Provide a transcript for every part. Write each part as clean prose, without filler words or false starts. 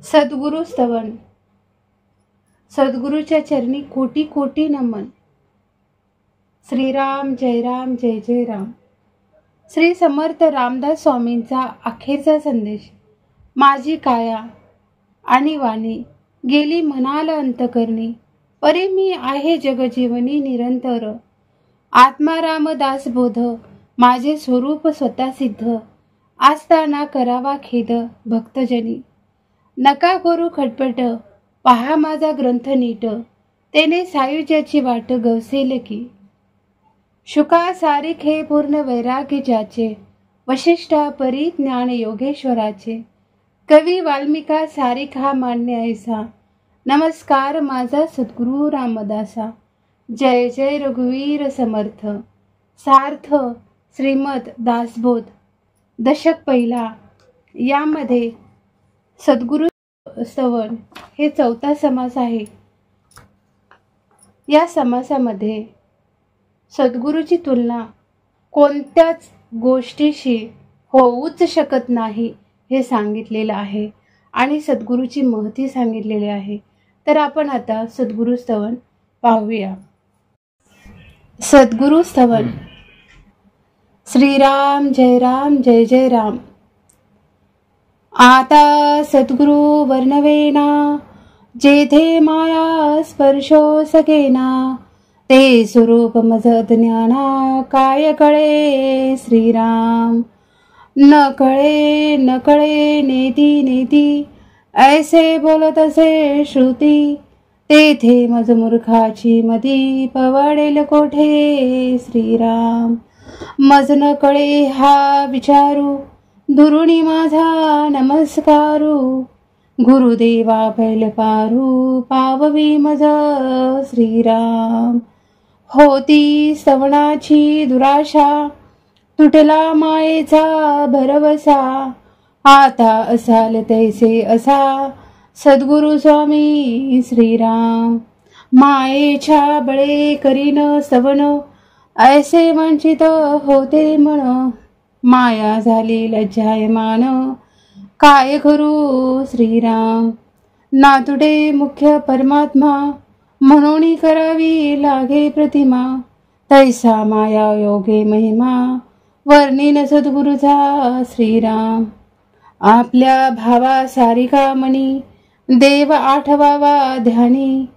सद्गुरु स्तवन. सद्गुरूच्या चरणी कोटी कोटी नमन. श्रीराम जय राम जय जय राम. श्री समर्थ रामदास स्वामींचा अखेरचा संदेश. माझी काया आणि वाणी गेली म्हणाल अंतकरणी, परे मी आहे जगजीवनी निरंतर. आत्मा रामदास बोध माझे स्वरूप स्वतः सिद्ध, असताना करावा खेद भक्तजनी. नका करू खटपट पहा माझा ग्रंथ नीट, तेने सायुज्याची वाट गवसेल की. शुका सारिखे पूर्ण वैराग्य ज्याचे, वशिष्ठा परी ज्ञान योगेश्वराचे. कवी वाल्मिका सारिखा मान्य ऐसा, नमस्कार माझा सद्गुरु रामदासा. जय जय रघुवीर समर्थ. सार्थ श्रीमद दासबोध दशक पहिला. यामध्ये सद्गुरु स्तवन हे चौथा समास आहे. या समासामध्ये सद्गुरूची तुलना कोणत्याच गोष्टीशी होऊच शकत नाही हे सांगितलेलं आहे आणि सद्गुरूची महती सांगितलेली आहे. तर आपण आता सद्गुरु स्तवन पाहूया. सद्गुरु स्तवन. श्रीराम जय राम जय जय राम. आता सद्गुरु वर्णवेना, जेथे माया स्पर्शो सगेना. ते स्वरूप मज ज्ञाना, काय कळे श्रीराम. न कळे नेती नेती, ऐसे बोलत असे श्रुती. तेथे मज मूर्खाची मदी, पवाडेल कोठे श्रीराम. मज न कळे हा विचारू, दुरुणी माझा नमस्कारू. गुरुदेवा पैल पारू, पाववी मज श्रीराम. होती स्तवनाची दुराशा, तुटला मायेचा भरवसा. आता असाल तैसे असा, सद्गुरु स्वामी श्रीराम. मायेच्या बळे करीन स्तवन, ऐसे वंचित होते मन. माया झाली लज्जायमान, काय करू श्रीराम. नातुडे मुख्य परमात्मा, म्हणून करावी लागे प्रतिमा. तैसा माया योगे महिमा, वर्णिन सद्गुरुचा श्रीराम. आपल्या भावा सारिका मनी, देव आठवावा ध्यानी.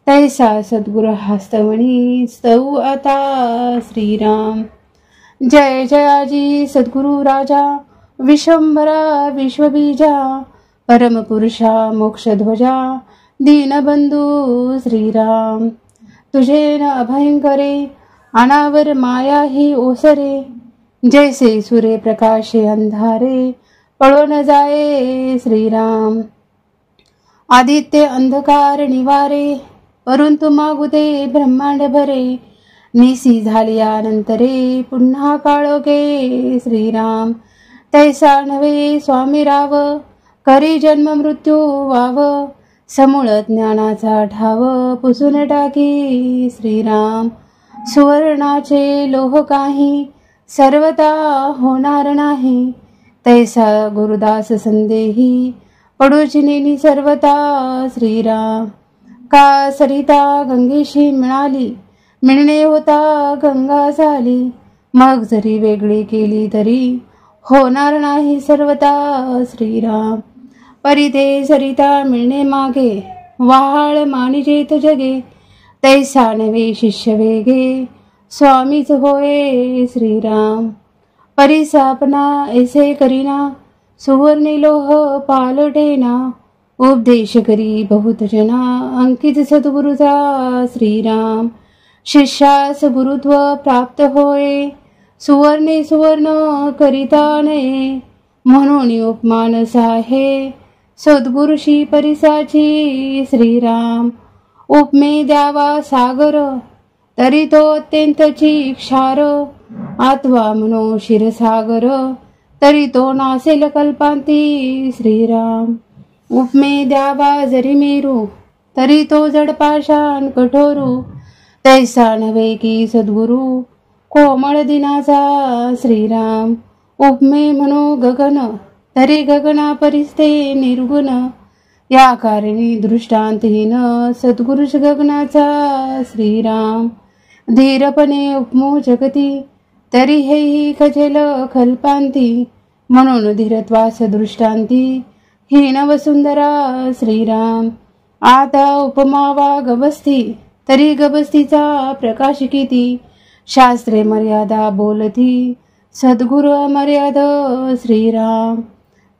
तैसा सद्गुरु हस्तमणी, स्तव आता श्रीराम. जय जयाजी सद्गुरु राजा, विश्वंभरा विश्वबीजा. परमपुरुषा मोक्षध्वजा, दीनबंधू श्रीराम. तुझे न अभयंकरे, अनावर माया ही ओसरे. जैसे सूर्य प्रकाशे अंधारे, पळो न जाये श्रीराम. आदित्य अंधकार निवारे, परंतु मागुते ब्रह्मांड भरे. निसी झाल्यानंतरे, पुन्हा काळोखे श्रीराम. तैसा नव्हे स्वामी राव, करी जन्म मृत्यू वाव. समूळ ज्ञानाचा ठाव, पुसून टाकी श्रीराम. सुवर्णाचे लोह काही, सर्वता होणार नाही. तैसा गुरुदास संदेही, पडूची नेनी सर्वता श्रीराम. का सरिता गंगेशी मिळाली, मिळणे होता गंगा झाली. मग जरी वेगळी केली तरी, होणार नाही सर्वता श्रीराम. परिते सरिता मिळणे मागे, वहाळ मानिजेत जगे. तैसा नवे शिष्य वेगे, स्वामीच होय श्रीराम. परिसापना ऐसे करीना, सुवर्णी लोह पालटेना. उपदेश करी बहुत जना, अंकित सद्गुरुचा श्रीराम. शिष्यास गुरुत्व प्राप्त होय, सुवर्णे सुवर्ण करिता नये. म्हणून उपमानस आहे, सद्गुरुशी परिसाची श्रीराम. उपमे द्यावा सागर, तरी तो अत्यंतची क्षार. आत्वा म्हणो क्षीरसागर, तरी तो नासेल कल्पांती श्रीराम. उपमे द्यावा जरी मेरू, तरी तो जड पाषाण कठोरू. तैसा नव्हे की सद्गुरु, कोमळ दिनाचा श्रीराम. उपमे म्हणो गगन, तरी गगना परिस्ते निर्गुण. या कारणी दृष्टांतहीन सद्गुरुष गगनाचा श्रीराम धीरपणे उपमो जगती तरी हेही खजेल कल्पांती म्हणून धीरत्वास दृष्टांती हीन वसुंधरा श्रीराम आता उपमावा गबस्ती तरी गबस्तीचा प्रकाश किती शास्त्रे मर्यादा बोलती सद्गुरु अमर्याद श्रीराम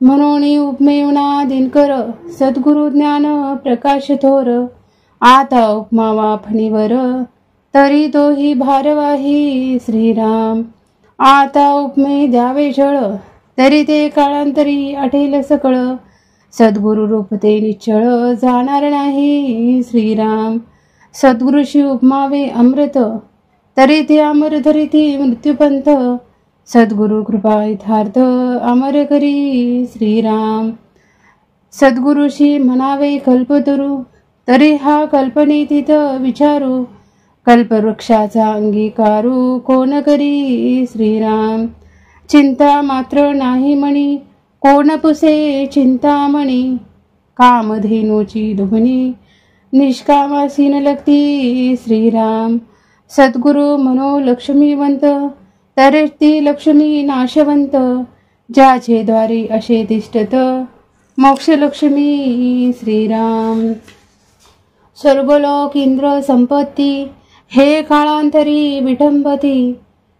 म्हणून उपमेवना दिनकर सद्गुरु ज्ञान प्रकाश थोर आता उपमावा फणीवर तरी तोही भारवाही श्रीराम आता उपमे द्यावे जळ तरी ते काळांतरी आठेल सकळ सद्गुरु रूप ते निश्चळ जाणार नाही श्रीराम सद्गुरुशी उपमावे अमृत तरी ते अमर धरिती मृत्यूपंथ सद्गुरु कृपा यथार्थ अमर करी श्रीराम सद्गुरुशी म्हणावे कल्पतरू तरी हा कल्पनेतीत विचारू कल्पवृक्षाचा अंगीकारू कोण करी श्रीराम चिंता मात्र नाही म्हणी कोण पुसे चिंतामणी कामधेनूची दुभणी निष्कामासीन लगती श्रीराम सद्गुरु मनो लक्ष्मीवंत तरी ती लक्ष्मी नाशवंत ज्याचे द्वारी असे तिष्ठत मोक्ष लक्ष्मी श्रीराम स्वर्गलोक इंद्र संपत्ती हे काळांतरी विटंबती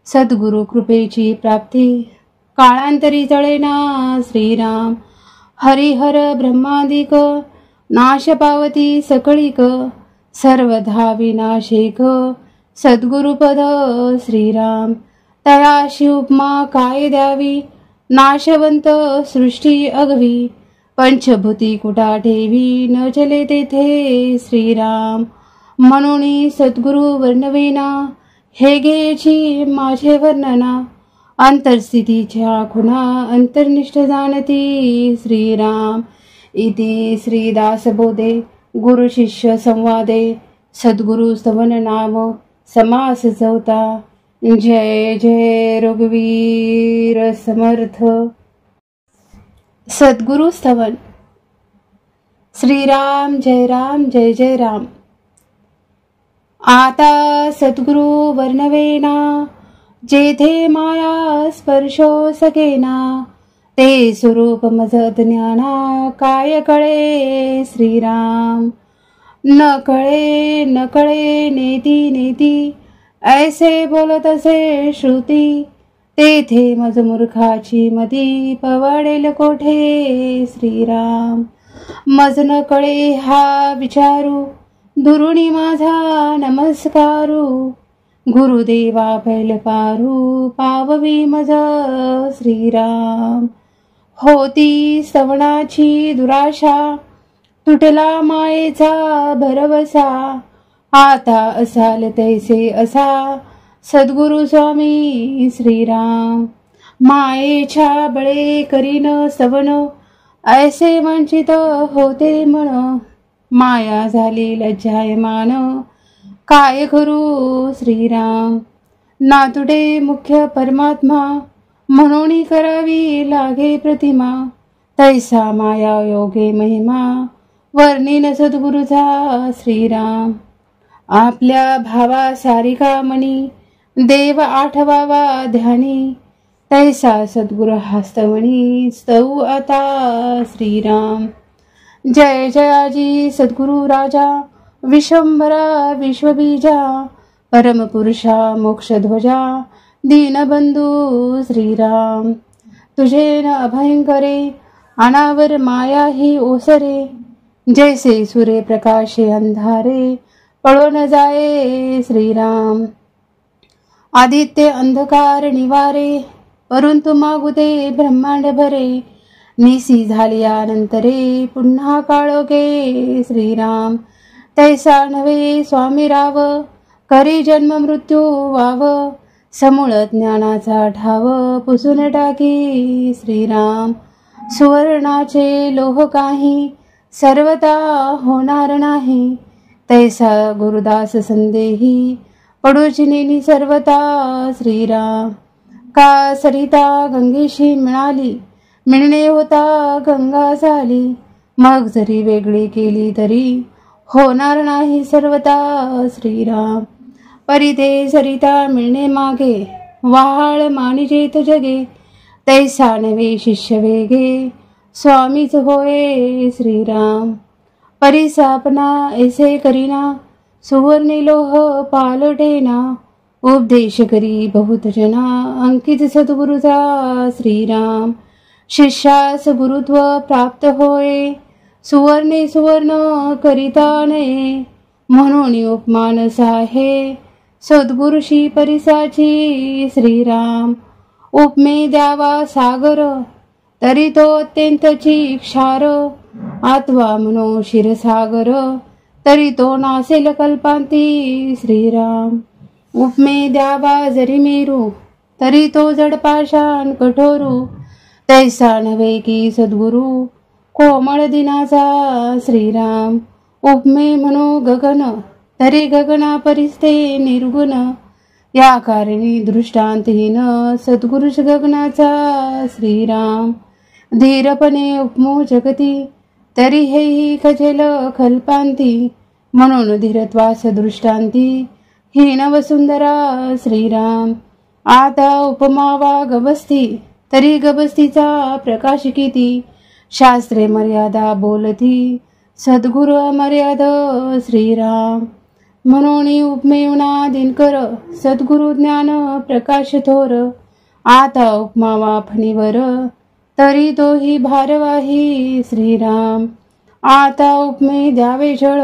सद्गुरु कृपेची प्राप्ती काळांतरी जळेना श्रीराम हरिहर ब्रह्मादिक नाश पावती सकळीक सर्वधा विनाशिक सद्गुरुपद श्रीराम तयाशी उपमा काय द्यावी नाशवंत सृष्टी अगवी पंचभूती कुटा ठेवी न चले तेथे श्रीराम म्हणून सद्गुरु वर्णवेना हे घ्यायची माझे वर्णना अंतरस्थितीच्या खुणा अंतर्निष्ठ जाणती श्रीराम इति श्रीदासबोधे गुरु शिष्य संवादे सद्गुरु स्तवन नाम समास चौथा जय जय रघुवीर समर्थ सद्गुरु स्तवन श्रीराम जय जय राम आता सद्गुरु वर्णवेना जेथे माया स्पर्शो सकेना ते स्वरूप मज ज्ञाना काय कळे श्रीराम न कळे नेती नेती ऐसे बोलत असे श्रुती तेथे मज मूर्खाची मती पवाडेल कोठे श्रीराम मज न कळे हा विचारू दुरुणी माझा नमस्कारू गुरुदेवा पैल पारू पाववी मज श्रीराम होती स्तवनाची दुराशा तुटला मायेचा भरवसा आता असाल तैसे असा सद्गुरु स्वामी श्रीराम मायेच्या बळे करीन स्तवन ऐसे वंचित होते म्हण माया झाली लज्जायमान काय करू श्रीराम नातुडे मुख्य परमात्मा म्हणून करावी लागे प्रतिमा तैसा माया योगे महिमा वर्णिन सद्गुरुचा श्रीराम आपल्या भावा सारिका मणी देव आठवावा ध्यानी तैसा सद्गुरु हस्तवणी स्तव आता श्रीराम जय जयाजी सद्गुरु राजा विश्वंभरा विश्वबीजा परमपुरुषा मोक्षध्वजा दीनबंधू श्रीराम तुझे न अभयंकरे अनावर माया ही ओसरे जैसे सूर्य प्रकाशे अंधारे पळो न जाये श्रीराम आदित्य अंधकार निवारे परंतु मागुते ब्रह्मांड भरे निसी झाल्यानंतरे पुन्हा काळोखे श्रीराम तैसा नव्हे स्वामी राव करी जन्म मृत्यू वाव समूळ ज्ञानाचा ठाव पुसून टाकी श्रीराम सुवर्णाचे लोह काही सर्वता होणार नाही तैसा गुरुदास संदेही पडूचिनी सर्वता श्रीराम का सरिता गंगेशी मिळाली मिळणे होता गंगा झाली मग जरी वेगळी केली तरी होणार नाही सर्वता श्रीराम. परी ते सरिता मिळणे मागे वाहाळ मानिजेत जगे. तैसा नवे शिष्य वेगे स्वामीच होय श्रीराम. परी सापना ऐसे करीना सुवर्णे लोह पालटेना. उपदेश करी बहुत जना अंकित सद्गुरुचा श्रीराम. शिष्यास गुरुत्व प्राप्त होय सुवर्णे सुवर्ण करिता नये. म्हणून उपमानस आहे सद्गुरुशी परिसाची श्रीराम. उपमे द्यावा सागर तरी तो अत्यंतची क्षार. आत्वा म्हणो क्षीरसागर तरी तो नासेल कल्पांती श्रीराम. उपमे द्यावा जरी मेरू तरी तो जड पाषाण कठोरू. तैसा नव्हे की सद्गुरु कोमळ दिनाचा श्रीराम. उपमे म्हणो गगन तरी गगना परिस्ते निर्गुण. या कारणी दृष्टांतहीन सद्गुरुच गगनाचा श्रीराम. धीरपणे उपमो जगती तरी हेही खचेल कल्पांती. म्हणून धीरत्वास दृष्टांती हीन वसुंधरा श्रीराम. आता उपमावा गबस्ती तरी गबस्तीचा प्रकाश किती. शास्त्रे मर्यादा बोलती सद्गुरु मर्याद श्रीराम. म्हणून उपमेवना दिनकर सद्गुरु ज्ञान प्रकाश थोर. आता उपमावा फणीवर तरी तोही भारवाही श्रीराम. आता उपमे द्यावे जळ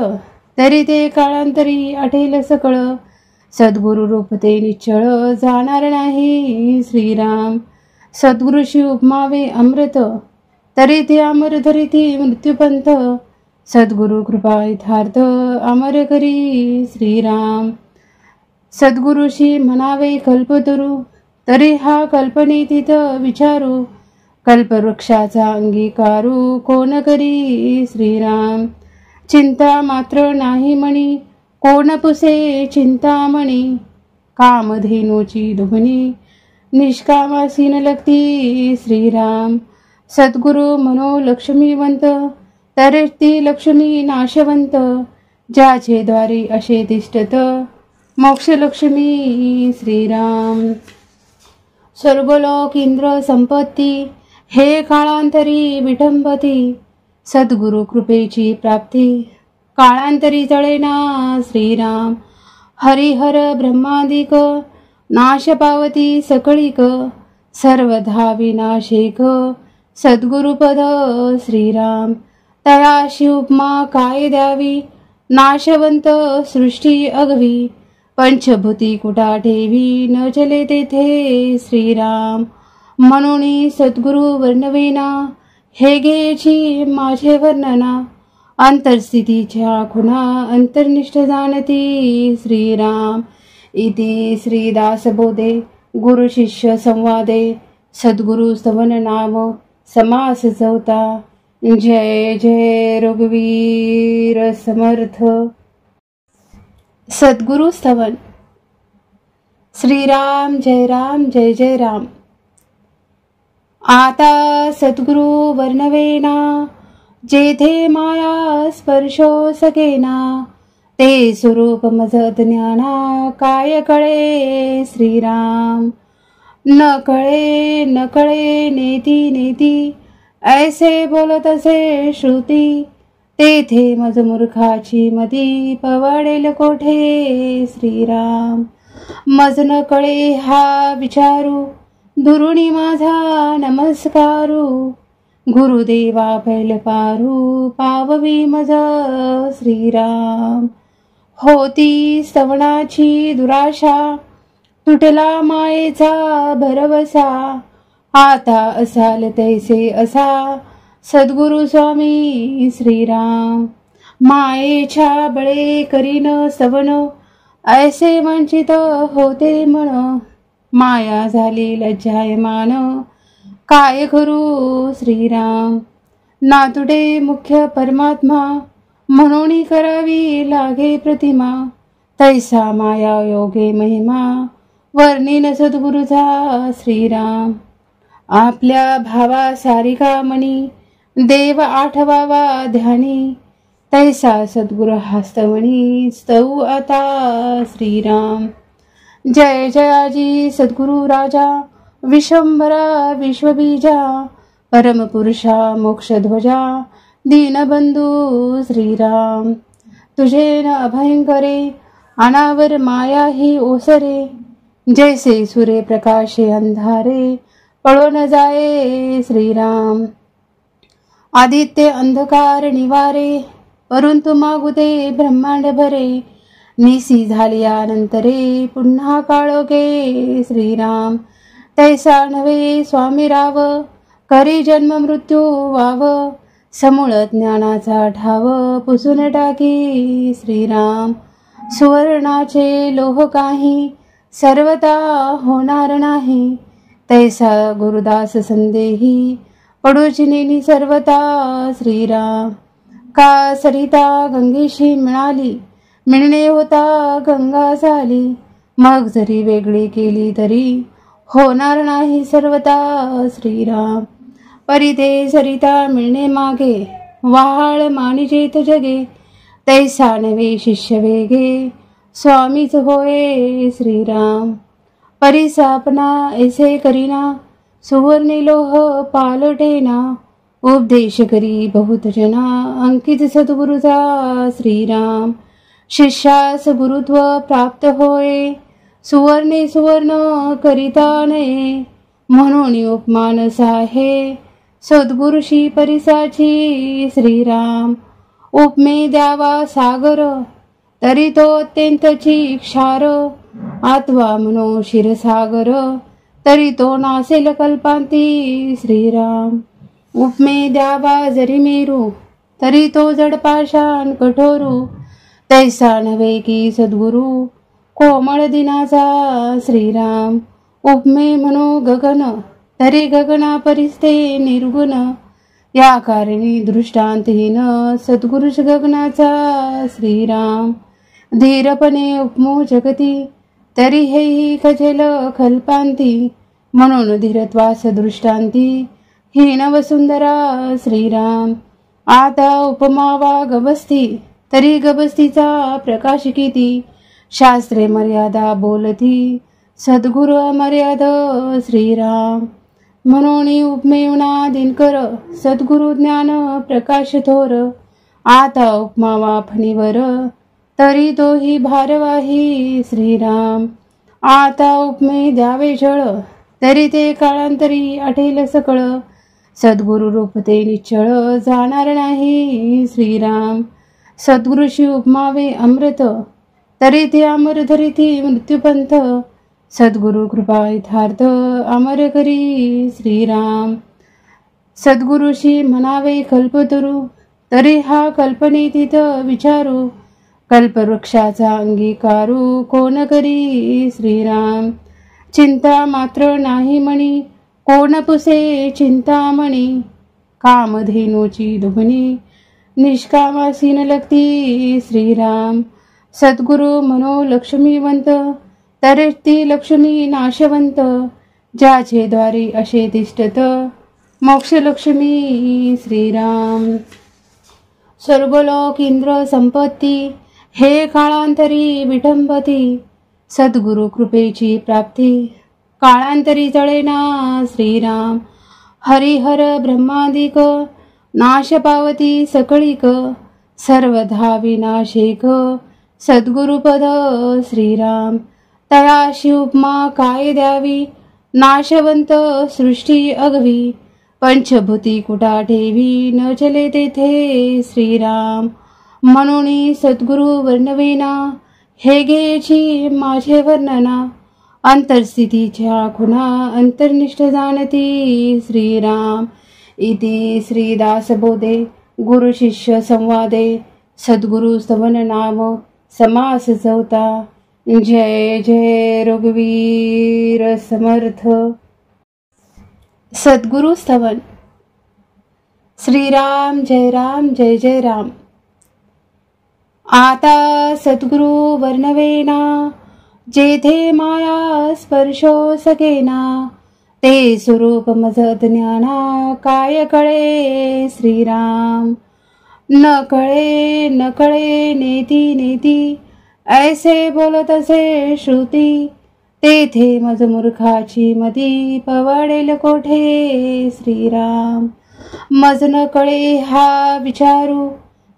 तरी ते काळांतरी आठेल सकळ. सद्गुरु रूप ते निश्चळ जाणार नाही श्रीराम. सद्गुरुशी उपमावे अमृत तरी ते अमर धरिती मृत्यूपंथ. सद्गुरु कृपा यथार्थ अमर करी श्रीराम. सद्गुरुशी म्हणावे कल्पतरू तरी हा कल्पनेतीत विचारू. कल्पवृक्षाचा अंगीकारू कोण करी श्रीराम. चिंता मात्र नाही म्हणी कोण पुसे चिंतामणी. कामधेनूची दुभणी निष्कामासीन लगती श्रीराम. सद्गुरु म्हणो लक्ष्मीवंत तरी ती लक्ष्मी नाशवंत. ज्याचे द्वारी असे तिष्ठत मोक्षलक्ष्मी श्रीराम. स्वर्गलोक इंद्र संपत्ती हे काळांतरी विटंबती. सद्गुरु कृपेची प्राप्ती काळांतरी जळेना श्रीराम. हरिहर ब्रह्मादिक नाश पावती सकळीक. सर्वधा विनाशेक सद्गुरुपद श्रीराम. तयाशी उपमा काय द्यावी नाशवंत सृष्टी अगवी. पंचभूती कुटा ठेवी न चले तेथे श्रीराम. म्हणून सद्गुरु वर्णवेना हे घ्यायची माझे वर्णना. अंतरस्थितीच्या खुणा अंतर्निष्ठ जाणती श्रीराम. इति श्रीदासबोधे गुरु शिष्य संवादे सद्गुरु स्तवन नाम समास चौथा. जय जय रघुवीर समर्थ. सद्गुरु स्तवन. श्रीराम जय राम जय जय राम. आता सद्गुरु वर्णवेना जेथे माया स्पर्शो सकेना. ते स्वरूप मज ज्ञाना काय कळे श्रीराम. न कळे नेती नेती ऐसे बोलत असे श्रुती. तेथे मज मूर्खाची मती पवाडेल कोठे श्रीराम. मज न कळे हा विचारू दुरुणी माझा नमस्कारू. गुरुदेवा पैल पारू पाववी मज श्रीराम. होती स्तवनाची दुराशा तुटला मायेचा भरवसा. आता असाल तैसे असा सद्गुरु स्वामी श्रीराम. मायेच्या बळे करीन स्तवन ऐसे वंचित होते मन. माया झाली लज्जायमान काय करू श्रीराम. नातुडे मुख्य परमात्मा म्हणून करावी लागे प्रतिमा. तैसा माया योगे महिमा वर्णिन सद्गुरुचा श्रीराम. आपल्या भावा सारिका मणी देव आठवावा ध्यानी, तैसा सद्गुरु हस्तमणी स्तव आता श्रीराम। जय जयाजी सद्गुरु राजा, विश्वंभरा विश्वबीजा, परमपुरुषा मोक्षध्वजा, दीनबंधू श्रीराम। तुझे न अभयंकरे, अनावर माया ही ओसरे, जैसे सूर्य प्रकाशे अंधारे, पळो न जाये श्रीराम। आदित्य अंधकार निवारे, परंतु मागुदे ब्रह्मांड भरे, निसी झालियानंतरे पुन्हा काळोखे श्रीराम। तैसा नव्हे स्वामी राव, करी जन्म मृत्यू वाव, समूळ ज्ञानाचा ठाव पुसून टाकी श्रीराम। सुवर्णाचे लोह काही, सर्वता होणार नाही, तैसा गुरुदास संदेही, पडूची नेनी सर्वता श्रीराम। का सरिता गंगेशी मिळाली, मिळणे होता गंगा झाली, मग जरी वेगळी केली तरी होणार नाही सर्वता श्रीराम। परिते सरिता मिळणे मागे, वहाळ मानिजेत जगे, तैसा नवे शिष्य वेगे, स्वामीच होय श्रीराम। परिसापना ऐसे करीना, सुवर्णी लोह पालटेना, उपदेश करी बहुत जना, अंकित सद्गुरुचा श्रीराम। शिष्यास गुरुत्व प्राप्त होय, सुवर्णे सुवर्ण करिता नये, म्हणून उपमानस आहे सद्गुरुशी परिसाची श्रीराम। उपमे द्यावा सागर, तरी तो अत्यंतची क्षार, आत्वा म्हणो क्षीरसागर, तरी तो नासेल कल्पांती श्रीराम। उपमे द्यावा जरी मेरू, तरी तो जडपाषाण कठोरू, तैसा नव्हे की सद्गुरु कोमळ दिनाचा श्रीराम। उपमे म्हणो गगन, तरी गगना परिस्ते निर्गुण, या कारणी दृष्टांतहीन सद्गुरुच गगनाचा श्रीराम। धीरपणे उपमो जगती, तरी हेही खजेल कल्पांती, म्हणून धीरत्वास दृष्टांती हीन वसुंधरा श्रीराम। आता उपमावा गबस्ती, तरी गबस्तीचा प्रकाश किती, शास्त्रे मर्यादा बोलती, सद्गुरु अमर्याद श्रीराम। म्हणून उपमेवना दिनकर, सद्गुरु ज्ञान प्रकाश थोर, आता उपमावा फणीवर, तरी तोही भारवाही श्रीराम। आता उपमे द्यावे जळ, तरी ते काळांतरी आठेल सकळ, सद्गुरु रूप ते निश्चळ जाणार नाही श्रीराम। सद्गुरुशी उपमावे अमृत, तरी ते अमर धरिती मृत्यूपंथ, सद्गुरु कृपा यथार्थ अमर करी श्रीराम। सद्गुरुशी म्हणावे कल्पतरू, तरी हा कल्पनेतीत विचारू, कल्पवृक्षाचा अंगीकारू कोण करी श्रीराम। चिंता मात्र नाही म्हणी, कोण पुसे चिंतामणी, कामधेनूची दुभणी, निष्कामासीन लगती श्रीराम। सद्गुरु म्हणो लक्ष्मीवंत, तरी ती लक्ष्मी नाशवंत, ज्याचे द्वारी असे तिष्ठत, मोक्ष लक्ष्मी श्रीराम। स्वर्गलोक इंद्र संपत्ती, हे काळांतरी विटंबती, सद्गुरु कृपेची प्राप्ती, काळांतरी जळेना श्रीराम। हरिहर ब्रह्मादिक, नाश पावती सकळीक, सर्वधा विनाशिक, सद्गुरुपद श्रीराम। तयाशी उपमा काय द्यावी, नाशवंत सृष्टी अगवी, पंचभूती कुटा ठेवी, न चले तेथे श्रीराम। म्हणून सद्गुरु वर्णवेना, हे घ्यायची माझे वर्णना, अंतरस्थितीच्या खुणा अंतर्निष्ठ जाणती श्रीराम। इति श्रीदासबोधे गुरु शिष्य संवादे, सद्गुरु स्तवन नाम समास चौथा। जय जय रघुवीर समर्थ। सद्गुरु स्तवन। श्रीराम जय राम जय जय राम। आता सद्गुरु वर्णवेना, जेथे माया स्पर्शो सकेना, ते स्वरूप मज ज्ञाना काय कळे श्रीराम। न कळे नेती नेती ऐसे बोलत असे श्रुती। तेथे मज मूर्खाची मती पवाडेल कोठे श्रीराम। मज न कळे हा विचारू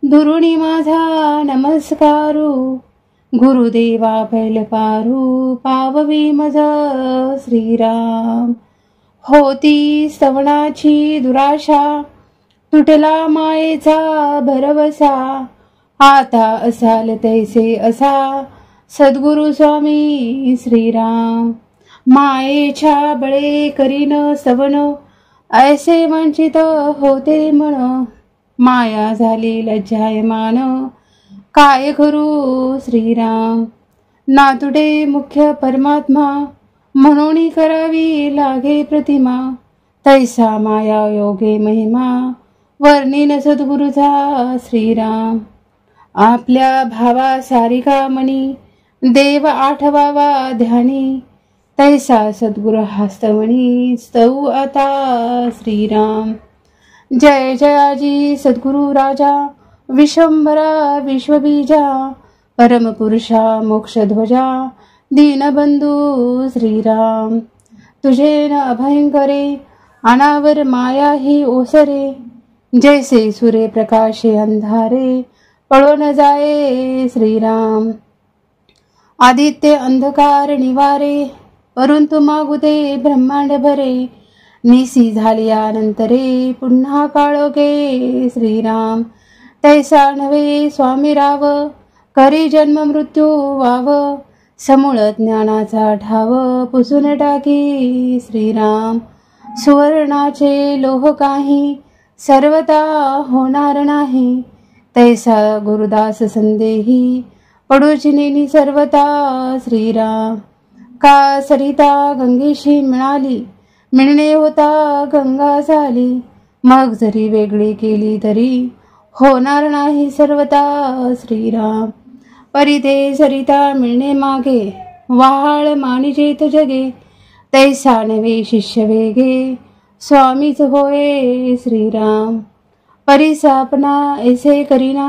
दुरुणी माझा नमस्कारू। गुरुदेवा पैल पारू पाववी मज श्रीराम। होती स्तवनाची दुराशा तुटला मायेचा भरवसा। आता असाल तैसे असा सद्गुरु स्वामी श्रीराम। मायेच्या बळे करीन स्तवन ऐसे वंचित होते मन। माया झाली लज्जायमान काय करू श्रीराम। नातुडे मुख्य परमात्मा म्हणून करावी लागे प्रतिमा। तैसा माया योगे महिमा वर्णिन सद्गुरुचा श्रीराम। आपल्या भावा सारिका मणी देव आठवावा ध्यानी। तैसा सद्गुरु हस्तमणी स्तव आता श्रीराम। जय जयाजी सद्गुरु राजा विश्वंभरा विश्वबीजा। परमपुरुषा मोक्षध्वजा दीनबंधू श्रीराम। तुझे न अभयंकरे अनावर माया ही ओसरे। जैसे सूर्य प्रकाशे अंधारे पळो न जाये श्रीराम। आदित्य अंधकार निवारे परंतु मागुते ब्रह्मांड भरे। निसी झालियानंतरे पुन्हा काळोखे श्रीराम। तैसा नव्हे स्वामी राव करी जन्म मृत्यू वाव। समूळ ज्ञानाचा ठाव पुसून टाकी श्रीराम। सुवर्णाचे लोह काही सर्वता होणार नाही। तैसा गुरुदास संदेही पडुचिनी सर्वता श्रीराम। का सरिता गंगेशी मिळणे होता गंगा झाली। मग जरी वेगळी केली तरी होणार नाही सर्वता श्रीराम। परिते सरिता मिळणे मागे वाहाळ मानिजेत जगे। तैसा नवे शिष्य वेगे स्वामीच होय श्रीराम। परिसापना ऐसे करीना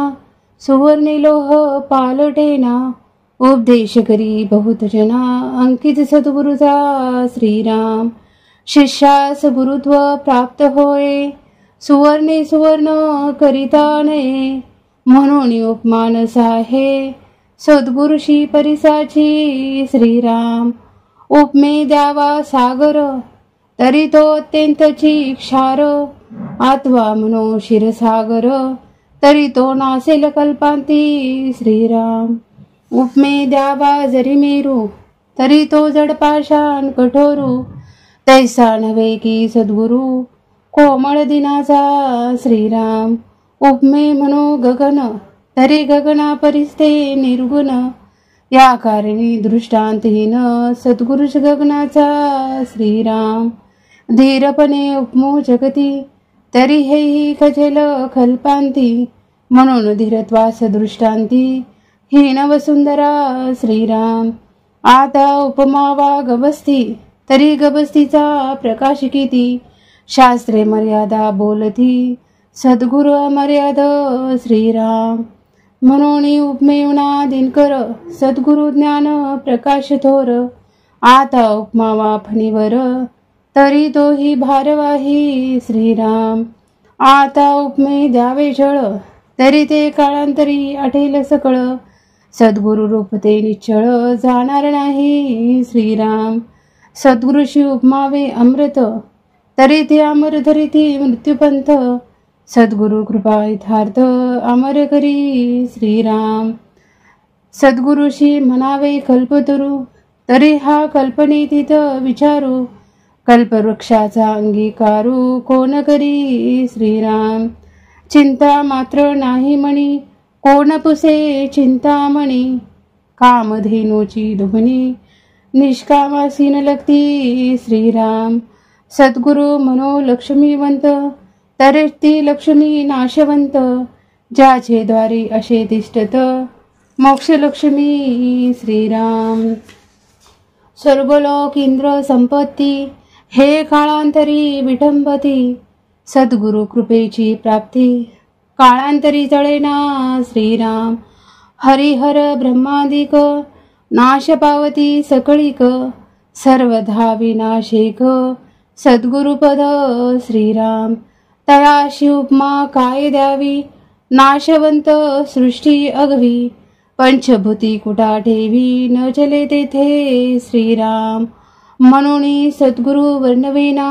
सुवर्णी लोह पालटेना। उपदेश करी बहुत जना अंकित सद्गुरुचा श्रीराम। शिष्यास गुरुत्व प्राप्त होय सुवर्णे सुवर्ण करिता नये। म्हणून उपमान साहे सद्गुरुशी परिसाची श्रीराम। उपमे द्यावा सागर तरी तो अत्यंतची क्षार। आत्वा म्हणो क्षीरसागर तरी तो नासेल कल्पांती श्रीराम। उपमे द्यावा जरी मेरू तरी तो जडपाषाण कठोरू। तैसा नव्हे की सद्गुरु कोमळ दिनाचा श्रीराम। उपमे म्हणो गगन तरी गगना परिस्ते निर्गुण। या कारणी दृष्टांतहीन सद्गुरुष गगनाचा श्रीराम। धीरपणे उपमो जगती तरी हेही खजेल कल्पांती। म्हणून धीरत्वास दृष्टांती हीन वसुंधरा श्रीराम। आता उपमावा गबस्ती तरी गबस्तीचा प्रकाश किती। शास्त्रे मर्यादा बोलती सद्गुरु अमर्याद श्रीराम। म्हणून उपमेवना दिनकर सद्गुरु ज्ञान प्रकाश थोर। आता उपमावा फणीवर तरी तोही भारवाही श्रीराम। आता उपमे द्यावे जळ तरी ते काळांतरी आठेल सकळ। सद्गुरु रूप ते निश्चळ जाणार नाही श्रीराम। सद्गुरुशी उपमावे अमृत तरी ते अमर धरिती मृत्यूपंथ। सद्गुरु कृपा यथार्थ अमर करी श्रीराम। सद्गुरुशी म्हणावे कल्पतरू तरी हा कल्पनेतीत विचारू। कल्पवृक्षाचा अंगीकारू कोण करी श्रीराम। चिंता मात्र नाही मणी कोण पुसे चिंतामणी। कामधेनूची दुभणी निष्कामासीन लगती श्रीराम। सद्गुरु मनो लक्ष्मीवंत तरी ती लक्ष्मी नाशवंत। ज्याचे द्वारी असे तिष्ठत मोक्ष लक्ष्मी श्रीराम। स्वर्गलोक इंद्र संपत्ती हे काळांतरी विटंबती सद्गुरु कृपेची प्राप्ती, काळांतरी जळेना श्रीराम हरिहर ब्रह्मादिक, नाश पावती सकळीक सर्वधा विनाशिक सद्गुरुपद श्रीराम, तयाशी उपमा काय द्यावी नाशवंत सृष्टी अगवी, पंचभूती कुटा ठेवी न चले तेथे श्रीराम, म्हणून सद्गुरु वर्णवेना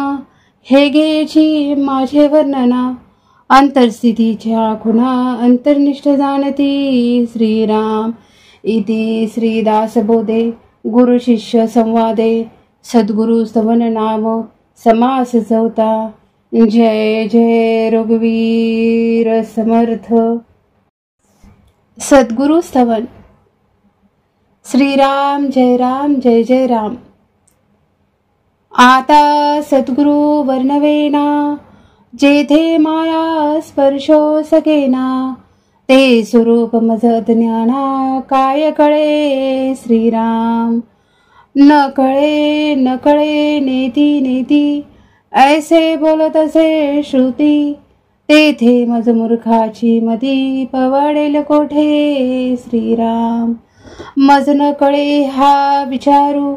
हे घ्यायची माझे वर्णना, अंतरस्थितीच्या खुणा अंतर्निष्ठ जाणती श्रीराम, इति श्रीदासबोधे गुरु शिष्य संवादे सद्गुरु स्तवन नाम समास चौथा। जय जय रघुवीर समर्थ। सद्गुरु स्तवन। श्रीराम जय राम जय जय राम। आता सद्गुरु वर्णवेना जेथे माया स्पर्शो सकेना, ते स्वरूप मज ज्ञाना काय कळे श्रीराम, न कळे नेती नेती ऐसे बोलत असे श्रुती, तेथे मज मूर्खाची मती पवाडेल कोठे श्रीराम, मज न कळे हा विचारू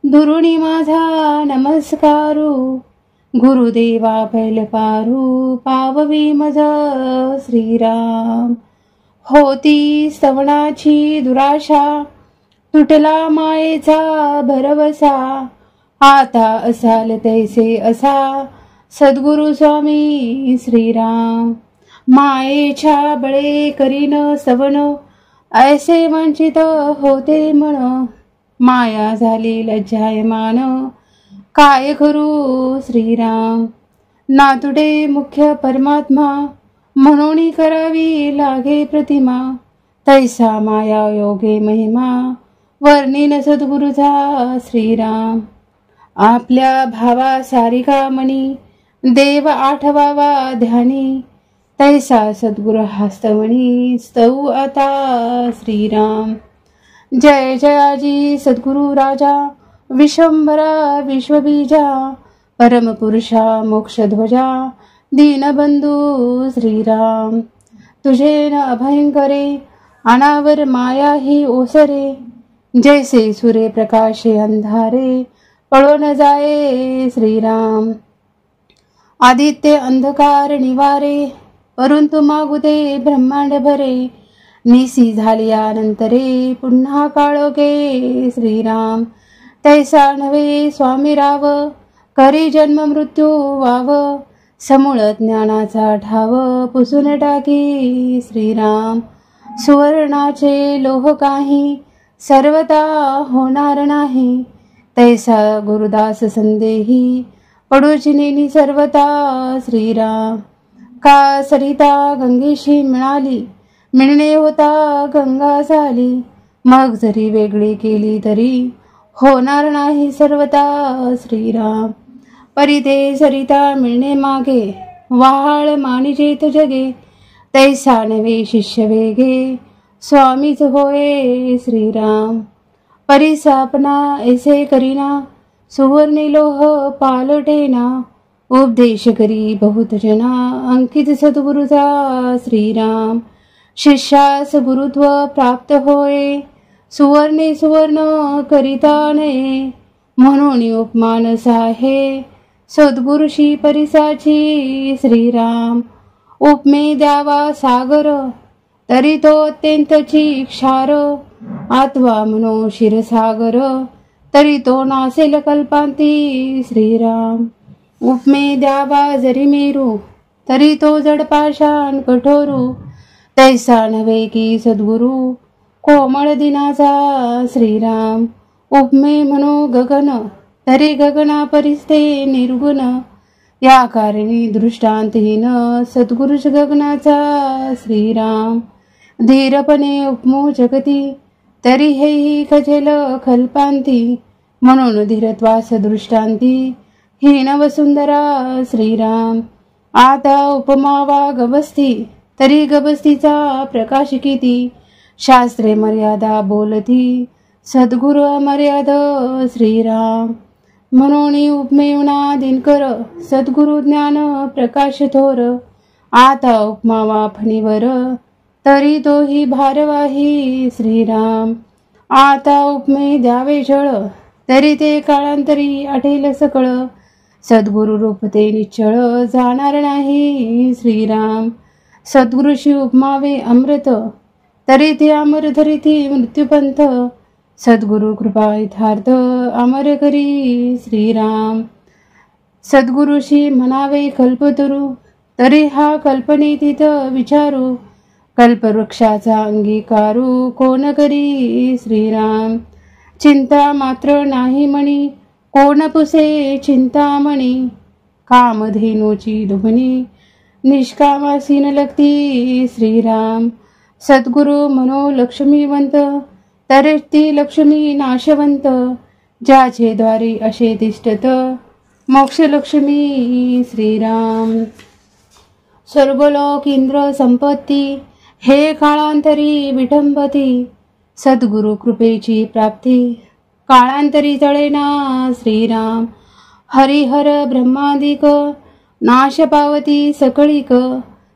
दुरुणी माझा नमस्कारू, गुरुदेवा पैल पारू पाववी मज श्रीराम, होती स्तवनाची दुराशा तुटला मायेचा भरवसा, आता असाल तैसे असा सद्गुरु स्वामी श्रीराम, मायेच्या बळे करीन स्तवन ऐसे वंचित होते मन, माया झाली लज्जायमान काय करू श्रीराम, नातुडे मुख्य परमात्मा म्हणून करावी लागे प्रतिमा, तैसा माया योगे महिमा वर्णिन सद्गुरुचा श्रीराम, आपल्या भावा सारिका मनी देव आठवावा ध्यानी, तैसा सद्गुरु हस्तवणी स्तव आता श्रीराम, जय जयाजी सद्गुरु राजा विश्वंभरा विश्वबीजा, परमपुरुषा मोक्षध्वजा दीनबंधू श्रीराम, तुझे न अभयंकरे अनावर माया ही ओसरे, जैसे सूर्य प्रकाशे अंधारे पळो न जाये श्रीराम, आदित्य अंधकार निवारे परंतु मागुदे ब्रह्मांड भरे, निसी झालियानंतरे पुन्हा काळोखे श्रीराम, तैसा नव्हे स्वामी राव करी जन्म मृत्यू वाव, समूळ ज्ञानाचा ठाव पुसून टाकी श्रीराम, सुवर्णाचे लोह काही सर्वता होणार नाही, तैसा गुरुदास संदेही पडूची नेनी सर्वता श्रीराम, का सरिता गंगेशी मिळाली मिळणे होता गंगा झाली, मग जरी वेगळी केली तरी होणार नाही सर्वता श्रीराम, परिते सरिता मिळणे मागे वाहाळ मानिजेत जगे, तैसा नवे शिष्य वेगे स्वामीच होय श्रीराम, परिसापना ऐसे करीना सुवर्णी लोह पालटेना, उपदेश करी बहुत जना अंकित सद्गुरुचा श्रीराम, शिष्यास गुरुत्व प्राप्त होय सुवर्णे सुवर्ण करिता नये, म्हणून उपमान साहे सद्गुरुशी परिसाची श्रीराम, उपमे द्यावा सागर तरी तो अत्यंतची क्षार, आत्वा मनो क्षीरसागर तरी तो नासेल कल्पांती श्रीराम, उपमे द्यावा जरी मेरू तरी तो जडपाषाण कठोरू, तैसा नव्हे की सद्गुरु कोमळ दिनाचा श्रीराम, उपमे म्हणो गगन तरी गगना परिस्ते निर्गुण, या कारणी दृष्टांतहीन सद्गुरुच गगनाचा श्रीराम, धीरपणे उपमो जगती तरी हेही खजेल कल्पांती, म्हणून धीरत्वास दृष्टांती हीन वसुंधरा श्रीराम, आता उपमावा गबस्ती तरी गबस्तीचा प्रकाश किती, शास्त्रे मर्यादा बोलती सद्गुरु मर्याद श्रीराम, म्हणून उपमेवना दिनकर सद्गुरु ज्ञान प्रकाश थोर आता उपमावा फणीवर तरी तोही भारवाही श्रीराम आता उपमे द्यावे जळ तरी ते काळांतरी आठेल सकळ सद्गुरु रूप ते निश्चळ जाणार नाही श्रीराम सद्गुरुशी उपमावे अमृत तरी ते अमर धरिती मृत्यूपंथ सद्गुरु कृपा यथार्थ अमर करी श्रीराम सद्गुरुशी म्हणावे कल्पतरू तरी हा कल्पनेतीत विचारू कल्पवृक्षाचा अंगीकारू कोण करी श्रीराम चिंता मात्र नाही म्हणी कोण पुसे चिंतामणी कामधेनूची दुभणी निष्कामासी न लगती श्रीराम सद्गुरु मनो लक्ष्मीवंत तरेच ती लक्ष्मी नाशवंत ज्याचे द्वारी असे तिष्ठत मोक्षलक्ष्मी श्रीराम स्वर्गलोक इंद्र संपत्ती हे काळांतरी विटंबती सद्गुरु कृपेची प्राप्ती काळांतरी तळेना श्रीराम हरिहर ब्रह्मादिक नाश पावती सकळीक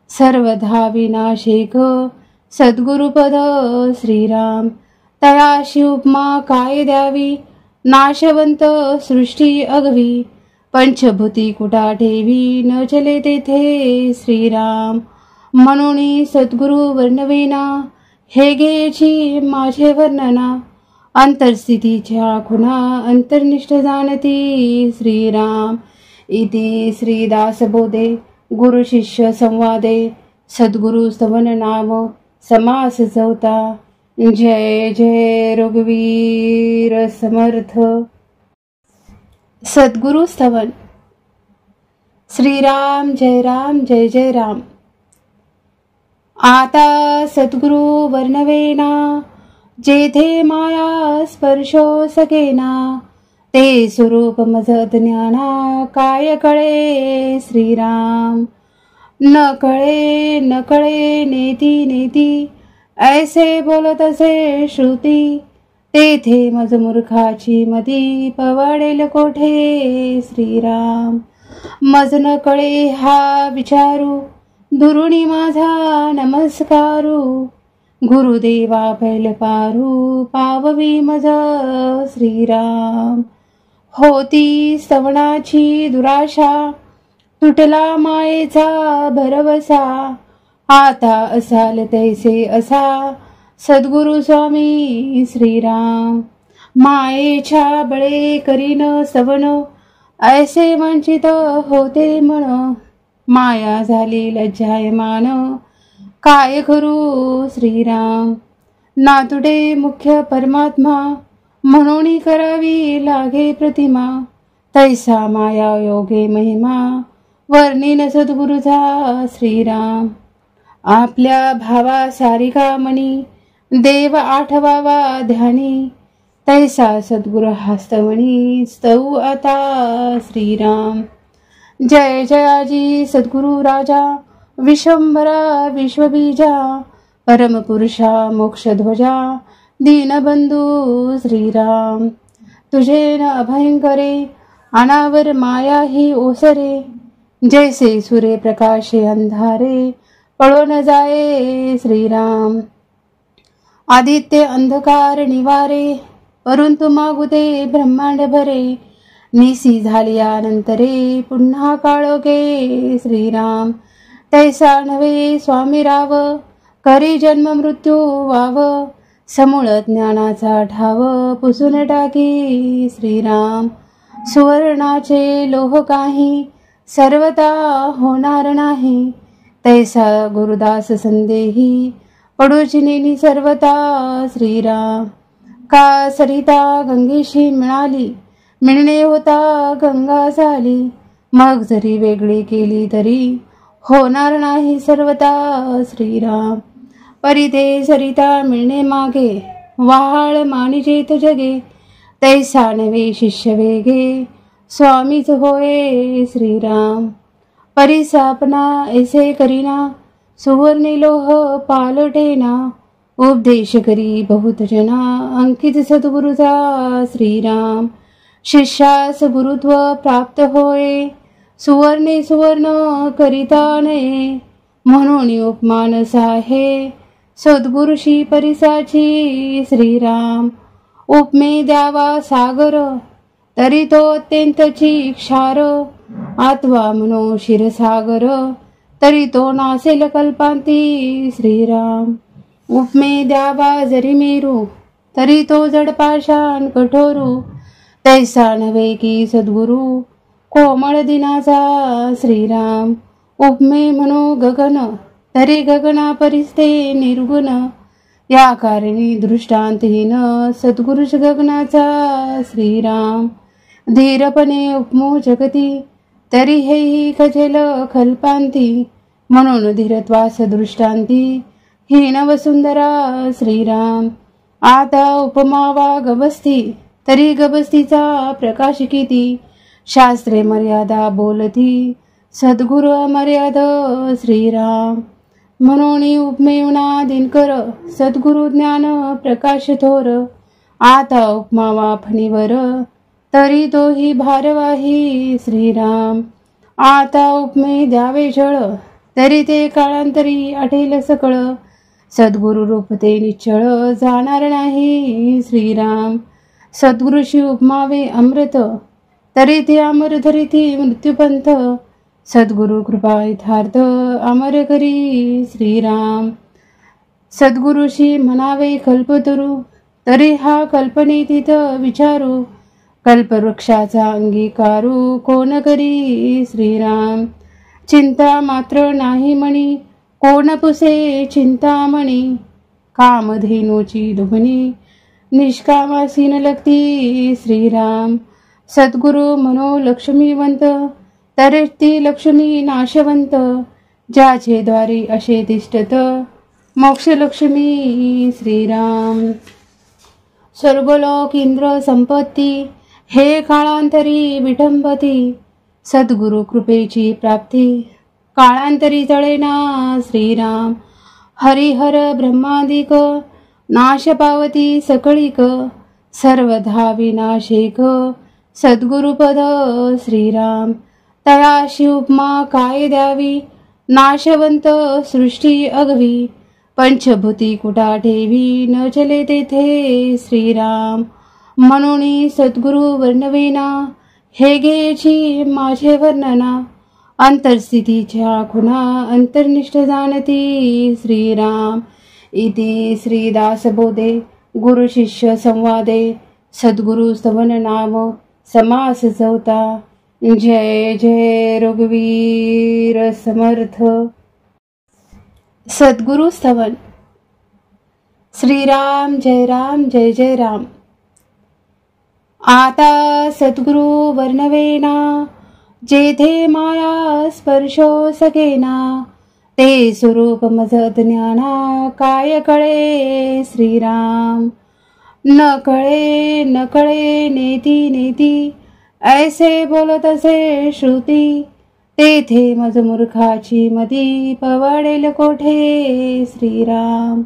सर्वधा विनाशिक सद्गुरुपद श्रीराम तयाशी उपमा काय द्यावी नाशवंत सृष्टी अगवी पंचभूती कुटा ठेवी न चले तेथे श्रीराम म्हणून सद्गुरु वर्णवेना हे घ्यायची माझे वर्णना अंतरस्थितीच्या खुना अंतर्निष्ठ जाणती श्रीराम इति श्रीदासबोधे गुरु शिष्य संवादे सद्गुरु स्तवन नाम समास चौथा जय जय रघुवीर समर्थ सद्गुरु स्तवन श्रीराम जय जय राम आता सद्गुरु वर्णवेना जेथे माया स्पर्शो सकेना ते स्वरूप मज ज्ञाना काय कळे श्रीराम न कळे नेती नेती ऐसे बोलत असे श्रुती तेथे मज मूर्खाची मती पवाडेल कोठे श्रीराम मज न कळे हा विचारू दुरुणी माझा नमस्कारू गुरुदेवा पैल पारू पाववी मज श्रीराम होती स्तवनाची दुराशा तुटला मायेचा भरवसा आता असाल तैसे असा सद्गुरु स्वामी श्रीराम मायेच्या बळे करीन स्तवन ऐसे वंचित होते मन माया झाली लज्जायमान काय करू श्रीराम नातुडे मुख्य परमात्मा म्हणून करावी लागे प्रतिमा तैसा माया योगे महिमा वर्णिन सद्गुरुचा श्रीराम आपल्या भावा सारिका मणी देव आठवावा ध्यानी तैसा सद्गुरु हस्तमणी स्तव आता श्रीराम जय जयाजी सद्गुरु राजा विश्वंभरा विश्वबीजा परमपुरुषा मोक्षध्वजा दीनबंधू श्रीराम तुझे न अभयंकरे अनावर माया ही ओसरे जैसे सूर्य प्रकाशे अंधारे पळो न जाये श्रीराम आदित्य अंधकार निवारे परंतु मागुते ब्रह्मांड भरे निसी झाल्यानंतरे पुन्हा काळोखे श्रीराम तैसा नव्हे स्वामी राव करी जन्म मृत्यू वाव समूळ ज्ञानाचा ठाव पुसून टाकी श्रीराम सुवर्णाचे लोह काही सर्वता होणार नाही तैसा गुरुदास संदेही पडूची नेनी सर्वता श्रीराम का सरिता गंगेशी मिळणे होता गंगा झाली मग जरी वेगळी केली तरी होणार नाही सर्वता श्रीराम परिते सरिता मिळणे मागे वाहाळ मानिजेत जगे तैसा नवे शिष्य वेगे स्वामीच होय श्रीराम परिसापना ऐसे करीना सुवर्णी लोह पालटेना उपदेश करी बहुत जना अंकित सद्गुरुचा श्रीराम शिष्यास गुरुत्व प्राप्त होय, सुवर्णे सुवर्ण करिता नये. म्हणून उपमान आहे सद्गुरुशी परिसाची. श्रीराम उपमे द्यावा सागर, तरी तो अत्यंतची क्षार. आत्वा म्हणो क्षीरसागर, तरी तो नासेल कल्पांती. श्रीराम उपमे द्यावा जरी मेरू, तरी तो जड पाषाण कठोरू. तैसा नव्हे की सद्गुरु कोमळ दिनाचा. श्रीराम उपमे म्हणो गगन, तरी गगना परिस्ते निर्गुण. या कारणी दृष्टांतहीन सद्गुरुश गगनाचा. श्रीराम धीरपणे उपमो जगती, तरी हेही खजेल कल्पांती. म्हणून धीरत्वास दृष्टांती हीन वसुंधरा. श्रीराम आता उपमावा गवस्ती, तरी गवस्तीचा प्रकाश किती. शास्त्रे मर्यादा बोलती, सद्गुरु अमर्याद. श्रीराम म्हणून उपमेवना दिनकर, सद्गुरु ज्ञान प्रकाश थोर. आता उपमावा फणीवर, तरी तोही भारवाही. श्रीराम आता उपमे द्यावे जळ, तरी ते काळांतरी आठेल सकळ. सद्गुरु रूप ते निश्चळ जाणार नाही. श्रीराम सद्गुरुशी उपमावे अमृत, तरी ते अमर धरिती मृत्यूपंथ. सद्गुरु कृपा यथार्थ अमर करी. श्रीराम सद्गुरुशी म्हणावे कल्पतरू, तरी हा कल्पनेतीत विचारू. कल्पवृक्षाचा अंगीकारू कोण करी. श्रीराम चिंता मात्र नाही म्हणी, कोण पुसे चिंतामणी. कामधेनूची दुभणी निष्कामासीन लगती. श्रीराम सद्गुरु म्हणो लक्ष्मीवंत, तरी ती लक्ष्मी नाशवंत. ज्याचे द्वारी असे तिष्ठत मोक्ष लक्ष्मी. श्रीराम स्वर्गलोक इंद्र संपत्ती, हे काळांतरी विटंबती. सद्गुरु कृपेची प्राप्ती काळांतरी तळेना. श्रीराम हरिहर ब्रह्मादिक, नाश पावती सकळीक. सर्वधा विनाशिक सद्गुरुपद. श्रीराम तयाशी उपमा काय द्यावी, नाशवंत सृष्टी अगवी. पंचभूती कुटा ठेवी, न चले तेथे. श्रीराम म्हणून सद्गुरु वर्णवेना, हे घ्यायची माझे वर्णना. अंतरस्थितीच्या खुणा अंतर्निष्ठ जाणती. श्रीराम इति श्रीदासबोधे गुरु शिष्य संवादे. सद्गुरु स्तवन नाम समास चौथा. जय जय रघुवीर समर्थ. सद्गुरु स्तवन. श्रीराम जय राम जय जय राम. आता सद्गुरु वर्णवेना, जेथे माया स्पर्शो सकेना. ते स्वरूप मज ज्ञाना, काय कळे. श्रीराम न कळे न कळे नेती नेती, ऐसे बोलत असे श्रुती. तेथे मज मूर्खाची मती, पवाडेल कोठे. श्रीराम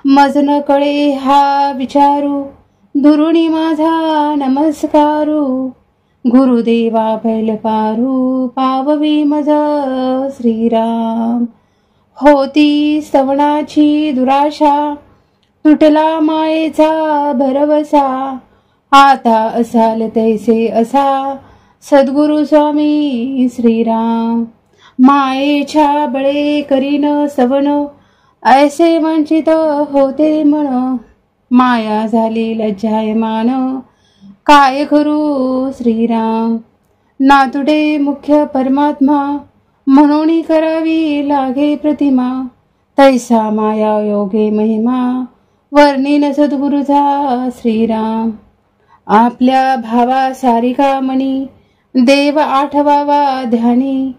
मज न कळे हा विचारू, दुरुणी माझा नमस्कारू. गुरुदेवा पैल पारू, पाववी मज. श्रीराम होती स्तवनाची दुराशा, तुटला मायेचा भरवसा. आता असाल तैसे असा सद्गुरु स्वामी. श्रीराम मायेच्या बळे करीन स्तवन, ऐसे वंचित होते मन. माया झाली लज्जायमान, काय करू. श्रीराम नातुडे मुख्य परमात्मा, म्हणून करावी लागे प्रतिमा. तैसा माया योगे महिमा, वर्णिन सद्गुरुचा. श्रीराम आपल्या भावा सारिका मणी, देव आठवावा ध्यानी.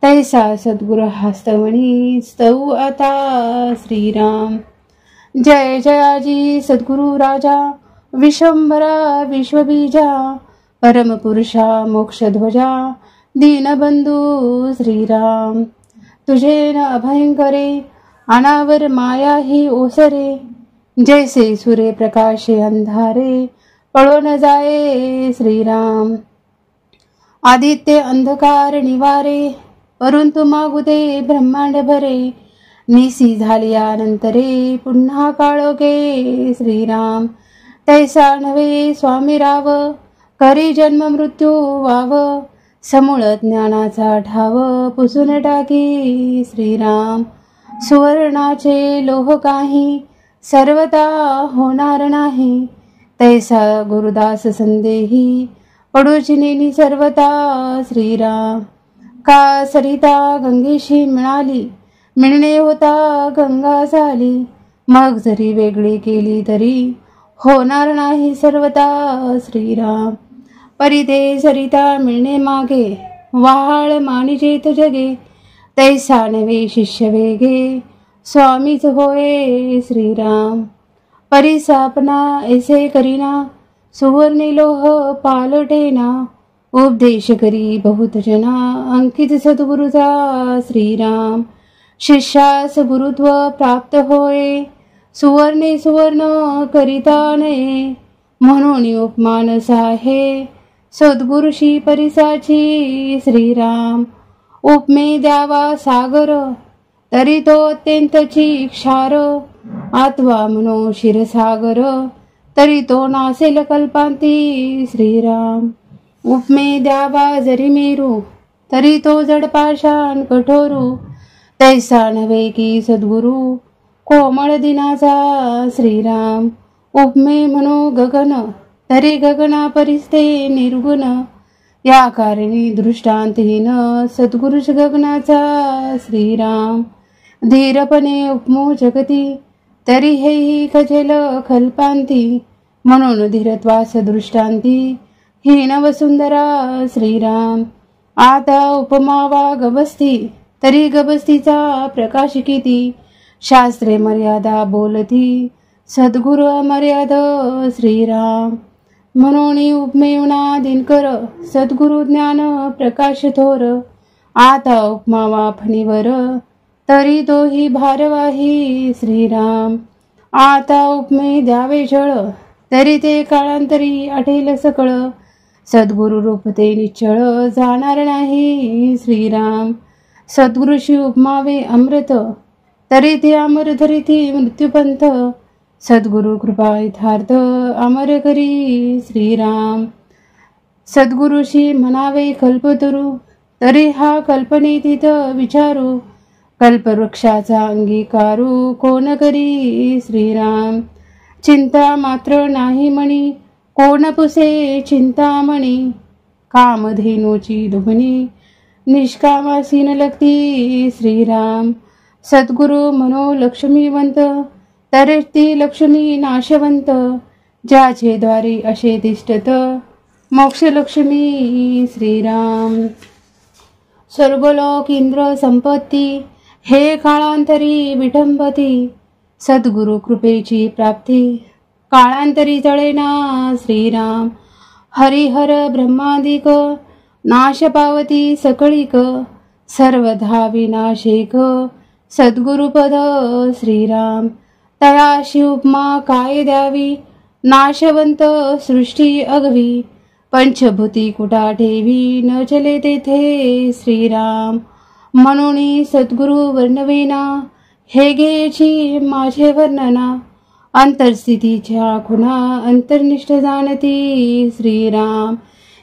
तैसा सद्गुरु हस्तमणी, स्तऊ आता. श्रीराम जय जयाजी सद्गुरु राजा, विश्वंभरा विश्वबीजा. परमपुरुषा मोक्षध्वजा, दीनबंधू. श्रीराम तुझे न अभयंकरे, अनावर माया ही ओसरे. जैसे सूर्य प्रकाशे अंधारे, पळून जाये श्रीराम. आदित्य अंधकार निवारे, परंतु मागू दे ब्रह्मांड भरे. निसी झाल्यानंतरे पुन्हा काळोखे श्रीराम. तैसा नव्हे स्वामी राव, करी जन्म मृत्यू वाव. समूळ ज्ञानाचा ठाव पुसून टाकी श्रीराम. सुवर्णाचे लोह काही सर्वता होणार नाही. तैसा गुरुदास संदेही पडूची नेनी सर्वता श्रीराम. का सरिता गंगेशी मिळाली, मिळणे होता गंगा झाली. मग जरी वेगळी केली तरी होणार नाही सर्वता श्रीराम. परी ते सरिता मिळणे मागे, व्हाळ मानिजेत जगे. तैसा नवे शिष्य वेगे, स्वामीच होय श्रीराम. परी सापना ऐसे करीना, सुवर्णी लोह पालटेना. उपदेश करी बहुत जना, अंकित सद्गुरुचा श्रीराम. शिष्यास गुरुत्व प्राप्त होय, सुवर्णे सुवर्ण करिता नये. म्हणून उपमानस आहे सद्गुरुशी परिसाची श्रीराम. उपमे द्यावा सागर, तरी तो अत्यंतची क्षार. आत्वा म्हणो क्षीरसागर, तरी तो नासेल कल्पांती श्रीराम. उपमे द्यावा जरी मेरू, तरी तो जड पाषाण कठोरू. तैसा नव्हे की सद्गुरु, कोमळ दिनाचा श्रीराम. उपमे म्हणो गगन, तरी गगना परिस्ते निर्गुण. या कारणी दृष्टांतहीन सद्गुरुच गगनाचा श्रीराम. धीरपणे उपमो जगती, तरी हेही खजेल कल्पांती. म्हणून धीरत्वास दृष्टांती हीन वसुंधरा श्रीराम. आता उपमावा गबस्ती, तरी गबस्तीचा प्रकाश किती. शास्त्रे मर्यादा बोलती, सद्गुरु अमर्याद श्रीराम. म्हणून उपमेवना दिनकर, सद्गुरु ज्ञान प्रकाश थोर. आता उपमावा फणीवर, तरी तोही भारवाही श्रीराम. आता उपमे द्यावे जळ, तरी ते काळांतरी आठेल सकळ. सद्गुरु रूप ते निश्चळ, जाणार नाही श्रीराम. सद्गुरुशी उपमावे अमृत, तरी ते अमर धरिती मृत्यूपंथ. सद्गुरु कृपा यथार्थ, अमर करी श्रीराम. सद्गुरुशी म्हणावे कल्पतरू, तरी हा कल्पनेतीत विचारू. कल्पवृक्षाचा अंगीकारू, कोण करी श्रीराम. चिंता मात्र नाही म्हणी, कोण पुसे चिंतामणी. कामधेनूची दुभणी, निष्कामासीन लगती श्रीराम. सद्गुरु म्हणो लक्ष्मीवंत, तरी ती लक्ष्मी नाशवंत. ज्याचे द्वारी असे तिष्ठत, मोक्षलक्ष्मी श्रीराम. स्वर्गलोक इंद्र संपत्ती, हे काळांतरी विटंबती. सद्गुरु कृपेची प्राप्ती, काळांतरी जळेना श्रीराम. हरिहर ब्रह्मादिक, नाश पावती सकळीक. सर्वधा विनाशेक, सद्गुरुपद श्रीराम. तयाशी उपमा काय द्यावी, नाशवंत सृष्टी अगवी. पंचभूती कुटा ठेवी, न चले तेथे श्रीराम. म्हणून सद्गुरु वर्णवेना, हे घ्यायची माझे वर्णना. अंतरस्थितीच्या खुणा, अंतर्निष्ठ जाणती श्रीराम.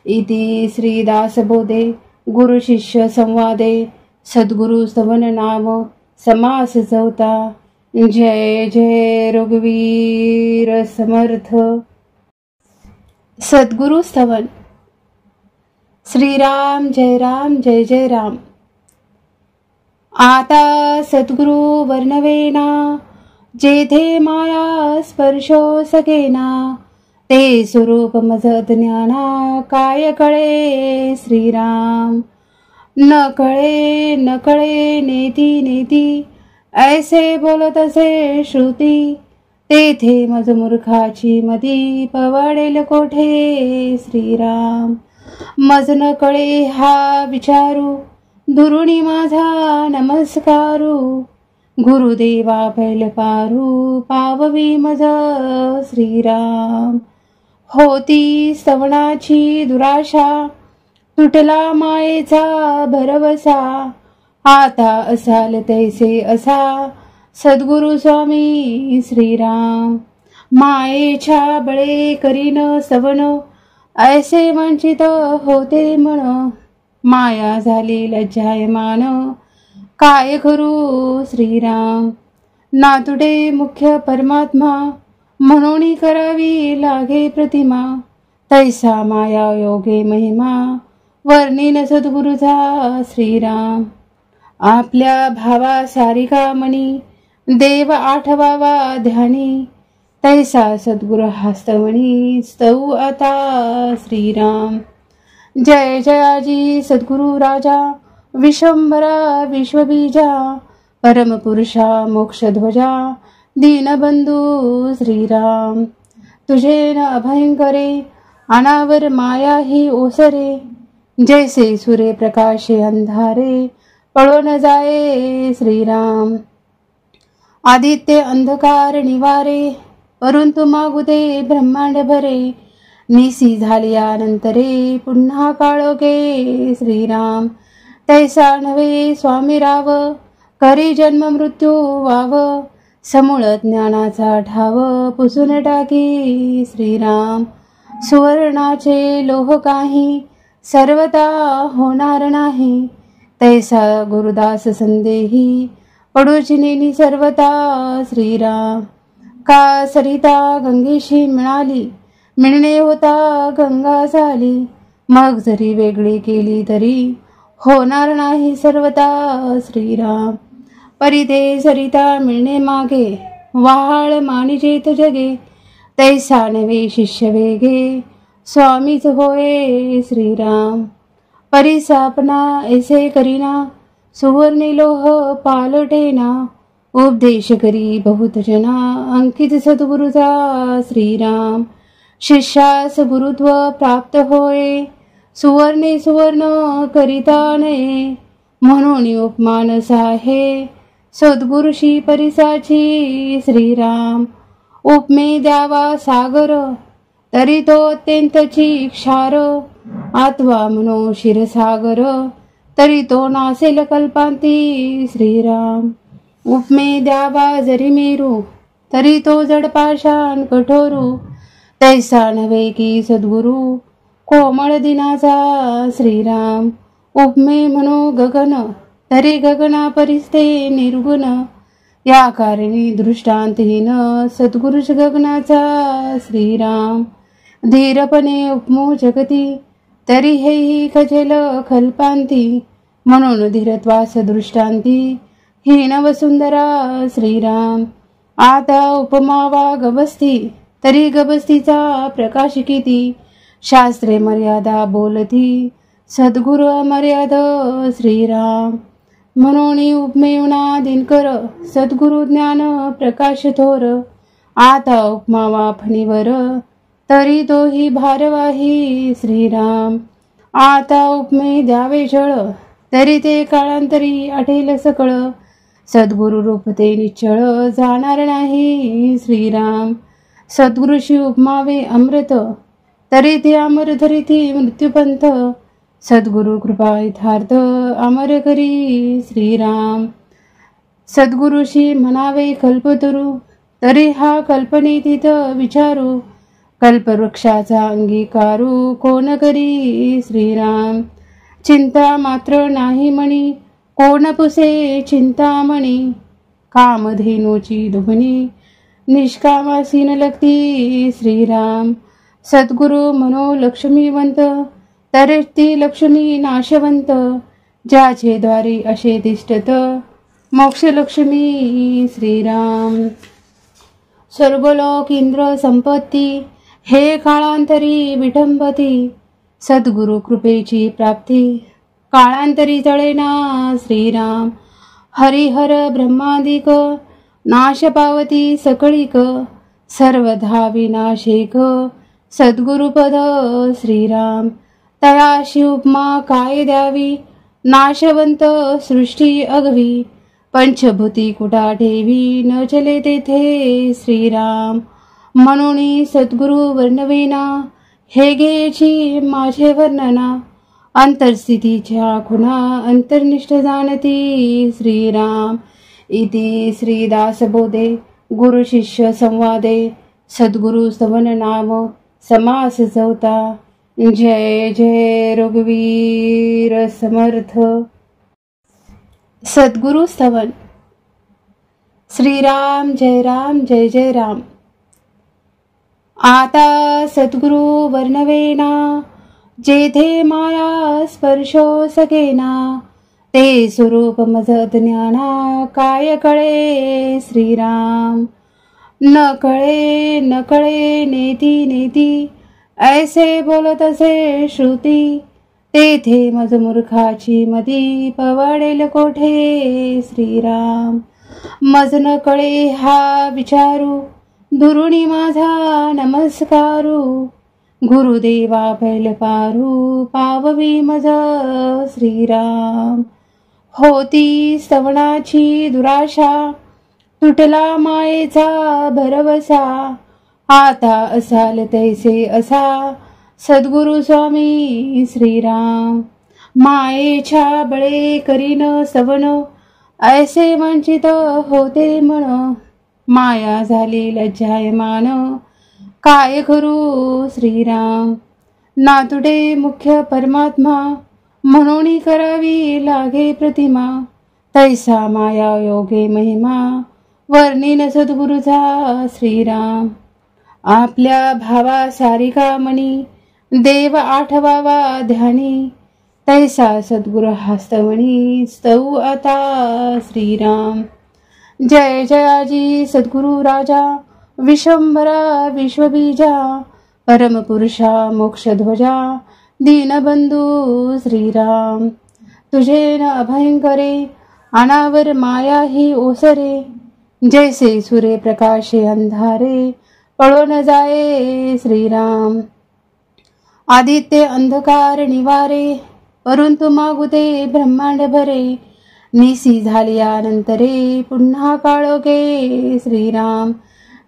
इति श्रीदासबोधे गुरु शिष्य संवादे. सद्गुरु स्तवन नाम समास चौथा. जय जय रघुवीर समर्थ. सद्गुरु स्तवन. श्रीराम जय राम जय जय राम. आता सद्गुरु वर्णवेना, जेथे माया स्पर्शो सगेना. ते स्वरूप मज ज्ञाना, काय कळे श्रीराम. न कळे नेती नेती, ऐसे बोलत असे श्रुती. तेथे मज मूर्खाची मती, पवाडेल कोठे श्रीराम. मज न कळे हा विचारू, दुरुणी माझा नमस्कारू. गुरुदेवा पैल पारू, पाववी मज श्रीराम. होती स्तवनाची दुराशा, तुटला मायेचा भरवसा, आता असाल तैसे असा सद्गुरु स्वामी श्रीराम. मायेच्या बळे करीन स्तवन, ऐसे वंचित होते मन, माया झाली लज्जायमान, काय करू श्रीराम. नातुडे मुख्य परमात्मा, म्हणून करावी लागे प्रतिमा, तैसा माया योगे महिमा, वर्णिन सद्गुरुचा श्रीराम. आपल्या भावा सारिका मणी, देव आठवावा ध्यानी, तैसा सद्गुरु हस्तमणी, स्तव आता श्रीराम. जय जयाजी सद्गुरु राजा, विश्वंभरा विश्वबीजा, परमपुरुषा मोक्षध्वजा, दीनबंधू श्रीराम. तुझे न अभयंकरे, अनावर माया ही ओसरे, जैसे सूर्य प्रकाशे अंधारे, पळून जाये श्रीराम. आदित्य अंधकार निवारे, परंतु मागू दे ब्रह्मांड भरे, निसी झाल्यानंतरे पुन्हा काळोखे श्रीराम. तैसा नव्हे स्वामी राव, करी जन्म मृत्यू वाव, समूळ ज्ञानाचा ठाव पुसून टाकी श्रीराम. सुवर्णाचे लोह काही, सर्वता होणार नाही, तैसा गुरुदास संदेही, पडूची नेनी सर्वता श्रीराम. का सरिता गंगेशी मिळाली, मिळणे होता गंगा झाली, मग जरी वेगळी केली तरी होणार नाही सर्वता श्रीराम. परिते सरिता मिळणे मागे, वहाळ मानिजेत जगे, तैसा नवे शिष्य वेगे, स्वामीच होय श्रीराम. परिसापना ऐसे करीना, सुवर्णी लोह पालटेना, उपदेश करी बहुत जना, अंकित सद्गुरुचा श्रीराम. शिष्यास गुरुत्व प्राप्त होय, सुवर्णे सुवर्ण करिता नये, म्हणून उपमानस आहे सद्गुरुशी परिसाची श्रीराम. उपमे द्यावा सागर, तरी तो अत्यंतची क्षार, आत्वा म्हणो क्षीरसागर, तरी तो नासेल कल्पांती श्रीराम. उपमे द्यावा जरी मेरू, तरी तो जडपाषाण कठोरू, तैसा नव्हे की सद्गुरु कोमळ दिनाचा श्रीराम. उपमे म्हणो गगन, तरी गगना परिस्ते निर्गुण, या कारणी दृष्टांतहीन सद्गुरुच गगनाचा श्रीराम. धीरपणे उपमो जगती, तरी हेही खजेल कल्पांती, म्हणून धीरत्वास दृष्टांती, हीन वसुंधरा श्रीराम. आता उपमावा गवस्ती, तरी गबस्तीचा प्रकाश किती, शास्त्रे मर्यादा बोलती, सद्गुरु अमर्याद श्रीराम. म्हणून उपमेवना दिनकर, सद्गुरु ज्ञान प्रकाश थोर, आता उपमावा फणीवर, तरी तोही भारवाही श्रीराम. आता उपमे द्यावे जळ, तरी ते काळांतरी आठेल सकळ, सद्गुरु रूप ते निश्चळ, जाणार नाही श्रीराम. सद्गुरुशी उपमावे अमृत, तरी ते अमर धरिती मृत्यूपंथ, सद्गुरु कृपा यथार्थ अमर करी श्रीराम. सद्गुरुशी म्हणावे कल्पतरू, तरी हा कल्पनेतीत विचारू, कल्पवृक्षाचा अंगीकारू कोण करी श्रीराम. चिंता मात्र नाही म्हणी, कोण पुसे चिंतामणी, कामधेनूची दुभणी, निष्कामासीन लगती श्रीराम. सद्गुरु म्हणो लक्ष्मीवंत, तरी ती लक्ष्मी नाशवंत, ज्याचे द्वारी असे तिष्ठत, मोक्ष लक्ष्मी श्रीराम. स्वर्गलोक इंद्र संपत्ती, हे काळांतरी विठंबती, सद्गुरु कृपेची प्राप्ती, काळांतरी जळेना श्रीराम. हरिहर ब्रह्मादिक, नाश पावती सकळीक, सर्वधा विनाशिक, सद्गुरुपद श्रीराम. तयाशी उपमा काय द्यावी, नाशवंत सृष्टी अगवी, पंचभूती कुटा ठेवी, न चले तेथे श्रीराम. म्हणून सद्गुरु वर्णवेना हे घ्यायची माझे वर्णना. अंतरस्थितीच्या खुणा अंतर्निष्ठ जाणती श्रीराम. इति श्रीदासबोधे गुरु शिष्य संवादे सद्गुरु स्तवन नाम समास चौथा. जय जय रघुवीर समर्थ. सद्गुरु स्तवन. श्रीराम जय राम जय जय राम. आता सद्गुरु वर्णवेना जेथे माया स्पर्शो सगेना. ते स्वरूप मज ज्ञाना काय कळे श्रीराम. न कळे नेती नेती ऐसे बोलत असे श्रुती. तेथे मज मूर्खाची मदी पवाडेल कोठे श्रीराम. मज न कळे हा विचारू दुरुणी माझा नमस्कारू. गुरुदेवा पैल पारू पाववी मज श्रीराम. होती स्तवनाची दुराशा तुटला मायेचा भरवसा. आता असाल तैसे असा सद्गुरु स्वामी श्रीराम. मायेच्या बळे करीन स्तवन ऐसे वंचित होते मन. माया झाली लज्जायमान काय करू श्रीराम. नातुडे मुख्य परमात्मा म्हणून करावी लागे प्रतिमा. तैसा माया योगे महिमा वर्णिन सद्गुरुचा श्रीराम. आपल्या भावा सारिका मणी देव आठवावा ध्यानी. तैसा सद्गुरु हस्तमणी स्तव आता श्रीराम. जय जयाजी सद्गुरु राजा विश्वंभरा विश्वबीजा. परमपुरुषा मोक्षध्वजा दीनबंधू श्रीराम. तुझे न अभयंकरे अनावर माया ही ओसरे. जैसे सूर्य प्रकाशे अंधारे पळो न जाये श्रीराम. आदित्य अंधकार निवारे परंतु मागुते ब्रह्मांड भरे. निसी झाल्यानंतरे पुन्हा काळोखे श्रीराम.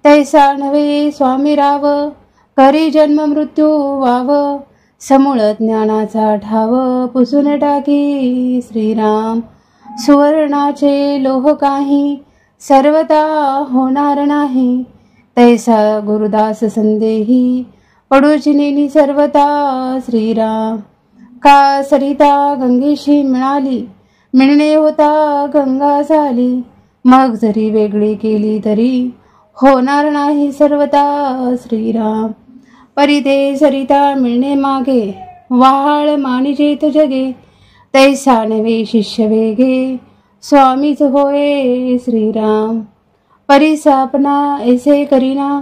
तैसा नव्हे स्वामी राव करी जन्म मृत्यू वाव. समूळ ज्ञानाचा ठाव पुसून टाकी श्रीराम. सुवर्णाचे लोह काही सर्वता होणार नाही. तैसा गुरुदास संदेही पडूचिनी सर्वता श्रीराम. का सरिता गंगेशी मिळाली मिळणे होता गंगा झाली. मग जरी वेगळी केली तरी होणार नाही सर्वता श्रीराम. परिते सरिता मिळणे मागे वाहाळ मानिजेत जगे. तैसा नवे शिष्य वेगे स्वामीच होय श्रीराम. परिसापना ऐसे करीना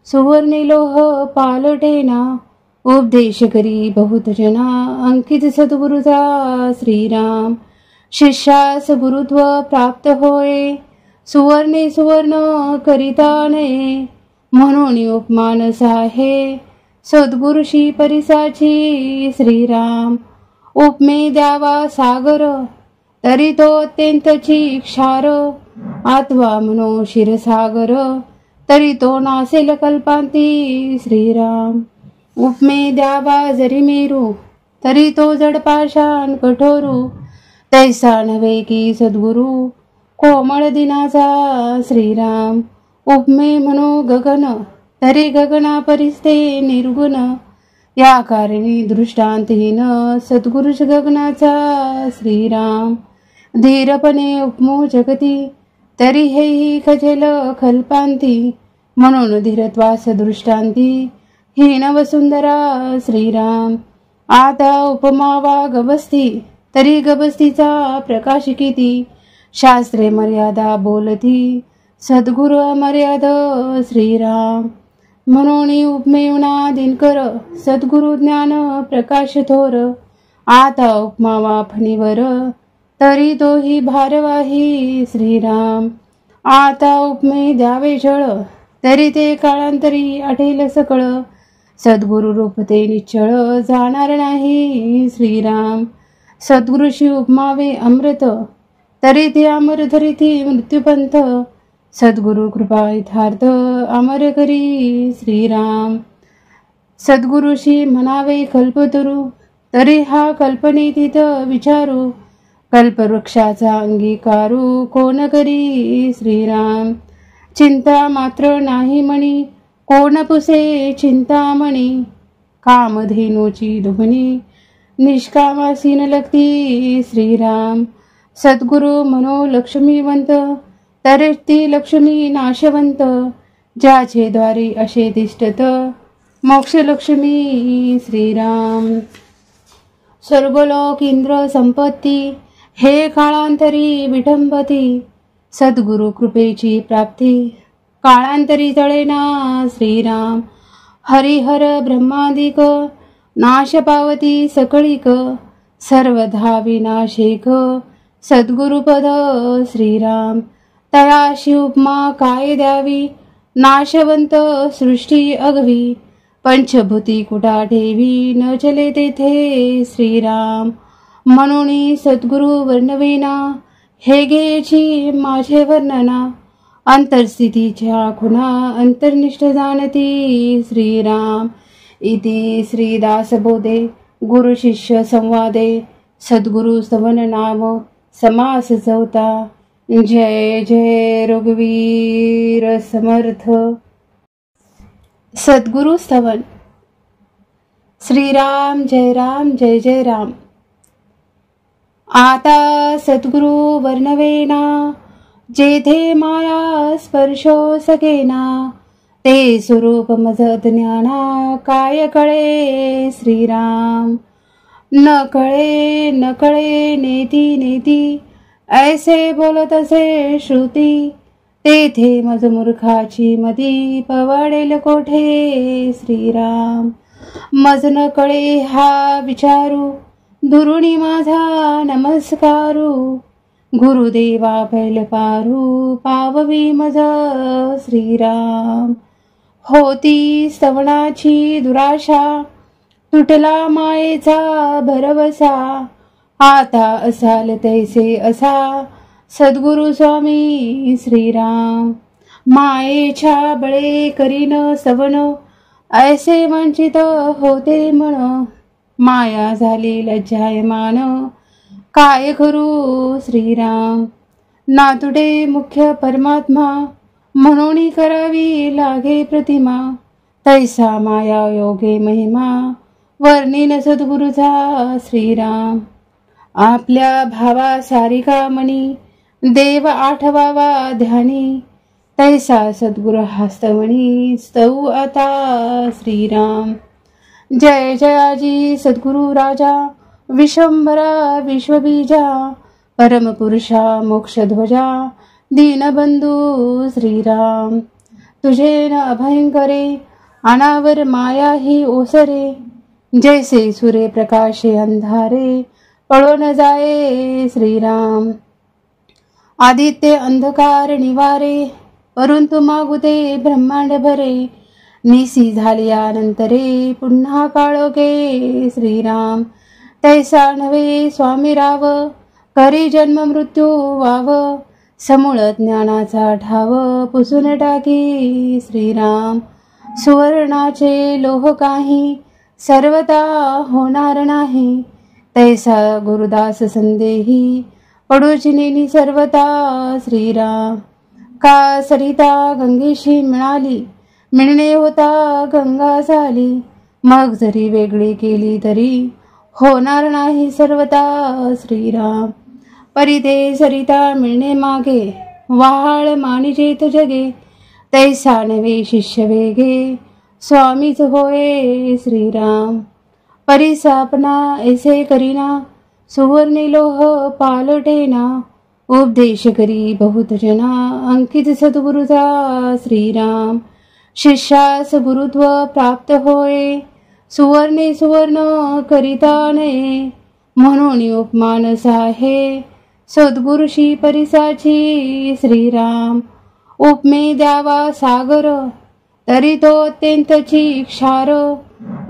सुवर्णी लोह पालटेना. उपदेश करी बहुत जना अंकित सद्गुरुचा श्रीराम. शिष्यास गुरुत्व प्राप्त होय सुवर्णे सुवर्ण करिता नये. म्हणून उपमान साहे सद्गुरुशी परिसाची श्रीराम. उपमे द्यावा सागर तरी तो अत्यंतची क्षार. आत्वा म्हणो क्षीरसागर तरी तो नासेल कल्पांती श्रीराम. उपमे द्यावा जरी मेरू तरी तो जडपाषाण कठोरू. तैसा नव्हे की सद्गुरु कोमळ दिनाचा श्रीराम. उपमे म्हणो गगन तरी गगना परिस्ते निर्गुण. या कारणी दृष्टांतहीन सद्गुरुष गगनाचा श्रीराम. धीरपणे उपमो जगती तरी हेही खजेल कल्पांती. म्हणून धीरत्वास दृष्टांती हीन वसुंधरा श्रीराम. आता उपमावा गबस्ती तरी गबस्तीचा प्रकाश किती. शास्त्रे मर्यादा बोलती सद्गुरु अमर्याद श्रीराम. म्हणून उपमेवना दिनकर सद्गुरु ज्ञान प्रकाश थोर. आता उपमावा फणीवर तरी तोही भारवाही श्रीराम. आता उपमे द्यावे जळ तरी ते काळांतरी आठेल सकळ. सद्गुरु रूप ते निश्चळ जाणार नाही श्रीराम. सद्गुरुशी उपमावे अमृत तरी ते अमर धरिती मृत्यूपंथ. सद्गुरु कृपा यथार्थ अमर करी श्रीराम. सद्गुरुशी म्हणावे कल्पतरू, तरी हा कल्पनेतीत विचारू. कल्पवृक्षाचा अंगीकारू, कोण करी श्रीराम. चिंता मात्र नाही मणी, कोण पुसे चिंतामणी. कामधेनूची दुभणी, निष्कामासी न लगती श्रीराम. सद्गुरु म्हणो लक्ष्मीवंत, तरे ती लक्ष्मी नाशवंत. ज्याचे द्वारी असे तिष्ठत, मोक्षलक्ष्मी श्रीराम. स्वर्गलोक इंद्र संपत्ती, हे काळांतरी विटंबती. सद्गुरु कृपेची प्राप्ती, काळांतरी तळेना श्रीराम. हरिहर ब्रह्मादिक, नाश पावती सकळीक. सर्वधा विनाशिक, सद्गुरुपद श्रीराम. तयाशी उपमा काय द्यावी, नाशवंत सृष्टी अगवी. पंचभूती कुटा ठेवी, न चले तेथे श्रीराम. म्हणून सद्गुरु वर्णवेना, हे घ्यायची माझे वर्णना. अंतरस्थितीच्या खुणा, अंतर्निष्ठ जाणती श्रीराम. इति श्रीदासबोधे गुरु शिष्य संवादे. सद्गुरु स्तवन नाम समास चौथा. जय जय रघुवीर समर्थ. सद्गुरु स्तवन. श्रीराम जय राम जय जय राम. आता सद्गुरु वर्णवेना, जेथे माया स्पर्शो सकेना. ते स्वरूप मज ज्ञाना, काय कळे श्रीराम. न कळे नेती नेती, ऐसे बोलत असे श्रुती. तेथे मज मूर्खाची मती, पवाडेल कोठे श्रीराम. मज न कळे हा विचारू, दुरुणी माझा नमस्कारू. गुरुदेवा पैल पारू, पाववी मज श्रीराम. होती स्तवनाची दुराशा, तुटला मायेचा भरवसा. आता असाल तैसे असा, सद्गुरु स्वामी श्रीराम. मायेच्या बळे करीन सवन, ऐसे वंचित होते मन. माया झाली लज्जायमान, काय करू श्रीराम. नातुडे मुख्य परमात्मा, म्हणून करावी लागे प्रतिमा. तैसा माया योगे महिमा, वर्णिन सद्गुरुचा श्रीराम. आपल्या भावा सारिका मणी, देव आठवावा ध्यानी. तैसा सद्गुरु हस्तमणी, स्तव आता श्रीराम. जय जयाजी सद्गुरु राजा, विश्वंभरा विश्वबीजा. परमपुरुषा मोक्षध्वजा, दीनबंधू श्रीराम. तुझे न अभयंकरे, अनावर माया ही ओसरे. जैसे सूर्य प्रकाशे अंधारे, पळो न जाये श्रीराम. आदित्य अंधकार निवारे, परंतु मागुते ब्रह्मांड भरे. निसी झालियानंतरे, पुन्हा काळोखे श्रीराम. तैसा नव्हे स्वामी राव, करी जन्म मृत्यू वाव. समूळ ज्ञानाचा ठाव, पुसून टाकी श्रीराम. सुवर्णाचे लोह काही, सर्वता होणार नाही. तैसा गुरुदास संदेही, पडूची नेनी सर्वता श्रीराम. का सरिता गंगेशी मिळाली, मिळणे होता गंगा झाली. मग जरी वेगळी केली तरी, होणार नाही सर्वता श्रीराम. परिते सरिता मिळणे मागे, वाहाळ मानिजेत जगे. तैसा नवे शिष्य वेगे, स्वामीच होय श्रीराम. परिसापना ऐसे करीना, सुवर्णी लोह पालटेना. उपदेश करी बहुत जना, अंकित सद्गुरुचा श्रीराम. शिष्यास गुरुत्व प्राप्त होय, सुवर्णे सुवर्ण करिताने. म्हणून उपमान साहे, सद्गुरुशी परिसाची श्रीराम. उपमे द्यावा सागर, तरी तो अत्यंतची क्षार.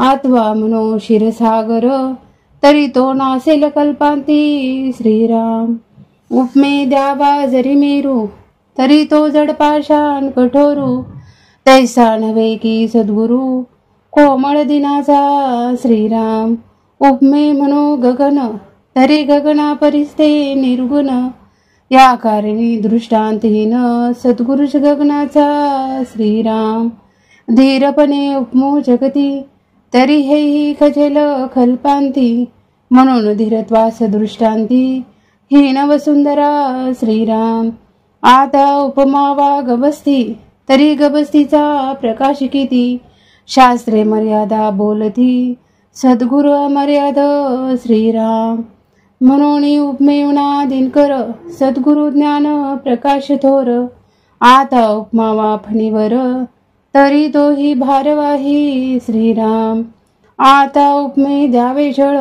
आत्वा म्हणो क्षीरसागर, तरी तो नासेल कल्पांती श्रीराम. उपमे द्यावा जरी मेरू, तरी तो जडपाषाण कठोरू, तैसा नव्हे की सद्गुरू कोमळ दिनाचा श्रीराम. उपमे म्हणो गगन, तरी गगना परिस्ते निर्गुण, या कारणी दृष्टांतहीन सद्गुरुच गगनाचा श्रीराम. धीरपणे उपमो जगती, तरी हेही खजेल कल्पांती, म्हणून धीरत्वास दृष्टांती हीन वसुंधरा श्रीराम. आता उपमा वा गबस्ती, तरी गबस्तीचा प्रकाश किती, शास्त्रे मर्यादा बोलती सद्गुरु अमर्याद श्रीराम. म्हणून उपमेवना दिनकर, सद्गुरु ज्ञान प्रकाश थोर. आता उपमा वा फणीवर, तरी तोही भारवाही श्रीराम. आता उपमे द्यावे जळ,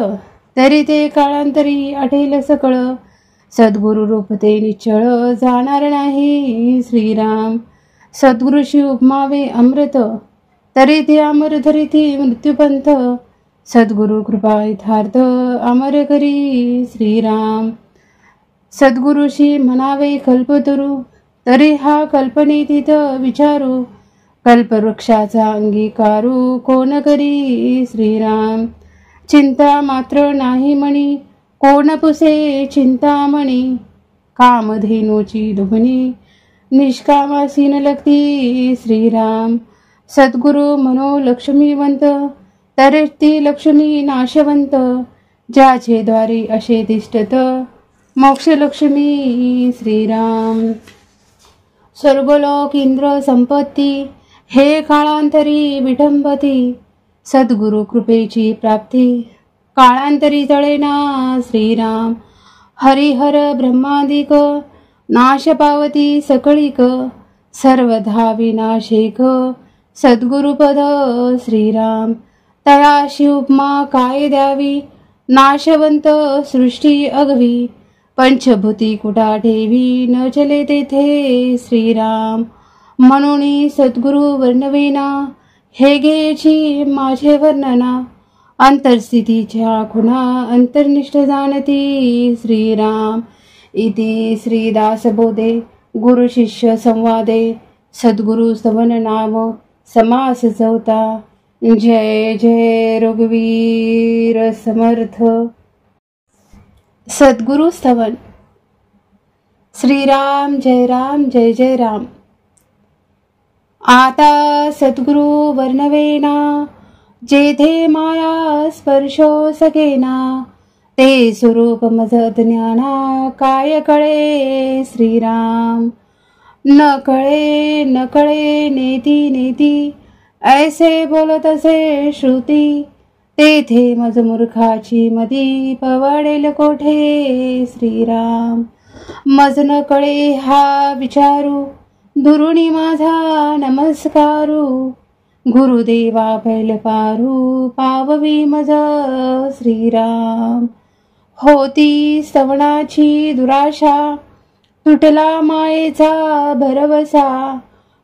तरी ते काळांतरी आठेल सकळ. सद्गुरु रूप ते निश्चळ जाणार नाही श्रीराम. सद्गुरुशी उपमावे अमृत, तरी ते अमर धरिती मृत्यूपंथ. सद्गुरु कृपा यथार्थ अमर करी श्रीराम. सद्गुरुशी म्हणावे कल्पतरू, तरी हा कल्पनेतीत विचारू. कल्पवृक्षाचा अंगीकारू कोण करी श्रीराम. चिंता मात्र नाही म्हणी, कोण पुसे चिंतामणी. कामधेनूची दुभणी, निष्कामासीन लगती श्रीराम. सद्गुरु म्हणो लक्ष्मीवंत, तरी ती लक्ष्मी नाशवंत. ज्याचे द्वारी असे तिष्ठत मोक्षलक्ष्मी श्रीराम. स्वर्गलोक इंद्र संपत्ती, हे काळांतरी विठंबती. सद्गुरु कृपेची प्राप्ती, काळांतरी तळेना श्रीराम. हरिहर ब्रह्मादिक, नाश पावती सकळीक. सर्वधा विनाशिक, सद्गुरुपद श्रीराम. तयाशी उपमा काय द्यावी, नाशवंत सृष्टी अगवी. पंचभूती कुटा ठेवी, न चले तेथे श्रीराम. म्हणून सद्गुरु वर्णवेना, हे घ्यायची माझे वर्णना. अंतरस्थितीच्या खुणा अंतर्निष्ठ जाणती श्रीराम. इति श्रीदासबोधे गुरु शिष्य संवादे सद्गुरु स्तवन नाम समास चौथा. जय जय रघुवीर समर्थ. सद्गुरु स्तवन. श्रीराम जय राम जय जय राम. आता सद्गुरु वर्णवेना, जेथे माया स्पर्शो सकेना. ते स्वरूप मज ज्ञाना, काय कळे श्रीराम. न कळे न कळे नेती नेती, ऐसे बोलत असे श्रुती. तेथे मज मूर्खाची मदी, पवाडेल कोठे श्रीराम. मज न कळे हा विचारू, दुरुणी माझा नमस्कारू. गुरुदेवा पैल पारू, पाववी मज श्रीराम. होती स्तवनाची दुराशा, तुटला मायेचा भरवसा.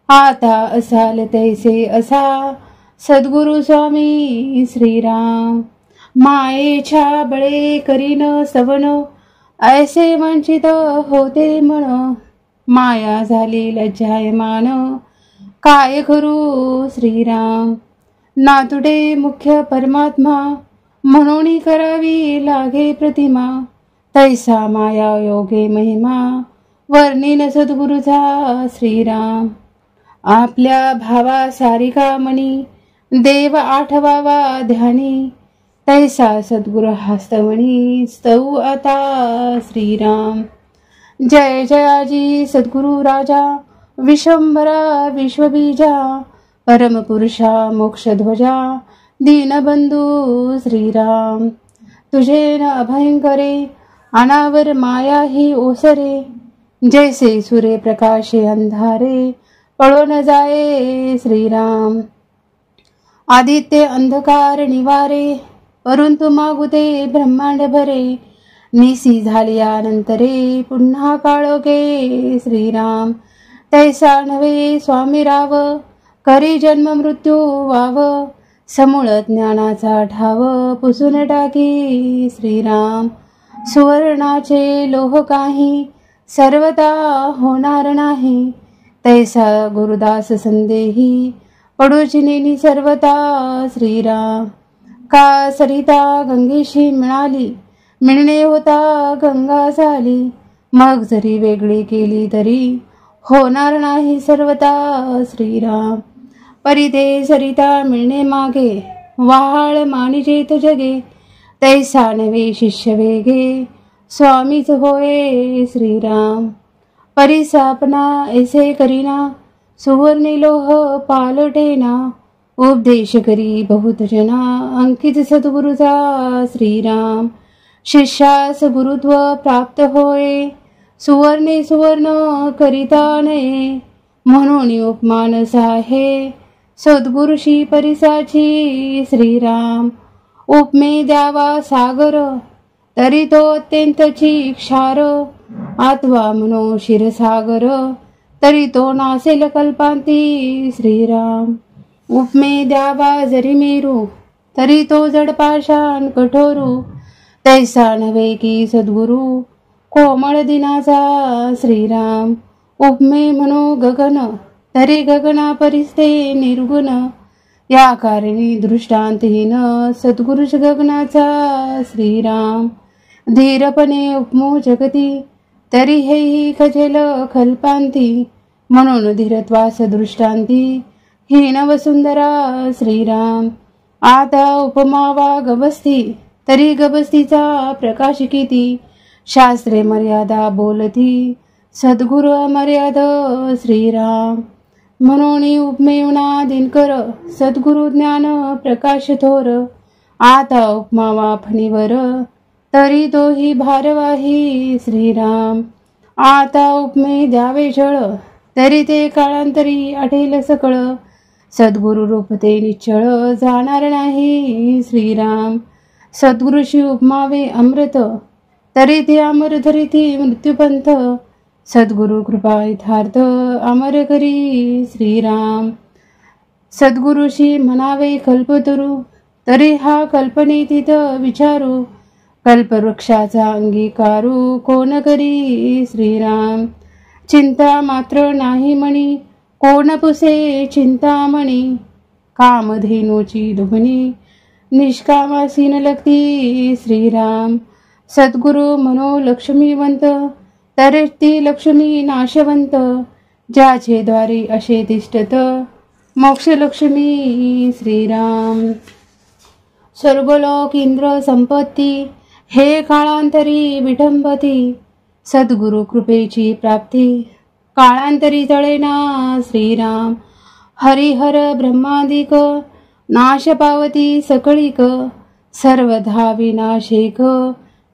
आता असाल तैसे असा, सद्गुरु स्वामी श्रीराम. मायेच्या बळे करीन स्तवन, ऐसे वंचित होते मन. माया झाली लज्जायमान, काय करू श्रीराम. नातुडे मुख्य परमात्मा, म्हणून करावी लागे प्रतिमा. तैसा माया योगे महिमा, वर्णिन सद्गुरुचा श्रीराम. आपल्या भावा सारिका मनी, देव आठवावा ध्यानी. तैसा सद्गुरु हस्तमणी, स्तव आता श्रीराम. जय जयाजी सद्गुरु राजा, विश्वंभरा विश्वबीजा. परमपुरुषा मोक्षध्वजा, दीनबंधू श्रीराम. तुझे न अभयंकरे, अनावर माया ही ओसरे. जैसे सूर्य प्रकाशे अंधारे, पळो न जाये श्रीराम. आदित्य अंधकार निवारे, परंतु मागुते ब्रह्मांड भरे. निसी झाल्यानंतरे, पुन्हा काळोखे श्रीराम. तैसा नव्हे स्वामी राव, करी जन्म मृत्यू वाव. समूळ ज्ञानाचा ठाव, पुसून टाकी श्रीराम. सुवर्णाचे लोह काही, सर्वता होणार नाही, तैसा गुरुदास संदेही पडूची नेनी सर्वता श्रीराम. का सरिता गंगेशी मिळणे होता गंगा झाली, मग जरी वेगळी केली तरी होणार नाही सर्वता श्रीराम. परिते सरिता मिळणे मागे, वाहाळ मानिजेत जगे, तैसा नवे शिष्य वेगे, स्वामीच होय श्रीराम. परिसापना ऐसे करीना, सुवर्णी लोह पालटेना, उपदेश करी बहुत जना, अंकित सद्गुरुचा श्रीराम. शिष्यास गुरुत्व प्राप्त होय, सुवर्ण करिता नये, म्हणून उपमान आहे सद्गुरुशी परिसाची श्रीराम. उपमे द्यावा सागर, तरी तो अत्यंतची क्षार, आत्वा म्हणो क्षीरसागर, तरी तो नासेल कल्पांती श्रीराम. उपमे द्यावा जरी मेरू, तरी तो जड पाषाण कठोरू, तैसा नव्हे की सद्गुरु कोमळ दिनाचा श्रीराम. उपमे म्हणो गगन, तरी गगना परिस्ते निर्गुण, या कारणी दृष्टांतहीन सद्गुरुश गगनाचा श्रीराम. धीरपणे उपमो जगती, तरी हेही खजेल कल्पांती, म्हणून धीरत्वास दृष्टांती हीन वसुंधरा श्रीराम. आता उपमावा गबस्ती, तरी गबस्तीचा प्रकाश किती, शास्त्रे मर्यादा बोलती सद्गुरु अमर्याद श्रीराम. म्हणून उपमेवना दिनकर, सद्गुरु ज्ञान प्रकाश थोर, आता उपमावा फणीवर, तरी तोही भारवाही श्रीराम. आता उपमे द्यावे जळ, तरी ते काळांतरी आठेल सकळ, सद्गुरु रूप ते निश्चळ जाणार नाही श्रीराम. सद्गुरुशी उपमावे अमृत, तरी ते अमर धरिती मृत्यूपंथ, सद्गुरु कृपा यथार्थ अमर करी श्रीराम. सद्गुरुशी म्हणावे कल्पतरू, तरी हा कल्पनेतीत विचारू, कल्पवृक्षाचा अंगीकारू कोण करी श्रीराम. चिंता मात्र नाही मणी, कोण पुसे चिंतामणी, कामधेनूची दुभणी निष्कामासीन लगती श्रीराम. सद्गुरु म्हणो लक्ष्मीवंत, तरी ती लक्ष्मी नाशवंत, ज्याचे द्वारी असे तिष्ठत मोक्ष लक्ष्मी श्रीराम. स्वर्गलोक इंद्र संपत्ती, हे काळांतरी विठंबती, सद्गुरु कृपेची प्राप्ती काळांतरी तळेना श्रीराम. हरिहर ब्रह्मादिक, नाश पावती सकळीक, सर्वधा विनाशिक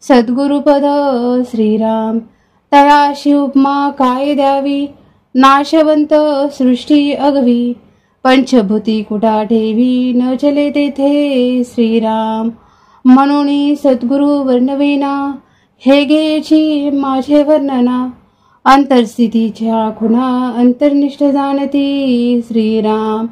सद्गुरुपद श्रीराम. तयाशी उपमा काय द्यावी, नाशवंत सृष्टी अगवी, पंचभूती कुटा ठेवी, न चले तेथे श्रीराम. म्हणून सद्गुरु वर्णवेना, हे घ्यायची माझे वर्णना, अंतरस्थितीच्या खुणा अंतर्निष्ठ जाणती श्रीराम.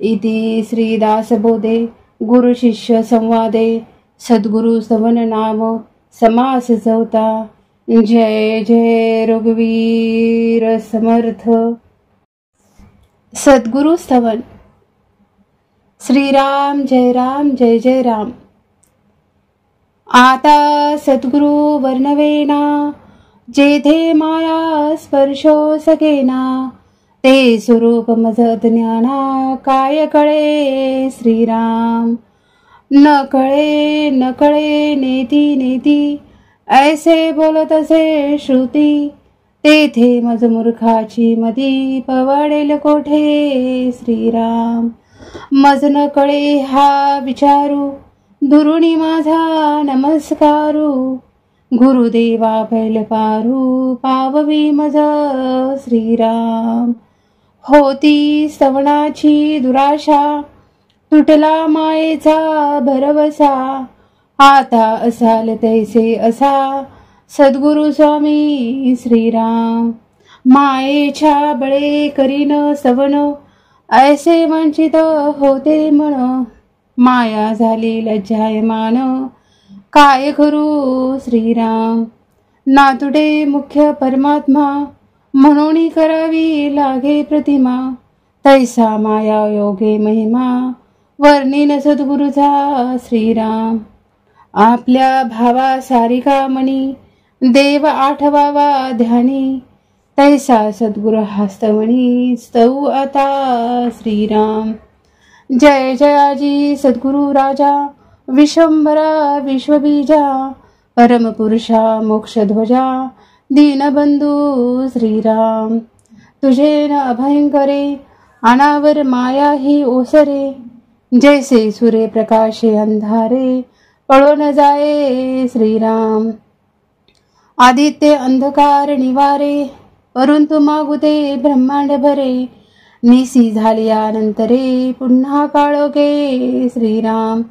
इति श्रीदासबोधे गुरु शिष्य संवादे, सद्गुरु स्तवन नाम समास चौथा. जय जय रघुवीर समर्थ. सद्गुरु स्तवन. श्रीराम जय राम जय जय राम. आता सद्गुरु वर्णवेना, जेथे माया स्पर्शो सगेना, ते स्वरूप मज ज्ञाना काय कळे श्रीराम. न कळे नेती नेती, ऐसे बोलत असे श्रुती, तेथे मज मूर्खाची मती पवाडेल कोठे श्रीराम. मज न कळे हा विचारू, दुरुणी माझा नमस्कारू, गुरुदेवा पैल पारू पाववी मज श्रीराम. होती स्तवनाची दुराशा, तुटला मायेचा भरवसा, आता असाल तैसे असा सद्गुरु स्वामी श्रीराम. मायेच्या बळे करीन स्तवन, ऐसे वंचित होते मन, माया झाली लज्जायमान काय करू श्रीराम. नातुडे मुख्य परमात्मा, म्हणून करावी लागे प्रतिमा. तैसा माया योगे महिमा, वर्णिन सद्गुरुचा श्रीराम. आपल्या भावा सारिका मणी, देव आठवावा ध्यानी. तैसा सद्गुरु हस्तमणी, स्तव आता श्रीराम. जय जयाजी सद्गुरु राजा, विश्वंभरा विश्वबीजा. परमपुरुषा मोक्षध्वजा, दीनबंधू श्रीराम. तुझे न अभयंकरे, अनावर माया ही ओसरे. जैसे सूर्य प्रकाशे अंधारे, पळो न जाये श्रीराम. आदित्य अंधकार निवारे, परंतु मागुते ब्रह्मांड भरे. निसी झालियानंतरे, पुन्हा काळोखे श्रीराम.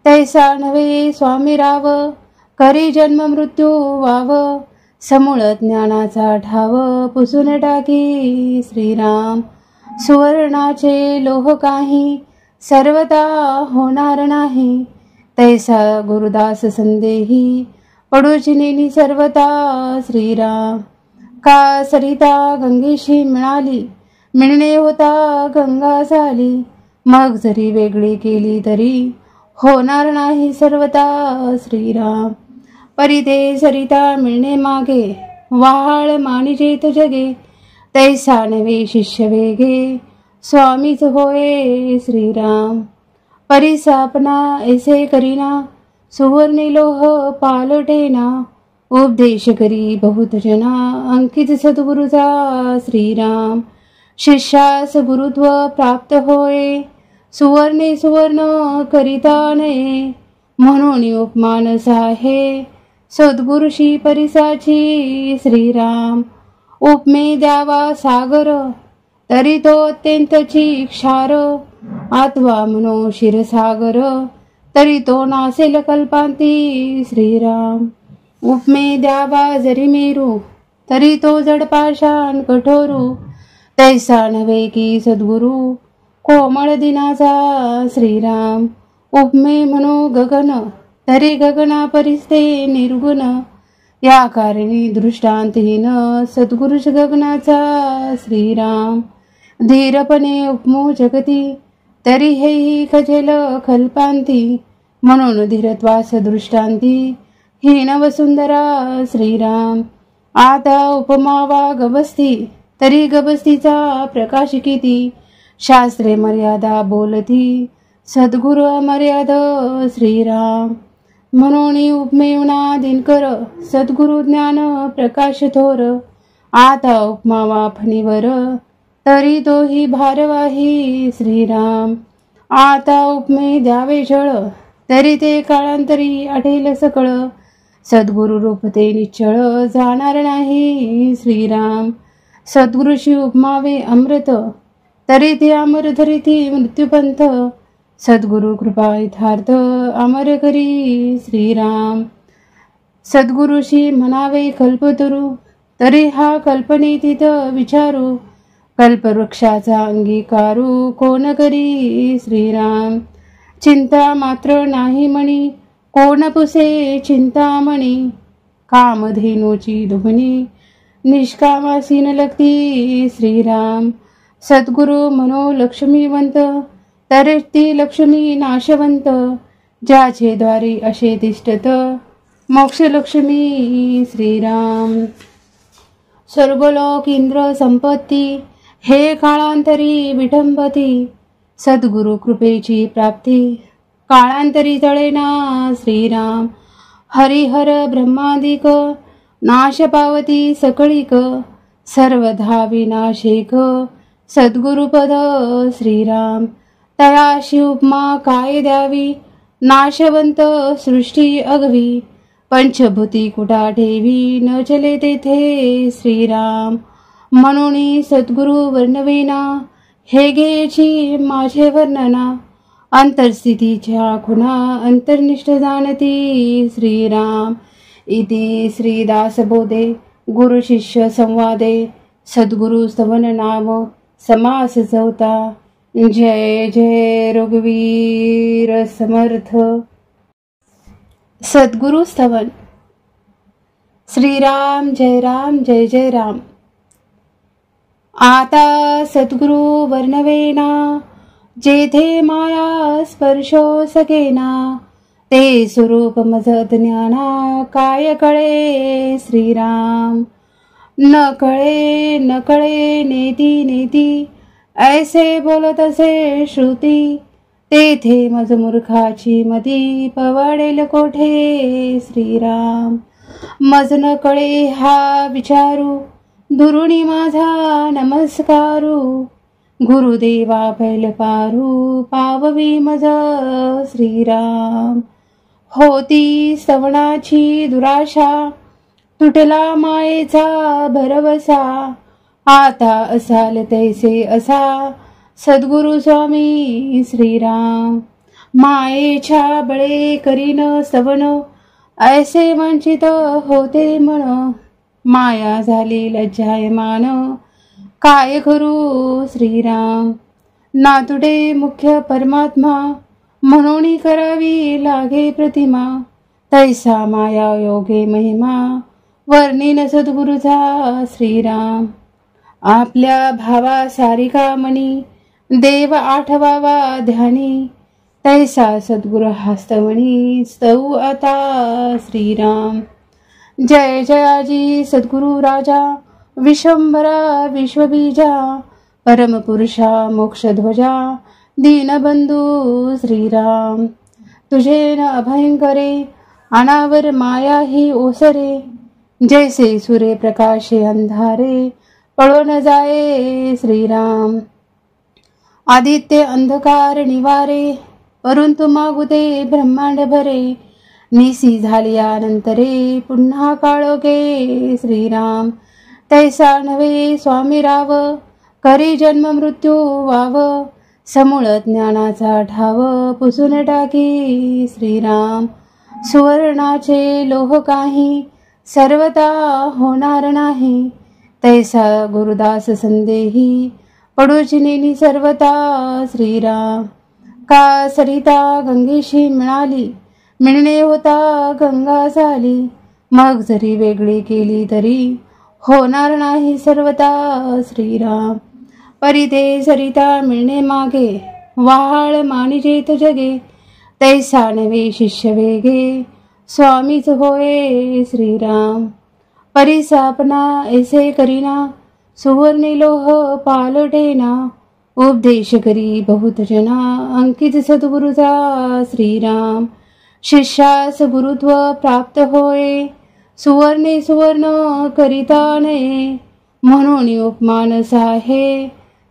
तैसा नव्हे स्वामी राव, करी जन्म मृत्यू वाव. समूळ ज्ञानाचा ठाव, पुसून टाकी श्रीराम. सुवर्णाचे लोह काही, सर्वता होणार नाही. तैसा गुरुदास संदेही, पडूची नेनी सर्वता श्रीराम. का सरिता गंगेशी मिळाली, मिळणे होता गंगा झाली. मग जरी वेगळी केली तरी, होणार नाही सर्वता श्रीराम. परिते सरिता मिळणे मागे, वाहाळ मानिजेत जगे. तैसा नवे शिष्य वेगे, स्वामीच होय श्रीराम. परिसापना ऐसे करीना, सुवर्णी लोह पालटेना. उपदेश करी बहुत जना, अंकित सद्गुरुचा श्रीराम. शिष्यास गुरुत्व प्राप्त होय, सुवर्णे सुवर्ण करिता नये. म्हणून उपमानस आहे, सद्गुरुशी परिसाची श्रीराम. उपमे द्यावा सागर, तरी तो अत्यंतची क्षार. आत्वा म्हणो क्षीरसागर, तरी तो नासेल कल्पांती श्रीराम. उपमे द्यावा जरी मेरू, तरी तो जड पाषाण कठोरू. तैसा नव्हे की सद्गुरु, कोमळ दिनाचा श्रीराम. उपमे म्हणो गगन, तरी गगना परिस्ते निर्गुण. या कारणी दृष्टांतहीन, सद्गुरुच गगनाचा श्रीराम. धीरपणे उपमो जगती, तरी हेही खजेल कल्पांती. म्हणून धीरत्वास दृष्टांती, हीन वसुंधरा श्रीराम. आता उपमावा गबस्ती, तरी गबस्तीचा प्रकाश किती. शास्त्रे मर्यादा बोलती, सद्गुरु अमर्याद श्रीराम. म्हणून उपमेवना दिनकर, सद्गुरु ज्ञान प्रकाश थोर. आता उपमावा फणीवर, तरी तोही भारवाही श्रीराम. आता उपमे द्यावे जळ, तरी ते काळांतरी आढेल सकळ. सद्गुरु रूप ते निश्चळ, जाणार नाही श्रीराम. सद्गुरुशी उपमावे अमृत, तरी ते अमर धरिती मृत्यूपंथ. सद्गुरु कृपा यथार्थ, अमर करी श्रीराम. सद्गुरुशी म्हणावे कल्पतरू, तरी हा कल्पनेतीत विचारू. कल्पवृक्षाचा अंगीकारू, कोण करी श्रीराम. चिंता मात्र नाही मणी, कोण पुसे चिंतामणी. कामधेनूची दुभणी, निष्कामासीन लगती श्रीराम. सद्गुरु म्हणो लक्ष्मीवंत, तरी ती लक्ष्मी नाशवंत. ज्याचे द्वारी असे तिष्ठत, मोक्षलक्ष्मी श्रीराम. स्वर्गलोक इंद्र संपत्ती, हे काळांतरी विटंबती. सद्गुरु कृपेची प्राप्ती, काळांतरी तळेना श्रीराम. हरिहर ब्रह्मादिक, नाश पावती सकळीक. सर्वधा विनाशेक, सद्गुरुपद श्रीराम. तयाशी उपमा काय द्यावी, नाशवंत सृष्टी अगवी. पंचभूती कुटा ठेवी, न चले तेथे श्रीराम. म्हणून सद्गुरु वर्णवेना, हे घ्यायची माझे वर्णना. अंतरस्थितीच्या खुणा, अंतर्निष्ठ जाणती श्रीराम. इति श्रीदासबोधे गुरु शिष्य संवादे, सद्गुरु स्तवन नाम समास चौथा. जय जय रघुवीर समर्थ. सद्गुरु स्तवन. श्रीराम जय जय राम. आता सद्गुरु वर्णवेना जेथे माया स्पर्शो सकेना ते स्वरूप मज ज्ञाना काय कळे श्रीराम. न कळे नेती नेती ऐसे बोलत असे श्रुती तेथे मज मूर्खाची मती पवाडेल कोठे श्रीराम. मज न कळे हा विचारू दुरुणी माझा नमस्कारू गुरुदेवा पैल पारू पाववी मज श्रीराम. होती स्तवनाची दुराशा तुटला मायेचा भरवसा आता असाल तैसे असा सद्गुरु स्वामी श्रीराम. मायेच्या बळे करीन स्तवन ऐसे वंचित होते मन माया झाली लज्जायमान काय करू श्रीराम. नातुडे मुख्य परमात्मा म्हणून करावी लागे प्रतिमा तैसा माया योगे महिमा वर्णिन सद्गुरुचा श्रीराम. आपल्या भावा सारिका मनी देव आठवावा ध्यानी तैसा सद्गुरु हस्तमणी स्तव आता श्रीराम. जय जयाजी सद्गुरु राजा विश्वंभरा विश्वबीजा परमपुरुषा मोक्षध्वजा दीनबंधू श्रीराम. तुझे न अभयंकरे अनावर माया ही ओसरे जैसे सूर्य प्रकाशे अंधारे पळो न जाये श्रीराम. आदित्य अंधकार निवारे परंतु मागुते ब्रह्मांड भरे निसी झाल्यानंतरे पुन्हा काळोखे श्रीराम. तैसा नव्हे स्वामी राव करी जन्म मृत्यू वाव समूळ ज्ञानाचा ठाव पुसून टाकी श्रीराम. सुवर्णाचे लोह काही सर्वता होणार नाही तैसा गुरुदास संदेही पडूची नेनी सर्वता श्रीराम. का सरिता गंगेशी मिळणे होता गंगा झाली मग जरी वेगळी केली तरी होणार नाही सर्वता श्रीराम. परिते सरिता मिळणे मागे वाहाळ मानिजेत जगे तैसा नवे शिष्य वेगे स्वामीच होय श्रीराम. परिसापना ऐसे करीना सुवर्णी लोह पालटेना उपदेश करी बहुत जना अंकित सद्गुरुचा श्रीराम. शिष्यास गुरुत्व प्राप्त होय सुवर्णे सुवर्ण करिता नये म्हणून उपमानस आहे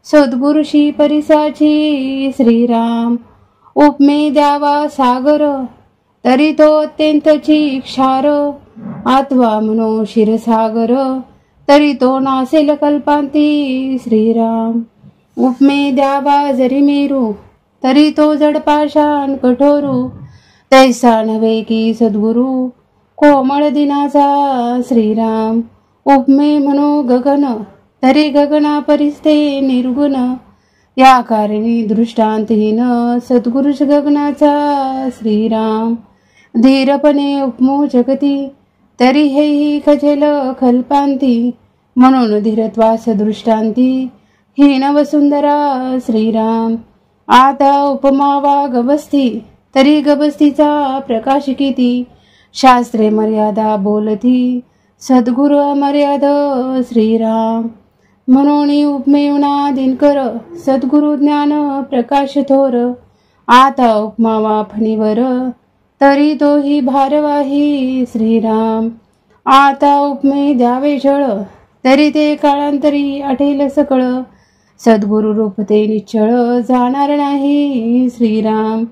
सद्गुरुशी परिसाची श्रीराम. उपमे द्यावा सागर तरी तो अत्यंतची क्षार आत्वा म्हणो क्षीरसागर तरी तो नासेल कल्पांती श्रीराम. उपमे द्यावा जरी मेरू तरी तो जडपाषाण कठोरू तैसा नव्हे की सद्गुरु कोमळ दिनाचा श्रीराम. उपमे म्हणो गगन तरी गगना परिस्ते निर्गुण या कारणी दृष्टांतहीन सद्गुरुश गगनाचा श्रीराम. धीरपणे उपमो जगती तरी हेही खजेल कल्पांती म्हणून धीरत्वास दृष्टांती हीन वसुंधरा श्रीराम. आता उपमावा गवस्ती तरी गबस्तीचा प्रकाश किती शास्त्रे मर्यादा बोलती सद्गुरु अमर्याद श्रीराम. म्हणून उपमेवना दिनकर सद्गुरु ज्ञान प्रकाश थोर आता उपमावा फणीवर तरी तोही भारवाही श्रीराम. आता उपमे द्यावे जळ तरी ते काळांतरी आठेल सकळ सद्गुरु रूप ते निश्चळ जाणार नाही श्रीराम.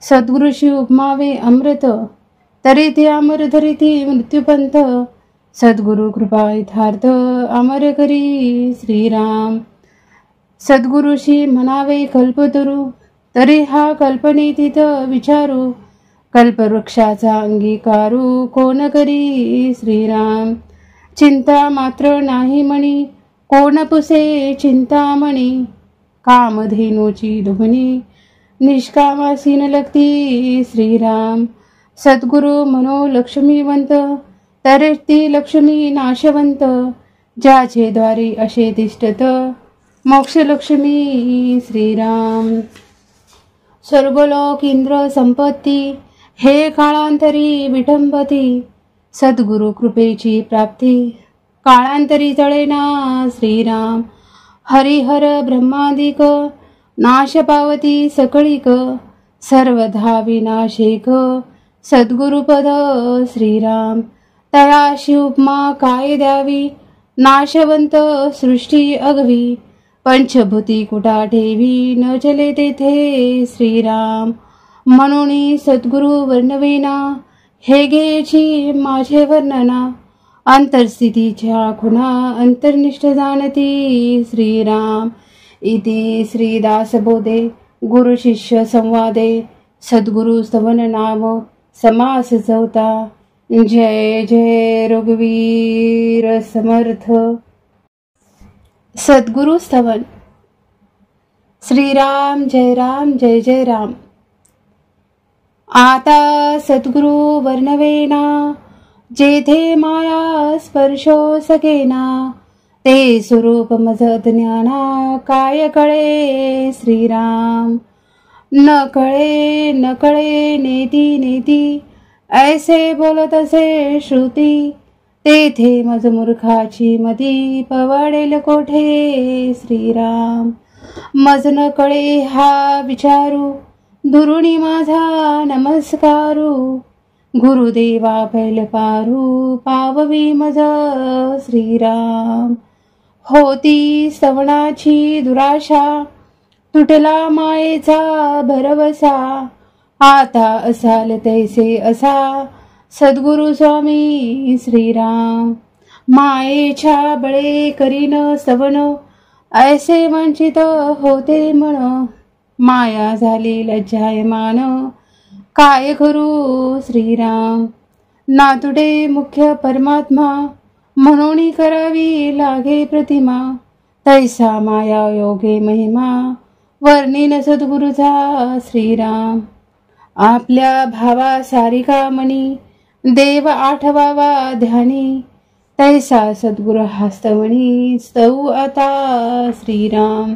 सद्गुरुशी उपमावे अमृत तरी ते अमर धरिती मृत्यूपंथ सद्गुरु कृपा यथार्थ अमर करी श्रीराम. सद्गुरुशी म्हणावे कल्पतरू तरी हा कल्पनेतीत विचारू कल्पवृक्षाचा अंगीकारू कोण करी श्रीराम. चिंता मात्र नाही मणी कोण पुसे चिंतामणी कामधेनूची दुभणी निष्कामासीन लगती श्रीराम. सद्गुरु मनो लक्ष्मीवंत तर ती लक्ष्मी नाशवंत, ज्याचे द्वारी असे तिष्ठत मोक्षलक्ष्मी श्रीराम. स्वर्गलोक इंद्र संपत्ती, हे काळांतरी विठंबती. सद्गुरु कृपेची प्राप्ती, काळांतरी तळेना श्रीराम. हरिहर ब्रह्मादिक, नाश पावती सकळीक. सर्वधा विनाशिक, सद्गुरुपद श्रीराम. तयाशी उपमा काय द्यावी, नाशवंत सृष्टी अगवी. पंचभूती कुटा ठेवी, न चले तेथे श्रीराम. म्हणून सद्गुरु वर्णवेना, हे घ्यायची माझे वर्णना. अंतरस्थितीच्या खुणा, अंतर्निष्ठ जाणती श्रीराम. इति श्रीदासबोधे गुरु शिष्य संवादे, सद्गुरु स्तवन नाम समास चौथा. जय जय रघुवीर समर्थ. सद्गुरु स्तवन. श्रीराम जय राम जय जय राम. आता सद्गुरु वर्णवेना, जेथे माया स्पर्शो सकेना. ते स्वरूप मज ज्ञाना, काय कळे श्रीराम. न कळे नेती नेती, ऐसे बोलत असे श्रुती. तेथे मज मूर्खाची मती, पवाडेल कोठे श्रीराम. मज न कळे हा विचारू, दुरुणी माझा नमस्कारू. गुरुदेवा पैल पारू, पाववी मज श्रीराम. होती स्तवनाची दुराशा, तुटला मायेचा भरवसा. आता असाल तैसे असा, सद्गुरु स्वामी श्रीराम. मायेच्या बळे करीन स्तवन, ऐसे वंचित होते मन. माया झाली लज्जायमान, काय करू श्रीराम. नातुडे मुख्य परमात्मा, म्हणून करावी लागे प्रतिमा. तैसा माया योगे महिमा, वर्णिन सद्गुरुचा श्रीराम. आपल्या भावा सारिका मनी, देव आठवावा ध्यानी. तैसा सद्गुरु हस्तवणी, स्तऊ आता श्रीराम.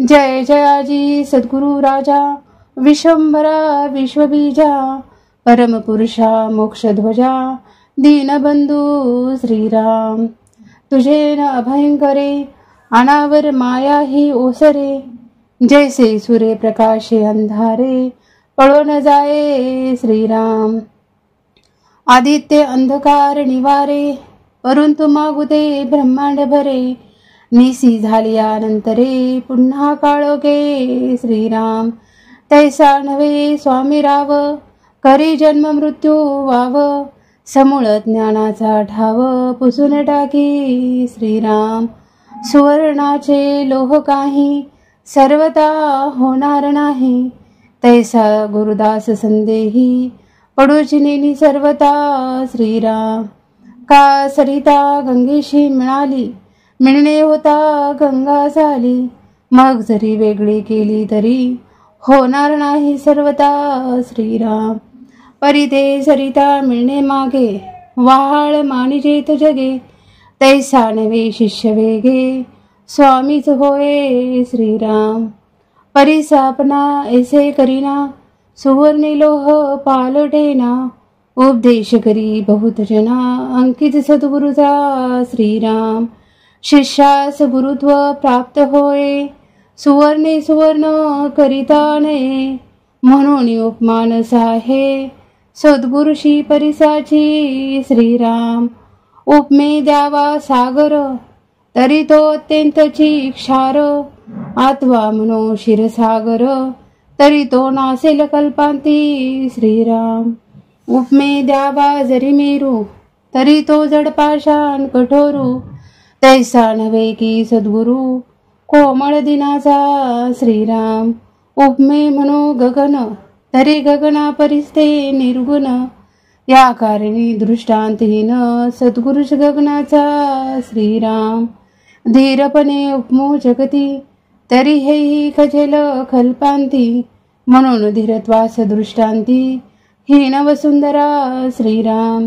जय जयाजी सद्गुरु राजा, विश्वंभरा विश्वबीजा. परमपुरुषा मोक्षध्वजा, दीनबंधू श्रीराम. तुझे न अभयंकरे, अनावर माया ही ओसरे. जैसे सूर्य प्रकाशे अंधारे, पळो न जाये श्रीराम. आदित्य अंधकार निवारे, परंतु मागुते ब्रह्मांड भरे. निसी झालियानंतरे, पुन्हा काळोखे श्रीराम. तैसा नव्हे स्वामी राव, करी जन्म मृत्यू वाव. समूळ ज्ञानाचा ठाव, पुसून टाकी श्रीराम. सुवर्णाचे लोह काही, सर्वता होणार नाही. तैसा गुरुदास संदेही, पडूची नेनी सर्वता श्रीराम. का सरिता गंगेशी मिळाली, मिळणे होता गंगा झाली. मग जरी वेगळी केली तरी, होणार नाही सर्वता श्रीराम. परिते सरिता मिळणे मागे, वाहाळ मानिजेत जगे. तैसा नवे शिष्य वेगे, स्वामीच होय श्रीराम. परिसापना ऐसे करीना, सुवर्णे लोह पालटेना. उपदेश करी बहुत जना, अंकित सद्गुरुचा श्रीराम. शिष्यास गुरुत्व प्राप्त होय, सुवर्णे सुवर्ण करिता नये. म्हणून उपमान साहे, सद्गुरुशी परिसाची श्रीराम. उपमे द्यावा सागर, तरी तो अत्यंतची क्षार. आत्वा म्हणो क्षीरसागर, तरी तो नासेल कल्पांती श्रीराम. उपमे द्यावा जरी मेरू, तरी तो जड पाषाण कठोरू. तैसा नव्हे की सद्गुरु, कोमळ दिनाचा श्रीराम. उपमे म्हणो गगन, तरी गगना परिस्ते निर्गुण. या कारणी दृष्टांतहीन, सद्गुरुष गगनाचा श्रीराम. धीरपणे उपमो जगती, तरी हेही खजेल कल्पांती. म्हणून धीरत्वास दृष्टांती, हीन वसुंधरा श्रीराम.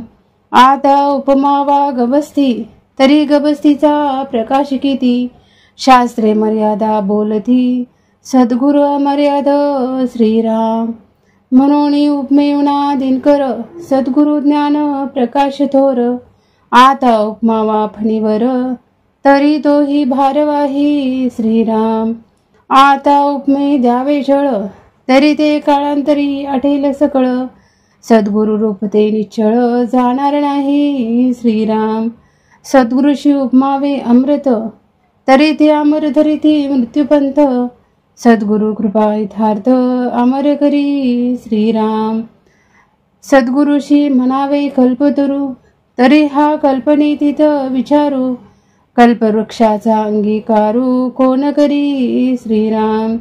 आता उपमा वा गबस्ती, तरी गबस्तीचा प्रकाश किती. शास्त्रे मर्यादा बोलती, सद्गुरु अमर्याद श्रीराम. म्हणून उपमेवना दिनकर, सद्गुरु ज्ञान प्रकाश थोर. आता उपमा वा फणीवर, तरी तोही भारवाही श्रीराम. आता उपमे द्यावे जळ, तरी ते काळांतरी आठेल सकळ. सद्गुरु रूप ते निश्चळ, जाणार नाही श्रीराम. सद्गुरुशी उपमावे अमृत, तरी ते अमर धरिती मृत्यूपंथ. सद्गुरु कृपा यथार्थ, अमर करी श्रीराम. सद्गुरुशी म्हणावे कल्पतरू, तरी हा कल्पनेतीत विचारू. कल्पवृक्षाचा अंगीकारू, कोण करी श्रीराम.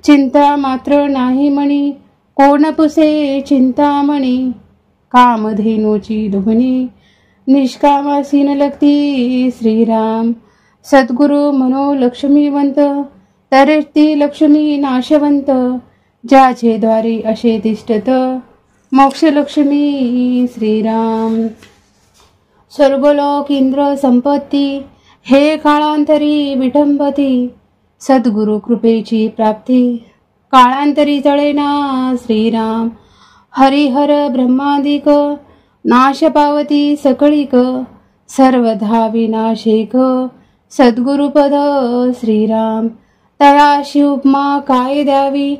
चिंता मात्र नाही म्हणी, कोण पुसे चिंतामणी. कामधेनूची दुभणी, निष्कामासीन लगती श्रीराम. सद्गुरु म्हणो लक्ष्मीवंत, तरे ती लक्ष्मी नाशवंत. ज्याचे द्वारी असे तिष्ठत, मोक्षलक्ष्मी श्रीराम. स्वर्गलोक इंद्र संपत्ती, हे काळांतरी विटंबती. सद्गुरु कृपेची प्राप्ती, काळांतरी जळेना श्रीराम. हरिहर ब्रह्मादिक, नाश पावती सकळीक. सर्वधा विनाशेक, सद्गुरुपद श्रीराम. तयाशी उपमा काय द्यावी,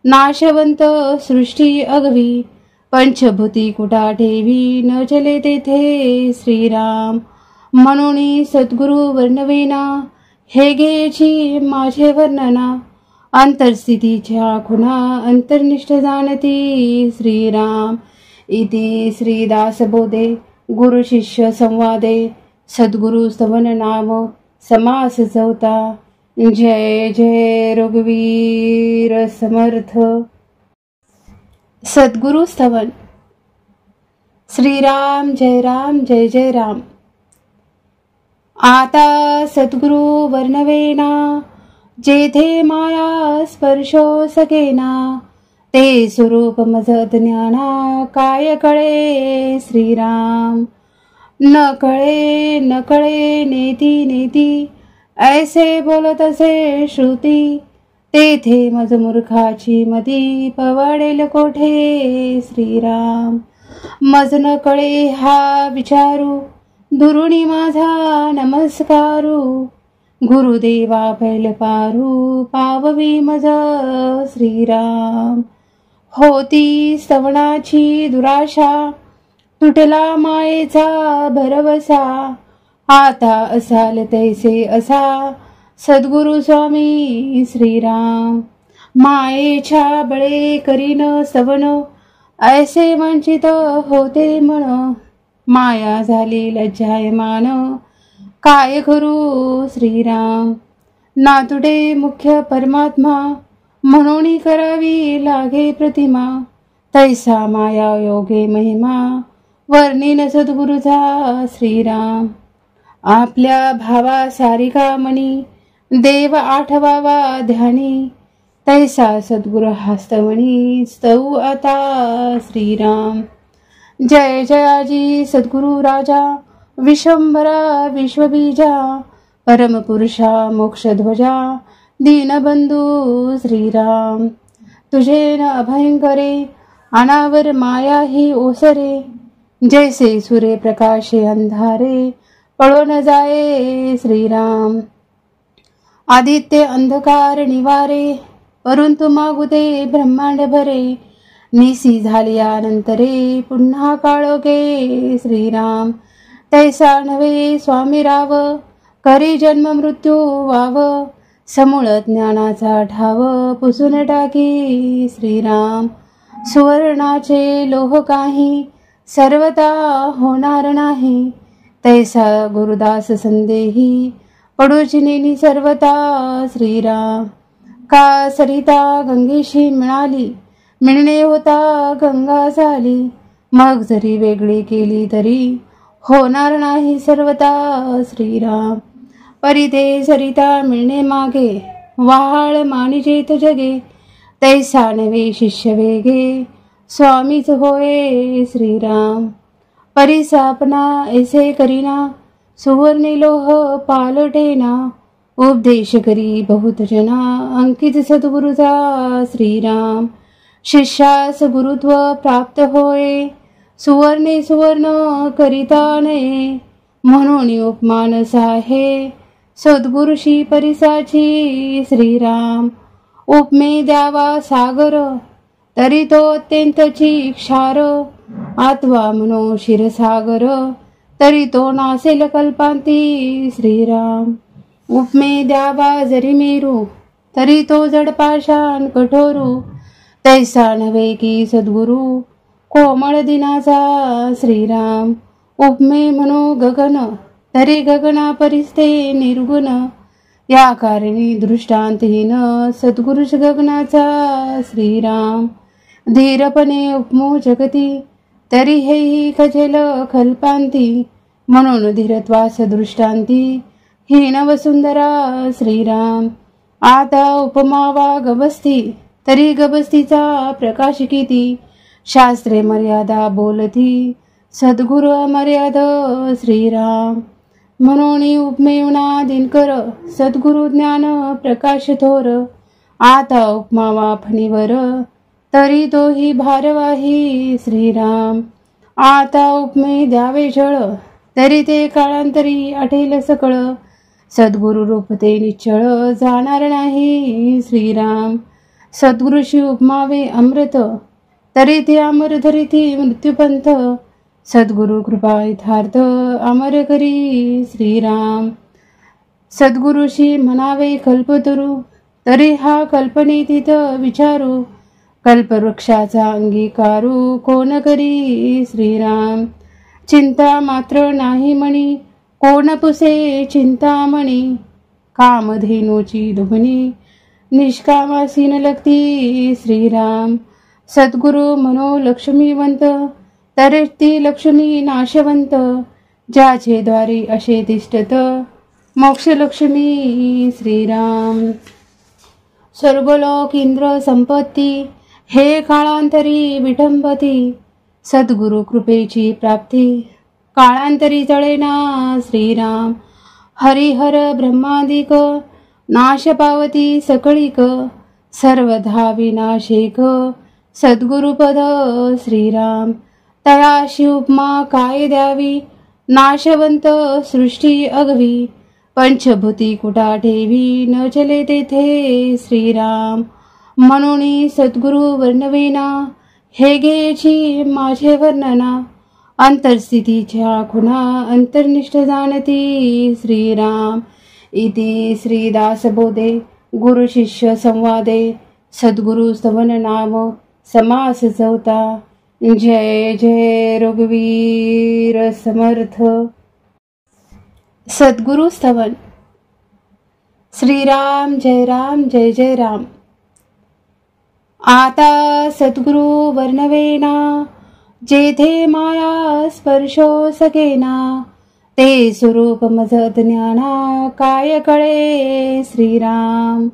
नाशवंत सृष्टी अगवी. पंचभूती कुटा ठेवी, न चले तेथे श्रीराम. म्हणून सद्गुरु वर्णवेना, हे घ्यायची माझे वर्णना. अंतरस्थितीच्या खुणा, अंतर्निष्ठ जाणती श्रीराम. इति श्रीदासबोधे गुरु शिष्य संवादे, सद्गुरु स्तवन नाम समास चौथा. जय जय रघुवीर समर्थ. सद्गुरु स्तवन. श्रीराम जय राम जय जय राम. आता सद्गुरु वर्णवेना, जेथे माया स्पर्शो सकेना. ते स्वरूप मज ज्ञाना, काय कळे श्रीराम. न कळे नेती नेती, ऐसे बोलत असे श्रुती. तेथे मज मूर्खाची मती, पवाडेल कोठे श्रीराम. मज न कळे हा विचारू, दुरुणी माझा नमस्कारू. गुरुदेवा पैल पारू, पाववी मज श्रीराम. होती स्तवनाची दुराशा, तुटला मायेचा भरवसा. आता असाल तैसे असा, सद्गुरु स्वामी श्रीराम. मायेच्या बळे करीन स्तवन, ऐसे वंचित होते मन. माया झाली लज्जायमान, काय करू श्रीराम. नातुडे मुख्य परमात्मा, म्हणून करावी लागे प्रतिमा. तैसा माया योगे महिमा, वर्णिन सद्गुरुचा श्रीराम. आपल्या भावा सारिका मणी, देव आठवावा ध्यानी. तैसा सद्गुरु हस्तमणी, स्तव आता श्रीराम. जय जयाजी सद्गुरु राजा, विश्वंभरा विश्वबीजा. परमपुरुषा मोक्षध्वजा, दीनबंधू श्रीराम. तुझे न अभयंकरे, अनावर माया ही ओसरे. जैसे सूर्य प्रकाशे अंधारे, पळो न जाये श्रीराम. आदित्य अंधकार निवारे, परंतु मागुते ब्रह्मांड भरे. निसी झाल्यानंतरे, पुन्हा काळोखे श्रीराम. तैसा नव्हे स्वामी राव, करी जन्म मृत्यू वाव. समूळ ज्ञानाचा ठाव, पुसून टाकी श्रीराम. सुवर्णाचे लोह काही, सर्वता होणार नाही. तैसा गुरुदास संदेही, पडूची नेनी सर्वता श्रीराम. का सरिता गंगेशी मिळाली, मिळणे होता गंगा झाली. मग जरी वेगळी केली तरी, होणार नाही सर्वता श्रीराम. परिते सरिता मिळणे मागे, वहाळ मानिजेत जगे. तैसा नवे शिष्य वेगे, स्वामीच होय श्रीराम. परिसापना ऐसे करीना, सुवर्णे लोह पालटेना, उपदेश करी बहुत जना, अंकित सद्गुरुचा श्रीराम. शिष्यास गुरुत्व प्राप्त होय, सुवर्णे सुवर्ण करिता नये, म्हणून उपमानस आहे सद्गुरुशी परिसाची श्रीराम. उपमे द्यावा सागर, तरी तो अत्यंतची क्षार, आत्वा म्हणो क्षीरसागर, तरी तो नासेल कल्पांती श्रीराम. उपमे द्यावा जरी मेरू, तरी तो जडपाषाण कठोरू, तैसा नव्हे की सद्गुरु कोमळ दिनाचा श्रीराम. उपमे म्हणो गगन, तरी गगना परिस्ते निर्गुण, या कारणी दृष्टांतहीन सद्गुरुश गगनाचा श्रीराम. धीरपणे उपमो जगती, तरी हेही खजेल कल्पांती, म्हणून धीरत्वास दृष्टांती हीन वसुंधरा श्रीराम. आता उपमावा गबस्ती, तरी गबस्तीचा प्रकाश किती, शास्त्रे मर्यादा बोलती सद्गुरु अमर्याद श्रीराम. म्हणून उपमेवना दिनकर, सद्गुरु ज्ञान प्रकाश थोर, आता उपमावा फणीवर, तरी तोही भारवाही श्रीराम. आता उपमे द्यावे जळ, तरी ते काळांतरी आठेल सकळ, सद्गुरु रूप ते निश्चळ जाणार नाही श्रीराम. सद्गुरुशी उपमावे अमृत, तरी ते अमर धरिती मृत्यूपंथ, सद्गुरु कृपा यथार्थ अमर करी श्रीराम. सद्गुरुशी म्हणावे कल्पतरू, तरी हा कल्पनेतीत विचारू, कल्पवृक्षाचा अंगीकारू कोण करी श्रीराम. चिंता मात्र नाही म्हणी, कोण पुसे चिंतामणी, कामधेनूची दुभणी निष्कामासीन लगती श्रीराम. सद्गुरु म्हणो लक्ष्मीवंत, तरी ती लक्ष्मी नाशवंत, ज्याचे द्वारी असे तिष्ठत मोक्ष लक्ष्मी श्रीराम. स्वर्गलोक इंद्र संपत्ती, हे काळांतरी विठंबती, सद्गुरु कृपेची प्राप्ती काळांतरी जळेना श्रीराम. हरिहर ब्रह्मादिक, नाश पावती सकळीक, सर्वधा विनाशिक सद्गुरुपद श्रीराम. तयाशी उपमा काय द्यावी, नाशवंत सृष्टी अगवी, पंचभूती कुटा ठेवी न चले तेथे श्रीराम. म्हणून सद्गुरु वर्णवेना, हे घ्यायची माझे वर्णना, अंतरस्थितीच्या खुणा अंतर्निष्ठ जाणती श्रीराम. इति श्रीदासबोधे गुरु शिष्य संवादे सद्गुरु स्तवन नाम समास चौथा. जय जय रघुवीर समर्थ. सद्गुरु स्तवन. श्रीराम जय राम जय जय राम. आता सद्गुरु वर्णवेना, जेथे माया स्पर्शो सकेना, ते स्वरूप मज ज्ञाना काय कळे श्रीराम.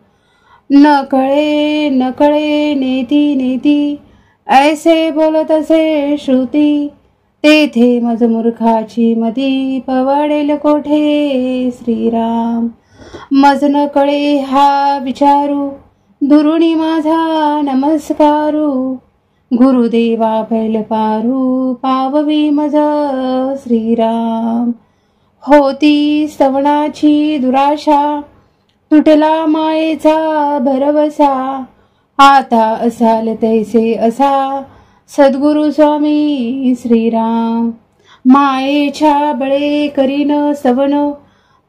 न कळे नेती नेती, ऐसे बोलत असे श्रुती, तेथे मज मूर्खाची मती पवाडेल कोठे श्रीराम. मज न कळे हा विचारू, दुरुणी माझा नमस्कारू, गुरुदेवा पैल पारू पाववी मज श्रीराम. होती स्तवनाची दुराशा, तुटला मायेचा भरवसा, आता असाल तैसे असा सद्गुरु स्वामी श्रीराम. मायेच्या बळे करीन स्तवन,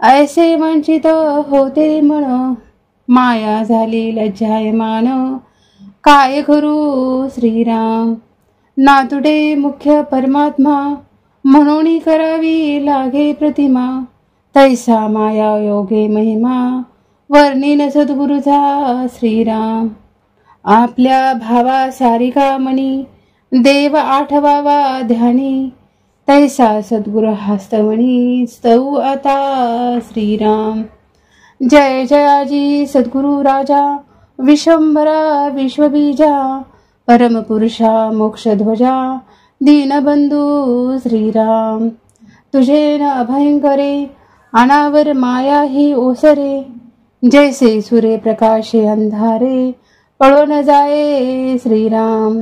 ऐसे वंचित होते मन, माया झाली लज्जायमान काय करू श्रीराम. नातुडे मुख्य परमात्मा, म्हणून करावी लागे प्रतिमा, तैसा माया योगे महिमा वर्णिन सद्गुरुचा श्रीराम. आपल्या भावा सारिका मनी, देव आठवावा ध्यानी, तैसा सद्गुरु हस्तमणी स्तव आता श्रीराम. जय जयाजी सद्गुरु राजा, विश्वंभरा विश्वबीजा, परमपुरुषा मोक्षध्वजा, दीनबंधू श्रीराम. तुझे न अभयंकरे अनावर माया ही ओसरे. जैसे सूर्य प्रकाशे अंधारे पळो न जाये श्रीराम.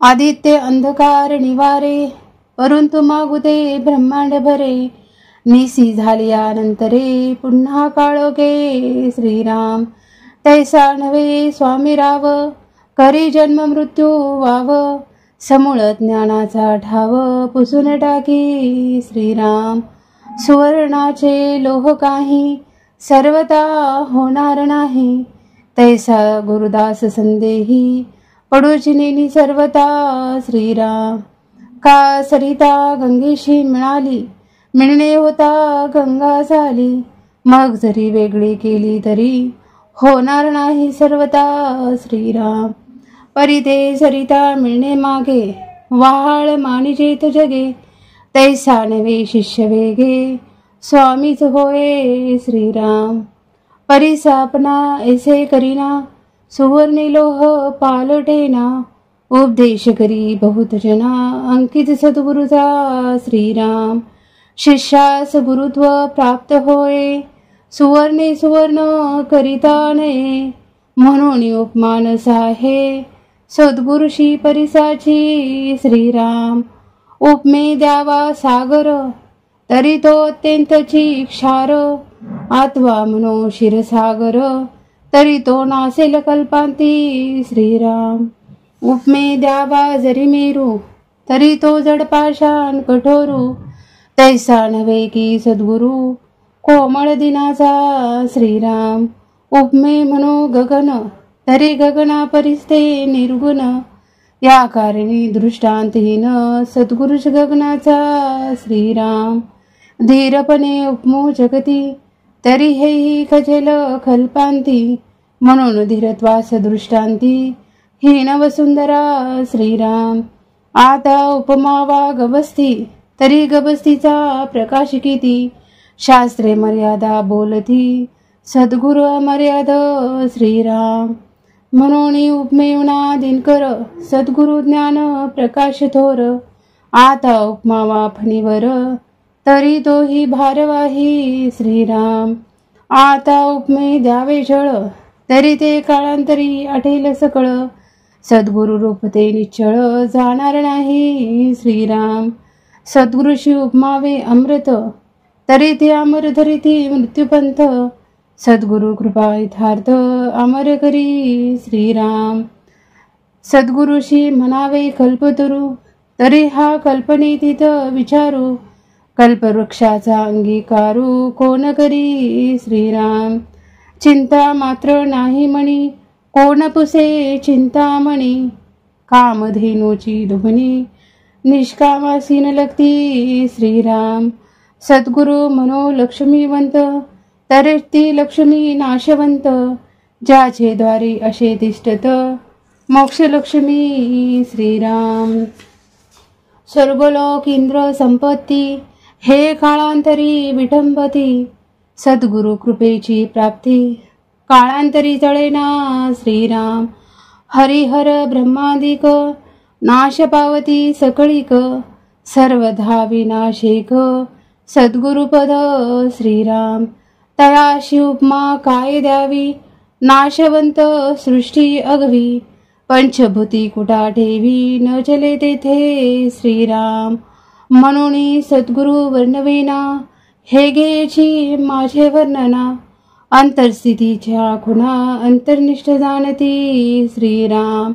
आदित्य अंधकार निवारे परंतु मागुते ब्रह्मांड भरे. निसी झाल्यानंतरे पुन्हा काळोखे श्रीराम. तैसा नव्हे स्वामी राव करी जन्म मृत्यू वाव. समूळ ज्ञानाचा ठाव पुसून टाकी श्रीराम. सुवर्णाचे लोह काही सर्वता होणार नाही. तैसा गुरुदास संदेही पडूचिनी सर्वता श्रीराम. का सरिता गंगेशी मिळणे होता गंगा झाली. मग जरी वेगळी केली तरी होणार नाही सर्वता श्रीराम. परिते सरिता मिळणे मागे वाहाळ मानिजेत जगे. तैसा नवे शिष्य वेगे स्वामीच होय श्रीराम. परिसापना ऐसे करीना सुवर्णी लोह पालटेना. उपदेश करी बहुत जना अंकित सद्गुरुचा श्रीराम. शिष्यास गुरुत्व प्राप्त होय सुवर्णे सुवर्ण करिता नये. म्हणून उपमान साहे सद्गुरुशी परिसाची श्रीराम. उपमे द्यावा सागर तरी तो अत्यंतची क्षार. आत्वा म्हणो क्षीरसागर तरी तो नासेल कल्पांती श्रीराम. उपमे द्यावा जरी मेरू तरी तो जडपाषाण कठोरू. तैसा नव्हे की सद्गुरु कोमळ दिनाचा श्रीराम. उपमे म्हणो गगन तरी गगना परिस्ते निर्गुण. या कारणी दृष्टांतहीन सद्गुरुष गगनाचा श्रीराम. धीरपणे उपमो जगती तरी हेही खजेल कल्पांती. म्हणून धीरत्वास दृष्टांती हीन वसुंधरा श्रीराम. आता उपमावा गबस्ती तरी गबस्तीचा प्रकाश किती. शास्त्रे मर्यादा बोलती सद्गुरु अमर्याद श्रीराम. म्हणून उपमेवना दिनकर सद्गुरु ज्ञान प्रकाश थोर. आता उपमावा फणीवर तरी तोही भारवाही श्रीराम. आता उपमे द्यावे जळ तरी ते काळांतरी आठेल सकळ. सद्गुरु रूप ते निश्चळ जाणार नाही श्रीराम. सद्गुरुशी उपमावे अमृत तरी ते अमर धरिती मृत्यूपंथ. सद्गुरु कृपा यथार्थ अमर करी श्रीराम. सद्गुरुशी म्हणावे कल्पतरू तरी हा कल्पनेतीत विचारू. कल्पवृक्षाचा अंगीकारू कोण करी श्रीराम. चिंता मात्र नाही मणी कोण पुसे चिंतामणी. कामधेनूची दुभणी निष्कामासीन लगती श्रीराम. सद्गुरु म्हणो लक्ष्मीवंत तरी ती लक्ष्मी नाशवंत. ज्याचे द्वारी असे तिष्ठत मोक्ष लक्ष्मी श्रीराम. स्वर्गलोक इंद्र संपत्ती हे काळांतरी विटंबती. सद्गुरु कृपेची प्राप्ती काळांतरी जळेना श्रीराम. हरिहर ब्रह्मादिक नाश पावती सकळीक. सर्वधा विनाशिक सद्गुरुपद श्रीराम. तयाशी उपमा काय द्यावी नाशवंत सृष्टी अगवी. पंचभूती कुटा ठेवी न चले तेथे श्रीराम. म्हणून सद्गुरु वर्णवेना हे घ्यायची माझे वर्णना. अंतरस्थितीच्या खुणा अंतर्निष्ठ जाणती श्रीराम.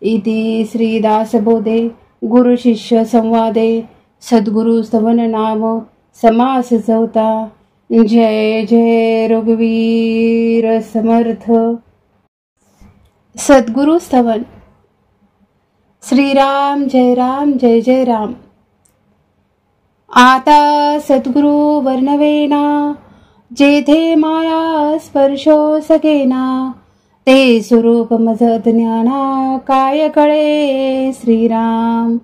इति श्रीदासबोधे गुरु शिष्य संवादे सद्गुरु स्तवन नाम समास चौथा. जय जय रघुवीर समर्थ. सद्गुरु स्तवन. श्रीराम जय राम जय जय राम. आता सद्गुरु वर्णवेना जेथे माया स्पर्शो सकेना. ते स्वरूप मज ज्ञाना काय कळे श्रीराम.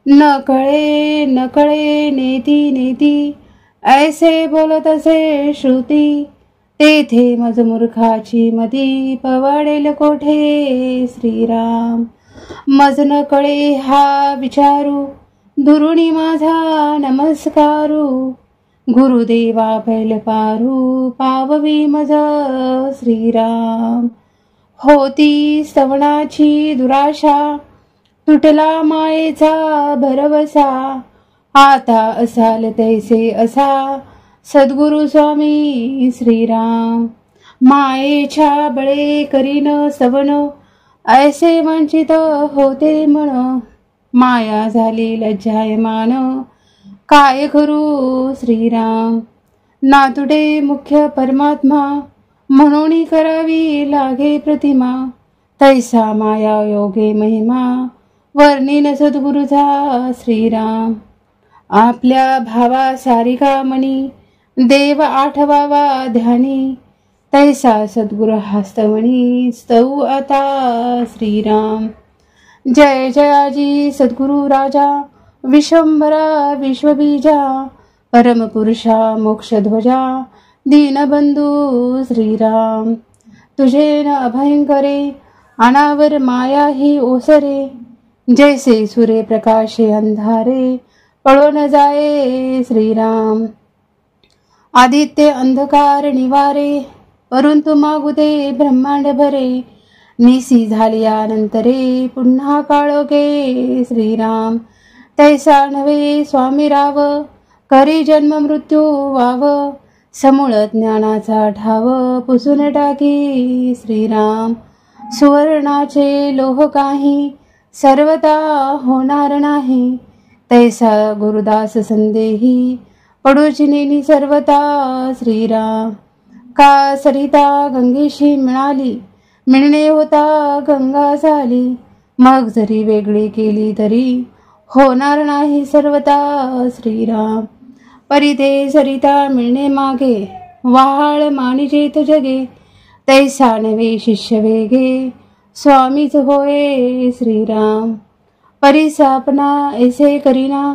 न कळे नेती नेती ऐसे बोलत असे श्रुती. तेथे मज मूर्खाची मती पवाडेल कोठे श्रीराम. मज न कळे हा विचारू, दुरुणी माझा नमस्कारू. गुरुदेवा पैल पारू, पाववी मज श्रीराम. होती स्तवनाची दुराशा, तुटला मायेचा भरवसा. आता असाल तैसे असा, सद्गुरु स्वामी श्रीराम. मायेच्या बळे करीन स्तवन, ऐसे वंचित होते मन. माया झाली लज्जायमान, काय करू श्रीराम. नातुडे मुख्य परमात्मा, म्हणून करावी लागे प्रतिमा. तैसा माया योगे महिमा, वर्णिन सद्गुरुचा श्रीराम. आपल्या भावा सारिका मनी, देव आठवावा ध्यानी. तैसा सद्गुरु हस्तमणी, स्तव आता श्रीराम. जय जयाजी सद्गुरु राजा, विश्वंभरा विश्वबीजा. परमपुरुषा मोक्षध्वजा, दीनबंधू श्रीराम. तुझे न अभयंकरे, अनावर माया ही ओसरे. जैसे सूर्य प्रकाशे अंधारे, पळो न जाये श्रीराम. आदित्य अंधकार निवारे, परंतु मागुदे ब्रह्मांड भरे. निसी झालियानंतरे, पुन्हा काळोखे श्रीराम. तैसा नव्हे स्वामी राव, करी जन्म मृत्यू वाव. समूळ ज्ञानाचा ठाव, पुसून टाकी श्रीराम. सुवर्णाचे लोह काही, सर्वता होणार नाही. तैसा गुरुदास संदेही, पडूची नेनी सर्वता श्रीराम. का सरिता गंगेशी मिळाली, मिळणे होता गंगा झाली. मग जरी वेगळी केली तरी, होणार नाही सर्वता श्रीराम. परिते सरिता मिळणे मागे, वाहाळ मानिजेत जगे. तैसा नवे शिष्य वेगे, स्वामीच होय श्रीराम. परिसापना ऐसे करीना,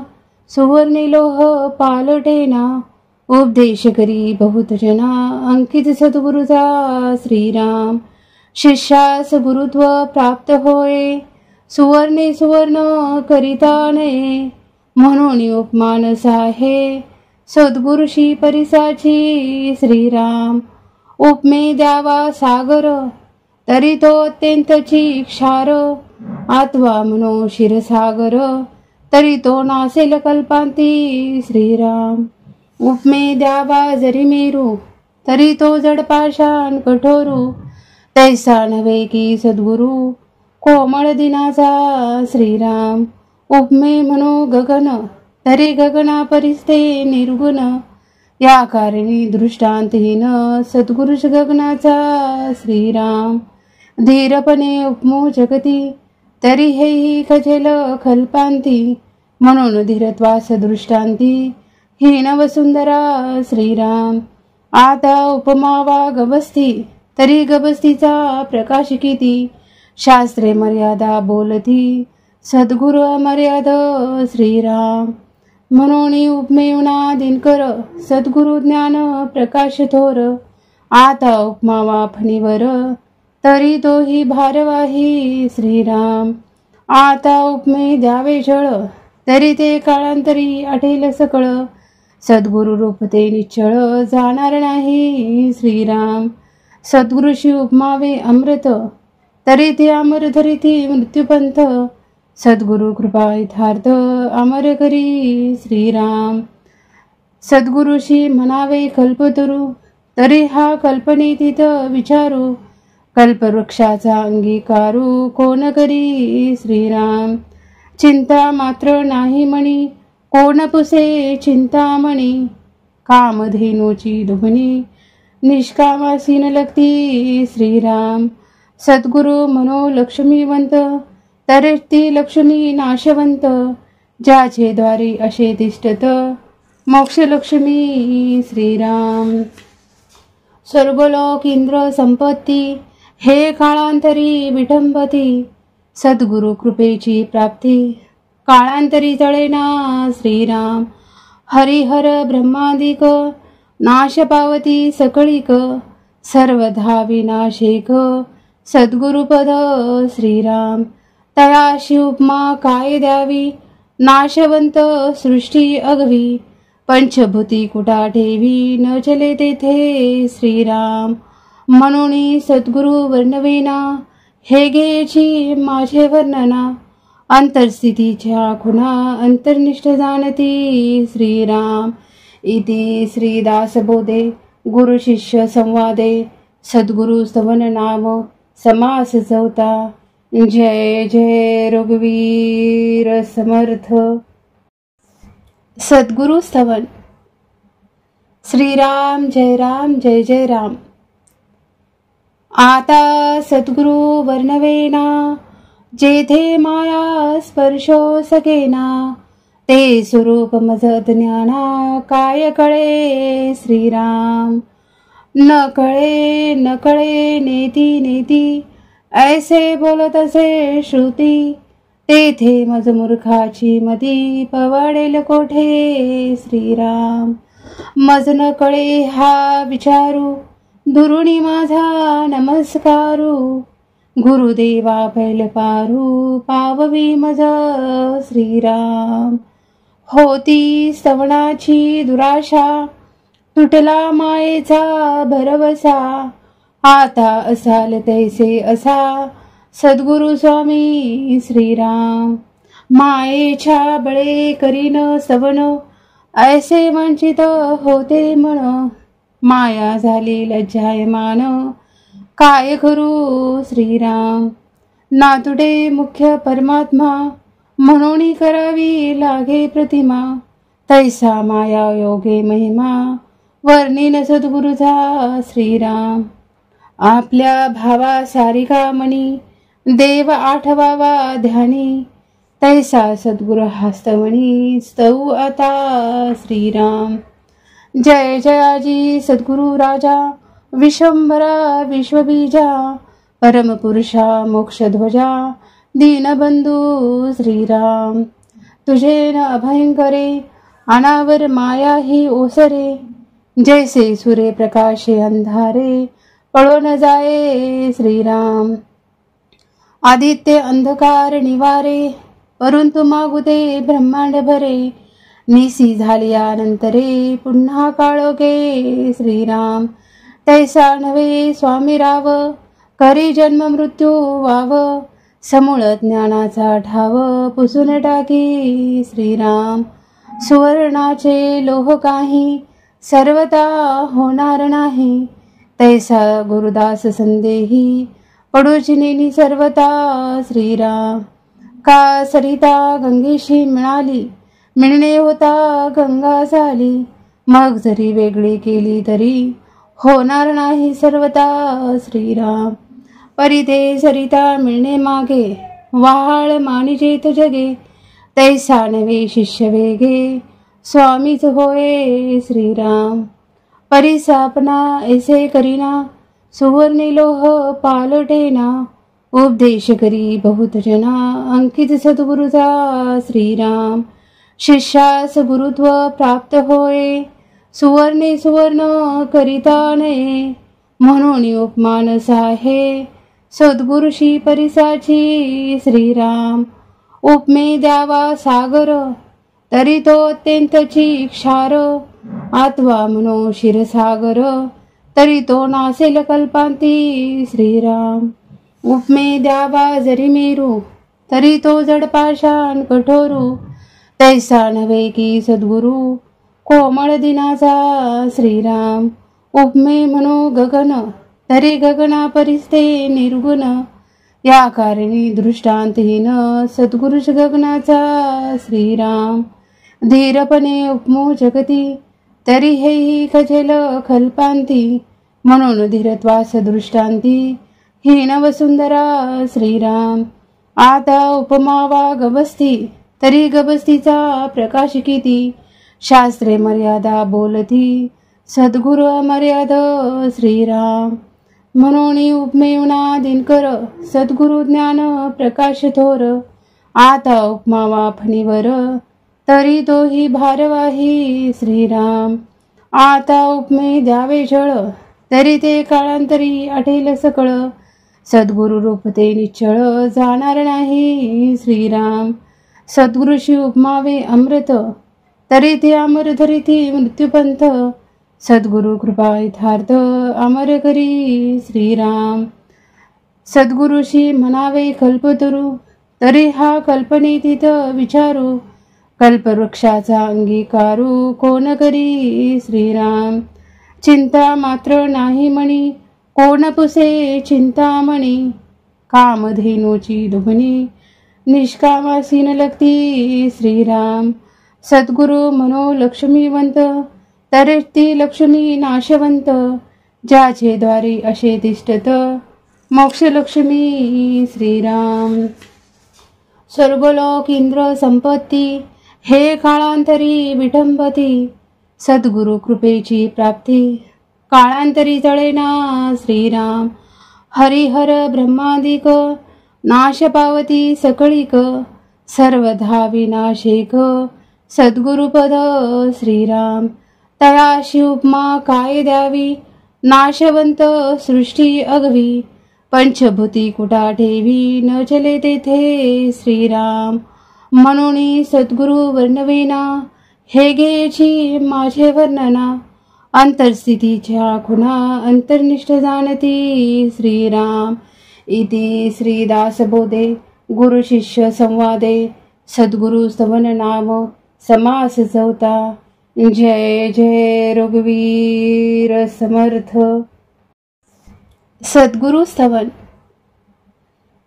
सुवर्णी लोह पालटेना. उपदेश करी बहुत जना, अंकित सद्गुरुचा श्रीराम. शिष्यास गुरुत्व प्राप्त होय, सुवर्णे सुवर्ण करिता नये. म्हणून उपमानस आहे, सद्गुरुशी परिसाची श्रीराम. उपमे द्यावा सागर, तरी तो अत्यंतची क्षार. आत्वा मनो क्षीरसागर, तरी तो नासेल कल्पांती श्रीराम. उपमे द्यावा जरी मेरू, तरी तो जड पाषाण कठोरू. तैसा नव्हे की सद्गुरु, कोमळ दिनाचा श्रीराम. उपमे म्हणो गगन, तरी गगना परिस्ते निर्गुण. या कारणी दृष्टांतहीन, सद्गुरुष गगनाचा श्रीराम. धीरपणे उपमो जगती, तरी हेही खजेल कल्पांती. म्हणून धीरत्वास दृष्टांती, हीन वसुंधरा श्रीराम. आता उपमावा गबस्ती, तरी गबस्तीचा प्रकाश किती. शास्त्रे मर्यादा बोलती, सद्गुरु अमर्याद श्रीराम. म्हणून उपमेयुना दिनकर, सद्गुरु ज्ञान प्रकाश थोर. आता उपमावा फणीवर, तरी तोही भारवाही श्रीराम. आता उपमे द्यावे जळ, तरी ते काळांतरी आटेल सकळ. सद्गुरु रूप ते निश्चळ, जाणार नाही श्रीराम. सद्गुरुशी उपमावे अमृत, तरी ते अमर धरिती मृत्यूपंथ. सद्गुरु कृपा यथार्थ, अमर करी श्रीराम. सद्गुरुशी म्हणावे कल्पतरू, तरी हा कल्पनेतीत विचारू. कल्पवृक्षाचा अंगीकारू, कोण करी श्रीराम. चिंता मात्र नाही म्हणी, कोण पुसे चिंतामणी. कामधेनूची दुभणी, निष्कामासीन लगती श्रीराम. सद्गुरु मनो लक्ष्मीवंत, तरी ती लक्ष्मी नाशवंत. ज्याचे द्वारी असे तिष्ठत, मोक्ष लक्ष्मी श्रीराम. स्वर्गलोक इंद्र संपत्ती, हे काळांतरी विटंबती. सद्गुरु कृपेची प्राप्ती, काळांतरी तळेना श्रीराम. हरिहर ब्रह्मादिक, नाश पावती सकळीक. सर्वधा विनाशिक, सद्गुरुपद श्रीराम. तयाशी उपमा काय द्यावी, नाशवंत सृष्टी अगवी, पंचभूती कुटा ठेवी, न चले तेथे श्रीराम. म्हणून सद्गुरु वर्णवेना, हे घ्यायची माझे वर्णना, अंतरस्थितीच्या खुणा अंतर्निष्ठ जाणती श्रीराम. इति श्रीदासबोधे गुरु शिष्य संवादे सद्गुरु स्तवन नाम समास चौथा. जय जय रघुवीर समर्थ. सद्गुरु स्तवन. श्रीराम जय राम जय जय राम. आता सद्गुरु वर्णवेना, जेथे माया स्पर्शो सकेना, ते स्वरूप मज ज्ञाना, काय कळे श्रीराम. न कळे नेती नेती, ऐसे बोलत असे श्रुती, तेथे मज मूर्खाची मती, पवाडेल कोठे श्रीराम. मज न कळे हा विचारू, दुरुणी माझा नमस्कारू, गुरुदेवा पैल पारू, पाववी मज श्रीराम. होती स्तवनाची दुराशा, तुटला मायेचा भरवसा, आता असाल तैसे असा, सद्गुरु स्वामी श्रीराम. मायेच्या बळे करीन स्तवन, ऐसे वंचित होते मन, माया झाली लज्जायमान, काय करू श्रीराम. नातुडे मुख्य परमात्मा, म्हणून करावी लागे प्रतिमा, तैसा माया योगे महिमा, वर्णिन सद्गुरुचा श्रीराम. आपल्या भावा सारिका मनी, देव आठवावा ध्यानी, तैसा सद्गुरु हस्तमणी, स्तव आता श्रीराम. जय जयाजी सद्गुरु राजा, विश्वंभरा विश्वबीजा, परमपुरुषा मोक्षध्वजा, दीनबंधू श्रीराम. तुझे न अभयंकरे, अनावर माया ही ओसरे, जैसे सूर्य प्रकाशे अंधारे, पळो न जाये श्रीराम. आदित्य अंधकार निवारे, परंतु मागुते ब्रह्मांड भरे, निसी झाल्यानंतरे, पुन्हा काळोखे श्रीराम. तैसा नव्हे स्वामी राव, करी जन्म मृत्यू वाव, समूळ ज्ञानाचा ठाव, पुसून टाकी श्रीराम. सुवर्णाचे लोह काही, सर्वता होणार नाही, तैसा गुरुदास संदेही, पडूची नेनी सर्वता श्रीराम. का सरिता गंगेशी मिळाली, मिळणे होता गंगा झाली, मग जरी वेगळी केली तरी, होणार नाही सर्वता श्रीराम. परिते सरिता मिळणे मागे, वाहाळ मानिजेत जगे, तैसा नवे शिष्य वेगे, स्वामीच होय श्रीराम. परिसापना ऐसे करीना, सुवर्णी लोह पालटेना, उपदेश करी बहुत जना, अंकित सद्गुरुचा श्रीराम. शिष्यास गुरुत्व प्राप्त होय, सुवर्णे सुवर्ण करिता नये, म्हणून उपमानस आहे, सद्गुरुशी परिसाची श्रीराम. उपमे द्यावा सागर, तरी तो अत्यंतची क्षार, आत्वा म्हणो क्षीरसागर, तरी तो नासेल कल्पांती श्रीराम. उपमे द्यावा जरी मेरू, तरी तो जड पाषाण कठोरू, तैसा नव्हे की सद्गुरु, कोमळ दिनाचा श्रीराम. उपमे म्हणो गगन, तरी गगना परिस्ते निर्गुण, या कारणी दृष्टांतहीन, सद्गुरुश गगनाचा श्रीराम. धीरपणे उपमो जगती, तरी हेही खजेल कल्पांती, म्हणून धीरत्वास दृष्टांती, हीन वसुंधरा श्रीराम. आता उपमावा गवस्ती, तरी गवस्तीचा प्रकाश किती, शास्त्रे मर्यादा बोलती, सद्गुरु अमर्याद श्रीराम. म्हणून उपमेवना दिनकर, सद्गुरु ज्ञान प्रकाश थोर, आता उपमावा फणीवर, तरी तोही भारवाही श्रीराम. आता उपमे द्यावे जळ, तरी ते काळांतरी आठेल सकळ, सद्गुरु रूप ते निश्चळ जाणार नाही श्रीराम. सद्गुरुशी उपमावे अमृत, तरी ते अमर धरिती मृत्यूपंथ. सद्गुरु कृपा यथार्थ अमर करी श्रीराम. सद्गुरुशी म्हणावे कल्पतरू, तरी हा कल्पनेतीत विचारू. कल्पवृक्षाचा अंगीकारू कोण करी श्रीराम. चिंता मात्र नाही मणी, कोण पुसे चिंतामणी. कामधेनूची दुभणी, निष्कामासी न लगती श्रीराम. सद्गुरु मनो लक्ष्मीवंत, तरी ती लक्ष्मी नाशवंत. ज्याचे द्वारी असे तिष्ठत, मोक्ष लक्ष्मी श्रीराम. स्वर्गलोक इंद्र संपत्ती, हे काळांतरी विटंबती. सद्गुरु कृपेची प्राप्ती, काळांतरी तळेना श्रीराम. हरिहर ब्रह्मादिक, नाश पावती सकळीक. सर्वधा विनाशेक, सद्गुरुपद श्रीराम. तयाशी उपमा काय द्यावी, नाशवंत सृष्टी अगवी. पंचभूती कुटा ठेवी, न चले तेथे श्रीराम. म्हणून सद्गुरु वर्णवेना, हे घ्यायची माझे वर्णना. अंतरस्थितीच्या खुणा अंतर्निष्ठ जाणती श्रीराम. इति श्रीदासबोधे गुरु शिष्य संवादे सद्गुरु स्तवन नाम समास चौथा. जय जय रघुवीर समर्थ. सद्गुरु स्तवन.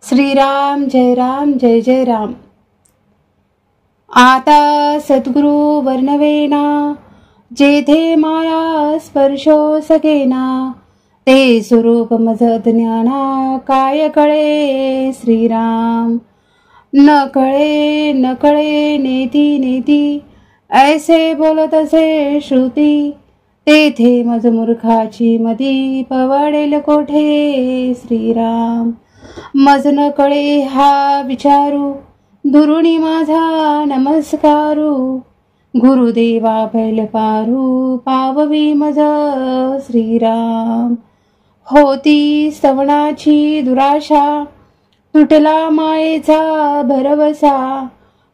श्रीराम जय राम जय जय राम. आता सद्गुरु वर्णवेना, जेथे माया स्पर्शो सकेना. ते स्वरूप मज ज्ञाना, काय कळे श्रीराम. न कळे नेती नेती, ऐसे बोलत असे श्रुती. तेथे मज मूर्खाची मती, पवाडेल कोठे श्रीराम. मज न कळे हा विचारू, दुरुणी माझा नमस्कारू. गुरुदेवा पैल पारू, पाववी मज श्रीराम. होती स्तवनाची दुराशा, तुटला मायेचा भरवसा.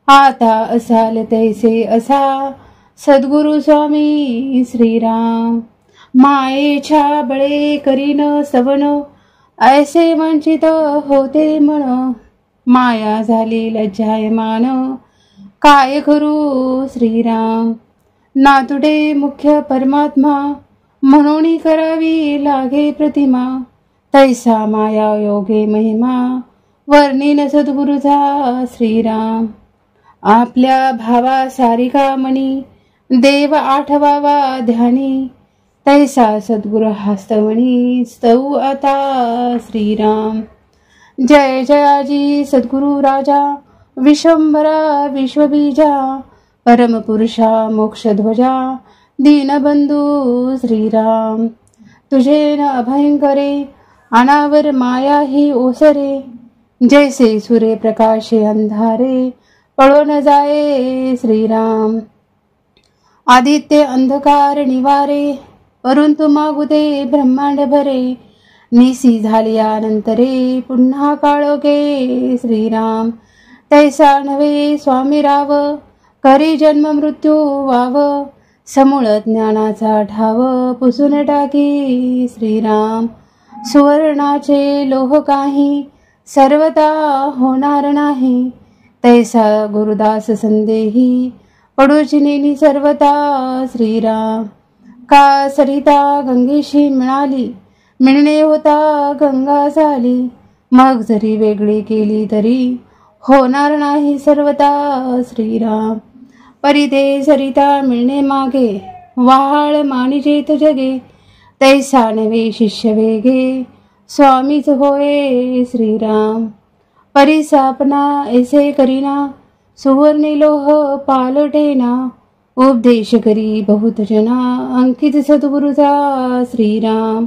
आता असाल तैसे असा, सद्गुरु स्वामी श्रीराम. मायेच्या बळे करीन स्तवन, ऐसे वंचित होते मन. माया झाली लज्जायमान, काय करू श्रीराम. नातुडे मुख्य परमात्मा, म्हणून करावी लागे प्रतिमा. तैसा माया योगे महिमा, वर्णिन सद्गुरुचा श्रीराम. आपल्या भावा सारिका मणी, देव आठवावा ध्यानी. तैसा सद्गुरु हस्तवणी, स्तवू आता श्रीराम. जय जयाजी सद्गुरु राजा, विश्वंभरा विश्वबीजा. परमपुरुषा मोक्षध्वजा, दीनबंधू श्रीराम. तुझे न अभयंकरे, अनावर माया ही ओसरे. जैसे सूर्य प्रकाशे अंधारे, पळून जाये श्रीराम. आदित्य अंधकार निवारे, परंतु मागुदे ब्रह्मांड भरे. निसी झालियानंतरे, पुन्हा काळोखे श्रीराम. तैसा नव्हे स्वामी राव, करी जन्म मृत्यू वाव. समूळ ज्ञानाचा ठाव, पुसून टाकी श्रीराम. सुवर्णाचे लोह काही, सर्वता होणार नाही. तैसा गुरुदास संदेही, पडूचिनी सर्वता श्रीराम. का सरिता गंगेशी मिळाली, मिळणे होता गंगा झाली. मग जरी वेगळी केली तरी, होणार नाही सर्वता श्रीराम. परिते सरिता मिळणे मागे, वाहाळ मानिजेत जगे. तैसा नवे शिष्य वेगे, स्वामीच होय श्रीराम. परिसापना ऐसे करीना, सुवर्णे लोह पालटेना. उपदेश करी बहुत जना, अंकित सद्गुरुचा श्रीराम.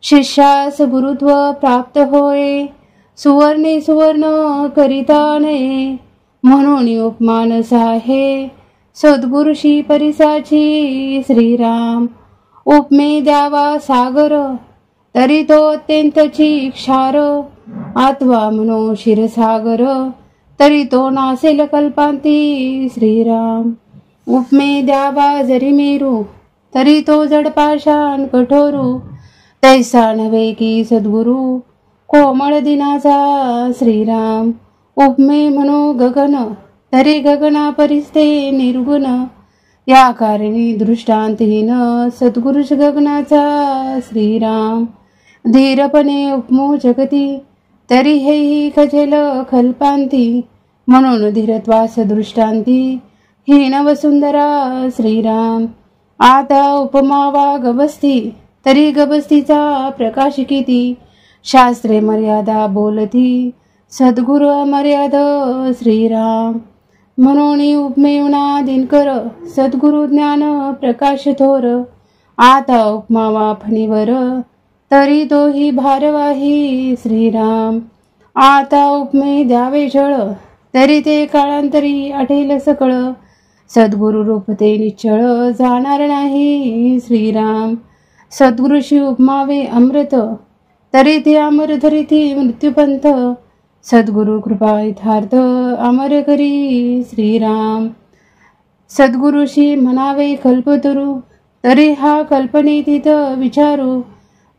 शिष्यास गुरुत्व प्राप्त होय, सुवर्णे सुवर्ण करिता नये. म्हणून उपमान साहे, सद्गुरुशी परिसाची श्रीराम. उपमे द्यावा सागर, तरी तो अत्यंतची क्षार, आत्वा म्हणो क्षीरसागर, तरी तो नासेल कल्पांती श्रीराम. उपमे द्यावा जरी मेरू, तरी तो जड पाषाण कठोरू, तैसा नव्हे की सद्गुरु कोमळ दिनाचा श्रीराम. उपमे म्हणो गगन, तरी गगना परिस्ते निर्गुण, या कारणी दृष्टांतहीन सद्गुरुच गगनाचा श्रीराम. धीरपणे उपमो जगती, तरी हेही खजेल कल्पांती, म्हणून धीरत्वास दृष्टांती हीन वसुंधरा श्रीराम. आता उपमावा गबस्ती, तरी गबस्तीचा प्रकाश किती, शास्त्रे मर्यादा बोलती सद्गुरु अमर्याद श्रीराम. म्हणून उपमेवना दिनकर, सद्गुरु ज्ञान प्रकाश थोर. आता उपमावा फणीवर, तरी तोही भारवाही श्रीराम. आता उपमे द्यावे जळ, तरी ते काळांतरी आठेल सकळ, सद्गुरु रूप ते निश्चळ जाणार नाही श्रीराम. सद्गुरुशी उपमावे अमृत, तरी ते अमर धरिती मृत्यूपंथ, सद्गुरु कृपा यथार्थ अमर करी श्रीराम. सद्गुरुशी म्हणावे कल्पतरू, तरी हा कल्पनेतीत विचारू,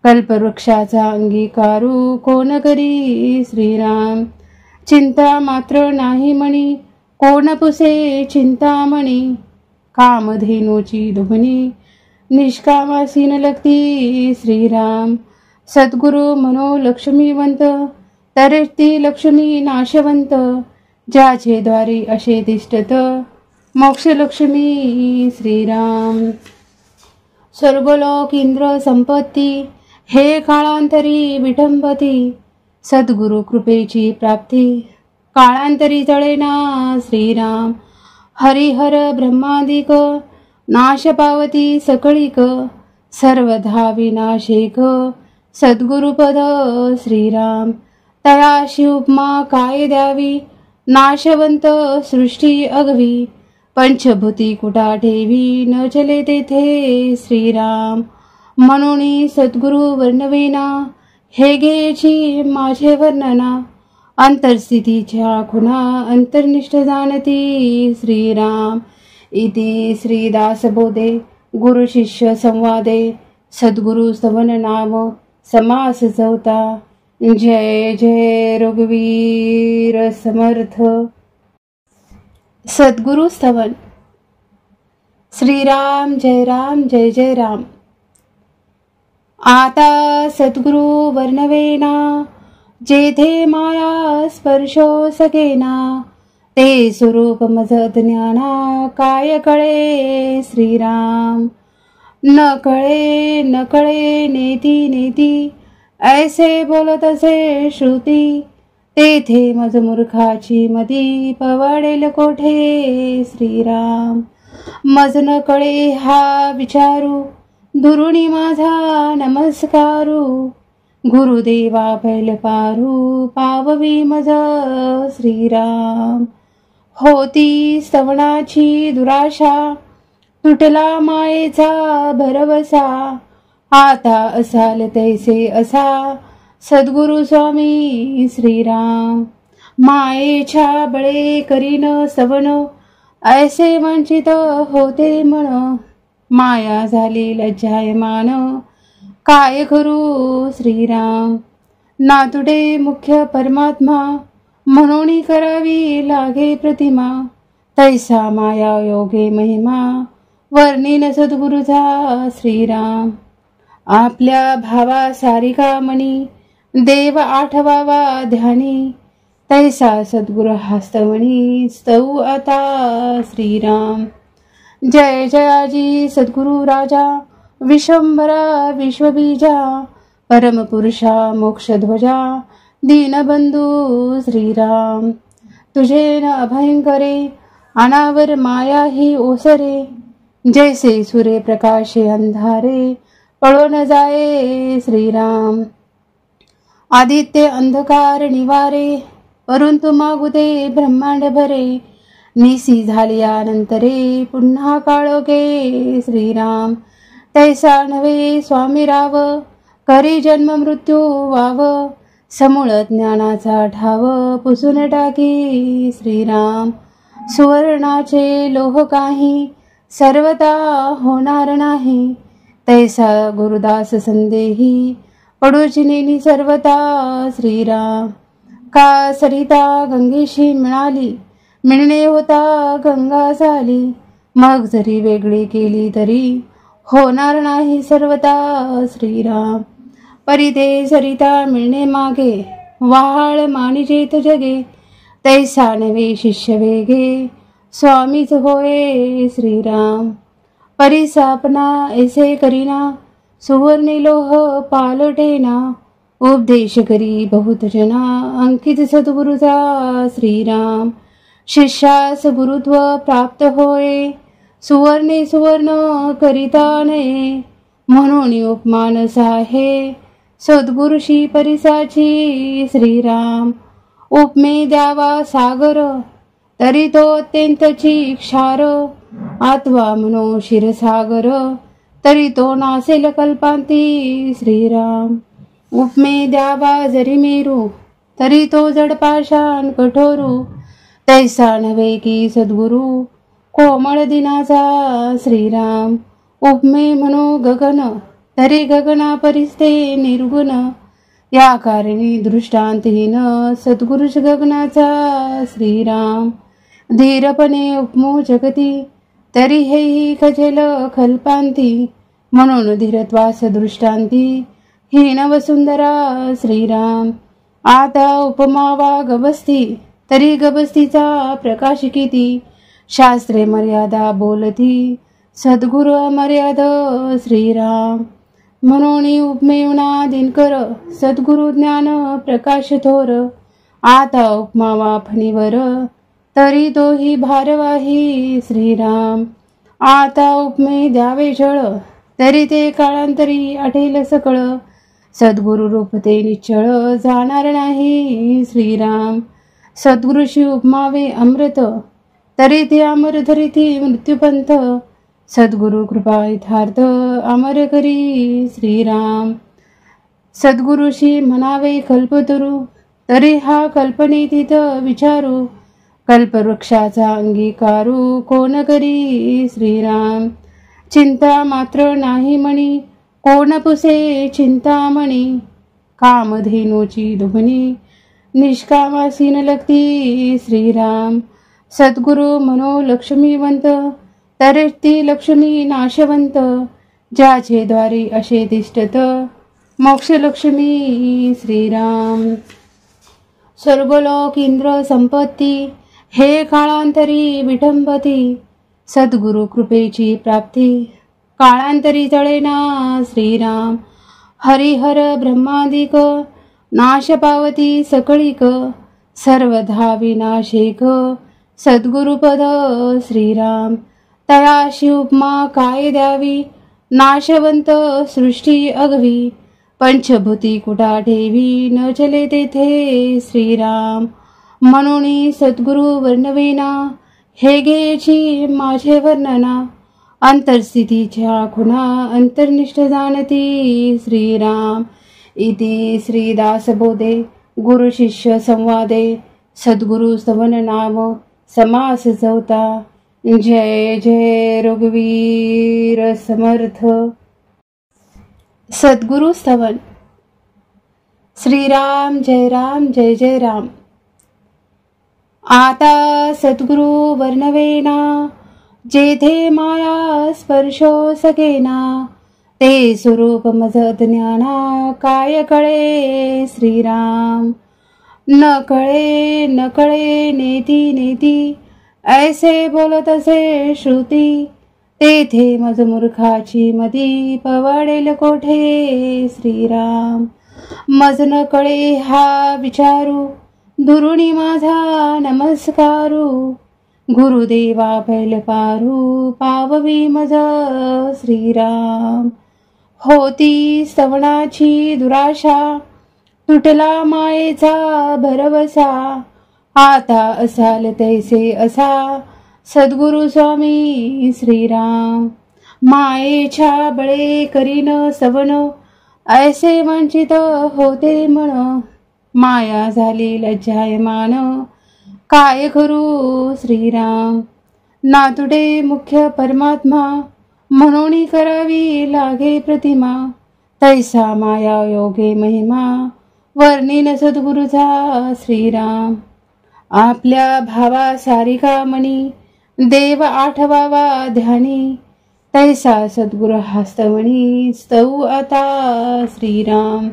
कल्पवृक्षाचा अंगीकारू कोण करी श्रीराम. चिंता मात्र नाही म्हणी, कोण पुसे चिंतामणी, कामधेनूची दुभणी निष्कामासीन लगती श्रीराम. सद्गुरु म्हणो लक्ष्मीवंत, तरी ती लक्ष्मी नाशवंत, ज्याचे द्वारी असे तिष्ठत मोक्षलक्ष्मी श्रीराम. स्वर्गलोक इंद्र संपत्ती, हे काळांतरी विटंबती, सद्गुरु कृपेची प्राप्ती काळांतरी तळेना श्रीराम. हरिहर ब्रह्मादिक, नाश पावती सकळीक, सर्वधा विनाशेक सद्गुरुपद श्रीराम. तयाशी उपमा काय द्यावी, नाशवंत सृष्टी अगवी, पंचभूती कुटा ठेवी न चले तेथे श्रीराम. म्हणून सद्गुरु वर्णवेना, हे घ्यायची माझे वर्णना, अंतरस्थितीच्या खुणा अंतर्निष्ठ जाणती श्रीराम. इति श्रीदासबोधे गुरु शिष्य संवादे सद्गुरु स्तवन नाम समास चौथा. जय जय रघुवीर समर्थ. सद्गुरु स्तवन. श्रीराम जय राम जय जय राम. आता सद्गुरु वर्णवेना, जेथे माया स्पर्शो सकेना, ते स्वरूप मज ज्ञाना काय कळे श्रीराम. न कळे नेती नेती, ऐसे बोलत असे श्रुती, तेथे मज मूर्खाची मती पवाडेल कोठे श्रीराम. मज न कळे हा विचारू, दुरुणी माझा नमस्कारू, गुरुदेवा पैल पारू पाववी मज श्रीराम. होती स्तवनाची दुराशा, तुटला मायेचा भरवसा, आता असाल तैसे असा सद्गुरु स्वामी श्रीराम. मायेच्या बळे करीन स्तवन, ऐसे वंचित होते मन, माया झाली लज्जायमान काय करू श्रीराम. नातुडे मुख्य परमात्मा, म्हणून करावी लागे प्रतिमा, तैसा माया योगे महिमा वर्णिन सद्गुरुचा श्रीराम. आपल्या भावा सारिका मणी, देव आठवावा ध्यानी, तैसा सद्गुरु हस्तमणी स्तव आता श्रीराम. जय जयाजी सद्गुरु राजा, विश्वंभरा विश्वबीजा, परमपुरुषा मोक्षध्वजा, दीनबंधू श्रीराम. तुझे न अभयंकरे, अनावर माया ही ओसरे, जैसे सूर्य प्रकाशे अंधारे, पळो न जाये श्रीराम. आदित्य अंधकार निवारे, परंतु मागुदे ब्रह्मांड भरे, निसी झालियानंतरे पुन्हा काळोखे श्रीराम. तैसा नव्हे स्वामी राव, करी जन्म मृत्यू वाव, समूळ ज्ञानाचा ठाव पुसून टाकी श्रीराम. सुवर्णाचे लोह काही सर्वता होणार नाही, तैसा गुरुदास संदेही पडूची नेनी सर्वता श्रीराम. का सरिता गंगेशी मिळाली, मिळणे होता गंगा झाली, मग जरी वेगळी केली तरी होणार नाही सर्वता श्रीराम. परी ते सरिता मिळणे मागे, वहाळ मानिजेत जगे, तैसा नवे शिष्य वेगे, स्वामीच होय श्रीराम. परी सापना ऐसे करीना, सुवर्णी लोह पालटेना, उपदेश करी बहुत जना, अंकित सद्गुरुचा श्रीराम. शिष्यास गुरुत्व प्राप्त होय, सुवर्णे सुवर्ण करिता नये, म्हणून उपमानस आहे सद्गुरुशी परिसाची श्रीराम. उपमे द्यावा सागर, तरी तो अत्यंतची क्षार, आत्वा म्हणो क्षीरसागर, तरी तो नासेल कल्पांती श्रीराम. उपमे द्यावा जरी मेरू, तरी तो जडपाषाण कठोरू, तैसा नव्हे की सद्गुरु कोमळ दिनाचा श्रीराम. उपमे म्हणो गगन, तरी गगना परिस्ते निर्गुण, या कारणी दृष्टांतहीन सद्गुरुच गगनाचा श्रीराम. धीरपणे उपमो जगती, तरी हेही खजेल कल्पांती, म्हणून धीरत्वास दृष्टांती हीन वसुंधरा श्रीराम. आता उपमावा गबस्ती, तरी गबस्तीचा प्रकाश किती, शास्त्रे मर्यादा बोलती सद्गुरु अमर्याद श्रीराम. म्हणून उपमेवना दिनकर, सद्गुरु ज्ञान प्रकाश थोर, आता उपमावा फणीवर, तरी तोही भारवाही श्रीराम. आता उपमे द्यावे जळ, तरी ते काळांतरी आठेल सकळ, सद्गुरु रूप ते निश्चळ जाणार नाही श्रीराम. सद्गुरुशी उपमावे अमृत, तरी ते अमर धरिती मृत्यूपंथ, सद्गुरु कृपा यथार्थ अमर करी श्रीराम. सद्गुरुशी म्हणावे कल्पतरू, तरी हा कल्पनेतीत विचारू, कल्पवृक्षाचा अंगीकारू कोण करी श्रीराम. चिंता मात्र नाही मणी, कोण पुसे चिंतामणी, कामधेनूची दुभणी निष्कामासीन लगती श्रीराम. सद्गुरु म्हणो लक्ष्मीवंत, तरी ती लक्ष्मी नाशवंत, ज्याचे द्वारी असे तिष्ठत मोक्षलक्ष्मी श्रीराम. स्वर्गलोक इंद्र संपत्ती, हे काळांतरी विटंबती, सद्गुरु कृपेची प्राप्ती काळांतरी जळेना श्रीराम. हरिहर ब्रह्मादिक, नाश पावती सकळीक, सर्वधा विनाशिक सद्गुरुपद श्रीराम. तयाशी उपमा काय द्यावी, नाशवंत सृष्टी अगवी, पंचभूती कुटा ठेवी न चले तेथे श्रीराम. म्हणून सद्गुरु वर्णवेना, हे घ्यायची माझे वर्णना, अंतरस्थितीच्या खुणा अंतर्निष्ठ जाणती श्रीराम. इति श्रीदासबोधे गुरु शिष्य संवादे, सद्गुरु स्तवन नाम समास चौथा. जय जय रघुवीर समर्थ. सद्गुरु स्तवन. श्रीराम जय राम जय जय राम. आता सद्गुरु वर्णवेना, जेथे माया स्पर्शो सकेना, ते स्वरूप मज ज्ञाना काय कळे श्रीराम. न कळे नेती नेती, ऐसे बोलत असे श्रुती, तेथे मज मूर्खाची मती पवाडेल कोठे श्रीराम. मज न कळे हा विचारू, दुरुणी माझा नमस्कारू, गुरुदेवा पैल पारू पाववी मज श्रीराम. होती स्तवनाची दुराशा, तुटला मायेचा भरवसा, आता असाल तैसे असा सद्गुरु स्वामी श्रीराम. मायेच्या बळे करीन स्तवन, ऐसे वंचित होते मन, माया झाली लज्जायमान. काय करू श्रीराम, नातुडे मुख्य परमात्मा, म्हणून करावी लागे प्रतिमा. तैसा माया योगे महिमा, वर्णिन सद्गुरुचा श्रीराम. आपल्या भावा सारिका मणी, देव आठवावा ध्यानी. तैसा सद्गुरु हस्तमणी, स्तव आता श्रीराम.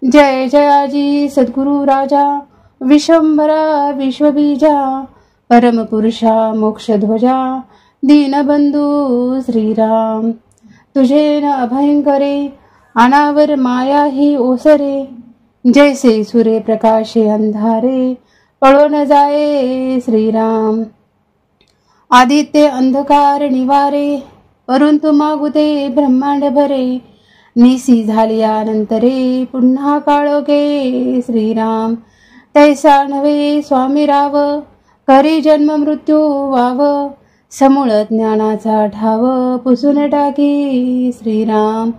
जय जयाजी सद्गुरु राजा, विश्वंभरा विश्वबीजा. परमपुरुषा मोक्षध्वजा, दीनबंधू श्रीराम. तुझे न अभयंकरे, अनावर माया ही ओसरे. जैसे सूर्य प्रकाशे अंधारे, पळो न जाये श्रीराम. आदित्य अंधकार निवारे, परंतु मागुते ब्रह्मांड भरे. निसी झाल्यानंतरे, पुन्हा काळोखे श्रीराम. तैसा नव्हे स्वामी राव, करी जन्म मृत्यू वाव. समूळ ज्ञानाचा ठाव, पुसून टाकी श्रीराम.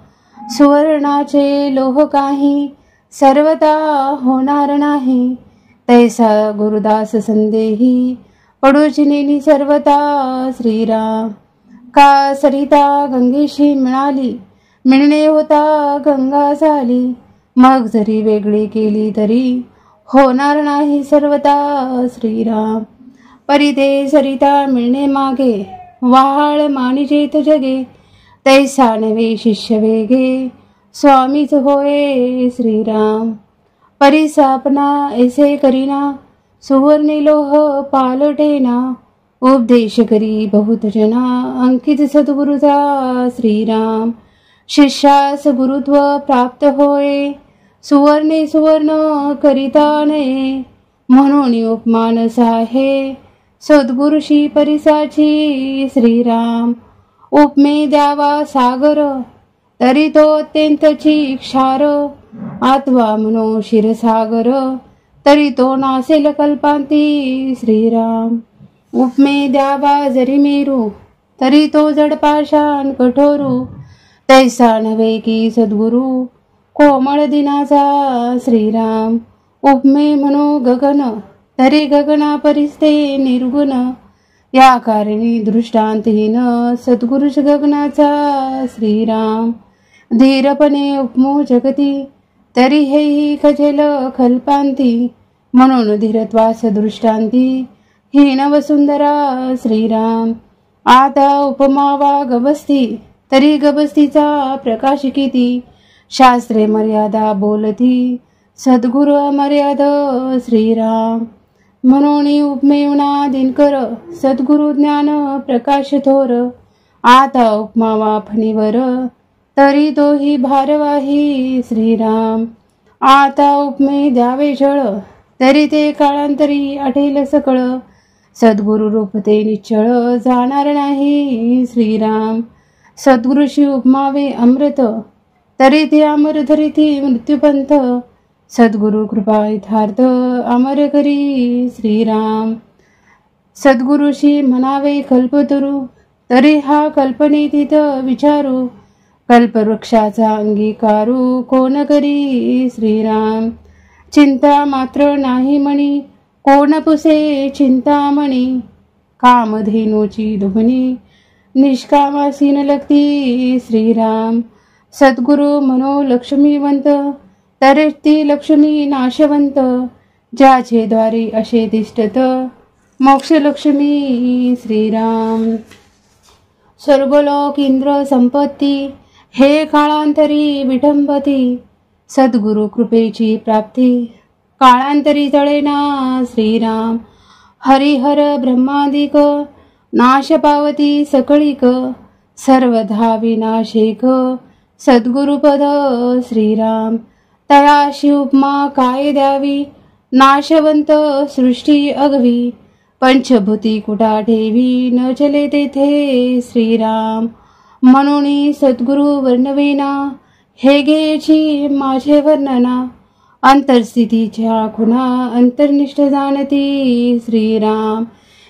सुवर्णाचे लोह काही, सर्वता होणार नाही. तैसा गुरुदास संदेही, पडूचिनी सर्वता श्रीराम. का सरिता गंगेशी मिळाली, मिळणे होता गंगा झाली. मग जरी वेगळी केली तरी, होणार नाही सर्वता श्रीराम. परिते सरिता मिळणे मागे, वाहाळ मानिजेत जगे. तैसा नवे शिष्य वेगे, स्वामीच होय श्रीराम. परिसापना ऐसे करीना, सुवर्णी लोह पालटेना. उपदेश करी बहुत जना, अंकित सद्गुरुचा श्रीराम. शिष्यास गुरुत्व प्राप्त होय, सुवर्णे सुवर्ण करिता नये. म्हणून उपमान साहे, सद्गुरुशी परिसाची श्रीराम. उपमे द्यावा सागर, तरी तो अत्यंतची क्षार. आत्वा म्हणो क्षीरसागर, तरी तो नासेल कल्पांती श्रीराम. उपमे द्यावा जरी मेरू, तरी तो जडपाषाण कठोरू. तैसा नव्हे की सद्गुरु, कोमळ दिनाचा श्रीराम. उपमे म्हणो गगन, तरी गगना परिस्ते निर्गुण. या कारणी दृष्टांतहीन, सद्गुरुश गगनाचा श्रीराम. धीरपणे उपमो जगती, तरी हेही खजेल कल्पांती. म्हणून धीरत्वास दृष्टांती, हीन वसुंधरा श्रीराम. आता उपमावा गबस्ती, तरी गबस्तीचा प्रकाश किती. शास्त्रे मर्यादा बोलती, सद्गुरु अमर्याद श्रीराम. म्हणून उपमेवना दिनकर, सद्गुरु ज्ञान प्रकाश थोर. आता उपमावा फणीवर, तरी तोही भारवाही श्रीराम. आता उपमे द्यावे जळ, तरी ते काळांतरी आठेल सकळ. सद्गुरु रूप ते निश्चळ, जाणार नाही श्रीराम. सद्गुरुशी उपमावे अमृत, तरी ते अमर धरिती मृत्यूपंथ. सद्गुरु कृपा यथार्थ, अमर करी श्रीराम. सद्गुरुशी म्हणावे कल्पतरू, तरी हा कल्पनेतीत विचारू. कल्पवृक्षाचा अंगीकारू, कोण करी श्रीराम. चिंता मात्र नाही म्हणी, कोण पुसे चिंतामणी. कामधेनूची दुभणी, निष्कामासीन लगती श्रीराम. सद्गुरु म्हणो लक्ष्मीवंत, तरी ती लक्ष्मी नाशवंत. ज्याचे द्वारी असे तिष्ठत, मोक्ष लक्ष्मी श्रीराम. स्वर्गलोक इंद्र संपत्ती, हे काळांतरी विटंबती. सद्गुरु कृपेची प्राप्ती, काळांतरी तळेना श्रीराम. हरिहर ब्रह्मादिक, नाश पावती सकळीक. सर्वधा विनाशिक, सद्गुरुपद श्रीराम. तयाशी उपमा काय द्यावी, नाशवंत सृष्टी अगवी. पंचभूती कुटा ठेवी, न चले तेथे श्रीराम. म्हणून सद्गुरु वर्णवेना, हे घ्यायची माझे वर्णना. अंतरस्थितीच्या खुणा, अंतर्निष्ठ जाणती श्रीराम.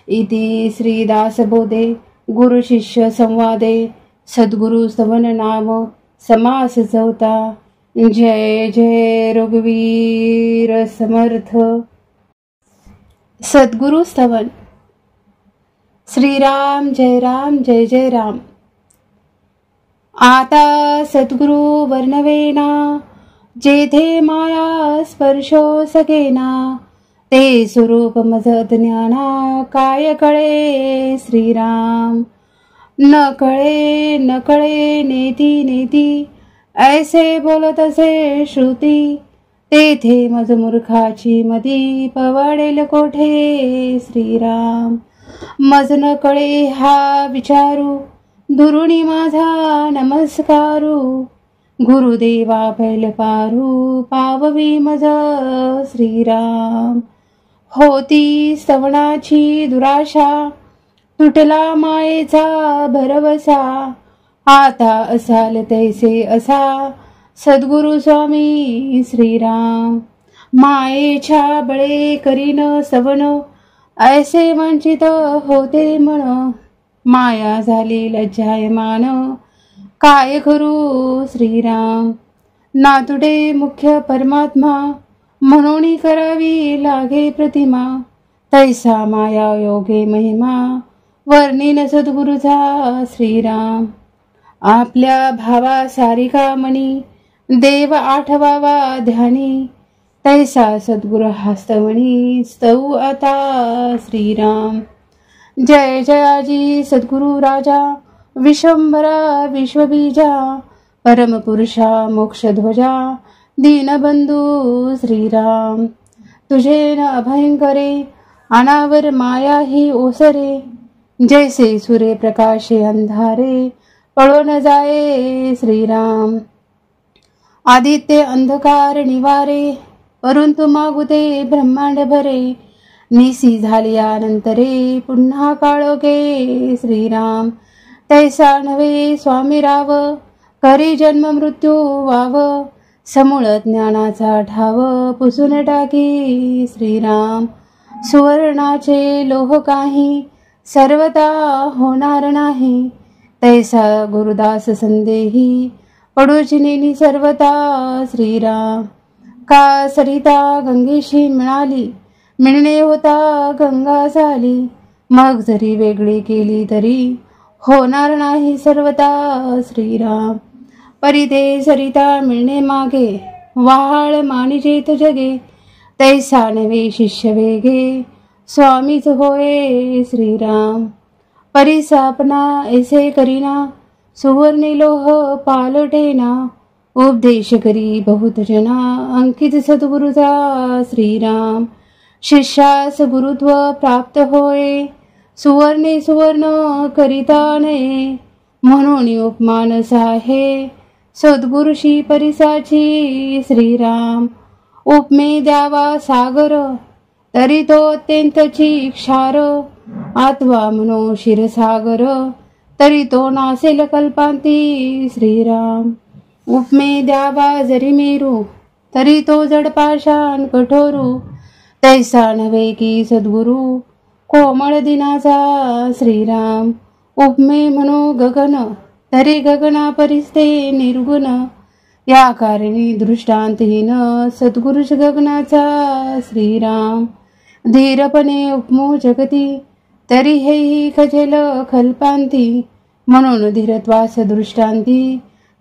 इति श्रीदासबोधे गुरु शिष्य संवादे. सद्गुरु स्तवन नाम समास चौथा. जय जय रघुवीर समर्थ। सद्गुरु स्तवन। श्रीराम जय राम जय जय राम। आता सद्गुरु वर्णवेना जेथे माया स्पर्शो सगेना ते स्वरूप मज ज्ञाना काय कळे श्रीराम। न कळे नेती नेती ऐसे बोलत असे श्रुती तेथे मज मूर्खाची मती पवाडेल कोठे श्रीराम। मज न कळे हा विचारू दुरुणी माझा नमस्कारू गुरुदेवा पैल पारू पाववी मज श्रीराम। होती स्तवनाची दुराशा तुटला मायेचा भरवसा आता असाल तैसे असा सद्गुरु स्वामी श्रीराम। मायेच्या बळे करीन सवन ऐसे वंचित होते मन माया झाली लज्जायमान काय करू श्रीराम। नातुडे मुख्य परमात्मा म्हणून करावी लागे प्रतिमा तैसा माया योगे महिमा वर्णिन सद्गुरुचा श्रीराम। आपल्या भावा सारिका मणी देव आठवावा ध्यानी तैसा सद्गुरु हस्तमणी स्तव आता श्रीराम। जय जयाजी सद्गुरु राजा विश्वंभरा विश्वबीजा परमपुरुषा मोक्षध्वजा दीनबंधू श्रीराम। तुझे न अभयंकरे अनावर माया ही ओसरे जैसे सूर्य प्रकाशे अंधारे पळो न जाये श्रीराम। आदित्य अंधकार निवारे परंतु मागुते ब्रह्मांड भरे निसी झालियानंतरे पुन्हा काळोखे श्रीराम। तैसा नव्हे स्वामी राव करी जन्म मृत्यू वाव समूळ ज्ञानाचा ठाव पुसून टाकी श्रीराम। सुवर्णाचे लोह काही सर्वता होणार नाही तैसा गुरुदास संदेही पडूची नेनी सर्वता श्रीराम। का सरिता गंगेशी मिळणे होता गंगा झाली मग जरी वेगळी केली तरी होणार नाही सर्वता श्रीराम। परिते सरिता मिळणे मागे वाहाळ मानिजेत जगे तैसा नवे शिष्य वेगे स्वामीच होय श्रीराम। परिसापना ऐसे करीना सुवर्णी लोह पालटेना उपदेश करी बहुत जना अंकित सद्गुरुचा श्रीराम। शिष्यास गुरुत्व प्राप्त होय सुवर्णे सुवर्ण करिता नये म्हणून उपमानस आहे सद्गुरुशी परिसाची श्रीराम। उपमे द्यावा सागर तरी तो अत्यंतची क्षार आत्वा मनो क्षीरसागर तरी तो नासेल कल्पांती श्रीराम। उपमे द्यावा जरी मेरू तरी तो जड पाषाण कठोरू तैसा नव्हे की सद्गुरु कोमळ दिनाचा श्रीराम। उपमे म्हणो गगन तरी गगना परिस्ते निर्गुण या कारणी दृष्टांतहीन सद्गुरुच गगनाचा श्रीराम। धीरपणे उपमो जगती तरी हेही खजेल कल्पांती म्हणून धीरत्वास दृष्टांती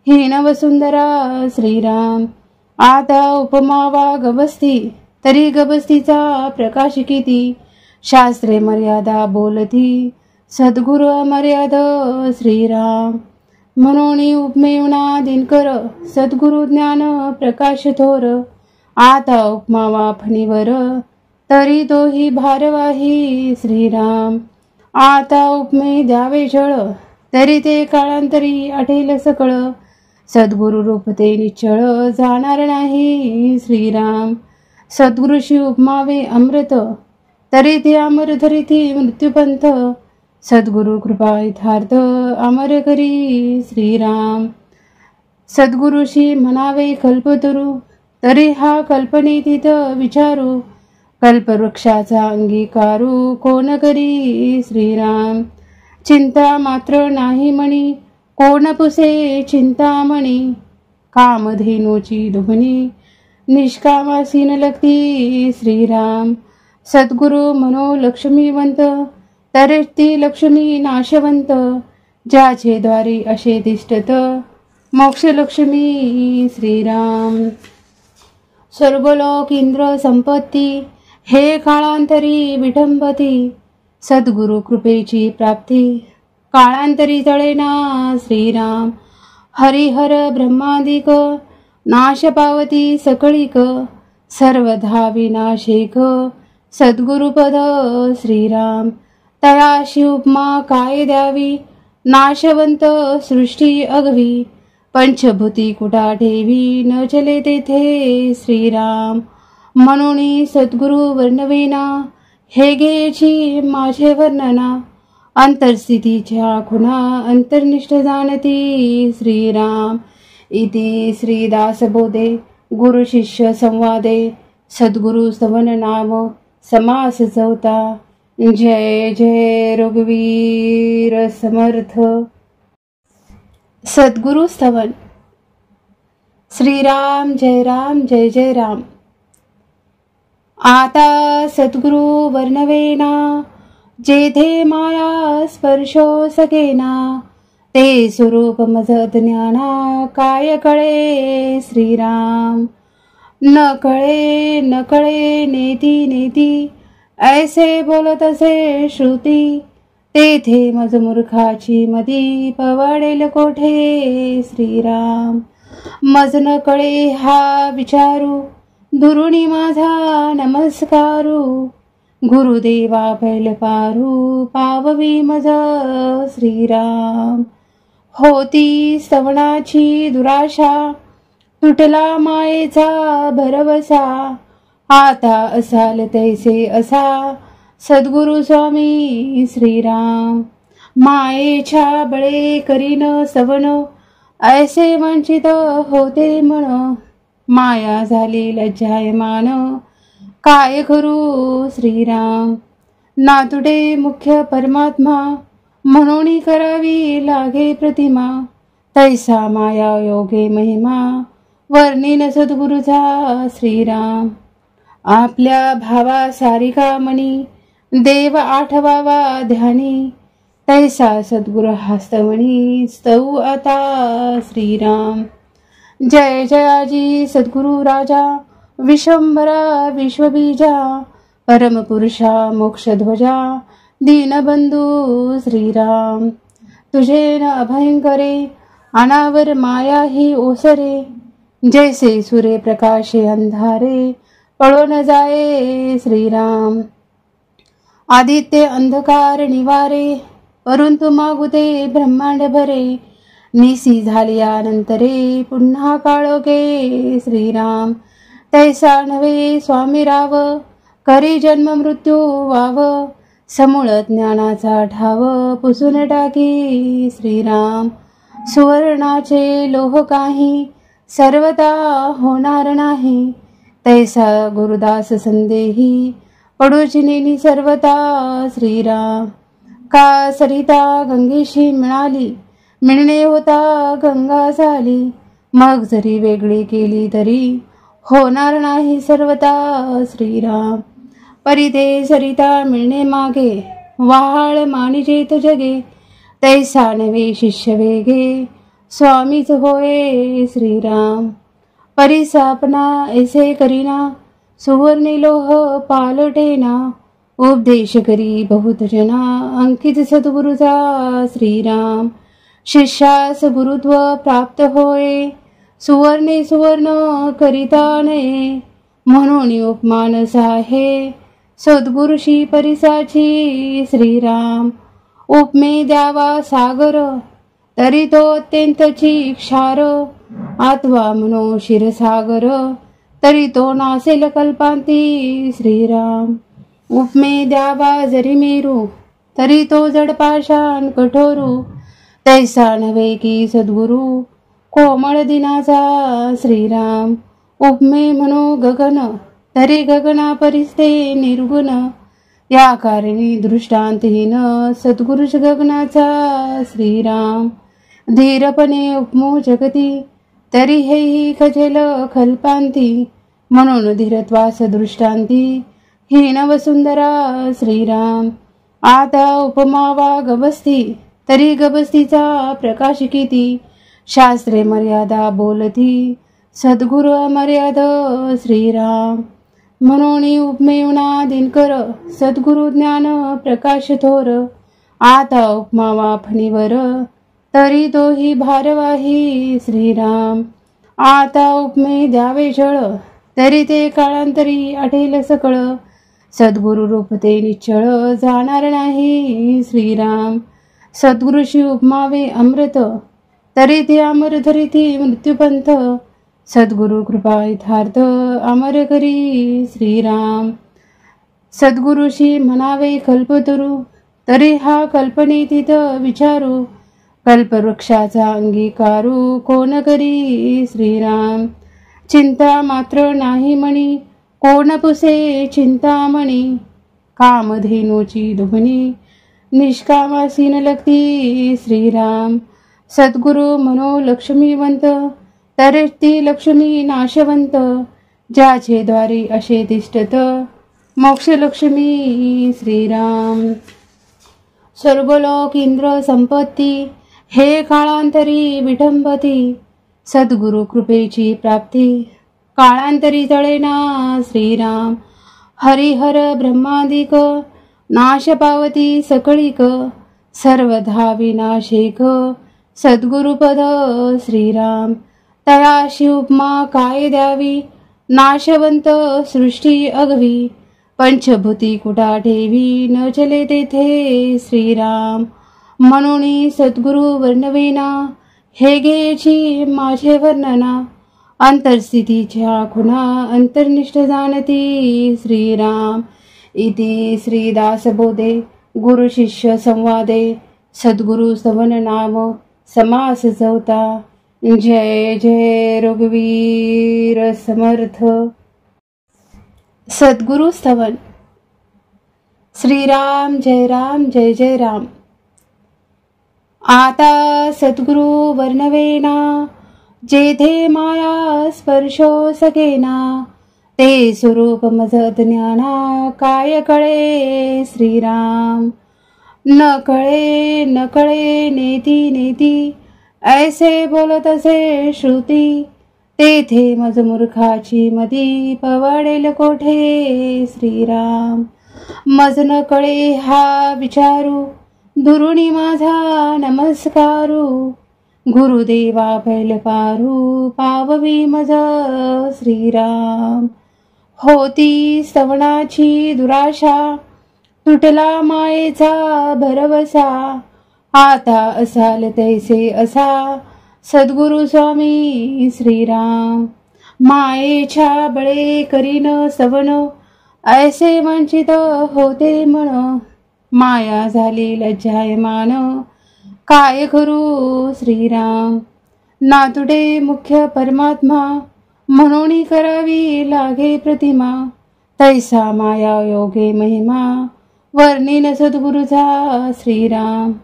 हीन वसुंधरा श्रीराम। आता उपमावा गबस्ती तरी गबस्तीचा प्रकाश किती शास्त्रे मर्यादा बोलती सद्गुरु अमर्याद श्रीराम। म्हणून उपमेवना दिनकर सद्गुरु ज्ञान प्रकाश थोर आता उपमावा फणीवर तरी तोही भारवाही श्रीराम। आता उपमे द्यावे जळ तरी ते काळांतरी आठेल सकळ सद्गुरु रूप ते निश्चळ जाणार नाही श्रीराम। सद्गुरुशी उपमावे अमृत तरी ते अमर धरिती मृत्यूपंथ सद्गुरु कृपा यथार्थ अमर करी श्रीराम। सद्गुरुशी म्हणावे कल्पतरू तरी हा कल्पनेतीत विचारू कल्पवृक्षाचा अंगीकारू कोण करी श्रीराम। चिंता मात्र नाही मणी कोण पुसे चिंतामणी कामधेनूची दुभणी निष्कामासी न लगती श्रीराम. सद्गुरु म्हणो लक्ष्मीवंत तरेच ती लक्ष्मी नाशवंत. ज्याचे द्वारी असे तिष्ठत मोक्षलक्ष्मी श्रीराम. स्वर्गलोक इंद्र संपत्ती हे काळांतरी विठंबती. सद्गुरु कृपेची प्राप्ती काळांतरी जळेना श्रीराम. हरिहर ब्रह्मादिक नाश पावती सकळीक. सर्वधा विनाशिक सद्गुरुपद श्रीराम. तयाशी उपमा काय द्यावी नाशवंत सृष्टी अगवी. पंचभूती कुटा ठेवी न चले तेथे श्रीराम. म्हणून सद्गुरु वर्णवेना हे घ्यायची माझे वर्णना. अंतरस्थितीच्या खुणा अंतर्निष्ठ जाणती श्रीराम. इति श्रीदासबोधे गुरु शिष्य संवादे सद्गुरु स्तवन नाम समास चौथा. जय जय रघुवीर समर्थ. सद्गुरु स्तवन. श्रीराम जय राम जय जय राम. आता सद्गुरु वर्णवेना जेथे माया स्पर्शो सकेना. ते स्वरूप मज ज्ञाना काय कळे श्रीराम. न कळे नेती नेती ऐसे बोलत असे श्रुती. तेथे मज मूर्खाची मदी पवाडेल कोठे श्रीराम. मज न कळे हा विचारू दुरुणी माझा नमस्कारू. गुरुदेवा पैल पारू पाववी मज श्रीराम. होती स्तवनाची दुराशा तुटला मायेचा भरवसा. आता असाल तैसे असा सद्गुरु स्वामी श्रीराम. मायेच्या बळे करीन स्तवन ऐसे वंचित होते मन. माया झाली लज्जायमान काय करू श्रीराम. नातुडे मुख्य परमात्मा म्हणून करावी लागे प्रतिमा. तैसा माया योगे महिमा वर्णिन सद्गुरुचा श्रीराम. आपल्या भावा सारिका मनी देव आठवावा ध्यानी. तैसा सद्गुरु हस्तमणी स्तव आता श्रीराम. जय जयाजी सद्गुरु राजा विश्वंभरा विश्वबीजा. परमपुरुषा मोक्षध्वजा दीनबंधू श्रीराम. तुझे न अभयंकरे अनावर माया ही ओसरे. जैसे सूर्य प्रकाशे अंधारे पळो न जाये श्रीराम. आदित्य अंधकार निवारे परंतु मागुते ब्रह्मांड भरे. निसी झाल्यानंतरे पुन्हा काळोखे श्रीराम. तैसा नव्हे स्वामी राव करी जन्म मृत्यू वाव. समूळ ज्ञानाचा ठाव पुसून टाकी श्रीराम. सुवर्णाचे लोह काही सर्वता होणार नाही. तैसा गुरुदास संदेही पडूची नेनी सर्वता श्रीराम. का सरिता गंगेशी मिळणे होता गंगा झाली. मग जरी वेगळी केली तरी होणार नाही सर्वता श्रीराम. परिते सरिता मिळणे मागे वाहाळ मानिजेत जगे. तैसा नवे शिष्य वेगे स्वामीच होय श्रीराम. परिसापना ऐसे करीना सुवर्णी लोह पालटेना. उपदेश करी बहुत जना अंकित सद्गुरुचा श्रीराम. शिष्यास गुरुत्व प्राप्त होय सुवर्णे सुवर्ण करिता नये. म्हणून उपमानस आहे सद्गुरुशी परिसाची श्रीराम. उपमे द्यावा सागर तरी तो अत्यंतची क्षार. आत्वा म्हणो क्षीरसागर तरी तो नासेल कल्पांती श्रीराम. उपमे द्यावा जरी मेरू तरी तो जडपाषाण कठोरू. तैसा नव्हे की सद्गुरु कोमळ दिनाचा श्रीराम. उपमे म्हणो गगन तरी गगना परिस्ते निर्गुण. या कारणी दृष्टांतहीन सद्गुरुच गगनाचा श्रीराम. धीरपणे उपमो जगती तरी हेही खजेल कल्पांती, म्हणून धीरत्वास दृष्टांती हीन वसुंधरा श्रीराम. आता उपमावा गबसती, तरी गबस्तीचा प्रकाश किती, शास्त्रे मर्यादा बोलती सद्गुरु अमर्याद श्रीराम. म्हणून उपमेवना दिनकर, सद्गुरु ज्ञान प्रकाश थोर. आता उपमावा फणीवर, तरी तोही भारवाही श्रीराम. आता उपमे द्यावे जळ, तरी ते काळांतरी आठेल सकळ. सद्गुरु रूप ते निश्चळ, जाणार नाही श्रीराम. सद्गुरुशी उपमावे अमृत, तरी ते अमर धरिती मृत्यूपंथ. सद्गुरु कृपा यथार्थ, अमर करी श्रीराम. सद्गुरुशी म्हणावे कल्पतरू, तरी हा कल्पनेतीत विचारू. कल्पवृक्षाचा अंगीकारू, कोण करी श्रीराम. चिंता मात्र नाही मणी, कोण पुसे चिंतामणी. कामधेनूची दुभणी, निष्कामासीन लगती श्रीराम. सद्गुरु म्हणो लक्ष्मीवंत, तरी ती लक्ष्मी नाशवंत. ज्याचे द्वारी असे तिष्ठत, मोक्ष लक्ष्मी श्रीराम. स्वर्गलोक इंद्र संपत्ती, हे काळांतरी विठंबती. सद्गुरु कृपेची प्राप्ती, काळांतरी तळेना श्रीराम. हरिहर ब्रह्मादिक, नाश पावती सकळीक. सर्वधा विनाशिक, सद्गुरुपद श्रीराम. तयाशी उपमा काय द्यावी, नाशवंत सृष्टी अगवी. पंचभूती कुटा ठेवी, न चले तेथे श्रीराम. म्हणून सद्गुरु वर्णवेना, हे घ्यायची माझे वर्णना. अंतरस्थितीच्या खुणा, अंतर्निष्ठ जाणती श्रीराम. इति श्रीदासबोधे गुरु शिष्य संवादे, सद्गुरु स्तवन नाम समास चौथा. जय जय रघुवीर समर्थ. सद्गुरु स्तवन. श्रीराम जय राम जय जय राम. आता सद्गुरु वर्णवेना, जेथे माया स्पर्शो सकेना. ते स्वरूप मज ज्ञाना, काय कळे श्रीराम. न कळे न कळे नेती नेती, ऐसे बोलत असे श्रुती. तेथे मज मूर्खाची मती, पवाडेल कोठे श्रीराम. मज न कळे हा विचारू, दुरुणी माझा नमस्कारू. गुरुदेवा पैल पारू, पाववी मज श्रीराम. होती स्तवनाची दुराशा, तुटला मायेचा भरवसा. आता असाल तैसे असा, सद्गुरु स्वामी श्रीराम. मायेच्या बळे करीन स्तवन, ऐसे वंचित होते मन. माया झाली लज्जायमान, काय करू श्रीराम. नातुडे मुख्य परमात्मा, म्हणून करावी लागे प्रतिमा. तैसा माया योगे महिमा, वर्णिन सद्गुरुचा श्रीराम.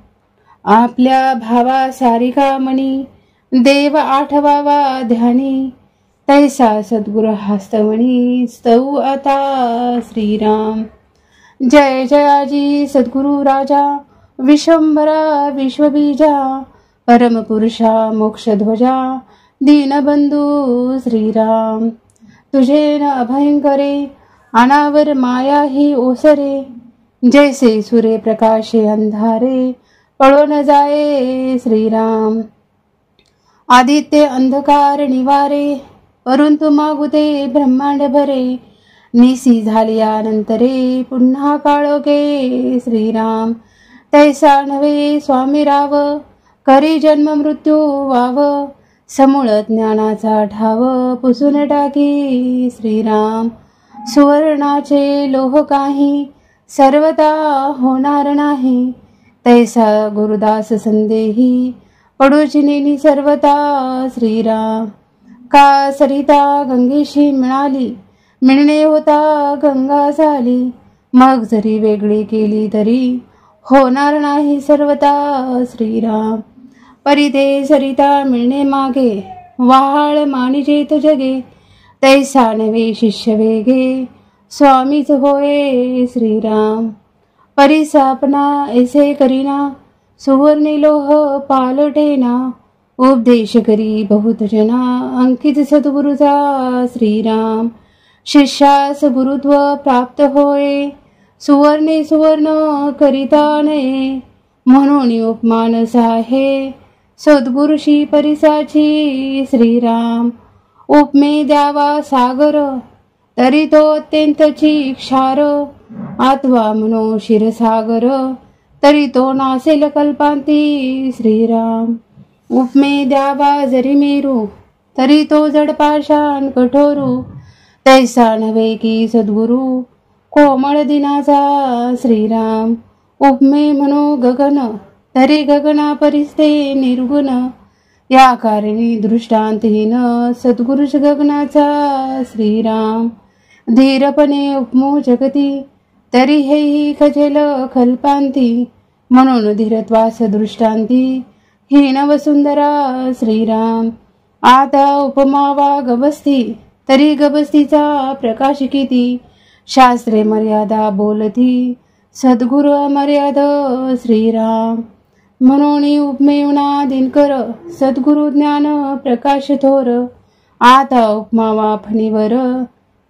आपल्या भावा सारिका मणी, देव आठवावा ध्यानी. तैसा सद्गुरु हस्तवणी, स्तऊ आता श्रीराम. जय जयाजी सद्गुरु राजा, विश्वंभरा विश्वबीजा. परमपुरुषा मोक्षध्वजा, दीनबंधू श्रीराम. तुझे न अभयंकरे, अनावर माया ही ओसरे. जैसे सूर्य प्रकाशे अंधारे, पळो न जाये श्रीराम. आदित्य अंधकार निवारे, परंतु मागुते ब्रह्मांड भरे. निसी झालियानंतरे, पुन्हा काळोखे श्रीराम. तैसा नव्हे स्वामी राव, करी जन्म मृत्यू वाव. समूळ ज्ञानाचा ठाव, पुसून टाकी श्रीराम. सुवर्णाचे लोह काही, सर्वता होणार नाही. तैसा गुरुदास संदेही, पडूची नेनी सर्वता श्रीराम. का सरिता गंगेशी मिळाली, मिळणे होता गंगा झाली. मग जरी वेगळी केली तरी, होणार नाही सर्वता श्रीराम. परिते सरिता मिळणे मागे, वाहाळ मानिजेत जगे, तैसा नवे शिष्य वेगे, स्वामीच होय श्रीराम. परिसापना ऐसे करीना, सुवर्णे लोह पालटेना, उपदेश करी बहुत जना, अंकित सद्गुरुचा श्रीराम. शिष्यास गुरुत्व प्राप्त होय, सुवर्णे सुवर्ण करिता नये, म्हणून उपमान साहे, सद्गुरुशी परिसाची श्रीराम. उपमे द्यावा सागर, तरी तो अत्यंतची क्षार, आत्वा म्हणो क्षीरसागर, तरी तो नासेल कल्पांती श्रीराम. उपमे द्यावा जरी मेरू, तरी तो जड पाषाण कठोरू, तैसा नव्हे की सद्गुरु, कोमळ दिनाचा श्रीराम. उपमे म्हणो गगन, तरी गगना परिस्ते निर्गुण, या कारणी दृष्टांतहीन, सद्गुरुच गगनाचा श्रीराम. धीरपणे उपमो जगती, तरी हेही खजेल कल्पांती, म्हणून धीरत्वास दृष्टांती, हीन वसुंधरा श्रीराम. आता उपमावा गबस्ती, तरी गबस्तीचा प्रकाश किती, शास्त्रे मर्यादा बोलती, सद्गुरु अमर्याद श्रीराम. म्हणून उपमेवना दिनकर, सद्गुरु ज्ञान प्रकाश थोर, आता उपमावा फणीवर,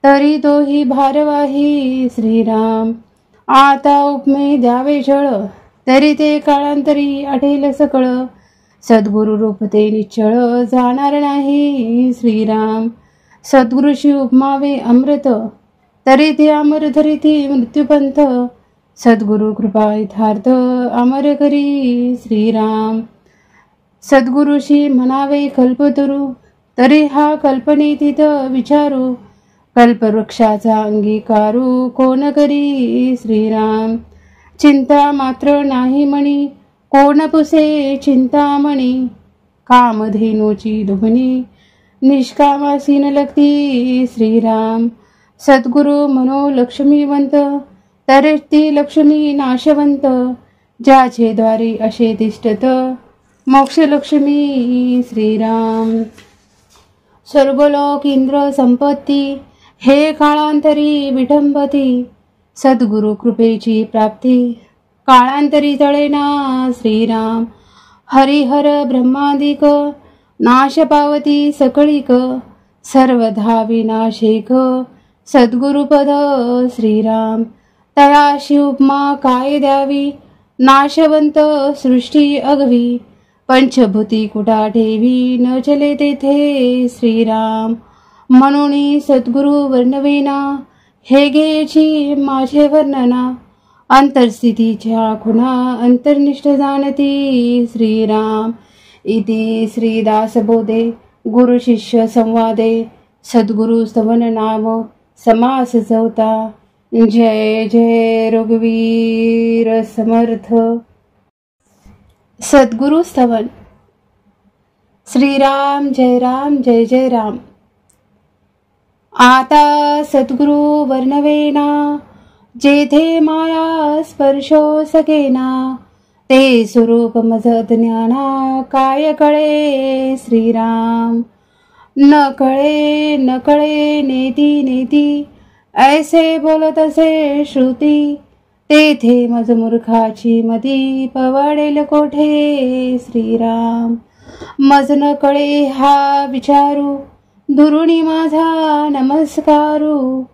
तरी तोही भारवाही श्रीराम. आता उपमे द्यावे जळ, तरी ते काळांतरी आढेल सकळ, सद्गुरु रूप ते निश्चळ, जाणार नाही श्रीराम. सद्गुरुशी उपमावे अमृत, तरी ते अमर धरिती मृत्यूपंथ, सद्गुरु कृपा यथार्थ, अमर करी श्रीराम. सद्गुरुशी म्हणावे कल्पतरू, तरी हा कल्पनेतीत विचारू, कल्पवृक्षाचा अंगीकारू, कोण करी श्रीराम. चिंता मात्र नाही म्हणी, कोण पुसे चिंतामणी, कामधेनूची दुभणी, निष्कामासीन लगती श्रीराम. सद्गुरु म्हणो लक्ष्मीवंत, तरी ती लक्ष्मी नाशवंत, ज्याचे द्वारी असे तिष्ठत, मोक्षलक्ष्मी श्रीराम. स्वर्गलोक इंद्र संपत्ती, हे काळांतरी विटंबती, सद्गुरु कृपेची प्राप्ती, काळांतरी तळेना श्रीराम. हरिहर ब्रह्मादिक, नाश पावती सकळीक, सर्वधा विनाशेक, सद्गुरुपद श्रीराम. तयाशी उपमा काय द्यावी, नाशवंत सृष्टी अगवी, पंचभूती कुटा ठेवी, न चले तेथे श्रीराम. म्हणून सद्गुरु वर्णवेना, हे घ्यायची माझे वर्णना, अंतरस्थितीच्या खुणा अंतर्निष्ठ जाणती श्रीराम. इति श्रीदासबोधे गुरु शिष्य संवादे, सद्गुरु स्तवन नाम समास चौथा. जय जय रघुवीर समर्थ. सद्गुरु स्तवन. श्रीराम जय राम जय जय राम. आता सद्गुरु वर्णवेना, जेथे माया स्पर्शो सकेना, ते स्वरूप मज ज्ञाना, काय कळे श्रीराम. न कळे नेती नेती, ऐसे बोलत असे श्रुती, तेथे मज मूर्खाची मती, पवाडेल कोठे श्रीराम. मज न कळे हा विचारू, दुरुणी माझा नमस्कारू,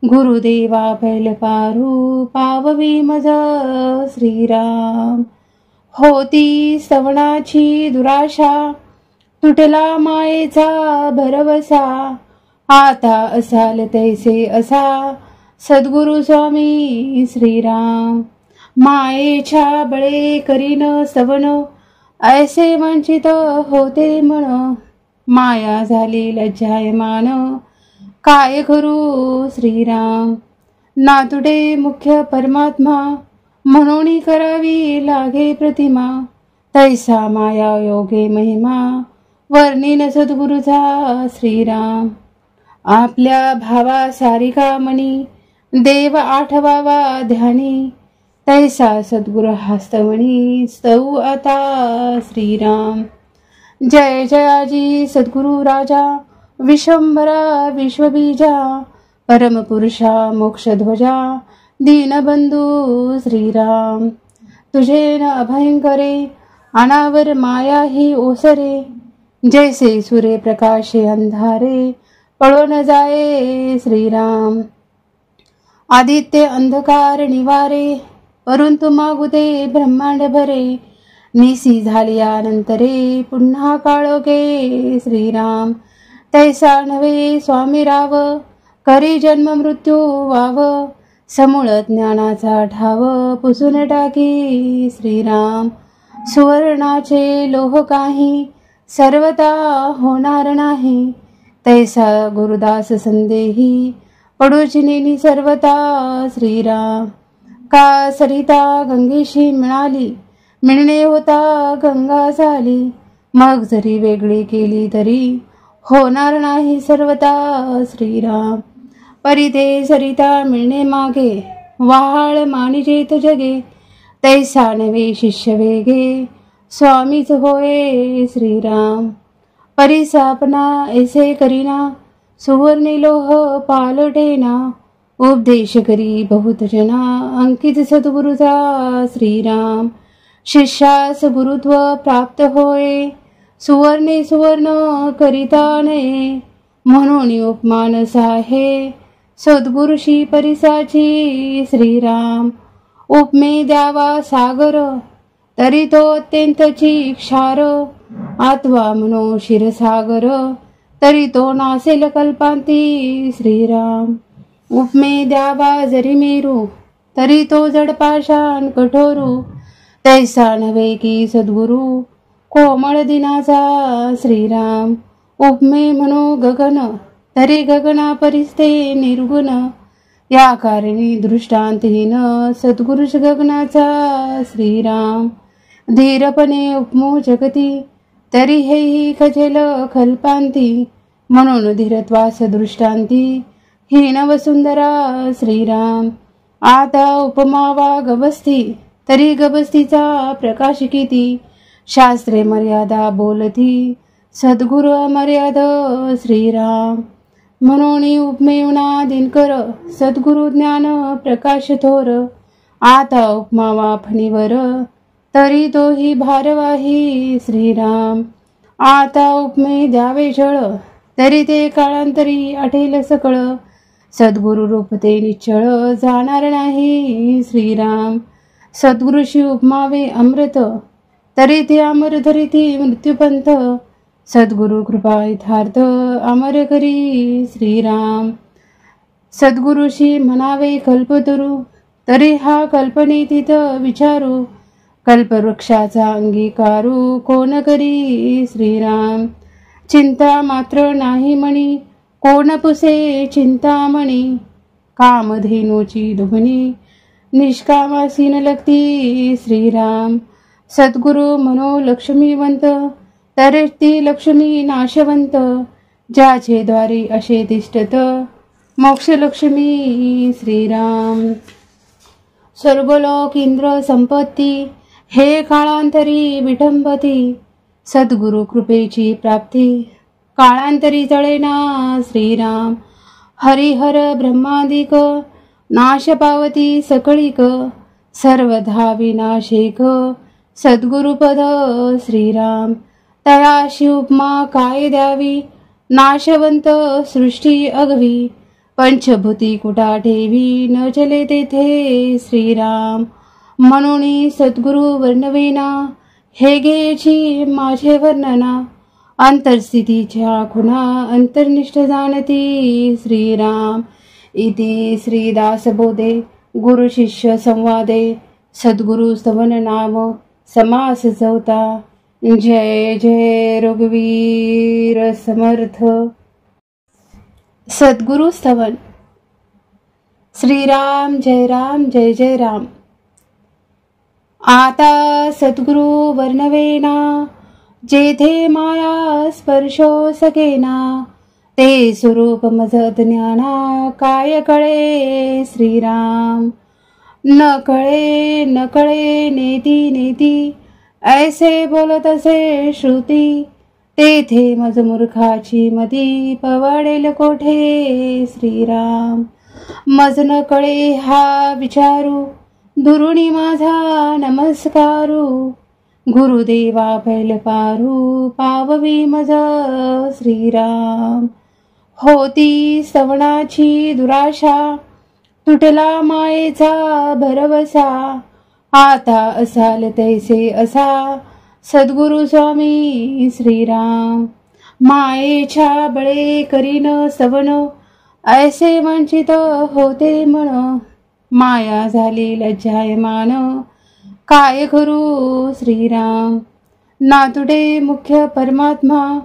गुरुदेवा पैल पारू, पाववी मज श्रीराम. होती स्तवनाची दुराशा, तुटला मायेचा भरवसा, आता असाल तैसे असा, सद्गुरु स्वामी श्रीराम. मायेच्या बळे करीन स्तवन, ऐसे वंचित होते मन, माया झाली लज्जायमान, काय करू श्रीराम. नातुडे मुख्य परमात्मा, म्हणून करावी लागे प्रतिमा, तैसा माया योगे महिमा, वर्णिन सद्गुरुचा श्रीराम. आपल्या भावा सारिका मणी, देव आठवावा ध्यानी, तैसा सद्गुरु हस्तमणी, स्तऊ आता श्रीराम. जय जयाजी सद्गुरु राजा विश्वंभरा विश्वबीजा परमपुरुषा मोक्षध्वजा दीनबंधू श्रीराम। तुझे न अभयंकरे अनावर माया ही ओसरे, जैसे सूर्य प्रकाशे अंधारे पळो न जाये श्रीराम। आदित्य अंधकार निवारे परंतु मागू दे ब्रह्मांड भरे, निसी झाल्यानंतरे पुन्हा काळोखे श्रीराम। तैसा नव्हे स्वामी राव करी जन्म मृत्यू वाव, समूळ ज्ञानाचा ठाव पुसून टाकी श्रीराम। सुवर्णाचे लोह काही सर्वता होणार नाही, तैसा गुरुदास संदेही पडूची नेनी सर्वता श्रीराम। का सरिता गंगेशी मिळणे होता गंगा झाली, मग जरी वेगळी केली तरी होणार नाही सर्वता श्रीराम। परिते सरिता मिळणे मागे वाहाळ मानिजेत जगे, तैसा नवे शिष्य वेगे स्वामीच होय श्रीराम। परिसापना ऐसे करीना सुवर्णी लोह पालटेना, उपदेश करी बहुत जना अंकित सद्गुरुचा श्रीराम। शिष्यास गुरुत्व प्राप्त होय सुवर्णे सुवर्ण करिता नये, म्हणून उपमान साहे सद्गुरुशी परिसाची श्रीराम। उपमे द्यावा सागर तरी तो अत्यंतची क्षार, आत्वा मनो क्षीरसागर तरी तो नासेल कल्पांती श्रीराम। उपमे द्यावा जरी मेरू तरी तो जड पाषाण कठोरू, तैसा नव्हे की सद्गुरु कोमळ दिनाचा श्रीराम। उपमे म्हणो गगन तरी गगना परिस्ते निर्गुण, या कारणी दृष्टांतहीन सद्गुरुष गगनाचा श्रीराम। धीरपणे उपमो जगती तरी हेही खजेल कल्पांती, म्हणून धीरत्वास दृष्टांती हीन वसुंधरा श्रीराम। आता उपमावा गवस्ती तरी गबस्तीचा प्रकाश किती, शास्त्रे मर्यादा बोलती सद्गुरु अमर्याद श्रीराम। म्हणून उपमेवना दिनकर सद्गुरु ज्ञान प्रकाश थोर, आता उपमावा फणीवर तरी तोही भारवाही श्रीराम। आता उपमे द्यावे जळ तरी ते काळांतरी आठेल सकळ, सद्गुरु रूप ते निश्चळ जाणार नाही श्रीराम। सद्गुरुशी उपमावे अमृत तरी ते अमर धरिती मृत्यूपंथ, सद्गुरु कृपा यथार्थ अमर करी श्रीराम। सद्गुरुशी म्हणावे कल्पतरू तरी हा कल्पनेतीत विचारू, कल्पवृक्षाचा अंगीकारू कोण करी श्रीराम। चिंता मात्र नाही म्हणी कोण पुसे चिंतामणी, कामधेनूची दुभणी निष्कामासीन लगती श्रीराम। सद्गुरु मनो लक्ष्मीवंत तरी ती लक्ष्मी नाशवंत, ज्याचे द्वारी असे तिष्ठत मोक्ष लक्ष्मी श्रीराम। स्वर्गलोक इंद्र संपत्ती हे काळांतरी विटंबती, सद्गुरु कृपेची प्राप्ती काळांतरी जळेना श्रीराम। हरिहर ब्रह्मादिक नाश पावती सकळीक, सर्वधा विनाशिक सद्गुरुपद श्रीराम। तयाशी उपमा काय द्यावी नाशवंत सृष्टी अगवी, पंचभूती कुटा ठेवी न चले तेथे श्रीराम। म्हणून सद्गुरु वर्णवेना हे घ्यायची माझे वर्णना, अंतरस्थितीच्या खुणा अंतर्निष्ठ जाणती श्रीराम। इति श्रीदासबोधे गुरु शिष्य संवादे सद्गुरु स्तवन नाम समास चौथा। जय जय रघुवीर समर्थ। सद्गुरु स्तवन। श्रीराम जय जय राम। आता सद्गुरु वर्णवेना जेथे माया स्पर्शो सकेना, ते स्वरूप मज ज्ञाना काय कळे श्रीराम। न कळे नेती नेती ऐसे बोलत असे श्रुती, तेथे मज मूर्खाची मती पवाडेल कोठे श्रीराम. मज न कळे हा विचारू दुरुणी माझा नमस्कारू. गुरुदेवा पैल पारू पाववी मज श्रीराम. होती स्तवनाची दुराशा तुटला मायेचा भरवसा. आता असाल तैसे असा सद्गुरु स्वामी श्रीराम. मायेच्या बळे करीन स्तवन ऐसे वंचित होते मन. माया झाली लज्जायमान काय करू श्रीराम. नातुडे मुख्य परमात्मा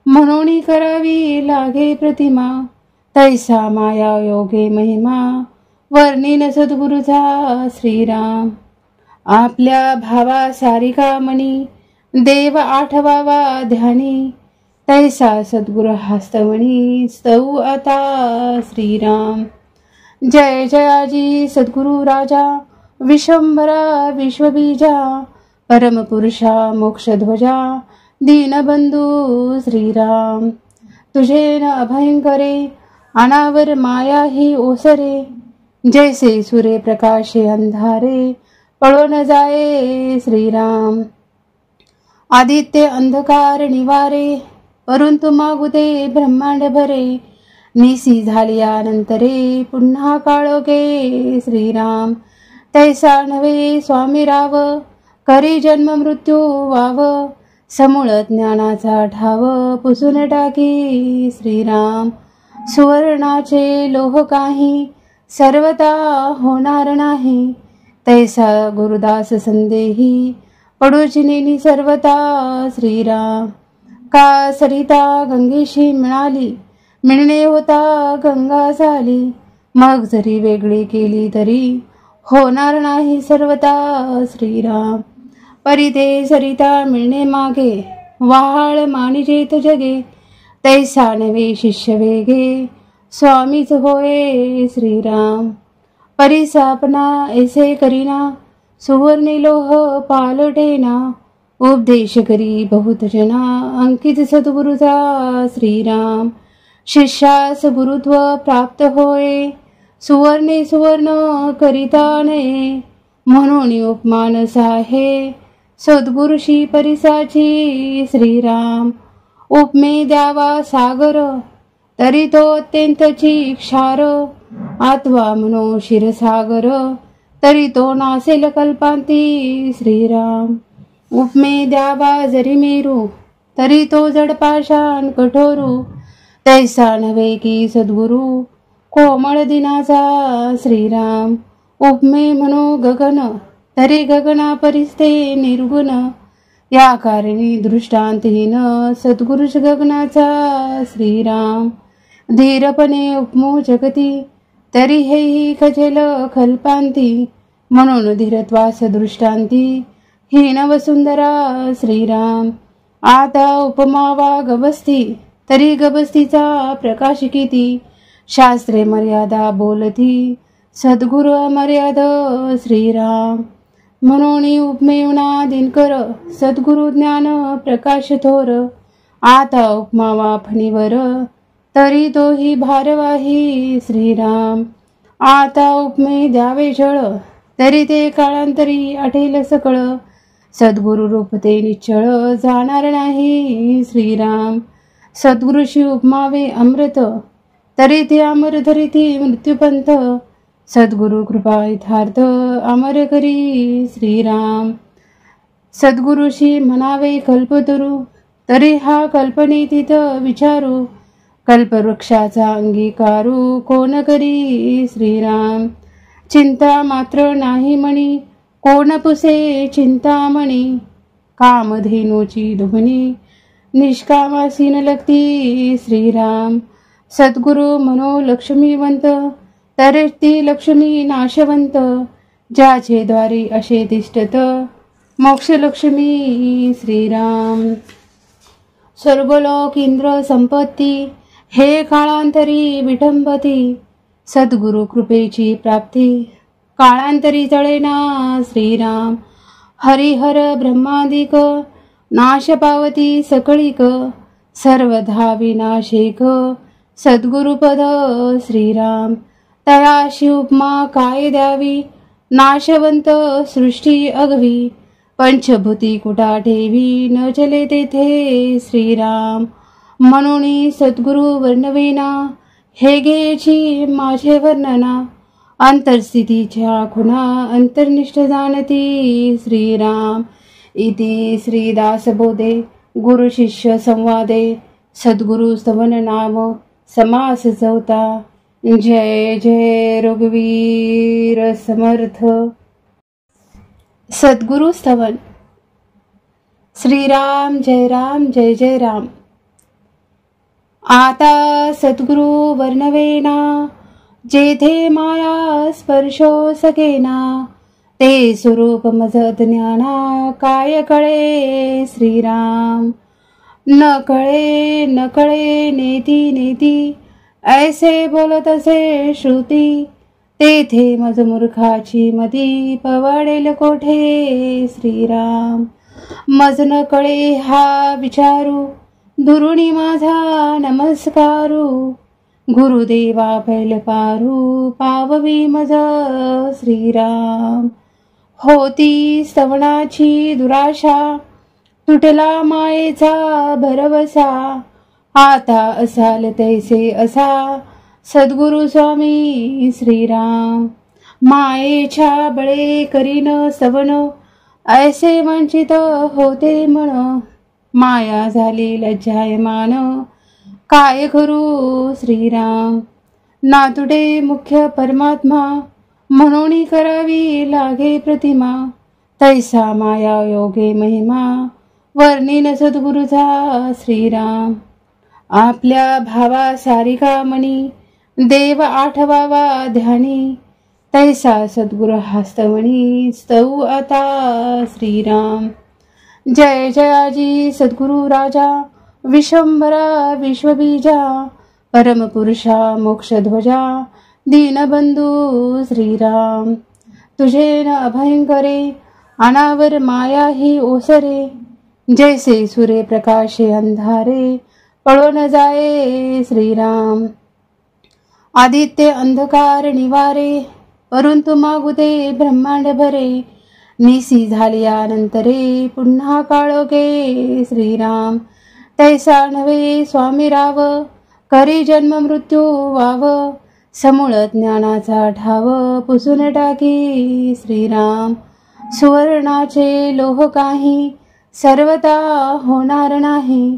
म्हणून करावी लागे प्रतिमा. तैसा माया योगे महिमा वर्णिन सद्गुरुचा श्रीराम. आपल्या भावा सारिका मनी देव आठवावा ध्यानी. तैसा सद्गुरु हस्तवणी स्तवू आता श्रीराम. जय जयाजी सद्गुरु राजा विश्वंभरा विश्वबीजा. परमपुरुषा मोक्षध्वजा दीनबंधू श्रीराम. तुझे न अभयंकरे अनावर माया ही ओसरे. जैसे सूर्य प्रकाशे अंधारे पळून जाये श्रीराम. आदित्य अंधकार निवारे परंतु मागुदे ब्रह्मांड भरे. निसी झालियानंतरे पुन्हा काळोखे श्रीराम. तैसा नव्हे स्वामी राव करी जन्म मृत्यू वाव. समूळ ज्ञानाचा ठाव पुसून टाकी श्रीराम. सुवर्णाचे लोह काही सर्वता होणार नाही. तैसा गुरुदास संदेही पडूचिनी सर्वता श्रीराम. का सरिता गंगेशी मिळाली मिळणे होता गंगा झाली. मग जरी वेगळी केली तरी होणार नाही सर्वता श्रीराम. परी ते सरिता मिळणे मागे वाहाळ मानिजेत जगे. तैसा नवे शिष्य वेगे स्वामीच होय श्रीराम. परिसापना ऐसे करीना सुवर्णी लोह पालटेना. उपदेश करी बहुत जना अंकित सद्गुरुचा श्रीराम. शिष्यास गुरुत्व प्राप्त होय सुवर्णे सुवर्ण करिता नये. म्हणून उपमानस आहे सद्गुरुशी परिसाची श्रीराम. उपमे द्यावा सागर तरी तो अत्यंतची क्षार. आत्वा म्हणो क्षीरसागर तरी तो नासेल कल्पांती श्रीराम. उपमे द्यावा जरी मेरू तरी तो जडपाषाण कठोरू. तैसा नव्हे की सद्गुरु कोमळ दिनाचा श्रीराम. उपमे म्हणो गगन तरी गगना परिस्ते निर्गुण. या कारणी दृष्टांतहीन सद्गुरुच गगनाचा श्रीराम. धीरपणे उपमो जगती तरी हेही खजेल कल्पांती. म्हणून धीरत्वास दृष्टांती हीन वसुंधरा श्रीराम. आता उपमावा गबस्ती तरी गबस्तीचा प्रकाश किती. शास्त्रे मर्यादा बोलती सद्गुरु अमर्याद श्रीराम. म्हणून उपमेवना दिनकर सद्गुरु ज्ञान प्रकाश थोर. आता उपमावा फणीवर तरी तोही भारवाही श्रीराम. आता उपमे द्यावे जळ तरी ते काळांतरी आठेल सकळ. सद्गुरु रूप ते निश्चळ जाणार नाही श्रीराम. सद्गुरुशी उपमावे अमृत तरी ते अमर धरिती मृत्यूपंथ. सद्गुरु कृपा यथार्थ अमर करी श्रीराम. सद्गुरुशी म्हणावे कल्पतरू तरी हा कल्पनेतीत विचारू. कल्पवृक्षाचा अंगीकारू कोण करी श्रीराम. चिंता मात्र नाही म्हणी कोण पुसे चिंतामणी. कामधेनूची दुभणी निष्कामासीन लगती श्रीराम. सद्गुरु म्हणो लक्ष्मीवंत तरी ती लक्ष्मी नाशवंत. ज्याचे द्वारी असे तिष्ठत मोक्षलक्ष्मी श्रीराम. स्वर्गलोक इंद्र संपत्ती हे काळांतरी विटंबती. सद्गुरु कृपेची प्राप्ती काळांतरी जळेना श्रीराम. हरिहर ब्रह्मादिक नाश पावती सकळीक. सर्वधा विनाशेक सद्गुरुपद श्रीराम. तयाशी उपमा काय द्यावी, नाशवंत सृष्टी अगवी. पंचभूती कुटा ठेवी, न चले तेथे श्रीराम. म्हणून सद्गुरु वर्णवेना, हे घ्यायची माझे वर्णना. अंतरस्थितीच्या खुणा अंतर्निष्ठ जाणती श्रीराम. इति श्रीदासबोधे गुरु शिष्य संवादे सद्गुरु स्तवन नाम समास चौथा. जय जय रघुवीर समर्थ. सद्गुरु स्तवन. श्रीराम जय राम जय जय राम. आता सद्गुरु वर्णवेना, जेथे माया स्पर्शो सकेना. ते स्वरूप मज ज्ञाना, काय कळे श्रीराम. न कळे नेती नेती, ऐसे बोलत असे श्रुती. तेथे मज मूर्खाची मती, पवाडेल कोठे श्रीराम. मज न कळे हा विचारू, दुरुणी माझा नमस्कारू. गुरुदेवा पैल पारू, पाववी मज श्रीराम. होती स्तवनाची दुराशा, तुटला मायेचा भरवसा. आता असाल तैसे असा, सद्गुरु स्वामी श्रीराम. मायेच्या बळे करीन स्तवन, ऐसे वंचित होते मन. माया झाली लज्जायमान, काय करू श्रीराम. नातुडे मुख्य परमात्मा, म्हणून करावी लागे प्रतिमा. तैसा माया योगे महिमा, वर्णिन सद्गुरुचा श्रीराम. आपल्या भावा सारिका मणी, देव आठवावा ध्यानी. तैसा सद्गुरु हस्तमणी, स्तव आता श्रीराम. जय जयाजी सद्गुरु राजा, विश्वंभरा विश्वबीजा. परमपुरुषा मोक्षध्वजा, दीनबंधू श्रीराम. तुझे न अभयंकरे, अनावर माया ही ओसरे. जैसे सूर्य प्रकाशे अंधारे, पळो न जाये श्रीराम. आदित्य अंधकार निवारे, परंतु मागू दे ब्रह्मांड भरे. निसी झाल्यानंतरे, पुन्हा काळोखे श्रीराम. तैसा नव्हे स्वामी राव, करी जन्म मृत्यू वाव. समूळ ज्ञानाचा ठाव, पुसून टाकी श्रीराम. सुवर्णाचे लोह काही, सर्वता होणार नाही.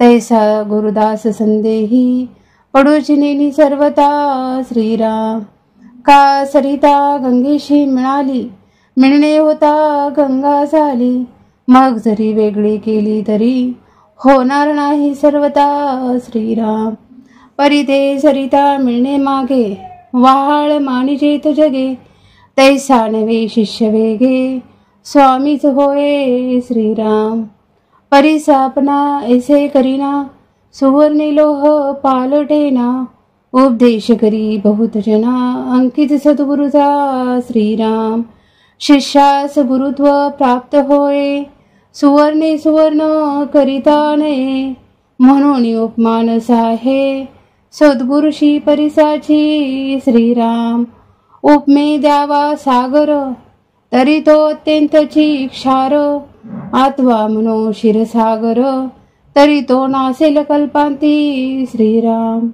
तैसा गुरुदास संदेही, पडूची नेनी सर्वता श्रीराम. का सरिता गंगेशी मिळाली, मिळणे होता गंगा झाली. मग जरी वेगळी केली तरी, होणार नाही सर्वता श्रीराम. परिते सरिता मिळणे मागे, वहाळ मानिजेत जगे. तैसा नवे शिष्य वेगे, स्वामीच होय श्रीराम. परिसापना ऐसे करीना, सुवर्णी लोह पालटेना. उपदेश करी बहुत जना, अंकित सद्गुरुचा श्रीराम. शिष्यास गुरुत्व प्राप्त होय, सुवर्णे सुवर्ण करिता नये. म्हणून उपमान साहे, सद्गुरुशी परिसाची श्रीराम. उपमे द्यावा सागर, तरी तो अत्यंतची क्षार. आत्वा म्हणो क्षीरसागर, तरी तो नासेल कल्पांती श्रीराम.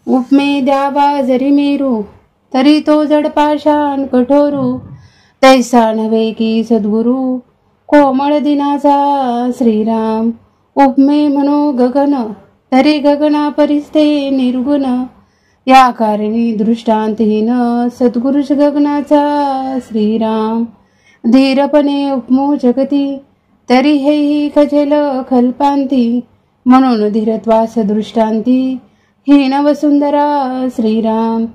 उपमे द्यावा जरी मेरू, तरी तो जडपाषाण कठोरू. तैसा नव्हे की सद्गुरु, कोमळ दिनाचा श्रीराम. उपमे म्हणो गगन, तरी गगना परिस्ते निर्गुण. या कारणी दृष्टांतहीन, सद्गुरुच गगनाचा श्रीराम. धीरपणे उपमो जगती, तरी हेही खजेल कल्पांती. म्हणून धीरत्वास दृष्टांती, हीन वसुंधरा श्रीराम.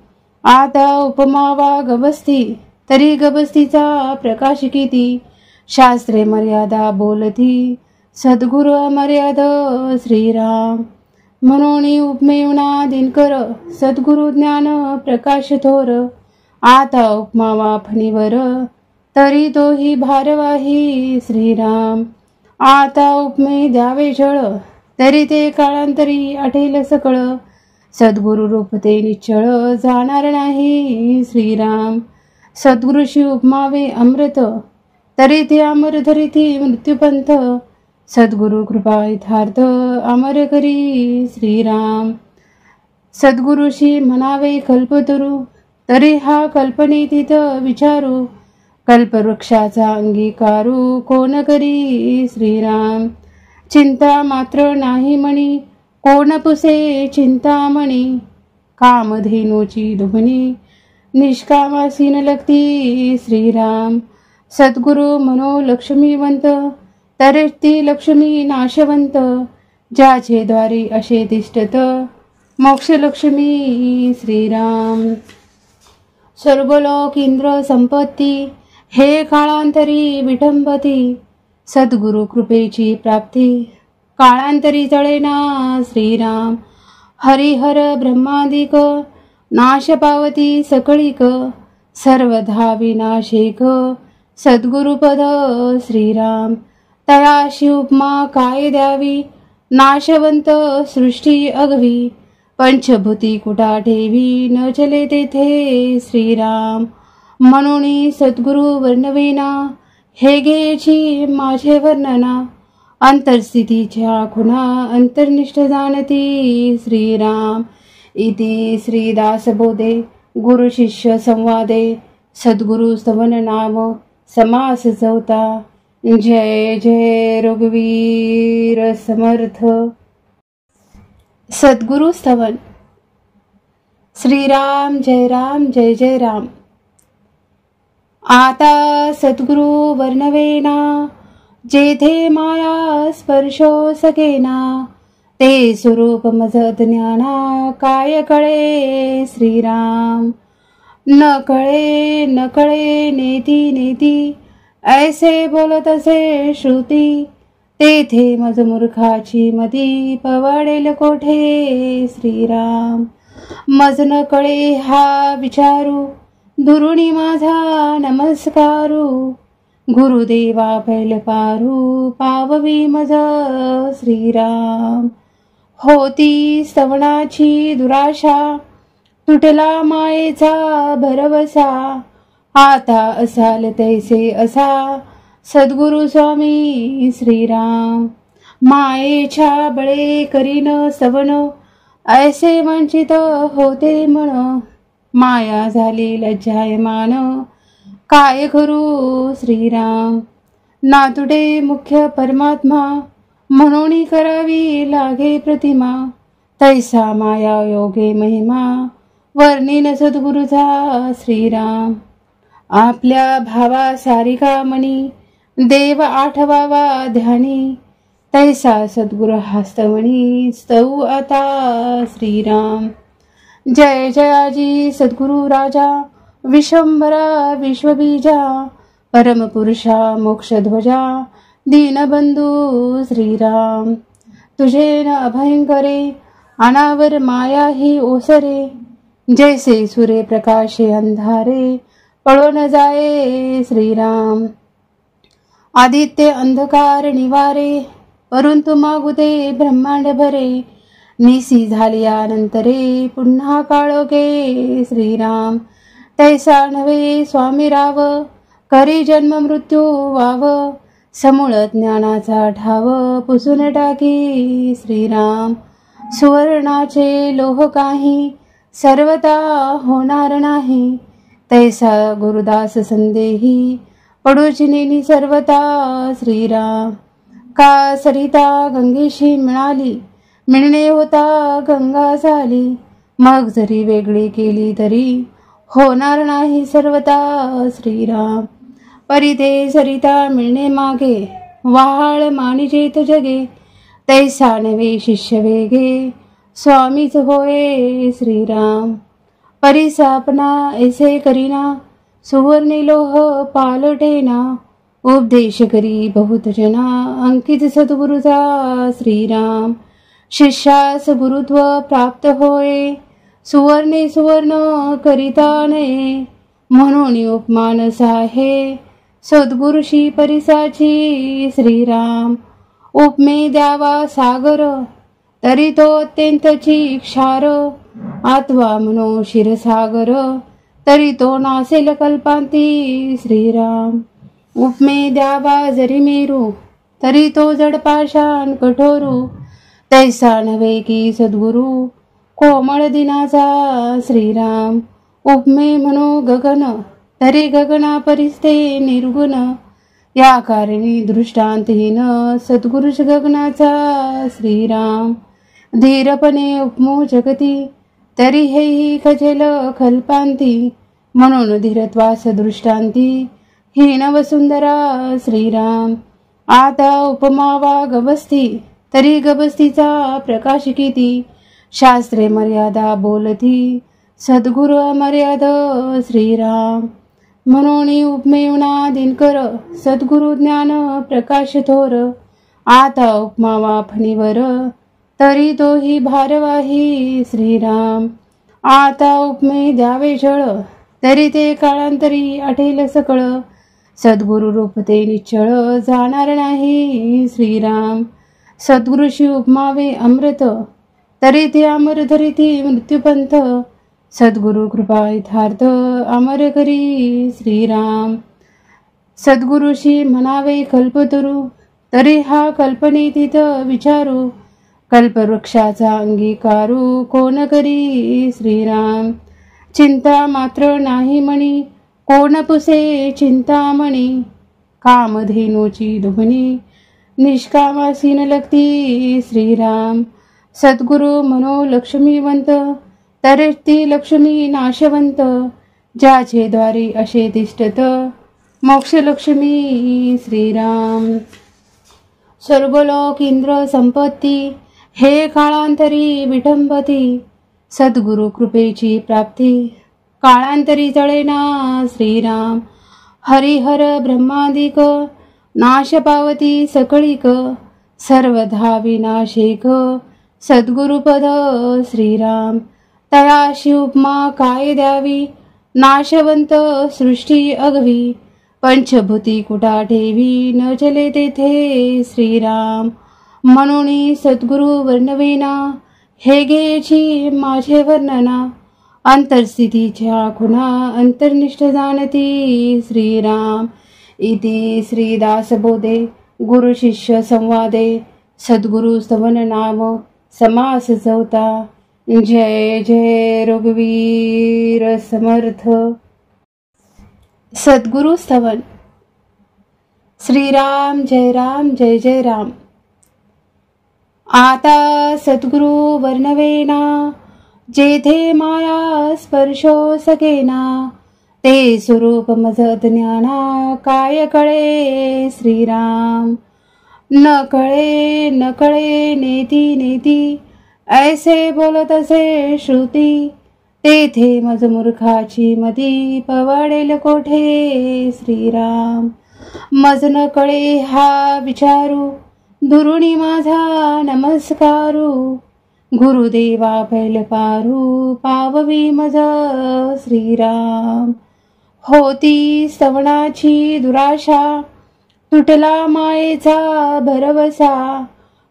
आता उपमावा गवस्ती, तरी गबस्तीचा प्रकाश किती. शास्त्रे मर्यादा बोलती, सद्गुरु अमर्याद श्रीराम. म्हणून उपमेवना दिनकर, सद्गुरु ज्ञान प्रकाश थोर. आता उपमावा फणीवर, तरी तोही भारवाही श्रीराम. आता उपमे द्यावे जळ, तरी ते काळांतरी आठेल सकळ, सद्गुरु रूप ते निश्चळ जाणार नाही श्रीराम. सद्गुरुशी उपमावे अमृत, तरी ते अमर धरिती मृत्यूपंथ, सद्गुरु कृपा यथार्थ अमर करी श्रीराम. सद्गुरुशी म्हणावे कल्पतरू, तरी हा कल्पनेतीत विचारू, कल्पवृक्षाचा अंगीकारू कोण करी श्रीराम. चिंता मात्र नाही म्हणी, कोण पुसे चिंतामणी, कामधेनूची दुभणी निष्कामासी न लगती श्रीराम. सद्गुरु मनो लक्ष्मीवंत, तरी ती लक्ष्मी नाशवंत, ज्याचे द्वारे असे तिष्ठत मोक्षलक्ष्मी श्रीराम. स्वर्गलोक इंद्र संपत्ती, हे काळांतरी विटंबती, सद्गुरु कृपेची प्राप्ती काळांतरी जळेना श्रीराम. हरिहर ब्रह्मादिक, नाश पावती सकळीक, सर्वधा विनाशिक सद्गुरुपद श्रीराम. तयाशी उपमा काय द्यावी, नाशवंत सृष्टी अगवी, पंचभूती कुटा ठेवी न चले तेथे श्रीराम. म्हणून सद्गुरु वर्णवेना, हे घ्यायची माझे वर्णना, अंतरस्थितीच्या खुणा अंतर्निष्ठ जाणती श्रीराम. इति श्रीदासबोधे गुरु शिष्य संवादे सद्गुरु स्तवन नाम समास चौथा. जय जय रघुवीर समर्थ. सद्गुरु स्तवन. श्रीराम जय राम जय जय राम. आता सद्गुरु वर्णवेना, जेथे माया स्पर्शो सकेना, ते स्वरूप मज ज्ञाना काय कळे श्रीराम. न कळे न कळे नेती नेती, ऐसे बोलत असे श्रुती, तेथे मज मूर्खाची मती पवाडेल कोठे श्रीराम. मज न कळे हा विचारू, दुरुणी माझा नमस्कारू, गुरुदेवा पैल पारू पाववी मज श्रीराम. होती स्तवनाची दुराशा, तुटला मायेचा भरवसा, आता असाल तैसे असा सद्गुरु स्वामी श्रीराम. मायेच्या बळे करीन स्तवन, ऐसे वंचित होते मन, माया झाली लज्जायमान काय करू श्रीराम. नातुडे मुख्य परमात्मा, म्हणून करावी लागे प्रतिमा, तैसा माया योगे महिमा वर्णिन सद्गुरुचा श्रीराम. आपल्या भावा सारिका मणी, देव आठवावा ध्यानी, तैसा सद्गुरु हस्तमणी स्तव आता श्रीराम. जय जयाजी सद्गुरु राजा, विश्वंभरा विश्वबीजा, परमपुरुषा मोक्षध्वजा, दीनबंधू श्रीराम. तुझे न अभयंकरे, अनावर माया ही ओसरे, जैसे सूर्य प्रकाशे अंधारे पळो न जाये श्रीराम. आदित्य अंधकार निवारे, परंतु मागुते ब्रह्मांड भरे, निसी झालियानंतरे पुन्हा काळोखे श्रीराम. तैसा नव्हे स्वामी राव, करी जन्म मृत्यू वाव, समूळ ज्ञानाचा ठाव पुसून टाकी श्रीराम. सुवर्णाचे लोह काही सर्वता होणार नाही, तैसा गुरुदास संदेही पडूचिनी सर्वता श्रीराम. का सरिता गंगेशी मिळाली, मिळणे होता गंगा झाली, मग जरी वेगळी केली तरी होणार नाही सर्वता श्रीराम. परिते सरिता मिळणे मागे, वाहाळ मानिजेत जगे, तैसा नवे शिष्य वेगे स्वामीच होय श्रीराम. परिसापना ऐसे करीना, सुवर्णे लोह पालटेना, उपदेश करी बहुत जना अंकित सद्गुरुचा श्रीराम. शिष्यास गुरुत्व प्राप्त होय, सुवर्णे सुवर्ण करिता नये, म्हणून उपमान साहे सद्गुरुशी परिसाची श्रीराम. उपमे द्यावा सागर, तरी तो अत्यंतची क्षार. आत्वा म्हणो क्षीरसागर, तरी तो नासेल कल्पांती. श्रीराम. उपमे द्यावा जरी मेरू, तरी तो जड पाषाण कठोरू. तैसा नव्हे की सद्गुरु, कोमळ दिनाचा. श्रीराम. उपमे म्हणो गगन, तरी गगना परिस्ते निर्गुण. या कारणी दृष्टांतहीन सद्गुरुष गगनाचा. श्रीराम. धीरपणे उपमो जगती, तरी हेही खजेल कल्पांती. म्हणून धीरत्वास दृष्टांती, हीन वसुंधरा. श्रीराम. आता उपमावा गबस्ती, तरी गबस्तीचा प्रकाश किती. शास्त्रे मर्यादा बोलती, सद्गुरु अमर्याद. श्रीराम. म्हणून उपमेवना दिनकर, सद्गुरु ज्ञान प्रकाश थोर. आता उपमावा फणीवर, तरी तोही भारवाही. श्रीराम. आता उपमे द्यावे जळ, तरी ते काळांतरी आठेल सकळ. सद्गुरु रूप ते निश्चळ, जाणार नाही. श्रीराम. सद्गुरुशी उपमावे अमृत, तरी ते अमर धरिती मृत्यूपंथ. सद्गुरु कृपा यथार्थ, अमर करी. श्रीराम. सद्गुरुशी म्हणावे कल्पतरू, तरी हा कल्पनेतीत विचारू. कल्पवृक्षाचा अंगीकारू, कोण करी. श्रीराम. चिंता मात्र नाही म्हणी, कोण पुसे चिंतामणी. कामधेनूची दुभणी, निष्कामासीन लगती. श्रीराम. सद्गुरु म्हणो लक्ष्मीवंत, तरी ती लक्ष्मी नाशवंत. ज्याचे द्वारी असे तिष्ठत, मोक्षलक्ष्मी. श्रीराम. स्वर्गलोक इंद्र संपत्ती, हे काळांतरी विटंबती. सद्गुरु कृपेची प्राप्ती, काळांतरी जळेना. श्रीराम. हरिहर ब्रह्मादिक, नाश पावती सकळीक. सर्वधा विनाशिक, सद्गुरुपद. श्रीराम. तयाशी उपमा काय द्यावी, नाशवंत सृष्टी अगवी. पंचभूती कुटा ठेवी, न चले तेथे. श्रीराम. म्हणून सद्गुरु वर्णवेना, हे घ्यायची माझे वर्णना. अंतरस्थितीच्या खुणा, अंतर्निष्ठ जाणती. श्रीराम. इति श्रीदासबोधे गुरु शिष्य संवादे सद्गुरु स्तवन नाम समास चौथा. जय जय रघुवीर समर्थ. सद्गुरु स्तवन. श्रीराम जय राम जय जय राम. आता सद्गुरु वर्णवेना, जेथे माया स्पर्शो सकेना. ते स्वरूप मज ज्ञाना, काय कळे. श्रीराम. न कळे नेती नेती, ऐसे बोलत असे श्रुती. तेथे मज मूर्खाची मती, पवाडेल कोठे. श्रीराम. मज न कळे हा विचारू, दुरुणी माझा नमस्कारू. गुरुदेवा पैल पारू, पाववी मज. श्रीराम. होती स्तवनाची दुराशा, तुटला मायेचा भरवसा.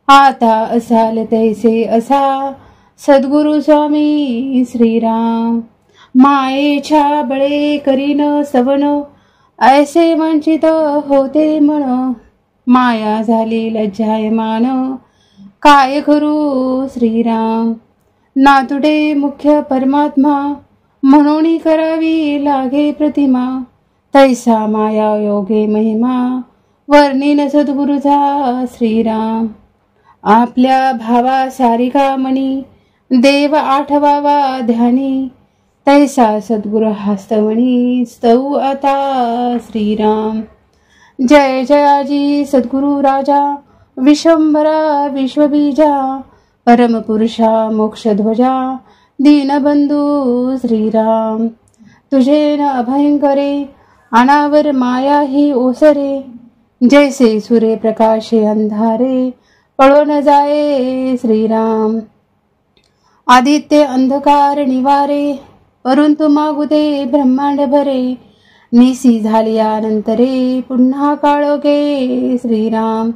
आता असाल तैसे असा, सद्गुरु स्वामी. श्रीराम. मायेच्या बळे करीन स्तवन, ऐसे वंचित होते मन. माया झाली लज्जायमान, काय करू. श्रीराम. नातुडे मुख्य परमात्मा, म्हणून करावी लागे प्रतिमा. तैसा माया योगे महिमा, वर्णिन सद्गुरुचा. श्रीराम. आपल्या भावा सारिका मणी, देव आठवावा ध्यानी. तैसा सद्गुरु हस्तवणी, स्तऊ आता. श्रीराम. जय जयाजी सद्गुरु राजा, विश्वंभरा विश्वबीजा. परमपुरुषा मोक्षध्वजा, दीनबंधू. श्रीराम. तुझे न अभयंकरे, अनावर माया ही ओसरे. जैसे सूर्य प्रकाशे अंधारे, पळो न जाये. श्रीराम. आदित्य अंधकार निवारे, परंतु मागुदे ब्रह्मांड भरे. निसी झाली अनंतरे, पुन्हा काळोखे. श्रीराम.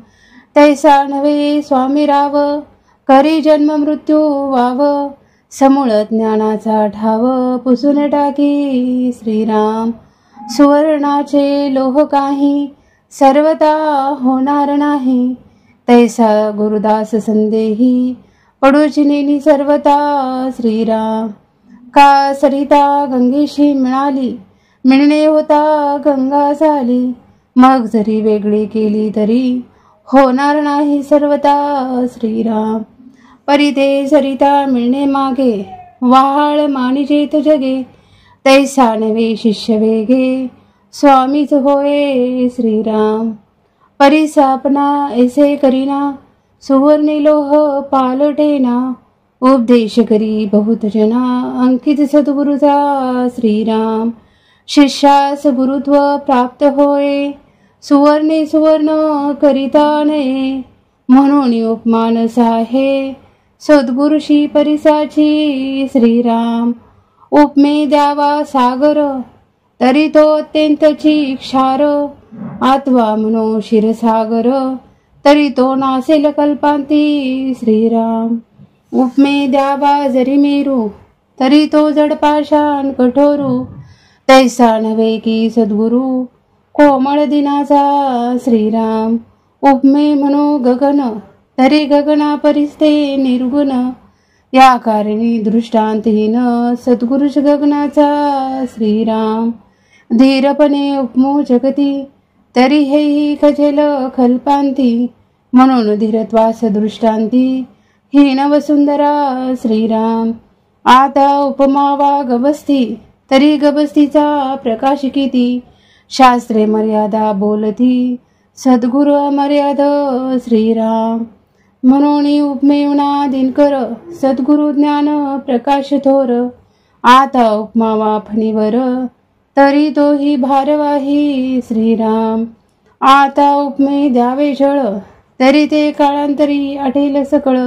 तैसा नव्हे स्वामी राव, करी जन्म मृत्यू वाव, समूळ ज्ञानाचा ठाव, पुसून टाकी श्रीराम. सुवर्णाचे लोह काही, सर्वता होणार नाही, तैसा गुरुदास संदेही, पडूची नेनी सर्वता श्रीराम. का सरिता गंगेशी मिळाली, मिळणे होता गंगा झाली, मग जरी वेगळी केली तरी होणार नाही सर्वता श्रीराम. परी ते सरिता मिळणे मागे, व्हाळ मानिजेत जगे, तैसा नवे शिष्य वेगे, स्वामीच होय श्रीराम. परी सापना ऐसे करीना, सुवर्णी लोह पालटेना, उपदेश करी बहुत जना, अंकित सद्गुरुचा श्रीराम. शिष्यास गुरुत्व प्राप्त होय, सुवर्णे सुवर्ण करिता नये, म्हणून उपमान साहे, सद्गुरुशी परिसाची श्रीराम. उपमे द्यावा सागर, तरी तो अत्यंतची क्षार, आत्वा म्हणो क्षीरसागर, तरी तो नासेल कल्पांती श्रीराम. उपमे द्यावा जरी मेरू, तरी तो जड पाषाण कठोरू, तैसा नव्हे की सद्गुरु, कोमळ दिनाचा श्रीराम. उपमे म्हणो गगन, तरी गगना परिस्ते निर्गुण, या कारणी दृष्टांतहीन, सद्गुरुच गगनाचा श्रीराम. धीरपणे उपमो जगती, तरी हेही खजेल कल्पांती, म्हणून धीरत्वास दृष्टांती, हीन वसुंधरा श्रीराम. आता उपमावा गबस्ती, तरी गबस्तीचा प्रकाश किती, शास्त्रे मर्यादा बोलती, सद्गुरु अमर्याद श्रीराम. म्हणून उपमेवना दिनकर, सद्गुरु ज्ञान प्रकाश थोर, आता उपमावा फणीवर, तरी तोही भारवाही श्रीराम. आता उपमे द्यावे जळ, तरी ते काळांतरी आटेल सकळ,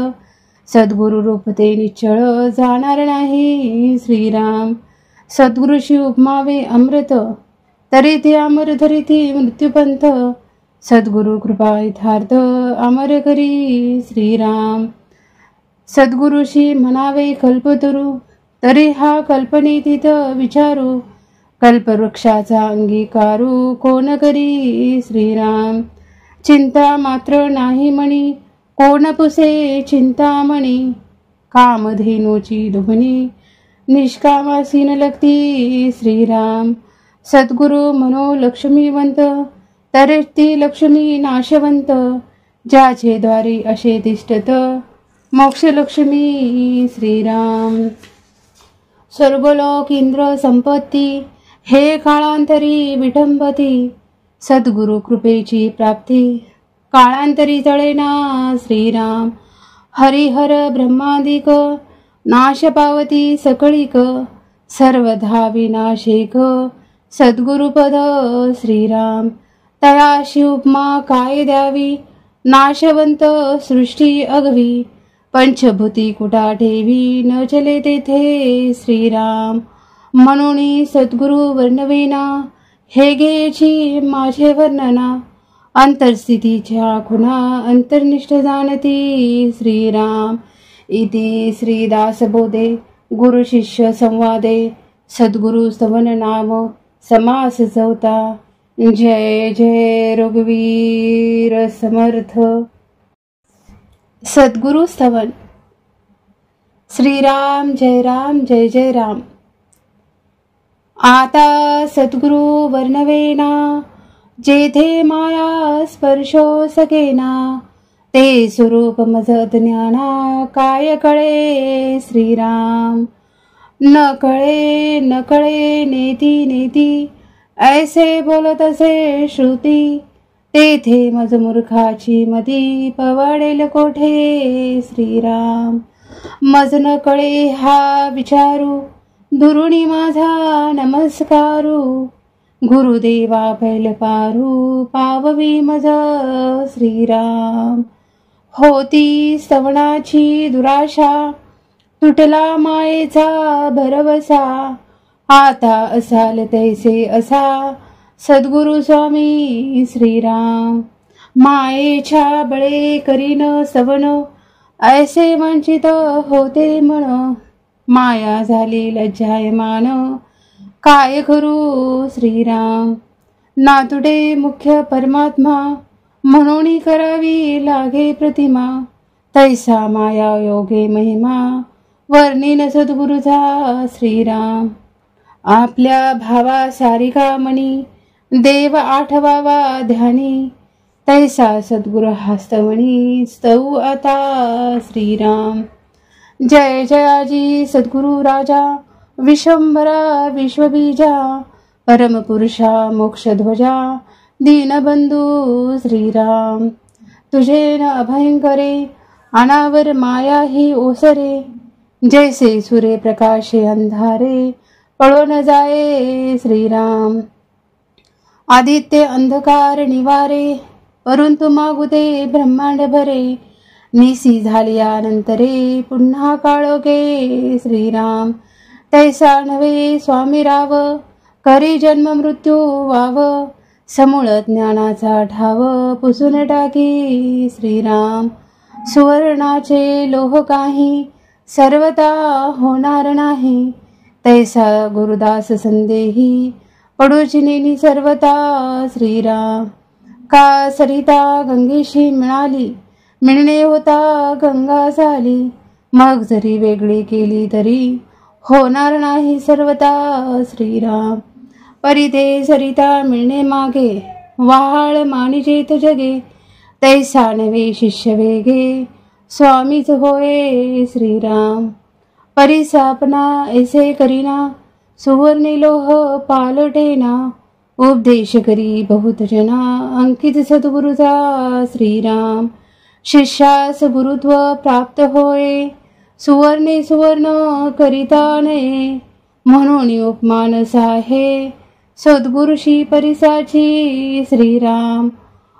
सद्गुरु रूप ते निश्चळ, जाणार नाही श्रीराम. सद्गुरुशी उपमावे अमृत, तरी ते अमर धरिती मृत्यूपंथ, सद्गुरु कृपा यथार्थ, अमर करी श्रीराम. सद्गुरुशी म्हणावे कल्पतरू, तरी हा कल्पनेतीत विचारू, कल्पवृक्षाचा अंगीकारू, कोण करी श्रीराम. चिंता मात्र नाही म्हणी, कोण पुसे चिंतामणी, कामधेनूची दुभणी, निष्कामासीन लगती श्रीराम. सद्गुरु म्हणो लक्ष्मीवंत, तरी ती लक्ष्मी नाशवंत, ज्याचे द्वारी असे तिष्ठत, मोक्षलक्ष्मी श्रीराम. स्वर्गलोक इंद्र संपत्ती, हे काळांतरी विटंबती, सद्गुरु कृपेची प्राप्ती, काळांतरी जळेना श्रीराम. हरिहर ब्रह्मादिक, नाश पावती सकळीक, सर्वधा विनाशिक, सद्गुरुपद श्रीराम. तयाशी उपमा काय द्यावी, नाशवंत सृष्टी अगवी, पंचभूती कुटा ठेवी, न चले तेथे श्रीराम. म्हणून सद्गुरु वर्णवेना, हे घ्यायची माझे वर्णना, अंतरस्थितीच्या खुणा अंतर्निष्ठ जाणती श्रीराम. इति श्रीदासबोधे गुरु शिष्य संवादे, सद्गुरु स्तवन नाम समास चौथा. जय जय रघुवीर समर्थ. सद्गुरु स्तवन. श्रीराम जय राम जय जय राम. आता सद्गुरु वर्णवेना, जेथे माया स्पर्शो सकेना, ते स्वरूप मज ज्ञाना, काय कळे श्रीराम. न कळे नेती नेती, ऐसे बोलत असे श्रुती, तेथे मज मूर्खाची मती, पवाडेल कोठे श्रीराम. मज न कळे हा विचारू, दुरुणी माझा नमस्कारू, गुरुदेवा पैल पारू, पाववी मज श्रीराम. होती स्तवनाची दुराशा, तुटला मायेचा भरवसा, आता असाल तैसे असा, सद्गुरु स्वामी श्रीराम. मायेच्या बळे करीन सवन, ऐसे वंचित होते मन. माया झाली लज्जायमान, काय करू श्रीराम. नातुडे मुख्य परमात्मा, म्हणून करावी लागे प्रतिमा. तैसा माया योगे महिमा, वर्णिन सद्गुरुचा श्रीराम. आपल्या भावा सारिका मनी, देव आठवावा ध्यानी. तैसा सद्गुरु हस्तमणी, स्तव आता श्रीराम. जय जयाजी सद्गुरु राजा, विश्वंभरा विश्वबीजा. परमपुरुषा मोक्षध्वजा, दीनबंधू श्रीराम. तुझे न अभयंकरे, अनावर माया ही ओसरे. जैसे सूर्य प्रकाशे अंधारे, पळो न जाये श्रीराम. आदित्य अंधकार निवारे, परंतु मागुते ब्रह्मांड भरे. निसी झाल्यानंतरे, पुन्हा काळोखे श्रीराम. तैसा नव्हे स्वामी राव, करी जन्म मृत्यू वाव. समूळ ज्ञानाचा ठाव, पुसून टाकी श्रीराम. सुवर्णाचे लोह काही, सर्वता होणार नाही. तैसा गुरुदास संदेही, पडूची नेनी सर्वता श्रीराम. का सरिता गंगेशी मिळाली, मिळणे होता गंगा झाली. मग जरी वेगळी केली तरी, होणार नाही सर्वता श्रीराम. परिते सरिता मिळणे मागे, वहाळ मानिजेत जगे. तैसा नवे शिष्य वेगे, स्वामीच होय श्रीराम. परिसापना ऐसे करीना, सुवर्णी लोह पालटेना. उपदेश करी बहुत जना, अंकित सद्गुरुचा श्रीराम. शिष्यास गुरुत्व प्राप्त होय, सुवर्णे सुवर्ण करिता नये. म्हणून उपमान साहे, सद्गुरुशी परिसाची श्रीराम.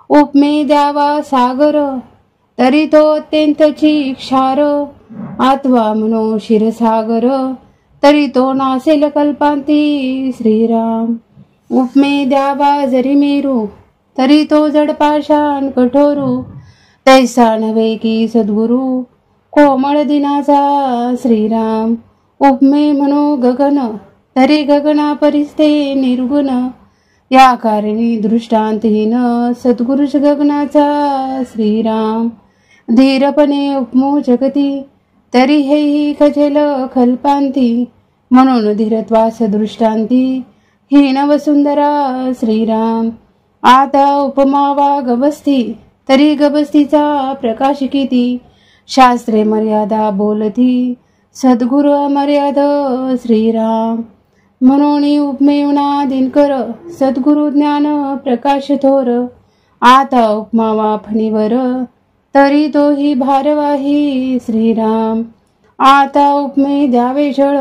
उपमे द्यावा सागर, तरी तो अत्यंतची क्षार. आत्वा म्हणो क्षीरसागर, तरी तो नासेल कल्पांती श्रीराम. उपमे द्यावा जरी मेरू, तरी तो जड पाषाण कठोरू. तैसा नव्हे की सद्गुरु, कोमळ दिनाचा श्रीराम. उपमे म्हणो गगन, तरी गगना परिस्ते निर्गुण. या कारणी दृष्टांतहीन, सद्गुरुश गगनाचा श्रीराम. धीरपणे उपमो जगती, तरी हेही खजेल कल्पांती. म्हणून धीरत्वास दृष्टांती, हीन वसुंधरा श्रीराम. आता उपमावा गवस्ती, तरी गवस्तीचा प्रकाश किती. शास्त्रे मर्यादा बोलती, सद्गुरु अमर्याद श्रीराम. म्हणून उपमेवना दिनकर, सद्गुरु ज्ञान प्रकाश थोर. आता उपमावा फणीवर, तरी तोही भारवाही श्रीराम. आता उपमे द्यावे जळ,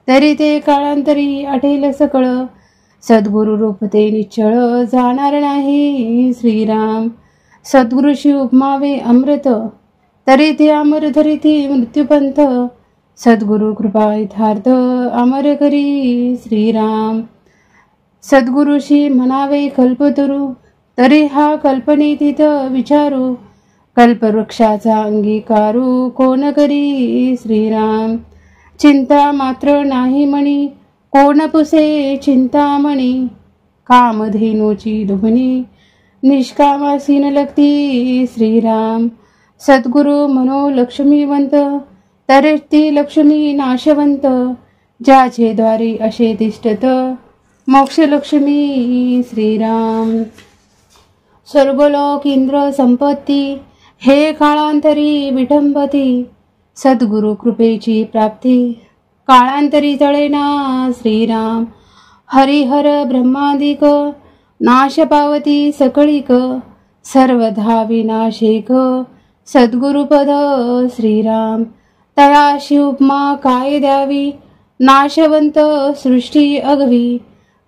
तरी ते काळांतरी आटेल सकळ. सद्गुरु रूप ते निश्चळ, जाणार नाही श्रीराम. सद्गुरुशी उपमावे अमृत, तरी ते अमर धरिती मृत्यूपंथ. सद्गुरु कृपा यथार्थ, अमर करी श्रीराम. सद्गुरुशी म्हणावे कल्पतरू, तरी हा कल्पनेतीत विचारू. कल्पवृक्षाचा अंगीकारू, कोण करी श्रीराम. चिंता मात्र नाही मणी, कोण पुसे चिंतामणी. कामधेनूची दुभणी, निष्कामासीन लगती श्रीराम. सद्गुरु म्हणो लक्ष्मीवंत, तरी ती लक्ष्मी नाशवंत. ज्याचे द्वारी असे तिष्ठत, मोक्ष लक्ष्मी श्रीराम. स्वर्गलोक इंद्र संपत्ती, हे काळांतरी विटंबती. सद्गुरु कृपेची प्राप्ती, काळांतरी तळेना श्रीराम. हरिहर ब्रह्मादिक, नाश पावती सकळीक. सर्वधा विनाशिक, सद्गुरुपद श्रीराम. तयाशी उपमा काय द्यावी, नाशवंत सृष्टी अगवी.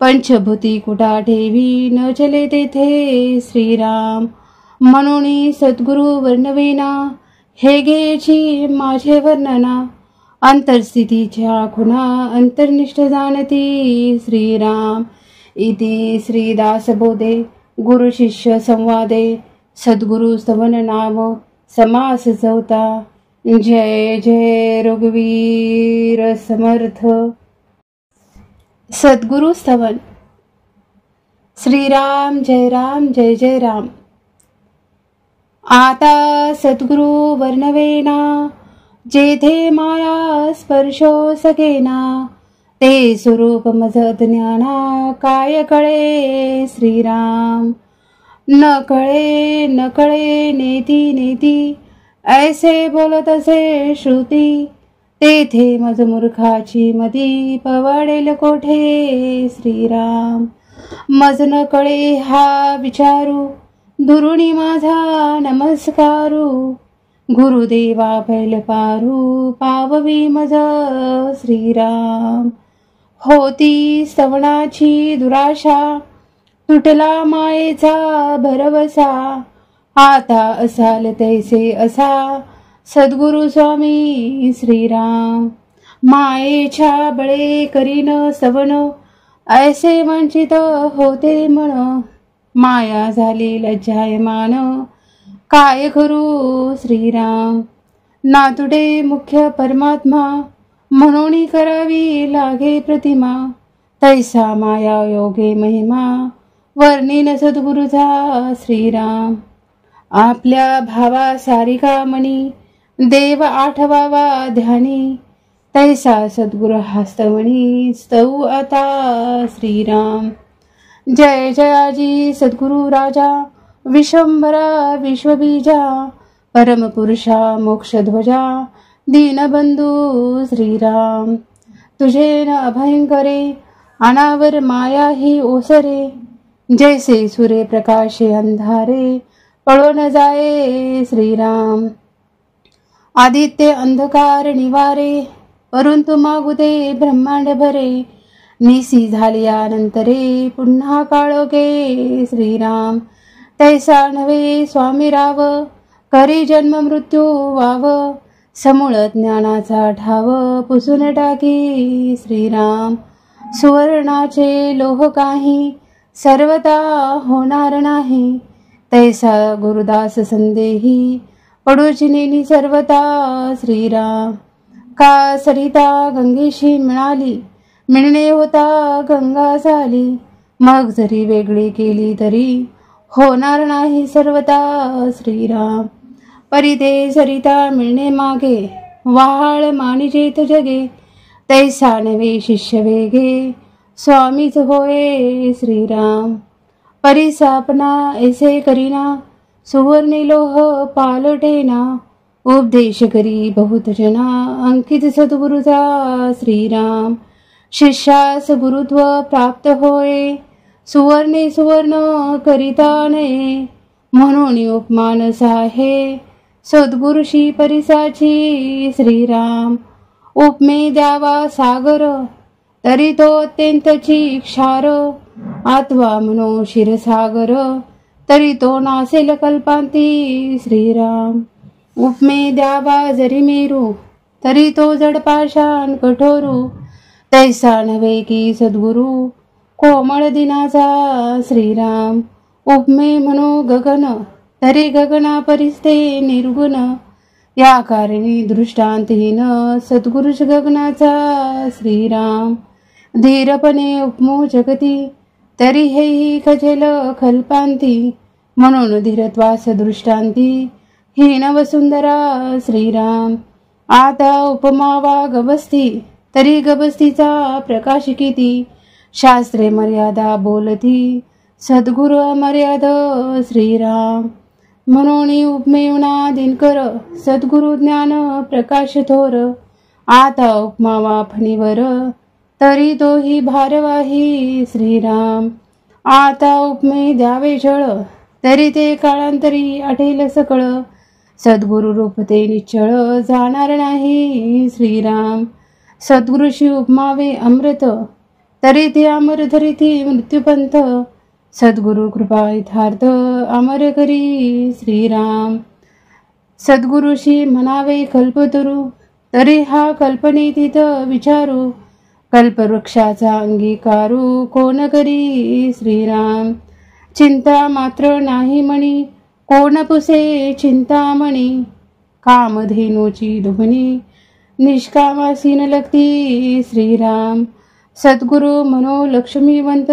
पंचभूती कुटा ठेवी, न चले तेथे श्रीराम. म्हणून सद्गुरु वर्णवेना, हे घ्यायची माझे वर्णना. अंतरस्थितीच्या खुणा, अंतर्निष्ठ जाणती श्रीराम. इति श्रीदासबोधे गुरु शिष्य संवादे सद्गुरु स्तवन नाम समास चौथा। जय जय रघुवीर समर्थ। सद्गुरु स्तवन। श्रीराम जय राम जय जय राम। आता सद्गुरु वर्णवेना जेथे माया स्पर्शो सकेना, ते स्वरूप मज ज्ञाना काय कळे श्रीराम। न कळे नेती नेती, ऐसे बोलत असे श्रुती, तेथे मज मूर्खाची मती पवाडेल कोठे श्रीराम। मज न कळे हा विचारू, दुरुणी माझा नमस्कारू, गुरुदेवा पैल पारू पाववी मज श्रीराम। होती स्तवनाची दुराशा, तुटला मायेचा भरवसा, आता असाल तैसे असा सद्गुरु स्वामी श्रीराम। मायेच्या बळे करीन स्तवन, ऐसे वंचित होते मन, माया झाली लज्जायमान, काय करू श्रीराम। नातुडे मुख्य परमात्मा, म्हणून करावी लागे प्रतिमा, तैसा माया योगे महिमा, वर्णिन सद्गुरुचा श्रीराम। आपल्या भावा सारिका मनी, देव आठवावा ध्यानी, तैसा सद्गुरु हस्तवणी स्तव आता श्रीराम। जय जयाजी सद्गुरु राजा, विश्वंभरा विश्वबीजा, परमपुरुषा मोक्षध्वजा, दीनबंधू श्रीराम। तुझे न अभयंकरे, अनावर माया ही ओसरे, जैसे सूर्य प्रकाशे अंधारे, पळून जाये श्रीराम। आदित्य अंधकार निवारे, परंतु मागुदे ब्रह्मांड भरे, निसी झाल्यानंतरे पुन्हा काळोखे श्रीराम। तैसा नव्हे स्वामी राव, करी जन्म मृत्यू वाव, समूळ ज्ञानाचा ठाव पुसून टाकी श्रीराम। सुवर्णाचे लोह काही, सर्वता होणार नाही, तैसा गुरुदास संदेही, पडूची नेनी सर्वता श्रीराम। का सरिता गंगेशी मिळाली, मिळणे होता गंगा झाली, मग जरी वेगळी केली तरी होणार नाही सर्वता श्रीराम। परी ते सरिता मिळणे मागे, वहाळ मानिजेत जगे, तैसा नवे शिष्य वेगे, स्वामीच होय श्रीराम। परी सापना ऐसे करीना, सुवर्णी लोह पालटेना, उपदेश करी बहुत जना, अंकित सद्गुरुचा श्रीराम। शिष्यास गुरुत्व प्राप्त होय, सुवर्णे सुवर्ण करिता नये, म्हणून उपमान साहे सद्गुरुशी परिसाची श्रीराम। उपमे द्यावा सागर, तरी तो अत्यंतची क्षार, आत्वा म्हणो क्षीरसागर, तरी तो नासेल कल्पांती श्रीराम। उपमे द्यावा जरी मेरू, तरी तो जड पाषाण कठोरू, तैसा नव्हे की सद्गुरु कोमळ दिनाचा श्रीराम। उपमे म्हणो गगन, तरी गगना परिस्ते निर्गुण, या कारणी दृष्टांतहीन सद्गुरुच गगनाचा श्रीराम। धीरपणे उपमो जगती, तरी हेही खजेल कल्पांती, म्हणून धीरत्वास दृष्टांती हीन वसुंधरा श्रीराम। आता उपमावा गबस्ती, तरी गबस्तीचा प्रकाश किती, शास्त्रे मर्यादा बोलती, सद्गुरु अमर्याद श्रीराम। म्हणून उपमेवना दिनकर, सद्गुरु ज्ञान प्रकाश थोर, आता उपमावा फणीवर, तरी तोही भारवाही श्रीराम। आता उपमे द्यावे जळ, तरी ते काळांतरी आठेल सकळ, सद्गुरु रूप ते निश्चळ जाणार नाही श्रीराम। सद्गुरुशी उपमावे अमृत, तरी ते अमर धरिती मृत्यूपंथ, सद्गुरु कृपा यथार्थ अमर करी श्रीराम। सद्गुरुशी म्हणावे कल्पतरू, तरी हा कल्पनेतीत विचारू, कल्पवृक्षाचा अंगीकारू कोण करी श्रीराम। चिंता मात्र नाही मणी, कोण पुसे चिंतामणी, कामधेनूची दुभणी, निष्कामासीन लगती श्रीराम. सद्गुरु मनो लक्ष्मीवंत,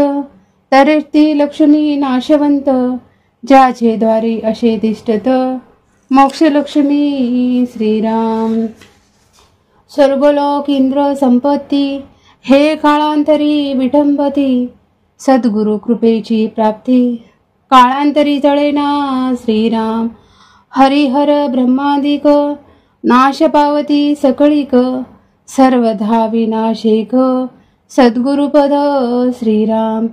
तरती लक्ष्मी नाशवंत, ज्याचे द्वारी असे तिष्ठत, मोक्षलक्ष्मी श्रीराम. स्वर्गलोक इंद्र संपत्ती, हे काळांतरी विटंबती, सद्गुरु कृपेची प्राप्ती, काळांतरी जळेना श्रीराम. हरिहर ब्रह्मादिक, नाश पावती सकळीक, सर्वधा विनाशेक, सद्गुरुपद श्रीराम.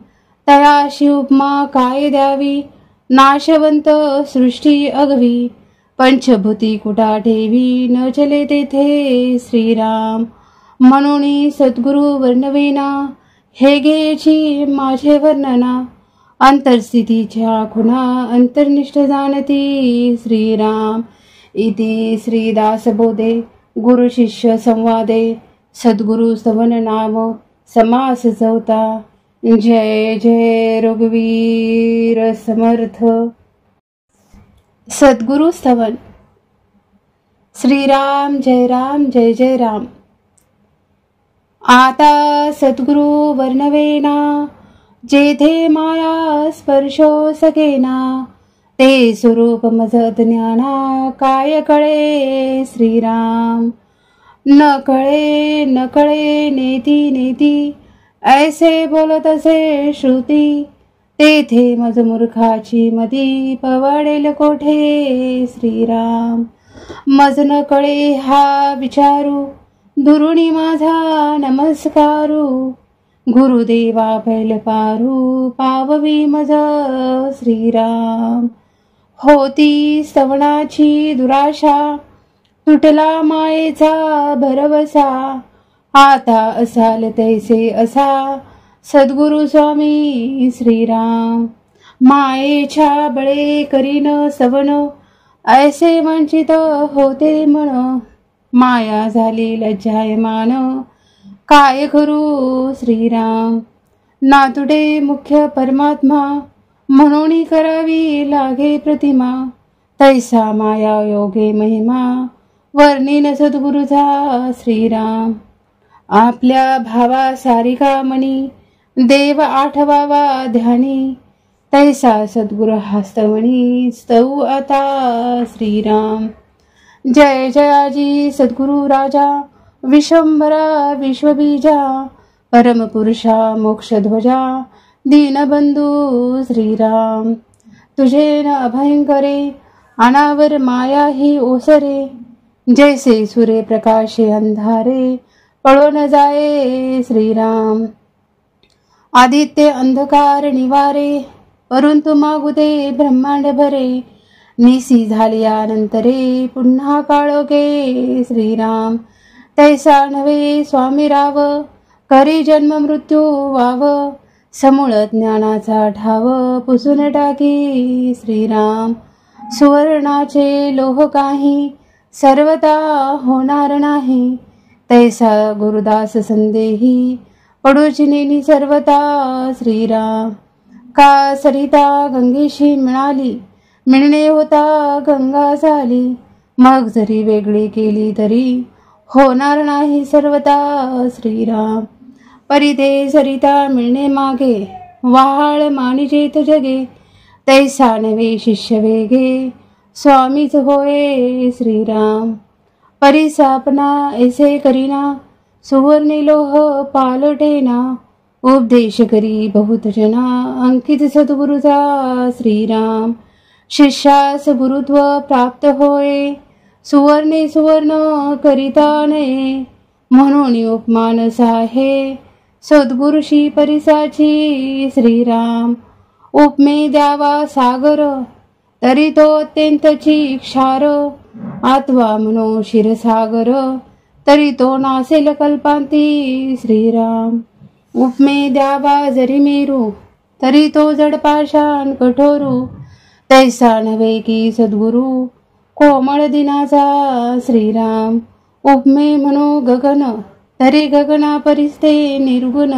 तयाशी उपमा काय द्यावी, नाशवंत सृष्टी अगवी, पंचभूती कुटा ठेवी, न चले तेथे श्रीराम. म्हणून सद्गुरु वर्णवेना, हे घ्यायची माझे वर्णना, अंतरस्थितीच्या खुणा अंतर्निष्ठ जाणती श्रीराम. इति श्रीदासबोधे गुरु शिष्य संवादे सद्गुरु स्तवन नाम समास चौथा. जय जय रघुवीर समर्थ. सद्गुरु स्तवन. श्रीराम जय राम जय जय राम. आता सद्गुरु वर्णवेना, जेथे माया स्पर्शो सकेना, ते स्वरूप मज ज्ञाना, काय कळे श्रीराम. न कळे नेती नेती, ऐसे बोलत असे श्रुती, तेथे मज मूर्खाची मती, पवाडेल कोठे श्रीराम. मज न कळे हा विचारू, दुरुणी माझा नमस्कारू, गुरुदेवा पैल पारू, पाववी मज श्रीराम. होती स्तवनाची दुराशा, तुटला मायेचा भरवसा, आता असाल तैसे असा, सद्गुरु स्वामी श्रीराम. मायेच्या बळे करीन स्तवन, ऐसे वंचित होते मन, माया झाली लज्जायमान, काय करू श्रीराम. नातुडे मुख्य परमात्मा, म्हणून करावी लागे प्रतिमा, तैसा माया योगे महिमा, वर्णिन सद्गुरुचा श्रीराम. आपल्या भावा सारिका मनी, देव आठवावा ध्यानी, तैसा सद्गुरु हस्तमणी, स्तव आता श्रीराम. जय जयाजी सद्गुरु राजा, विश्वंभरा विश्वबीजा, परमपुरुषा मोक्षध्वजा, दीनबंधू श्रीराम. तुझे न अभयंकरे, अनावर माया ही ओसरे, जैसे सूर्य प्रकाशे अंधारे, पळो न जाये श्रीराम. आदित्य अंधकार निवारे, परंतु मागू दे ब्रह्मांड भरे, निसी झाल्यानंतरे, पुन्हा काळोखे श्रीराम. तैसा नव्हे स्वामी राव, करी जन्म मृत्यू वाव, समूळ ज्ञानाचा ठाव, पुसून टाकी श्रीराम. सुवर्णाचे लोह काही, सर्वता होणार नाही, तैसा गुरुदास संदेही, पडूची नेनी सर्वता श्रीराम. का सरिता गंगेशी मिळाली, मिळणे होता गंगा झाली, मग जरी वेगळी केली तरी, होणार नाही सर्वता श्रीराम. परिते सरिता मिळणे मागे, व्हाळ मानिजेत जगे, तैसा नवे शिष्य वेगे, स्वामीच होय श्रीराम. परिसापना ऐसे करीना, सुवर्णी लोह पालटेना, उपदेश करी बहुत जना, अंकित सद्गुरुचा श्रीराम. शिष्यास गुरुत्व प्राप्त होय, सुवर्णे सुवर्ण करिता नये, म्हणून उपमान साहे, सद्गुरुशी परिसाची श्रीराम. उपमे द्यावा सागर, तरी तो अत्यंतची क्षार, आत्वा मनो क्षीरसागर, तरी तो नासेल कल्पांती श्रीराम. उपमे द्यावा जरी मेरू, तरी तो जडपाषाण कठोरू, तैसा नव्हे की सद्गुरु, कोमळ दिनाचा श्रीराम. उपमे म्हणो गगन, तरी गगना परिस्ते निर्गुण,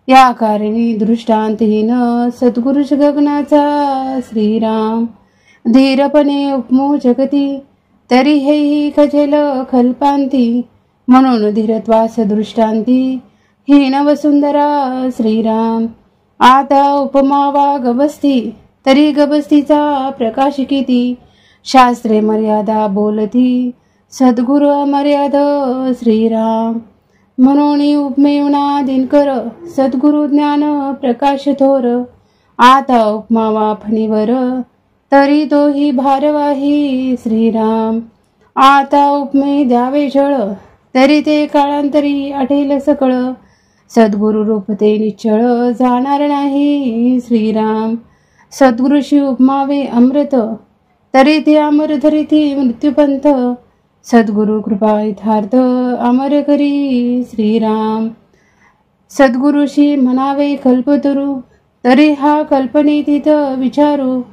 या कारणी दृष्टांतहीन, सद्गुरुच गगनाचा श्रीराम. धीरपणे उपमो जगती, तरी हेही खजेल कल्पांती, म्हणून धीरत्वास दृष्टांती, हीन वसुंधरा श्रीराम. आता उपमा वा गबस्ती, तरी गबस्तीचा प्रकाश किती, शास्त्रे मर्यादा बोलती, सद्गुरु अमर्याद श्रीराम. म्हणून उपमेवना दिनकर, सद्गुरु ज्ञान प्रकाश थोर. आता उपमा वा फणीवर, तरी तोही भारवाही श्रीराम. आता उपमे द्यावे जळ, तरी ते काळांतरी आठेल सकळ. सद्गुरु रूप ते निश्चळ, जाणार नाही श्रीराम. सद्गुरुशी उपमावे अमृत, तरी ते अमर धरिती मृत्यूपंथ. सद्गुरु कृपा यथार्थ, अमर करी श्रीराम. सद्गुरुशी म्हणावे कल्पतरू, तरी हा कल्पनेतीत विचारू.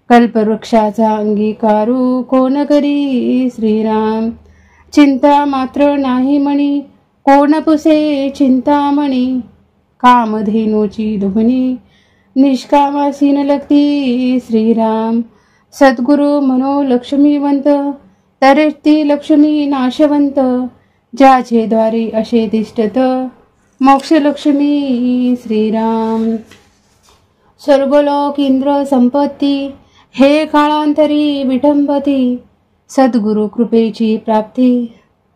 कल्पवृक्षाचा अंगीकारू, कोण करी श्रीराम. चिंता मात्र नाही म्हणी, कोण पुसे चिंतामणी. कामधेनूची दुभणी, निष्कामासी न लगती श्रीराम. सद्गुरु मनो लक्ष्मीवंत, तरी ती लक्ष्मी नाशवंत. ज्याचे द्वारे असे तिष्ठत, मोक्षलक्ष्मी श्रीराम. स्वर्गलोक इंद्र संपत्ती, हे काळांतरी विटंबती. सद्गुरु कृपेची प्राप्ती,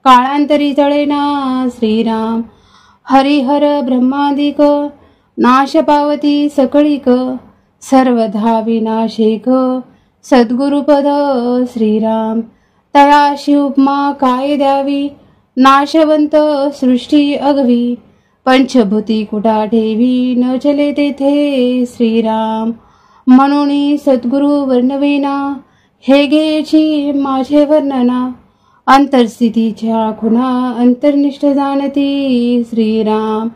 काळांतरी जळेना श्रीराम. हरिहर ब्रह्मादिक, नाश पावती सकळीक. सर्वधा विनाशिक, सद्गुरुपद श्रीराम. तयाशी उपमा काय द्यावी, नाशवंत सृष्टी अगवी. पंचभूती कुटा ठेवी, न चले तेथे श्रीराम. म्हणून सद्गुरु वर्णवेना, हे घ्यायची माझे वर्णना. अंतरस्थितीच्या खुणा, अंतर्निष्ठ जाणती श्रीराम.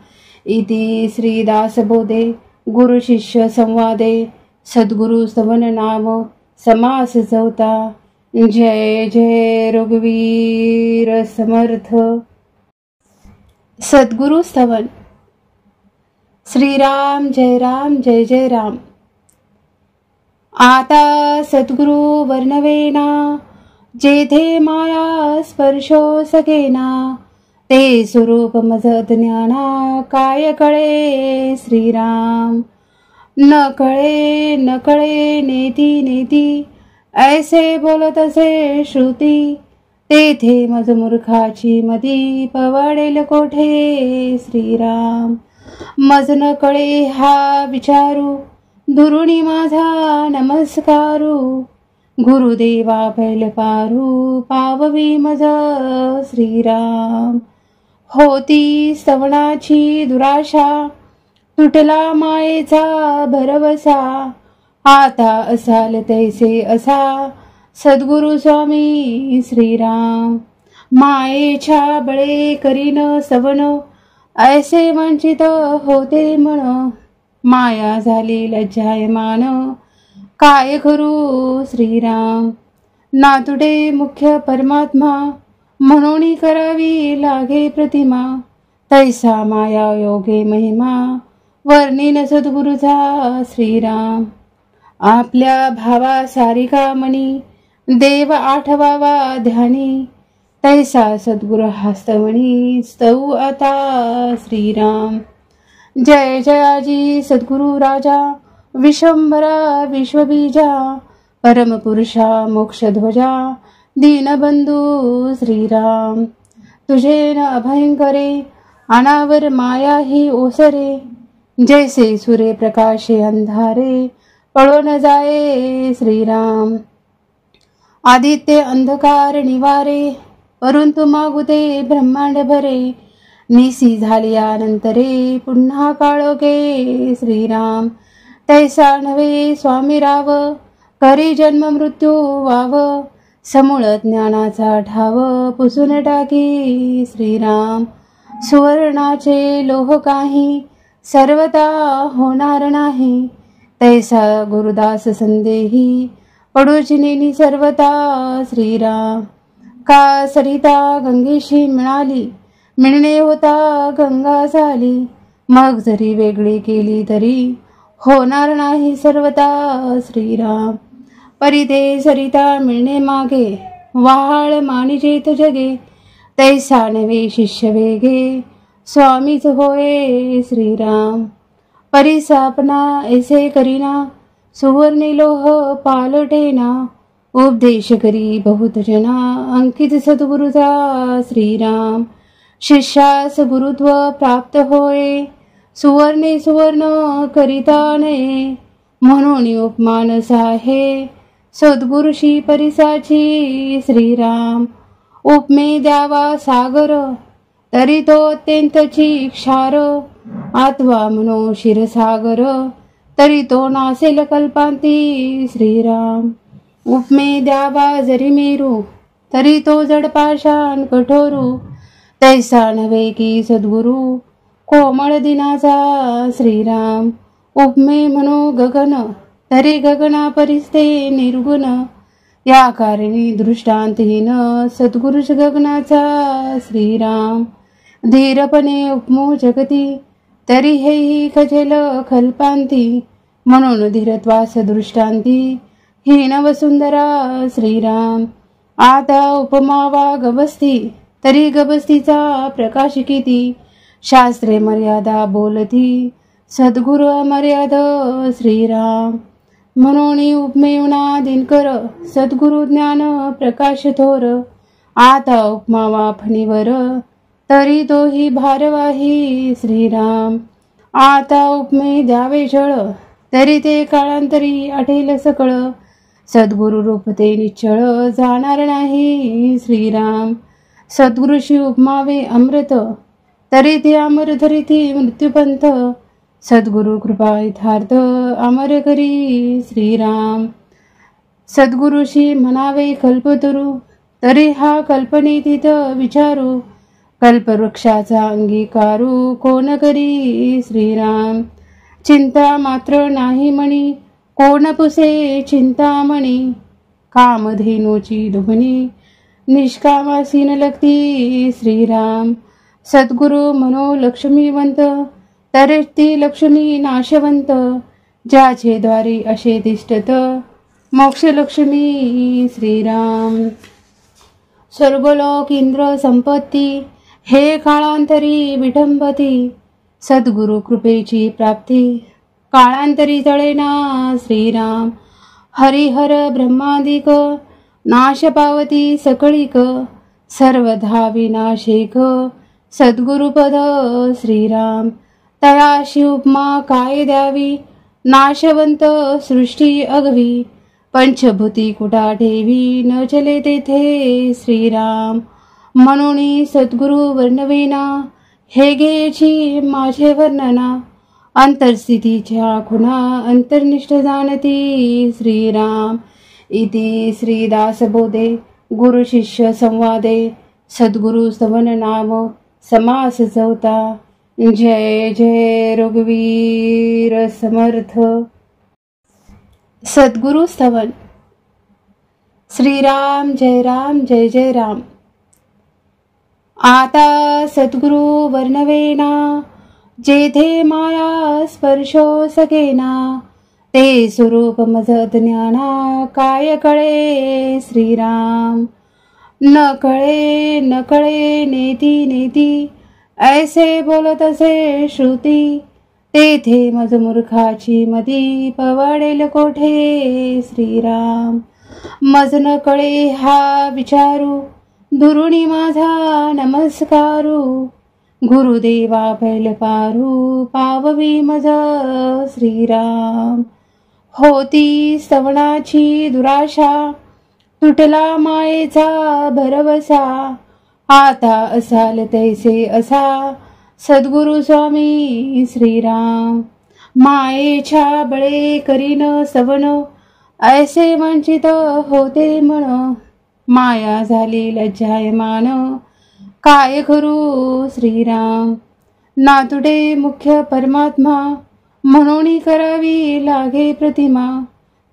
इति श्रीदासबोधे गुरु शिष्य संवादे, सद्गुरु स्तवन नाम समास चौथा. जय जय रघुवीर समर्थ. सद्गुरु स्तवन. श्रीराम जय राम जय जय राम. आता सद्गुरु वर्णवेना, जेथे माया स्पर्शो सकेना. ते स्वरूप मज ज्ञाना, काय कळे श्रीराम. न कळे नेती नेती, ऐसे बोलत असे श्रुती. तेथे मज मूर्खाची मती, पवाडेल कोठे श्रीराम. मज न कळे हा विचारू, दुरुणी माझा नमस्कारू. गुरुदेवा पैल पारू, पाववी मज श्रीराम. होती स्तवनाची दुराशा, तुटला मायेचा भरवसा. आता असाल तैसे असा, सद्गुरु स्वामी श्रीराम. मायेच्या बळे करीन स्तवन, ऐसे वंचित होते मन. माया झाली लज्जायमान, काय करू श्रीराम. नातुडे मुख्य परमात्मा, म्हणून करावी लागे प्रतिमा. तैसा माया योगे महिमा, वर्णिन सद्गुरुचा श्रीराम. आपल्या भावा सारिका मणी, देव आठवावा ध्यानी. तैसा सद्गुरु हस्तमणी, स्तव आता श्रीराम. जय जयाजी सद्गुरु राजा, विश्वंभरा विश्वबीजा. परमपुरुषा मोक्षध्वजा, दीनबंधू श्रीराम. तुझे न अभयंकरे, अनावर माया ही ओसरे. जैसे सूर्य प्रकाशे अंधारे, पळो न जाये श्रीराम. आदित्य अंधकार निवारे, परंतु मागुते ब्रह्मांड भरे. निसी झाल्यानंतरे, पुन्हा काळोखे श्रीराम. तैसा नव्हे स्वामी राव, करी जन्म मृत्यू वाव. समूळ ज्ञानाचा ठाव, पुसून टाकी श्रीराम. सुवर्णाचे लोह काही, सर्वता होणार नाही. तैसा गुरुदास संदेही, पडूचिनी सर्वता श्रीराम. का सरिता गंगेशी मिळाली, मिळणे होता गंगा झाली. मग जरी वेगळी केली तरी, होणार नाही सर्वता श्रीराम. परिते सरिता मिळणे मागे, वाहाळ मानिजेत जगे, तैसा नवे शिष्य वेगे, स्वामीच होय श्रीराम. परिसापना ऐसे करीना, सुवर्णे लोह पालटेना, उपदेश करी बहुत जना, अंकित सद्गुरुचा श्रीराम. शिष्यास गुरुत्व प्राप्त होय, सुवर्णे सुवर्ण करिता नये, म्हणून उपमान साहे, सद्गुरुशी परिसाची श्रीराम. उपमे द्यावा सागर, तरी तो अत्यंतची क्षार, आत्वा म्हणो क्षीरसागर, तरी तो नासेल कल्पांती श्रीराम. उपमे द्यावा जरी मेरू, तरी तो जडपाषाण कठोरू, तैसा नव्हे की सद्गुरु, कोमळ दिनाचा श्रीराम. उपमे म्हणो गगन, तरी गगना परिस्ते निर्गुण, या कारणी दृष्टांतहीन, सद्गुरुश गगनाचा श्रीराम. धीरपणे उपमो जगती, तरी हेही खजेल कल्पांती, म्हणून धीरत्वास दृष्टांती, हीन वसुंधरा श्रीराम. आता उपमावा गबस्ती, तरी गबस्तीचा प्रकाश किती, शास्त्रे मर्यादा बोलती, सद्गुरु अमर्याद श्रीराम. म्हणून उपमेवना दिनकर, सद्गुरु ज्ञान प्रकाश थोर, आता उपमावा फणीवर, तरी तोही भारवाही श्रीराम. आता उपमे द्यावे जळ, तरी ते काळांतरी आठेल सकळ, सद्गुरु रूप ते निश्चळ, जाणार नाही श्रीराम. सद्गुरुशी उपमावे अमृत, तरी ते अमर धरिती मृत्यूपंथ, सद्गुरु कृपा यथार्थ, अमर करी श्रीराम. सद्गुरुशी म्हणावे कल्पतरू, तरी हा कल्पनेतीत विचारू, कल्पवृक्षाचा अंगीकारू, कोण करी श्रीराम. चिंता मात्र नाही म्हणी, कोण पुसे चिंतामणी, कामधेनूची दुभणी, निष्कामासीन लगती श्रीराम. सद्गुरु म्हणो लक्ष्मीवंत, तरी ती लक्ष्मी नाशवंत, ज्याचे द्वारी असे तिष्ठत, मोक्षलक्ष्मी श्रीराम. स्वर्गलोक इंद्र संपत्ती, हे काळांतरी विटंबती, सद्गुरु कृपेची प्राप्ती, काळांतरी जळेना श्रीराम. हरिहर ब्रह्मादिक, नाश पावती सकळीक, सर्वधा विनाशिक, सद्गुरुपद श्रीराम. तयाशी उपमा काय द्यावी, नाशवंत सृष्टी अगवी, पंचभूती कुटा ठेवी, न चले तेथे श्रीराम. म्हणून सद्गुरु वर्णवेना, हे घ्यायची माझे वर्णना, अंतरस्थितीच्या खुणा अंतर्निष्ठ जाणती श्रीराम. इति श्रीदासबोधे गुरु शिष्य संवादे, सद्गुरु स्तवन नाम समास चौथा. जय जय रघुवीर समर्थ. सद्गुरु स्तवन. श्रीराम जय राम जय जय राम. आता सद्गुरु वर्णवेना, जेथे माया स्पर्शो सकेना, ते स्वरूप मज ज्ञाना, काय कळे श्रीराम. न कळे नेती नेती, ऐसे बोलत असे श्रुती, तेथे मज मूर्खाची मती, पवाडेल कोठे श्रीराम. मज न कळे हा विचारू, दुरुणी माझा नमस्कारू, गुरुदेवा पैल पारू, पाववी मज श्रीराम. होती स्तवनाची दुराशा, तुटला मायेचा भरवसा, आता असाल तैसे असा, सद्गुरु स्वामी श्रीराम. मायेच्या बळे करीन सवन, ऐसे वंचित होते मन, माया झाली लज्जायमान, काय करू श्रीराम. नातुडे मुख्य परमात्मा, म्हणून करावी लागे प्रतिमा,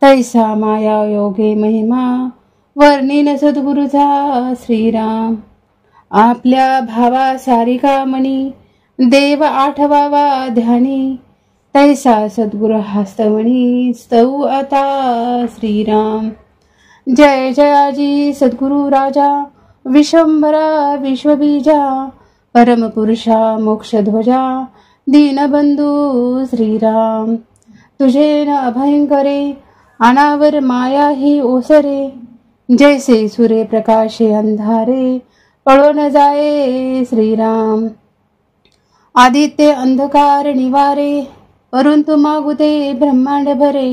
तैसा माया योगे महिमा, वर्णिन सद्गुरुचा श्रीराम. आपल्या भावा सारिका मणी, देव आठवावा ध्यानी, तैसा सद्गुरु हस्तवणी स्तव आता श्रीराम। जय जयाजी सद्गुरु राजा विश्वंभरा विश्वबीजा परमपुरुषा मोक्षध्वजा दीनबंधू श्रीराम। तुझे न अभयंकरे अनावर माया ही ओसरे जैसे सूर्य प्रकाशे अंधारे पळो न जाये श्रीराम। आदित्य अंधकार निवारे परंतु मागुते ब्रह्मांड भरे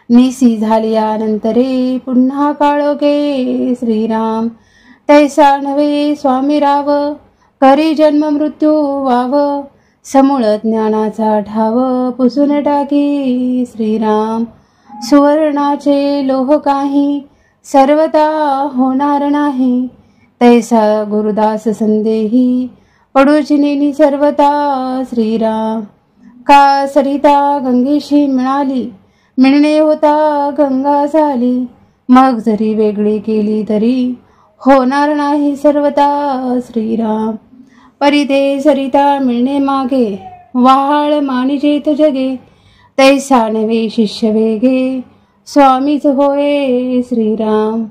निसी झाल्यानंतरे पुन्हा काळोखे श्रीराम। तैसा नव्हे स्वामी राव करी जन्म मृत्यू वाव समूळ ज्ञानाचा ठाव पुसून टाकी श्रीराम। सुवर्णाचे लोह काही सर्वता होणार नाही तैसा गुरुदास संदेही पडूची नेनी सर्वता श्रीराम। का सरिता गंगेशी मिळाली मिळणे होता गंगा झाली मग जरी वेगळी केली तरी होणार नाही सर्वता श्रीराम। परिते सरिता मिळणे मागे वाहाळ मानिजेत जगे तैसा नवे शिष्य वेगे स्वामीच होय श्रीराम।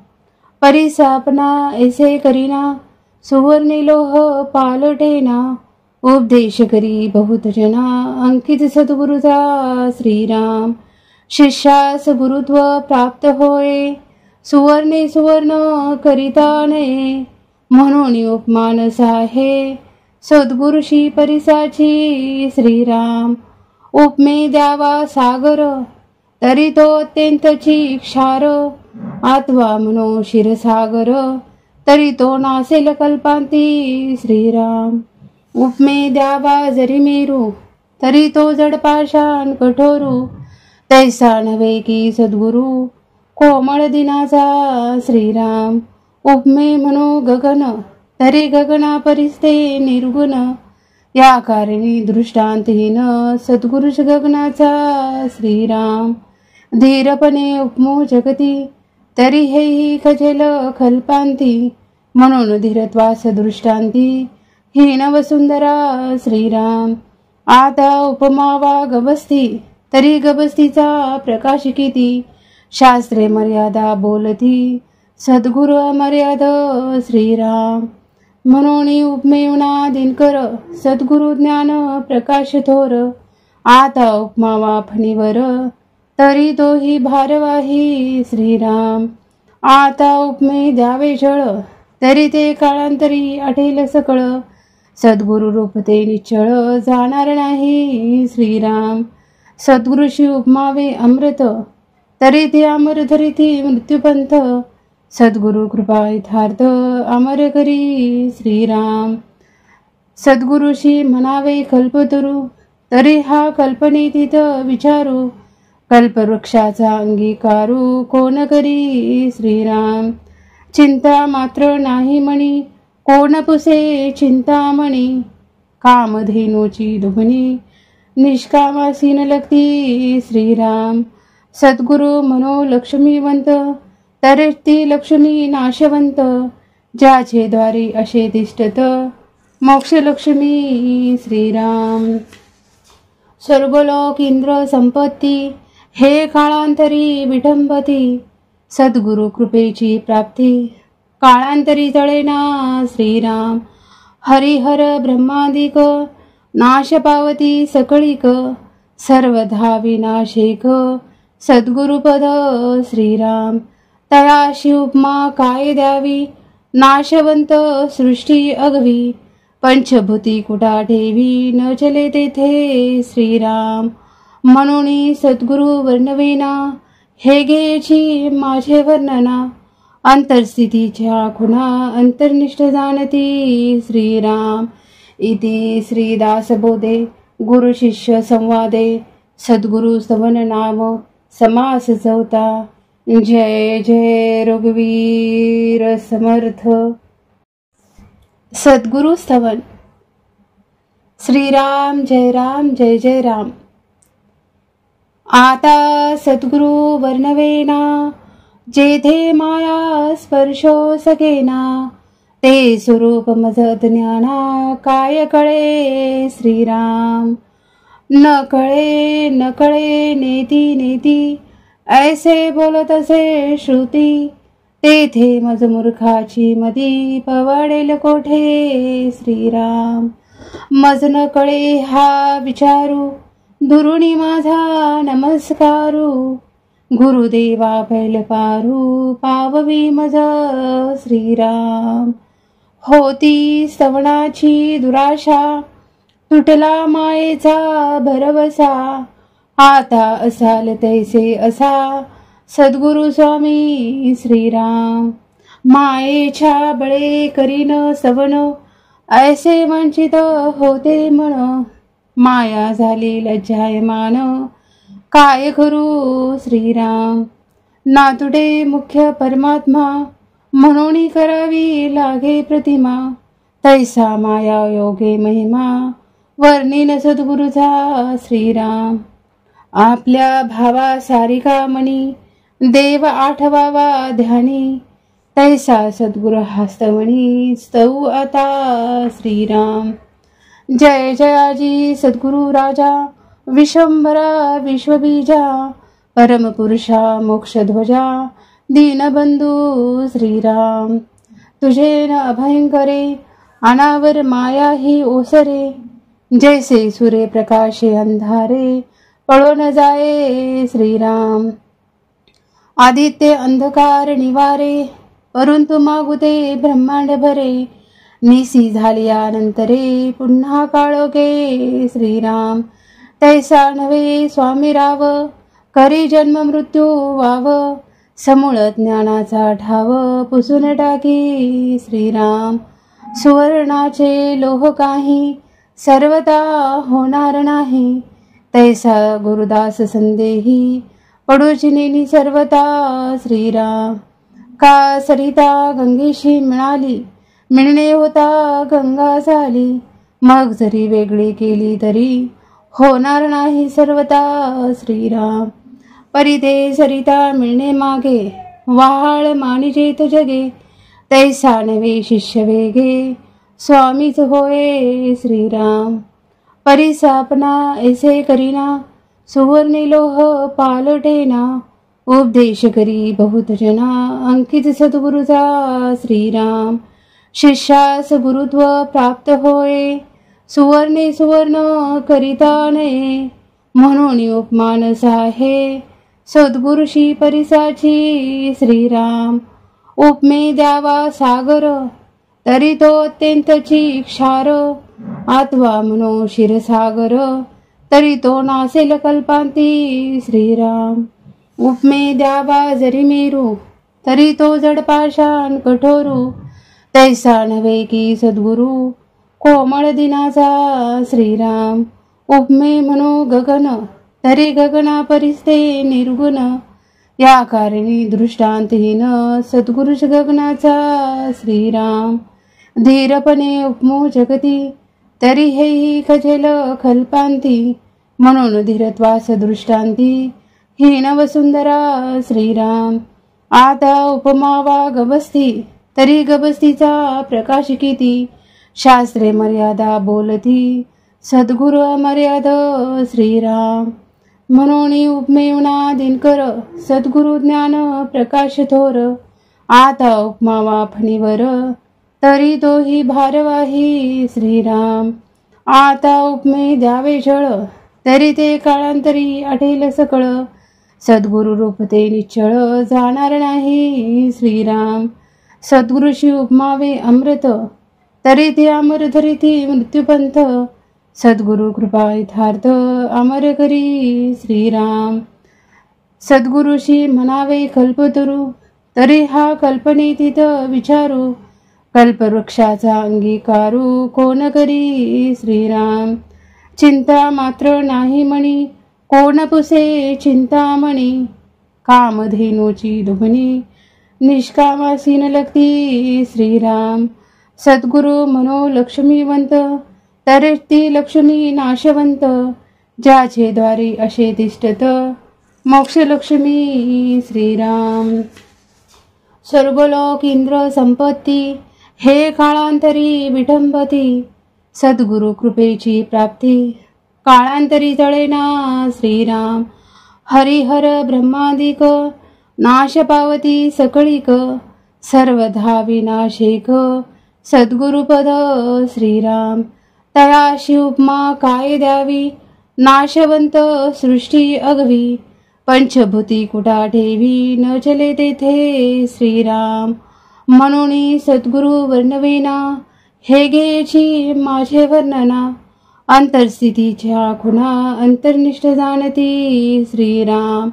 परिसापना ऐसे करीना सुवर्णी लोह पालटेना उपदेश करी बहुत जना अंकित सद्गुरुचा श्रीराम। शिष्यास गुरुत्व प्राप्त होय सुवर्णे सुवर्ण करिता नये म्हणून उपमानस आहे सद्गुरुशी परिसाची श्रीराम। उपमे द्यावा सागर तरी तो अत्यंतची क्षार आत्वा म्हणो क्षीरसागर तरी तो नासेल कल्पांती श्रीराम। उपमे द्यावा जरी मेरू तरी तो जड पाषाण कठोरू तैसा नव्हे की सद्गुरु कोमळ दिनाचा श्रीराम। उपमे म्हणो गगन तरी गगना परिस्ते निर्गुण या कारणी दृष्टांतहीन सद्गुरुश गगनाचा श्रीराम। धीरपणे उपमो जगती तरी हेही खजेल कल्पांती म्हणून धीरत्वास दृष्टांती हीन वसुंधरा श्रीराम। आता उपमावा गबस्ती तरी गबस्तीचा प्रकाश किती शास्त्रे मर्यादा बोलती सद्गुरु अमर्याद श्रीराम। म्हणून उपमेवना दिनकर सद्गुरु ज्ञान प्रकाश थोर आता उपमावा फणीवर तरी तोही भारवाही श्रीराम। आता उपमे द्यावे जळ तरी ते काळांतरी आठेल सकळ सद्गुरु रूप ते निश्चळ जाणार नाही श्रीराम। सद्गुरुशी उपमावे अमृत तरी ते अमर धरिती मृत्यूपंथ सद्गुरु कृपा यथार्थ अमर करी श्रीराम। सद्गुरुशी म्हणावे कल्पतरू तरी हा कल्पनेतीत विचारू कल्पवृक्षाचा अंगीकारू कोण करी श्रीराम। चिंता मात्र नाही म्हणी कोण पुसे चिंतामणी कामधेनूची दुभणी निष्कामासीन लगती श्रीराम। सद्गुरु म्हणो लक्ष्मीवंत तरी ती लक्ष्मी नाशवंत ज्याचे द्वारी असे तिष्ठत मोक्ष लक्ष्मी श्रीराम। स्वर्गलोक इंद्र संपत्ती हे काळांतरी विठंबती सद्गुरु कृपेची प्राप्ती काळांतरी तळेना श्रीराम। हरिहर ब्रह्मादिक नाश पावती सकळीक सर्वधा विनाशिक सद्गुरुपद श्रीराम। तयाशी उपमा काय द्यावी नाशवंत सृष्टी अगवी पंचभूती कुटा ठेवी न चले तेथे श्रीराम। म्हणून सद्गुरु वर्णवेना हे घ्यायची माझे वर्णना अंतरस्थितीच्या खुणा अंतर्निष्ठ जाणती श्रीराम। इति श्रीदासबोधे गुरु शिष्य संवादे सद्गुरु स्तवन नाम समास चौथा। जय जय रघुवीर समर्थ। सद्गुरु स्तवन। श्रीराम जय जय राम। आता सद्गुरु वर्णवेना जेथे माया स्पर्शो सकेना ते स्वरूप मज ज्ञाना काय कळे श्रीराम। न कळे न कळे नेती नेती, ऐसे बोलत असे श्रुती, तेथे मज मूर्खाची मदी, पवाडेल कोठे श्रीराम. मज न कळे हा विचारू, दुरुणी माझा नमस्कारू, गुरुदेवा पैल पारू, पाववी मज श्रीराम. होती स्तवनाची दुराशा, तुटला मायेचा भरवसा, आता असाल तैसे असा, सद्गुरु स्वामी श्रीराम. मायेच्या बळे करीन सवन, ऐसे वंचित होते मन, माया झाली लज्जायमान, काय करू श्रीराम. नातुडे मुख्य परमात्मा, म्हणून करावी लागे प्रतिमा, तैसा माया योगे महिमा, वर्णिन सद्गुरुचा श्रीराम. आपल्या भावा सारिका मनी, देव आठवावा ध्यानी, तैसा सद्गुरु हस्तमणी, स्तव आता श्रीराम. जय जयाजी सद्गुरु राजा, विश्वंभरा विश्वबीजा, परमपुरुषा मोक्षध्वजा, दीनबंधू श्रीराम. तुझे न अभयंकरे, अनावर माया ही ओसरे, जैसे सूर्य प्रकाशे अंधारे, पळो न जाये श्रीराम. आदित्य अंधकार निवारे, परंतु मागुते ब्रह्मांड भरे, निसी झालियानंतरे, पुन्हा काळोखे श्रीराम. तैसा नव्हे स्वामी राव, करी जन्म मृत्यू वाव, समूळ ज्ञानाचा ठाव, पुसून टाकी श्रीराम. सुवर्णाचे लोह काही, सर्वता होणार नाही, तैसा गुरुदास संदेही, पडूचिनी सर्वता श्रीराम. का सरिता गंगेशी मिळणे होता गंगा झाली, मग जरी वेगळी केली तरी, होणार नाही सर्वता श्रीराम. परिते सरिता मिळणे मागे, वाहाळ मानिजेत जगे, तैसा नवे शिष्य वेगे, स्वामीच होय श्रीराम. परिसापना ऐसे करीना, सुवर्णी लोह पालटेना, उपदेश करी बहुत जना, अंकित सद्गुरुचा श्रीराम. शिष्यास गुरुत्व प्राप्त होय, सुवर्णे सुवर्ण करिता नये, म्हणून उपमानस आहे, सद्गुरुशी परिसाची श्रीराम. उपमे द्यावा सागर, तरी तो अत्यंतची क्षार, आत्वा म्हणो क्षीरसागर, तरी तो नासेल कल्पांती श्रीराम. उपमे द्यावा जरी मेरू, तरी तो जडपाषाण कठोरू, तैसा नव्हे की सद्गुरु, कोमळ दिनाचा श्रीराम. उपमे म्हणो गगन, तरी गगना परिस्ते निर्गुण, या कारणी दृष्टांतहीन, सद्गुरुश गगनाचा श्रीराम. धीरपणे उपमो जगती, तरी हेही खजेल कल्पांती, म्हणून धीरत्वास दृष्टांती, हीन वसुंधरा श्रीराम. आता उपमावा गबस्ती, तरी गबस्तीचा प्रकाश किती, शास्त्रे मर्यादा बोलती, सद्गुरु अमर्याद श्रीराम. म्हणून उपमेवना दिनकर, सद्गुरु ज्ञान प्रकाश थोर, आता उपमावा फणीवर, तरी तोही भारवाही श्रीराम. आता उपमे द्यावे जळ, तरी ते काळांतरी आठेल सकळ, सद्गुरु रूप ते निश्चळ, जाणार नाही श्रीराम. सद्गुरुशी उपमावे अमृत, तरी ते अमर धरिती मृत्यूपंथ, सद्गुरु कृपा यथार्थ, अमर करी श्रीराम. सद्गुरुशी म्हणावे कल्पतरू, तरी हा कल्पनेतीत विचारू, कल्पवृक्षाचा अंगीकारू, कोण करी श्रीराम. चिंता मात्र नाही मणी, कोण पुसे चिंतामणी, कामधेनूची दुभणी, निष्कामासीन लगती श्रीराम. सद्गुरु मनो लक्ष्मीवंत, तर ती लक्ष्मी नाशवंत, ज्याचे द्वारी असे तिष्ठत, मोक्ष लक्ष्मी श्रीराम. स्वर्गलोक इंद्र संपत्ती, हे काळांतरी विठंबती, सद्गुरु कृपेची प्राप्ती, काळांतरी तळेना श्रीराम. हरिहर ब्रह्मादिक नाश पावती सकळीक. सर्वधा विनाशिक सद्गुरुपद श्रीराम. तयाशी उपमा काय द्यावी नाशवंत सृष्टी अगवी. पंचभूती कुटा ठेवी न चले तेथे श्रीराम. म्हणून सद्गुरु वर्णवेना हे घ्यायची माझे वर्णना. अंतरस्थितीच्या खुणा अंतर्निष्ठ जाणती श्रीराम.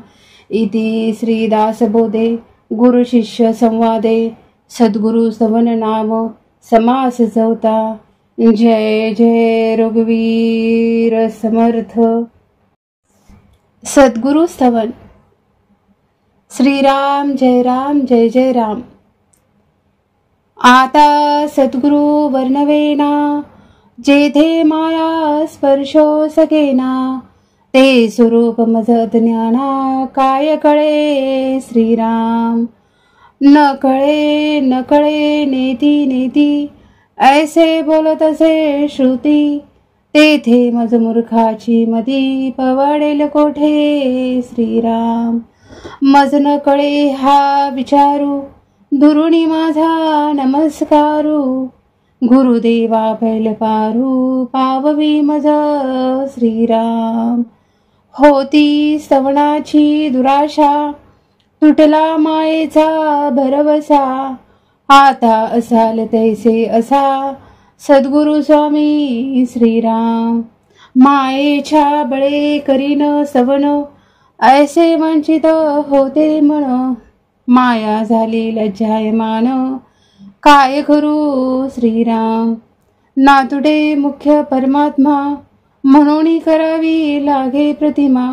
इति श्रीदासबोधे गुरु शिष्य संवादे सद्गुरु स्तवन नाम समास चौथा. जय जय रघुवीर समर्थ. सद्गुरु स्तवन. श्रीराम जय राम जय जय राम. आता सद्गुरु वर्णवेना जेथे माया स्पर्शो सकेना. ते स्वरूप मज ज्ञाना काय कळे श्रीराम. न कळे नेती नेती ऐसे बोलत असे श्रुती. तेथे मज मूर्खाची मती पवाडेल कोठे श्रीराम. मज न कळे हा विचारू दुरुणी माझा नमस्कारू. गुरुदेवा पैल पारू पाववी मज श्रीराम. होती स्तवनाची दुराशा तुटला मायेचा भरवसा. आता असाल तैसे असा सद्गुरु स्वामी श्रीराम. मायेच्या बळे करीन स्तवन ऐसे वंचित होते मन. माया झाली लज्जायमान काय करू श्रीराम. नातुडे मुख्य परमात्मा म्हणून करावी लागे प्रतिमा.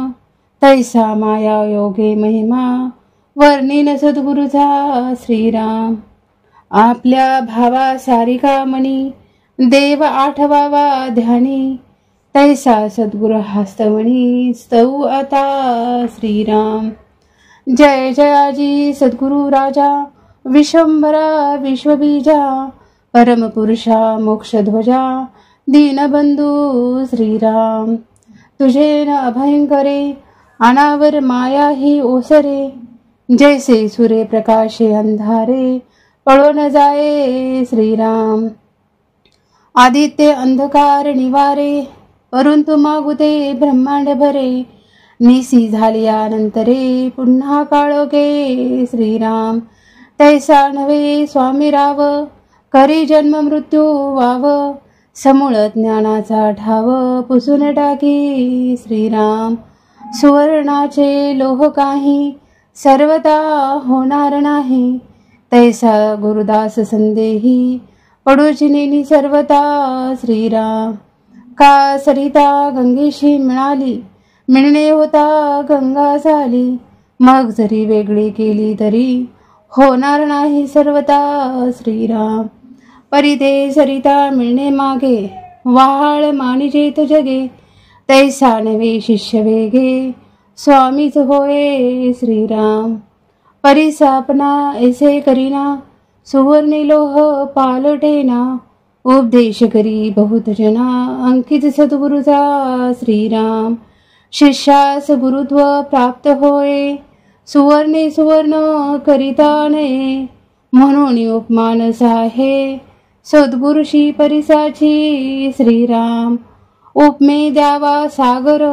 तैसा माया योगे महिमा वर्णिन सद्गुरुचा श्रीराम. आपल्या भावा सारिका मनी देव आठवावा ध्यानी. तैसा सद्गुरु हस्तवणी स्तव आता श्रीराम. जय जयाजी सद्गुरु राजा विश्वंभरा विश्वबीजा. परमपुरुषा मोक्षध्वजा दीनबंधू श्रीराम. तुझे न अभयंकरे अनावर माया ही ओसरे. जैसे सूर्य प्रकाशे अंधारे पळून जाये श्रीराम. आदित्य अंधकार निवारे परंतु मागुते ब्रह्मांड भरे. निसी झाल्यानंतरे पुन्हा काळोखे श्रीराम. तैसा नव्हे स्वामी राव करी जन्म मृत्यू वाव. समूळ ज्ञानाचा ठाव पुसून टाकी श्रीराम. सुवर्णाचे लोह काही सर्वता होणार नाही. तैसा गुरुदास संदेही पडूचिनी सर्वता श्रीराम. का सरिता गंगेशी मिळाली मिळणे होता गंगा झाली. मग जरी वेगळी केली तरी होणार नाही सर्वता श्रीराम. परिते सरिता मिळणे मागे वाहाळ मानिजेत जगे. तैसा नवे शिष्य वेगे स्वामीच होय श्रीराम. परिसापना ऐसे करीना सुवर्णी लोह पालटेना. उपदेश करी बहुत जना अंकित सद्गुरुचा श्रीराम. शिष्यास गुरुत्व प्राप्त होय सुवर्णे सुवर्ण करिता नये. म्हणून उपमान साहे सद्गुरुशी परिसाची श्रीराम. उपमे द्यावा सागर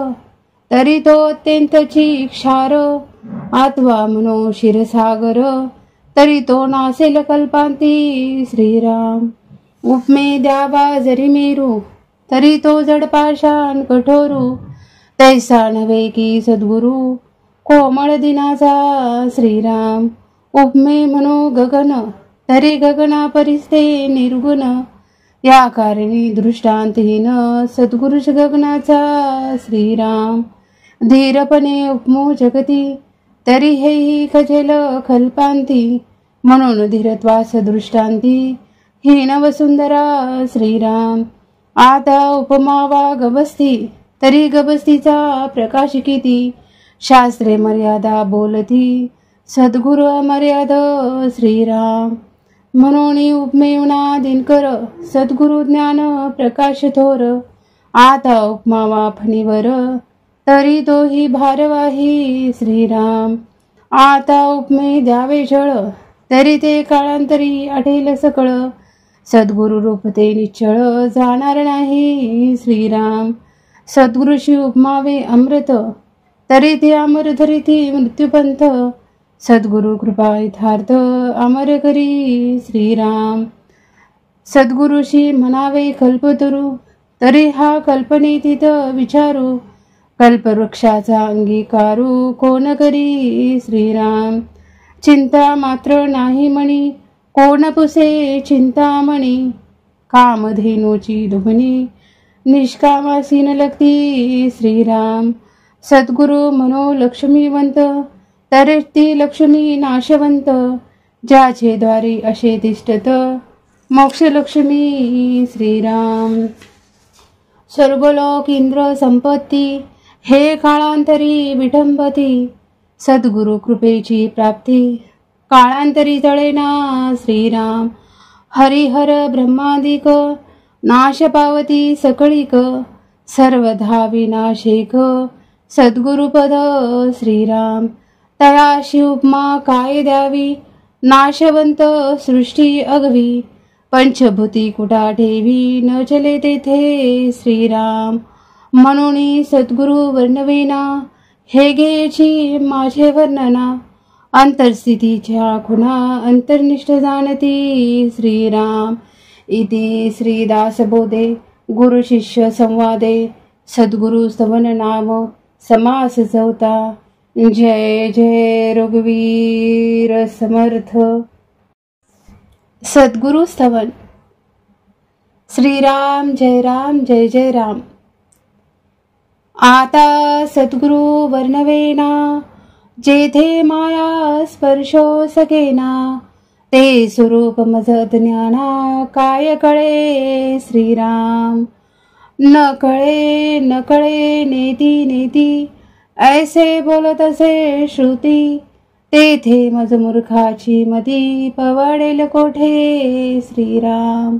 तरी तो अत्यंतची क्षार. आत्वा म्हणो क्षीरसागर तरी तो नासेल कल्पांती श्रीराम. उपमे द्यावा जरी मेरू तरी तो जडपाषाण कठोरू. तैसा नव्हे की सद्गुरु कोमळ दिनाचा श्रीराम. उपमे म्हणो गगन तरी गगना परिस्ते निर्गुण. या कारणी दृष्टांतहीन सद्गुरुच गगनाचा श्रीराम. धीरपणे उपमो जगती तरी हेही खजेल कल्पांती. म्हणून धीरत्वास दृष्टांती हीन वसुंधरा श्रीराम. आता उपमावा गबस्ती तरी गबस्तीचा प्रकाश किती. शास्त्रे मर्यादा बोलती सद्गुरु अमर्याद श्रीराम. म्हणून उपमेवना दिनकर सद्गुरु ज्ञान प्रकाश थोर. आता उपमा वाफणीवर तरी तोही भारवाही श्रीराम. आता उपमे द्यावे जळ तरी ते काळांतरी आढेल सकळ. सद्गुरु रूप ते निश्चळ जाणार नाही श्रीराम. सद्गुरुशी उपमावे अमृत तरी ते अमर धरिती मृत्यूपंथ. सद्गुरु कृपा यथार्थ अमर करी श्रीराम. सद्गुरुशी म्हणावे कल्पतरू तरी हा कल्पनेतीत विचारू. कल्पवृक्षाचा अंगीकारू कोण करी श्रीराम. चिंता मात्र नाही म्हणी कोण पुसे चिंतामणी. कामधेनूची दुभणी निष्कामासी न लगती श्रीराम. सद्गुरु मनो लक्ष्मीवंत तरी ती लक्ष्मी नाशवंत. ज्याचे द्वारी असे तिष्ठत मोक्षलक्ष्मी श्रीराम. स्वर्गलोक इंद्र संपत्ती हे काळांतरी विटंबती. सद्गुरु कृपेची प्राप्ती काळांतरी तळेना श्रीराम. हरिहर ब्रह्मादिक नाश पावती सकळीक. सर्वधा विनाशेक सद्गुरुपद श्रीराम. तयाशी उपमा काय द्यावी नाशवंत सृष्टी अगवी. पंचभूती कुठा ठेवी न चले तेथे श्रीराम. म्हणून सद्गुरु वर्णवेना हे घ्यायची माझे वर्णना. अंतरस्थितीच्या खुणा अंतर्निष्ठ जाणती श्रीराम. इति श्रीदासबोधे गुरु शिष्य संवादे सद्गुरु स्तवन नाम समास चौथा. जय जय रघुवीर समर्थ. सद्गुरु स्तवन. श्रीराम जय राम जय जय राम. आता सद्गुरु वर्णवेना जेथे माया स्पर्शो सकेना. ते स्वरूप मज ज्ञाना काय कळे श्रीराम. न कळे नेती नेती ऐसे बोलत असे श्रुती. तेथे मज मूर्खाची मती पवाडेल कोठे श्रीराम.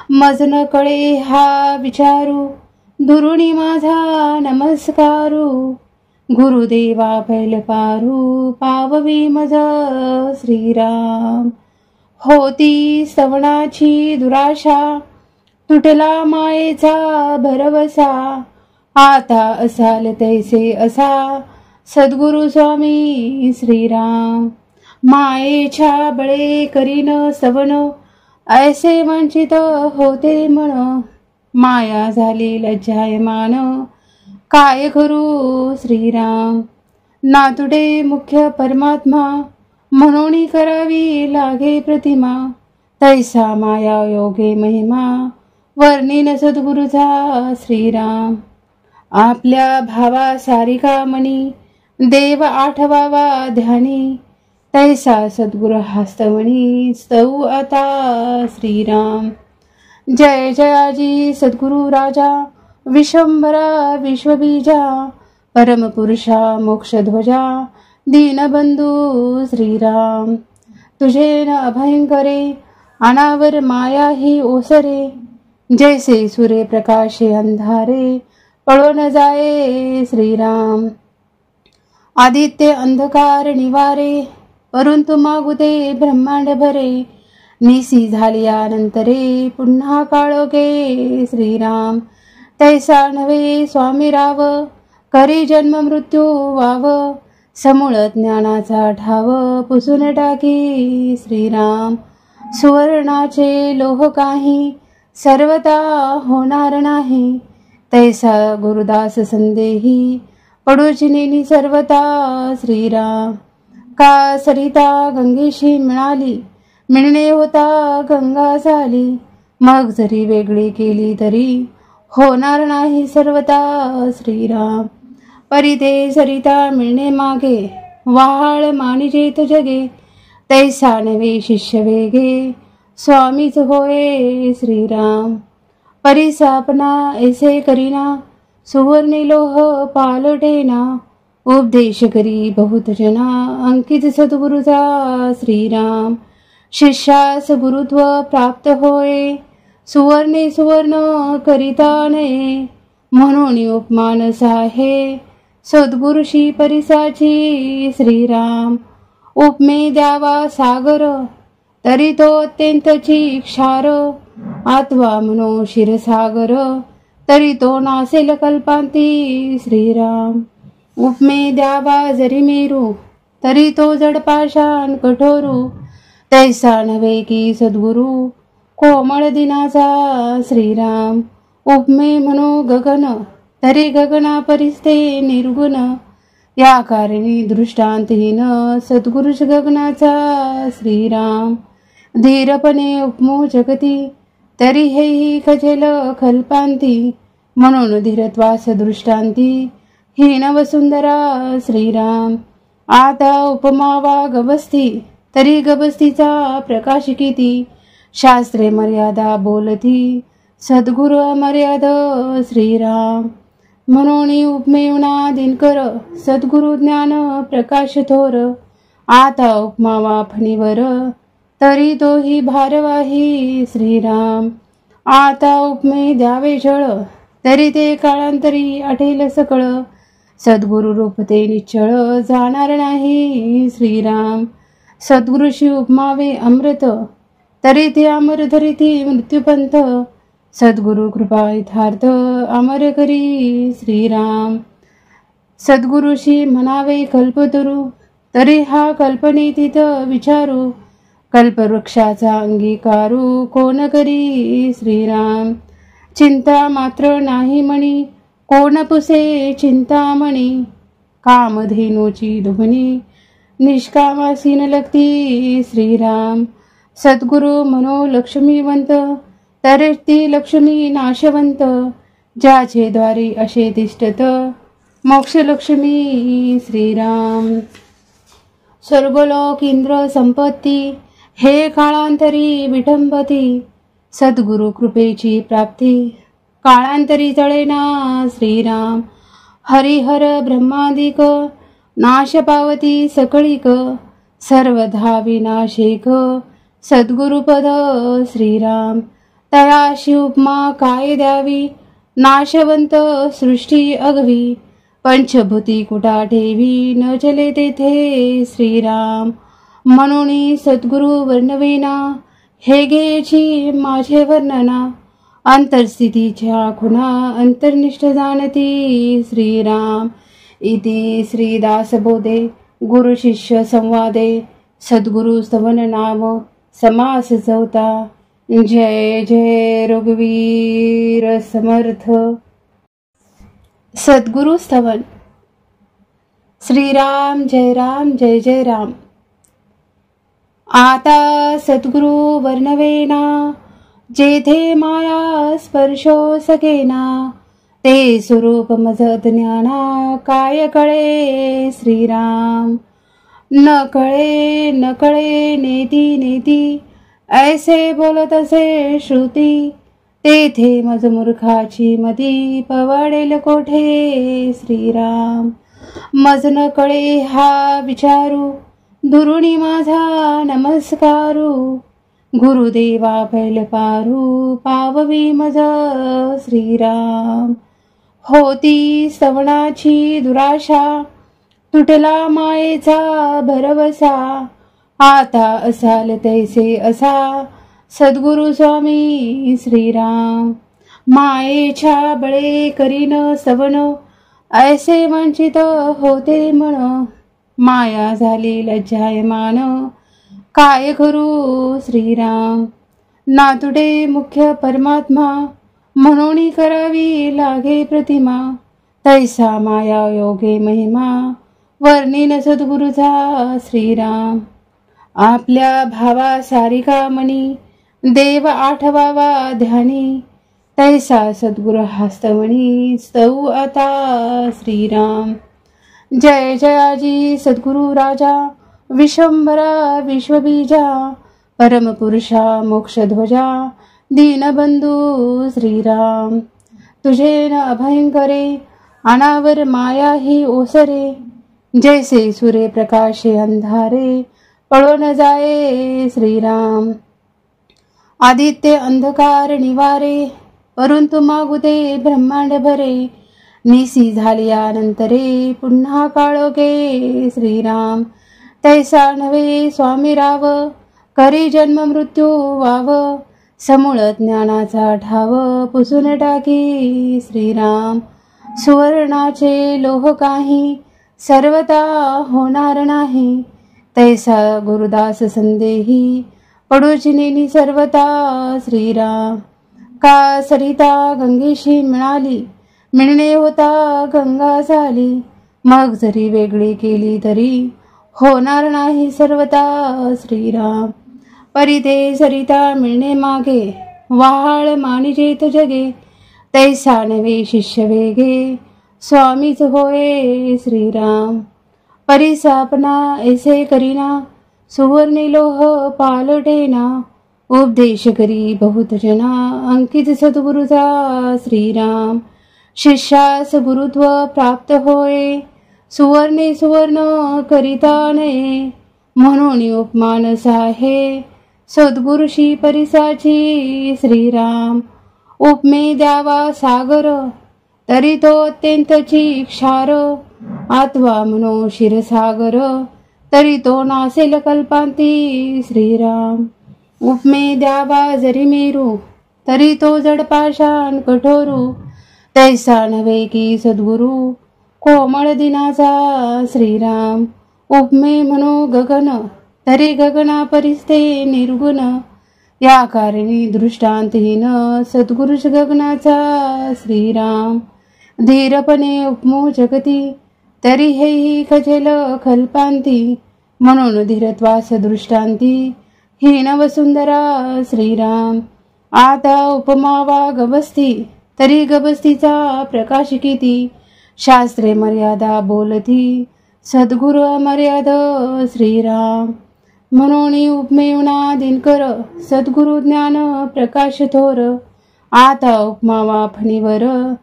मज न कळे हा विचारू दुरुणी माझा नमस्कारू. गुरुदेवा पैल पारू पाववी मज श्रीराम. होती स्तवनाची दुराशा तुटला मायेचा भरवसा. आता असाल तैसे असा सद्गुरु स्वामी श्रीराम. मायेच्या बळे करीन स्तवन ऐसे वंचित होते मन. माया झाली लज्जायमान काय करू श्रीराम. नातुडे मुख्य परमात्मा म्हणून करावी लागे प्रतिमा. तैसा माया योगे महिमा वर्णिन सद्गुरुचा श्रीराम. आपल्या भावा सारिका मनी देव आठवावा ध्यानी. तैसा सद्गुरु हस्तमणी स्तव आता श्रीराम. जय जयाजी सद्गुरु राजा विश्वंभरा विश्वबीजा. परमपुरुषा मोक्षध्वजा दीनबंधू श्रीराम. तुझे न अभयंकरे अनावर माया ही ओसरे. जैसे सूर्य प्रकाशे अंधारे पळो न जाये श्रीराम. आदित्य अंधकार निवारे परंतु मागुते ब्रह्मांड भरे. निसी झालियानंतरे पुन्हा काळोखे श्रीराम. तैसा नव्हे स्वामी राव करी जन्म मृत्यू वाव. समूळ ज्ञानाचा ठाव पुसून टाकी श्रीराम. सुवर्णाचे लोह काही सर्वता होणार नाही. तैसा गुरुदास संदेही पडूची नेनी सर्वता श्रीराम. का सरिता गंगेशी मिळणे होता गंगा झाली. मग जरी वेगळी केली तरी होणार नाही सर्वता श्रीराम. परिते सरिता मिळणे मागे वाहाळ मानिजेत जगे. तैसा नवे शिष्य वेगे स्वामीच होय श्रीराम. परिसापना ऐसे करीना सुवर्णी लोह पालटेना. उपदेश करी बहुत जना अंकित सद्गुरुचा श्रीराम. शिष्यास गुरुत्व प्राप्त होय सुवर्णे सुवर्ण करिता नये. म्हणून उपमानस आहे सद्गुरुशी परिसाची श्रीराम. उपमे द्यावा सागर तरी तो अत्यंतची क्षार, आत्वा म्हणो क्षीरसागर तरी तो नासेल कल्पांती श्रीराम. उपमे द्यावा जरी मेरू तरी तो जड पाषाण कठोरू, तैसा नव्हे की सद्गुरु कोमळ दिनाचा श्रीराम. उपमे म्हणो गगन तरी गगना परिस्ते निर्गुण, या कारणी दृष्टांतहीन सद्गुरुश गगनाचा श्रीराम. धीरपणे उपमो जगती तरी हेही खजेल कल्पांती, म्हणून धीरत्वास दृष्टांती हीन वसुंधरा श्रीराम. आता उपमावा गवस्ती तरी गवस्तीचा प्रकाश किती, शास्त्रे मर्यादा बोलती सद्गुरु अमर्याद श्रीराम. म्हणून उपमेवना दिनकर सद्गुरु ज्ञान प्रकाश थोर, आता उपमावा फणीवर तरी तोही भारवाही श्रीराम. आता उपमे द्यावे जळ तरी ते काळांतरी आठेल सकळ, सद्गुरु रूप ते निश्चळ जाणार नाही श्रीराम. सद्गुरुशी उपमावे अमृत तरी ते अमर धरिती मृत्यूपंथ, सद्गुरु कृपा यथार्थ अमर करी श्रीराम. सद्गुरुशी म्हणावे कल्पतरू तरी हा कल्पनेतीत विचारू, कल्पवृक्षाचा अंगीकारू कोण करी श्रीराम. चिंता मात्र नाही म्हणी कोण पुसे चिंतामणी, कामधेनूची दुभणी निष्कामासीन लगती श्रीराम. सद्गुरु म्हणो लक्ष्मीवंत तरी ती लक्ष्मी नाशवंत, ज्याचे द्वारी असे तिष्ठत मोक्षलक्ष्मी श्रीराम. स्वर्गलोक इंद्र संपत्ती हे काळांतरी विटंबती, सद्गुरु कृपेची प्राप्ती काळांतरी तळेना श्रीराम. हरिहर ब्रह्मादिक नाश पावती सकळीक, सर्वधा विनाशिक सद्गुरुपद श्रीराम. तयाशी उपमा काय द्यावी नाशवंत सृष्टी अगवी, पंचभूती कुटा ठेवी न चले तेथे श्रीराम. म्हणून सद्गुरु वर्णवेना हे घ्यायची माझे वर्णना, अंतरस्थितीच्या खुणा अंतर्निष्ठ जाणती श्रीराम. इति श्रीदासबोधे गुरु शिष्य संवादे सद्गुरु स्तवन नाम समास चौथा. जय जय रघुवीर समर्थ. सद्गुरु स्तवन. श्रीराम जय राम जय जय राम. आता सद्गुरु वर्णवेना जेथे माया स्पर्शो सकेना, ते स्वरूप मज ज्ञाना काय कळे श्रीराम. न कळे नेती नेती ऐसे बोलत असे श्रुती, तेथे मज मूर्खाची मती पवाडेल कोठे श्रीराम. मज न कळे हा विचारू दुरुणी माझा नमस्कारू, गुरुदेवा पैल पारू पाववी मज श्रीराम. होती स्तवनाची दुराशा तुटला मायेचा भरवसा, आता असाल तैसे असा सद्गुरु स्वामी श्रीराम. मायेच्या बळे करीन स्तवन ऐसे वंचित होते मन, माया झाली लज्जायमान काय करू श्रीराम. नातुडे मुख्य परमात्मा म्हणून करावी लागे प्रतिमा, तैसा माया योगे महिमा वर्णिन सद्गुरुचा श्रीराम. आपल्या भावा सारिका मनी देव आठवावा ध्यानी, तैसा सद्गुरु हस्तमणी स्तव आता श्रीराम. जय जयाजी सद्गुरु राजा विश्वंभरा विश्वबीजा, परमपुरुषा मोक्षध्वजा दीनबंधू श्रीराम. तुझे न अभयंकरे अनावर माया ही ओसरे, जैसे सूर्य प्रकाशे अंधारे पळो न जाये श्रीराम. आदित्य अंधकार निवारे परंतु मागू दे ब्रह्मांड भरे, निसी झालियानंतरे पुन्हा काळोखे श्रीराम. तैसा नव्हे स्वामी राव, करी जन्म मृत्यू वाव, समूळ ज्ञानाचा ठाव पुसून टाकी श्रीराम. सुवर्णाचे लोह काही सर्वता होणार नाही, तैसा गुरुदास संदेही पडूची नेनी सर्वता श्रीराम. का सरिता गंगेशी मिळाली, मिळणे होता गंगा झाली, मग जरी वेगळी केली तरी होणार नाही सर्वता श्रीराम. परी ते सरिता मिळणे मागे, वाहाळ मानिजेत जगे, तैसा नवे शिष्य वेगे, स्वामीच होय श्रीराम. परी सापना ऐसे करीना, सुवर्णी लोह पालटेना, उपदेश करी बहुत जना, अंकित सद्गुरुचा श्रीराम. शिष्यास गुरुत्व प्राप्त होय, सुवर्णे सुवर्ण करिता नये, म्हणून उपमानस आहे सद्गुरुशी परिसाची श्रीराम. उपमे द्यावा सागर, तरी तो अत्यंतची क्षार, आत्वा म्हणो क्षीरसागर, तरी तो नासेल कल्पांती श्रीराम. उपमे द्यावा जरी मेरू, तरी तो जड पाषाण कठोरू, तैसा नव्हे की सद्गुरु कोमळ दिनाचा श्रीराम. उपमे म्हणो गगन, तरी गगना परिस्ते निर्गुण, या कारणी दृष्टांतहीन सद्गुरुष गगनाचा श्रीराम. धीरपणे उपमो जगती, तरी हेही खजेल कल्पांती, म्हणून धीरत्वास दृष्टांती हीन वसुंधरा श्रीराम. आता उपमावा गबस्ती, तरी गबस्तीचा प्रकाश किती, शास्त्रे मर्यादा बोलती सद्गुरु अमर्याद श्रीराम. म्हणून उपमेवना दिनकर, सद्गुरु ज्ञान प्रकाश थोर, आता उपमावा फणीवर,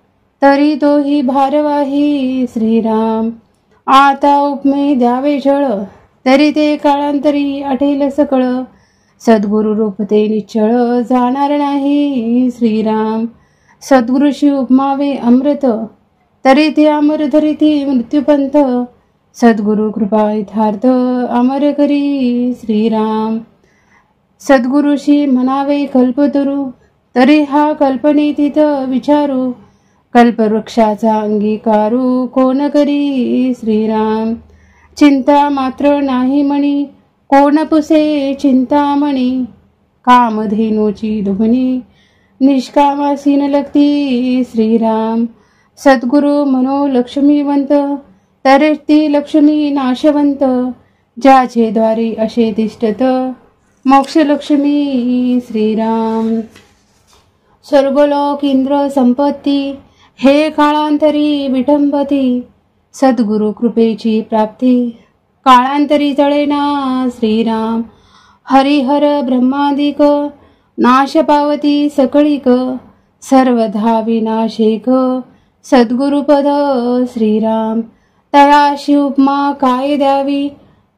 तरी तोही भारवाही श्रीराम. आता उपमे द्यावे जळ, तरी ते काळांतरी आठेल सकळ, सद्गुरु रूप ते निश्चळ जाणार नाही श्रीराम. सद्गुरुशी उपमावे अमृत, तरी ते अमर धरिती मृत्यूपंथ, सद्गुरु कृपा यथार्थ अमर करी श्रीराम. सद्गुरुशी म्हणावे कल्पतरू, तरी हा कल्पनेतीत विचारू, कल्पवृक्षाचा अंगीकारू कोण करी श्रीराम. चिंता मात्र नाही म्हणी, कोण पुसे चिंतामणी, कामधेनूची दुभणी, निष्कामासीन लगती श्रीराम. सद्गुरु म्हणो लक्ष्मीवंत, तरी ती लक्ष्मी नाशवंत, ज्याचे द्वारी असे तिष्ठत मोक्षलक्ष्मी श्रीराम. स्वर्गलोक इंद्र संपत्ती, हे काळांतरी विटंबती, सद्गुरु कृपेची प्राप्ती काळांतरी जळेना श्रीराम. हरिहर ब्रह्मादिक, नाश पावती सकळीक, सर्वधा विनाशेक, सद्गुरुपद श्रीराम. तयाशी उपमा काय द्यावी,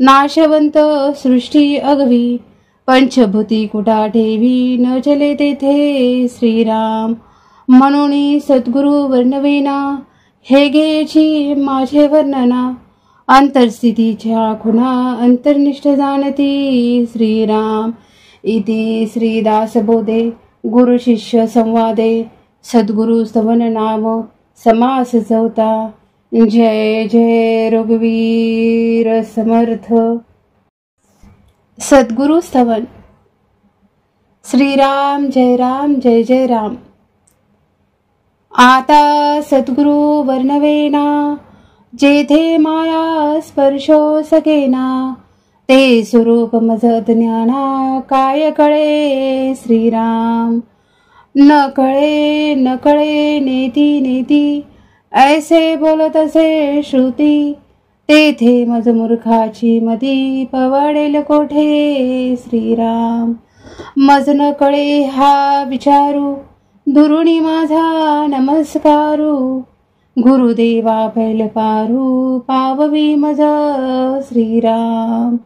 नाशवंत सृष्टी अगवी, पंचभूती कुटा ठेवी, न चले तेथे श्रीराम. म्हणून सद्गुरु वर्णवेना, हे घ्यायची माझे वर्णना, अंतरस्थितीच्या खुणा अंतर्निष्ठ जाणती श्रीराम. इति श्रीदासबोधे गुरु शिष्य संवादे सद्गुरु स्तवन नाम समास चौथा. जय जय रघुवीर समर्थ. सद्गुरु स्तवन. श्रीराम जय राम जय जय राम. आता सद्गुरु वर्णवेना, जेथे माया स्पर्शो सकेना, ते स्वरूप मज ज्ञाना काय कळे श्रीराम. न कळे नेती नेती, ऐसे बोलत असे श्रुती, तेथे मज मूर्खाची मती पवाडेल कोठे श्रीराम. मज न कळे हा विचारू, दुरुणी माझा नमस्कारू, गुरुदेवा पैल पारू पाववी मज श्रीराम.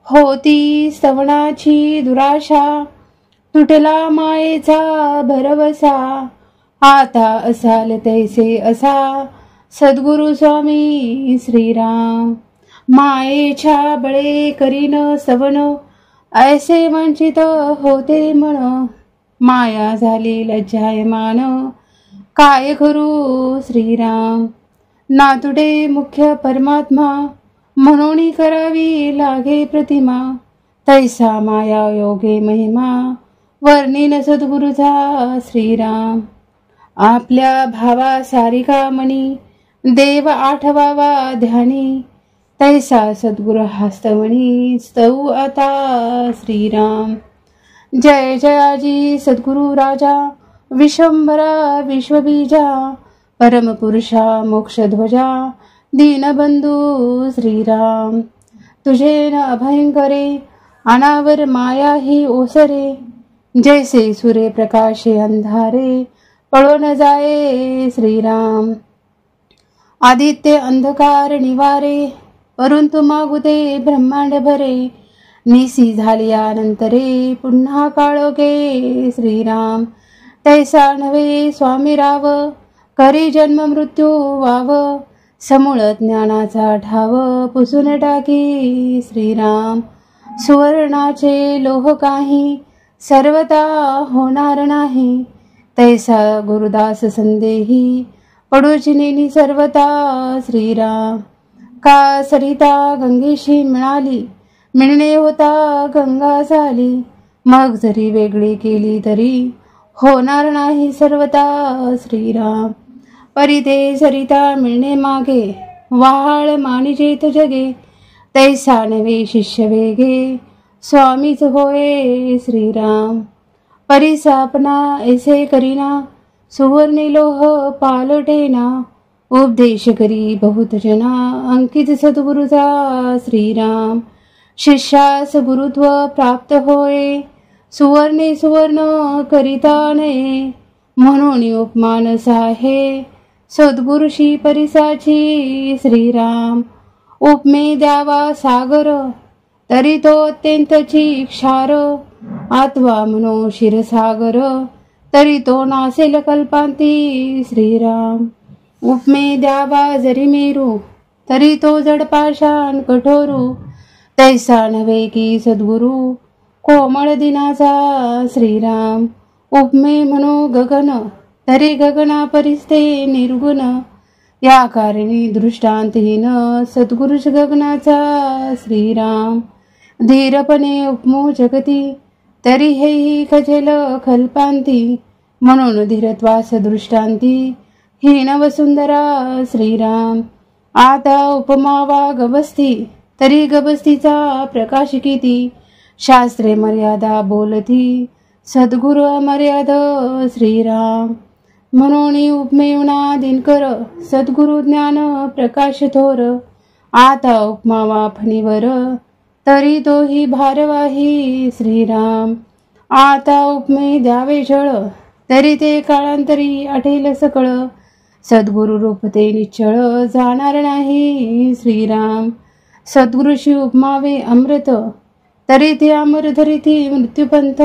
होती स्तवनाची दुराशा, तुटला मायेचा भरवसा, आता असाल तैसे असा सद्गुरु स्वामी श्रीराम। मायेच्या बळे करीन सवन ऐसे वंचित होते मन। माया झाली लज्जायमान काय करू श्रीराम। नातुडे मुख्य परमात्मा म्हणून करावी लागे प्रतिमा। तैसा माया योगे महिमा वर्णिन सद्गुरुचा श्रीराम। आपल्या भावा सारिका मणी देव आठवावा ध्यानी। तैसा सद्गुरु हस्तमणी स्तव आता श्रीराम। जय जयाजी सद्गुरु राजा विश्वंभरा विश्वबीजा। परमपुरुषा मोक्षध्वजा दीनबंधू श्रीराम। तुझे न अभयंकरे अनावर माया ही ओसरे। जैसे सूर्य प्रकाशे अंधारे पळून जाये श्रीराम। आदित्य अंधकार निवारे परंतु मागुते ब्रह्मांड भरे। निसी झाल्यानंतरे पुन्हा काळोखे श्रीराम। तैसा नव्हे स्वामी राव करी जन्म मृत्यू वाव। समूळ ज्ञानाचा ठाव पुसून टाकी श्रीराम। सुवर्णाचे लोह काही सर्वता होणार नाही। तैसा गुरुदास संदेही पडूचिनी सर्वता श्रीराम। का सरिता गंगेशी मिळाली मिळणे होता गंगा झाली। मग जरी वेगळी केली तरी होणार नाही सर्वता श्रीराम। परिते सरिता मिळणे मागे वाहाळ मानिजेत जगे। तैसा नवे शिष्य वेगे स्वामीच होय श्रीराम। परिसापना ऐसे करीना सुवर्णी लोह पालटेना। उपदेश करी बहुत जना अंकित सद्गुरुचा श्रीराम। शिष्यास गुरुत्व प्राप्त होय सुवर्णे सुवर्ण करिता नये। म्हणून उपमानस आहे सद्गुरुशी परिसाची श्रीराम। उपमे द्यावा सागर तरी तो अत्यंतची क्षार। आत्वा मनो क्षीरसागर तरी तो नासेल कल्पांती श्रीराम। उपमे द्यावा जरी मेरू तरी तो जडपाषाण कठोरू। तैसा नव्हे की सद्गुरु कोमळ दिनाचा श्रीराम। उपमे म्हणो गगन तरी गगना परिस्ते निर्गुण। या कारणी दृष्टांतहीन सद्गुरुश गगनाचा श्रीराम। धीरपणे उपमो जगती तरी हेही खजेल कल्पांती। म्हणून धीरत्वास दृष्टांती हीन वसुंधरा श्रीराम। आता उपमा वा गवस्ती तरी गबस्तीचा प्रकाश किती। शास्त्रे मर्यादा बोलती सद्गुरु अमर्याद श्रीराम। म्हणून उपमेवना दिनकर सद्गुरु ज्ञान प्रकाश थोर। आता उपमा वा फणीवर तरी तोही भारवाही श्रीराम। आता उपमे द्यावे जळ तरी ते काळांतरी आठेल सकळ। सद्गुरु रूप ते निश्चळ जाणार नाही श्रीराम। सद्गुरुशी उपमावे अमृत तरी ते अमर धरिती मृत्यूपंथ।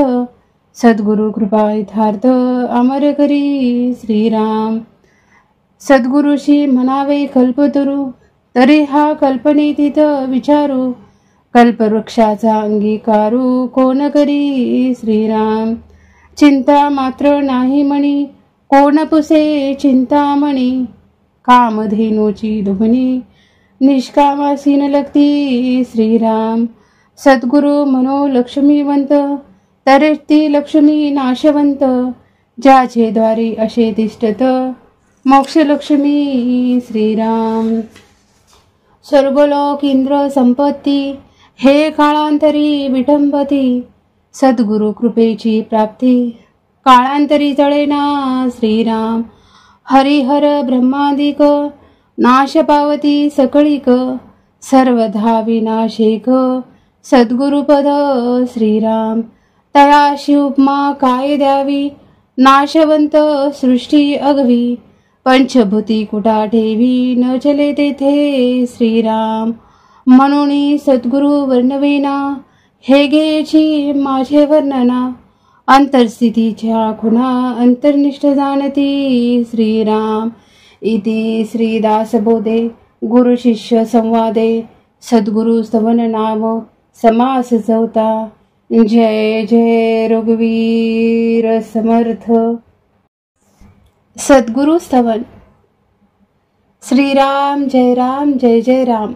सद्गुरु कृपा यथार्थ अमर करी श्रीराम। सद्गुरुशी म्हणावे कल्पतरू तरी हा कल्पनेतीत विचारू। कल्पवृक्षाचा अंगीकारू कोण करी श्रीराम। चिंता मात्र नाही म्हणी कोण पुसे चिंतामणी। कामधेनूची दुभणी निष्कामासीन लगती श्रीराम। सद्गुरु मनो लक्ष्मीवंत तरी ती लक्ष्मी नाशवंत। ज्याचे द्वारी असे तिष्ठत मोक्ष लक्ष्मी श्रीराम। स्वर्गलोक इंद्र संपत्ती हे काळांतरी विटंबती। सद्गुरु कृपेची प्राप्ती काळांतरी जळेना श्रीराम। हरिहर ब्रह्मादिक नाश पावती सकळीक। सर्वधा विनाशिक सद्गुरुपद श्रीराम। तयाशी उपमा काय द्यावी नाशवंत सृष्टी अगवी। पंचभूती कुटा ठेवी न चले तेथे श्रीराम। म्हणून सद्गुरु वर्णवेना हे घ्यायची माझे वर्णना। अंतर्स्थितीच्या खुणा अंतर्निष्ठ जाणती श्रीराम इति श्रीदासबोधे गुरु शिष्य संवादे सद्गुरु स्तवन नाम समास चौथा। जय जय रघुवीर समर्थ। सद्गुरु स्तवन। श्रीराम जय जय राम।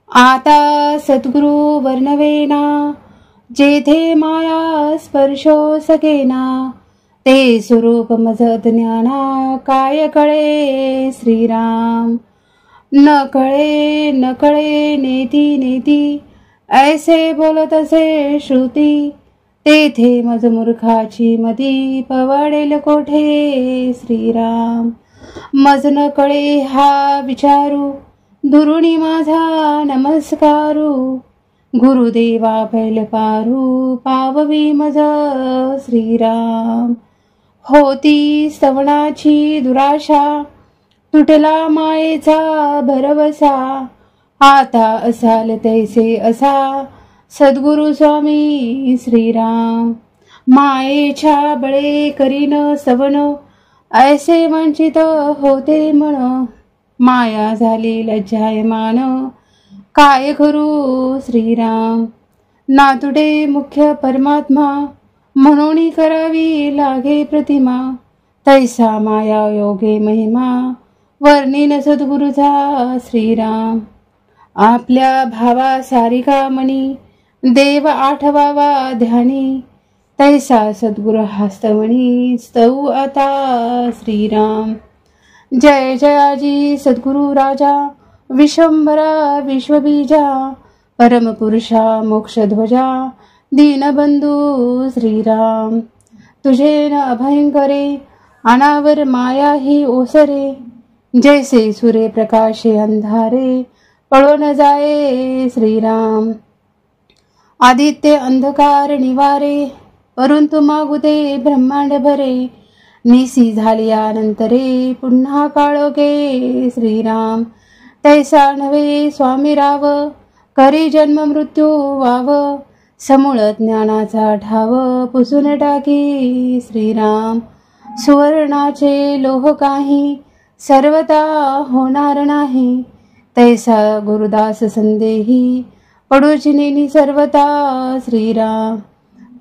आता सद्गुरु वर्णवेना जेथे माया स्पर्शो सकेना ते स्वरूप मज ज्ञाना काय कळे श्रीराम। न कळे नेती नेती ऐसे बोलत असे श्रुती तेथे मज मूर्खाची मती पवाडेल कोठे श्रीराम। मज न कळे हा विचारू दुरुणी माझा नमस्कारू गुरुदेवा पैल पारू पाववी मज श्रीराम। होती स्तवनाची दुराशा तुटला मायेचा भरवसा आता असाल तैसे असा सद्गुरु स्वामी श्रीराम। मायेच्या बळे करीन स्तवन ऐसे वंचित होते मन माया झाली लज्जायमान काय करू श्रीराम। नातुडे मुख्य परमात्मा म्हणून करावी लागे प्रतिमा तैसा माया योगे महिमा वर्णिन सद्गुरुचा श्रीराम। आपल्या भावा सारिका मणी देव आठवावा ध्यानी तैसा सद्गुरु हस्तमणी स्तव आता श्रीराम। जय जयाजी सद्गुरु राजा विश्वंभरा विश्वबीजा परमपुरुषा मोक्षध्वजा दीनबंधू श्रीराम। तुझे न अभयंकरे अनावर माया ही ओसरे जैसे सूर्य प्रकाशे अंधारे पळो न जाये श्रीराम। आदित्य अंधकार निवारे परंतु मागुते ब्रह्मांड भरे निसी झालियानंतरे पुन्हा काळोखे श्रीराम। तैसा नव्हे स्वामी राव करी जन्म मृत्यू वाव समूळ ज्ञानाचा ठाव पुसून टाकी श्रीराम। सुवर्णाचे लोह काही सर्वता होणार नाही तैसा गुरुदास संदेही पडूचिनी सर्वता श्रीराम।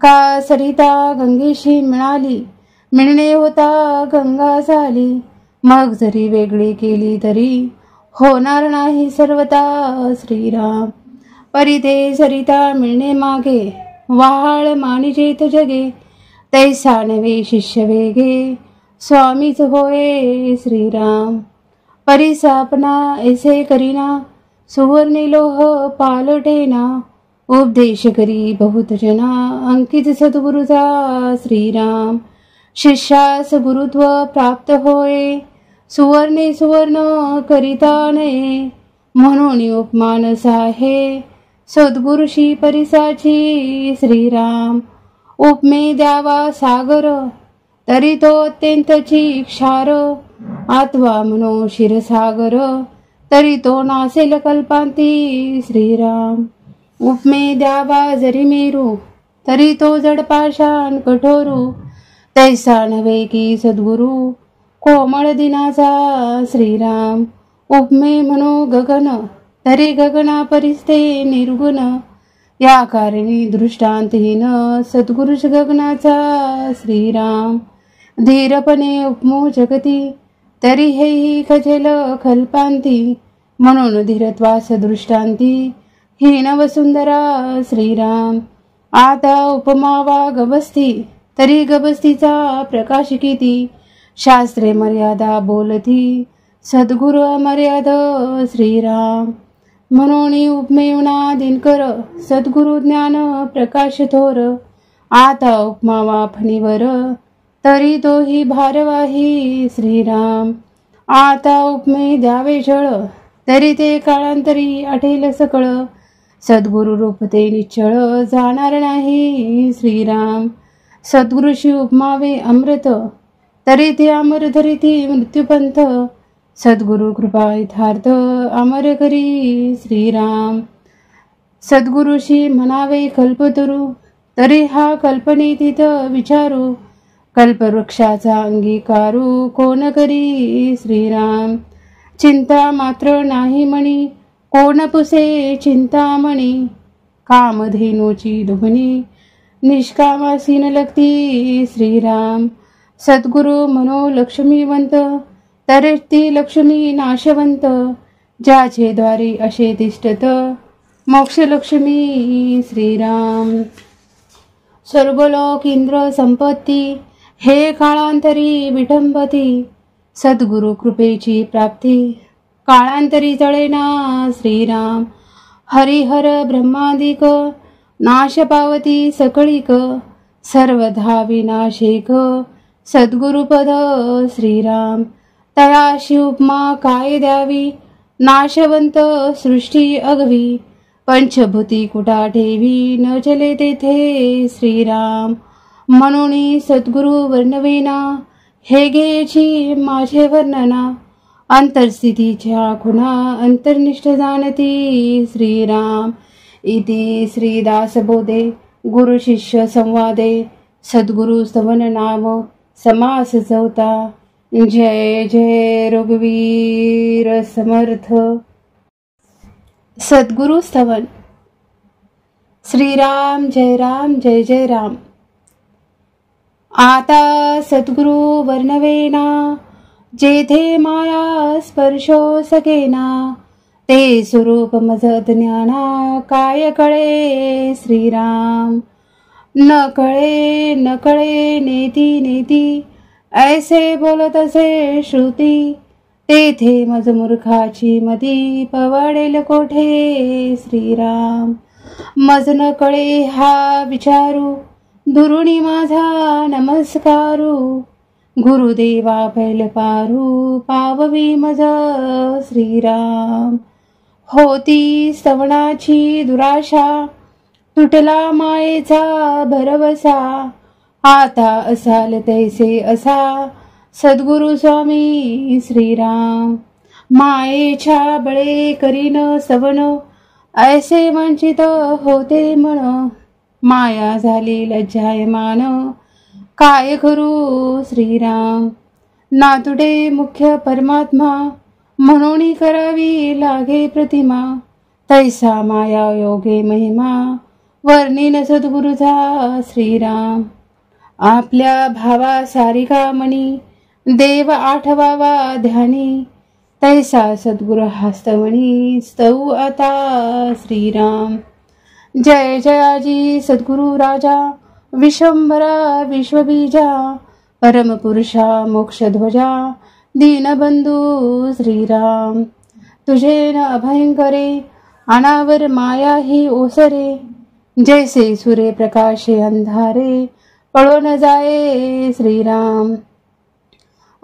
का सरिता गंगेशी मिळणे होता गंगा झाली मग जरी वेगळी केली तरी होणार नाही सर्वता श्रीराम। परिते सरिता मिळणे मागे वाहाळ मानिजेत जगे तैसा नवे शिष्य वेगे स्वामीच होय श्रीराम। परिसापना ऐसे करीना सुवर्णी लोह पालटेना उपदेश करी बहुत जना अंकित सद्गुरुचा श्रीराम। शिष्यास गुरुत्व प्राप्त होय सुवर्णे सुवर्ण करिता नये म्हणून उपमान साहे सद्गुरुशी परिसाची श्रीराम। उपमे द्यावा सागर तरी तो अत्यंतची क्षार आत्वा म्हणो क्षीरसागर तरी तो नासेल कल्पांती श्रीराम। उपमे द्यावा जरी मेरू तरी तो जडपाषाण कठोरू तैसा नव्हे की सद्गुरु कोमळ दिनाचा श्रीराम। उपमे म्हणो गगन तरी गगना परिस्ते निर्गुण या कारणी दृष्टांतहीन सद्गुरुश गगनाचा श्रीराम। धीरपणे उपमो जगती तरी हेही खजेल कल्पांती म्हणून धीरत्वास दृष्टांती हीन वसुंधरा श्रीराम। आता उपमावा गबस्ती तरी गबस्तीचा प्रकाश किती शास्त्रे मर्यादा बोलती सद्गुरु अमर्याद श्रीराम। म्हणून उपमेवना दिनकर सद्गुरु ज्ञान प्रकाश थोर आता उपमावा फणीवर तरी तोही भारवाही श्रीराम। आता उपमे द्यावे जळ तरी ते काळांतरी आठेल सकळ सद्गुरु रूप ते निश्चळ जाणार नाही श्रीराम। सद्गुरुशी उपमावे अमृत तरी ते अमर धरिती मृत्यूपंथ सद्गुरु कृपा यथार्थ अमर करी श्रीराम। सद्गुरुशी म्हणावे कल्पतरू तरी हा कल्पनेतीत विचारू, कल्पवृक्षाचा अंगीकारू कोण करी श्रीराम. चिंता मात्र नाही मणी, कोण पुसे चिंतामणी. कामधेनूची दुभणी, निष्कामासीन लगती श्रीराम. सद्गुरु मनो लक्ष्मीवंत, तरे ती लक्ष्मी नाशवंत. ज्याचे द्वारी असे तिष्ठत, मोक्षलक्ष्मी श्रीराम. स्वर्गलोक इंद्र संपत्ती, हे काळांतरी विटंबती. सद्गुरु कृपेची प्राप्ती, काळांतरी जळेना श्रीराम. हरिहर ब्रह्मादिक, नाश पावती सकळीक. सर्वधा विनाशिक, सद्गुरुपद श्रीराम. तयाशी उपमा काय द्यावी, नाशवंत सृष्टी अगवी. पंचभूती कुटा ठेवी, न चले तेथे श्रीराम. म्हणून सद्गुरु वर्णवेना, हे घ्यायची माझे वर्णना. अंतरस्थितीच्या खुणा, अंतर्निष्ठ जाणती श्रीराम. इति श्रीदासबोधे गुरु शिष्य संवादे, सद्गुरु स्तवन नाम समास चौथा. जय जय रघुवीर समर्थ. सद्गुरु स्तवन. श्रीराम जय राम जय जय राम. आता सद्गुरु वर्णवेना, जेथे माया स्पर्शो सकेना. ते स्वरूप मज ज्ञाना, काय कळे श्रीराम. न कळे नेती नेती, ऐसे बोलत असे श्रुती. तेथे मज मूर्खाची मती, पवाडेल कोठे श्रीराम. मज न कळे हा विचारू, दुरुणी माझा नमस्कारू. गुरुदेवा पैल पारू, पाववी मज श्रीराम. होती स्तवनाची दुराशा, तुटला मायेचा भरवसा. आता असाल तैसे असा, सद्गुरु स्वामी श्रीराम. मायेच्या बळे करीन स्तवन, ऐसे वंचित होते मन. माया झाली लज्जायमान, काय करू श्रीराम. नातुडे मुख्य परमात्मा, म्हणून करावी लागे प्रतिमा. तैसा माया योगे महिमा, वर्णिन सद्गुरुचा श्रीराम. आपल्या भावा सारिका मणी, देव आठवावा ध्यानी. तैसा सद्गुरु हस्तमणी, स्तऊ आता श्रीराम. जय जयाजी सद्गुरु राजा, विश्वंभरा विश्वबीजा. परमपुरुषा मोक्षध्वजा, दीनबंधू श्रीराम. तुझे न अभयंकरे, अनावर माया ही ओसरे. जैसे सूर्य प्रकाशे अंधारे, पळो न जाये श्रीराम.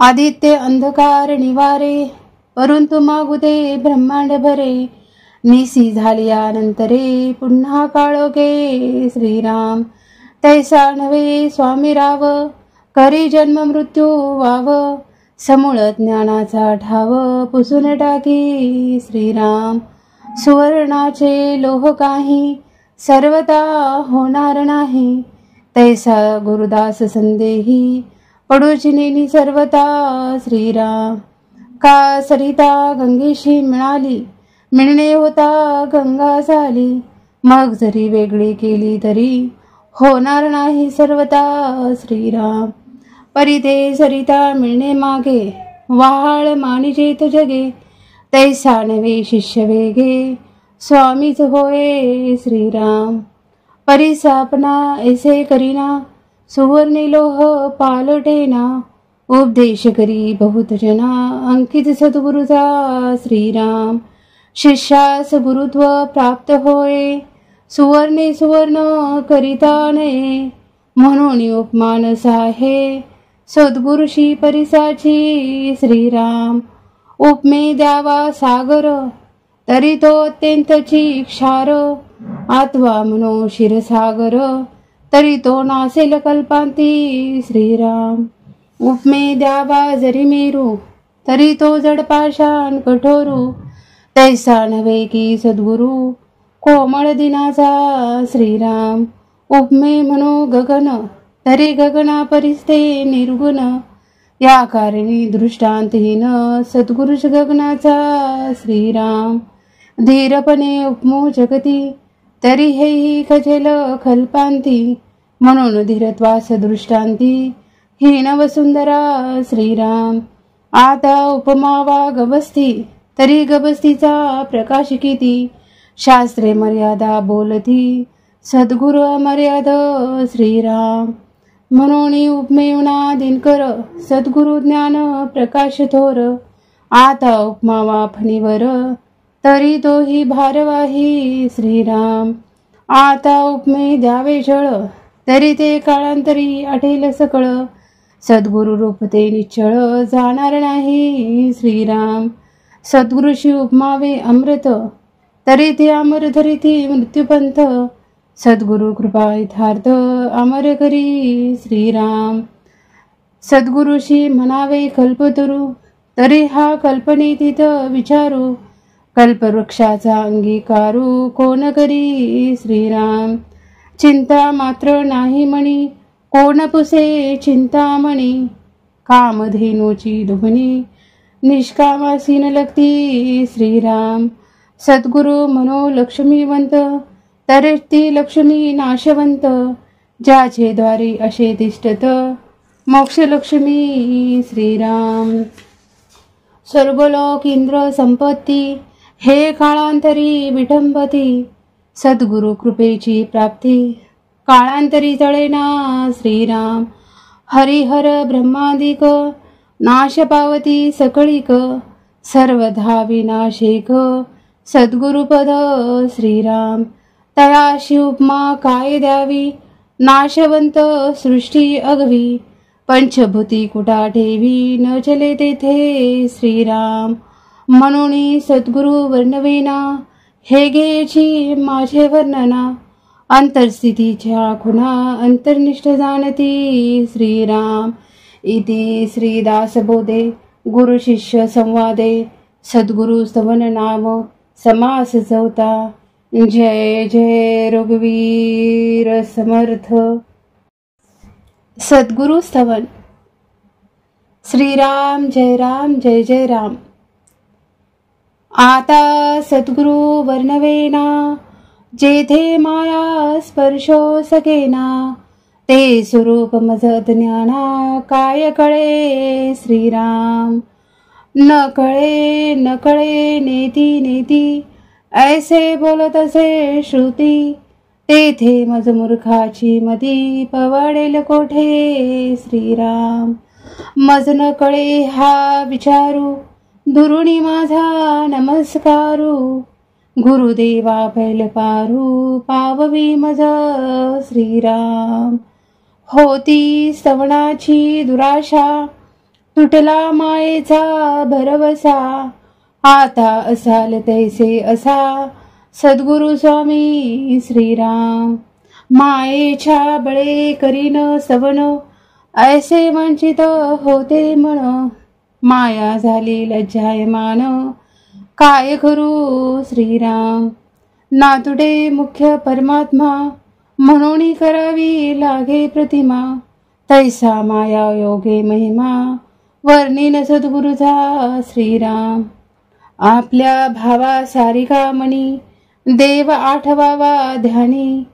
आदित्य अंधकार निवारे, परंतु मागुदे ब्रह्मांड भरे. निसी झालियानंतरे, पुन्हा काळोखे श्रीराम. तैसा नव्हे स्वामी राव, करी जन्म मृत्यू वाव. समूळ ज्ञानाचा ठाव, पुसून टाकी श्रीराम. सुवर्णाचे लोह काही, सर्वता होणार नाही. तैसा गुरुदास संदेही, पडूची नेनी सर्वता श्रीराम. का सरिता गंगेशी मिळाली, मिळणे होता गंगा झाली. मग जरी वेगळी केली तरी, होणार नाही सर्वता श्रीराम. परिते सरिता मिळणे मागे, वाहाळ मानिजेत जगे. तैसा नवे शिष्य वेगे, स्वामीच होय श्रीराम. परिसापना ऐसे करीना, सुवर्णे लोह पालटेना. उपदेश करी बहुत जना, अंकित सद्गुरुचा श्रीराम. शिष्यास गुरुत्व प्राप्त होय, सुवर्णे सुवर्ण करिता नये. म्हणून उपमान साहे, सद्गुरुशी परिसाची श्रीराम. उपमे द्यावा सागर, तरी तो अत्यंतची क्षार. आत्वा मनो क्षीरसागर, तरी तो नासेल कल्पांती श्रीराम. उपमे द्यावा जरी मेरू, तरी तो जड पाषाण कठोरू. तैसा नव्हे की सद्गुरु, कोमळ दिनाचा श्रीराम. उपमे म्हणो गगन, तरी गगना परिस्ते निर्गुण. या कारणी दृष्टांतहीन सद्गुरुज गगनाचा श्रीराम. धीरपणे उपमो जगती, तरी हेही खजेल कल्पांती. म्हणून धीरत्वास दृष्टांती, हीन वसुंधरा श्रीराम. आता उपमा वा गबस्ती, तरी गबस्तीचा प्रकाश किती. शास्त्रे मर्यादा बोलती, सद्गुरु अमर्याद श्रीराम. म्हणून उपमेवना दिनकर, सद्गुरु ज्ञान प्रकाश थोर. आता उपमा वा फणीवर, तरी तोही भारवाही श्रीराम. आता उपमे द्यावे जळ, तरी ते काळांतरी आठेल सकळ. सद्गुरु रूप ते निश्चळ, जाणार नाही श्रीराम. सद्गुरुशी उपमावे अमृत, तरी ते अमर धरिती मृत्यूपंथ. सद्गुरु कृपा यथार्थ, अमर करी श्रीराम. सद्गुरुशी म्हणावे कल्पतरू, तरी हा कल्पनेतीत विचारू. कल्पवृक्षाचा अंगीकारू, कोण करी श्रीराम. चिंता मात्र नाही म्हणी, कोण पुसे चिंतामणी. कामधेनूची दुभणी, निष्कामासीन लगती श्रीराम. सद्गुरु म्हणो लक्ष्मीवंत, तरी ती लक्ष्मी नाशवंत. ज्याचे द्वारी असे तिष्ठत, मोक्षलक्ष्मी श्रीराम. स्वर्गलोक इंद्र संपत्ती, हे काळांतरी विटंबती. सद्गुरु कृपेची प्राप्ती, काळांतरी तळेना श्रीराम. हरिहर ब्रह्मादिक, नाश पावती सकळीक. सर्वधा विनाशिक, सद्गुरुपद श्रीराम. तयाशी उपमा काय द्यावी, नाशवंत सृष्टी अगवी. पंचभूती कुटा ठेवी, न चले तेथे श्रीराम. म्हणून सद्गुरु वर्णवेना, हे घ्यायची माझे वर्णना. अंतरस्थितीच्या खुणा, अंतर्निष्ठ जाणती श्रीराम. इति श्रीदासबोधे गुरु शिष्य संवादे. सद्गुरु स्तवन नाम समास चौथा. जय जय रघुवीर समर्थ. सद्गुरु स्तवन. श्रीराम जय राम जय जय राम. आता सद्गुरु वर्णवेना, जेथे माया स्पर्शो सकेना. ते स्वरूप मज ज्ञाना, काय कळे श्रीराम. न कळे नेती नेती, ऐसे बोलत असे श्रुती. तेथे मज मूर्खाची मती, पवाडेल कोठे श्रीराम. मज न कळे हा विचारू, दुरुणी माझा नमस्कारू. गुरुदेवा पैल पारू, पाववी मज श्रीराम. होती स्तवनाची दुराशा, तुटला मायेचा भरवसा. आता असाल तैसे असा, सद्गुरु स्वामी श्रीराम. मायेच्या बळे करीन स्तवन, ऐसे वंचित होते मन. माया झाली लज्जायमान, काय करू श्रीराम. नातुडे मुख्य परमात्मा, म्हणून करावी लागे प्रतिमा. तैसा माया योगे महिमा, वर्णिन सद्गुरुचा श्रीराम. आपल्या भावा सारिका मणी, देव आठवावा ध्यानी.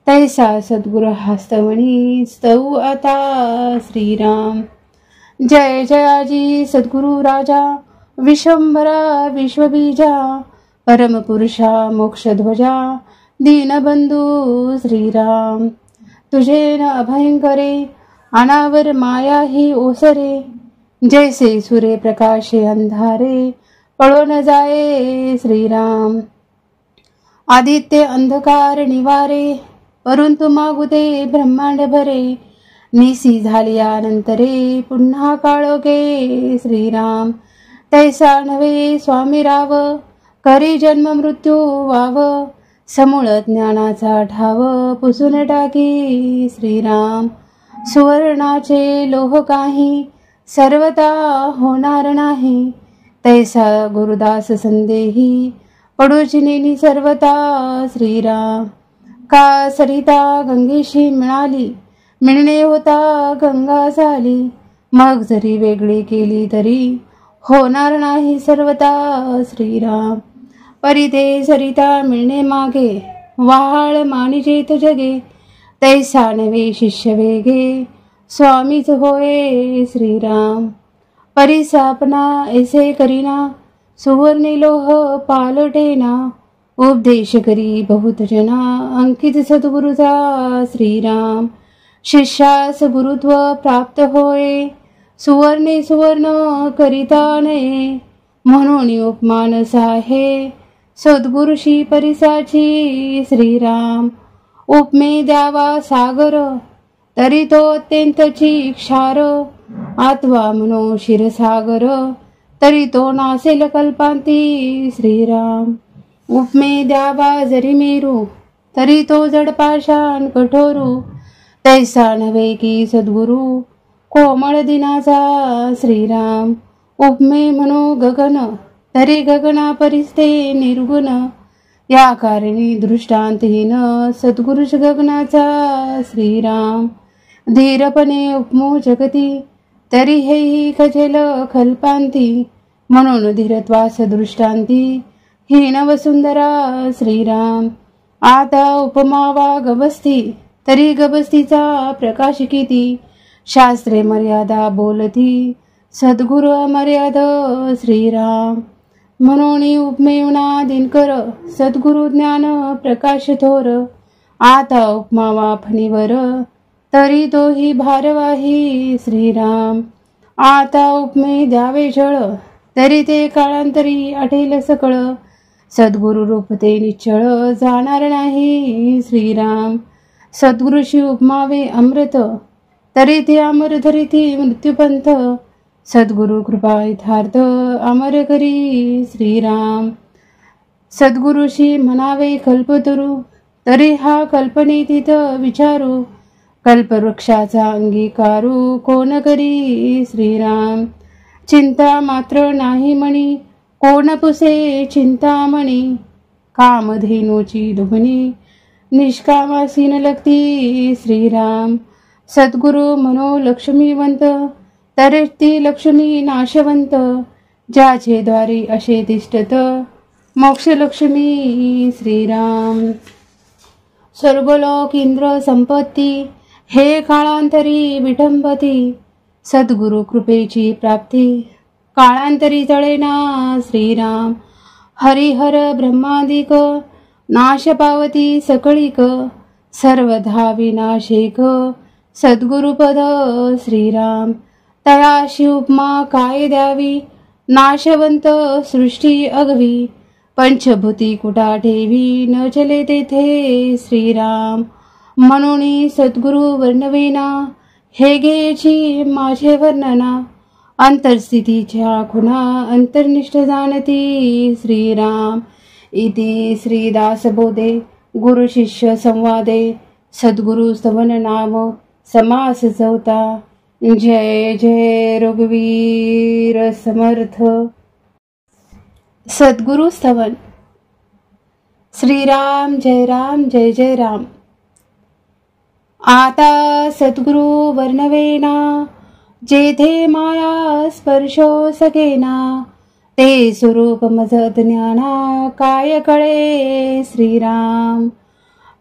तैसा सद्गुरु हस्तमणी, स्तऊ आता श्रीराम. जय जयाजी सद्गुरु राजा, विश्वंभरा विश्वबीजा. परमपुरुषा मोक्षध्वजा, दीनबंधू श्रीराम. तुझे न अभयंकरे, अनावर माया ही ओसरे. जैसे सूर्य प्रकाशे अंधारे, पळो न जाये श्रीराम. आदित्य अंधकार निवारे, परंतु मागुते ब्रह्मांड भरे. निसी झालियानंतरे, पुन्हा काळोखे श्रीराम. तैसा नव्हे स्वामी राव, करी जन्म मृत्यू वाव. समूळ ज्ञानाचा ठाव, पुसून टाकी श्रीराम. सुवर्णाचे लोह काही, सर्वता होणार नाही. तैसा गुरुदास संदेही, पडूची नेनी सर्वता श्रीराम. का सरिता गंगेशी मिळाली, मिळणे होता गंगा झाली. मग जरी वेगळी केली तरी होणार नाही सर्वता श्रीराम. परी ते सरिता मिळणे मागे, वाहाळ मानिजेत जगे. तैसा नवे शिष्य वेगे, स्वामीच होय श्रीराम. परी सापना ऐसे करीना, सुवर्णी लोह पालटेना. उपदेश करी बहुत जना, अंकित सद्गुरुचा श्रीराम. शिष्यास गुरुत्व प्राप्त होय, सुवर्णे सुवर्ण करिता नये. म्हणून उपमानस आहे, सद्गुरुशी परिसाची श्रीराम. उपमे द्यावा सागर, तरी तो अत्यंतची क्षार. आत्वा म्हणो क्षीरसागर, तरी तो नासेल कल्पांती श्रीराम. उपमे द्यावा जरी मेरू, तरी तो जड पाषाण कठोरू. तैसा नव्हे की सद्गुरु, कोमळ दिनाचा श्रीराम. उपमे म्हणो गगन, तरी गगना परिस्ते निर्गुण. या कारणी दृष्टांतहीन, सद्गुरुष गगनाचा श्रीराम. धीरपणे उपमो जगती, तरी हेही खजेल कल्पांती. म्हणून धीरत्वास दृष्टांती, हीन वसुंधरा श्रीराम. आता उपमावा गवस्ती, तरी गवस्तीचा प्रकाश किती. शास्त्रे मर्यादा बोलती, सद्गुरु अमर्याद श्रीराम. म्हणून उपमेवना दिनकर, सद्गुरु ज्ञान प्रकाश थोर. आता उपमावा फणीवर, तरी तोही भारवाही श्रीराम. आता उपमे द्यावे जळ, तरी ते काळांतरी आठेल सकळ. सद्गुरु रूप ते निश्चळ, जाणार नाही श्रीराम. सद्गुरुशी उपमावे अमृत, तरी ते अमर धरिती मृत्यूपंथ. सद्गुरु कृपा यथार्थ, अमर करी श्रीराम. सद्गुरुशी म्हणावे कल्पतरू, तरी हा कल्पनेतीत विचारू. कल्पवृक्षाचा अंगीकारू, कोण करी श्रीराम. चिंता मात्र नाही मणी, कोण पुसे चिंतामणी. कामधेनूची दुभणी, निष्कामासीन लगती श्रीराम. सद्गुरु म्हणो लक्ष्मीवंत, तरी ती लक्ष्मी नाशवंत. ज्याचे द्वारी असे तिष्ठत, मोक्ष लक्ष्मी श्रीराम. स्वर्गलोक इंद्र संपत्ती, हे काळांतरी विटंबती. सद्गुरु कृपेची प्राप्ती, काळांतरी तळेना श्रीराम. हरिहर ब्रह्मादिक, नाश पावती सकळीक. सर्वधा विनाशिक, सद्गुरुपद श्रीराम. तयाशी उपमा काय द्यावी, नाशवंत सृष्टी अगवी. पंचभूती कुटा ठेवी, न चले तेथे श्रीराम. म्हणून सद्गुरु वर्णवेना, हे घ्यायची माझे वर्णना. अंतरस्थितीच्या खुणा, अंतर्निष्ठ जाणती श्रीराम. इति श्रीदासबोधे गुरु शिष्य संवादे, सद्गुरु स्तवन नाम समास चौथा. जय जय रघुवीर समर्थ. सद्गुरु स्तवन. श्रीराम जय राम जय जय राम. आता सद्गुरु वर्णवेना, जेथे माया स्पर्शो सगेना. ते स्वरूप मज ज्ञाना, काय कळे श्रीराम.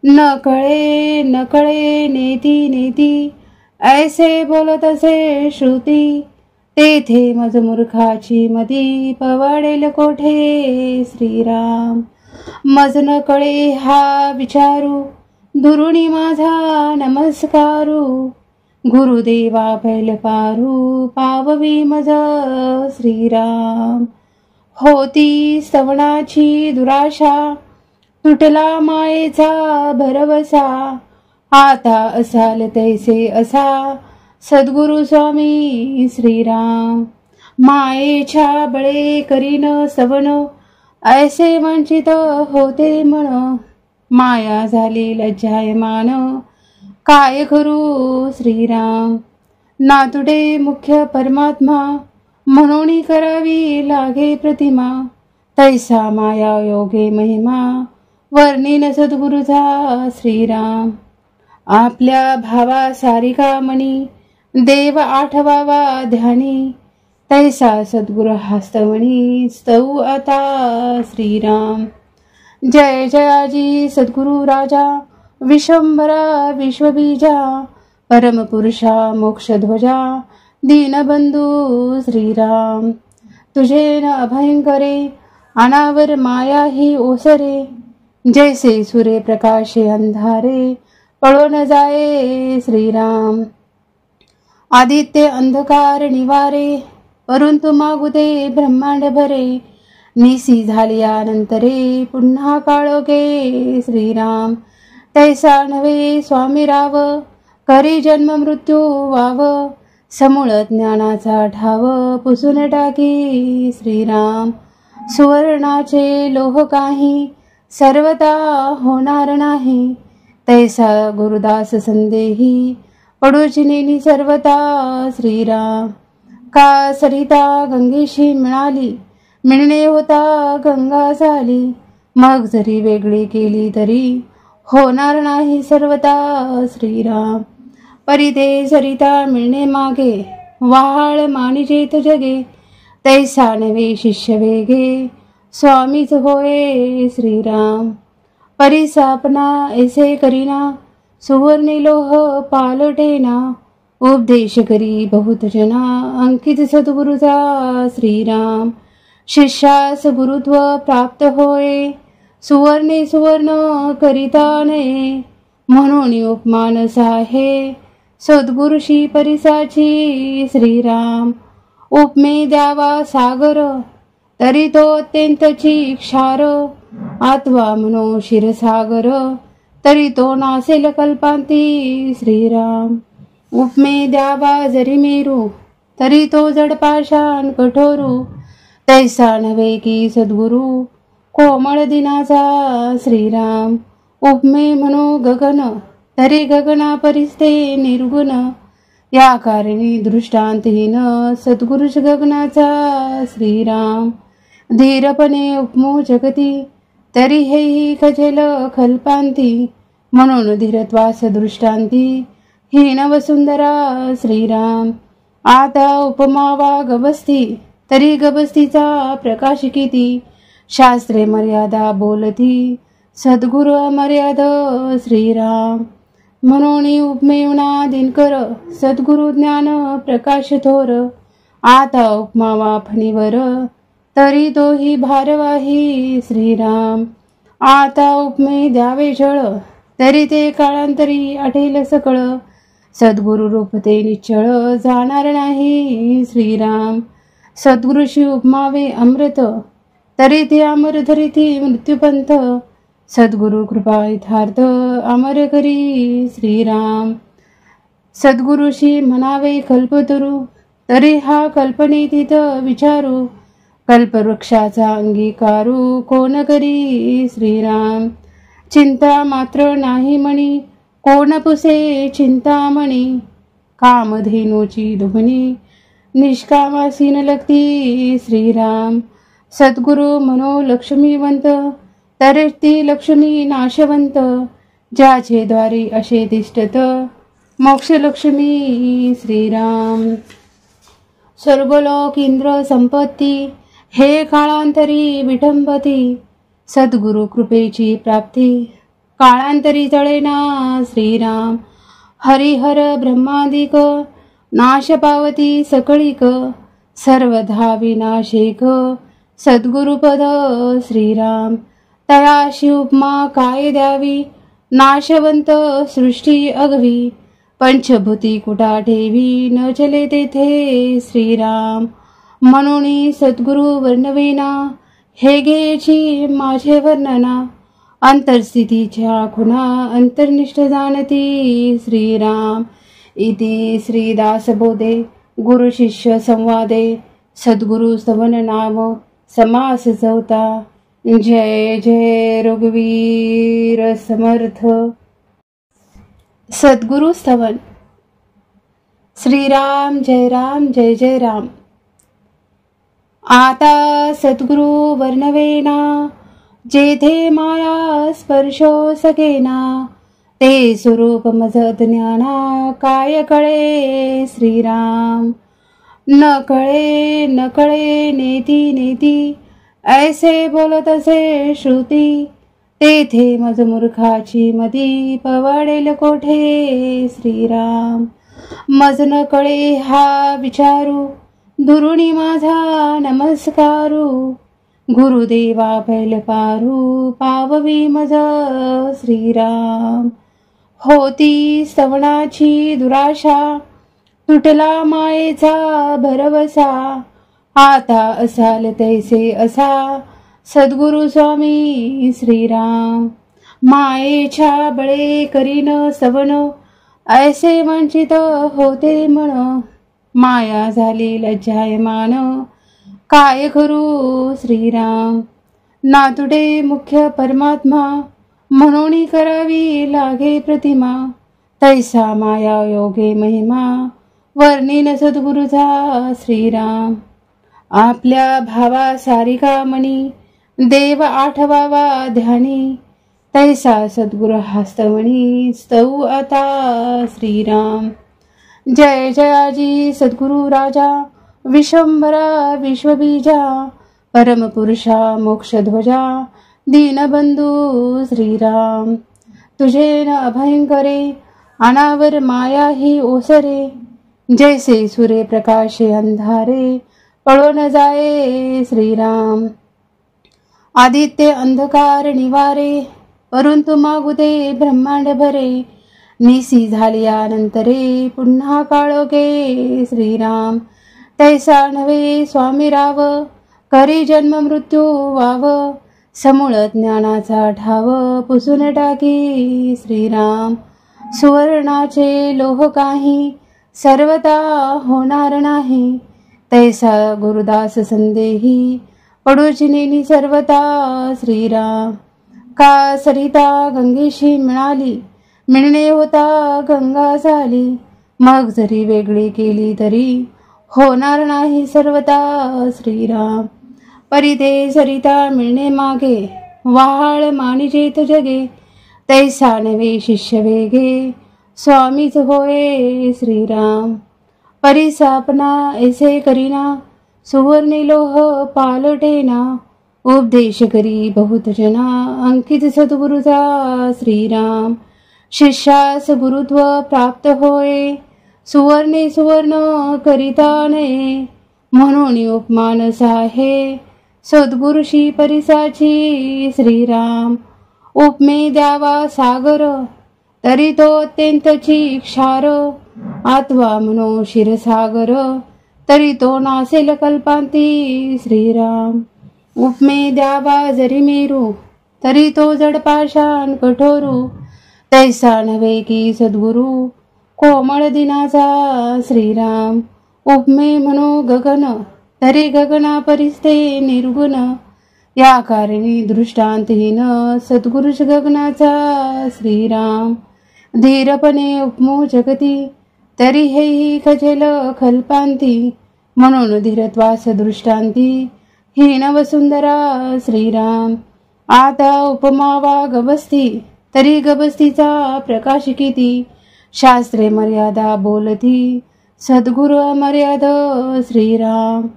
न कळे न कळे नेती नेती, ऐसे बोलत असे श्रुती. तेथे मज मूर्खाची मती, पवाडेल कोठे श्रीराम. मज न कळे हा विचारू, दुरुणी माझा नमस्कारू. गुरुदेवा पैल पारू, पाववी मज श्रीराम. होती स्तवनाची दुराशा, तुटला मायेचा भरवसा. आता असाल तैसे असा, सद्गुरु स्वामी श्रीराम. मायेच्या बळे करीन स्तवन, ऐसे वंचित होते मन. माया झाली लज्जायमान, काय करू श्रीराम. नातुडे मुख्य परमात्मा, म्हणून करावी लागे प्रतिमा. तैसा माया योगे महिमा, वर्णिन सद्गुरुचा श्रीराम. आपल्या भावा सारिका मणी देव आठवावा ध्यानी. तैसा सद्गुरु हस्तमणी स्तव आता श्रीराम. जय जयाजी सद्गुरु राजा विश्वंभरा विश्वबीजा. परमपुरुषा मोक्षध्वजा दीनबंधू श्रीराम. तुझे न अभयंकरे अनावर माया ही ओसरे. जैसे सूर्य प्रकाशे अंधारे पळो न जाये श्रीराम. आदित्य अंधकार निवारे परंतु मागू दे ब्रह्मांड भरे. निसी झाल्यानंतरे पुन्हा काळोखे श्रीराम. तैसा नव्हे स्वामी राव करी जन्म मृत्यू वाव. समूळ ज्ञानाचा ठाव पुसून टाकी श्रीराम. सुवर्णाचे लोह काही सर्वता होणार नाही. तैसा गुरुदास संदेही पडूची नेनी सर्वता श्रीराम. का सरिता गंगेशी मिळाली मिळणे होता गंगा झाली. मग जरी वेगळी केली तरी होणार नाही सर्वता श्रीराम. परिते सरिता मिळणे मागे वाहाळ मानिजेत जगे. तैसा नवे शिष्य वेगे स्वामीच होय श्रीराम. परिसापना ऐसे करीना सुवर्णी लोह पालटेना. उपदेश करी बहुत जना अंकित सद्गुरुचा श्रीराम. शिष्यास गुरुत्व प्राप्त होय सुवर्णे सुवर्ण करिता नये. म्हणून उपमानस आहे सद्गुरुशी परिसाची श्रीराम. उपमे द्यावा सागर तरी तो अत्यंतची क्षार. आत्वा म्हणो क्षीरसागर तरी तो नासेल कल्पांती श्रीराम. उपमे द्यावा जरी मेरू तरी तो जडपाषाण कठोरू. तैसा नव्हे की सद्गुरु कोमळ दिनाचा श्रीराम. उपमे म्हणो गगन तरी गगना परिस्ते निर्गुण. या कारणी दृष्टांतहीन सद्गुरुच गगनाचा श्रीराम. धीरपणे उपमो जगती तरी हेही खजेल कल्पांती. म्हणून धीरत्वास दृष्टांती हीन वसुंधरा श्रीराम. आता उपमावा गबस्ती तरी गबस्तीचा प्रकाश किती. शास्त्रे मर्यादा बोलती सद्गुरु अमर्याद श्रीराम. म्हणून उपमेवना दिनकर सद्गुरु ज्ञान प्रकाश थोर. आता उपमावा फणीवर तरी तोही भारवाही श्रीराम. आता उपमे द्यावे जळ तरी ते काळांतरी आठेल सकळ. सद्गुरु रूप ते निश्चळ जाणार नाही श्रीराम. सद्गुरुशी उपमावे अमृत तरी ते अमर धरिती मृत्यूपंथ. सद्गुरु कृपा यथार्थ अमर करी श्रीराम. सद्गुरुशी म्हणावे कल्पतरू तरी हा कल्पनेतीत विचारू. कल्पवृक्षाचा अंगीकारू कोण करी श्रीराम. चिंता मात्र नाही म्हणी कोण पुसे चिंतामणी. कामधेनूची दुभणी निष्कामासीन लगती श्रीराम. सद्गुरु म्हणो लक्ष्मीवंत तरी ती लक्ष्मी नाशवंत. ज्याचे द्वारी असे तिष्ठत मोक्षलक्ष्मी श्रीराम. स्वर्गलोक इंद्र संपत्ती हे काळांतरी विटंबती. सद्गुरु कृपेची प्राप्ती काळांतरी जळेना श्रीराम. हरिहर ब्रह्मादिक नाश पावती सकळीक. सर्वधा विनाशेक सद्गुरुपद श्रीराम. तयाशी उपमा काय द्यावी नाशवंत सृष्टी अगवी. पंचभूती कुटा ठेवी न चले तेथे श्रीराम. म्हणून सद्गुरु वर्णवेना हे घ्यायची माझे वर्णना. अंतरस्थितीच्या खुणा अंतर्निष्ठ जाणती श्रीराम. इति श्रीदासबोधे गुरु शिष्य संवादे सद्गुरु स्तवन नाम समास चौथा. जय जय रघुवीर समर्थ. सद्गुरु स्तवन. श्रीराम जय जय राम. आता सद्गुरु वर्णवेना जेथे माया स्पर्शो सकेना, ते स्वरूप मज ज्ञाना काय कळे श्रीराम. न कळे नेती नेती, ऐसे बोलत असे श्रुती, तेथे मज मूर्खाची मती पवाडेल कोठे श्रीराम. मज न कळे हा विचारू, दुरुणी माझा नमस्कारू, गुरुदेवा पैल पारू पाववी मज श्रीराम. होती स्तवनाची दुराशा, तुटला मायेचा भरवसा, आता असाल तैसे असा सद्गुरु स्वामी श्रीराम. मायेच्या बळे करीन स्तवन, ऐसे वंचित होते मन, माया झाली लज्जायमान, काय करू श्रीराम. नातुडे मुख्य परमात्मा, म्हणून करावी लागे प्रतिमा, तैसा माया योगे महिमा, वर्णिन सद्गुरुचा श्रीराम. आपल्या भावा सारिका मणी, देव आठवावा ध्यानी, तैसा सद्गुरु हस्तमणी, स्तव आता श्रीराम. जय जयाजी सद्गुरु राजा, विश्वंभरा विश्वबीजा, परमपुरुषा मोक्षध्वजा, दीनबंधू श्रीराम. तुझे न अभयंकरे, अनावर माया ही ओसरे, जैसे सूर्य प्रकाशे अंधारे, पळून जाये श्रीराम. आदित्य अंधकार निवारे, परंतु मागू दे ब्रह्मांड भरे, निसी झाल्यानंतरे पुन्हा काळोखे श्रीराम. तैसा नव्हे स्वामी राव, करी जन्म मृत्यू वाव, समूळ ज्ञानाचा ठाव पुसून टाकी श्रीराम. सुवर्णाचे लोह काही, सर्वता होणार नाही, तैसा गुरुदास संदेही, पडूची नेनी सर्वता श्रीराम. का सरिता गंगेशी मिळाली, मिळणे होता गंगा झाली, मग जरी वेगळी केली तरी होणार नाही सर्वता श्रीराम. परिते सरिता मिळणे मागे, वहाळ मानिजेत जगे, तैसा नवे शिष्य वेगे, स्वामीच होय श्रीराम. परिसापना ऐसे करीना, सुवर्णी लोह पालटेना, उपदेश करी बहुत जना, अंकित सद्गुरुचा श्रीराम. शिष्यास गुरुत्व प्राप्त होय, सुवर्णे सुवर्ण करिता नये, म्हणून उपमानस आहे सद्गुरुशी परिसाची श्रीराम. उपमे द्यावा सागर, तरी तो अत्यंतची क्षार, आत्वा म्हणो क्षीरसागर, तरी तो नासेल कल्पांती श्रीराम. उपमे द्यावा जरी मेरू, तरी तो जडपाषाण कठोरू, तैसा नव्हे की सद्गुरु कोमळ दिनाचा श्रीराम. उपमे म्हणो गगन, तरी गगना परिस्ते निर्गुण, या कारणी दृष्टांतहीन सद्गुरुश गगनाचा श्रीराम. धीरपणे उपमो जगती, तरी हेही खजेल कल्पांती, म्हणून धीरत्वास दृष्टांती, हीन वसुंधरा श्रीराम. आता उपमावा गबस्ती, तरी गबस्तीचा प्रकाश किती, शास्त्रे मर्यादा बोलती, सद्गुरु अमर्याद श्रीराम.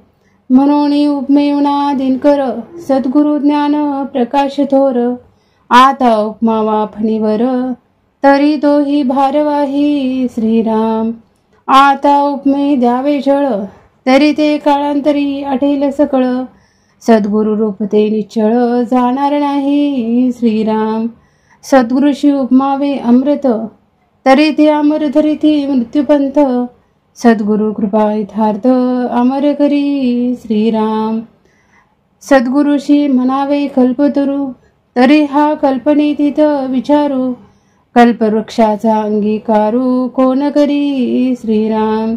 म्हणून उपमेवना दिनकर, सद्गुरु ज्ञान प्रकाश थोर, आता उपमावा फणीवर, तरी तोही भारवाही श्रीराम. आता उपमे द्यावे जळ, तरी ते काळांतरी आठेल सकळ, सद्गुरु रूप ते निश्चळ, जाणार नाही श्रीराम. सद्गुरुशी उपमावे अमृत, तरी ते अमर धरिती मृत्यूपंथ, सद्गुरु कृपा यथार्थ अमर करी श्रीराम. सद्गुरुशी म्हणावे कल्पतरू, तरी हा कल्पनेतीत विचारू, कल्पवृक्षाचा अंगीकारू कोण करी श्रीराम.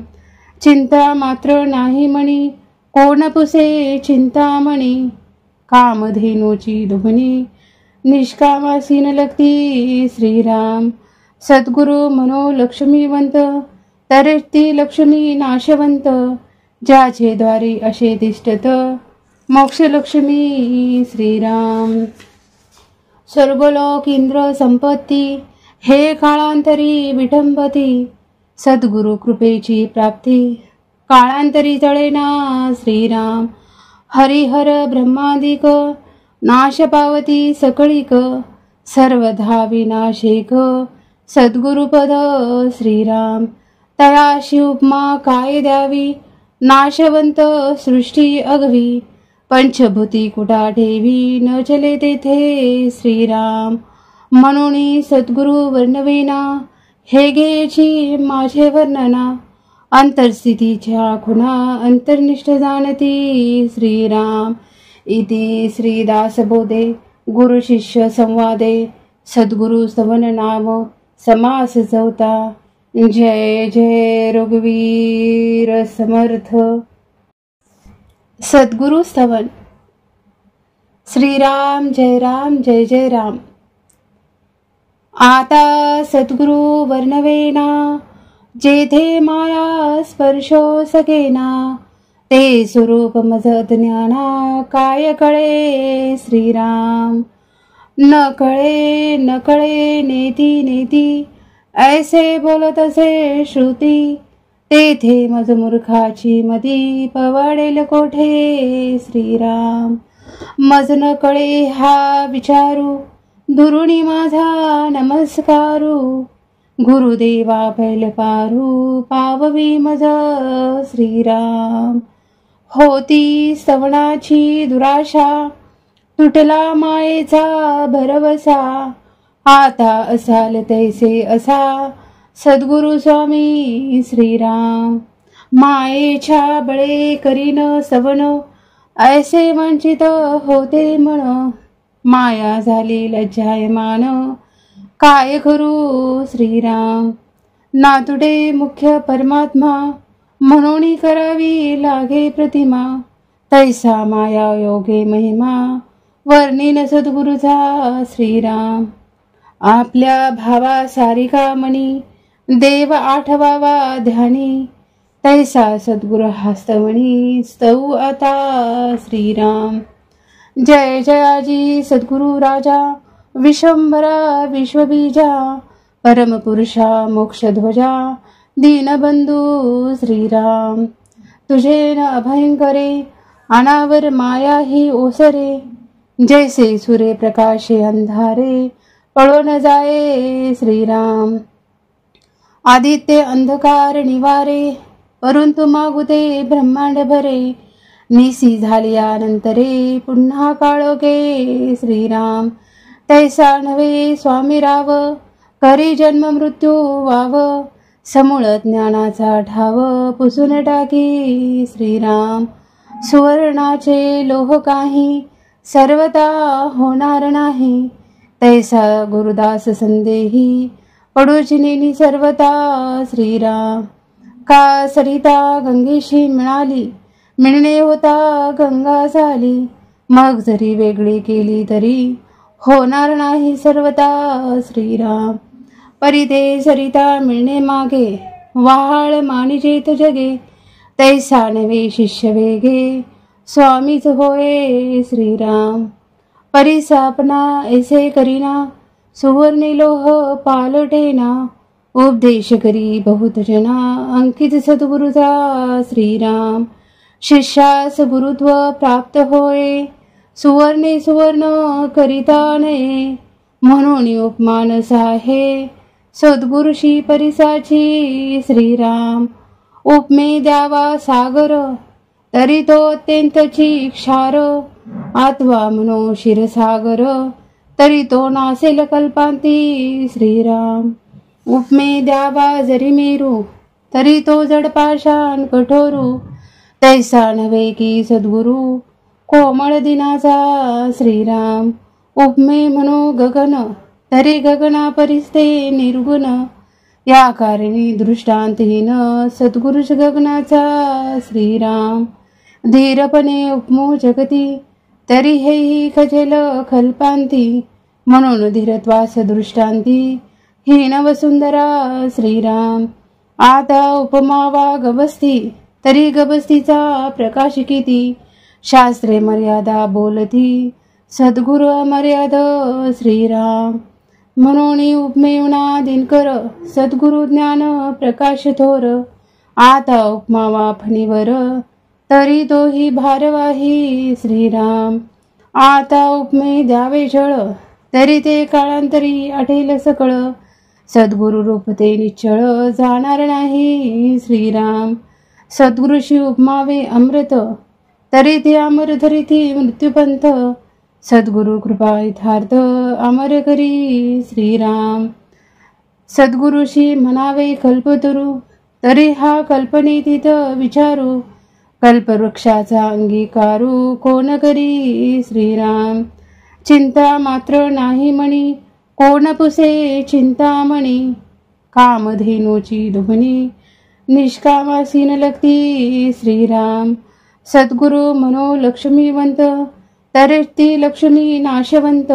चिंता मात्र नाही म्हणी, कोण पुसे चिंतामणी, कामधेनूची दुभणी, निष्कामासीन लगती श्रीराम. सद्गुरु म्हणो लक्ष्मीवंत, तरी ती लक्ष्मी नाशवंत, ज्याचे द्वारी असे तिष्ठत मोक्ष लक्ष्मी श्रीराम. स्वर्गलोक इंद्र संपत्ती, हे काळांतरी विटंबती, सद्गुरु कृपेची प्राप्ती, काळांतरी जळेना श्रीराम. हरिहर ब्रह्मादिक, नाश पावती सकळीक, सर्वधा विनाशिक, सद्गुरुपद श्रीराम. तयाशी उपमा काय द्यावी, नाशवंत सृष्टी अगवी, पंचभूती कुटा ठेवी, न चले तेथे श्रीराम. म्हणून सद्गुरु वर्णवेना, हे घ्यायची माझे वर्णना, अंतरस्थितीच्या खुणा अंतर्निष्ठ जाणती श्रीराम. इति श्रीदासबोधे गुरु शिष्य संवादे, सद्गुरु स्तवन नाम समास चौथा. जय जय रघुवीर समर्थ. सद्गुरु स्तवन. श्रीराम जय राम जय जय राम. आता सद्गुरु वर्णवेना, जेथे माया स्पर्शो सकेना, ते स्वरूप मज ज्ञाना, काय कळे श्रीराम. न कळे न कळे नेती नेती, ऐसे बोलत असे श्रुती, तेथे मज मूर्खाची मती, पवाडेल कोठे श्रीराम. मज न कळे हा विचारू, दुरुणी माझा नमस्कारू, गुरुदेवा पैल पारू, पाववी मज श्रीराम. होती स्तवनाची दुराशा, तुटला मायेचा भरवसा, आता असाल तैसे असा, सद्गुरु स्वामी श्रीराम. मायेच्या बळे करीन स्तवन, ऐसे वंचित होते मन, माया झाली लज्जायमान, काय करू श्रीराम. नातुडे मुख्य परमात्मा, म्हणून करावी लागे प्रतिमा, तैसा माया योगे महिमा, वर्णिन सद्गुरुचा श्रीराम. आपल्या भावा सारिका मणी, देव आठवावा ध्यानी, तैसा सद्गुरु हस्तमणी, स्तव आता श्रीराम. जय जयाजी सद्गुरु राजा, विश्वंभरा विश्वबीजा, परमपुरुषा मोक्षध्वजा, दीनबंधू श्रीराम. तुझे न अभयंकरे, अनावर माया ही ओसरे, जैसे सूर्य प्रकाशे अंधारे, पळो न जाये श्रीराम. आदित्य अंधकार निवारे, परंतु मागुते ब्रह्मांड भरे, निसी झाल्यानंतरे, पुन्हा काळोखे श्रीराम. तैसा नव्हे स्वामी राव, करी जन्म मृत्यू वाव, समूळ ज्ञानाचा ठाव, पुसून टाकी श्रीराम. सुवर्णाचे लोह काही, सर्वता होणार नाही, तैसा गुरुदास संदेही, पडूचिनी सर्वता श्रीराम. का सरिता गंगेशी मिळाली, मिळणे होता गंगा झाली, मग जरी वेगळी केली तरी, होणार नाही सर्वता श्रीराम. परिते सरिता मिळणे मागे, वाहाळ मानिजेत जगे, तैसा नवे शिष्य वेगे, स्वामीच होय श्रीराम. परिसापना ऐसे करीना, सुवर्णी लोह पालटेना, उपदेश करी बहुत जना, अंकित सद्गुरुचा श्रीराम. शिष्यास गुरुत्व प्राप्त होय, सुवर्णे सुवर्ण करिता नये, म्हणून उपमान साहे, सद्गुरुशी परिसाची श्रीराम. उपमे द्यावा सागर, तरी तो अत्यंतची क्षार, आत्वा म्हणो क्षीरसागर, तरी तो नासेल कल्पांती श्रीराम. उपमे द्यावा जरी मेरू, तरी तो जडपाषाण कठोरू, तैसा नव्हे की सद्गुरु, कोमळ दिनाचा श्रीराम. उपमे म्हणो गगन, तरी गगना परिस्ते निर्गुण, या कारणी दृष्टांतहीन, सद्गुरुष गगनाचा श्रीराम. धीरपणे उपमो जगती, तरी हेही खजेल कल्पांती, म्हणून धीरत्वास दृष्टांती, हीन वसुंधरा श्रीराम. आता उपमावा गबस्ती, तरी गबस्तीचा प्रकाश किती, शास्त्रे मर्यादा बोलती, सद्गुरु अमर्याद श्रीराम. म्हणून उपमेवना दिनकर सद्गुरु ज्ञान प्रकाश थोर. आता उपमावा फणीवर तरी तोही भारवाही श्रीराम. आता उपमे द्यावे जळ तरी ते काळांतरी आठेल सकळ. सद्गुरु रूप ते निश्चळ जाणार नाही श्रीराम. सद्गुरुशी उपमावे अमृत तरी ते अमर धरिती मृत्यूपंथ. सद्गुरु कृपा यथार्थ अमर करी श्रीराम. सद्गुरुशी म्हणावे कल्पतरू तरी हा कल्पनेतीत विचारू. कल्पवृक्षाचा अंगीकारू कोण करी श्रीराम. चिंता मात्र नाही म्हणी कोण पुसे चिंतामणी. कामधेनूची दुभणी निष्कामासीन लगती श्रीराम. सद्गुरु म्हणो लक्ष्मीवंत तरी ती लक्ष्मी नाशवंत.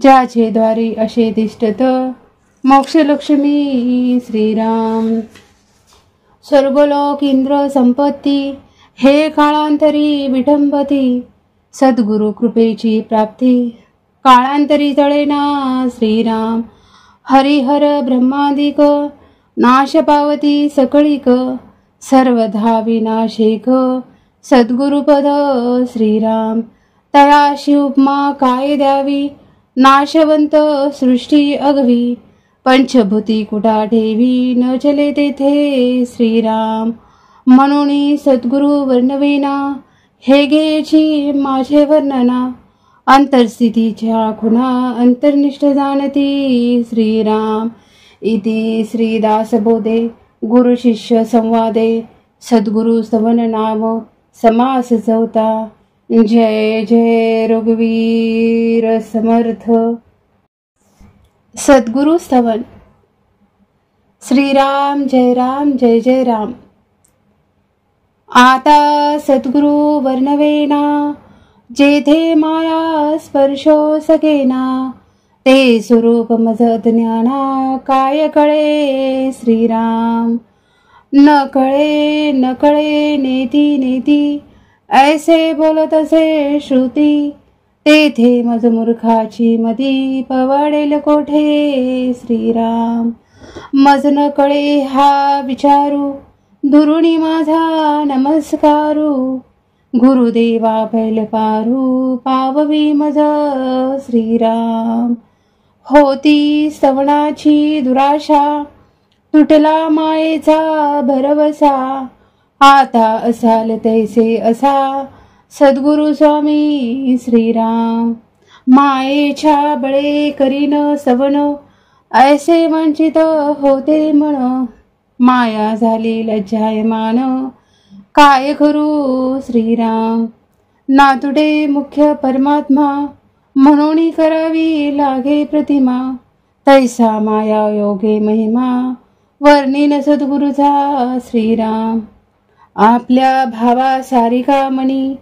ज्याचे द्वारी असे तिष्ठत मोक्षलक्ष्मी श्रीराम. स्वर्गलोक इंद्र संपत्ती हे काळांतरी विटंबती. सद्गुरु कृपेची प्राप्ती काळांतरी तळेना श्रीराम. हरिहर ब्रह्मादिक नाश पावती सकळीक. सर्वधा विनाशिक सद्गुरुपद श्रीराम. तयाशी उपमा काय द्यावी नाशवंत सृष्टी अगवी. पंचभूती कुटा ठेवी न चले तेथे श्रीराम. म्हणून सद्गुरु वर्णवेना हे घ्यायची माझे वर्णना. अंतरस्थितीच्या खुणा अंतर्निष्ठ जाणती श्रीराम. इति श्रीदासबोधे गुरु शिष्य संवादे सद्गुरु स्तवन नाम समास चौथा. जय जय रघुवीर समर्थ. सद्गुरु स्तवन. श्रीराम जय राम जय जय राम. आता सद्गुरु वर्णवेना जेथे माया स्पर्शो सकेना. ते स्वरूप मज ज्ञाना काय कळे श्रीराम. न कळे नेती नेती ऐसे बोलत असे श्रुती. तेथे मज मूर्खाची मती पवाडेल कोठे श्रीराम. मज न कळे हा विचारू दुरुणी माझा नमस्कारू. गुरुदेवा पैल पारू पाववी मज श्रीराम. होती स्तवनाची दुराशा तुटला मायेचा भरवसा. आता असाल तैसे असा सद्गुरु स्वामी श्रीराम. मायेच्या बळे करीन सवन ऐसे वंचित होते मन. माया झाली लज्जायमान काय करू श्रीराम. नातुडे मुख्य परमात्मा म्हणून करावी लागे प्रतिमा. तैसा माया योगे महिमा वर्णिन सद्गुरुचा श्रीराम. आपल्या भावा सारिका मणी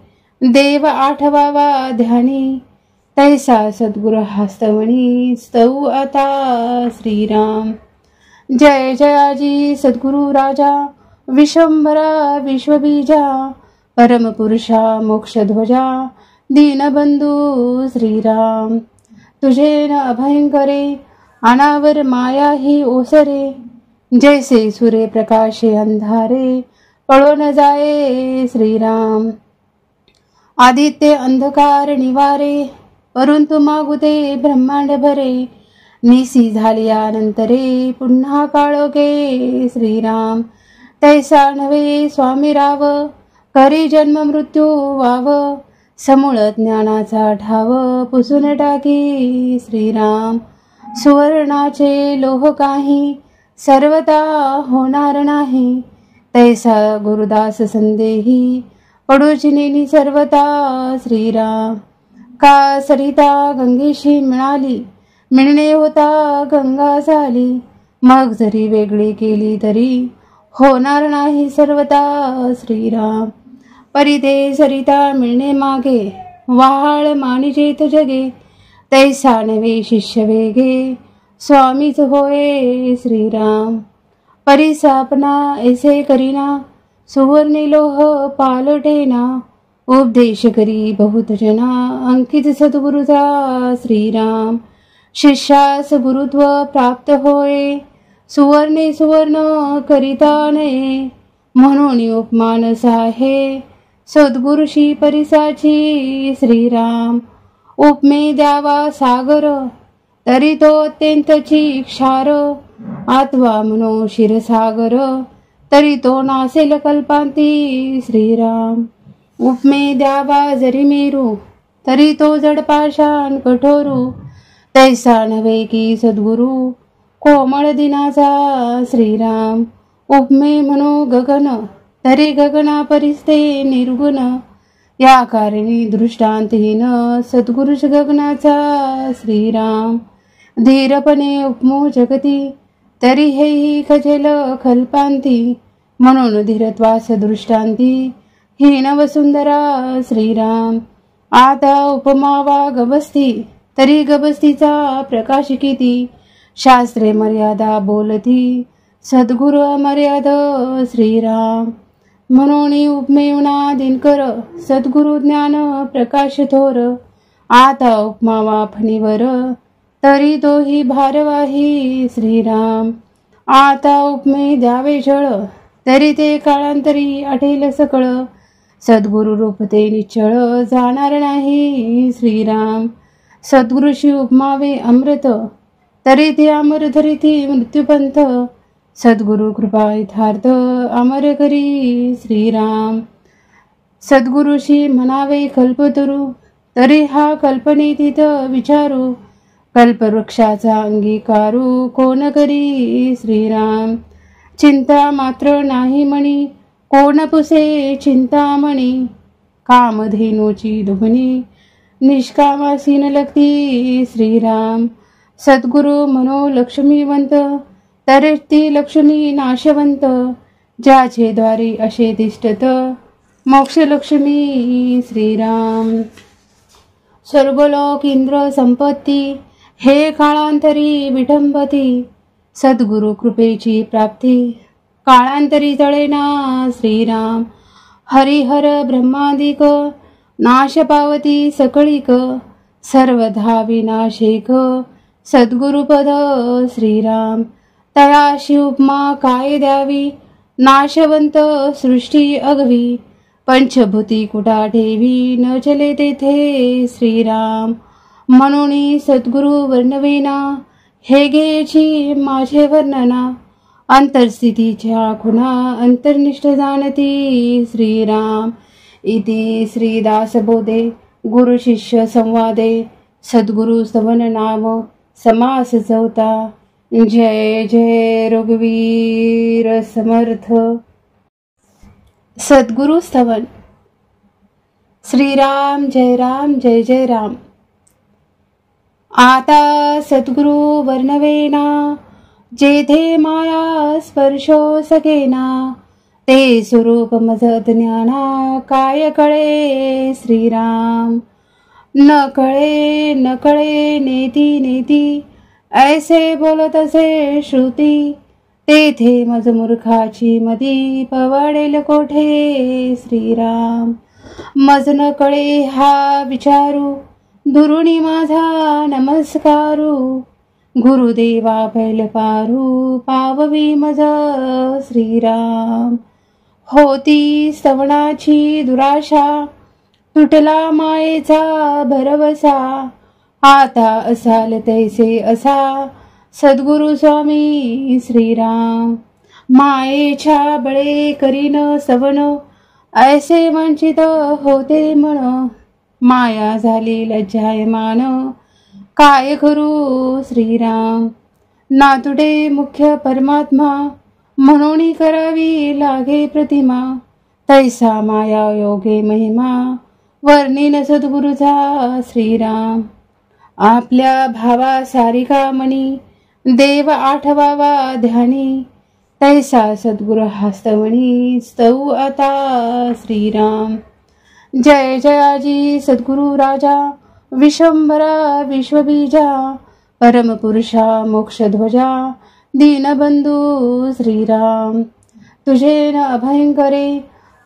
देव आठवावा ध्यानी. तैसा सद्गुरु हस्तमणी स्तव आता श्रीराम. जय जयाजी सद्गुरु राजा विश्वंभरा विश्वबीजा. परमपुरुषा मोक्षध्वजा दीनबंधू श्रीराम. तुझे न अभयंकरे अनावर माया ही ओसरे. जैसे सूर्य प्रकाशे अंधारे पळो न जाये श्रीराम. आदित्य अंधकार निवारे परंतु मागुते ब्रह्मांड भरे. निसी झाल्यानंतरे पुन्हा काळोखे श्रीराम. तैसा नव्हे स्वामी राव करी जन्म मृत्यू वाव. समूळ ज्ञानाचा ठाव पुसून टाकी श्रीराम. सुवर्णाचे लोह काही सर्वता होणार नाही. तैसा गुरुदास संदेही पडूची नेनी सर्वता श्रीराम. का सरिता गंगेशी मिळाली मिळणे होता गंगा झाली. मग जरी वेगळी केली तरी होणार नाही सर्वता श्रीराम. परिते सरिता मिळणे मागे वाहाळ मानिजेत जगे. तैसा नवे शिष्य वेगे स्वामीच होय श्रीराम. परिसापना ऐसे करीना सुवर्णी लोह पालटेना. उपदेश करी बहुत जना अंकित सद्गुरुचा श्रीराम। शिष्यास गुरुत्व प्राप्त होय सुवर्णे सुवर्ण करिता नये म्हणून उपमानस आहे सद्गुरुशी परिसाची श्रीराम। उपमे द्यावा सागर तरी तो अत्यंतची क्षार आत्वा म्हणो क्षीरसागर तरी तो नासेल कल्पांती श्रीराम। उपमे द्यावा जरी मेरू तरी तो जड पाषाण कठोरू तैसा नव्हे की सद्गुरु कोमळ दिनाचा श्रीराम। उपमे म्हणो गगन तरी गगना परिस्ते निर्गुण या कारणी दृष्टांतहीन सद्गुरुच गगनाचा श्रीराम। धीरपणे उपमो जगती तरी हेही खजेल कल्पांती म्हणून धीरत्वास दृष्टांती हीन वसुंधरा श्रीराम। आता उपमावा गबस्ती तरी गबस्तीचा प्रकाश किती शास्त्रे मर्यादा बोलती सद्गुरु अमर्याद श्रीराम। म्हणून उपमेवना दिनकर सद्गुरु ज्ञान प्रकाश थोर आता उपमावा फणीवर तरी तोही भारवाही श्रीराम। आता उपमे द्यावे जळ तरी ते काळांतरी आठेल सकळ सद्गुरु रूप ते निश्चळ जाणार नाही श्रीराम। सद्गुरुशी उपमावे अमृत तरी ते अमर धरिती मृत्यूपंथ सद्गुरु कृपा यथार्थ अमर करी श्रीराम। सद्गुरुशी म्हणावे कल्पतरू तरी हा कल्पनेतीत विचारू कल्पवृक्षाचा अंगीकारू कोण करी श्रीराम। चिंता मात्र नाही म्हणी कोण पुसे चिंतामणी कामधेनूची दुभणी निष्कामासीन लगती श्रीराम। सद्गुरु म्हणो लक्ष्मीवंत तरी ती लक्ष्मी नाशवंत ज्याचे द्वारी असे तिष्ठत मोक्ष लक्ष्मी श्रीराम। स्वर्गलोक इंद्र संपत्ती हे काळांतरी विठंबती सद्गुरु कृपेची प्राप्ती काळांतरी तळेना श्रीराम। हरिहर ब्रह्मादिक नाश पावती सकळीक सर्वधा विनाशिक सद्गुरुपद श्रीराम। तयाशी उपमा काय द्यावी नाशवंत सृष्टी अगवी पंचभूती कुटा ठेवी न चले तेथे श्रीराम। म्हणून सद्गुरु वर्णवेना हे घ्यायची माझे वर्णना अंतरस्थितीच्या खुणा अंतर्निष्ठ जाणती श्रीराम। इति श्रीदासबोधे गुरु शिष्य संवादे सद्गुरु स्तवन नाम समास चौथा। जय जय रघुवीर समर्थ। सद्गुरु स्तवन। श्रीराम जय जय राम। आता सद्गुरु वर्णवेना जेथे माया स्पर्शो सकेना ते स्वरूप मज ज्ञाना काय कळे श्रीराम। न कळे नेती नेती ऐसे बोलत असे श्रुती तेथे मज मूर्खाची मदी पवाडेल कोठे श्रीराम। मज न कळे हा विचारू दुरुणी माझा नमस्कारू गुरुदेवा पैल पारू पाववी मज श्रीराम। होती स्तवनाची दुराशा तुटला मायेचा भरवसा आता असाल तैसे असा सद्गुरु स्वामी श्रीराम। मायेच्या बळे करीन स्तवन ऐसे वंचित होते मन माया झाली लज्जायमान काय करू श्रीराम। नातुडे मुख्य परमात्मा म्हणून करावी लागे प्रतिमा तैसा माया योगे महिमा वर्णिन सद्गुरुचा श्रीराम। आपल्या भावा सारिका मनी देव आठवावा ध्यानी तैसा सद्गुरु हस्तवणी स्तव आता श्रीराम। जय जयाजी सद्गुरु राजा विश्वंभरा विश्वबीजा परमपुरुषा मोक्षध्वजा दीनबंधू श्रीराम। तुझे न अभयंकरे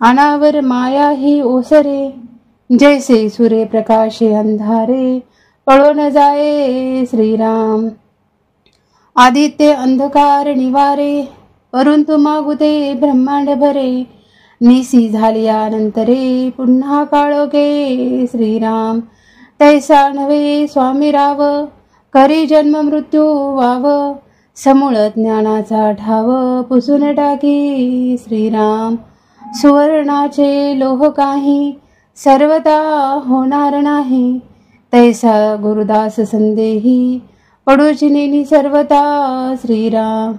अनावर माया ही ओसरे जैसे सूर्य प्रकाशे अंधारे, पळो न जाये श्रीराम. आदित्य अंधकार निवारे, परंतु मागुते ब्रह्मांड भरे. निसी झालियानंतरे, पुन्हा काळोखे श्रीराम. तैसा नव्हे स्वामी राव, करी जन्म मृत्यू वाव. समूळ ज्ञानाचा ठाव, पुसून टाकी श्रीराम. सुवर्णाचे लोह काही, सर्वता होणार नाही. तैसा गुरुदास संदेही, पडूची नेनी सर्वता श्रीराम.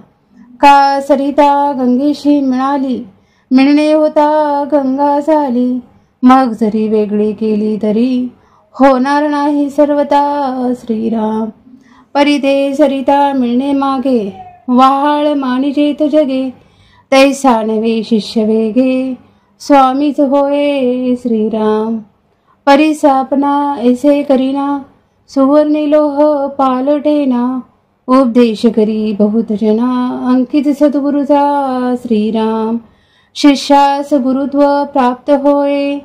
का सरिता गंगेशी मिळाली, मिळणे होता गंगा झाली. मग जरी वेगळी केली तरी, होणार नाही सर्वता श्रीराम. परिते सरिता मिळणे मागे, व्हाळ मानिजेत जगे. तैसा नवे शिष्य वेगे, स्वामीच होय श्रीराम. परिसापना ऐसे करीना, सुवर्णी लोह पालटेना. उपदेश करी बहुत जना, अंकित सद्गुरुचा श्रीराम. शिष्यास गुरुत्व प्राप्त होय,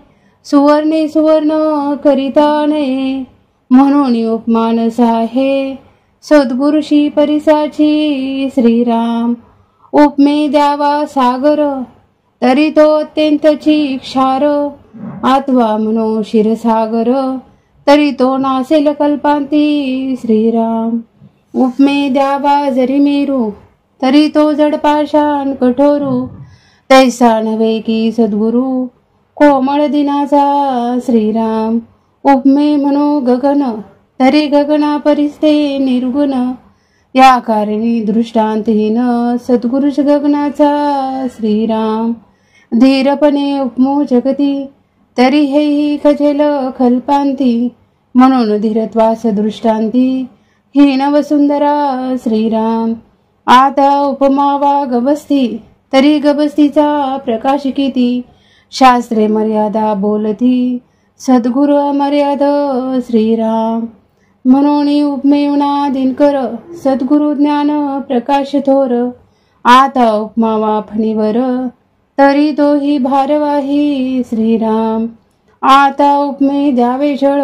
सुवर्णे सुवर्ण करिता नये. म्हणून उपमानस आहे, सद्गुरुशी परिसाची श्रीराम. उपमे द्यावा सागर, तरी तो अत्यंतची क्षार. आत्वा म्हणो क्षीरसागर, तरी तो नासेल कल्पांती श्रीराम. उपमे द्यावा जरी मेरू, तरी तो जड पाषाण कठोरू. तैसा नव्हे की सद्गुरु, कोमळ दिनाचा श्रीराम. उपमे म्हणो गगन, तरी गगना परिस्ते निर्गुण. या कारणी दृष्टांतहीन, सद्गुरुच गगनाचा श्रीराम. धीरपणे उपमो जगती, तरी हेही खजेल कल्पांती. म्हणून धीरत्वास दृष्टांती, हीन वसुंधरा श्रीराम. आता उपमावा गबस्ती, तरी गबस्तीचा प्रकाश किती. शास्त्रे मर्यादा बोलती, सद्गुरु अमर्याद श्रीराम. म्हणून उपमेवना दिनकर, सद्गुरु ज्ञान प्रकाश थोर. आता उपमावा फणीवर, तरी तोही भारवाही श्रीराम. आता उपमे द्यावे जळ,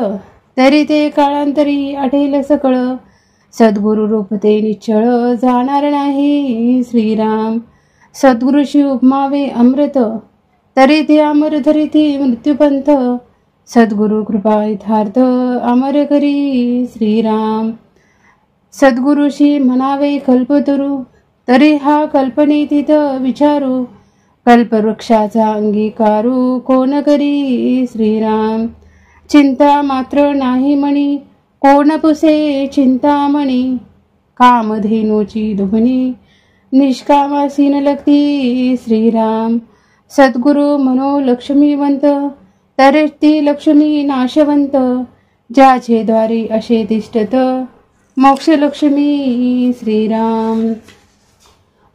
तरी ते काळांतरी आठेल सकळ. सद्गुरु रूप ते निश्चळ, जाणार नाही श्रीराम. सद्गुरुशी उपमावे अमृत, तरी ते अमर धरिती मृत्यूपंथ. सद्गुरु कृपा यथार्थ, अमर करी श्रीराम. सद्गुरुशी म्हणावे कल्पतरू, तरी हा कल्पनेतीत विचारू. कल्पवृक्षाचा अंगीकारू, कोण करी श्रीराम. चिंता मात्र नाही मणी, कोण पुसे चिंतामणी. कामधेनूची दुभणी, निष्कामासीन लगती श्रीराम. सद्गुरु म्हणो लक्ष्मीवंत, तरी ती लक्ष्मी नाशवंत. ज्याचे द्वारी असे तिष्ठत, मोक्ष लक्ष्मी श्रीराम.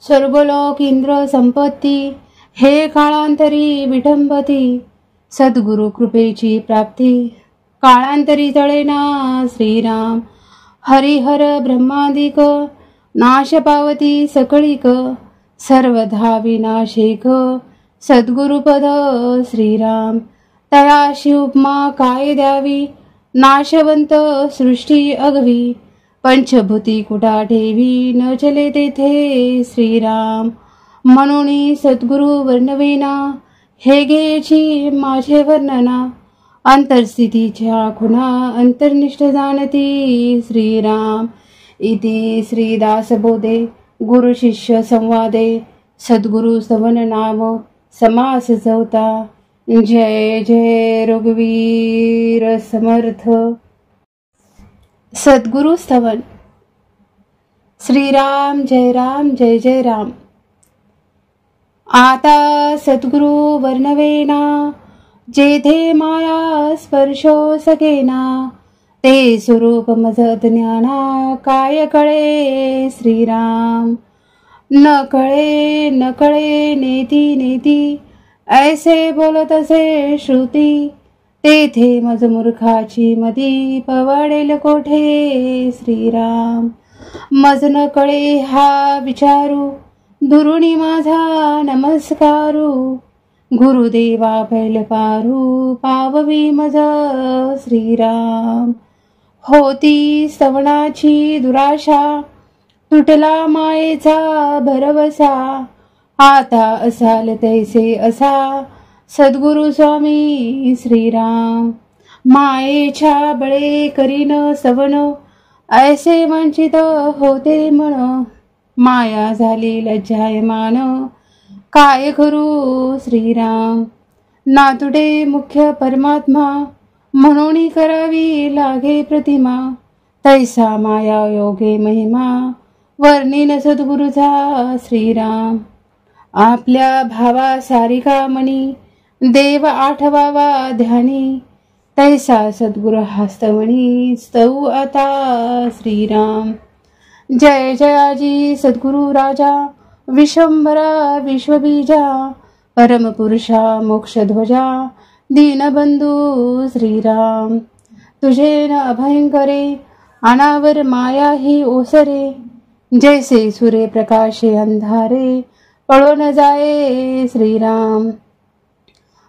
स्वर्गलोक इंद्र संपत्ती, हे काळांतरी विठंबती. सद्गुरु कृपेची प्राप्ती, काळांतरी तळेना श्रीराम. हरिहर ब्रह्मादिक, नाश पावती सकळीक. सर्वधा विनाशिक, सद्गुरुपद श्रीराम. तयाशी उपमा काय द्यावी, नाशवंत सृष्टी अगवी. पंचभूती कुटा ठेवी, न चले तेथे श्रीराम. म्हणून सद्गुरु वर्णवेना, हे घ्यायची माझे वर्णना. अंतरस्थितीच्या खुणा, अंतर्निष्ठ जाणती श्रीराम. इति श्रीदासबोधे गुरु शिष्य संवादे. सद्गुरु स्तवन नाम समास चौथा. जय जय रघुवीर समर्थ. सद्गुरु स्तवन. श्रीराम जय राम जय जय राम. आता सद्गुरु वर्णवेना, जेथे माया स्पर्शो सकेना. ते स्वरूप मज ज्ञाना, काय कळे श्रीराम. न कळे न कळे नेती नेती, ऐसे बोलत असे श्रुती. तेथे मज मूर्खाची मती, पवाडेल कोठे श्रीराम. मज न कळे हा विचारू, दुरुणी माझा नमस्कारू. गुरुदेवा पैल पारू पाववी मज श्रीराम। होती स्तवनाची दुराशा तुटला मायेचा भरवसा, आता असाल तैसे असा सद्गुरु स्वामी श्रीराम। मायेच्या बळे करीन सवन ऐसे वंचित होते मन, माया झाली लज्जायमान काय करू श्रीराम। नातुडे मुख्य परमात्मा म्हणून करावी लागे प्रतिमा, तैसा माया योगे महिमा वर्णिन सद्गुरुचा श्रीराम। आपल्या भावा सारिका मनी देव आठवावा ध्यानी, तैसा सद्गुरु हस्तवणी स्तव आता श्रीराम। जय जयाजी सद्गुरु राजा विश्वंभरा विश्वबीजा, परमपुरुषा मोक्षध्वजा दीनबंधू श्रीराम। तुझे न अभयंकरे अनावर माया ही ओसरे, जैसे सूर्य प्रकाशे अंधारे पळून जाये श्रीराम।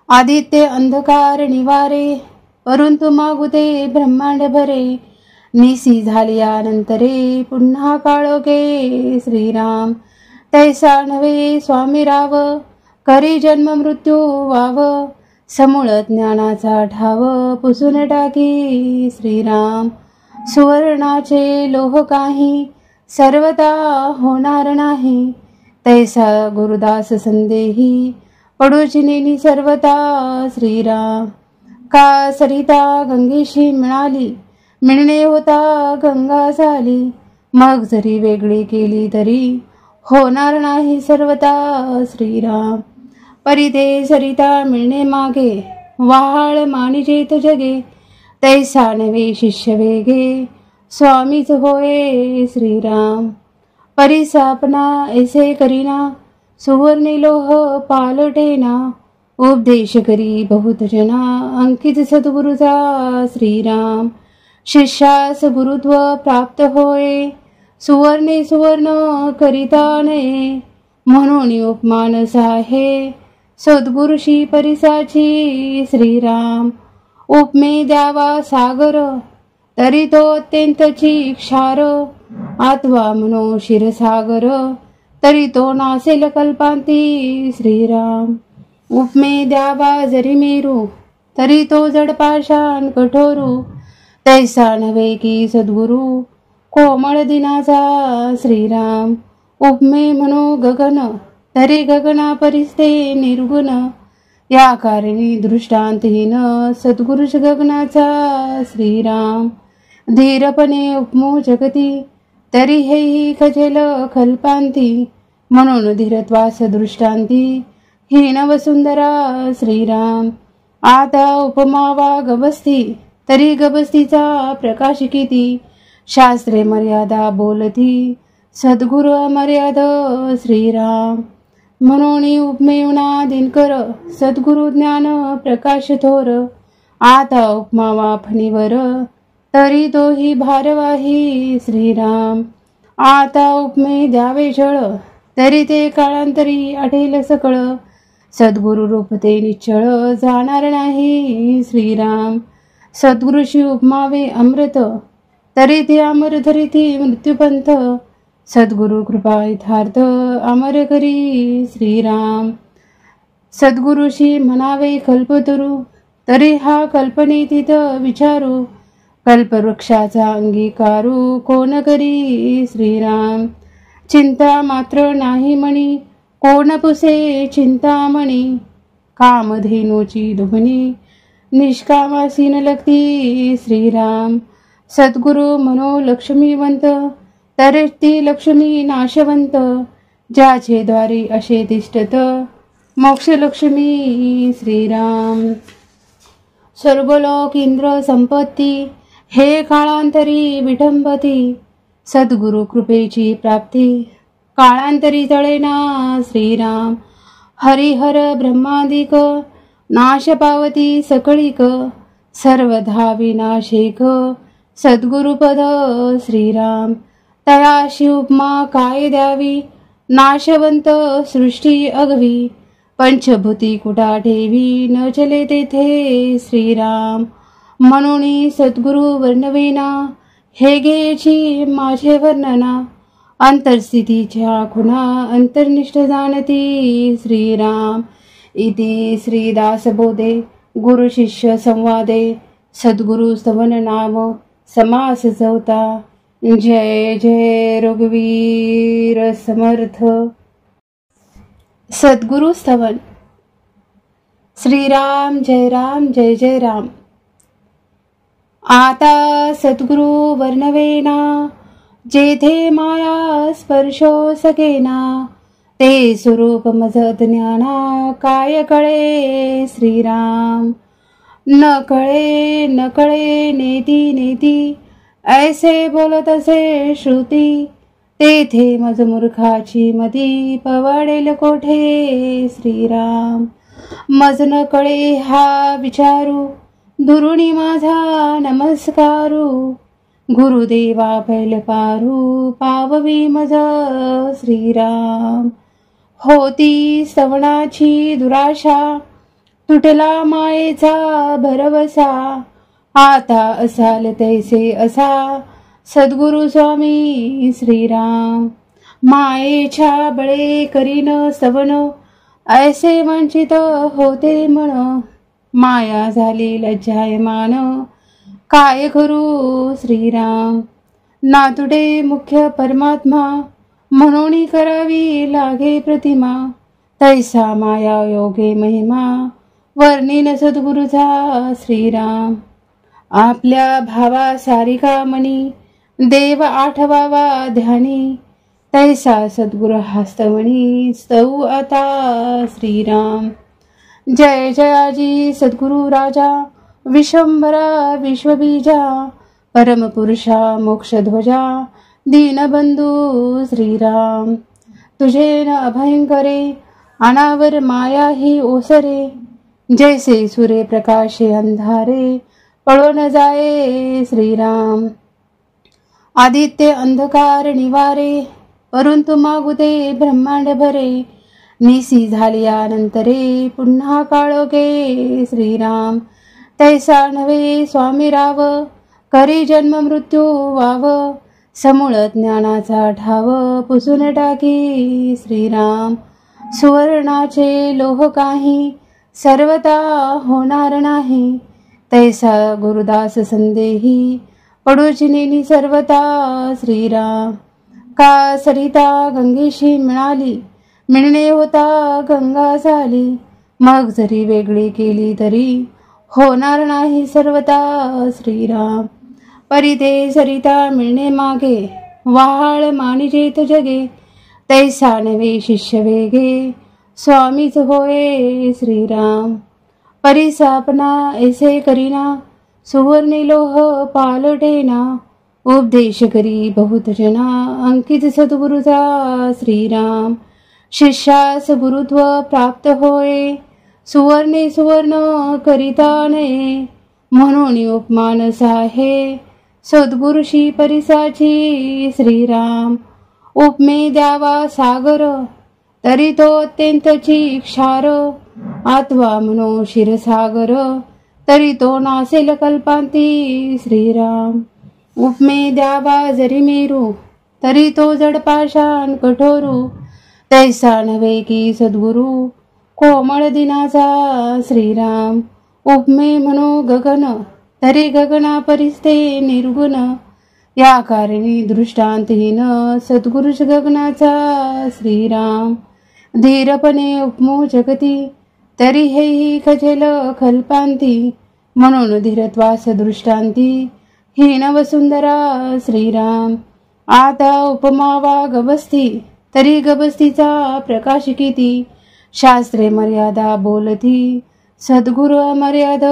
आदित्य अंधकार निवारे परंतु मागुते ब्रह्मांड भरे, निसी झाल्यानंतरे पुन्हा काळोखे श्रीराम। तैसा नव्हे स्वामी राव करी जन्म मृत्यू वाव, समूळ ज्ञानाचा ठाव पुसून टाकी श्रीराम। सुवर्णाचे लोह काही सर्वता होणार नाही, तैसा गुरुदास संदेही पडूची नेनी सर्वता श्रीराम। का सरिता गंगेशी मिळाली मिळणे होता गंगा झाली, मग जरी वेगळी केली तरी होणार नाही सर्वता श्रीराम। परिते सरिता मिळणे मागे वाहाळ मानिजेत जगे, तैसा नवे शिष्य वेगे स्वामीच होय श्रीराम। परिसापना ऐसे करीना सुवर्णी लोह पालटेना, उपदेश करी बहुत जना अंकित सद्गुरुचा श्रीराम। शिष्यास गुरुत्व प्राप्त होय सुवर्णे सुवर्ण करिता नये, म्हणून उपमानस आहे सद्गुरुशी परिसाची श्रीराम। उपमे द्यावा सागर तरी तो अत्यंतची क्षार, आत्वा म्हणो क्षीरसागर तरी तो नासेल कल्पांती श्रीराम। उपमे द्यावा जरी मेरू तरी तो जड पाषाण कठोरू, तैसा नव्हे की सद्गुरु कोमळ दिनाचा श्रीराम। उपमे म्हणो गगन तरी गगना परिस्ते निर्गुण, या कारणी दृष्टांतहीन सद्गुरुच गगनाचा श्रीराम। धीरपणे उपमो जगती तरी हेही खजेल कल्पांती, म्हणून धीरत्वास दृष्टांती हीन वसुंधरा श्रीराम। आता उपमावा गबस्ती तरी गबस्तीचा प्रकाश किती, शास्त्रे मर्यादा बोलती सद्गुरु अमर्याद श्रीराम। म्हणून उपमेवना दिनकर सद्गुरु ज्ञान प्रकाश थोर, आता उपमावा फणीवर तरी तोही भारवाही श्रीराम। आता उपमे द्यावे जळ तरी ते काळांतरी आढेल सकळ, सद्गुरु रूप ते निश्चळ जाणार नाही श्रीराम। सद्गुरुशी उपमावे अमृत तरी ते अमर धरिती मृत्यूपंथ, सद्गुरु कृपा यथार्थ अमर करी श्रीराम। सद्गुरुशी म्हणावे कल्पतरू तरी हा कल्पनेतीत विचारू, कल्पवृक्षाचा अंगीकारू कोण करी श्रीराम। चिंता मात्र नाही म्हणी कोण पुसे चिंतामणी, कामधेनूची दुभणी निष्कामासीन लगती श्रीराम। सद्गुरु म्हणो लक्ष्मीवंत तरी ती लक्ष्मी नाशवंत, ज्याचे द्वारी असे तिष्ठत मोक्षलक्ष्मी श्रीराम। स्वर्गलोक इंद्र संपत्ती हे काळांतरी विटंबती, सद्गुरु कृपेची प्राप्ती काळांतरी तळेना श्रीराम। हरिहर ब्रह्मादिक नाश पावती सकळीक, सर्वधा विनाशिक सद्गुरुपद श्रीराम। तयाशी उपमा काय द्यावी नाशवंत सृष्टी अगवी, पंचभूती कुठा ठेवी न चले तेथे श्रीराम. म्हणून सद्गुरु वर्णवेना हे घ्यायची माझे वर्णना. अंतरस्थितीच्या खुणा अंतर्निष्ठ जाणती श्रीराम. इति श्रीदासबोधे गुरु शिष्य संवादे सद्गुरु स्तवन नाम समास चौथा. जय जय रघुवीर समर्थ. सद्गुरु स्तवन. श्रीराम जय राम जय जय राम. आता सद्गुरु वर्णवेना जेथे माया स्पर्शो सकेना. ते स्वरूप मज ज्ञाना काय कळे श्रीराम. न कळे नेती नेती ऐसे बोलत असे श्रुती. तेथे मज मूर्खाची मती पवाडेल कोठे श्रीराम. मज न कळे हा विचारू दुरुणी माझा नमस्कारू. गुरुदेवा पैल पारू पाववी मज श्रीराम. होती स्तवनाची दुराशा तुटला मायेचा भरवसा. आता असाल तैसे असा सद्गुरु स्वामी श्रीराम. मायेच्या बळे करीन स्तवन ऐसे वंचित होते मन. माया झाली लज्जायमान काय करू श्रीराम. नातुडे मुख्य परमात्मा म्हणून करावी लागे प्रतिमा. तैसा माया योगे महिमा वर्णिन सद्गुरुचा श्रीराम. आपल्या भावा सारिका मनी देव आठवावा ध्यानी. तैसा सद्गुरु हस्तवणी स्तव आता श्रीराम. जय जयाजी सद्गुरु राजा विश्वंभरा विश्वबीजा. परमपुरुषा मोक्षध्वजा दीनबंधू श्रीराम. तुझे न अभयंकरे अनावर माया ही ओसरे. जैसे सूर्य प्रकाशे अंधारे पळो न जाये श्रीराम. आदित्य अंधकार निवारे परंतु मागुते ब्रह्मांड भरे. निसी झाल्यानंतरे पुन्हा काळोखे श्रीराम. तैसा नव्हे स्वामी राव करी जन्म मृत्यू वाव. समूळ ज्ञानाचा ठाव पुसून टाकी श्रीराम. सुवर्णाचे लोह काही सर्वता होणार नाही. तैसा गुरुदास संदेही पडूची नेनी सर्वता श्रीराम. का सरिता गंगेशी मिळणे होता गंगा झाली. मग जरी वेगळी केली तरी होणार नाही सर्वता श्रीराम. परिते सरिता मिळणे मागे वाहाळ मानिजेत जगे. तैसा नवे शिष्य वेगे स्वामीच होय श्रीराम. परिसापना ऐसे करीना सुवर्णी लोह पालटेना. उपदेश करी बहुत जना अंकित सद्गुरुचा श्रीराम. शिष्यास गुरुत्व प्राप्त होय सुवर्णे सुवर्ण करिता नये. म्हणून उपमानस आहे सद्गुरुशी परिसाची श्रीराम. उपमे द्यावा सागर तरी तो अत्यंतची क्षार. आत्वा म्हणो क्षीरसागर तरी तो नासेल कल्पांती श्रीराम. उपमे द्यावा जरी मेरू तरी तो जड पाषाण कठोरू. तैसा नव्हे की सद्गुरु कोमळ दिनाचा श्रीराम. उपमे म्हणो गगन तरी गगना परिस्ते निर्गुण. या कारणी दृष्टांतहीन सद्गुरुष गगनाचा श्रीराम. धीरपणे उपमो जगती तरी हेही खजेल कल्पांती. म्हणून धीरत्वास दृष्टांती हीन वसुंधरा श्रीराम. आता उपमावा गवस्ती तरी गबस्तीचा प्रकाश किती. शास्त्रे मर्यादा बोलती सद्गुरु अमर्याद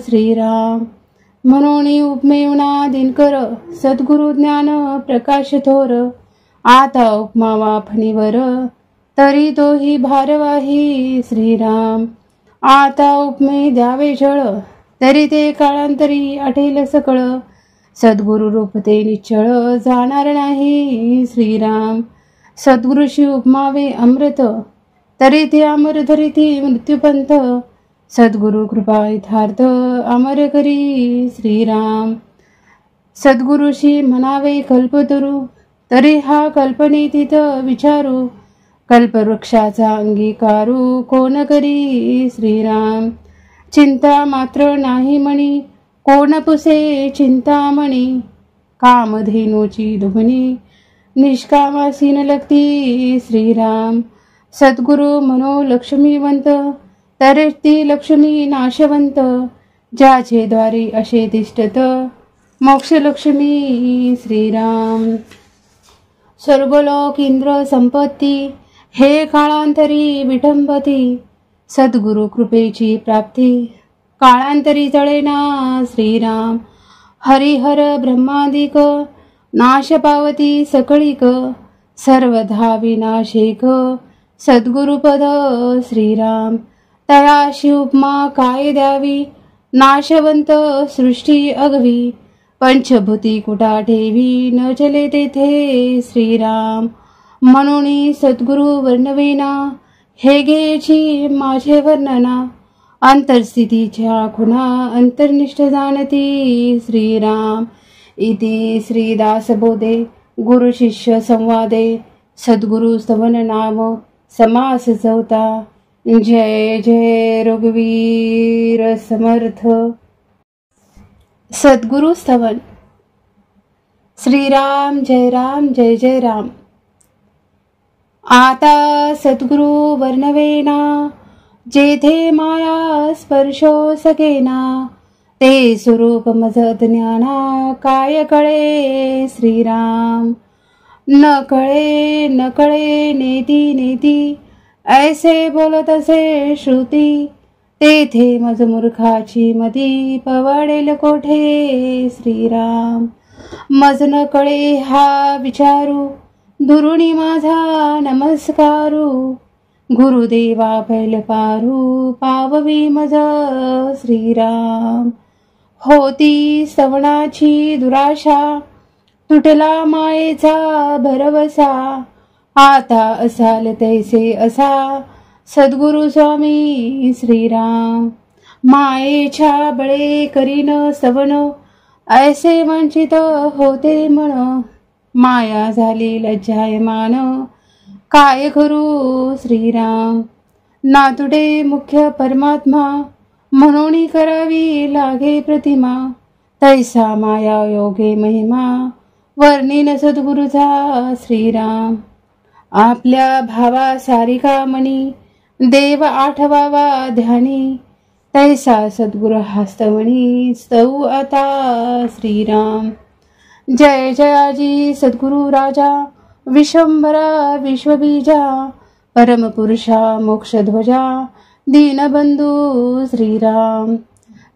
श्रीराम. म्हणून उपमेवना दिनकर सद्गुरु ज्ञान प्रकाश थोर. आता उपमावा फणीवर तरी तोही भारवाही श्रीराम. आता उपमे द्यावे जळ तरी ते काळांतरी आठेल सकळ. सद्गुरु रूप ते निश्चळ जाणार नाही श्रीराम. सद्गुरुशी उपमावे अमृत तरी ते अमर धरिती मृत्यूपंथ, सद्गुरु कृपा यथार्थ अमर करी श्रीराम. सद्गुरुशी म्हणावे कल्पतरू, तरी हा कल्पनेतीत विचारू, कल्पवृक्षाचा अंगीकारू कोण करी श्रीराम. चिंता मात्र नाही मणी, कोण पुसे चिंतामणी, कामधेनूची दुभणी निष्कामासी न लगती श्रीराम. सद्गुरु मनो लक्ष्मीवंत, तरे ती लक्ष्मी नाशवंत, ज्याचे द्वारी असे तिष्ठत मोक्षलक्ष्मी श्रीराम. स्वर्गलोक इंद्र संपत्ती, हे काळांतरी विटंबती, सद्गुरु कृपेची प्राप्ती काळांतरी जळेना श्रीराम. हरिहर ब्रह्मादिक, नाश पावती सकळीक, सर्वधा विनाशिक सद्गुरुपद श्रीराम. तयाशी उपमा काय द्यावी, नाशवंत सृष्टी अगवी, पंचभूती कुटा ठेवी न चले तेथे श्रीराम. म्हणून सद्गुरु वर्णवेना, हे घ्यायची माझे वर्णना, अंतरस्थितीच्या खुणा अंतर्निष्ठ जाणती श्रीराम. इति श्रीदासबोधे गुरु शिष्य संवादे सद्गुरु स्तवन नाम समास चौथा. जय जय रघुवीर समर्थ. सद्गुरु स्तवन. श्रीराम जय राम जय जय राम. आता सद्गुरु वर्णवेना, जेथे माया स्पर्शो सकेना, ते स्वरूप मज ज्ञाना काय कळे श्रीराम. न कळे नेती नेती, ऐसे बोलत असे श्रुती, तेथे मज मूर्खाची मती पवाडेल कोठे श्रीराम. मज न कळे हा विचारू, दुरुणी माझा नमस्कारू, गुरुदेवा पैल पारू पाववी मज श्रीराम. होती स्तवनाची दुराशा, तुटला मायेचा भरवसा, आता असाल तैसे असा सद्गुरु स्वामी श्रीराम. मायेच्या बळे करीन स्तवन, ऐसे वंचित होते मन, माया झाली लज्जायमान काय करू श्रीराम. नातुडे मुख्य परमात्मा, म्हणून करावी लागे प्रतिमा, तैसा माया योगे महिमा वर्णिन सद्गुरुचा श्रीराम. आपल्या भावा सारिका मनी, देव आठवावा ध्यानी, तैसा सद्गुरु हस्तवणी स्तऊ आता श्रीराम. जय जयाजी सद्गुरु राजा, विश्वंभरा विश्वबीजा, परमपुरुषा मोक्षध्वजा, दीनबंधू श्रीराम.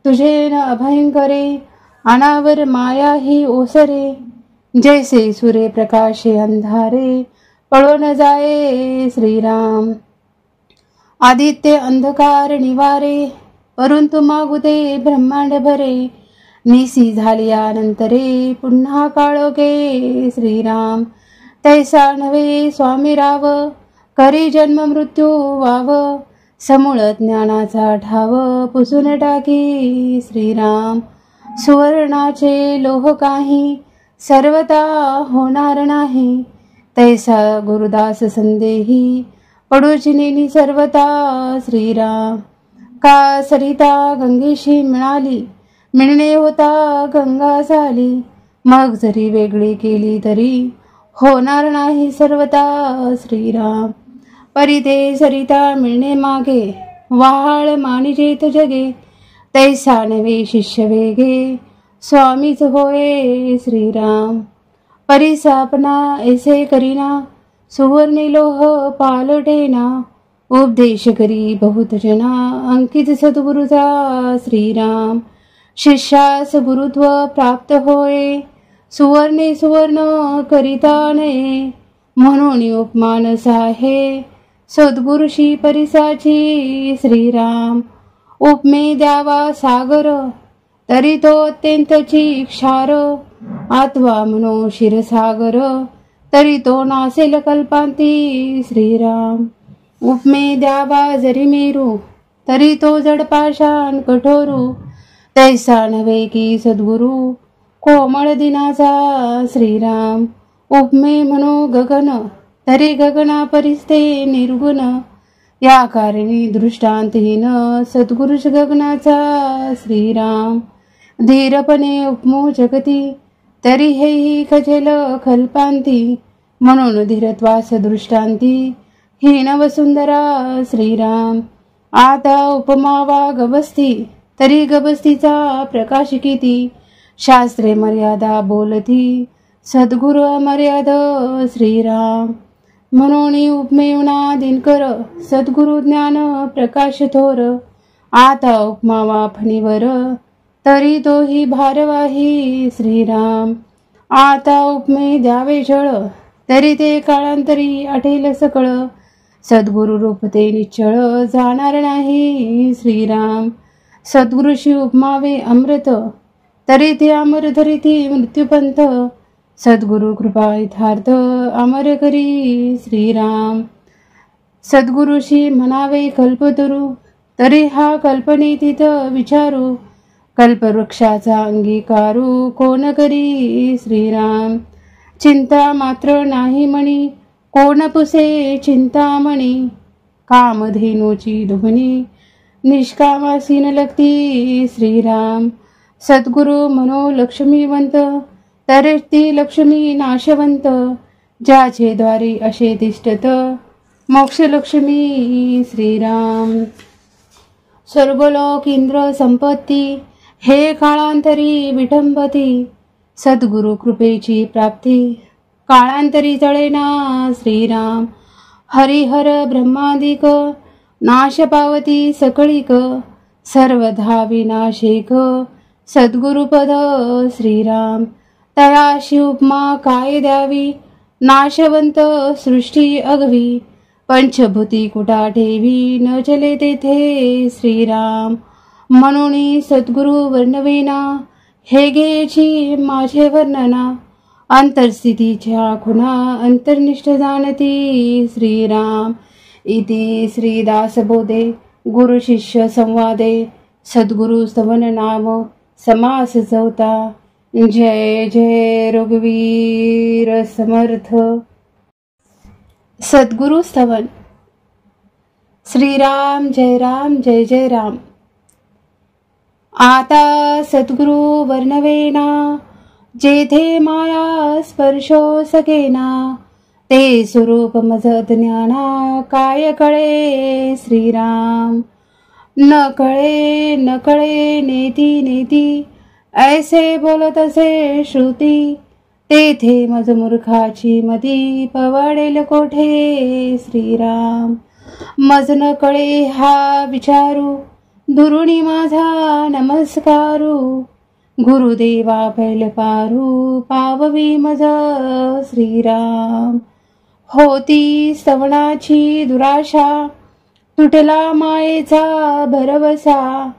तुझे न अभयंकरे, अनावर माया ही ओसरे, जैसे सूर्य प्रकाशे अंधारे पळून जाये श्रीराम. आदित्य अंधकार निवारे, परंतु मागुदे ब्रह्मांड भरे, निसी झालियानंतरे पुन्हा काळोखे श्रीराम. तैसा नव्हे स्वामी राव, करी जन्म मृत्यू वाव, समूळ ज्ञानाचा ठाव पुसून टाकी श्रीराम. सुवर्णाचे लोह काही सर्वता होणार नाही, तैसा गुरुदास संदेही पडूची नेनी सर्वता श्रीराम. का सरिता गंगेशी मिळाली, मिळणे होता गंगा झाली, मग जरी वेगळी केली तरी होणार नाही सर्वता श्रीराम. परी ते सरिता मिळणे मागे, वाहाळ मानिजेत जगे, तैसा नवे शिष्य वेगे स्वामीच होय श्रीराम. परिसापना ऐसे करीना, सुवर्णे लोह पालटेना, उपदेश करी बहुत जना अंकित सद्गुरुचा श्रीराम. शिष्यास गुरुत्व प्राप्त होय, सुवर्णे सुवर्ण करिता नये, म्हणून उपमान साहे सद्गुरुशी परिसाची श्रीराम. उपमे द्यावा सागर, तरी तो अत्यंतची क्षार, आत्वा म्हणो क्षीरसागर, तरी तो नासेल कल्पांती श्रीराम. उपमे द्यावा जरी मेरू, तरी तो जड पाषाण कठोरू. तैसा नव्हे की सद्गुरू, कोमळ दिनाचा श्रीराम. उपमे म्हणू गगन, तरी गगना परिस्ते निर्गुण. या कारणी दृष्टांतहीन सद्गुरुष गगनाचा श्रीराम. धीरपणे उपमो जगती, तरी हेही खचेल कल्पांती. म्हणून धीरत्वास दृष्टांती, हीन वसुंधरा श्रीराम. आता उपमावा गबस्ती, तरी गबस्तीचा प्रकाश किती. शास्त्रे मर्यादा बोलती, सद्गुरु अमर्याद श्रीराम. म्हणून उपमेयुना दिनकर, सद्गुरु ज्ञान प्रकाश थोर. आता उपमावा फणीवर, तरी तोही भारवाही श्रीराम. आता उपमे द्यावे जळ, तरी ते काळांतरी आठेल सकळ. सद्गुरु रूप ते निश्चळ, जाणार नाही श्रीराम. सद्गुरुशी उपमावे अमृत, तरी ते अमर धरिती मृत्यूपंथ. सद्गुरु कृपा यथार्थ, अमर करी श्रीराम. सद्गुरुशी म्हणावे कल्पतरू, तरी हा कल्पनेतीत विचारू. कल्पवृक्षाचा अंगीकारू, कोण करी श्रीराम. चिंता मात्र नाही म्हणी, कोण पुसे चिंतामणी. कामधेनूची दुभणी, निष्कामासीन लगती श्रीराम. सद्गुरु म्हणो लक्ष्मीवंत, तरी ती लक्ष्मी नाशवंत. ज्याचे द्वारी असे तिष्ठत, मोक्षलक्ष्मी श्रीराम. स्वर्गलोक इंद्र संपत्ती, हे काळांतरी विटंबती. सद्गुरु कृपेची प्राप्ती, काळांतरी जळेना श्रीराम. हरिहर ब्रह्मादिक, नाश पावती सकळीक. सर्वधा विनाशिक, सद्गुरुपद श्रीराम. तयाशी उपमा काय द्यावी, नाशवंत सृष्टी अगवी. पंचभूती कुटा ठेवी, न चले तेथे श्रीराम. म्हणून सद्गुरु वर्णवेना, हे घ्यायची माझे वर्णना. अंतरस्थितीच्या खुणा, अंतर्निष्ठ जाणती श्रीराम. इति श्रीदासबोधे गुरु शिष्य संवादे. सद्गुरु स्तवन नाम समास चौथा. जय जय रघुवीर समर्थ. सद्गुरु स्तवन. श्रीराम जय राम जय जय राम. आता सद्गुरु वर्णवेना, जेथे माया स्पर्शो सकेना. ते स्वरूप मज ज्ञाना, काय कळे श्रीराम. न कळे नेती नेती, ऐसे बोलत असे श्रुती. तेथे मज मूर्खाची मती, पवाडेल कोठे श्रीराम. मज न कळे हा विचारू, दुरुणी माझा नमस्कारू. गुरुदेवा पैल पारू, पाववी मज श्रीराम. होती स्तवनाची दुराशा, तुटला मायेचा भरवसा.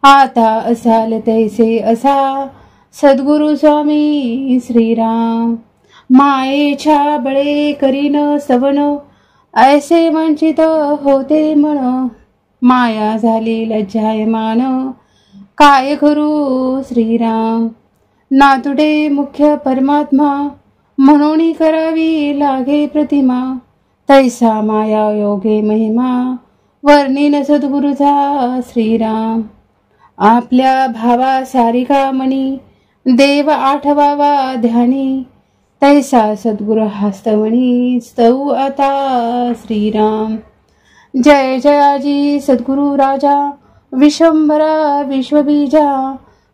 आता असाल तैसे असा, सद्गुरु स्वामी श्रीराम. मायेच्या बळे करीन स्तवन, ऐसे वंचित होते मन. माया झाली लज्जायमान, काय करू श्रीराम. नातुडे मुख्य परमात्मा, म्हणून करावी लागे प्रतिमा. तैसा माया योगे महिमा, वर्णिन सद्गुरुचा श्रीराम. आपल्या भावा सारिका मणी, देव आठवावा ध्यानी. तैसा सद्गुरु हस्तमणी, स्तव आता श्रीराम. जय जयाजी सद्गुरु राजा, विश्वंभरा विश्वबीजा.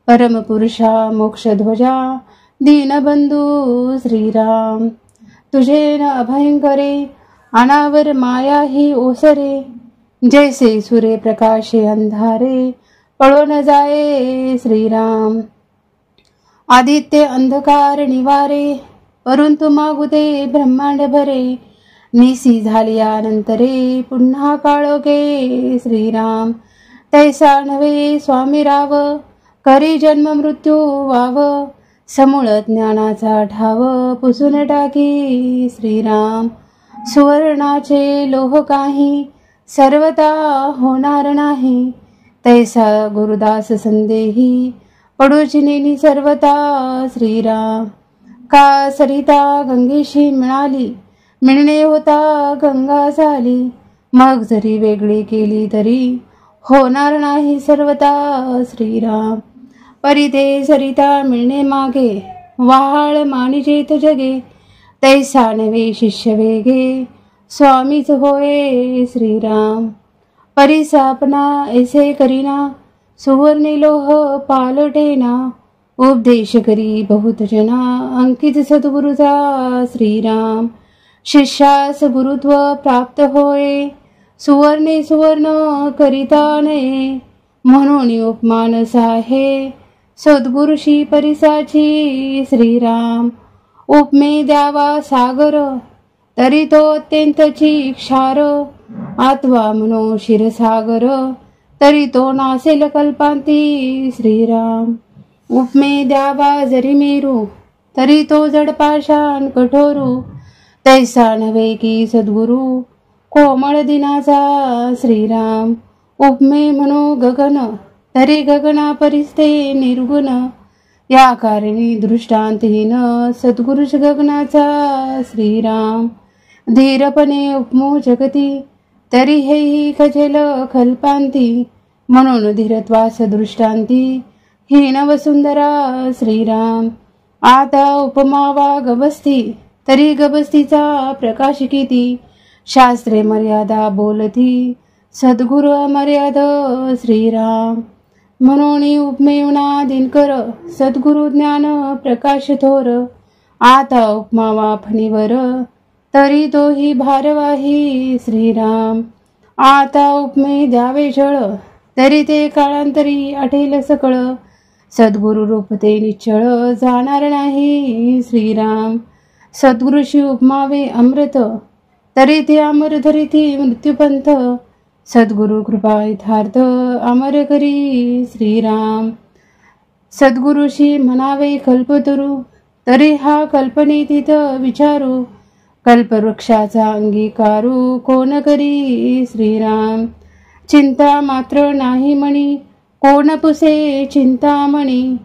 परमपुरुषा मोक्षध्वजा, दीनबंधू श्रीराम. तुझे न अभयंकरे, अनावर माया ही ओसरे. जैसे सूर्य प्रकाशे अंधारे, पळो न जाये श्रीराम. आदित्य अंधकार निवारे, परंतु मागुदे ब्रह्मांड भरे. निसी झालियानंतरे, पुन्हा काळोखे श्रीराम. तैसा नव्हे स्वामी राव, करी जन्म मृत्यू वाव. समूळ ज्ञानाचा ठाव, पुसून टाकी श्रीराम. सुवर्णाचे लोह काही, सर्वता होणार नाही, तैसा गुरुदास संदेही पडूचिनेनी सर्वता श्रीराम. का सरिता गंगेशी मिळाली, मिळणे होता गंगा झाली, मग जरी वेगळी केली तरी होणार नाही सर्वता श्रीराम. परी ते सरिता मिळणे मागे, वाहाळ मानिजेत जगे, तैसा नवे शिष्य वेगे, स्वामीच होय श्रीराम. परी सापना ऐसे करीना, सुवर्णे लोह पालटेना, उपदेश करी बहुत जना, अंकित सद्गुरुचा श्रीराम. शिष्यास गुरुत्व प्राप्त होय, सुवर्णे सुवर्ण करिता नये, म्हणून उपमानस आहे सद्गुरुशी परिसाची श्रीराम. उपमे द्यावा सागर, तरी तो अत्यंतची क्षार, आत्वा म्हणो क्षीरसागर, तरी तो नासेल कल्पांती श्रीराम. उपमे द्यावा जरी मेरू, तरी तो जडपाषाण कठोरू, तैसा नव्हे की सद्गुरु कोमळ दिनाचा श्रीराम. उपमे म्हणो गगन, तरी गगना परिस्ते निर्गुण, या कारणी दृष्टांतहीन सद्गुरुच गगनाचा श्रीराम. धीरपणे उपमो जगती, तरी हेही खचेल कल्पांती, म्हणून धीरत्वास दृष्टांती हीन वसुंधरा श्रीराम. आता उपमावा गबस्ती, तरी गबस्तीचा प्रकाश किती, शास्त्रे मर्यादा बोलती सद्गुरु अमर्याद श्रीराम. म्हणून उपमेवना दिनकर, सद्गुरु ज्ञान प्रकाश थोर, आता उपमावा फणीवर, तरी तोही भारवाही श्रीराम. आता उपमे द्यावे जळ, तरी ते काळांतरी आठेल सकळ, सद्गुरु रूप ते निश्चळ जाणार नाही श्रीराम. सद्गुरुशी उपमावे अमृत, तरी ते अमर धरिती मृत्यूपंथ, सद्गुरु कृपा यथार्थ अमर करी श्रीराम. सद्गुरुशी म्हणावे कल्पतरू, तरी हा कल्पनेतीत विचारू, कल्पवृक्षाचा अंगीकारू कोण करी श्रीराम. चिंता मात्र नाही मणी, कोण पुसे चिंतामणी,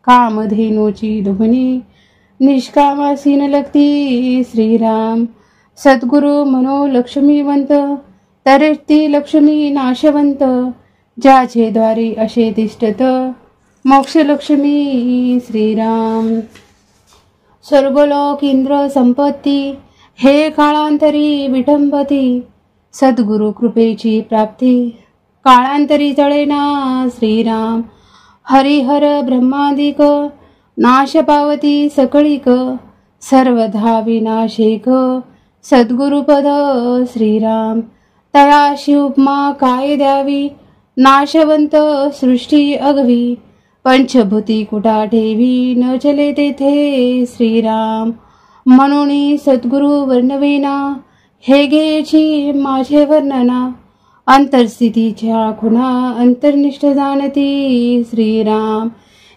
कामधेनूची दुभणी निष्कामासीन लगती श्रीराम. सद्गुरु म्हणो लक्ष्मीवंत, तरी ती लक्ष्मी नाशवंत, ज्याचे द्वारी असे तिष्ठत मोक्षलक्ष्मी श्रीराम. स्वर्गलोक इंद्र संपत्ती, हे काळांतरी विटंबती, सद्गुरु कृपेची प्राप्ती काळांतरी जळेना श्रीराम. हरिहर ब्रह्मादिक, नाश पावती सकळीक, सर्वधा विनाशिक सद्गुरुपद श्रीराम. तयाशी उपमा काय द्यावी, नाशवंत सृष्टी अगवी, पंचभूती कुटा ठेवी, न चले तेथे श्रीराम. म्हणून सद्गुरु वर्णवेना, हे घ्यायची माझे वर्णना, अंतरस्थितीच्या खुणा अंतर्निष्ठ जाणती श्रीराम.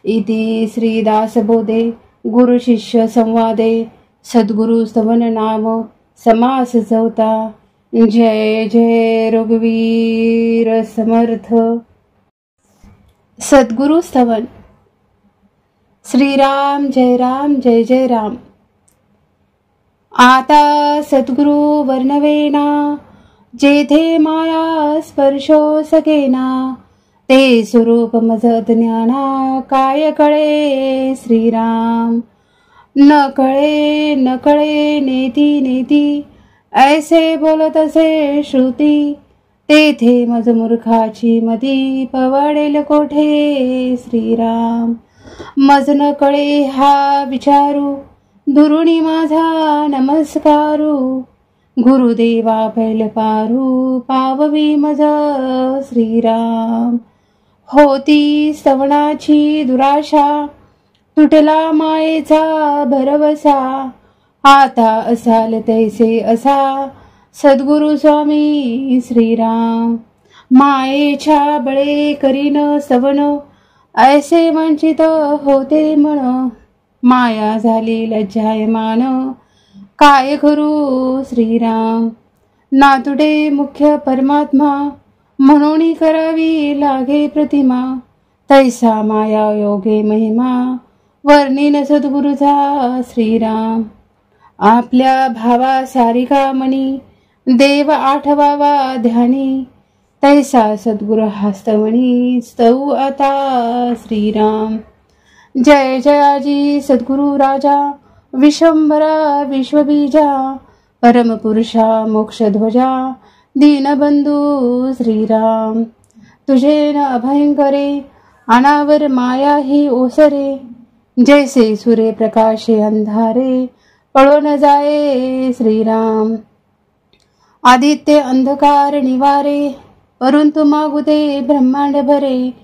इति श्रीदासबोधे गुरु शिष्य संवादे सद्गुरु स्तवन नाम समास चौथा. जय जय रघुवीर समर्थ. सद्गुरु स्तवन. श्रीराम जय राम जय जय राम. आता सद्गुरु वर्णवेना, जेथे माया स्पर्शो सकेना, ते स्वरूप मज ज्ञाना काय कळे श्रीराम. न कळे न कळे नेती नेती, ऐसे बोलत असे श्रुती, तेथे मज मूर्खाची मती पवाडेल कोठे श्रीराम. मज न कळे हा विचारू, दुरुणी माझा नमस्कारू, गुरुदेवा पैल पारू पाववी मज श्रीराम. होती स्तवनाची दुराशा, तुटला मायेचा भरवसा, आता असाल तैसे असा सद्गुरु स्वामी श्रीराम. मायेच्या बळे करीन स्तवन, ऐसे वंचित होते मन, माया झाली लज्जायमान काय करू श्रीराम. नातुडे मुख्य परमात्मा, म्हणून करावी लागे प्रतिमा. तैसा माया योगे महिमा, वर्णिन सद्गुरुचा श्रीराम. आपल्या भावा सारिका मणी, देव आठवावा ध्यानी. तैसा सद्गुरु हस्तमणी, स्तव आता श्रीराम. जय जयाजी सद्गुरु राजा, विश्वंभरा विश्वबीजा. परमपुरुषा मोक्षध्वजा, दीनबंधू श्रीराम. तुझे न अभयंकरे, अनावर माया ही ओसरे. जैसे सूर्य प्रकाशे अंधारे, पळो न जाये श्रीराम. आदित्य अंधकार निवारे, परंतु मागुते ब्रह्मांड भरे.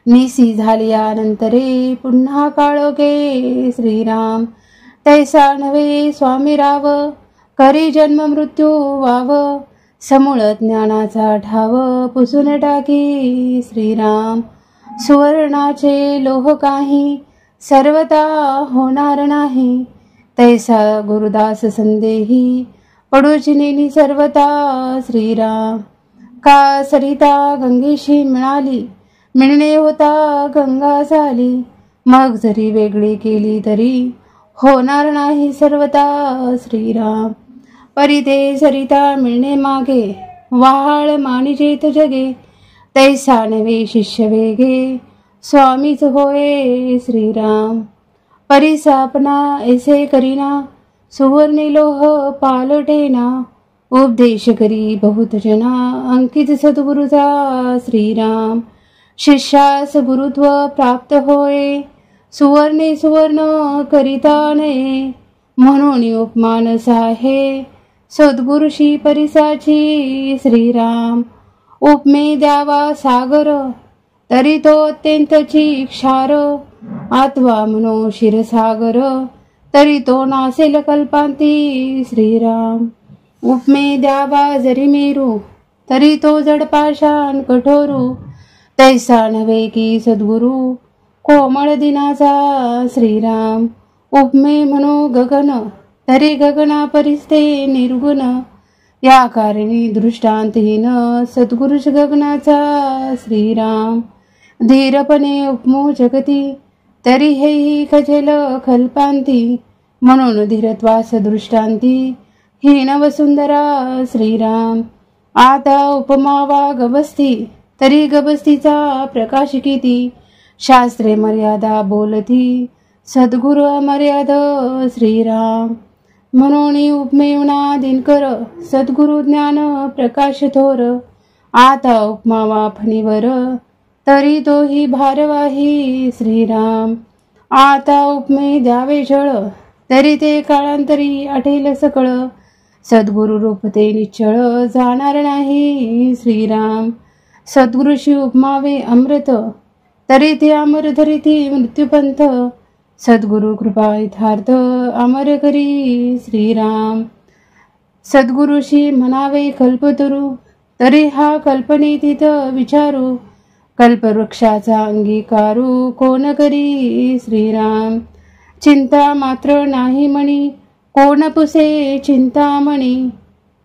निसी झालियानंतरे, पुन्हा काळोखे श्रीराम. तैसा नव्हे स्वामी राव, करी जन्म मृत्यू वाव. समूळ ज्ञानाचा ठाव, पुसून टाकी श्रीराम. सुवर्णाचे लोह काही, सर्वता होणार नाही. तैसा गुरुदास संदेही, पडूचिनी सर्वता श्रीराम. का सरिता गंगेशी मिळाली, मिळणे होता गंगा झाली. मग जरी वेगळी केली तरी, होणार नाही सर्वता श्रीराम. परिते सरिता मिळणे मागे, वाहाळ मानिजेत जगे. तैसा नवे शिष्य वेगे, स्वामीच होय श्रीराम. परिसापना ऐसे करीना, सुवर्णे लोह पालटेना. उपदेश करी बहुत जना, अंकित सद्गुरुचा श्रीराम. शिष्यास गुरुत्व प्राप्त होय, सुवर्णे सुवर्ण करिता नये. म्हणून उपमान साहे, सद्गुरुशी परिसाची श्रीराम. उपमे द्यावा सागर, तरी तो अत्यंतची क्षार. आत्वा म्हणो क्षीरसागर, तरी तो नासेल कल्पांती श्रीराम. उपमे द्यावा जरी मेरू, तरी तो जडपाषाण कठोरू. तैसा नव्हे की सद्गुरु, कोमळ दिनाचा श्रीराम. उपमे म्हणो गगन, तरी गगना परिस्ते निर्गुण. या कारणी दृष्टांतहीन, सद्गुरुश गगनाचा श्रीराम. धीरपणे उपमो जगती, तरी हेही खजेल कल्पांती. म्हणून धीरत्वास दृष्टांती, हीन वसुंधरा श्रीराम. आता उपमावा गबस्ती, तरी गबस्तीचा प्रकाश किती. शास्त्रे मर्यादा बोलती, सद्गुरु अमर्याद श्रीराम. म्हणून उपमेवना दिनकर, सद्गुरु ज्ञान प्रकाश थोर. आता उपमावा फणीवर, तरी तोही भारवाही श्रीराम. आता उपमे द्यावे जळ, तरी ते काळांतरी आठेल सकळ. सद्गुरु रूप ते निश्चळ, जाणार नाही श्रीराम. सद्गुरुशी उपमावे अमृत, तरी ते अमर धरिती मृत्यूपंथ. सद्गुरु कृपा यथार्थ, अमर करी श्रीराम. सद्गुरुशी म्हणावे कल्पतरू, तरी हा कल्पनेतीत विचारू. कल्पवृक्षाचा अंगीकारू, कोण करी श्रीराम. चिंता मात्र नाही मणी, कोण पुसे चिंतामणी.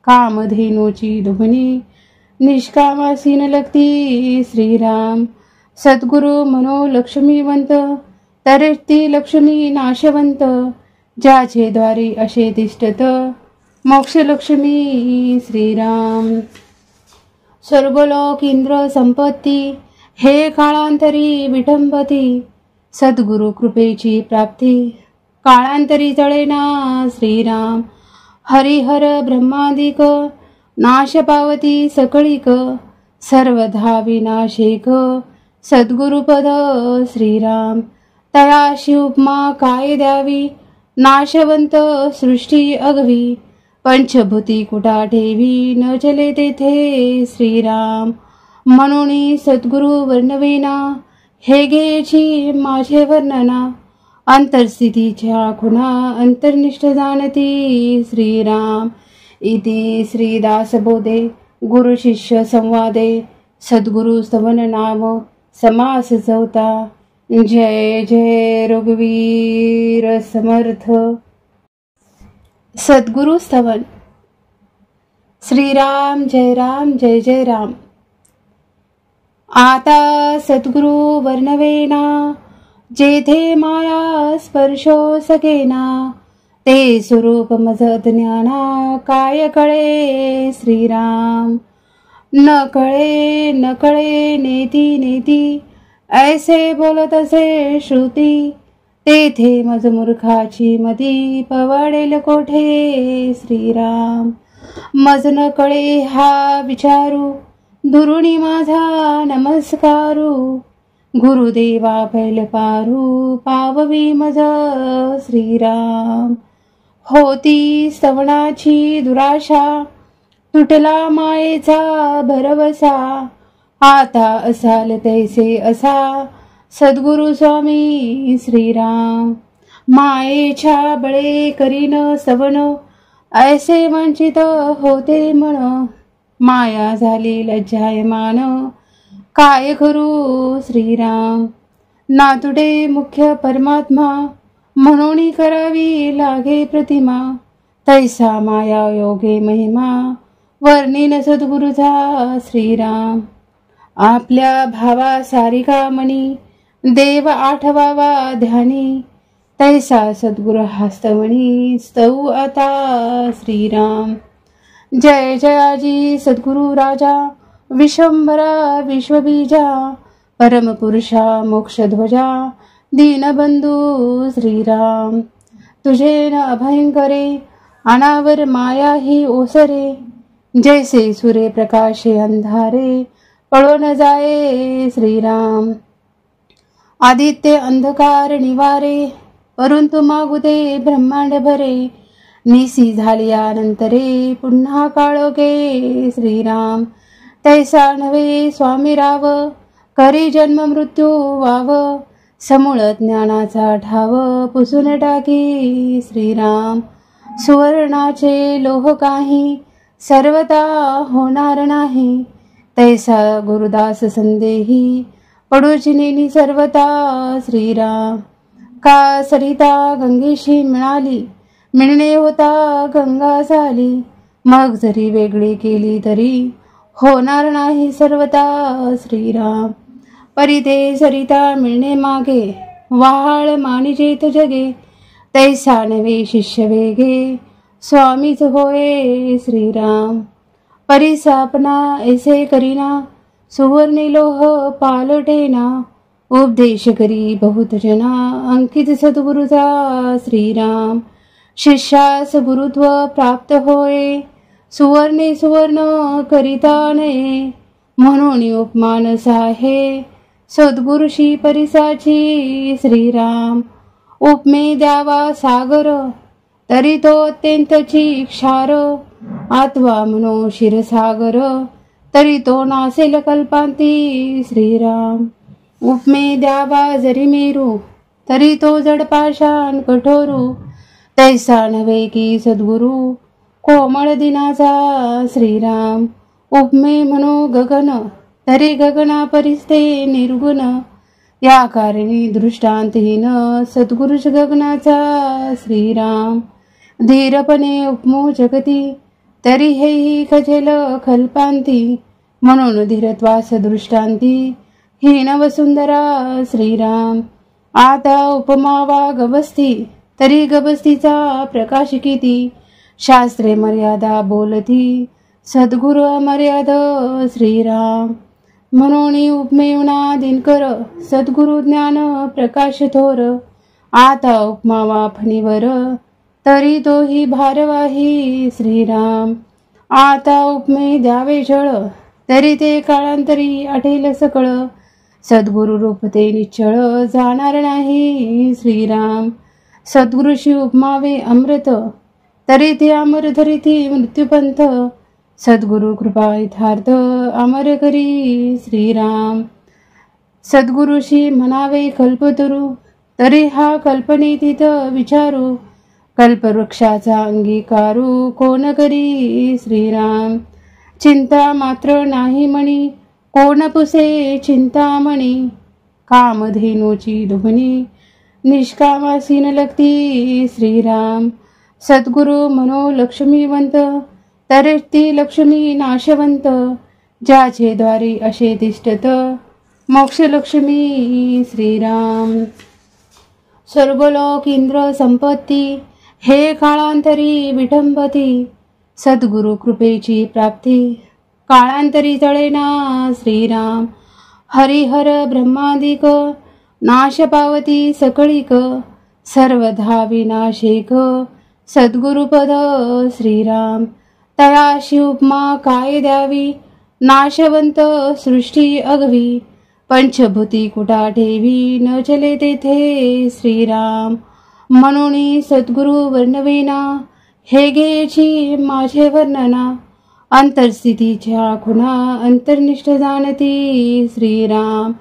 कामधेनूची दुभणी, निष्कामासीन लगती श्रीराम. सद्गुरु म्हणो लक्ष्मीवंत, तरी ती लक्ष्मी नाशवंत. ज्याचे द्वारी असे तिष्ठत, मोक्षलक्ष्मी श्रीराम. स्वर्गलोक इंद्र संपत्ती, हे काळांतरी विटंबती. सद्गुरु कृपेची प्राप्ती, काळांतरी जळेना श्रीराम. हरिहर ब्रह्मादिक, नाश पावती सकळीक. सर्वधा विनाशिक, सद्गुरुपद श्रीराम. तयाशी उपमा काय द्यावी, नाशवंत सृष्टी अगवी. पंचभूती कुटा ठेवी, न चले तेथे श्रीराम. म्हणून सद्गुरु वर्णवेना, हे घ्यायची माझे वर्णना. अंतरस्थितीच्या खुणा, अंतर्निष्ठ जाणती श्रीराम. इति श्रीदासबोधे गुरु शिष्य संवादे, सद्गुरु स्तवन नाम समास चौथा. जय जय रघुवीर समर्थ. सद्गुरु स्तवन. श्रीराम जय जय राम. आता सद्गुरु वर्णवेना जेथे माया स्पर्शो सकेना ते स्वरूप मज ज्ञाना काय कळे श्रीराम. न कळे नेती नेती ऐसे बोलत असे श्रुती तेथे मज मूर्खाची मती पवाडेल कोठे श्रीराम. मज न कळे हा विचारू दुरुणी माझा नमस्कारू गुरुदेवा पैल पारू पाववी मज श्रीराम. होती स्तवनाची दुराशा तुटला मायेचा भरवसा आता असाल तैसे असा सद्गुरु स्वामी श्रीराम. मायेच्या बळे करीन स्तवन ऐसे वंचित होते मन माया झाली लज्जायमान काय करू श्रीराम. नातुडे मुख्य परमात्मा म्हणून करावी लागे प्रतिमा तैसा माया योगे महिमा वर्णिन सद्गुरुचा श्रीराम. आपल्या भावा सारिका मणी देव आठवावा ध्यानी तैसा सद्गुरु हस्तमणी स्तव आता श्रीराम. जय जयाजी सद्गुरु राजा विश्वंभरा विश्वबीजा परमपुरुषा मोक्षध्वजा दीनबंधू श्रीराम. तुझे न अभयंकरे अनावर माया ही ओसरे जैसे सूर्य प्रकाशे अंधारे पळो न जाये श्रीराम. आदित्य अंधकार निवारे परंतु मागुदे ब्रह्मांड भरे निसी झाल्यानंतरे पुन्हा काळोखे श्रीराम. तैसा नव्हे स्वामी राव करी जन्म मृत्यू वाव समूळ ज्ञानाचा ठाव पुसून टाकी श्रीराम. सुवर्णाचे लोह काही सर्वता होणार नाही तैसा गुरुदास संदेही पडूची नेनी सर्वता श्रीराम. का सरिता गंगेशी मिळणे होता गंगा झाली मग जरी वेगळी केली तरी होणार नाही सर्वता श्रीराम. परिते सरिता मिळणे मागे वाहाळ मानिजेत जगे तैसा नवे शिष्य वेगे स्वामीच होय श्रीराम. परिसापना ऐसे करीना सुवर्णी लोह पालटेना उपदेश करी बहुत जना अंकित सद्गुरुचा श्रीराम. शिष्यास गुरुत्व प्राप्त होय सुवर्ण करिता नये म्हणून उपमानस आहे सद्गुरुशी परिसाची श्रीराम. उपमे द्यावा सागर तरी तो अत्यंतची क्षार आत्वा म्हणो क्षीरसागर तरी तो नासेल कल्पांती श्रीराम. उपमे द्यावा जरी मेरू तरी तो जडपाषाण कठोरू तैसा नव्हे की सद्गुरु कोमळ दिनाचा श्रीराम. उपमे म्हणो गगन तरी गगना परिस्ते निर्गुण या कारणी दृष्टांतहीन सद्गुरुच गगनाचा श्रीराम. धीरपणे उपमो जगती तरी हेही खजेल कल्पांती म्हणून धीरत्वास दृष्टांती हीन वसुंधरा श्रीराम. आता उपमावा गबस्ती तरी गबस्तीचा प्रकाश किती शास्त्रे मर्यादा बोलती सद्गुरु अमर्याद श्रीराम. म्हणून उपमेवना दिनकर सद्गुरु ज्ञान प्रकाश थोर आता उपमावा फणीवर तरी तोही भारवाही श्रीराम. आता उपमे द्यावे जळ तरी ते काळांतरी आटेल सकळ सद्गुरु रूप ते निश्चळ जाणार नाही श्रीराम. सद्गुरुशी उपमावे अमृत तरी ते अमर धरिती मृत्यूपंथ सद्गुरु कृपा यथार्थ अमर करी श्रीराम. सद्गुरुशी म्हणावे कल्पतरू तरी हा कल्पनेतीत विचारू कल्पवृक्षाचा अंगीकारू कोण करी श्रीराम. चिंता मात्र नाही म्हणी कोण पुसे चिंतामणी कामधेनूची दुभणी निष्कामासीन लगती श्रीराम. सद्गुरु म्हणो लक्ष्मीवंत तर ती लक्ष्मी नाशवंत, ज्याचे द्वारी असे तिष्ठत मोक्षलक्ष्मी श्रीराम. स्वर्गलोक इंद्र संपत्ती, हे काळांतरी विठंबती. सद्गुरु कृपेची प्राप्ती, काळांतरी तळेना श्रीराम. हरिहर ब्रह्मादिक, नाश पावती सकळिक. सर्वधा विनाशिक, सद्गुरुपद श्रीराम. तयाशी उपमा काय द्यावी, नाशवंत सृष्टी अगवी. पंचभूती कुटा ठेवी, न चले तेथे श्रीराम. म्हणून सद्गुरु वर्णवेना, हे घ्यायची माझे वर्णना. अंतरस्थितीच्या खुणा, अंतर्निष्ठ जाणती श्रीराम.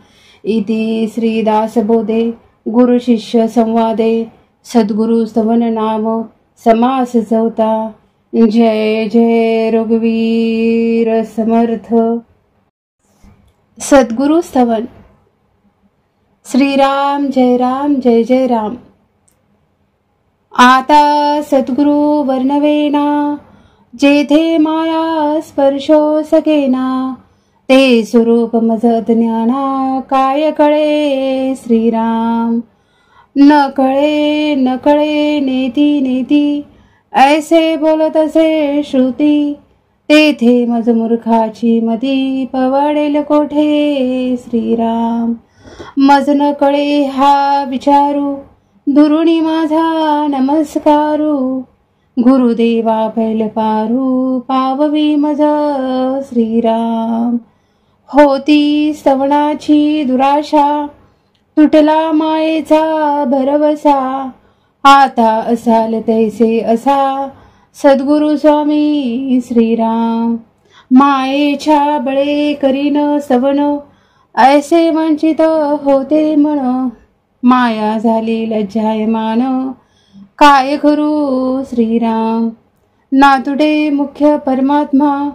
इति श्रीदासबोधे गुरु शिष्य संवादे, सद्गुरु स्तवन नाम समास चौथा. जय जय रघुवीर समर्थ. सद्गुरु स्तवन. श्रीराम जय राम जय जय राम. आता सद्गुरु वर्णवेना, जेथे माया स्पर्शो सकेना. ते स्वरूप मज ज्ञाना, काय कळे श्रीराम. न कळे न कळे नेती नेती, ऐसे बोलत असे श्रुती. तेथे मज मूर्खाची मती, पवाडेल कोठे श्रीराम. मज न कळे हा विचारू, दुरुणी माझा नमस्कारू. गुरुदेवा पैल पारू, पाववी मज श्रीराम. होती स्तवनाची दुराशा, तुटला मायेचा भरवसा. आता असाल तैसे असा, सद्गुरु स्वामी श्रीराम. मायेच्या बळे करीन स्तवन, ऐसे वंचित होते मन. माया झाली लज्जायमान, काय करू श्रीराम. नातुडे मुख्य परमात्मा,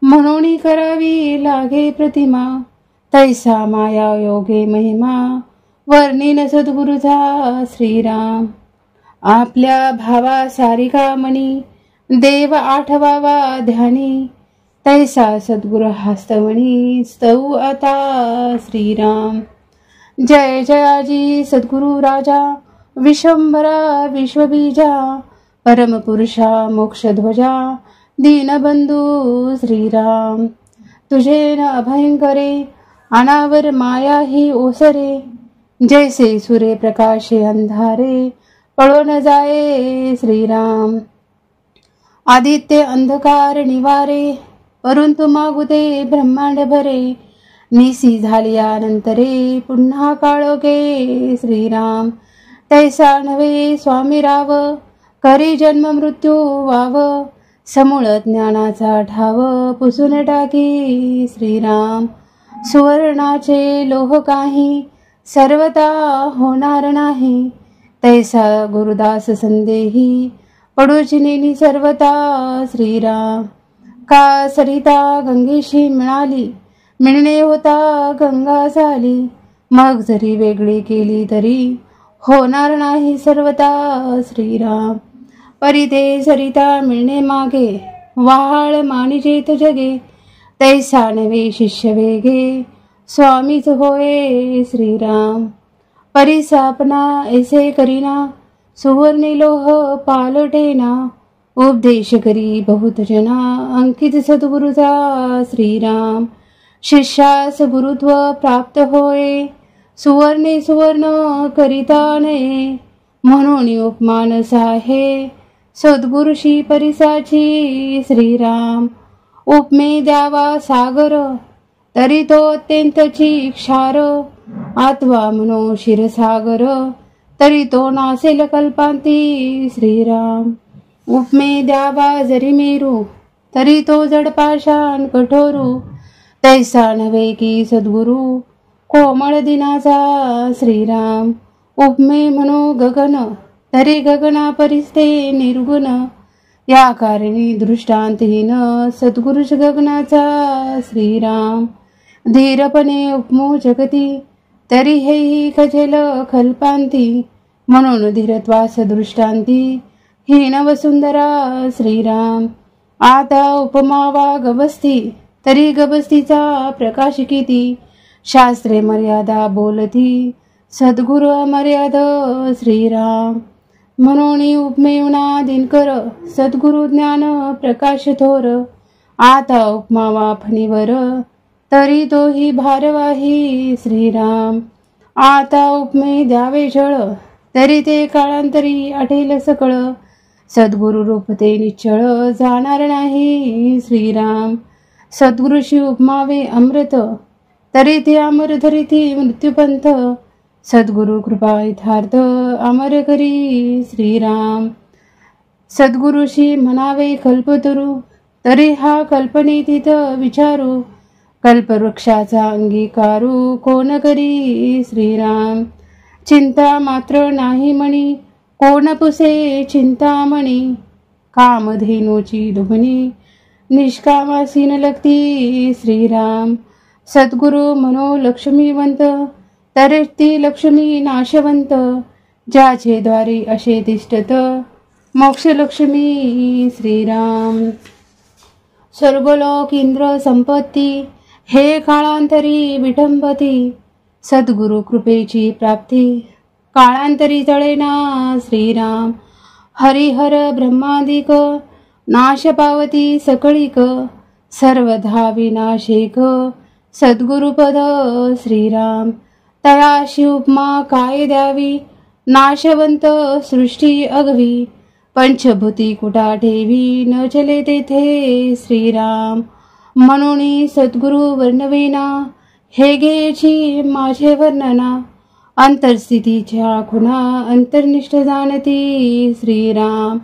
म्हणून करावी लागे प्रतिमा. तैसा माया योगे महिमा, वर्णिन सद्गुरुचा श्रीराम. आपल्या भावा सारिका मनी, देव आठवावा ध्यानी. तैसा सद्गुरु हस्तवणी, स्तव आता श्रीराम. जय जयाजी सद्गुरु राजा, विश्वंभरा विश्वबीजा. परमपुरुषा मोक्षध्वजा, दीनबंधू श्रीराम. तुझे न अभयंकरे, अनावर माया ही ओसरे. जैसे सूर्य प्रकाशे अंधारे, पळो न जाये श्रीराम. आदित्य अंधकार निवारे, परंतु मागुते ब्रह्मांड भरे. निसी झाल्यानंतरे, पुन्हा काळोखे श्रीराम. तैसा नव्हे स्वामी राव, करी जन्म मृत्यू वाव. समूळ ज्ञानाचा ठाव, पुसून टाकी श्रीराम. सुवर्णाचे लोह काही, सर्वता होणार नाही. तैसा गुरुदास संदेही, पडूची नेनी सर्वता श्रीराम. का सरिता गंगेशी मिळाली, मिळणे होता गंगा झाली. मग जरी वेगळी केली तरी, होणार नाही सर्वता श्रीराम. परिते सरिता मिळणे मागे, वहाळ मानिजेत जगे. तैसा नवे शिष्य वेगे, स्वामीच होय श्रीराम. परिसापना ऐसे करीना, सुवर्णी लोह पालटेना. उपदेश करी बहुत जना, अंकित सद्गुरुचा श्रीराम. शिष्यास गुरुत्व प्राप्त होय, सुवर्णे सुवर्ण करिता नये. म्हणून उपमान साहे, सद्गुरुशी परिसाची श्रीराम. उपमे द्यावा सागर, तरी तो अत्यंतची क्षार. आत्वा म्हणो क्षीरसागर, तरी तो नासेल कल्पांती श्रीराम. उपमे द्यावा जरी मेरू, तरी तो जड पाषाण कठोरू. तैसा नव्हे की सद्गुरु, कोमळ दिनाचा श्रीराम. उपमे म्हणो गगन, तरी गगना परिस्ते निर्गुण. या कारणी दृष्टांतहीन, सद्गुरुश गगनाचा श्रीराम. धीरपणे उपमो जगती, तरी हेही खजेल कल्पांती. म्हणून धीरत्वास दृष्टांती, हीन वसुंधरा श्रीराम. आता उपमा वा गवस्ती, तरी गवस्तीचा प्रकाश किती. शास्त्रे मर्यादा बोलती, सद्गुरु अमर्याद श्रीराम. म्हणून उपमेवना दिनकर, सद्गुरु ज्ञान प्रकाश थोर. आता उपमा वा फणीवर, तरी तोही भारवाही श्रीराम. आता उपमे द्यावे झळ, तरी ते काळांतरी आठेल सकळ. सद्गुरु रूप ते निश्चळ, जाणार नाही श्रीराम. सद्गुरुशी उपमावे अमृत, तरी ते अमर धरिती मृत्यूपंथ. सद्गुरु कृपा यथार्थ, अमर करी श्रीराम. सद्गुरुशी म्हणावे कल्पतरू, तरी हा कल्पनेतीत विचारू. कल्पवृक्षाचा अंगीकारू, कोण करी श्रीराम. चिंता मात्र नाही मणी, कोण पुसे चिंतामणी. कामधेनूची दुभणी, निष्कामासीन लगती श्रीराम. सद्गुरु मनो लक्ष्मीवंत, तरी ती लक्ष्मी नाशवंत. ज्याचे द्वारी असे तिष्ठत, मोक्ष लक्ष्मी श्रीराम. स्वर्गलोक इंद्र संपत्ती, हे काळांतरी विटंबती. सद्गुरु कृपेची प्राप्ती, काळांतरी तळेना श्रीराम. हरिहर ब्रह्मादिक, नाश पावती सकळीक. सर्वधा विनाशिक, सद्गुरुपद श्रीराम. तयाशी उपमा काय द्यावी, नाशवंत सृष्टी अगवी. पंचभूती कुटा ठेवी, न चले तेथे श्रीराम. म्हणून सद्गुरु वर्णवेना, हे घ्यायची माझे वर्णना. अंतरस्थितीच्या खुणा, अंतर्निष्ठ जाणती श्रीराम.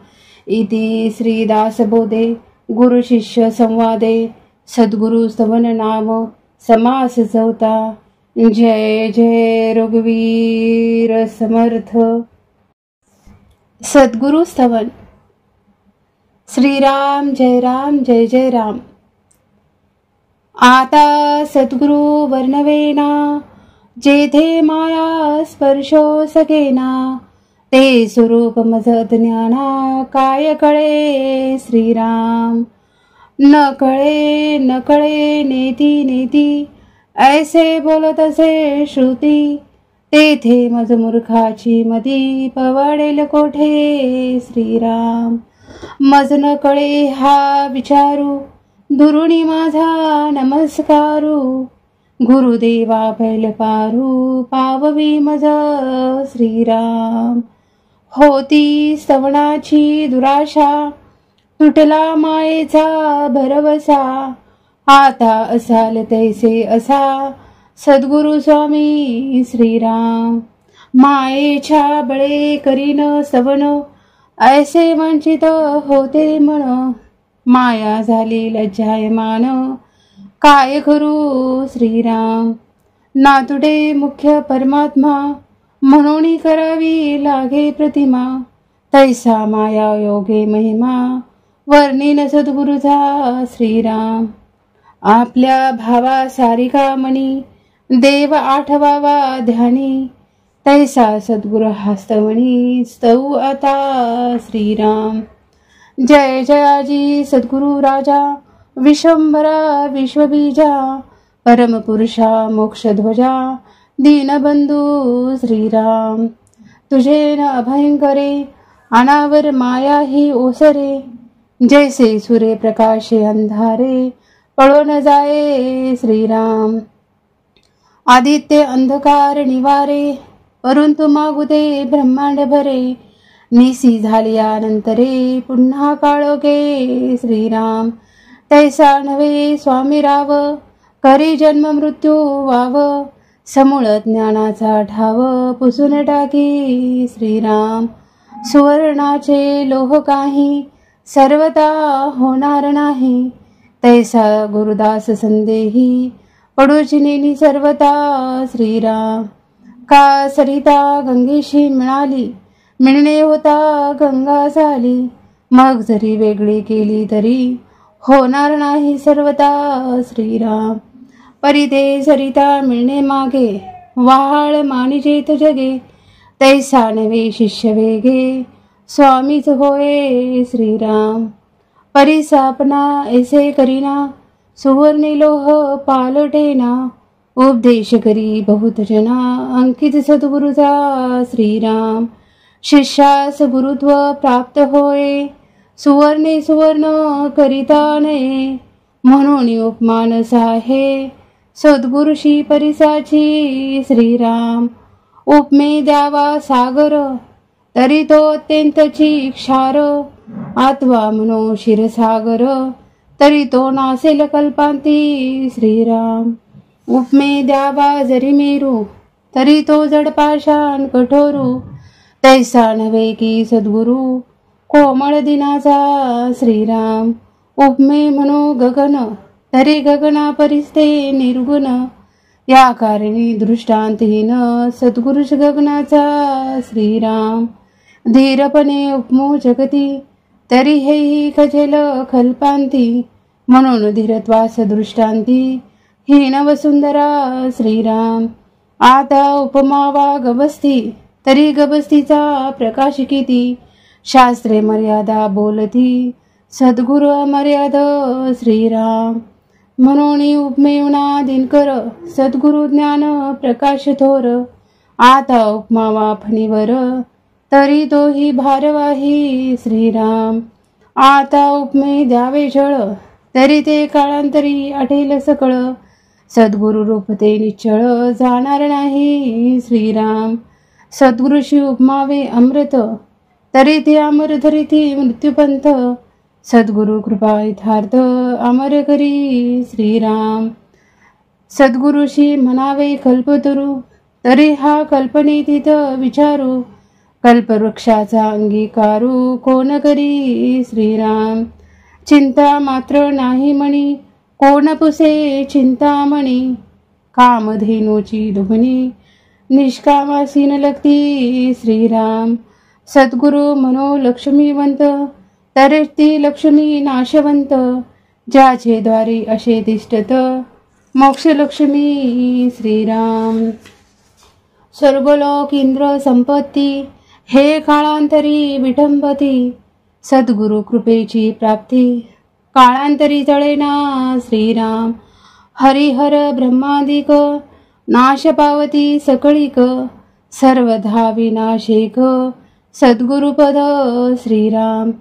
इति श्रीदासबोधे गुरु शिष्य संवादे, सद्गुरु स्तवन नाम समास चौथा. जय जय रघुवीर समर्थ. सद्गुरु स्तवन. श्रीराम जय राम जय जय राम. आता सद्गुरु वर्णवेना, जेथे माया स्पर्शो सकेना. ते स्वरूप मज ज्ञाना, काय कळे श्रीराम. न कळे न कळे नेती नेती, ऐसे बोलत असे श्रुती. तेथे मज मूर्खाची मती, पवाडेल कोठे श्रीराम. मज न कळे हा विचारू, दुरुणी माझा नमस्कारू. गुरुदेवा पैल पारू, पाववी मज श्रीराम. होती स्तवनाची दुराशा, तुटला मायेचा भरवसा. आता असाल तैसे असा, सद्गुरु स्वामी श्रीराम. मायेच्या बळे करीन स्तवन, ऐसे वंचित होते मन. माया झाली लज्जायमान, काय करू श्रीराम. नातुडे मुख्य परमात्मा, म्हणून करावी लागे प्रतिमा. तैसा माया योगे महिमा, वर्णिन सद्गुरुचा श्रीराम. आपल्या भावा सारिका मणी, देव आठवावा ध्यानी. तैसा सद्गुरु हस्तवणी, स्तऊ आता श्रीराम. जय जयाजी सद्गुरु राजा, विश्वंभरा विश्वबीजा. परमपुरुषा मोक्षध्वजा, दीनबंधू श्रीराम. तुझे न अभयंकरे, अनावर माया ही ओसरे. जैसे सूर्य प्रकाशे अंधारे, पळून जाये श्रीराम. आदित्य अंधकार निवारे, परंतु मागुदे ब्रह्मांड भरे. निसी झाल्यानंतरे, पुन्हा काळोखे श्रीराम. तैसा नव्हे स्वामी राव, करी जन्म मृत्यू वाव. समूळ ज्ञानाचा ठाव, पुसून टाकी श्रीराम. सुवर्णाचे लोह काही, सर्वता होणार नाही. तैसा गुरुदास संदेही, पडूची नेनी सर्वता श्रीराम. का सरिता गंगेशी मिळाली, मिळणे होता गंगा झाली. मग जरी वेगळी केली तरी, होणार नाही सर्वता श्रीराम. परिते सरिता मिळणे मागे, वाहाळ मानिजेत जगे. तैसा नवे शिष्य वेगे, स्वामीच होय श्रीराम. परिसापना ऐसे करीना, सुवर्णी लोह पालटेना, उपदेश करी बहुत जना, अंकित सद्गुरुचा श्रीराम. शिष्यास गुरुत्व प्राप्त होय, सुवर्णे सुवर्ण करिता नये, म्हणून उपमान साहे, सद्गुरुशी परिसाची श्रीराम. उपमे द्यावा सागर, तरी तो अत्यंतची क्षार, आत्वा म्हणो क्षीरसागर, तरी तो नासेल कल्पांती श्रीराम. उपमे द्यावा जरी मेरू, तरी तो जड पाषाण कठोरू, तैसा नव्हे की सद्गुरु, कोमळ दिनाचा श्रीराम. उपमे म्हणो गगन, तरी गगना परिस्ते निर्गुण, या कारणी दृष्टांतहीन, सद्गुरुच गगनाचा श्रीराम. धीरपणे उपमो जगती, तरी हेही खचेल कल्पांती, म्हणून धीरत्वास दृष्टांती, हीन वसुंधरा श्रीराम. आता उपमावा गबस्ती, तरी गबस्तीचा प्रकाश किती, शास्त्रे मर्यादा बोलती, सद्गुरु अमर्याद श्रीराम. म्हणून उपमेवना दिनकर, सद्गुरु ज्ञान प्रकाश थोर, आता उपमावा फणीवर, तरी तोही भारवाही श्रीराम. आता उपमे द्यावे जळ, तरी ते काळांतरी आठेल सकळ, सद्गुरु रूप ते निश्चळ, जाणार नाही श्रीराम. सद्गुरुशी उपमावे अमृत, तरी ते अमर धरिती मृत्यूपंथ, सद्गुरु कृपा यथार्थ, अमर करी श्रीराम. सद्गुरुशी म्हणावे कल्पतरू, तरी हा कल्पनेतीत विचारू, कल्पवृक्षाचा अंगीकारू, कोण करी श्रीराम. चिंता मात्र नाही म्हणी, कोण पुसे चिंतामणी, कामधेनूची दुभणी, निष्कामासीन लगती श्रीराम. सद्गुरु म्हणो लक्ष्मीवंत, तरी ती लक्ष्मी नाशवंत, ज्याचे द्वारी असे तिष्ठत, मोक्षलक्ष्मी श्रीराम. स्वर्गलोक इंद्र संपत्ती, हे काळांतरी विटंबती, सद्गुरु कृपेची प्राप्ती, काळांतरी तळेना श्रीराम. हरिहर ब्रह्मादिक, नाश पावती सकळीक, सर्वधा विनाशेक, सद्गुरुपद श्रीराम.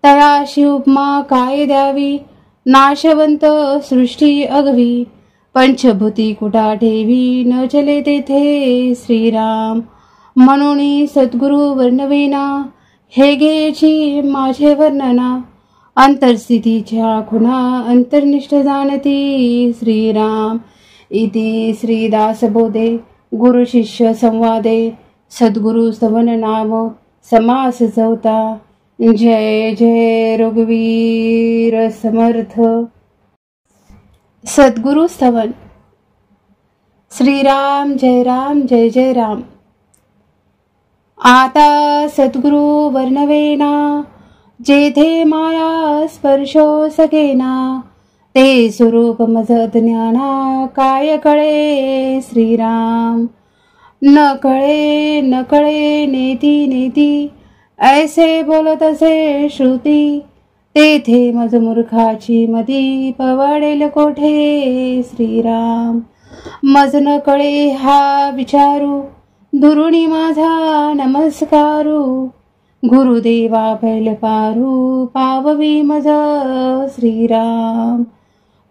तयाशी उपमा काय द्यावी, नाशवंत सृष्टी अगवी, पंचभूती कुटा ठेवी, न चले तेथे श्रीराम. म्हणून सद्गुरु वर्णवेना, हे घ्यायची माझे वर्णना, अंतरस्थितीच्या खुणा अंतर्निष्ठ जाणती श्रीराम. इति श्रीदासबोधे गुरु शिष्य संवादे, सद्गुरु स्तवन नाम समास चौथा. जय जय रघुवीर समर्थ. सद्गुरु स्तवन. श्रीराम जय राम जय जय राम. आता सद्गुरु वर्णवेना, जेथे माया स्पर्शो सकेना, ते स्वरूप मज ज्ञाना, काय कळे श्रीराम. न कळे नेती नेती, ऐसे बोलत असे श्रुती, तेथे मज मूर्खाची मती, पवाडेल कोठे श्रीराम. मज न कळे हा विचारू, दुरुणी माझा नमस्कारू, गुरुदेवा पैल पारू, पाववी मज श्रीराम.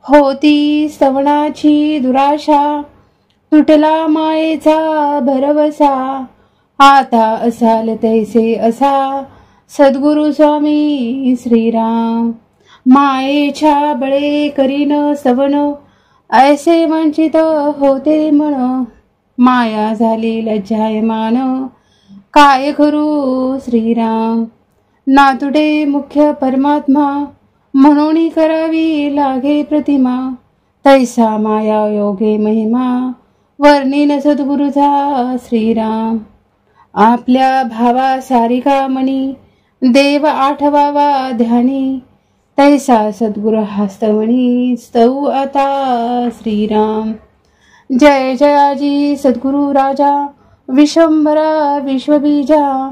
होती स्तवनाची दुराशा, तुटला मायेचा भरवसा, आता असाल तैसे असा, सद्गुरु स्वामी श्रीराम. मायेच्या बळे करीन स्तवन, ऐसे वंचित होते मन, माया झाली लज्जायमान, काय करू श्रीराम. नातुडे मुख्य परमात्मा, म्हणून करावी लागे प्रतिमा, तैसा माया योगे महिमा, वर्णिन सद्गुरुचा श्रीराम. आपल्या भावा सारिका मणी, देव आठवावा ध्यानी, तैसा सद्गुरु हस्तमणी, स्तव आता श्रीराम. जय जयाजी सद्गुरु राजा, विश्वंभरा विश्वबीजा,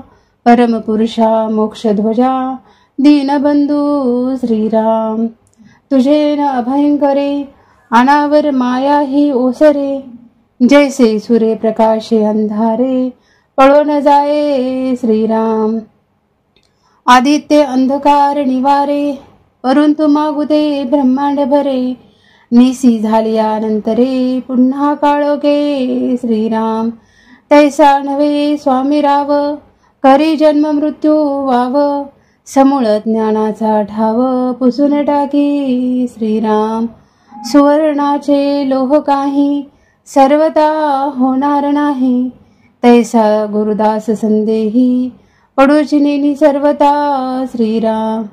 परमपुरुषा मोक्षध्वजा, दीनबंधू श्रीराम, तुझे न अभयंकरे अनावर माया ही ओसरे, जैसे सूर्य प्रकाशे अंधारे पळो न जाये श्रीराम. आदित्य अंधकार निवारे, परंतु मागू दे ब्रह्मांड भरे, निसी झाल्यानंतरे पुन्हा काळोखे श्रीराम. तैसा नव्हे स्वामी राव, करी जन्म मृत्यू वाव, समूळ ज्ञानाचा ठाव पुसून टाकी श्रीराम. सुवर्णाचे लोह काही सर्वता होणार नाही, तैसा गुरुदास संदेही पडूची नेनी सर्वता श्रीराम.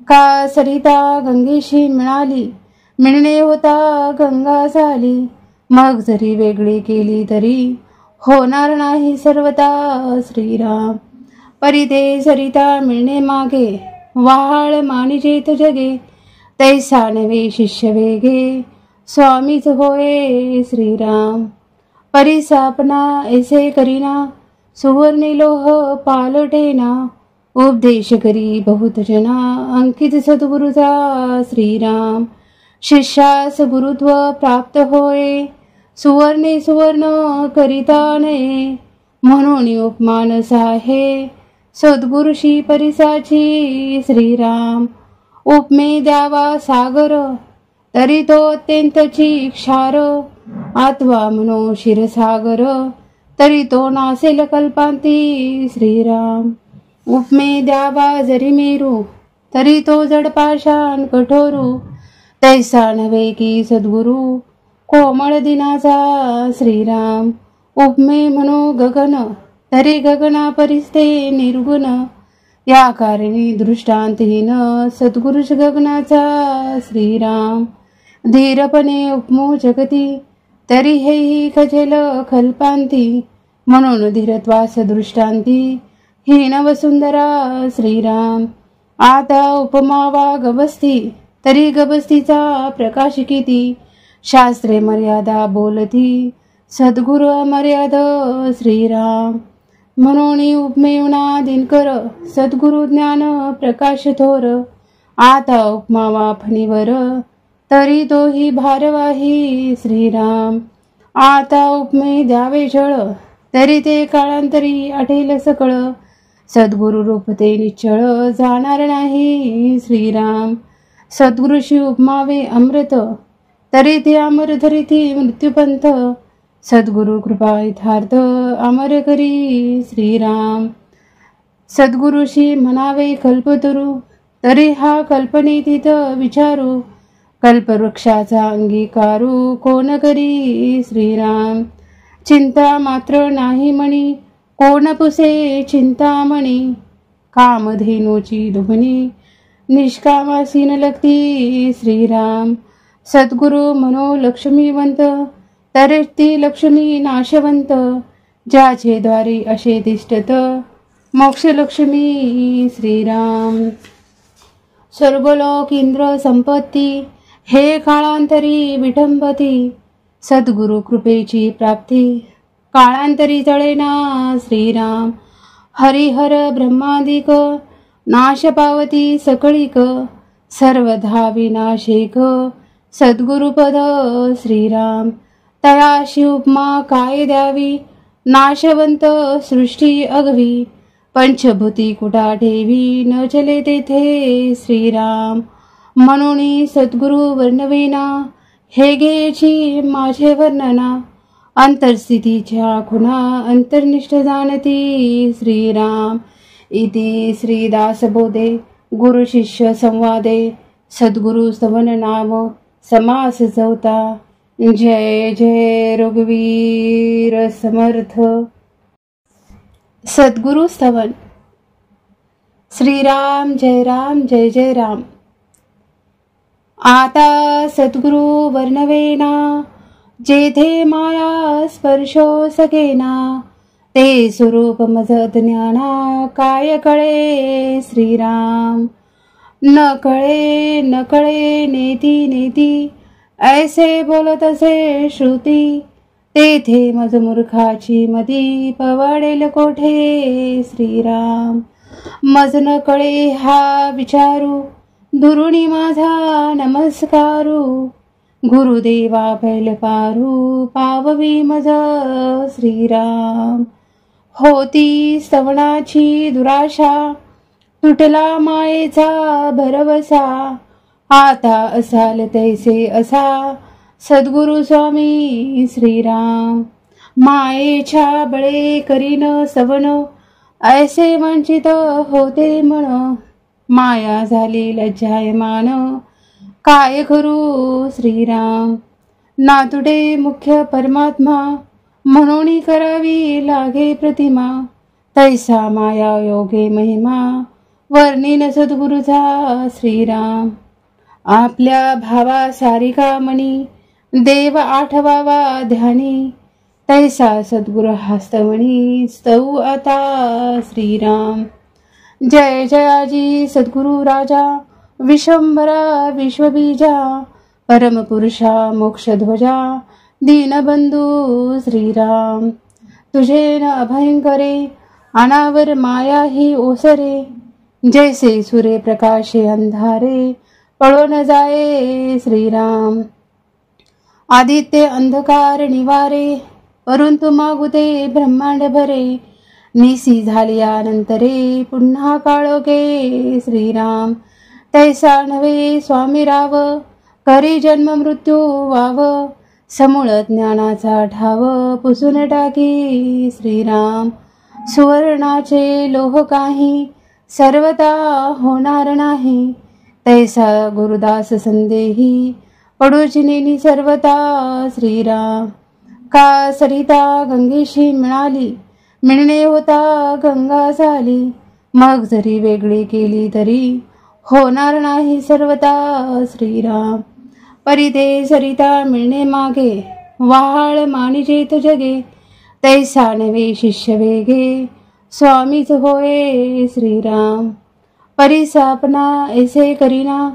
का सरिता गंगेशी मिळाली, मिळणे होता गंगा झाली, मग जरी वेगळी केली तरी होणार नाही सर्वता श्रीराम. परिते सरिता मिळणे मागे, व्हाळ मानिजेत जगे, तैसा नवे शिष्य वेगे, स्वामीच होय श्रीराम. परिसापना ऐसे करीना, सुवर्णी लोह पालटेना, उपदेश करी बहुत जना, अंकित सद्गुरुचा श्रीराम. शिष्यास गुरुत्व प्राप्त होय, सुवर्णे सुवर्ण करिता नये, म्हणून उपमानस आहे सद्गुरुशी परिसाची श्रीराम. उपमे द्यावा सागर, तरी तो अत्यंतची क्षार, आत्वा म्हणो क्षीरसागर, तरी तो नासेल कल्पांती श्रीराम. उपमे द्यावा जरी मेरू, तरी तो जड पाषाण कठोरू, तैसा नव्हे की सद्गुरु कोमळ दिनाचा श्रीराम. उपमे म्हणो गगन, तरी गगना परिस्ते निर्गुण, या कारणी दृष्टांतहीन सद्गुरुच गगनाचा श्रीराम. धीरपणे उपमो जगती, तरी हेही खजेल कल्पांती, म्हणून धीरत्वास दृष्टांती हीन वसुंधरा श्रीराम. आता उपमावा गबस्ती, तरी गबस्तीचा प्रकाश किती, शास्त्रे मर्यादा बोलती सद्गुरु अमर्याद श्रीराम. म्हणून उपमेवना दिनकर, सद्गुरु ज्ञान प्रकाश थोर, आता उपमावा फणीवर, तरी तोही भारवाही श्रीराम. आता उपमे द्यावे जळ, तरी ते काळांतरी आठेल सकळ, सद्गुरु रूप ते निश्चळ जाणार नाही श्रीराम. सद्गुरुशी उपमावे अमृत, तरी ते अमर धरिती मृत्यूपंथ, सद्गुरु कृपा यथार्थ अमर करी श्रीराम. सद्गुरुशी म्हणावे कल्पतरू, तरी हा कल्पनेतीत विचारू, कल्पवृक्षाचा अंगीकारू कोण करी श्रीराम. चिंता मात्र नाही मणी, कोण पुसे चिंतामणी, कामधेनूची दुभणी निष्कामासीन लगती श्रीराम. सद्गुरु म्हणो लक्ष्मीवंत, तरी ती लक्ष्मी नाशवंत, ज्याचे द्वारे असे तिष्ठत मोक्ष लक्ष्मी श्रीराम. स्वर्गलोक इंद्र संपत्ती, हे काळांतरी विठंबती, सद्गुरु कृपेची प्राप्ती काळांतरी जळेना श्रीराम. हरिहर ब्रह्मादिक, नाश पावती सकळीक, सर्वधा विनाशिक सद्गुरुपद श्रीराम. तयाशी उपमा काय द्यावी, नाशवंत सृष्टी अगवी, पंचभूती कुठा ठेवी न चले तेथे श्रीराम. म्हणून सद्गुरु वर्णवेना, हे घ्यायची माझे वर्णना, अंतरस्थितीच्या खुणा अंतर्निष्ठ जाणती श्रीराम. इति श्रीदासबोधे गुरु शिष्य संवादे सद्गुरु स्तवन नाम समास चौथा. जय जय रघुवीर समर्थ. सद्गुरु स्तवन. श्रीराम जय राम जय जय राम. आता सद्गुरु वर्णवेना, जेथे माया स्पर्शो सकेना, ते स्वरूप मज ज्ञाना काय कळे श्रीराम. न कळे नेती नेती, ऐसे बोलत असे श्रुती, तेथे मज मूर्खाची मती पवाडेल कोठे श्रीराम. मज न कळे हा विचारू, दुरुणी माझा नमस्कारू. गुरुदेवा पैल पारू, पाववी मज श्रीराम. होती स्तवनाची दुराशा, तुटला मायेचा भरवसा. आता असाल तैसे असा, सद्गुरु स्वामी श्रीराम. मायेच्या बळे करीन सवन, ऐसे वंचित होते मन. माया झाली लज्जायमान, काय करू श्रीराम. नातुडे मुख्य परमात्मा, म्हणून करावी लागे प्रतिमा. तैसा माया योगे महिमा, वर्णिन सद्गुरुचा श्रीराम. आपल्या भावा सारिका मणी, देव आठवावा ध्यानी. तैसा सद्गुरु हस्तमणी, स्तवू आता श्रीराम. जय जयाजी सद्गुरु राजा, विश्वंभरा विश्वबीजा. परमपुरुषा मोक्षध्वजा, दीनबंधू श्रीराम. तुझे न अभयंकरे, अनावर माया ही ओसरे. जैसे सूर्य प्रकाशे अंधारे, पळो न जाये श्रीराम. आदित्य अंधकार निवारे, परंतु मागुते ब्रह्मांड भरे. निसी झाल्यानंतरे, पुन्हा काळोखे श्रीराम. तैसा नव्हे स्वामी राव, करी जन्म मृत्यू वाव. समूळ ज्ञानाचा ठाव, पुसून टाकी श्रीराम. सुवर्णाचे लोह काही, सर्वता होणार नाही. तैसा गुरुदास संदेही, पडूचिनी सर्वता श्रीराम. का सरिता गंगेशी मिळाली, मिळणे होता गंगा झाली. मग जरी वेगळी केली तरी, होणार नाही सर्वता श्रीराम. परिते सरिता मिळणे मागे, वाहाळ मानिजेत जगे. तैसा नवे शिष्य वेगे, स्वामीच होय श्रीराम. परिसापना ऐसे करीना,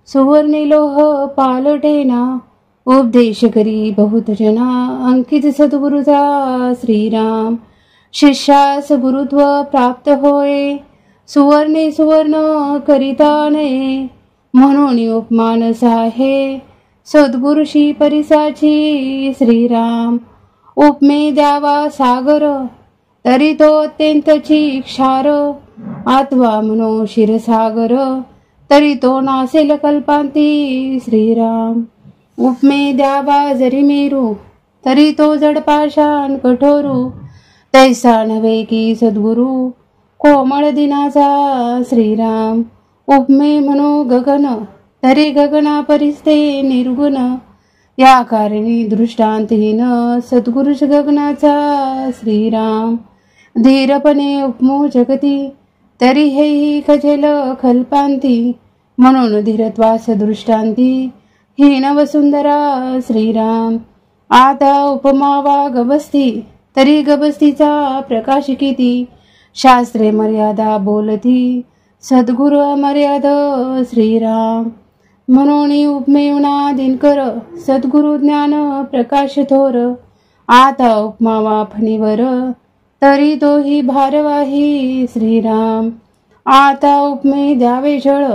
सुवर्णे लोह पालटेना. उपदेश करी बहुत जना, अंकित सद्गुरुचा श्रीराम. शिष्यास गुरुत्व प्राप्त होय, सुवर्णे सुवर्ण करिता नये. म्हणून उपमानस आहे, सद्गुरुशी परिसाची श्रीराम. उपमे द्यावा सागर, तरी तो अत्यंतची क्षार. आत्वा म्हणो क्षीरसागर, तरी तो नासेल कल्पांती श्रीराम. उपमे द्यावा जरी मेरू, तरी तो जडपाषाण कठोरू. तैसा नव्हे की सद्गुरु, कोमळ दिनाचा श्रीराम. उपमे म्हणो गगन, तरी गगना परिस्ते निर्गुण. या कारणी दृष्टांतहीन, सद्गुरुच गगनाचा श्रीराम. धीरपणे उपमो जगती, तरी हेही खजेल कल्पांती. म्हणून धीरत्वास दृष्टांती, हीन वसुंधरा श्रीराम. आता उपमावा गबस्ती, तरी गबस्तीचा प्रकाश किती. शास्त्रे मर्यादा बोलती, सद्गुरु अमर्याद श्रीराम. म्हणून उपमेवना दिनकर, सद्गुरु ज्ञान प्रकाश थोर. आता उपमावा फणीवर, तरी तोही भारवाही श्रीराम. आता उपमे द्यावे जळ,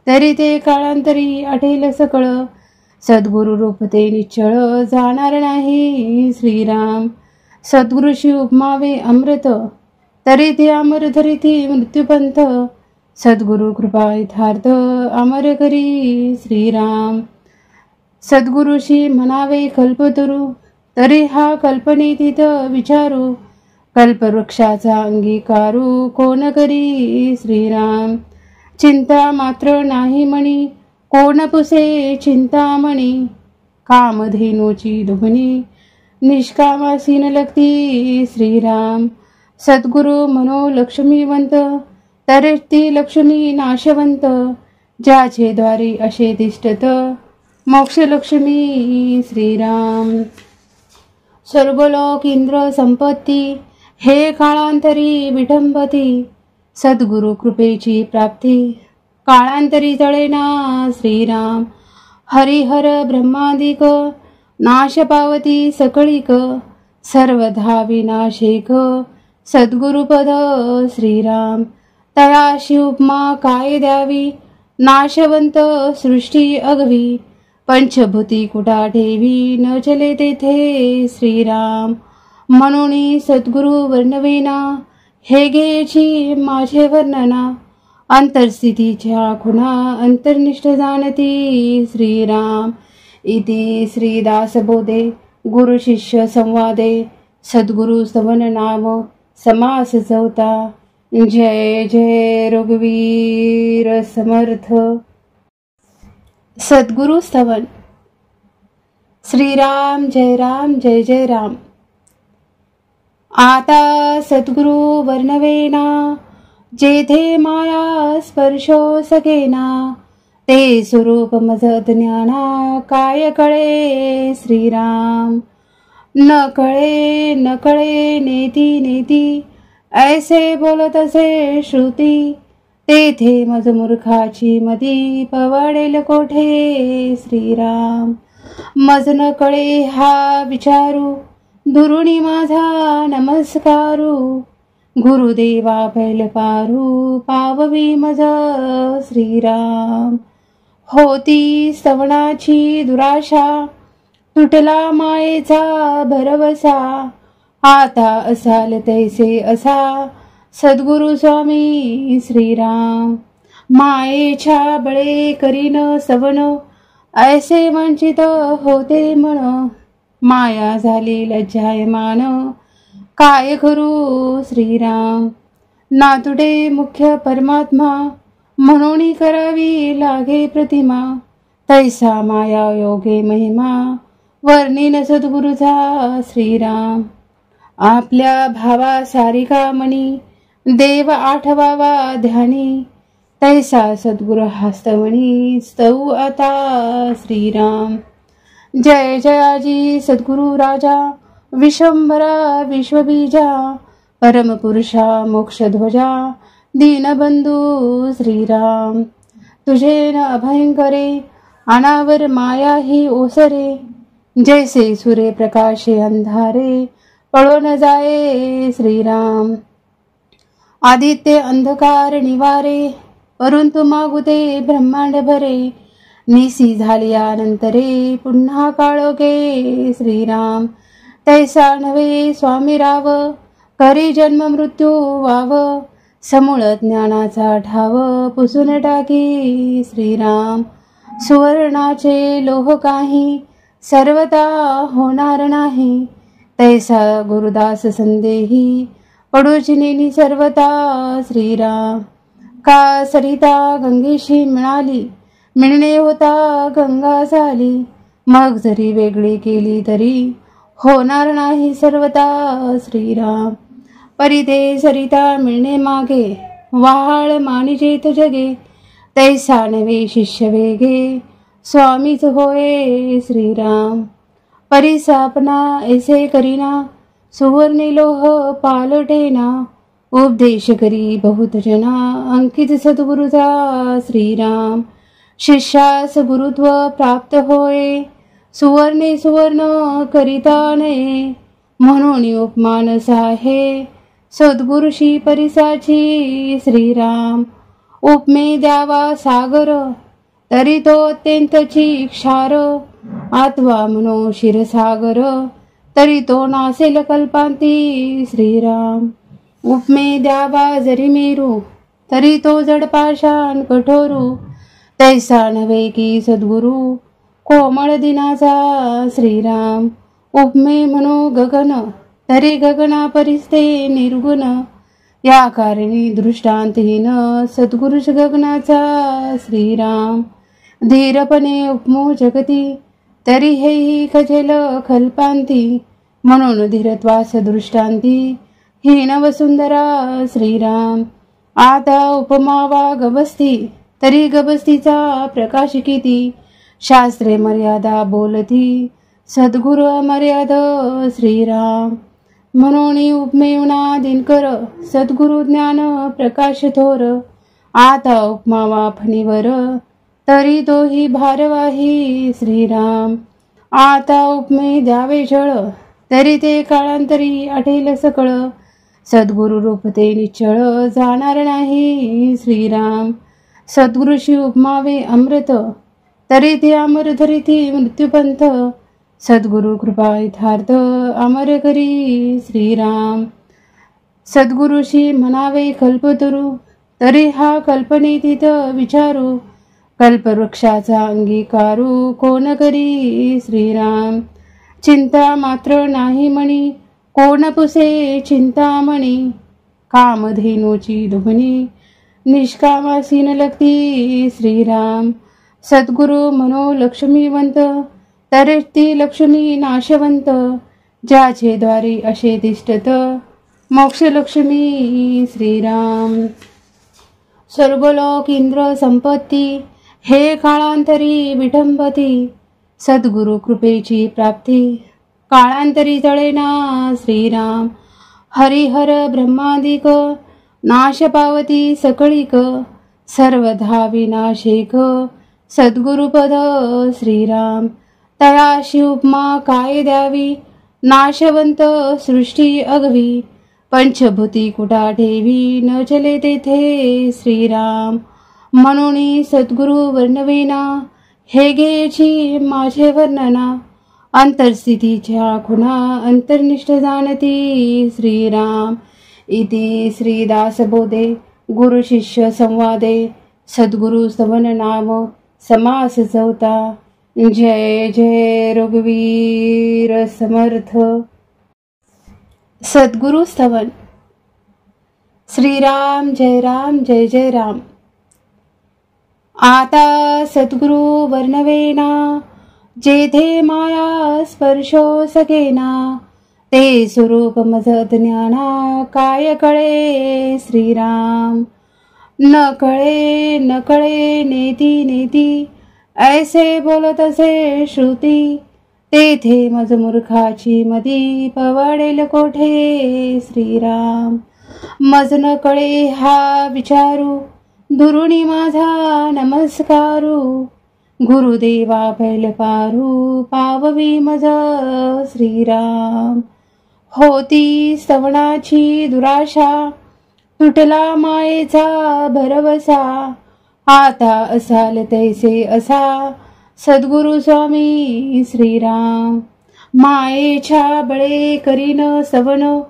तरी ते काळांतरी आठेल सकळ. सद्गुरु रूप ते निश्चळ, जाणार नाही श्रीराम. सद्गुरुशी उपमावे अमृत, तरी ते अमर धरिती मृत्यूपंथ. सद्गुरु कृपा यथार्थ, अमर करी श्रीराम. सद्गुरुशी म्हणावे कल्पतरू, तरी हा कल्पनेतीत विचारू. कल्पवृक्षाचा अंगीकारू, कोण करी श्रीराम. चिंता मात्र नाही मणी, कोण पुसे चिंतामणी. कामधेनूची दुभणी, निष्कामासीन लगती श्रीराम. सद्गुरु म्हणो लक्ष्मीवंत, तरी ती लक्ष्मी नाशवंत. ज्याचे द्वारी असे तिष्ठत, मोक्षलक्ष्मी श्रीराम. स्वर्गलोक इंद्र संपत्ती, हे काळांतरी विटंबती. सद्गुरु कृपेची प्राप्ती, काळांतरी जळेना श्रीराम. हरिहर ब्रह्मादिक, नाश पावती सकळीक. सर्वधा विनाशिक, सद्गुरुपद श्रीराम. तयाशी उपमा काय द्यावी, नाशवंत सृष्टी अगवी, पंचभूती कुटा ठेवी, न चले तेथे श्रीराम. म्हणून सद्गुरु वर्णवेना, हे घ्यायची माझे वर्णना, अंतरस्थितीच्या खुणा अंतर्निष्ठ जाणती श्रीराम. इति श्रीदासबोधे गुरु शिष्य संवादे सद्गुरु स्तवन नाम समास चौथा. जय जय रघुवीर समर्थ. सद्गुरु स्तवन. श्रीराम जय राम जय जय राम. आता सद्गुरु वर्णवेना, जेथे माया स्पर्शो सकेना, ते स्वरूप मज ज्ञाना, काय कळे श्रीराम. न कळे नेती नेती, ऐसे बोलत असे श्रुती, तेथे मज मूर्खाची मती, पवाडेल कोठे श्रीराम. मज न कळे हा विचारू, दुरुणी माझा नमस्कारू, गुरुदेवा पैल पारू, पाववी मज श्रीराम. होती स्तवनाची दुराशा, तुटला मायेचा भरवसा, आता असाल तैसे असा सद्गुरु स्वामी श्रीराम. मायेच्या बळे करीन सवन, ऐसे वंचित होते मन, माया झाली लज्जायमान, काय करू श्रीराम. नातुडे मुख्य परमात्मा, म्हणून करावी लागे प्रतिमा, तैसा माया योगे महिमा, वर्णिन सद्गुरुचा श्रीराम. आपल्या भावा सारिका मणी, देव आठवावा ध्यानी, तैसा सद्गुरु हस्तमणी, स्तऊ आता श्रीराम. जय जयाजी सद्गुरु राजा, विश्वंभरा विश्वबीजा, परमपुरुषा मोक्षध्वजा, दीनबंधू श्रीराम. तुझे न अभयंकरे, अनावर माया ही ओसरे, जैसे सूर्य प्रकाशे अंधारे, पळो न जाये श्रीराम. आदित्य अंधकार निवारे, परंतु मागुते ब्रह्मांड भरे, निसी झालियानंतरे, पुन्हा काळोखे श्रीराम. तैसा नव्हे स्वामी राव, करी जन्म मृत्यू वाव, समूळ ज्ञानाचा ठाव, पुसून टाकी श्रीराम. सुवर्णाचे लोह काही, सर्वता होणार नाही, तैसा गुरुदास संदेही, पडूचिनी सर्वता श्रीराम. का सरिता गंगेशी मिळाली, मिळणे होता गंगा झाली, मग जरी वेगळी केली तरी, होणार नाही सर्वता श्रीराम. परिते सरिता मिळणे मागे, वाहाळ मानिजेत जगे, तैसा नवे शिष्य वेगे, स्वामीच होय श्रीराम. परिसापना ऐसे करीना, सुवर्णी लोह पालटेना, उपदेश करी बहुत जना, अंकित सद्गुरुचा श्रीराम. शिष्यास गुरुत्व प्राप्त होय, सुवर्णे सुवर्ण करिता नये, म्हणून उपमानस आहे सद्गुरुशी परिसाची श्रीराम. उपमे द्यावा सागर, तरी तो अत्यंतची क्षार, आत्वा मनो क्षीरसागर, तरी तो नासेल कल्पांती श्रीराम. उपमे द्यावा जरी मेरू, तरी तो जड पाषाण कठोरू, तैसा नव्हे की सद्गुरु, कोमळ दिनाचा श्रीराम. उपमे म्हणो गगन, तरी गगना परिस्ते निर्गुण, या कारणी दृष्टांतहीन, सद्गुरुश गगनाचा श्रीराम. धीरपणे उपमो जगती, तरी हेही खजेल कल्पांती, म्हणून धीरत्वास दृष्टांती, हीन वसुंधरा श्रीराम. आता उपमावा गबस्ती, तरी गबस्तीचा प्रकाश किती, शास्त्रे मर्यादा बोलती, सद्गुरु अमर्याद श्रीराम. म्हणून उपमेवना दिनकर, सद्गुरु ज्ञान प्रकाश थोर, आता उपमावा फणीवर, तरी तोही भारवाही श्रीराम. आता उपमे द्यावे जळ, तरी ते काळांतरी आटेल सकळ, सद्गुरु रूप ते निश्चळ जाणार नाही श्रीराम. सद्गुरुशी उपमावे अमृत, तरी ते अमर धरिती मृत्यूपंथ. सद्गुरु कृपा यथार्थ अमर करी श्रीराम. सद्गुरुशी म्हणावे कल्पतरू, तरी हा कल्पनेतीत विचारू. कल्पवृक्षाचा अंगीकारू कोण करी श्रीराम. चिंता मात्र नाही म्हणी, कोण पुसे चिंतामणी. कामधेनूची दुभणी, निष्कामासी न लगती श्रीराम. सद्गुरु मनो लक्ष्मीवंत, तरी ती लक्ष्मी नाशवंत. ज्याचे द्वारी असे तिष्ठत, मोक्षलक्ष्मी श्रीराम. स्वर्गलोक इंद्र संपत्ती, हे काळांतरी विठंबती. सद्गुरु कृपेची प्राप्ती, काळांतरी तळेना श्रीराम. हरिहर ब्रह्मादिक, नाश पावती सकळीक. सर्वधा विनाशिक, सद्गुरुपद श्रीराम. तयाशी उपमा काय द्यावी, नाशवंत सृष्टी अगवी. पंचभूती कुटा ठेवी, न चले तेथे श्रीराम. म्हणून सद्गुरु वर्णवेना, हे घ्यायची माझे वर्णना. अंतरस्थितीच्या खुणा अंतर्निष्ठ जाणती श्रीराम. इति श्रीदासबोधे गुरु शिष्य संवादे. सद्गुरु स्तवन नाम समास चौथा. जय जय रघुवीर समर्थ. सद्गुरु स्तवन. श्रीराम जय राम जय जय राम. आता सद्गुरु वर्णवेना, जेथे माया स्पर्शो सकेना. ते स्वरूप मज ज्ञाना, काय कळे श्रीराम. न कळे नेती नेती, ऐसे बोलत असे श्रुती. तेथे मज मूर्खाची मदी, पवाडेल कोठे श्रीराम. मज न कळे हा विचारू, दुरुणी माझा नमस्कारू. गुरुदेवा पैल पारू, पाववी मज श्रीराम. होती स्तवनाची दुराशा, तुटला मायेचा भरवसा. आता असाल तैसे असा, सद्गुरु स्वामी श्रीराम. मायेच्या बळे करीन स्तवन,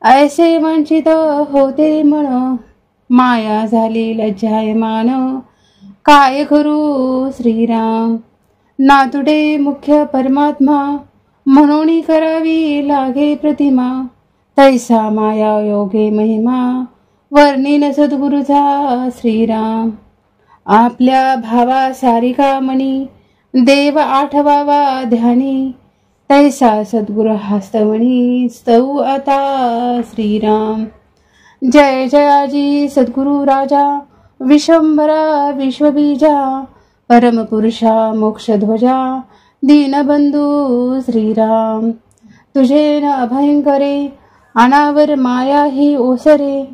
ऐसे वंचित होते मन. माया झाली लज्जायमान, काय करू श्रीराम. नातुडे मुख्य परमात्मा, म्हणून करावी लागे प्रतिमा. तैसा माया योगे महिमा, वर्णिन सद्गुरुचा श्रीराम. आपल्या भावा सारिका मनी, देव आठवावा ध्यानी. तैसा सद्गुरु हस्तमणी, स्तव आता श्रीराम. जय जयाजी सद्गुरु राजा, विश्वंभरा विश्वबीजा. परमपुरुषा मोक्षध्वजा, दीनबंधू श्रीराम. तुझे न अभयंकरे, अनावर माया ही ओसरे.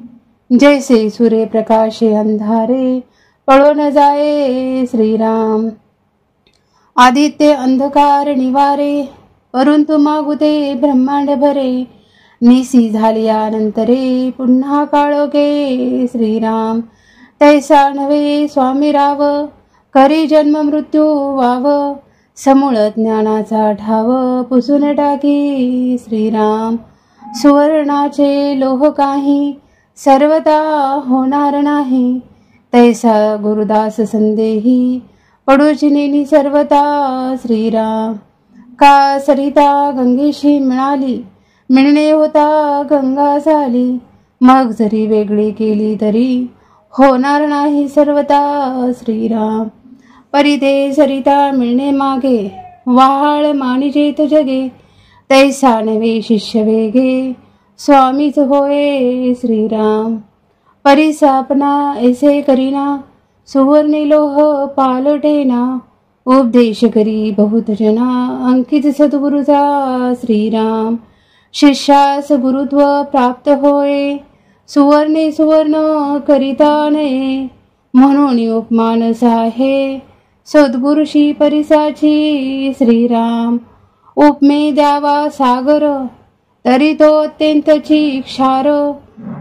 जैसे सूर्य प्रकाशे अंधारे, पळो न जाये श्रीराम. आदित्य अंधकार निवारे, परंतु मागुते ब्रह्मांड भरे. निसी झाल्यानंतरे, पुन्हा काळोखे श्रीराम. तैसा नव्हे स्वामी राव, करी जन्म मृत्यू वाव. समूळ ज्ञानाचा ठाव, पुसून टाकी श्रीराम. सुवर्णाचे लोह काही, सर्वता होणार नाही. तैसा गुरुदास संदेही, पडूची नेनी सर्वता श्रीराम. का सरिता गंगेशी मिळाली, मिळणे होता गंगा झाली. मग जरी वेगळी केली तरी, होणार नाही सर्वता श्रीराम. परिते सरिता मिळणे मागे, वाहाळ मानिजेत जगे. तैसा नवे शिष्य वेगे, स्वामीच होय श्रीराम. परिसापना ऐसे करीना, सुवर्णी लोह पालटेना. उपदेश करी बहुत जना, अंकित सद्गुरुचा श्रीराम. शिष्यास गुरुत्व प्राप्त होय, सुवर्णे सुवर्ण करिता नये. म्हणून उपमान साहे, सद्गुरुशी परिसाची श्रीराम. उपमे द्यावा सागर, तरी तो अत्यंतची क्षार,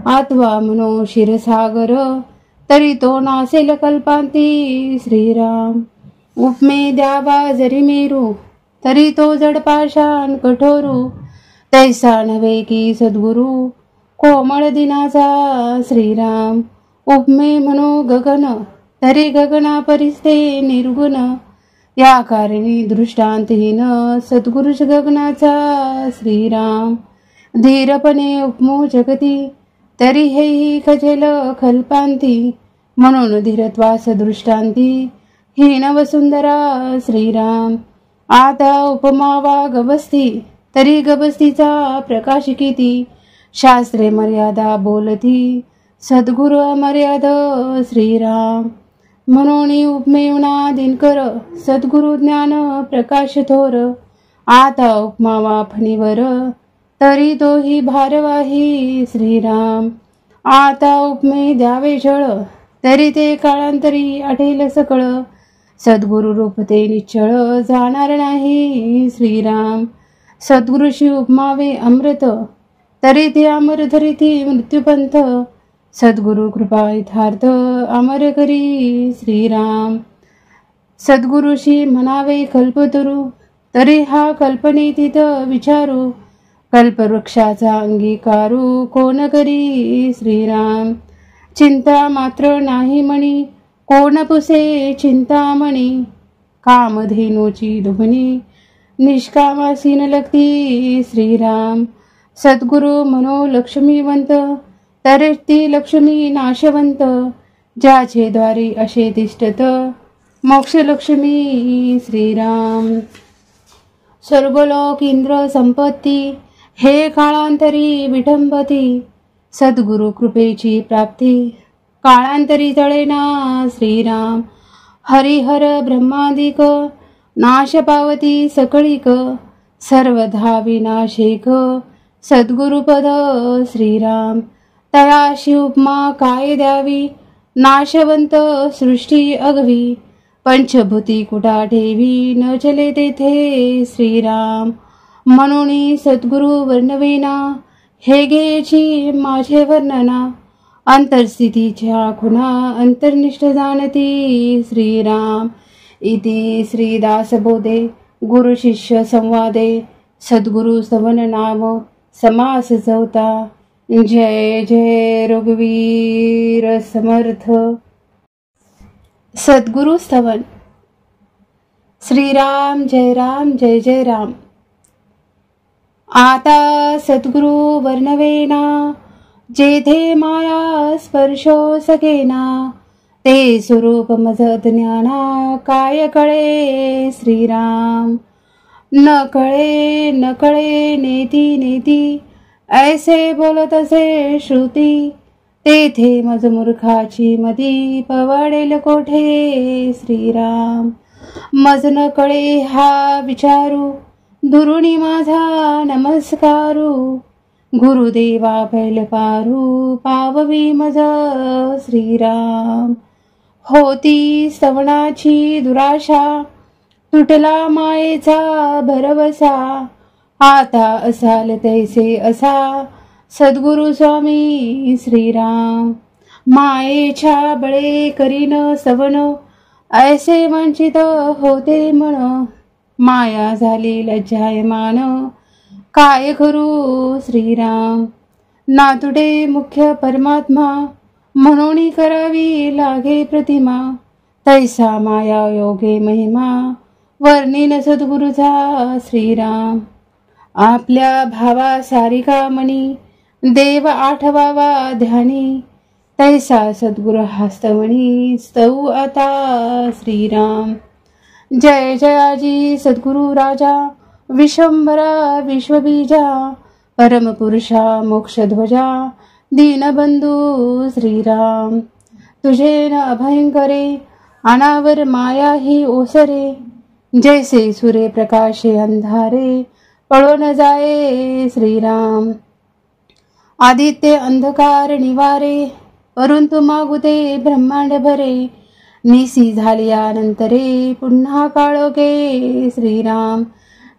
आत्वा मनो क्षीरसागर, तरी तो नासेल कल्पांती श्रीराम. उपमे द्यावा जरी मेरू, तरी तो जड पाषाण कठोरू, तैसा नव्हे की सद्गुरु कोमळ दिनाचा श्रीराम. उपमे म्हणो गगन, तरी गगना परिस्ते निर्गुण, या कारणी दृष्टांतहीन सद्गुरुष गगनाचा श्रीराम. धीरपणे उपमो जगती, तरी हेही खजेल कल्पांती, म्हणून धीरत्वास दृष्टांती हीन वसुंधरा श्रीराम. आता उपमावा गवस्ती, तरी गवस्तीचा प्रकाश किती, शास्त्रे मर्यादा बोलती सद्गुरु अमर्याद श्रीराम. म्हणून उपमेवना दिनकर, सद्गुरु ज्ञान प्रकाश थोर. आता उपमावा फणीवर, तरी तोही भारवाही श्रीराम. आता उपमे द्यावे जळ, तरी ते काळांतरी आठेल सकळ, सद्गुरु रूप ते निश्चळ जाणार नाही श्रीराम. सद्गुरुशी उपमावे अमृत, तरी ते अमर धरिती मृत्यूपंथ, सद्गुरु कृपा यथार्थ अमर करी श्रीराम. सद्गुरुशी म्हणावे कल्पतरू, तरी हा कल्पनेतीत विचारू, कल्पवृक्षाचा अंगीकारू कोण करी श्रीराम. चिंता मात्र नाही मणी, कोण पुसे चिंतामणी, कामधेनूची दुभणी निष्कामासीन लगती श्रीराम. सद्गुरु मनो लक्ष्मीवंत, तरी ती लक्ष्मी नाशवंत, ज्याचे द्वारी असे तिष्ठत मोक्ष लक्ष्मी श्रीराम. स्वर्गलोक इंद्र संपत्ती, हे काळांतरी विठंबती, सद्गुरु कृपेची प्राप्ती काळांतरी तळेना श्रीराम. हरिहर ब्रह्मादिक, नाश पावती सकळीक, सर्वधा विनाशेक सद्गुरुपद श्रीराम. तयाशी उपमा काय द्यावी, नाशवंत सृष्टी अगवी, पंचभूती कुटा ठेवी न चले तेथे श्रीराम. म्हणून सद्गुरु वर्णवेना, हे घ्यायची माझे वर्णना, अंतरस्थितीच्या खुणा अंतर्निष्ठ जाणती श्रीराम. इति श्रीदासबोधे गुरु शिष्य संवादे सद्गुरु स्तवन नाम समास चौथा. जय जय रघुवीर समर्थ. सद्गुरु स्तवन. श्रीराम जय राम जय जय राम. आता सद्गुरु वर्णवेना, जेथे माया स्पर्शो सकेना, ते स्वरूप मज ज्ञाना काय कळे श्रीराम. न कळे नेती नेती, ऐसे बोलत असे श्रुती, तेथे मज मूर्खाची मती पवाडेल कोठे श्रीराम. मज न कळे हा विचारू, दुरुणी माझा नमस्कारू, गुरुदेवा पैल पारू पाववी मज श्रीराम. होती स्तवनाची दुराशा, तुटला मायेचा भरवसा, आता असाल तैसे असा सद्गुरु स्वामी श्रीराम. मायेच्या बळे करीन स्तवन, ऐसे वंचित होते मन, माया झाली लज्जायमान काय करू श्रीराम. नातुडे मुख्य परमात्मा, म्हणून करावी लागे प्रतिमा, तैसा माया योगे महिमा वर्णिन सद्गुरुचा श्रीराम. आपल्या भावा सारिका मणी, देव आठवावा ध्यानी, तैसा सद्गुरु हस्तवणी स्तऊ आता श्रीराम. जय जयाजी सद्गुरु राजा, विश्वंभरा विश्वबीजा, परमपुरुषा मोक्षध्वजा, दीनबंधू श्रीराम. तुझे न अभयंकरे, अनावर माया ही ओसरे, जैसे सूर्य प्रकाशे अंधारे पळून जाये श्रीराम. आदित्य अंधकार निवारे, परंतु मागुते ब्रह्मांड भरे, निसी झालियानंतरे पुन्हा काळोखे श्रीराम.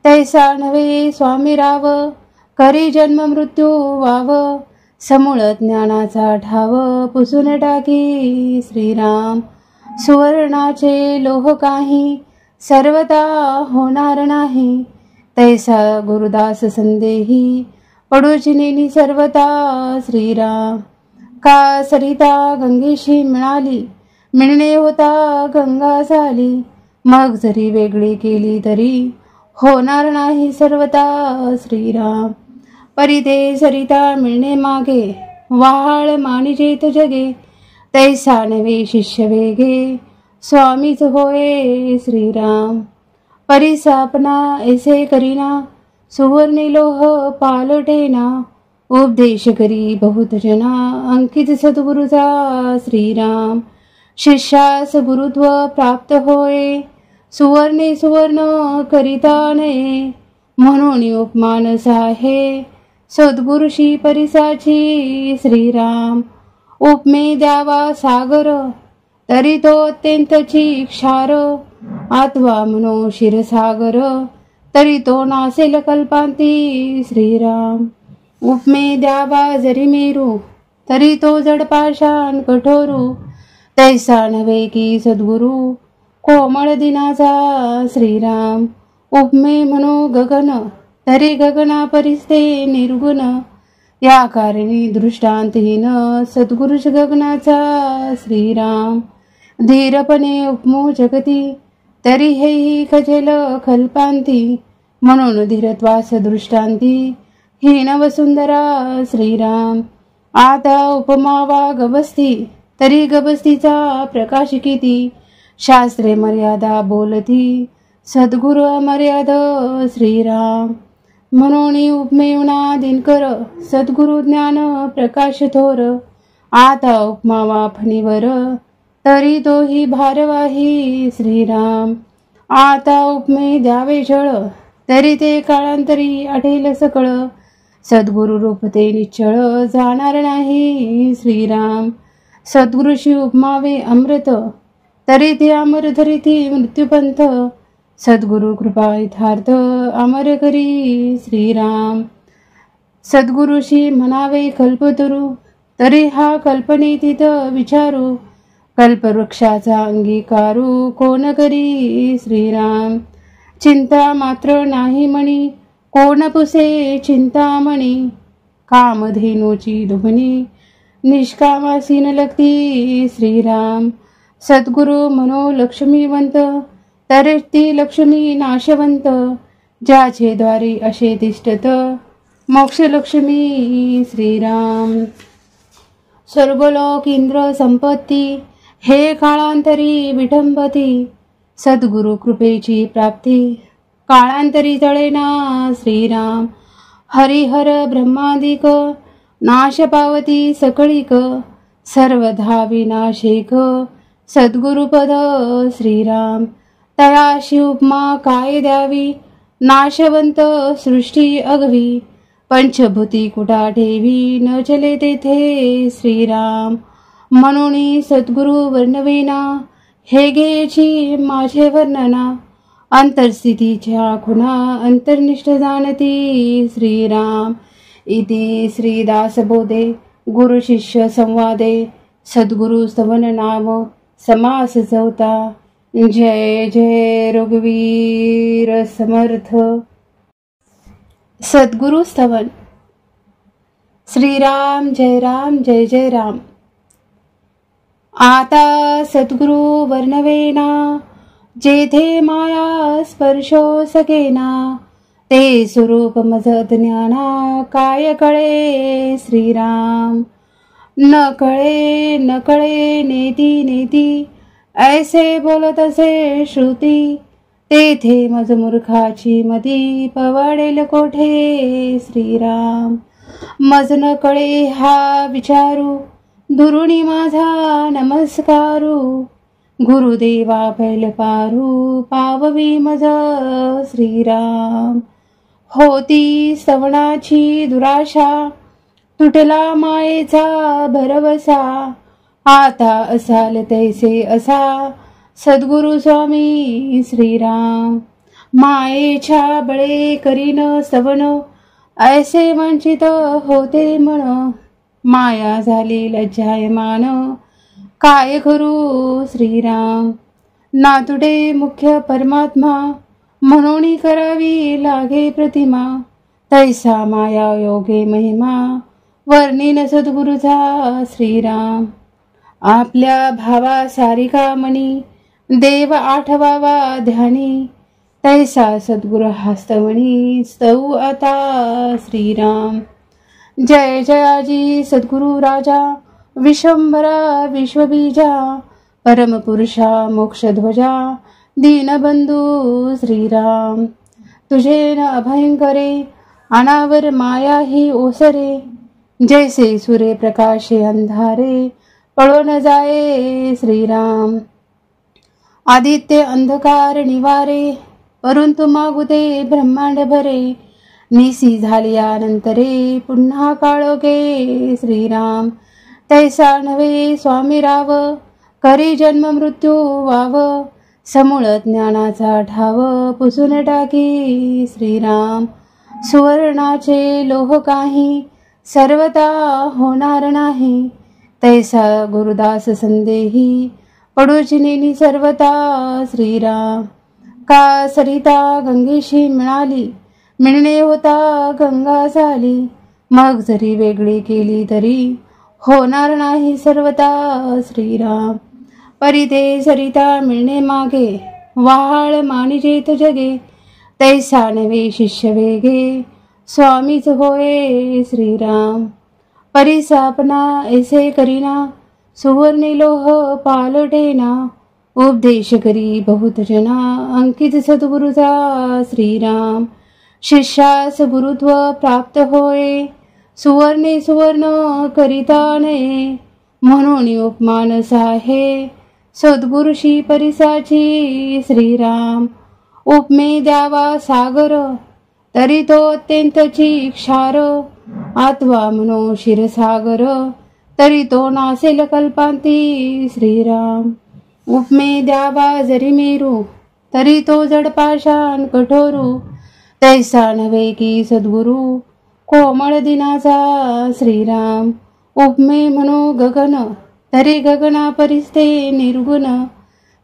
तैसा नव्हे स्वामी राव, करी जन्म मृत्यू वाव, समूळ ज्ञानाचा ठाव पुसून टाकी श्रीराम. सुवर्णाचे लोह काही सर्वता होणार नाही, तैसा गुरुदास संदेही पडूची नेनी सर्वता श्रीराम. का सरिता गंगेशी मिळाली, मिळणे होता गंगा झाली, मग जरी वेगळी केली तरी होणार नाही सर्वता श्रीराम. परी ते सरिता मिळणे मागे, वाहाळ मानिजेत जगे, तैसा नवे शिष्य वेगे स्वामीच होय श्रीराम. परी सापना ऐसे करीना, सुवर्णी लोह पालटेना, उपदेश करी बहुत जना, अंकित सद्गुरुचा श्रीराम. शिष्यास गुरुत्व प्राप्त होय, सुवर्णे सुवर्ण करिता नये, म्हणून उपमानस आहे सद्गुरुशी परिसाची श्रीराम. उपमे द्यावा सागर, तरी तो अत्यंतची क्षार, आत्वा म्हणो क्षीरसागर, तरी तो नासेल कल्पांती श्रीराम. उपमे द्यावा जरी मेरू, तरी तो जडपाषाण कठोरू, तैसा नव्हे की सद्गुरु कोमळ दिनाचा श्रीराम. उपमे म्हणो गगन, तरी गगना परिस्ते निर्गुण, या कारणी दृष्टांतहीन सद्गुरुच गगनाचा श्रीराम. धीरपणे उपमो जगती, तरी हेही खजेल कल्पांती, म्हणून धीरत्वास दृष्टांती हीन वसुंधरा श्रीराम. आता उपमावा गबस्ती, तरी गबस्तीचा प्रकाश किती, शास्त्रे मर्यादा बोलती सद्गुरु अमर्याद श्रीराम. म्हणून उपमेवना दिनकर, सद्गुरु ज्ञान प्रकाश थोर, आता उपमावा फणीवर, तरी तोही भारवाही श्रीराम. आता उपमे द्यावे जळ, तरी ते काळांतरी आढेल सकळ, सद्गुरु रूप ते निश्चळ जाणार नाही श्रीराम. सद्गुरुशी उपमावे अमृत, तरी ते अमर धरिती मृत्यूपंथ, सद्गुरु कृपा यथार्थ अमर करी श्रीराम. सद्गुरुशी म्हणावे कल्पतरू, तरी हा कल्पनेतीत विचारू, कल्पवृक्षाचा अंगीकारू कोण करी श्रीराम. चिंता मात्र नाही मणी, कोण पुसे चिंतामणी, कामधेनूची दुभणी निष्कामासीन लगती श्रीराम. सद्गुरु म्हणो लक्ष्मीवंत, तरी ती लक्ष्मी नाशवंत, ज्याचे द्वारी असे तिष्ठत मोक्षलक्ष्मी श्रीराम. स्वर्गलोक इंद्र संपत्ती, हे काळांतरी विठंबती, सद्गुरु कृपेची प्राप्ती काळांतरी तळेना श्रीराम. हरिहर ब्रह्मादिक, नाश पावती सकळीक, सर्वधा विनाशिक सद्गुरुपद श्रीराम. तयाशी उपमा काय द्यावी, नाशवंत सृष्टी अगवी, पंचभूती कुठा ठेवी न चले तेथे श्रीराम. म्हणून सद्गुरु वर्णवेना, हे घ्यायची माझे वर्णना, अंतरस्थितीच्या खुणा अंतर्निष्ठ जाणती श्रीराम. इति श्रीदासबोधे गुरु शिष्य संवादे सद्गुरु स्तवन नाम समास चौथा. जय जय रघुवीर समर्थ. सद्गुरु स्तवन. श्रीराम जय राम जय जय राम. आता सद्गुरु वर्णवेना, जेथे माया स्पर्शो सकेना, ते स्वरूप मज ज्ञाना काय कळे श्रीराम. न कळे नेती नेती, ऐसे बोलत असे श्रुती, तेथे मज मूर्खाची मती पवाडेल कोठे श्रीराम. मज न कळे हा विचारू, दुरुणी माझा नमस्कारू, गुरुदेवा पैल पारू पाववी मज श्रीराम. होती स्तवनाची दुराशा, तुटला मायेचा भरवसा, आता असाल तैसे असा सद्गुरु स्वामी श्रीराम. मायेच्या बळे करीन स्तवन, ऐसे वंचित होते मन, माया झाली लज्जायमान. काय करू श्रीराम, नातुडे मुख्य परमात्मा. म्हणून करावी लागे प्रतिमा, तैसा माया योगे महिमा. वर्णिन सद्गुरुचा श्रीराम. आपल्या भावा सारिका मनी, देव आठवावा ध्यानी. तैसा सद्गुरु हस्तमणी, स्तव आता श्रीराम. जय जयाजी सद्गुरु राजा, विश्वंभरा विश्वबीजा. परमपुरुषा मोक्षध्वजा, दीनबंधू श्रीराम. तुझे न अभयंकरे, अनावर माया ही ओसरे. जैसे सूर्य प्रकाशे अंधारे, पळो न जाये श्रीराम. आदित्य अंधकार निवारे, परंतु मागुते ब्रह्मांड भरे. निसी झाल्यानंतरे, पुन्हा काळोखे श्रीराम. तैसा नव्हे स्वामी राव, करी जन्म मृत्यू वाव. समूळ ज्ञानाचा ठाव, पुसून टाकी श्रीराम. सुवर्णाचे लोह काही, सर्वता होणार नाही. तैसा गुरुदास संदेही, पडूची नेनी सर्वता श्रीराम. का सरिता गंगेशी मिळाली, मिळणे होता गंगा झाली. मग जरी वेगळी केली तरी, होणार नाही सर्वता श्रीराम. परिते सरिता मिळणे मागे, वाहाळ मानिजेत जगे. तैसा नवे शिष्य वेगे, स्वामीच होय श्रीराम. परिसापना ऐसे करीना, सुवर्णी लोह पालटेना. उपदेश करी बहुत जना, अंकित सद्गुरुचा श्रीराम. शिष्यास गुरुत्व प्राप्त होय, सुवर्णे सुवर्ण करिता नये. म्हणून उपमानस आहे, सद्गुरुशी परिसाची श्रीराम. उपमे द्यावा सागर, तरी तो अत्यंतची क्षार. आत्वा मनो क्षीरसागर, तरी तो नासेल कल्पांती श्रीराम. उपमे द्यावा जरी मेरू, तरी तो जडपाषाण कठोरू. तैसा नव्हे की सद्गुरु, कोमळ दिनाचा श्रीराम. उपमे म्हणो गगन, तरी गगना परिस्ते निर्गुण.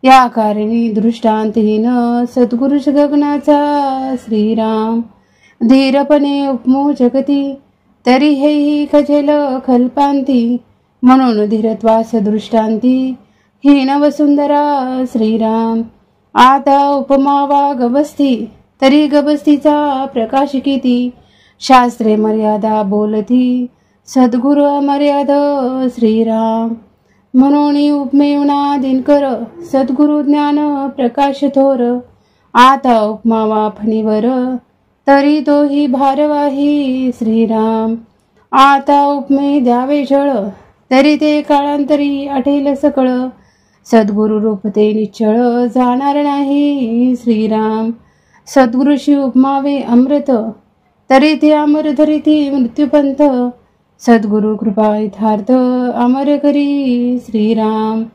या कारणी दृष्टांतहीन, सद्गुरुष गगनाचा श्रीराम. धीरपणे उपमो जगती, तरी हेही खजेल कल्पांती. म्हणून धीरत्वास दृष्टांती, हीन वसुंधरा श्रीराम. आता उपमावा गबस्ती, तरी गबस्तीचा प्रकाश किती. शास्त्रे मर्यादा बोलती, सद्गुरु अमर्याद श्रीराम. म्हणून उपमेवना दिनकर, सद्गुरु ज्ञान प्रकाश थोर. आता उपमावा फणीवर, तरी तोही भारवाही श्रीराम. आता उपमे द्यावे जळ, तरी ते काळांतरी आठेल सकळ. सद्गुरु रूप ते निश्चळ, जाणार नाही श्रीराम. सद्गुरुशी उपमावे अमृत, तरी ते अमर धरिती मृत्यूपंथ. सद्गुरु कृपा यथार्थ, अमर करी श्रीराम.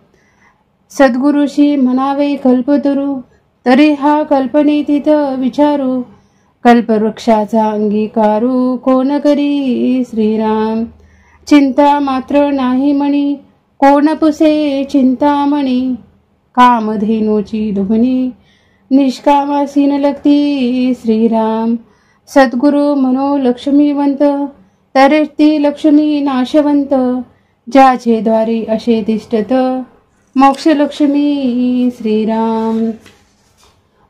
सद्गुरुशी म्हणावे कल्पतरू, तरी हा कल्पनेतीत विचारू. कल्पवृक्षाचा अंगीकारू, कोण करी श्रीराम. चिंता मात्र नाही मणी, कोण पुसे चिंतामणी. कामधेनूची दुभणी, निष्कामासीन लगती श्रीराम. सद्गुरु मनो लक्ष्मीवंत, तरी ती लक्ष्मी नाशवंत. ज्याचे द्वारी असे तिष्ठत, मोक्ष लक्ष्मी श्रीराम.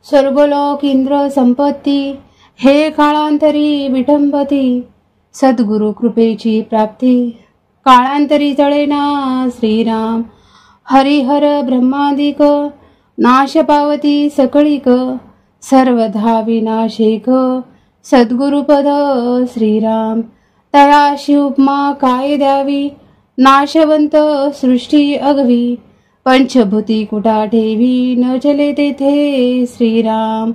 स्वर्गलोक इंद्र संपत्ती, हे काळांतरी विटंबती. सद्गुरु कृपेची प्राप्ती, काळांतरी जळेना श्रीराम. हरिहर ब्रह्मादिक, नाश पावती सकळीक. सर्वधा विनाशिक, सद्गुरुपद श्रीराम. तयाशी उपमा काय द्यावी, नाशवंत सृष्टी अगवी. पंचभूती कुटा ठेवी, न चले तेथे श्रीराम.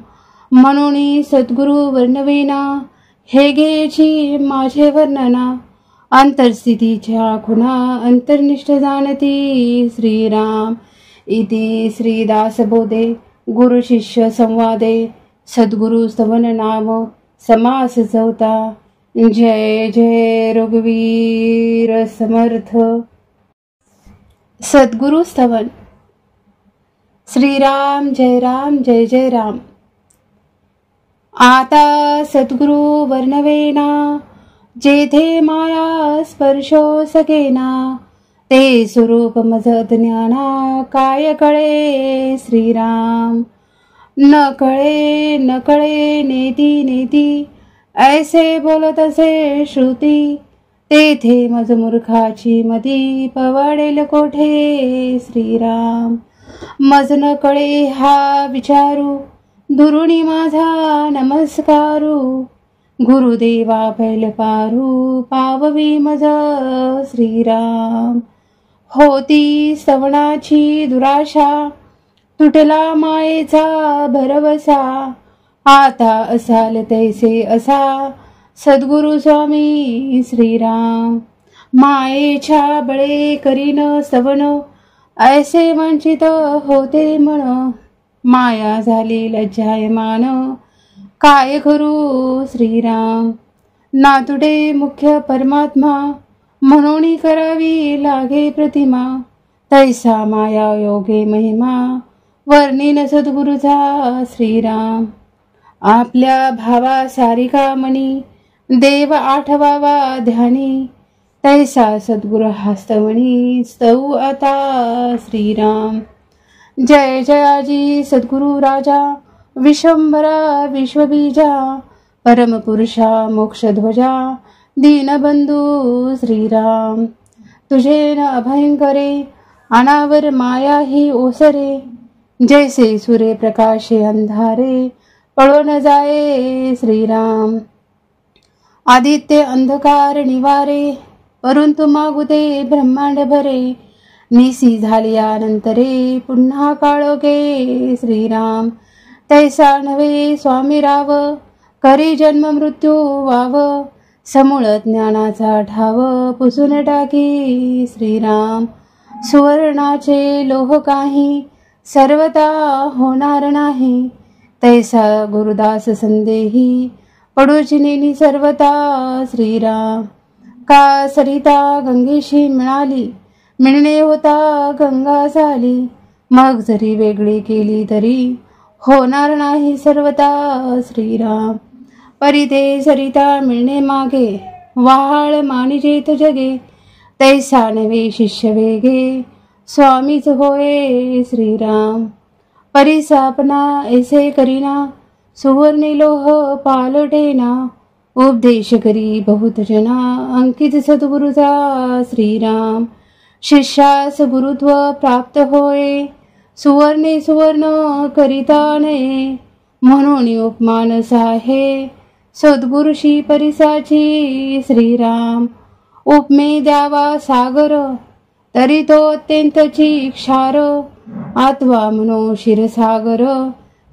म्हणून सद्गुरु वर्णवेना, हे घ्यायची माझे वर्णना. अंतरस्थितीच्या खुणा, अंतर्निष्ठ जाणती श्रीराम. इति श्रीदासबोधे गुरु शिष्य संवादे. सद्गुरु स्तवन नाम समास चौथा. जय जय रघुवीर समर्थ. सद्गुरु स्तवन. श्रीराम जय राम जय जय राम. आता सद्गुरु वर्णवेना जेथे माया स्पर्शो सकेना ते स्वरूप मज ज्ञाना काय कळे श्रीराम. न कळे नेती नेती ऐसे बोलत असे श्रुती तेथे मज मूर्खाची मती पवाडेल कोठे श्रीराम. मज न कळे हा विचारू दुरुणी माझा नमस्कारू गुरुदेवा पैल पारू पाववी मज श्रीराम. होती स्तवनाची दुराशा तुटला मायेचा भरवसा आता असाल तैसे असा सद्गुरु स्वामी श्रीराम. मायेच्या बळे करीन स्तवन ऐसे वंचित होते मन माया झाली लज्जायमान काय करू श्रीराम. नातुडे मुख्य परमात्मा म्हणून करावी लागे प्रतिमा तैसा माया योगे महिमा वर्णिन सद्गुरुचा श्रीराम. आपल्या भावा सारिका मनी देव आठवावा ध्यानी तैसा सद्गुरु हस्तमणी स्तव आता श्रीराम. जय जयाजी सद्गुरु राजा विश्वंभरा विश्वबीजा परमपुरुषा मोक्षध्वजा दीनबंधू श्रीराम. तुझे न अभयंकरे अनावर माया ही ओसरे जैसे सूर्य प्रकाशे अंधारे पळो न जाये श्रीराम. आदित्य अंधकार निवारे परंतु मागुते ब्रह्मांड भरे निसी झाल्यानंतरे पुन्हा काळोखे श्रीराम. तैसा नव्हे स्वामी राव करी जन्म मृत्यू वाव समूळ ज्ञानाचा ठाव पुसून टाकी श्रीराम. सुवर्णाचे लोह काही सर्वता होणार नाही तैसा गुरुदास संदेही पडूचिनी सर्वता श्रीराम. का सरिता गंगेशी मिळणे होता गंगा झाली मग जरी वेगळी केली तरी होणार नाही सर्वता श्रीराम. परिते सरिता मिळणे मागे वाहाळ मानिजेत जगे तैसा नवे शिष्य वेगे स्वामीच होय श्रीराम. परिसापना ऐसे करीना सुवर्णी लोह पालटेना उपदेश करी बहुत जना अंकित सद्गुरुचा श्रीराम. शिष्यास गुरुत्व प्राप्त होय सुवर्णे सुवर्ण करिता नये म्हणून उपमान साहे सद्गुरुशी परिसाची श्रीराम. उपमे द्यावा सागर तरी तो अत्यंतची क्षार आत्वा म्हणो क्षीरसागर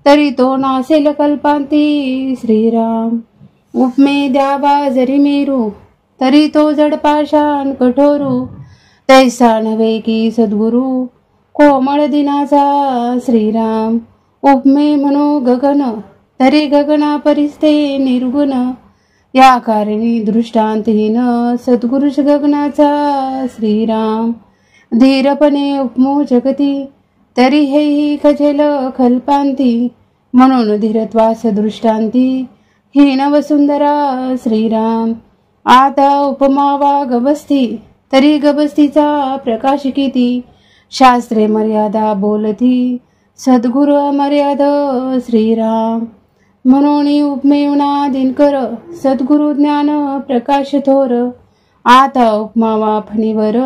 तरी तो नासेल कल्पांती श्रीराम. उपमे द्यावा जरी मेरू तरी तो जडपाषाण कठोरू तैसा नव्हे की सद्गुरु कोमळ दिनाचा श्रीराम. उपमे म्हणो गगन तरी गगना परिस्ते निर्गुण या कारणी दृष्टांतहीन सद्गुरुष गगनाचा श्रीराम. धीरपणे उपमो जगती तरी हेही खजेल कल्पांती म्हणून धीरत्वास दृष्टांती हीन वसुंधरा श्रीराम. आता उपमावा गबस्ती तरी गबस्तीचा प्रकाश किती शास्त्रे मर्यादा बोलती सद्गुरु मर्याद श्रीराम. म्हणून उपमेवना दिनकर सद्गुरु ज्ञान प्रकाश थोर आता उपमावा फणीवर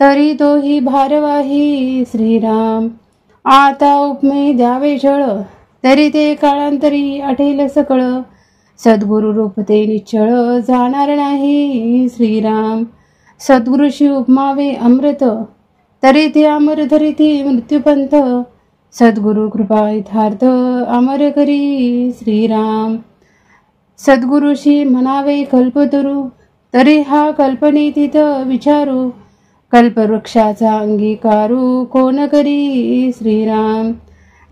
तरी तोही भारवाही श्रीराम. आता उपमे द्यावे जळ तरी ते काळांतरी आठेल सकळ सद्गुरु रूप ते निश्चळ जाणार नाही श्रीराम. सद्गुरुशी उपमावे अमृत तरी ते अमर धरिती मृत्यूपंथ सद्गुरु कृपा यथार्थ अमर करी श्रीराम. सद्गुरुशी म्हणावे कल्पतरू तरी हा कल्पनेतीत विचारू कल्पवृक्षाचा अंगीकारू कोण करी श्रीराम.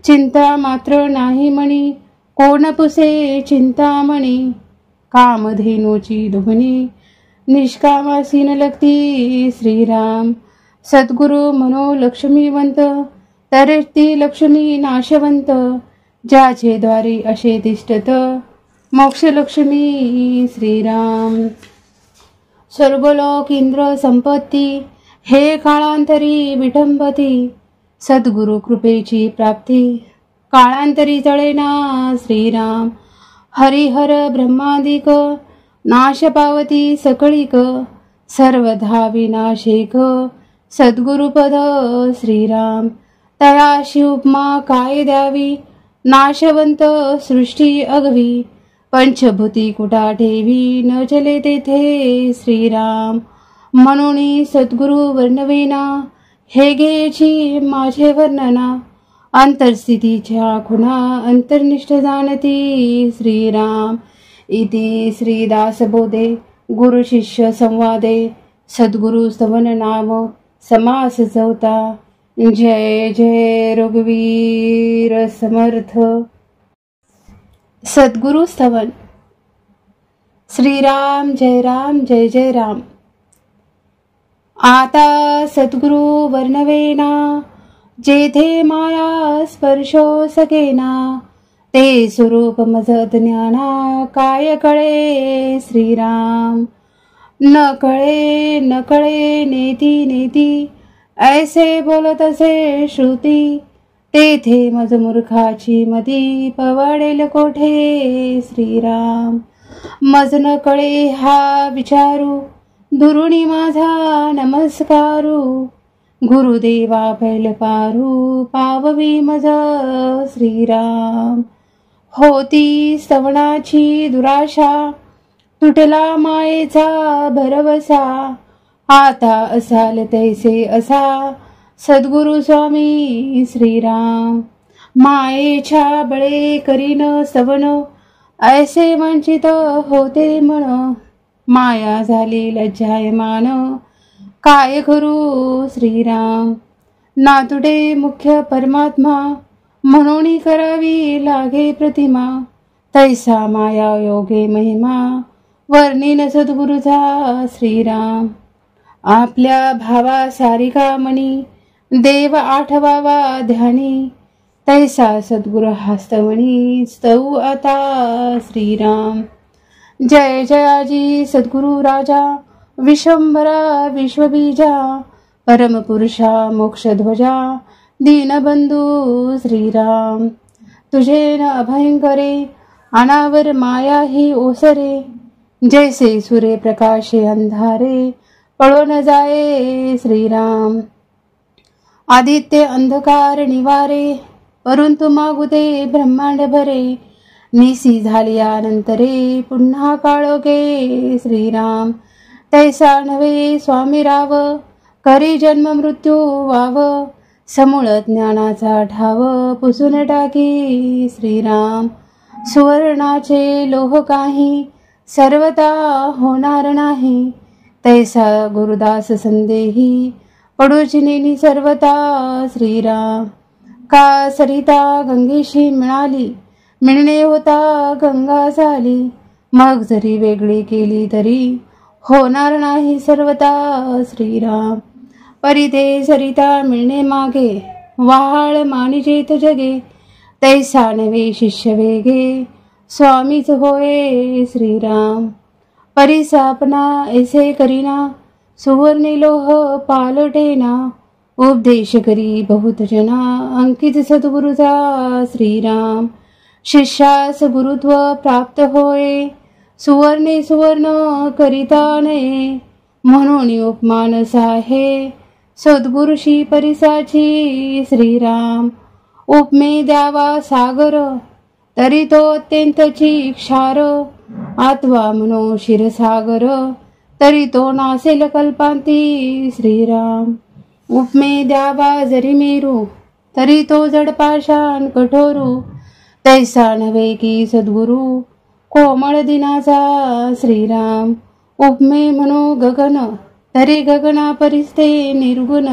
चिंता मात्र नाही म्हणी कोण पुसे चिंतामणी कामधेनूची दुभणी निष्कामासी न लगती श्रीराम. सद्गुरु मनो लक्ष्मीवंत तरती लक्ष्मी नाशवंत. ज्याचे द्वारी असे तिष्ठत मोक्षलक्ष्मी श्रीराम. स्वर्गलोक इंद्र संपत्ती हे काळांतरी विटंबती. सद्गुरु कृपेची प्राप्ती काळांतरी जळेना श्रीराम. हरिहर ब्रह्मादिक नाश पावती सकळीक. सर्वधा विनाशेक सद्गुरुपद श्रीराम. तयाशी उपमा काय द्यावी नाशवंत सृष्टी अगवी. पंचभूती कुटा ठेवी न चले तेथे श्रीराम. म्हणून सद्गुरु वर्णवेना हे घ्यायची माझे वर्णना. अंतरस्थितीच्या खुणा अंतर्निष्ठ जाणती श्रीराम. इति श्रीदासबोधे गुरु शिष्य संवादे सद्गुरु स्तवन नाम समास चौथा. जय जय रघुवीर समर्थ. सद्गुरु स्तवन. श्रीराम जय राम जय जय राम. आता सद्गुरु वर्णवेना जेथे माया स्पर्शो सकेना. ते स्वरूप मज ज्ञाना काय कळे श्रीराम. न कळे नेती नेती ऐसे बोलत असे श्रुती. तेथे मज मूर्खाची मती पवाडेल कोठे श्रीराम. मज न कळे हा विचारू दुरुणी माझा नमस्कारू. गुरुदेवा पैल पारू पाववी मज श्रीराम. होती स्तवनाची दुराशा तुटला मायेचा भरवसा. आता असाल तैसे असा सद्गुरु स्वामी श्रीराम. मायेच्या बळे करीन स्तवन ऐसे वंचित होते मन. माया झाली लज्जायमान काय करू श्रीराम. नातुडे मुख्य परमात्मा म्हणून करावी लागे प्रतिमा. तैसा माया योगे महिमा वर्णिन सद्गुरुचा श्रीराम. आपल्या भावा सारिका मणी देव आठवावा ध्यानी. तैसा सद्गुरु हस्तमणी स्तव आता श्रीराम. जय जयाजी सद्गुरु राजा विश्वंभरा विश्वबीजा. परमपुरुषा मोक्षध्वजा दीनबंधू श्रीराम. तुझे न अभयंकरे अनावर माया ही ओसरे. जैसे सूर्य प्रकाशे अंधारे पळो न जाये श्रीराम. आदित्य अंधकार निवारे परंतु मागुदे ब्रह्मांड भरे. निसी झालियानंतरे पुन्हा काळोखे श्रीराम. तैसा नव्हे स्वामी राव करी जन्म मृत्यू वाव. समूळ ज्ञानाचा ठाव पुसून टाकी श्रीराम. सुवर्णाचे लोह काही सर्वता होणार नाही. तैसा गुरुदास संदेही पडूचिनी सर्वता श्रीराम. का सरिता गंगेशी मिळणे होता गंगा झाली. मग जरी वेगळी केली तरी होणार नाही सर्वता श्रीराम. परिते सरिता मिळणे मागे वाहाळ मानिजेत जगे. तैसा नवे शिष्य वेगे स्वामीच होय श्रीराम. परिसापना ऐसे करीना सुवर्णी लोह पालटेना. उपदेश करी बहुत जना अंकित सद्गुरुचा श्रीराम. शिष्यास गुरुत्व प्राप्त होय सुवर्णे सुवर्ण करिता नये. म्हणून उपमानस आहे सद्गुरुशी परिसाची श्रीराम. उपमे द्यावा सागर तरी तो अत्यंतची क्षार. आत्वा मनो क्षीरसागर तरी तो नासेल कल्पांती श्रीराम. उपमे द्यावा जरी मेरू तरी तो जडपाषाण कठोरू. तैसा नव्हे की सद्गुरु कोमळ दिनाचा श्रीराम. उपमे म्हणो गगन तरी गगना परिस्ते निर्गुण.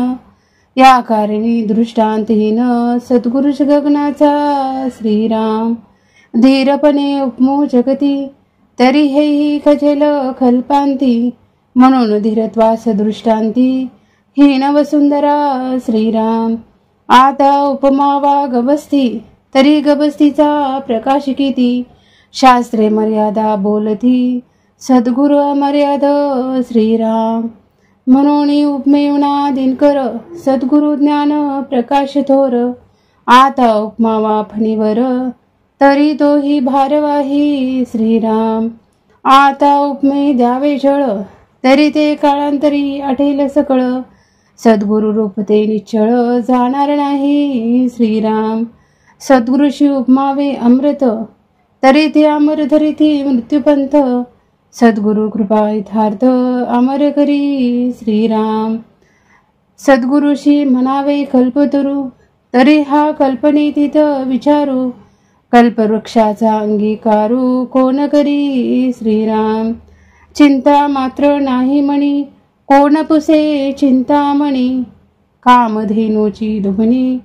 या कारणी दृष्टांतहीन सद्गुरुश गगनाचा श्रीराम. धीरपणे उपमो जगती तरी हेही खजेल कल्पांती, म्हणून धीरत्वास दृष्टांती हीन वसुंधरा श्रीराम. आता उपमा वा गबस्ती, तरी गबस्तीचा प्रकाश किती, शास्त्रे मर्यादा बोलती सद्गुरु अमर्याद श्रीराम. म्हणून उपमेवना दिनकर, सद्गुरु ज्ञान प्रकाश थोर. आता उपमा वा फणीवर, तरी तोही भारवाही श्रीराम. आता उपमे द्यावे जळ, तरी ते काळांतरी आठेल सकळ. सद्गुरु रूप ते निश्चळ, जाणार नाही श्रीराम. सद्गुरुशी उपमावे अमृत, तरी ते अमर धरिती मृत्यूपंथ. सद्गुरु कृपा यथार्थ, अमर करी श्रीराम. सद्गुरुशी म्हणावे कल्पतरू, तरी हा कल्पनेतीत विचारू. कल्पवृक्षाचा अंगीकारू, कोण करी श्रीराम. चिंता मात्र नाही म्हणी, कोण पुसे चिंतामणी. कामधेनूची दुभणी,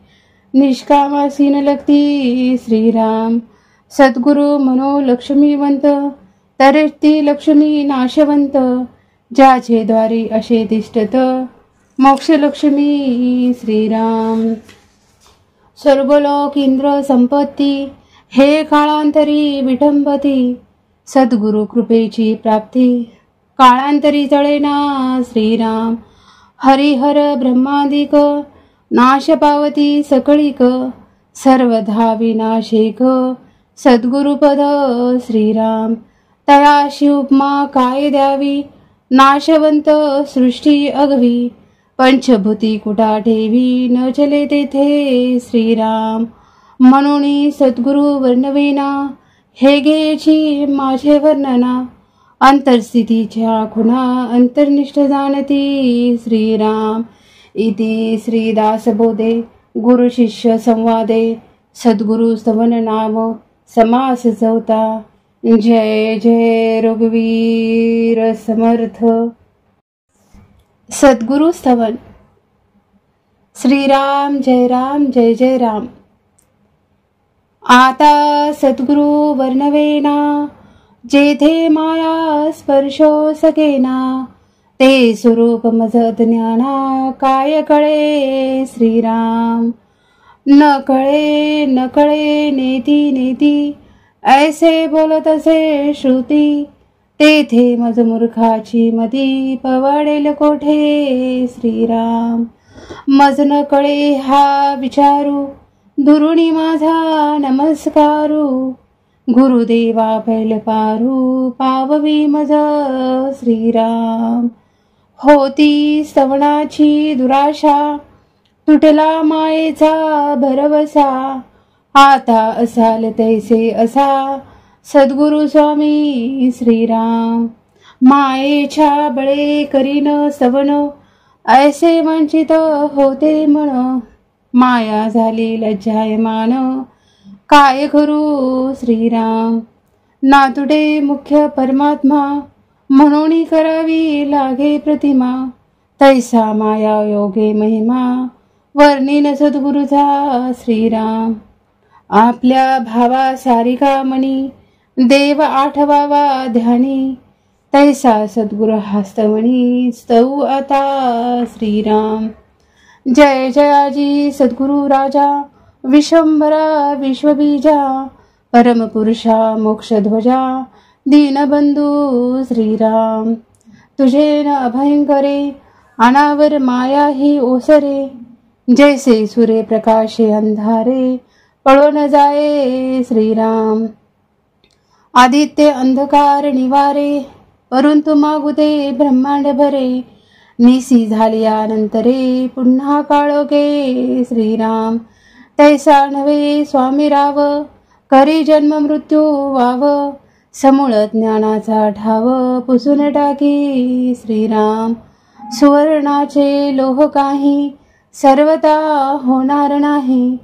निष्कामासीन लगती श्रीराम. सद्गुरु मनो लक्ष्मीवंत, तरी ती लक्ष्मी नाशवंत. ज्याचे द्वारी असे तिष्ठत, मोक्ष लक्ष्मी श्रीराम. स्वर्गलोक इंद्र संपत्ती, हे काळांतरी विटंबती. सद्गुरु कृपेची प्राप्ती, काळांतरी जळेना श्रीराम. हरिहर ब्रह्मादिक, नाश पावती सकळीक. सर्वधा विनाशिक, सद्गुरुपद श्रीराम. तयाशी उपमा काय द्यावी, नाशवंत सृष्टी अगवी. पंचभूती कुटा ठेवी, न चले तेथे श्रीराम. म्हणून सद्गुरु वर्णवेना, हे घ्यायची माझे वर्णना. अंतरस्थितीच्या खुणा, अंतर्निष्ठ जाणती श्रीराम. इति श्रीदासबोधे गुरु शिष्य संवादे, सद्गुरु स्तवन नाम समास चौथा. जय जय रघुवीर समर्थ. सद्गुरु स्तवन. श्रीराम जय राम जय जय राम. आता सद्गुरु वर्णवेना, जेथे माया स्पर्शो सकेना. ते स्वरूप मज ज्ञाना, काय कळे श्रीराम. न कळे न कळे नेती नेती, ऐसे बोलत असे श्रुती. तेथे मज मूर्खाची मती, पवाडेल कोठे श्रीराम. मज न कळे हा विचारू, दुरुणी माझा नमस्कारू. गुरुदेवा पैल पारू, पाववी मज श्रीराम. होती स्तवनाची दुराशा, तुटला मायेचा भरवसा. आता असाल तैसे असा, सद्गुरु स्वामी श्रीराम. मायेच्या बळे करीन स्तवन, ऐसे वंचित होते मन. माया झाली लज्जायमान, काय करू श्रीराम. नातुडे मुख्य परमात्मा, म्हणून करावी लागे प्रतिमा. तैसा माया योगे महिमा, वर्णिन सद्गुरुचा श्रीराम. आपल्या भावा सारिका मणी, देव आठवावा ध्यानी. तैसा सद्गुरु हस्तमणी, स्तऊ आता श्रीराम. जय जयाजी सद्गुरु राजा, विश्वंभरा विश्वबीजा. परमपुरुषा मोक्षध्वजा, दीनबंधू श्रीराम. तुझे न अभयंकरे, अनावर माया ही ओसरे. जैसे सूर्य प्रकाशे अंधारे, पळो न जाये श्रीराम. आदित्य अंधकार निवारे, परंतु मागुते ब्रह्मांड भरे. निसी झालियानंतरे, पुन्हा काळोखे श्रीराम. तैसा नव्हे स्वामी राव, करी जन्म मृत्यू वाव. समूळ ज्ञानाचा ठाव, पुसून टाकी श्रीराम. सुवर्णाचे लोह काही, सर्वता होणार नाही.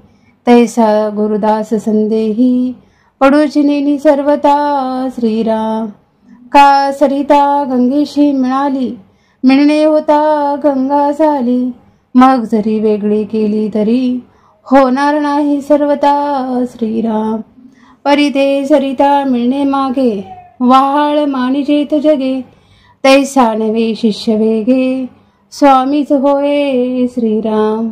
तैसा गुरुदास संदेही, पडूचिनी सर्वता श्रीराम. का सरिता गंगेशी मिळाली, मिळणे होता गंगा झाली. मग जरी वेगळी केली तरी, होणार नाही सर्वता श्रीराम. परी ते सरिता मिळणे मागे, वाहाळ मानिजेत जगे, तैसा नवे शिष्य वेगे, स्वामीच होय श्रीराम.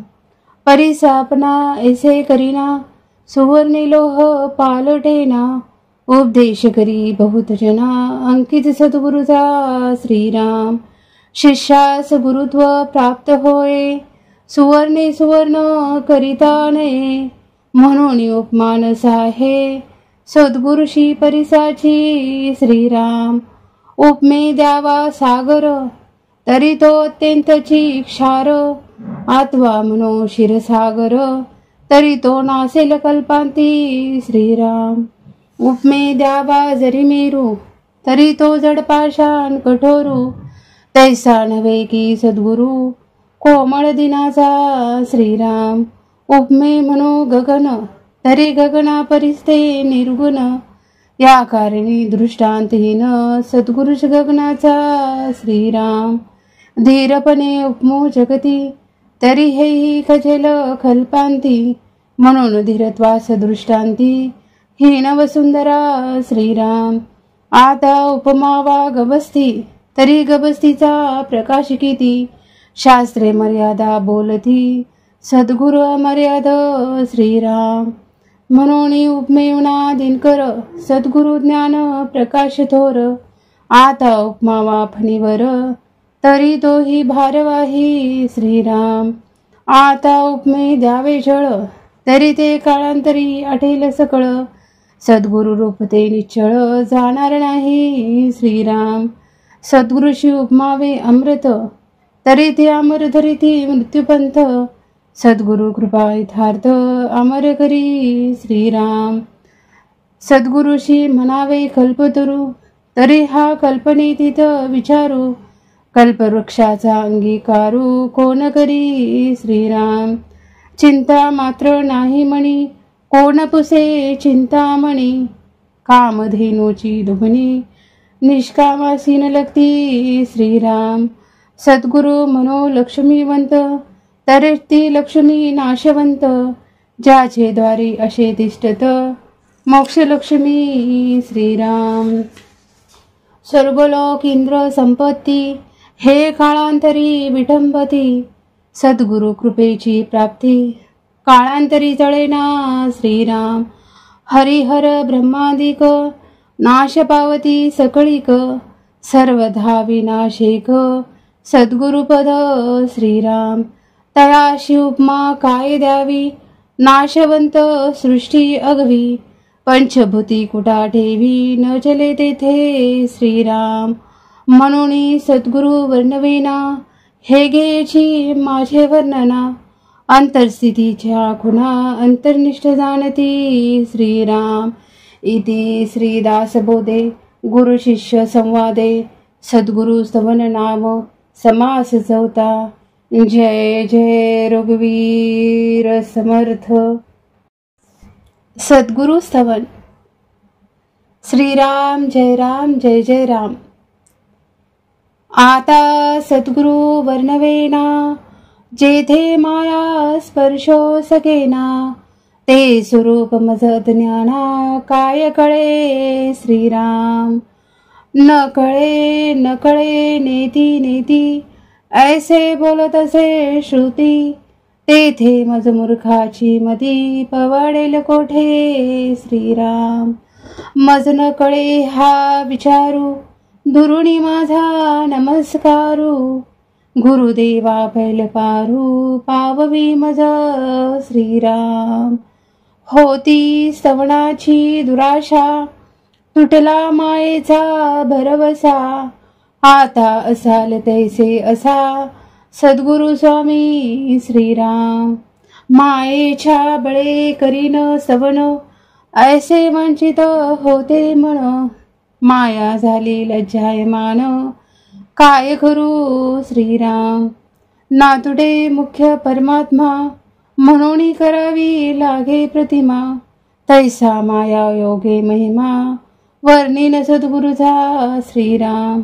परिसापना ऐसे करीना, सुवर्णे लोह पालटेना, उपदेश करी बहुत जना, अंकित सद्गुरुचा श्रीराम. शिष्यास गुरुत्व प्राप्त होय, सुवर्णे सुवर्ण करिता नये, म्हणून उपमान साहे, सद्गुरुशी परिसाची श्रीराम. उपमे द्यावा सागर, तरी तो अत्यंतची क्षार, आत्वा म्हणो क्षीरसागर, तरी तो नासेल कल्पांती श्रीराम. उपमे द्यावा जरी मेरू, तरी तो जडपाषाण कठोरू, तैसा नव्हे की सद्गुरु, कोमळ दिनाचा श्रीराम. उपमे म्हणो गगन, तरी गगना परिस्ते निर्गुण, या कारणी दृष्टांतहीन, सद्गुरुश गगनाचा श्रीराम. धीरपणे उपमो जगती, तरी हेही खजेल कल्पांती, म्हणून धीरत्वास दृष्टांती, हीन वसुंधरा श्रीराम. आता उपमावा गबस्ती, तरी गबस्तीचा प्रकाश किती, शास्त्रे मर्यादा बोलती, सद्गुरु अमर्याद श्रीराम. म्हणून उपमेवना दिनकर, सद्गुरु ज्ञान प्रकाश थोर, आता उपमावा फणीवर, तरी तोही भारवाही श्रीराम. आता उपमे द्यावे जळ, तरी ते काळांतरी आठेल सकळ, सद्गुरु रूप ते निश्चळ, जाणार नाही श्रीराम. सद्गुरुशी उपमावे अमृत, तरी ते अमर धरिती मृत्यूपंथ, सद्गुरु कृपा यथार्थ, अमर करी श्रीराम. सद्गुरुशी म्हणावे कल्पतरू, तरी हा कल्पनेतीत विचारू, कल्पवृक्षाचा अंगीकारू, कोण करी श्रीराम. चिंता मात्र नाही म्हणी, कोण पुसे चिंतामणी, कामधेनूची दुभणी, निष्कामासीन लगती श्रीराम. सद्गुरु म्हणो लक्ष्मीवंत, तरी ती लक्ष्मी नाशवंत, ज्याचे द्वारी असे तिष्ठत, मोक्ष लक्ष्मी श्रीराम. स्वर्गलोक इंद्र संपत्ती, हे काळांतरी विटंबती, सद्गुरु कृपेची प्राप्ती, काळांतरी जळेना श्रीराम. हरिहर ब्रह्मादिक, नाश पावती सकळीक, सर्वधा विनाशिक, सद्गुरुपद श्रीराम. तयाशी उपमा काय द्यावी, नाशवंत सृष्टी अगवी, पंचभूती कुटा ठेवी, न चले तेथे श्रीराम. म्हणून सद्गुरु वर्णवेना, हे घ्यायची माझे वर्णना, अंतरस्थितीच्या खुणा अंतर्निष्ठ जाणती श्रीराम. इति श्रीदासबोधे गुरु शिष्य संवादे, सद्गुरु स्तवन नाम समास चौथा. जय जय रघुवीर समर्थ. सद्गुरु स्तवन. श्रीराम जय राम जय जय राम. आता सद्गुरु वर्णवेना, जेथे माया स्पर्शो सकेना, ते स्वरूप मज ज्ञाना, काय कळे श्रीराम. न कळे नेती नेती, ऐसे बोलत असे श्रुती, तेथे मज मूर्खाची मती, पवाडेल कोठे श्रीराम. मज न कळे हा विचारू, दुरुणी माझा नमस्कारू, गुरुदेवा पैल पारू, पाववी मज श्रीराम. होती स्तवनाची दुराशा, तुटला मायेचा भरवसा, आता असाल तैसे असा, सद्गुरु स्वामी श्रीराम. मायेच्या बळे करीन स्तवन, ऐसे वंचित होते मन, माया झाली लज्जायमान, काय करू श्रीराम. नातुडे मुख्य परमात्मा, म्हणून करावी लागे प्रतिमा, तैसा माया योगे महिमा, वर्णिन सद्गुरुचा श्रीराम.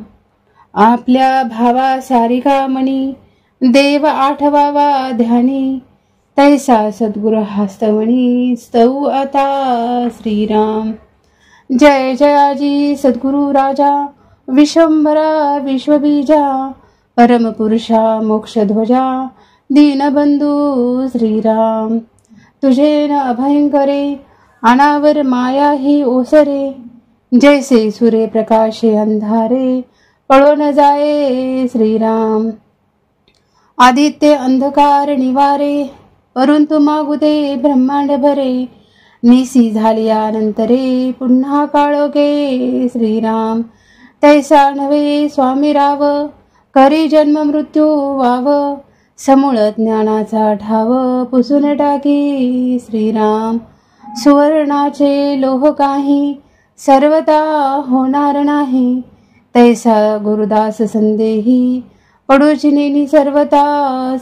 आपल्या भावा सारिका मणी, देव आठवावा ध्यानी, तैसा सद्गुरु हस्तमणी, स्तऊ आता श्रीराम. जय जयाजी सद्गुरु राजा विश्वंभरा विश्वबीजा परमपुरुषा मोक्षध्वजा दीनबंधू श्रीराम। तुझे न अभयंकरे अनावर माया ही ओसरे जैसे सूर्य प्रकाशे अंधारे पळो न जाये श्रीराम। आदित्य अंधकार निवारे परंतु मागुदे ब्रह्मांड भरे निसी झाल्यानंतरे पुन्हा काळोखे श्रीराम। तैसा नव्हे स्वामी राव करी जन्म मृत्यू वाव समूळ ज्ञानाचा ठाव पुसून टाकी श्रीराम। सुवर्णाचे लोह काही सर्वता होणार नाही तैसा गुरुदास संदेही पडूची नेनी सर्वता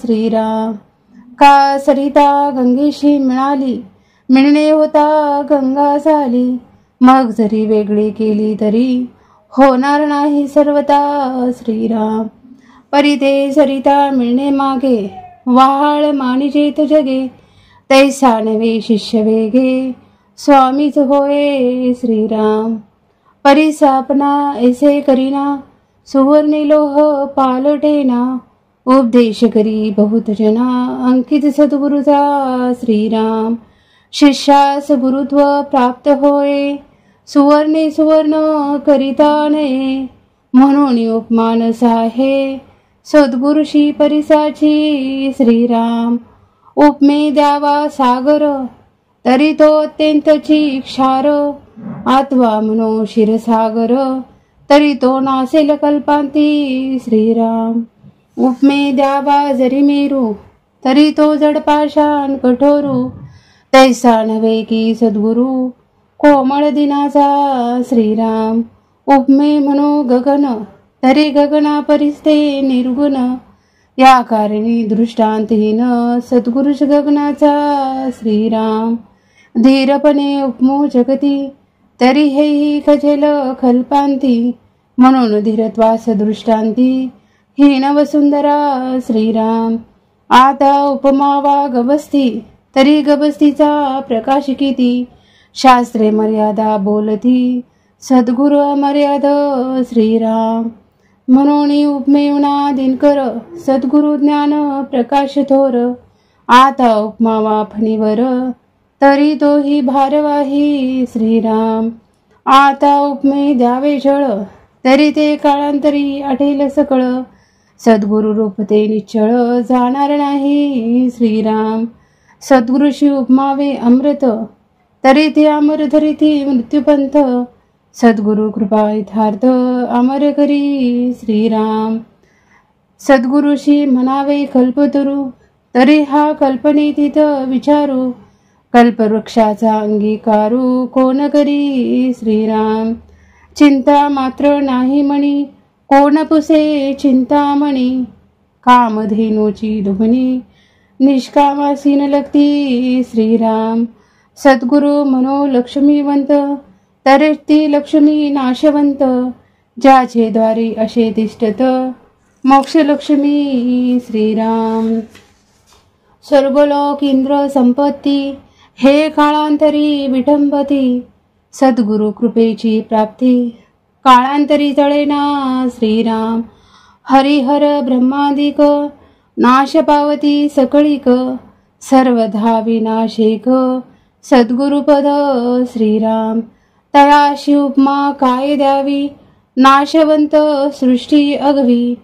श्रीराम। का सरिता गंगेशी मिळाली मिळणे होता गंगा झाली मग जरी वेगळी केली तरी होणार नाही सर्वता श्रीराम। परिते सरिता मिळणे मागे वहाळ मानिजेत जगे तैसा नवे शिष्य वेगे स्वामीच होय श्रीराम। परिसापना ऐसे करीना सुवर्णी लोह पालटेना उपदेश करी बहुत जना अंकित सद्गुरुचा श्रीराम। शिष्यास गुरुत्व प्राप्त होय सुवर्णे सुवर्ण करिता नये म्हणून उपमानस आहे सद्गुरुशी परिसाची श्रीराम। उपमे द्यावा सागर तरी तो अत्यंतची क्षार आत्वा मनो क्षीरसागर तरी तो नासेल कल्पांती श्रीराम। उपमे द्यावा जरी मेरू तरी तो जड पाषाण कठोरू तैसा नव्हे की सद्गुरु कोमळ दिनाचा श्रीराम। उपमे म्हणो गगन तरी गगना परिस्ते निर्गुण या कारणी दृष्टांतहीन सद्गुरुश गगनाचा श्रीराम। धीरपणे उपमो जगती तरी हेही खजेल कल्पांती म्हणून धीरत्वास दृष्टांती हीन वसुंधरा श्रीराम। आता उपमावा गबस्ती तरी गबस्तीचा प्रकाश किती शास्त्रे मर्यादा बोलती सद्गुरु अमर्याद श्रीराम। म्हणून उपमेवना दिनकर सद्गुरु ज्ञान प्रकाश थोर आता उपमावा फणीवर तरी तोही भारवाही श्रीराम। आता उपमे द्यावे जळ तरी ते काळांतरी आठेल सकळ सद्गुरु रूप ते निश्चळ जाणार नाही श्रीराम। सद्गुरुशी उपमावे अमृत तरी ते अमर धरिती मृत्यूपंथ सद्गुरु कृपा यथार्थ अमर करी श्रीराम। सद्गुरुशी म्हणावे कल्पतरू तरी हा कल्पनेतीत विचारू कल्पवृक्षाचा अंगीकारू कोण करी श्रीराम। चिंता मात्र नाही म्हणी कोण पुसे चिंतामणी कामधेनूची दुभणी निष्कामासीन लगती श्रीराम। सद्गुरु मनो लक्ष्मीवंत तरी ती लक्ष्मी नाशवंत ज्याचे द्वारी असे तिष्ठत मोक्ष लक्ष्मी श्रीराम। स्वर्गलोक इंद्र संपत्ती हे काळांतरी विठंबती सद्गुरु कृपेची प्राप्ती काळांतरी तळेना श्रीराम। हरिहर ब्रह्मादिक नाश पावती सकळीक सर्वधा विनाशिक सद्गुरुपद श्रीराम। तयाशी उपमा काय द्यावी नाशवंत सृष्टी अगवी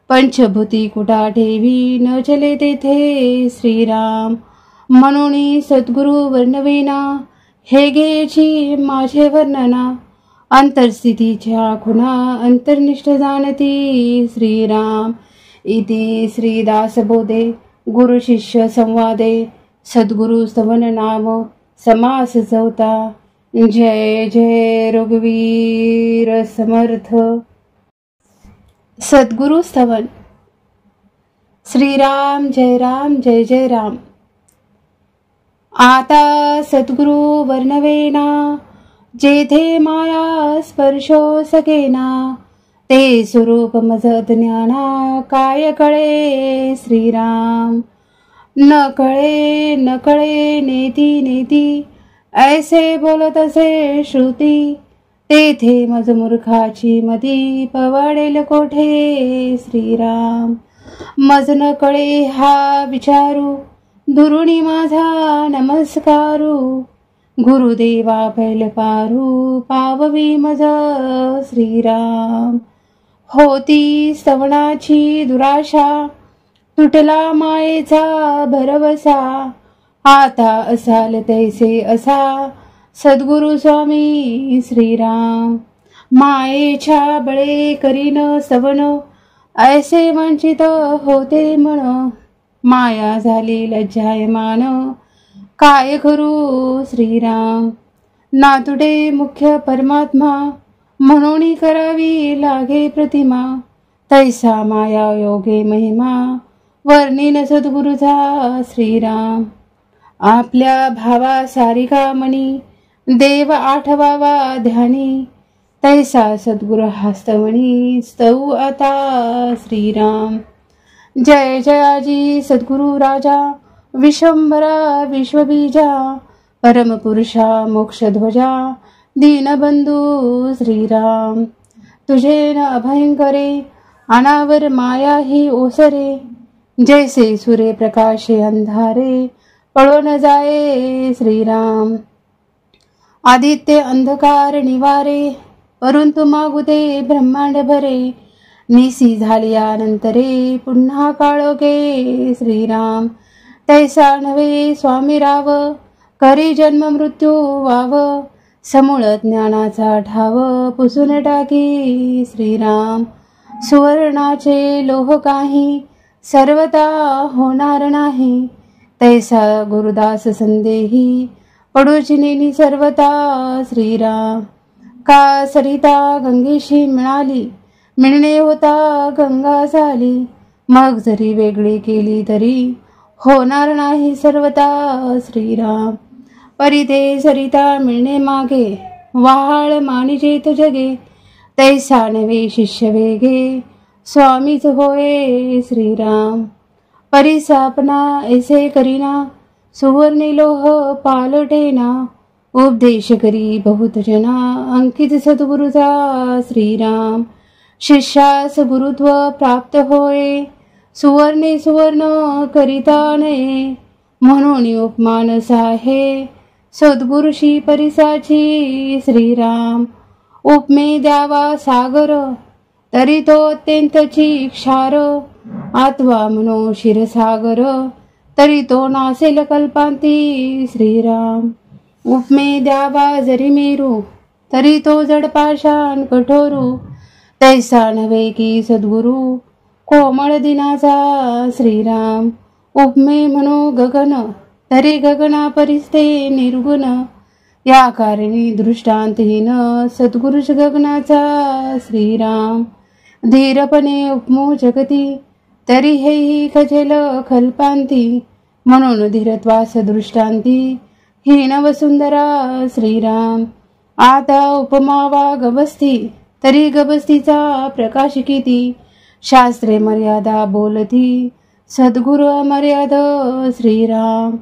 पंचभूती कुटा ठेवी न चले तेथे श्रीराम। म्हणून सद्गुरु वर्णवेना हे घ्यायची माझे वर्णना अंतरस्थितीच्या खुणा अंतर्निष्ठ जाणती श्रीराम। इति श्रीदासबोधे गुरु शिष्य संवादे सद्गुरु स्तवन नाम समास चौथा। जय जय रघुवीर समर्थ। सद्गुरु स्तवन। श्रीराम जय जय राम। आता सद्गुरु वर्णवेना जेथे माया स्पर्शो सकेना ते स्वरूप मज ज्ञाना काय कळे श्रीराम। न कळे नेती ऐसे बोलत असे श्रुती तेथे मज मूर्खाची मदी पवाडेल कोठे श्रीराम. मज न कळे हा विचारू दुरुणी माझा नमस्कारू. गुरुदेवा पैल पारू पाववी मज श्रीराम. होती स्तवनाची दुराशा तुटला मायेचा भरवसा. आता असाल तैसे असा सद्गुरु स्वामी श्रीराम. मायेच्या बळे करीन स्तवन ऐसे वंचित होते मन. माया झाली लज्जायमान काय करू श्रीराम. नातुडे मुख्य परमात्मा म्हणून करावी लागे प्रतिमा. तैसा माया योगे महिमा वर्णिन सद्गुरुचा श्रीराम. आपल्या भावा सारिका मणी देव आठवावा ध्यानी. तैसा सद्गुरु हस्तमणी स्तव आता श्रीराम. जय जयाजी सद्गुरु राजा विश्वंभरा विश्वबीजा. परमपुरुषा मोक्षध्वजा दीनबंधू श्रीराम. तुझे न अभयंकरे अनावर माया ही ओसरे. जैसे सूर्य प्रकाशे अंधारे पळो न जाये श्रीराम. आदित्य अंधकार निवारे परंतु मागुते ब्रह्मांड भरे. निसी झाल्यानंतरे पुन्हा काळोखे श्रीराम. तैसा नव्हे स्वामी राव करी जन्म मृत्यू वाव. समूळ ज्ञानाचा ठाव पुसून टाकी श्रीराम. सुवर्णाचे लोह काही सर्वता होणार नाही. तैसा गुरुदास संदेही पडूची नेनी सर्वता श्रीराम. का सरिता गंगेशी मिळणे होता गंगा झाली. मग जरी वेगळी केली तरी होणार नाही सर्वता श्रीराम. परी ते सरिता मिळणे मागे वाहाळ मानिजेत जगे. तैसा नवे शिष्य वेगे स्वामीच होय श्रीराम. परिसापना ऐसे करीना सुवर्णी लोह पालटेना. उपदेश करी बहुत जना अंकित सद्गुरुचा श्रीराम. शिष्यास गुरुत्व प्राप्त होय सुवर्णे सुवर्ण करिता नये. म्हणून उपमानस आहे सद्गुरुशी परिसाची श्रीराम. उपमे द्यावा सागर तरी तो अत्यंतची क्षार. आत्वा म्हणो क्षीरसागर तरी तो नासेल कल्पांती श्रीराम. उपमे द्यावा जरी मेरू तरी तो जड पाषाण कठोरू. तैसा नव्हे की सद्गुरु कोमळ दिनाचा श्रीराम. उपमे म्हणो गगन तरी गगना परिस्ते निर्गुण. या कारणी दृष्टांतहीन सद्गुरुश गगनाचा श्रीराम. धीरपणे उपमो जगती तरी हेही खजेल कल्पांती. म्हणून धीरत्वास दृष्टांती हीन वसुंधरा श्रीराम. आता उपमावा गवस्ती तरी गवस्तीचा प्रकाश किती. शास्त्रे मर्यादा बोलती सद्गुरु अमर्याद श्रीराम.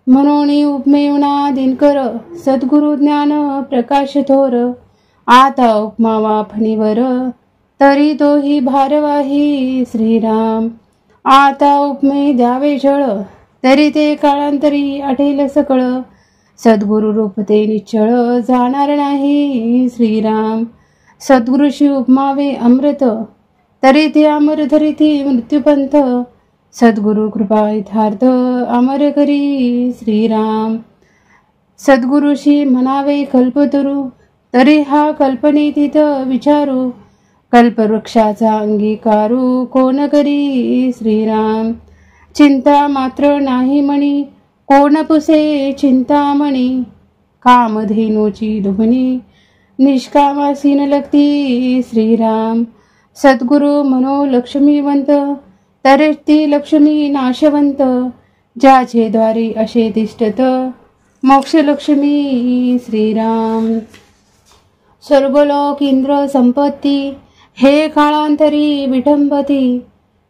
म्हणून उपमेवना दिनकर सद्गुरु ज्ञान प्रकाश थोर. आता उपमावा फणीवर तरी तोही भारवाही श्रीराम. आता उपमे द्यावे जळ तरी ते काळांतरी आठेल सकळ. सद्गुरु रूप ते निश्चळ जाणार नाही श्रीराम. सद्गुरुशी उपमावे अमृत तरी ते अमर धरिती मृत्यूपंथ. सद्गुरु कृपा यथार्थ अमर करी श्रीराम. सद्गुरुशी म्हणावे कल्पतरू तरी हा कल्पनेतीत विचारू. कल्पवृक्षाचा अंगीकारू कोण करी श्रीराम. चिंता मात्र नाही मणी कोण पुसे चिंतामणी. कामधेनूची दुभणी निष्कामासीन लगती श्रीराम. सद्गुरु म्हणो लक्ष्मीवंत तरी ती लक्ष्मी नाशवंत. ज्याचे द्वारी असे तिष्ठत मोक्ष लक्ष्मी श्रीराम. स्वर्गलोक इंद्र संपत्ती हे काळांतरी विटंबती.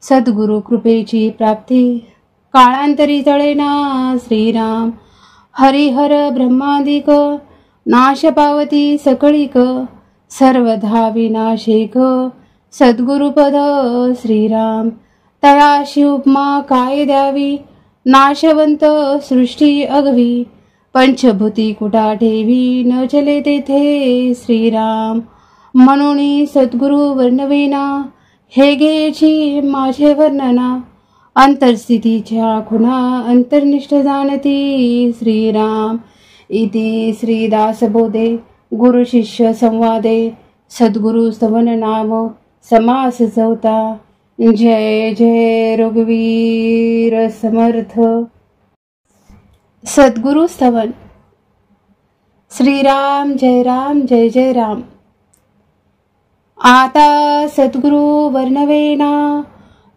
सद्गुरु कृपेची प्राप्ती काळांतरी तळेना श्रीराम. हरिहर ब्रह्मादिक नाश पावती सकळीक. सर्वधा विनाशिक सद्गुरुपद श्रीराम. तयाशी उपमा काय द्यावी, नाशवंत सृष्टी अगवी. पंचभूती कुटा ठेवी, न चले तेथे श्रीराम. म्हणून सद्गुरु वर्णवेना, हे घ्यायची माझे वर्णना. अंतरस्थितीच्या खुणा अंतर्निष्ठ जाणती श्रीराम. इति श्रीदासबोधे गुरु शिष्य संवादे सद्गुरु स्तवन नाम समास चौथा. जय जय रघुवीर समर्थ. सद्गुरु स्तवन. श्रीराम जय राम जय जय राम. आता सद्गुरु वर्णवेना,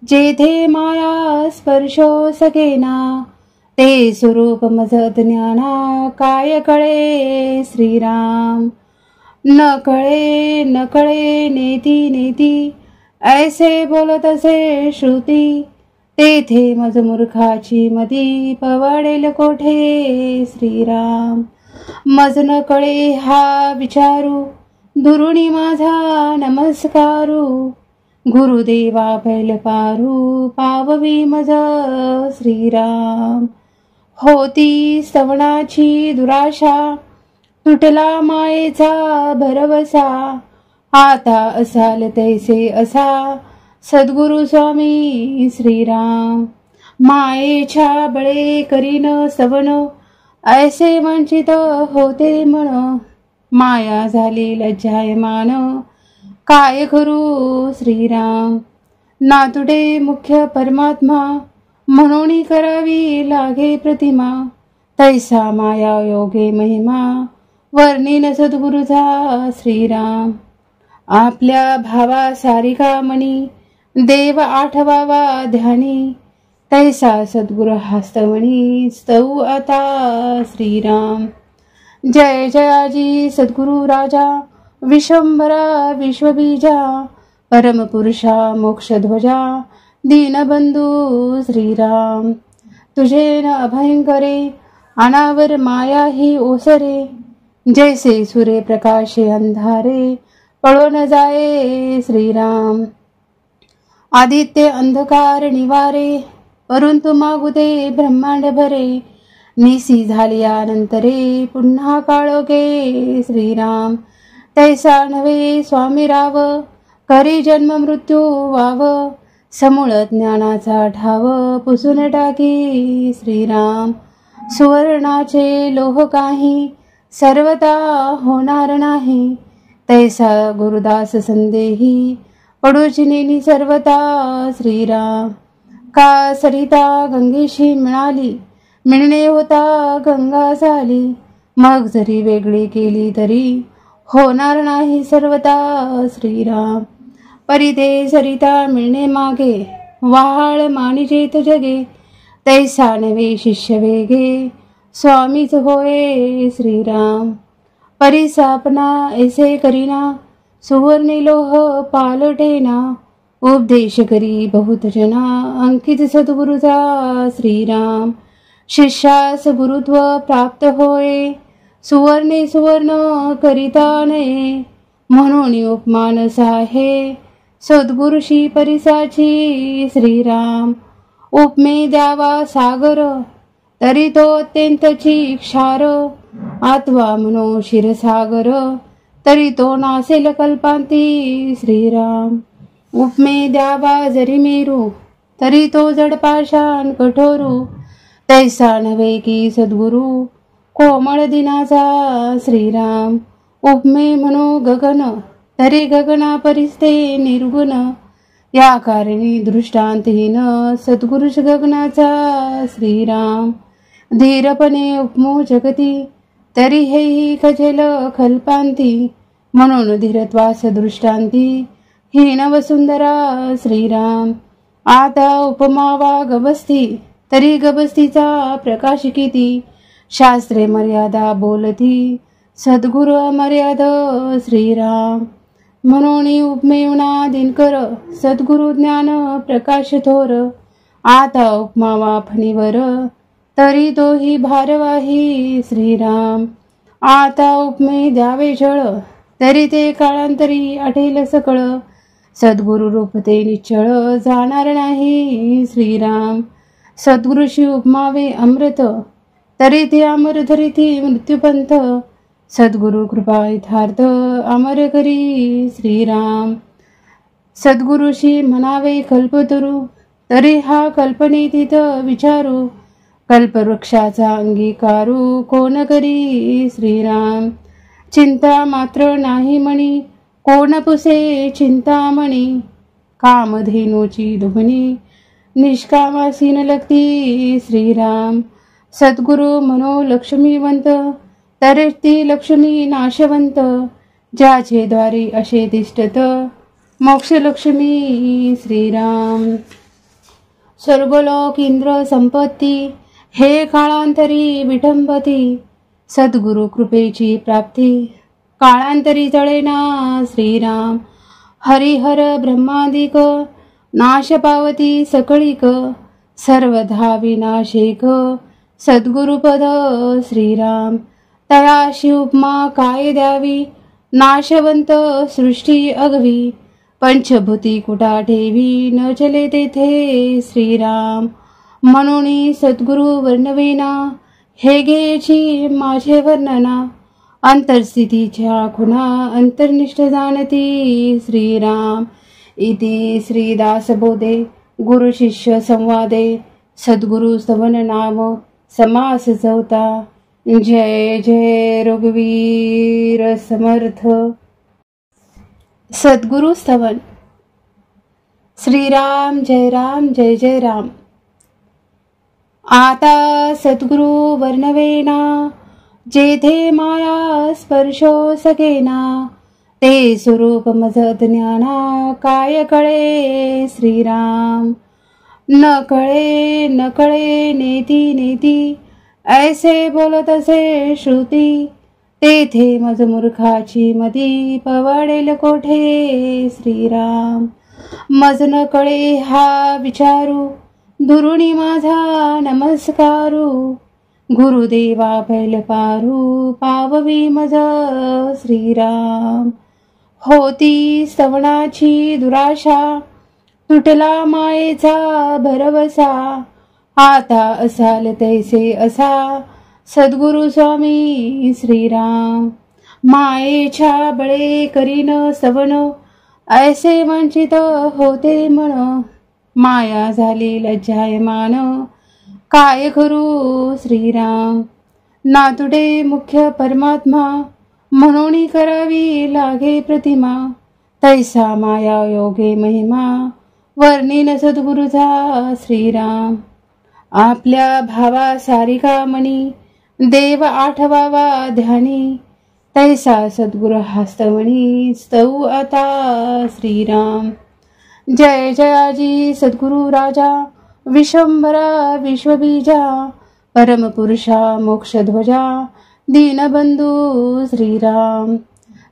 जेथे माया स्पर्शो सगेना. ते स्वरूप मज ज्ञाना, काय कळे श्रीराम. न कळे नेती नेती, ऐसे बोलत असे श्रुती. तेथे मज मूर्खाची मती, पवाडेल कोठे श्रीराम. मज न कळे हा विचारू, दुरुणी माझा नमस्कारू. गुरुदेवा पैल पारू, पाववी मज श्रीराम. होती स्तवनाची दुराशा, तुटला मायेचा भरवसा. आता असाल तैसे असा, सद्गुरु स्वामी श्रीराम. मायेच्या बळे करीन स्तवन, ऐसे वंचित होते मन. माया झाली लज्जायमान, काय करू श्रीराम. नातुडे मुख्य परमात्मा, म्हणून करावी लागे प्रतिमा. तैसा माया योगे महिमा, वर्णिन सद्गुरुचा श्रीराम. आपल्या भावा सारिका मनी, देव आठवावा ध्यानी. तैसा सद्गुरु हस्तवणी, स्तऊ आता श्रीराम. जय जयाजी सद्गुरु राजा, विश्वंभरा विश्वबीजा. परमपुरुषा मोक्षध्वजा, दीनबंधू श्रीराम. तुझे न अभयंकरे, अनावर माया ही ओसरे. जैसे सूर्य प्रकाशे अंधारे, पळून जाये श्रीराम. आदित्य अंधकार निवारे, परंतु मागुदे ब्रह्मांड भरे. निसी झाल्यानंतरे, पुन्हा काळोखे श्रीराम. तैसा नव्हे स्वामी राव, करी जन्म मृत्यू वाव. समूळ ज्ञानाचा ठाव, पुसून टाकी श्रीराम. सुवर्णाचे लोह काही, सर्वता होणार नाही. तैसा गुरुदास संदेही, पडूचिनी सर्वता श्रीराम. का सरिता गंगेशी मिळाली, मिळणे होता गंगा झाली. मग जरी वेगळी केली तरी, होणार नाही सर्वता श्रीराम. परिते सरिता मिळणे मागे, वाहाळ मानिजेत जगे. तैसा नवे शिष्य वेगे, स्वामीच होय श्रीराम. परिसापना ऐसे करीना, सुवर्णी लोह पालटेना. उपदेश करी बहुत जना, अंकित सद्गुरुचा श्रीराम. शिष्यास गुरुत्व प्राप्त होय, सुवर्णे सुवर्ण करिता नये. म्हणून उपमान साहे, सद्गुरुशी परिसाची श्रीराम. उपमे द्यावा सागर, तरी तो अत्यंतची क्षार. आत्वा म्हणो क्षीरसागर, तरी तो नासेल कल्पांती श्रीराम. उपमे द्यावा जरी मेरू, तरी तो जडपाषाण कठोरू. तैसा नव्हे की सद्गुरु, कोमळ दिनाचा श्रीराम. उपमे म्हणो गगन, तरी गगना परिस्ते निर्गुण. या कारणी दृष्टांतहीन, सद्गुरुष गगनाचा श्रीराम. धीरपणे उपमो जगती, तरी हेही खजेल कल्पांती. म्हणून धीरत्वास दृष्टांती, हीन वसुंधरा श्रीराम. आता उपमावा गबस्ती, तरी गबस्तीचा प्रकाश किती. शास्त्रे मर्यादा बोलती, सद्गुरु मर्याद श्रीराम. म्हणून उपमेवना दिनकर, सद्गुरु ज्ञान प्रकाश थोर. आता उपमावा फणीवर, तरी तोही भारवाही श्रीराम. आता उपमे द्यावे जळ, तरी ते काळांतरी आठेल सकळ, सद्गुरु रूप ते निश्चळ जाणार नाही श्रीराम. सद्गुरुशी उपमावे अमृत, तरी ते अमर धरिती मृत्यूपंथ, सद्गुरु कृपा यथार्थ अमर करी श्रीराम. सद्गुरुशी म्हणावे कल्पतरू, तरी हा कल्पनेतीत विचारू, कल्पवृक्षाचा अंगीकारू कोण करी श्रीराम. चिंता मात्र नाही म्हणी, कोण पुसे चिंतामणी, कामधेनूची दुभणी निष्कामासी न लगती श्रीराम. सद्गुरु मनो लक्ष्मीवंत, तरी ती लक्ष्मी नाशवंत, ज्याचे द्वारी असे तिष्ठत मोक्षलक्ष्मी श्रीराम. स्वर्गलोक इंद्र संपत्ती, हे काळांतरी विटंबती, सद्गुरु कृपेची प्राप्ती काळांतरी जळेना श्रीराम. हरिहर ब्रह्मादिक, नाश पावती सकळीक, सर्वधा विनाशिक सद्गुरुपद श्रीराम. तयाशी उपमा काय द्यावी, नाशवंत सृष्टी अगवी, पंचभूती कुटा ठेवी न चले तेथे श्रीराम. म्हणून सद्गुरु वर्णवेना, हे घ्यायची माझे वर्णना, अंतरस्थितीच्या खुणा अंतर्निष्ठ जाणती श्रीराम. इति श्रीदासबोधे गुरु शिष्य संवादे सद्गुरु स्तवन नाम समास चौथा. जय जय रघुवीर समर्थ. सद्गुरु स्तवन. श्रीराम जय राम जय जय राम. आता सद्गुरु वर्णवेना, जेथे माया स्पर्शो सकेना, ते स्वरूप मज ज्ञाना काय कळे श्रीराम. न कळे नेती नेती, ऐसे बोलत असे श्रुती, तेथे मज मूर्खाची मती पवाडेल कोठे श्रीराम. मज न कळे हा विचारू, दुरुणी माझा नमस्कारू, गुरुदेवा पैल पारू पाववी मज श्रीराम. होती स्तवनाची दुराशा, तुटला मायेचा भरवसा, आता असाल तैसे असा सद्गुरु स्वामी श्रीराम. मायेच्या बळे करीन स्तवन, ऐसे वंचित होते मन, माया झाली लज्जायमान काय करू श्रीराम. नातुडे मुख्य परमात्मा, म्हणून करावी लागे प्रतिमा, तैसा माया योगे महिमा वर्णिन सद्गुरुचा श्रीराम. आपल्या भावा सारिका मणी, देव आठवावा ध्यानी, तैसा सद्गुरु हस्तमणी स्तव आता श्रीराम. जय जयाजी सद्गुरु राजा, विश्वंभरा विश्वबीजा, परमपुरुषा मोक्षध्वजा, दीनबंधू श्रीराम.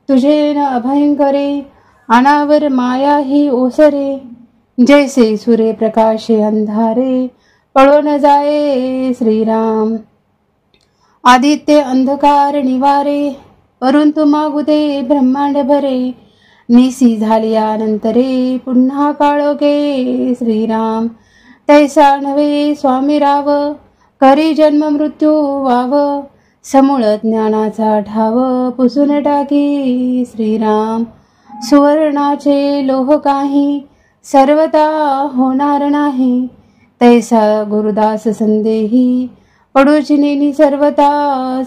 तुझे न अभयंकरे, अनावर माया ही ओसरे, जैसे सूर्य प्रकाशे अंधारे पळो न जाये श्रीराम. आदित्य अंधकार निवारे, परंतु मागू दे ब्रह्मांड भरे, निसी झालियानंतरे पुन्हा काळोखे श्रीराम. तैसा नव्हे स्वामी राव, करी जन्म मृत्यू वाव, समूळ ज्ञानाचा ठाव पुसून टाकी श्रीराम. सुवर्णाचे लोह काही सर्वता होणार नाही, तैसा गुरुदास संदेही पडूची नेनी सर्वता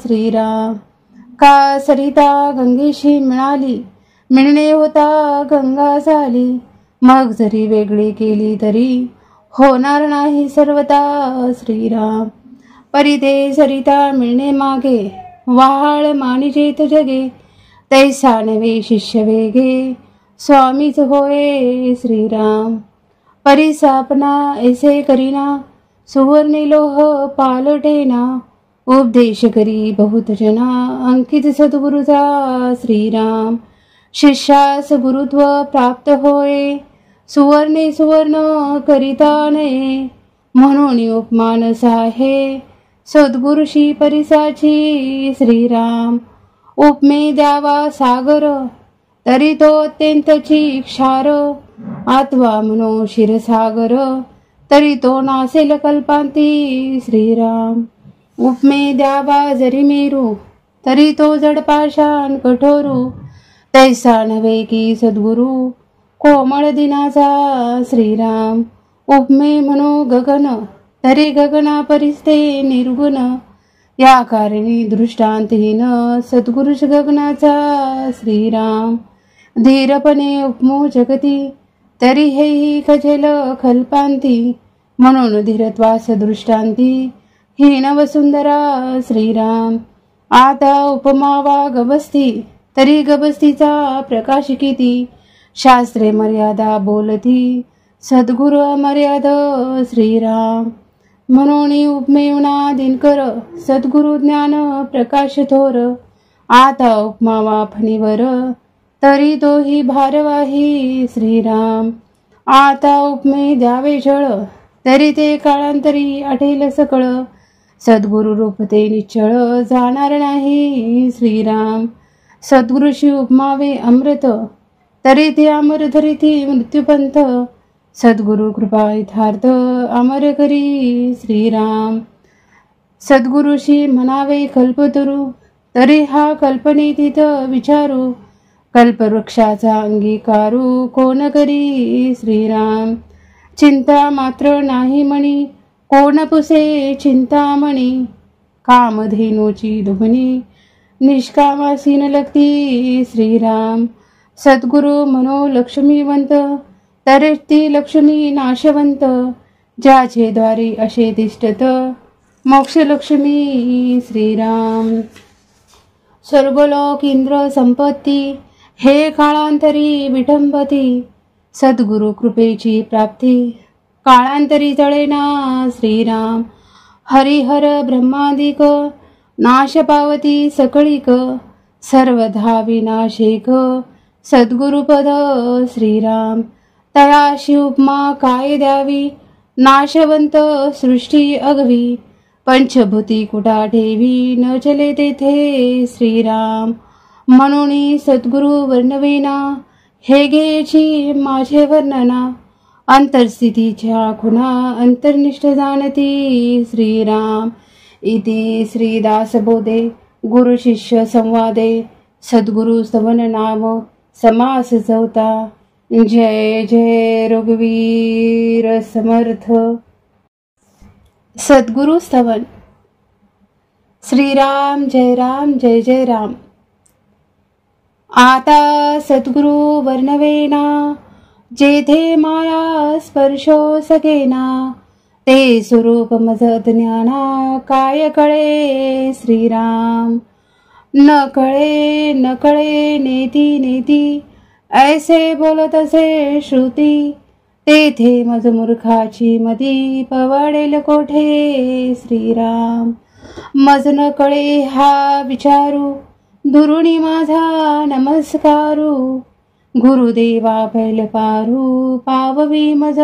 श्रीराम. का सरिता गंगेशी मिळाली, मिळणे होता गंगा झाली, मग जरी वेगळी केली तरी होणार नाही सर्वता श्रीराम. परिते सरिता मिळणे मागे, वाहाळ मानिजेत जगे, तैसा नवे शिष्य वेगे स्वामीच होय श्रीराम. परिसापना ऐसे करीना, सुवर्णी लोह पालटेना, उपदेश करी बहुत जना अंकित सद्गुरुचा श्रीराम. शिष्यास गुरुत्व प्राप्त होय, सुवर्णे सुवर्ण करिता नये, म्हणून उपमान साहे सद्गुरुशी परिसाची श्रीराम. उपमे द्यावा सागर, तरी तो अत्यंतची क्षार. आत्वा म्हणो क्षीरसागर, तरी तो नासेल कल्पांती. श्रीराम. उपमे द्यावा जरी मेरू, तरी तो जड पाषाण कठोरू. तैसा नव्हे की सद्गुरु, कोमळ दिनाचा. श्रीराम. उपमे म्हणो गगन, तरी गगना परिस्ते निर्गुण. या कारणी दृष्टांतहीन सद्गुरुच गगनाचा. श्रीराम. धीरपणे उपमो जगती, तरी हेही खचेल कल्पांती. म्हणून धीरत्वास दृष्टांती, हीन वसुंधरा. श्रीराम. आता उपमा वा गबस्ती, तरी गबस्तीचा प्रकाश किती. शास्त्रे मर्यादा बोलती, सद्गुरु अमर्याद. श्रीराम. म्हणून उपमेवना दिनकर, सद्गुरु ज्ञान प्रकाश थोर. आता उपमा वा फणीवर, तरी तोही भारवाही. श्रीराम. आता उपमे द्यावे जळ, तरी ते काळांतरी आठेल सकळ. सद्गुरु रूप ते निश्चळ, जाणार नाही. श्रीराम. सद्गुरुशी उपमावे अमृत, तरी ते अमर धरिती मृत्यूपंथ. सद्गुरु कृपा यथार्थ, अमर करी. श्रीराम. सद्गुरुशी म्हणावे कल्पतरू, तरी हा कल्पनेतीत विचारू. कल्पवृक्षाचा अंगीकारू, कोण करी. श्रीराम. चिंता मात्र नाही म्हणी, कोण पुसे चिंतामणी. कामधेनूची दुभणी, निष्कामासीन लगती. श्रीराम. सद्गुरु म्हणो लक्ष्मीवंत, तरी ती लक्ष्मी नाशवंत. ज्याचे द्वारी असे तिष्ठत, मोक्ष लक्ष्मी. श्रीराम. स्वर्गलोक इंद्र संपत्ती, हे काळांतरी विटंबती. सद्गुरु कृपेची प्राप्ती, काळांतरी जळेना. श्रीराम. हरिहर ब्रह्मादिक, नाश पावती सकळीक. सर्वधा विनाशिक, सद्गुरुपद. श्रीराम. तयाशी उपमा काय द्यावी, नाशवंत सृष्टी अगवी. पंचभूती कुटा ठेवी, न चले तेथे. श्रीराम. म्हणून सद्गुरु वर्णवेना, हे घ्यायची माझे वर्णना. अंतरस्थितीच्या खुणा, अंतर्निष्ठ जाणती. श्रीराम. इति श्रीदासबोधे गुरु शिष्य संवादे सद्गुरु स्तवन नाम समास चौथा. जय जय रघुवीर समर्थ. सद्गुरु स्तवन. श्रीराम जय राम जय जय राम. आता सद्गुरु वर्णवेना, जेथे माया स्पर्शो सगेना. ते स्वरूप मज ज्ञाना, काय कळे. श्रीराम. न कळे न कळे नेती नेती, ऐसे बोलत असे श्रुती. तेथे मज मूर्खाची मती, पवाडेल कोठे. श्रीराम. मज न कळे हा विचारू, दुरुणी माझा नमस्कारू. गुरुदेवा पैल पारू, पाववी मज.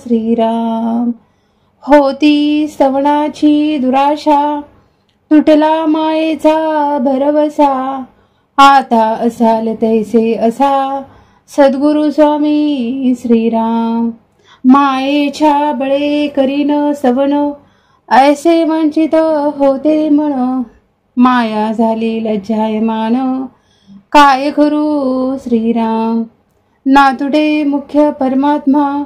श्रीराम. होती स्तवनाची दुराशा, तुटला मायेचा भरवसा. आता असाल तैसे असा, सद्गुरु स्वामी. श्रीराम. मायेच्या बळे करीन स्तवन, ऐसे वंचित होते मन. माया झाली लज्जायमान, काय करू. श्रीराम. नातुडे मुख्य परमात्मा,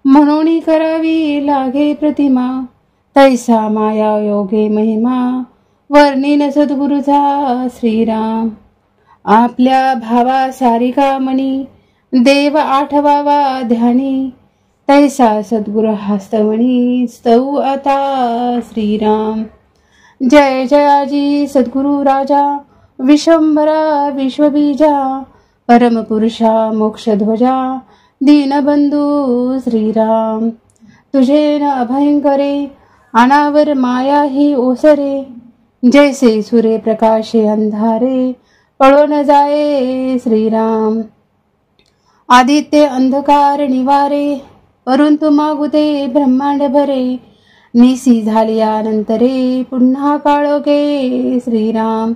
म्हणून करावी लागे प्रतिमा. तैसा माया योगे महिमा, वर्णिन सद्गुरुचा. श्रीराम. आपल्या भावा सारिका मणी, देव आठवावा ध्यानी. तैसा सद्गुरु हस्तमणी, स्तव आता. श्रीराम. जय जयाजी सद्गुरु राजा, विश्वंभरा विश्वबीजा. परमपुरुषा मोक्षध्वजा, दीनबंधू. श्रीराम. तुझे न अभयंकरे, अनावर माया ही ओसरे. जैसे सूर्य प्रकाशे अंधारे, पळो न जाये. श्रीराम. आदित्य अंधकार निवारे, परंतु मागुते ब्रह्मांड भरे. निसी झालियानंतरे, पुन्हा काळोखे. श्रीराम.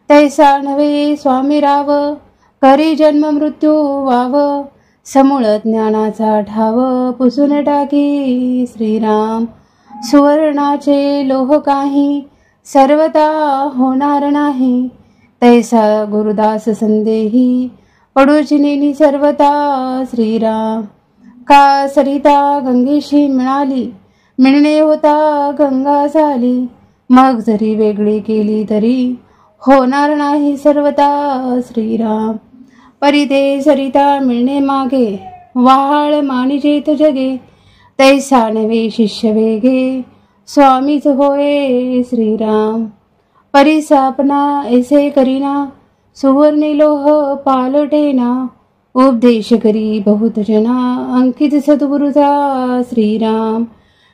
तैसा नव्हे स्वामी राव, करी जन्म मृत्यू वाव, समूळ ज्ञानाचा ठाव, पुसून टाकी श्रीराम. सुवर्णाचे लोह काही, सर्वता होणार नाही, तैसा गुरुदास संदेही, पडूचिनी सर्वता श्रीराम. का सरिता गंगेशी मिळाली, मिळणे होता गंगा झाली, मग जरी वेगळी केली तरी, होणार नाही सर्वता श्रीराम. परी ते सरिता मिळणे मागे, वाहाळ मानिजेत जगे, तैसा नवे शिष्य वेगे, स्वामीच होय श्रीराम. परी सापना ऐसे करीना, सुवर्णी लोह पालटेना, उपदेश करी बहुत जना, अंकित सद्गुरुचा श्रीराम.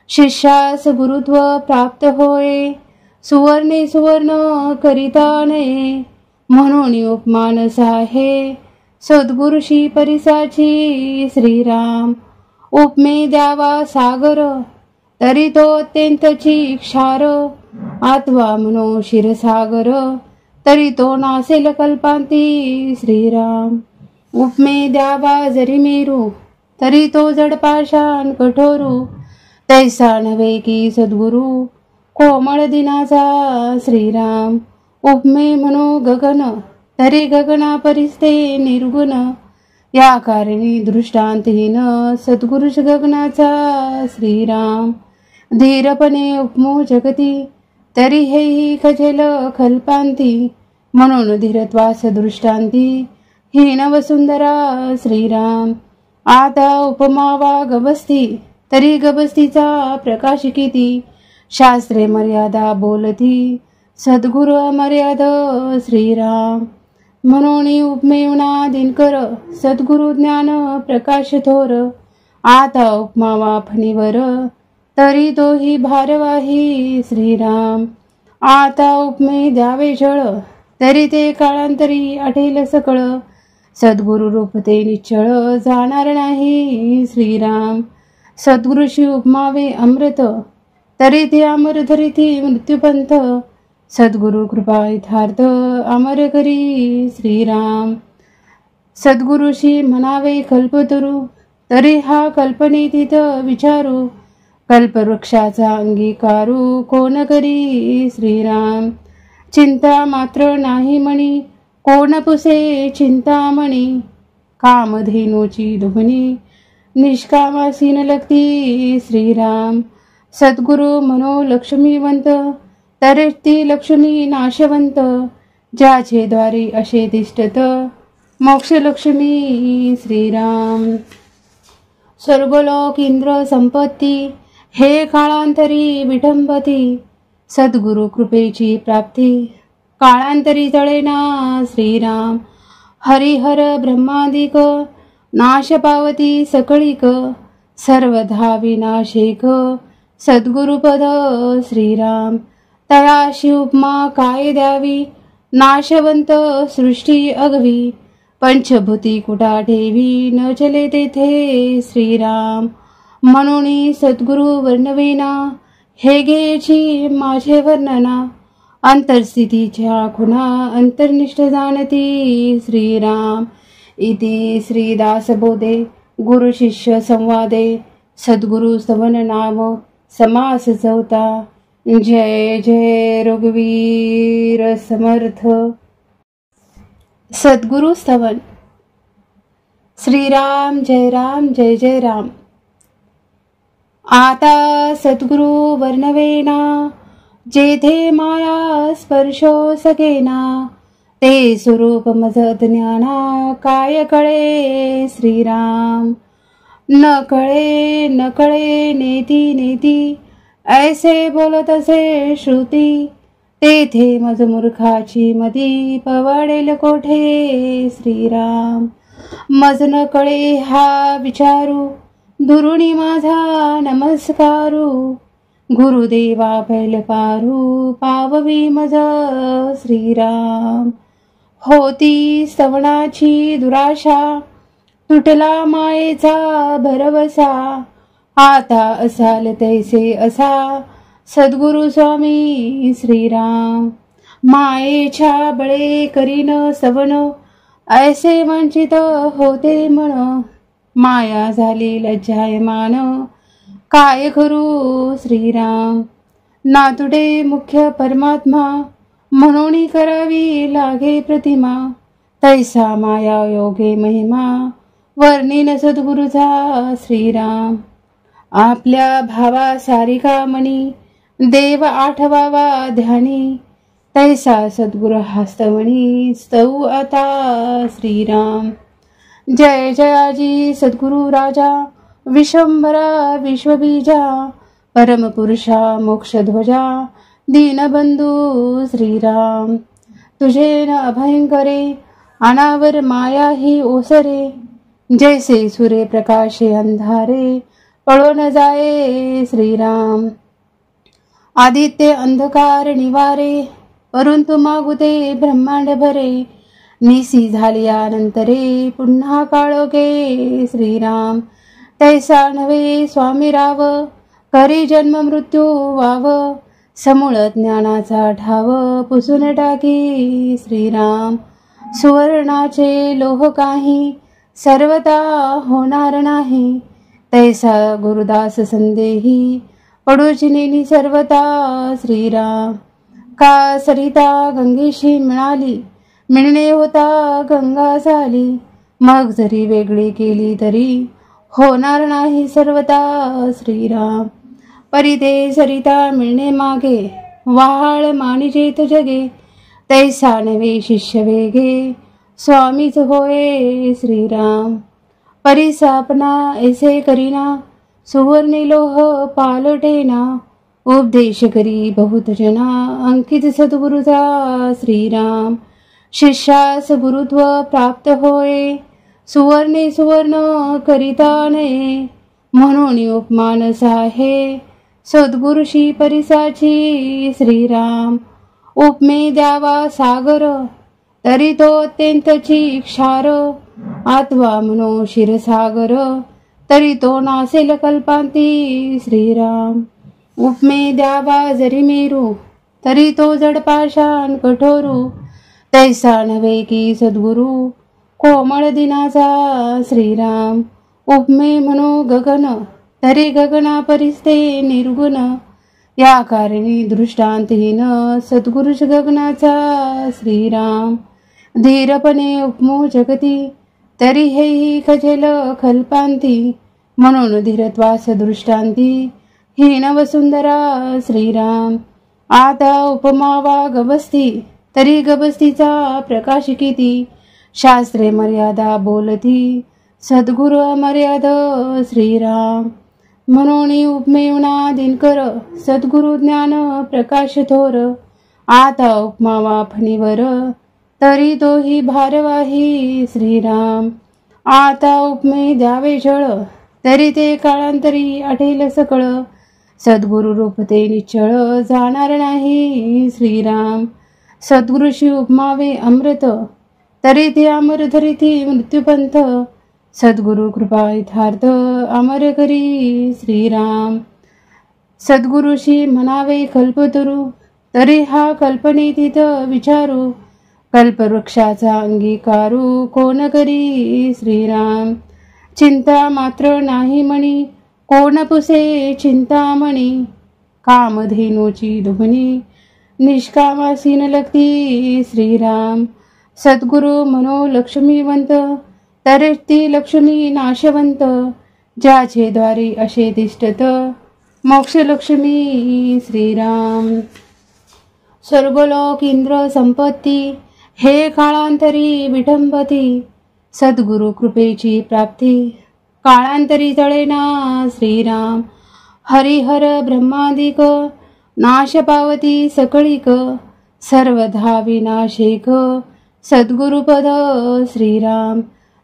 शिष्यास गुरुत्व प्राप्त होय, सुवर्णे सुवर्ण करिता नये, म्हणून उपमान साहे, सद्गुरुशी परिसाची श्रीराम. उपमे द्यावा सागर, तरी तो अत्यंतची क्षार, आत्वा म्हणो क्षीरसागर, तरी तो नासेल कल्पांती श्रीराम. उपमे द्यावा जरी मेरू, तरी तो जडपाषाण कठोरू, तैसा नव्हे की सद्गुरु, कोमळ दिनाचा श्रीराम. उपमे म्हणो गगन, तरी गगना परिस्ते निर्गुण, या कारणी दृष्टांतहीन, सद्गुरुष गगनाचा श्रीराम. धीरपणे उपमो जगती, तरी हेही खजेल कल्पांती, म्हणून धीरत्वास दृष्टांती, हीन वसुंधरा श्रीराम. आता उपमावा गबस्ती, तरी गबस्तीचा प्रकाश किती, शास्त्रे मर्यादा बोलती, सद्गुरु अमर्याद श्रीराम. म्हणून उपमेवना दिनकर, सद्गुरु ज्ञान प्रकाश थोर, आता उपमावा फणीवर, तरी तोही भारवाही श्रीराम. आता उपमे द्यावे जळ, तरी ते काळांतरी आठेल सकळ, सद्गुरु रूप ते निश्चळ, जाणार नाही श्रीराम. सद्गुरुशी उपमावे अमृत, तरी ते अमर धरिती मृत्यूपंथ, सद्गुरु कृपा यथार्थ, अमर करी श्रीराम. सद्गुरुशी म्हणावे कल्पतरू, तरी हा कल्पनेतीत विचारू, कल्पवृक्षाचा अंगीकारू, कोण करी श्रीराम. चिंता मात्र नाही मणी, कोण पुसे चिंतामणी, कामधेनूची दुभणी, निष्कामासीन लगती श्रीराम. सद्गुरु म्हणो लक्ष्मीवंत, तरी ती लक्ष्मी नाशवंत, ज्याचे द्वारी असे तिष्ठत, मोक्षलक्ष्मी श्रीराम. स्वर्गलोक इंद्र संपत्ती, हे काळांतरी विटंबती, सद्गुरु कृपेची प्राप्ती, काळांतरी तळेना श्रीराम. हरिहर ब्रह्मादिक, नाश पावती सकळीक, सर्वधा विनाशिक, सद्गुरुपद श्रीराम. तयाशी उपमा काय द्यावी, नाशवंत सृष्टी अगवी, पंचभूती कुटा ठेवी, न चले तेथे श्रीराम. म्हणून सद्गुरु वर्णवेना, हे घ्यायची माझे वर्णना, अंतरस्थितीच्या खुणा, अंतर्निष्ठ जाणती श्रीराम. इति श्रीदासबोधे गुरु शिष्य संवादे, सद्गुरु स्तवन नाम समास चौथा. जय जय रघुवीर समर्थ. सद्गुरु स्तवन. श्रीराम जय राम जय जय राम. आता सद्गुरु वर्णवेना, जेथे माया स्पर्शो सगेना, ते स्वरूप मज ज्ञाना, काय कळे श्रीराम. न कळे नेती नेती, ऐसे बोलत असे श्रुती, तेथे मज मूर्खाची मती, पवाडेल कोठे श्रीराम. मज न कळे हा विचारू, दुरुणी माझा नमस्कारू, गुरुदेवा पैल पारू, पाववी मज श्रीराम. होती स्तवनाची दुराशा, तुटला मायेचा भरवसा, आता असाल तैसे असा, सद्गुरु स्वामी श्रीराम. मायेच्या बळे करीन सवन, ऐसे वंचित होते मन. माया झाली लज्जायमान, काय करू श्रीराम. नातुडे मुख्य परमात्मा, म्हणून करावी लागे प्रतिमा. तैसा माया योगे महिमा, वर्णिन सद्गुरुचा श्रीराम. आपल्या भावा सारिका मनी, देव आठवावा ध्यानी. तैसा सद्गुरु हस्तमणी, स्तव आता श्रीराम. जय जयाजी सद्गुरु राजा, विश्वंभरा विश्वबीजा. परमपुरुषा मोक्षध्वजा, दीनबंधू श्रीराम. तुझे न अभयंकरे, अनावर माया ही ओसरे. जैसे सूर्य प्रकाशे अंधारे, पळो न जाये श्रीराम. आदित्य अंधकार निवारे, परंतु मागुते ब्रह्मांड भरे. निसी झालियानंतरे, पुन्हा काळोखे श्रीराम. तैसा नव्हे स्वामी राव, करी जन्म मृत्यू वाव. समूळ ज्ञानाचा ठाव, पुसून टाकी श्रीराम. सुवर्णाचे लोह काही, सर्वता होणार नाही. तैसा गुरुदास संदेही, पडूची नेनी सर्वता श्रीराम. का सरिता गंगेशी मिळाली, मिळणे होता गंगा झाली. मग जरी वेगळी केली तरी, होणार नाही सर्वता श्रीराम. परिते सरिता मिळणे मागे, वहाळ मानिजेत जगे. तैसा नवे शिष्य वेगे, स्वामीच होय श्रीराम. परिसापना ऐसे करीना, सुवर्णी लोह पालटेना. उपदेश करी बहुत जना, अंकित सद्गुरुचा श्रीराम. शिष्यास गुरुत्व प्राप्त होय, सुवर्णे सुवर्ण करिता नये. म्हणून उपमानस आहे, सद्गुरुशी परिसाची श्रीराम. उपमे द्यावा सागर, तरी तो अत्यंतची क्षार. आत्वा म्हणो क्षीरसागर, तरी तो नासेल कल्पांती श्रीराम. उपमे द्यावा जरी मेरू, तरी तो जड पाषाण कठोरू. तैसा नव्हे की सद्गुरु, कोमळ दिनाचा श्रीराम. उपमे म्हणो गगन, तरी गगना परिस्ते निर्गुण. या कारणी दृष्टांतहीन, सद्गुरुच गगनाचा श्रीराम. धीरपणे उपमो जगती, तरी हेही खजेल कल्पांती. म्हणून धीरत्वास दृष्टांती, हीन वसुंधरा श्रीराम. आता उपमावा गबस्ती, तरी गबस्तीचा प्रकाश किती. शास्त्रे मर्यादा बोलती, सद्गुरु अमर्याद श्रीराम. म्हणून उपमेवना दिनकर, सद्गुरु ज्ञान प्रकाश थोर. आता उपमावा फणीवर, तरी तोही भारवाही श्रीराम. आता उपमे द्यावे जळ, तरी ते काळांतरी आठेल सकळ. सद्गुरु रूप ते निश्चळ, जाणार नाही श्रीराम. सद्गुरुशी उपमावे अमृत, तरी ते अमर धरिती मृत्यूपंथ. सद्गुरु कृपा यथार्थ, अमर करी श्रीराम. सद्गुरुशी म्हणावे कल्पतरू, तरी हा कल्पनेतीत विचारू. कल्पवृक्षाचा अंगीकारू, कोण करी श्रीराम. चिंता मात्र नाही म्हणी, कोण पुसे चिंतामणी. कामधेनूची दुभणी, निष्कामासीन लगती श्रीराम. सद्गुरु म्हणो लक्ष्मीवंत, तरी ती लक्ष्मी नाशवंत. ज्याचे द्वारी असे तिष्ठत, मोक्ष लक्ष्मी श्रीराम. स्वर्गलोक इंद्र संपत्ती, हे काळांतरी विठंबती. सद्गुरु कृपेची प्राप्ती, काळांतरी तळेना श्रीराम. हरिहर ब्रह्मादिक, नाश पावती सकळीक. सर्वधा विनाशिक, सद्गुरुपद श्रीराम.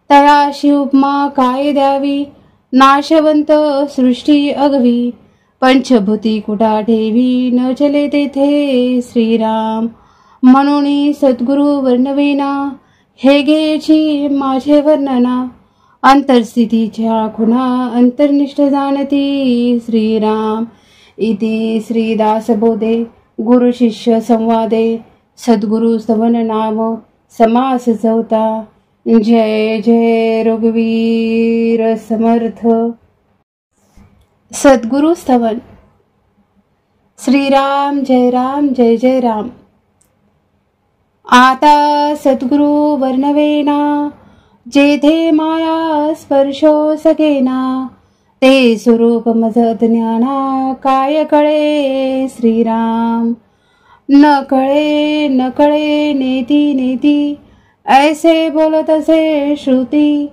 तयाशी उपमा काय द्यावी, नाशवंत सृष्टी अगवी. पंचभूती कुटा ठेवी, न चले तेथे श्रीराम. म्हणून सद्गुरु वर्णविना, हे घ्यायची माझे वर्णना. अंतरस्थितीच्या खुणा, अंतर्निष्ठ जाणती श्रीराम. इति श्रीदासबोधे गुरु शिष्य संवादे सद्गुरु स्तवन नाम समास चौथा। जय जय रघुवीर समर्थ। सद्गुरु स्तवन। श्रीराम जय जय राम। आता सद्गुरु वर्णवेना जेथे माया स्पर्शो सगेना ते स्वरूप मज ज्ञाना काय कळे श्रीराम। न कळे नेती नेती ऐसे बोलत असे श्रुती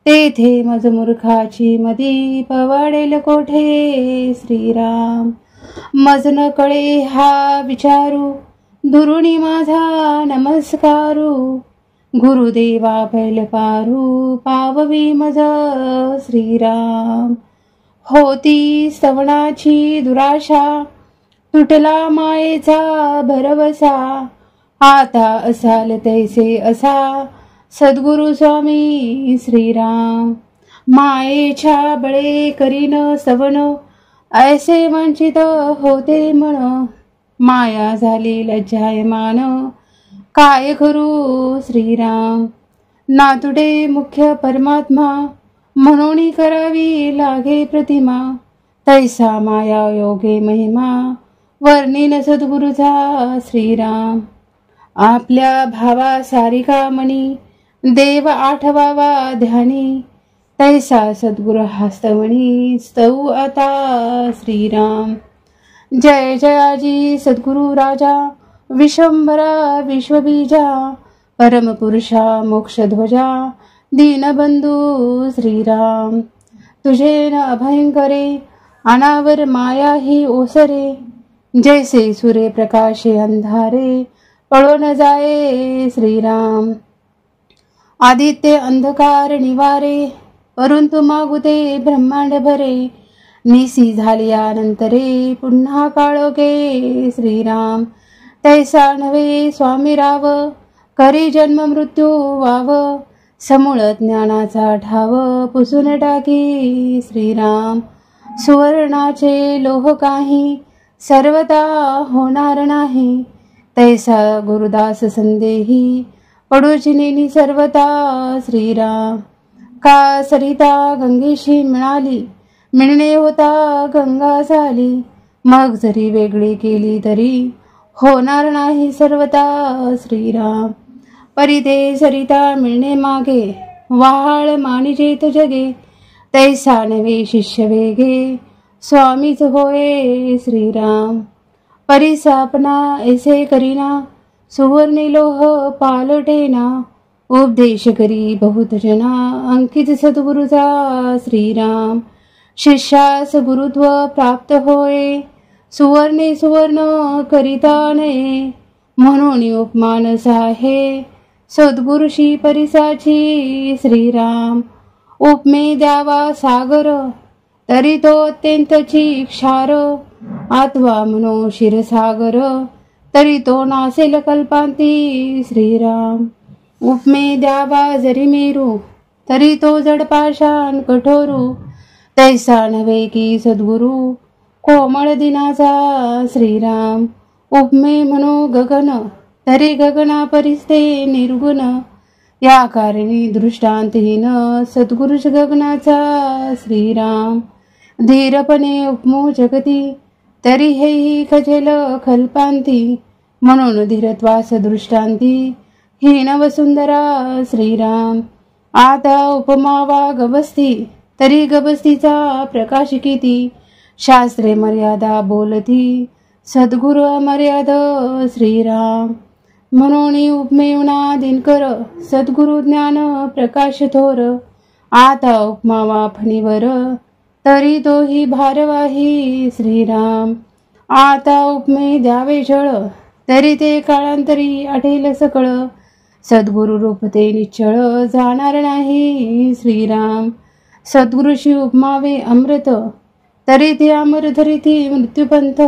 तेथे मज मूर्खाची मदी पवाडेल कोठे श्रीराम। मज न कळे हा विचारू दुरुणी माझा नमस्कारू गुरुदेवा पैल पारू पाववी मज श्रीराम। होती स्तवनाची दुराशा तुटला मायेचा भरवसा आता असाल तैसे असा सद्गुरु स्वामी श्रीराम। मायेच्या बळे करीन स्तवन ऐसे वंचित होते मन माया झाली लज्जायमान काय करू श्रीराम। नातुडे मुख्य परमात्मा म्हणून करावी लागे प्रतिमा तैसा माया योगे महिमा वर्णिन सद्गुरुचा श्रीराम। आपल्या भावा सारिका मनी देव आठवावा ध्यानी तैसा सद्गुरु हस्तवणी स्तव आता श्रीराम। जय जयाजी सद्गुरु राजा विश्वंभरा विश्वबीजा परमपुरुषा मोक्षध्वजा दीनबंधू श्रीराम। तुझे न अभयंकरे अनावर माया ही ओसरे जैसे सूर्य प्रकाशे अंधारे पळो न जाये श्रीराम। आदित्य अंधकार निवारे परंतु मागुते ब्रह्मांड भरे निसी झाल्यानंतरे पुन्हा काळोखे श्रीराम। तैसा नव्हे स्वामी राव करी जन्म मृत्यू वाव समूळ ज्ञानाचा ठाव पुसून टाकी श्रीराम। सुवर्णाचे लोह काही सर्वता होणार नाही तैसा गुरुदास संदेही पडूची नेनी सर्वता श्रीराम। का सरिता गंगेशी मिळणे होता गंगा झाली मग जरी वेगळी केली तरी होणार नाही सर्वता श्रीराम। परिते सरिता मिळणे मागे वाहाळ मानिजेत जगे तैसा नवे शिष्य वेगे स्वामीच होय श्रीराम। परिसापना ऐसे करीना सुवर्णी लोह पालटेना उपदेश करी बहुत जना अंकित सद्गुरुचा श्रीराम। शिष्यास गुरुत्व प्राप्त होय सुवर्ण करिता नये म्हणून उपमानस आहे सद्गुरुशी परिसाची श्रीराम। उपमे द्यावा सागर तरी तो अत्यंतची क्षार आत्वा मनो क्षीरसागर तरी तो नासेल कल्पांती श्रीराम। उपमे द्यावा जरी मेरू तरी तो जडपाषाण कठोरू तैसा नव्हे की सद्गुरु कोमळ दिनाचा श्रीराम। उपमे म्हणो गगन तरी गगना परिस्ते निर्गुण या कारणी दृष्टांतहीन सद्गुरुश गगनाचा श्रीराम। धीरपणे उपमो जगती तरी हेही खजेल कल्पांती म्हणून धीरत्वास दृष्टांती हीन वसुंधरा श्रीराम। आता उपमावा गवस्ती तरी गबस्तीचा प्रकाश किती शास्त्रे मर्यादा बोलती सद्गुरु अमर्याद श्रीराम। म्हणून उपमेवना दिनकर सद्गुरु ज्ञान प्रकाश थोर आता उपमावा फणीवर तरी तोही भारवाही श्रीराम। आता उपमे द्यावे जळ तरी ते काळांतरी आटेल सकळ सद्गुरु रूप ते निश्चळ जाणार नाही श्रीराम। सद्गुरुशी उपमावे अमृत तरी ते अमर धरिती मृत्यूपंथ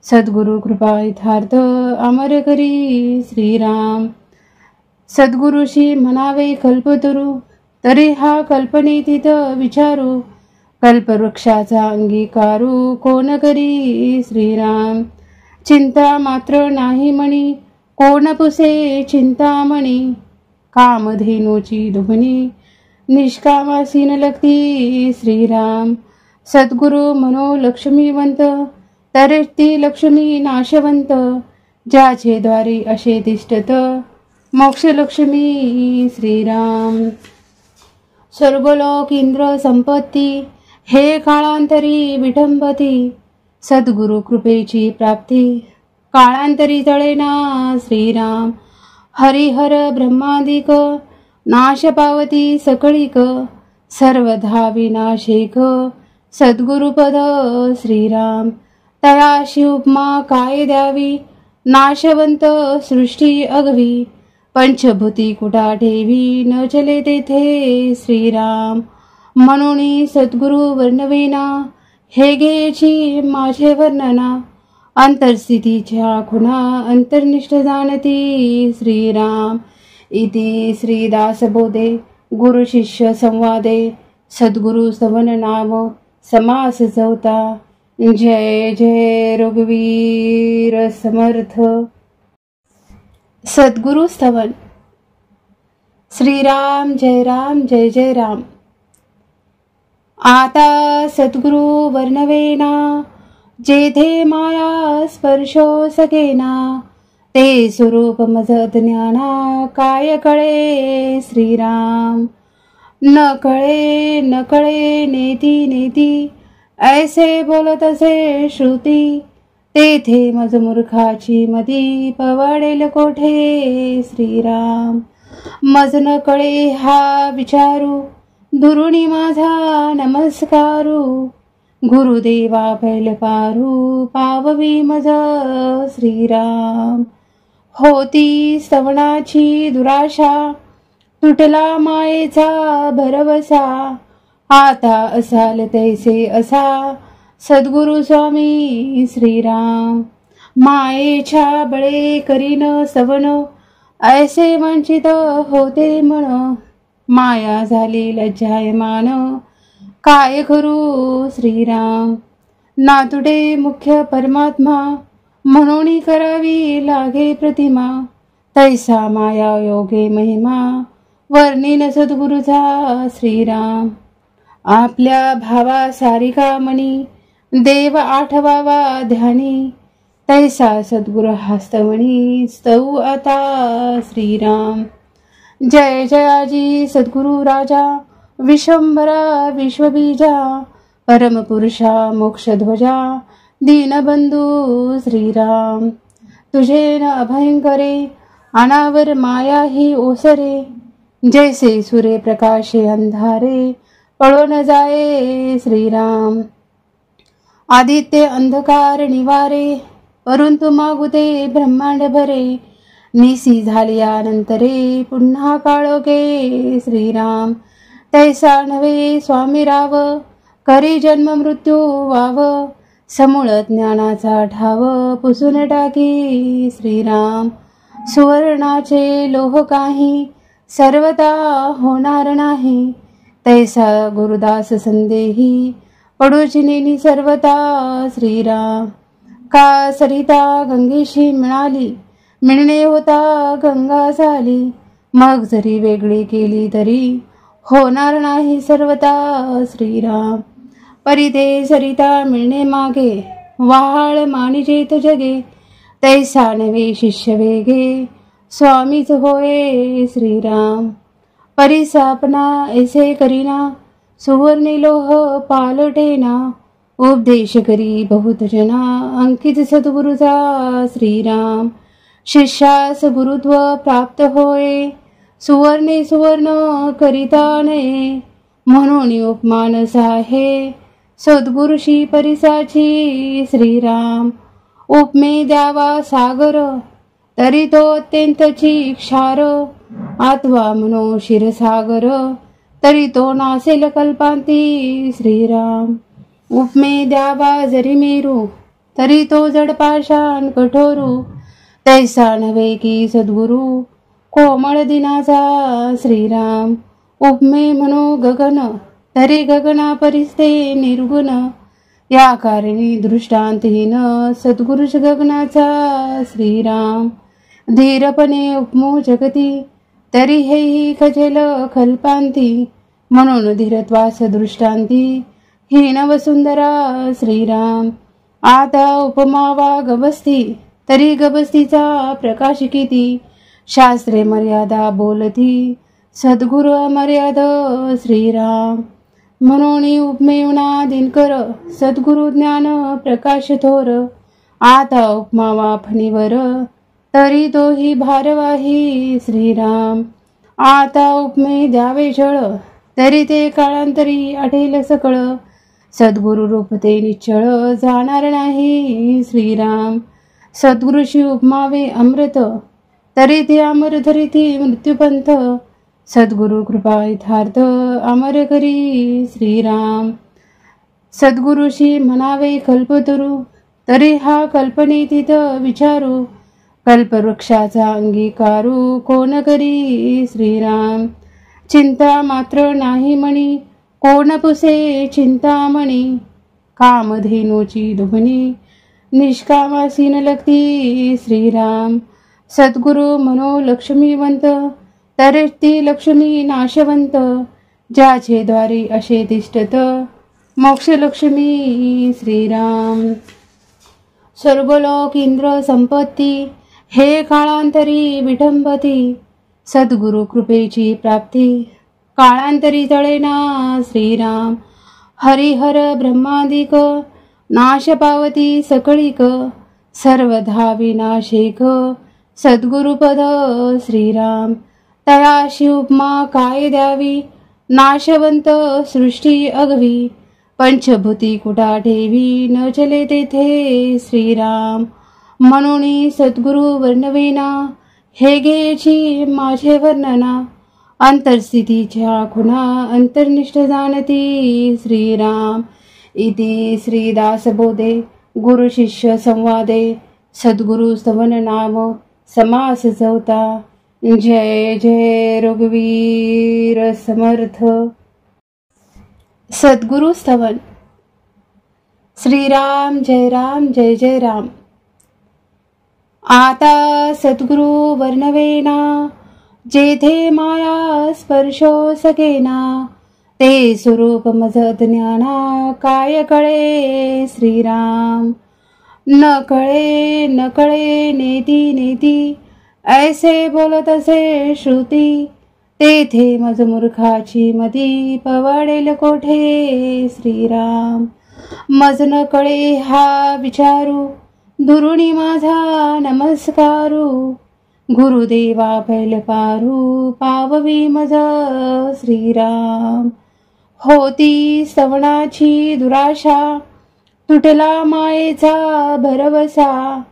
सद्गुरु कृपा यथार्थ अमर करी श्रीराम। सद्गुरुशी म्हणावे कल्पतरू तरी हा कल्पनेतीत विचारू कल्पवृक्षाचा अंगीकारू कोण करी श्रीराम। चिंता मात्र नाही मणी कोण पुसे चिंतामणी, कामधेनूची दुभणी, निष्कामासी न लगती श्रीराम. सद्गुरु मनोलक्ष्मीवंत, तरे ती लक्ष्मी नाशवंत, ज्याचे द्वारी असे तिष्ठत, मोक्षलक्ष्मी श्रीराम. स्वर्गलोक इंद्र संपत्ती, हे काळांतरी विठंबती, सद्गुरु कृपेची प्राप्ती, काळांतरी तळेना श्रीराम. हरिहर ब्रह्मादिक, नाश पावती सकळीक, सर्वधा विनाशिक, सद्गुरुपद श्रीराम. तयाशी उपमा काय द्यावी, नाशवंत सृष्टी अगवी, पंचभूती कुटा ठेवी, न चले तेथे श्रीराम. म्हणून सद्गुरु वर्णवेना, हे घ्यायची माझे वर्णना, अंतर्स्थितीच्या खुणा अंतर्निष्ठ जाणती श्रीराम. इति श्रीदासबोधे गुरु शिष्य संवादे, सद्गुरु स्तवन नाम समास चौथा. जय जय रघुवीर समर्थ. सद्गुरु स्तवन. श्रीराम जय राम जय जय राम. आता सद्गुरु वर्णवेना, जेथे माया स्पर्शो सकेना, ते स्वरूप मज ज्ञाना, काय कळे श्रीराम. न कळे नेती नेती, ऐसे बोलत असे श्रुती, तेथे मज मूर्खाची मती, पवाडेल कोठे श्रीराम. मज न कळे हा विचारू, दुरुणी माझा नमस्कारू, गुरुदेवा पैल पारू, पाववी मज श्रीराम. होती स्तवनाची दुराशा, तुटला मायेचा भरवसा, आता असाल तैसे असा, सद्गुरु स्वामी श्रीराम. मायेच्या बळे करीन स्तवन, ऐसे वंचित होते मन, माया झाली लज्जायमान, काय करू श्रीराम. नातुडे मुख्य परमात्मा, म्हणून करावी लागे प्रतिमा, तैसा माया योगे महिमा, वर्णिन सद्गुरुचा श्रीराम. आपल्या भावा सारिका मनी, देव आठवावा ध्यानी, तैसा सद्गुरु हस्तवणी, स्तव आता श्रीराम. जय जयाजी सद्गुरु राजा, विश्वंभरा विश्वबीजा, परमपुरुषा मोक्षध्वजा, दीनबंधू श्रीराम. तुझे न अभयंकरे, अनावर माया ही ओसरे, जैसे सूर्य प्रकाशे अंधारे, पळो न जाये श्रीराम. आदित्य अंधकार निवारे, परंतु मागुते ब्रह्मांड भरे, निसी झालियानंतरे, पुन्हा काळोखे श्रीराम. तैसा नव्हे स्वामी राव, करी जन्म मृत्यू वाव, समूळ ज्ञानाचा ठाव, पुसून टाकी श्रीराम. सुवर्णाचे लोह काही, सर्वता होणार नाही, तैसा गुरुदास संदेही, पडूचिनी सर्वता श्रीराम. का सरिता गंगेशी मिळाली, मिळणे होता गंगा झाली, मग जरी वेगळी केली तरी, होणार नाही सर्वता श्रीराम. परिते सरिता मिळणे मागे, वाहाळ मानिजेत जगे, तैसा नवे शिष्य वेगे, स्वामीच होय श्रीराम. परिसापना ऐसे करीना, सुवर्णी लोह पालटेना, उपदेश करी बहुत जना, अंकित सद्गुरुचा श्रीराम. शिष्यास गुरुत्व प्राप्त होय, सुवर्णे सुवर्ण करिता नये, म्हणून उपमान साहे, सद्गुरुशी परिसाची श्रीराम. उपमे द्यावा सागर, तरी तो अत्यंतची क्षार, आत्वा म्हणो क्षीरसागर, तरी तो नासेल कल्पांती श्रीराम. उपमे द्यावा जरी मेरू, तरी तो जडपाषाण कठोरू, तैसा नव्हे की सद्गुरु, कोमळ दिनाचा श्रीराम. उपमे म्हणो गगन, तरी गगना परिस्ते निर्गुण, या कारणी दृष्टांतहीन, सद्गुरुच गगनाचा श्रीराम. धीरपणे उपमो जगती, तरी हेही खजेल कल्पांती, म्हणून धीरत्वास दृष्टांती, हीन वसुंधरा श्रीराम. आता उपमा वा गबस्ती, तरी गबस्तीचा प्रकाश किती, शास्त्रे मर्यादा बोलती, सद्गुरु अमर्याद श्रीराम. म्हणून उपमेवना दिनकर, सद्गुरु ज्ञान प्रकाश थोर. आता उपमा वा फणीवर, तरी तोही भारवाही श्रीराम. आता उपमे द्यावे जळ, तरी ते काळांतरी आढेल सकळ. सद्गुरु रूप ते निश्चळ, जाणार नाही श्रीराम. सद्गुरुशी उपमावे अमृत, तरी ते अमर धरिती मृत्यूपंथ. सद्गुरु कृपा यथार्थ, अमर करी श्रीराम. सद्गुरुशी म्हणावे कल्पतरू, तरी हा कल्पनेतीत विचारू. कल्पवृक्षाचा अंगीकारू, कोण करी श्रीराम. चिंता मात्र नाही म्हणी, कोण पुसे चिंतामणी. कामधेनूची दुभणी, निष्कामासी न लगती श्रीराम. सद्गुरु मनो लक्ष्मीवंत, तरी ती लक्ष्मी नाशवंत. ज्याचे द्वारी असे तिष्ठत, मोक्षलक्ष्मी श्रीराम. स्वर्गलोक इंद्र संपत्ती, हे काळांतरी विटंबती. सद्गुरु कृपेची प्राप्ती, काळांतरी तळेना श्रीराम. हरिहर ब्रह्मादिक, नाश पावती सकळीक. सर्वधा विनाशेक, सद्गुरुपद श्रीराम. तयाशी उपमा काय द्यावी, नाशवंत सृष्टी अगवी. पंचभूती कुठा ठेवी, न चले तेथे श्रीराम. म्हणून सद्गुरु वर्णवेना, हे घ्यायची माझे वर्णना. अंतरस्थितीच्या खुणा, अंतर्निष्ठ जाणती श्रीराम. इति श्रीदासबोधे गुरु शिष्य संवादे, सद्गुरु स्तवन नाम समास चौथा. जय जय रघुवीर समर्थ. सद्गुरु स्तवन. श्रीराम जय राम जय जय राम. आता सद्गुरु वर्णवेना, जेथे माया स्पर्शो सकेना. ते स्वरूप मज ज्ञाना, काय कळे श्रीराम. न कळे नेती नेती, ऐसे बोलत असे श्रुती. तेथे मज मूर्खाची मती, पवाडेल कोठे श्रीराम. मज न कळे हा विचारू, दुरुणी माझा नमस्कारू. गुरुदेवा पैल पारू, पाववी मज श्रीराम. होती स्तवनाची दुराशा, तुटला मायेचा भरवसा.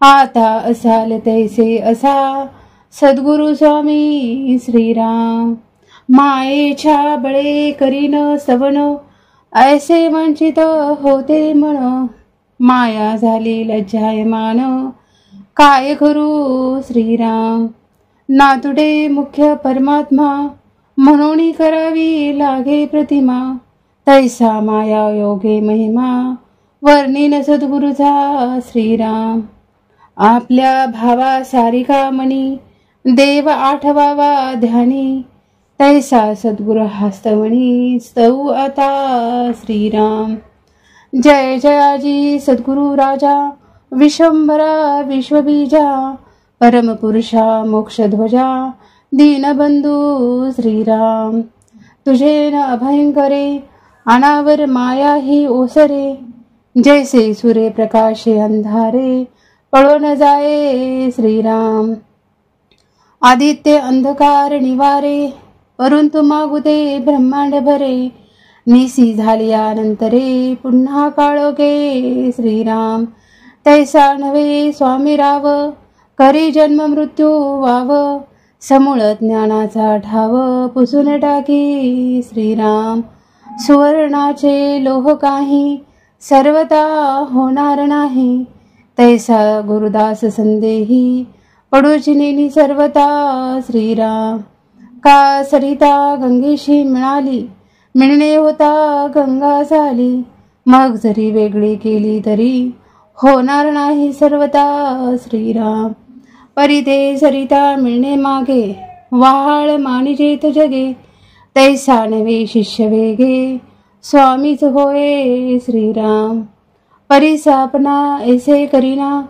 आता असाल तैसे असा, सद्गुरु स्वामी श्रीराम. मायेच्या बळे करीन स्तवन, ऐसे वंचित होते मन. माया झाली लज्जायमान, काय करू श्रीराम. नातुडे मुख्य परमात्मा, म्हणून करावी लागे प्रतिमा. तैसा माया योगे महिमा, वर्णिन सद्गुरुचा श्रीराम. आपल्या भावा सारिका मनी, देव आठवावा ध्यानी. तैसा सद्गुरु हस्तवणी, स्तव आता श्रीराम. जय जयाजी सद्गुरु राजा, विश्वंभरा विश्वबीजा. परमपुरुषा मोक्षध्वजा, दीनबंधू श्रीराम. तुझे न अभयंकरे, अनावर माया ही ओसरे. जैसे सूर्य प्रकाशे अंधारे, पळो न जाये श्रीराम. आदित्य अंधकार निवारे, परंतु मागुते ब्रह्मांड भरे. निसी झालियानंतरे, पुन्हा काळोखे श्रीराम. तैसा नव्हे स्वामी राव, करी जन्म मृत्यू वाव. समूळ ज्ञानाचा ठाव, पुसून टाकी श्रीराम. सुवर्णाचे लोह काही, सर्वता होणार नाही. तैसा गुरुदास संदेही, पडूची नेनी सर्वता श्रीराम. का सरिता गंगेशी मिळणे होता गंगा झाली. मग जरी वेगळी केली तरी, होणार नाही सर्वता श्रीराम. परिते सरिता मिळणे मागे, वाहाळ मानिजेत जगे, तैसा नवे शिष्य वेगे, स्वामीच होय श्रीराम. परिसापना ऐसे करीना,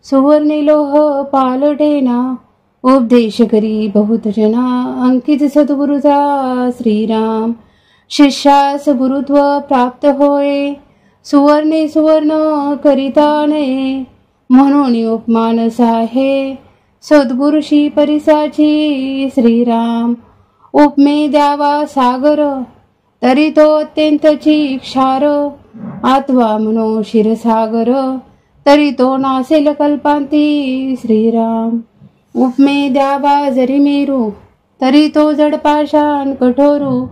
सुवर्णी लोह पालटेना, उपदेश करी बहुत जना, अंकित सद्गुरुचा श्रीराम. शिष्यास गुरुत्व प्राप्त होय, सुवर्णे सुवर्ण करिता नये, म्हणून उपमान साहे, सद्गुरुशी परिसाची श्रीराम. उपमे द्यावा सागर, तरी तो अत्यंतची क्षार, आत्वा म्हणो क्षीरसागर, तरी तो नासेल कल्पांती श्रीराम. उपमे द्यावा जरी मेरू, तरी तो जड पाषाण कठोरू,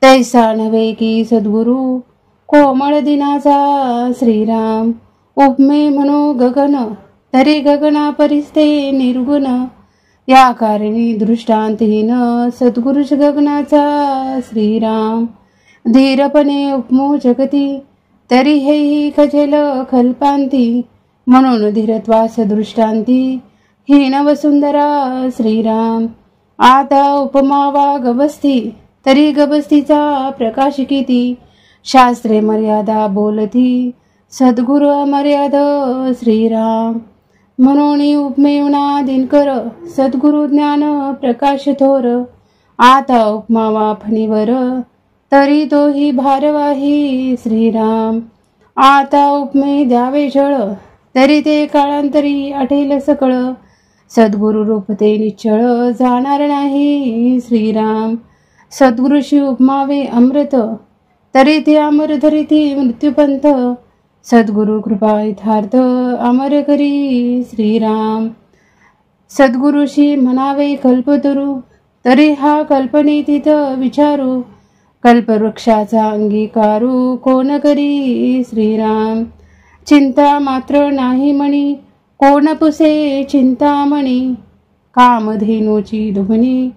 तैसा नव्हे की सद्गुरु, कोमळ दिनाचा श्रीराम. उपमे म्हणो गगन, तरी गगना परिस्ते निर्गुण, या कारणी दृष्टांतहीन, सद्गुरुश गगनाचा श्रीराम. धीरपणे उपमो जगती, तरी हेही खजेल कल्पांती, म्हणून धीरत्वास दृष्टांती, हीन वसुंधरा श्रीराम. आता उपमावा गबस्ती, तरी गबस्तीचा प्रकाश किती, शास्त्रे मर्यादा बोलती, सद्गुरु अमर्याद श्रीराम. म्हणून उपमेवना दिनकर, सद्गुरु ज्ञान प्रकाश थोर, आता उपमावा फणीवर, तरी तोही भारवाही श्रीराम. आता उपमे द्यावे जळ, तरी ते काळांतरी आठेल सकळ, सद्गुरु रूप ते निश्चळ, जाणार नाही श्रीराम. सद्गुरुशी उपमावे अमृत, तरी ते अमर धरिती मृत्यूपंथ, सद्गुरु कृपा यथार्थ, अमर करी श्रीराम. सद्गुरुशी म्हणावे कल्पतरू, तरी हा कल्पनेतीत विचारू, कल्पवृक्षाचा अंगीकारू, कोण करी श्रीराम. चिंता मात्र नाही मणी, कोण पुसे चिंतामणी, कामधेनूची दुभणी,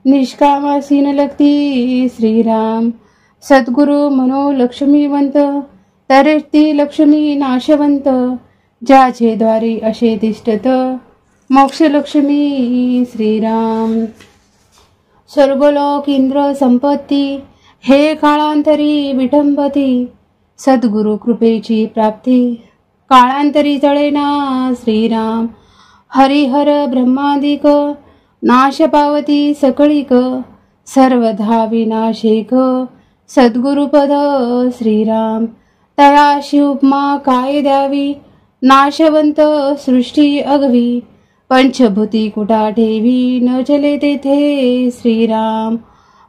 निष्कामासीन लगती श्रीराम. सद्गुरु म्हणो लक्ष्मीवंत, तरी ती लक्ष्मी नाशवंत, ज्याचे द्वारी असे तिष्ठत, मोक्ष लक्ष्मी श्रीराम. स्वर्गलोक इंद्र संपत्ती, हे काळांतरी विठंबती, सद्गुरु कृपेची प्राप्ती, काळांतरी चळेना श्रीराम. हरिहर ब्रह्मादिक, नाश पावती सकळीक, सर्वधा विनाशिक, सद्गुरुपद श्रीराम. तयाशी उपमा काय द्यावी, नाशवंत सृष्टी अगवी, पंचभूती कुटा ठेवी, न चले तेथे श्रीराम.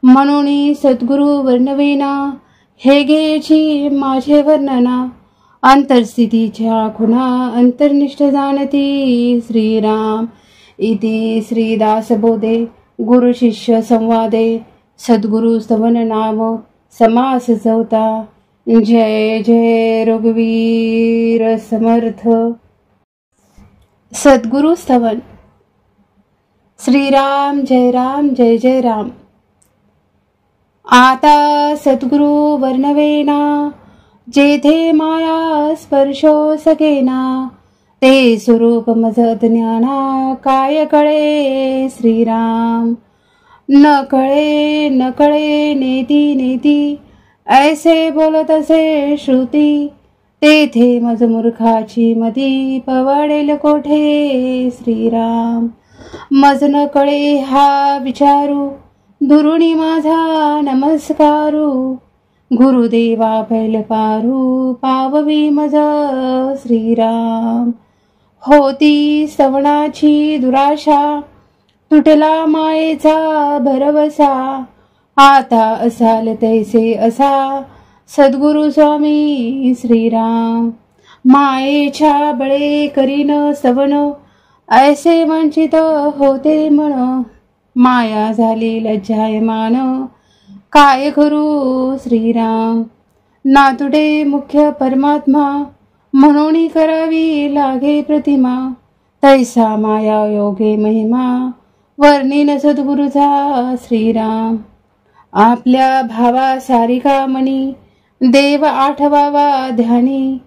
म्हणून सद्गुरु वर्णवेना, हे घ्यायची माझे वर्णना, अंतरस्थितीच्या खुणा अंतर्निष्ठ जाणती श्रीराम. इति श्रीदासबोधे गुरु शिष्य संवादे, सद्गुरु स्तवन नाम समास चौथा. जय जय रघुवीर समर्थ. सद्गुरु स्तवन. श्रीराम जय राम जय जय राम. आता सद्गुरु वर्णवेना, जेथे माया स्पर्शो सकेना, ते स्वरूप मज ज्ञाना, काय कळे श्रीराम. न कळे नेती नेती, ऐसे बोलत असे श्रुती, तेथे मज मूर्खाची मती, पवाडेल कोठे श्रीराम. मज न कळे हा विचारू, दुरुणी माझा नमस्कारू, गुरुदेवा पैल पारू, पाववी मज श्रीराम. होती स्तवनाची दुराशा, तुटला मायेचा भरवसा, आता असाल तैसे असा, सद्गुरु स्वामी श्रीराम. मायेच्या बळे करीन स्तवन, ऐसे वंचित होते मन, माया झाली लज्जायमान, काय करू श्रीराम. नातुडे मुख्य परमात्मा, म्हणून करावी लागे प्रतिमा, तैसा माया योगे महिमा, वर्णिन सद्गुरुचा श्रीराम. आपल्या भावा सारिका मनी, देव आठवावा ध्यानी,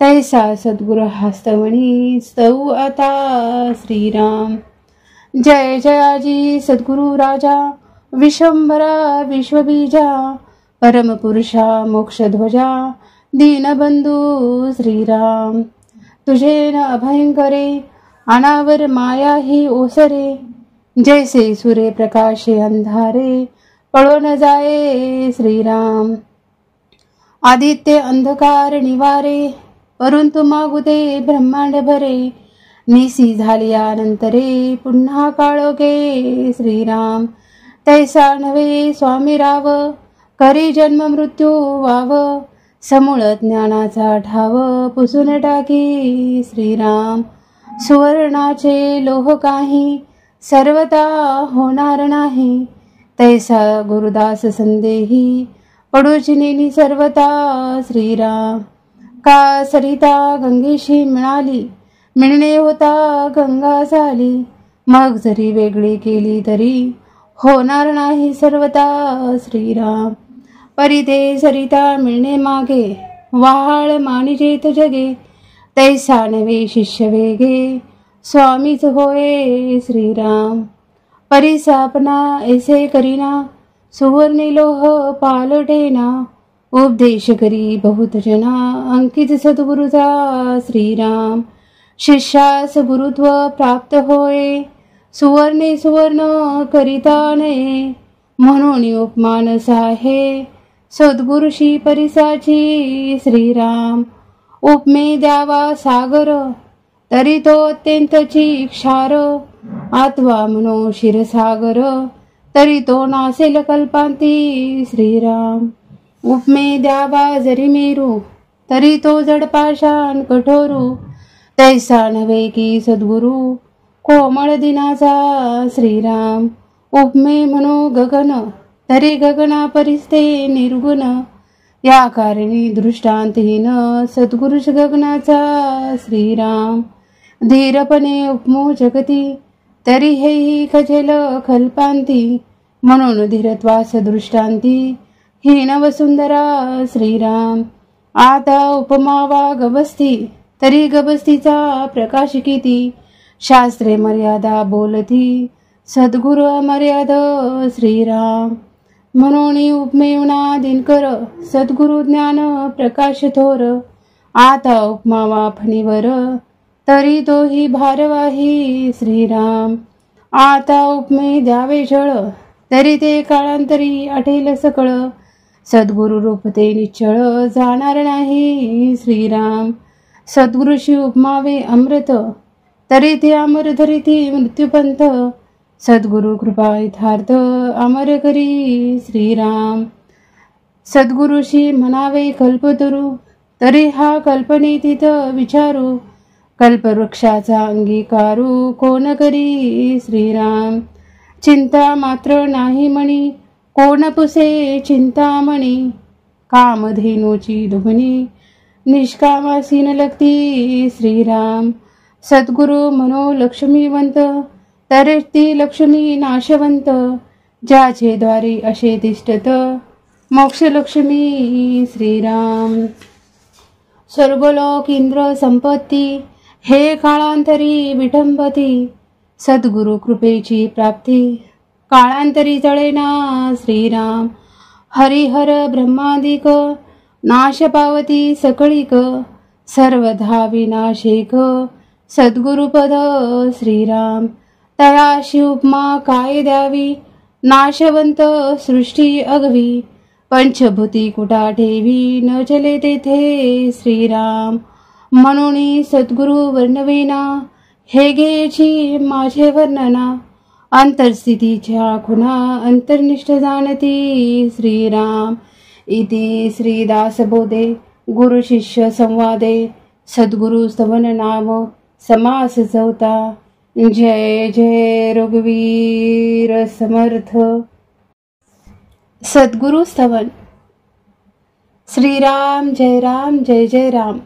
तैसा सद्गुरु हस्तवणी स्तव आता श्रीराम। जय जयाजी सद्गुरु राजा विश्वंभरा विश्वबीजा परमपुरुषा मोक्षध्वजा दीनबंधू श्रीराम। तुझे न अभयंकरे अनावर माया ही ओसरे जैसे सूर्य प्रकाशे अंधारे पळो न जाये श्रीराम। आदित्य अंधकार निवारे परंतु मागुदे ब्रह्मांड भरे निसी झाल्यानंतरे पुन्हा काळोखे श्रीराम। तैसा नव्हे स्वामी राव करी जन्म मृत्यू वाव समूळ ज्ञानाचा ठाव पुसून टाकी श्रीराम। सुवर्णाचे लोह काही सर्वता होणार नाही तैसा गुरुदास संदेही पडूची नेनी सर्वता श्रीराम। का सरिता गंगेशी मिळाली मिळणे होता गंगा झाली मग जरी वेगळी केली तरी होणार नाही सर्वता श्रीराम। परी ते सरिता मिळणे मागे वहाळ मानिजेत जगे तैसा नवे शिष्य वेगे स्वामीच होय श्रीराम। परी सापना ऐसे करीना सुवर्णी लोह पालटेना उपदेश करी बहुत जना अंकित सद्गुरुचा श्रीराम। शिष्यास गुरुत्व प्राप्त होय सुवर्णे सुवर्ण करिता नये म्हणून उपमानस आहे सद्गुरुशी परिसाची श्रीराम। उपमे द्यावा सागर तरी तो अत्यंतची क्षार आत्वा म्हणो क्षीरसागर तरी तो नासेल कल्पांती श्रीराम। उपमे द्यावा जरी मेरू तरी तो जड पाषाण कठोरू तैसा नव्हे की सद्गुरु कोमळ दिनाचा श्रीराम। उपमे म्हणो गगन तरी गगना परिस्ते निर्गुण या कारणी दृष्टांतहीन सद्गुरुच गगनाचा श्रीराम। धीरपणे उपमो जगती तरी हेही खजेल कल्पांती म्हणून धीरत्वास दृष्टांती हीन वसुंधरा श्रीराम। आता उपमावा गबस्ती तरी गबस्तीचा प्रकाश किती शास्त्रे मर्यादा बोलती सद्गुरु मर्याद श्रीराम। म्हणून उपमेवना दिनकर सद्गुरु ज्ञान प्रकाश थोर आता उपमावा फणीवर तरी तोही भारवाही श्रीराम। आता उपमे द्यावे जळ तरी ते काळांतरी आठेल सकळ सद्गुरु रूप ते निश्चळ जाणार नाही श्रीराम। सद्गुरुशी उपमावे अमृत तरी ते अमर धरिती मृत्यूपंथ सद्गुरु कृपा यथार्थ अमर करी श्रीराम। सद्गुरुशी म्हणावे कल्पतरू तरी हा कल्पनेतीत विचारू कल्पवृक्षाचा अंगीकारू कोण करी श्रीराम। चिंता मात्र नाही म्हणी कोण पुसे चिंतामणी कामधेनूची दुभणी निष्कामासीन लगती श्रीराम। सद्गुरु म्हणो लक्ष्मीवंत तरी ती लक्ष्मी नाशवंत ज्याचे द्वारी असे तिष्ठत मोक्षलक्ष्मी श्रीराम। स्वर्गलोक इंद्र संपत्ती हे काळांतरी विटंबती सद्गुरु कृपेची प्राप्ती काळांतरी जळेना श्रीराम। हरिहर ब्रह्मादिक नाश पावती सकळीक सर्वधा विनाशिक सद्गुरुपद श्रीराम। तयाशी उपमा काय द्यावी नाशवंत सृष्टी अगवी पंचभूती कुटा ठेवी न चले तेथे श्रीराम। म्हणून सद्गुरु वर्णवेना हे घ्यायची माझे वर्णना अंतरस्थितीच्या खुणा अंतर्निष्ठ जाणती श्रीराम। इति श्रीदासबोधे गुरु शिष्य संवादे सद्गुरु स्तवन नाम समास चौथा। जय जय रघुवीर समर्थ। सद्गुरु स्तवन। श्रीराम जय जय राम।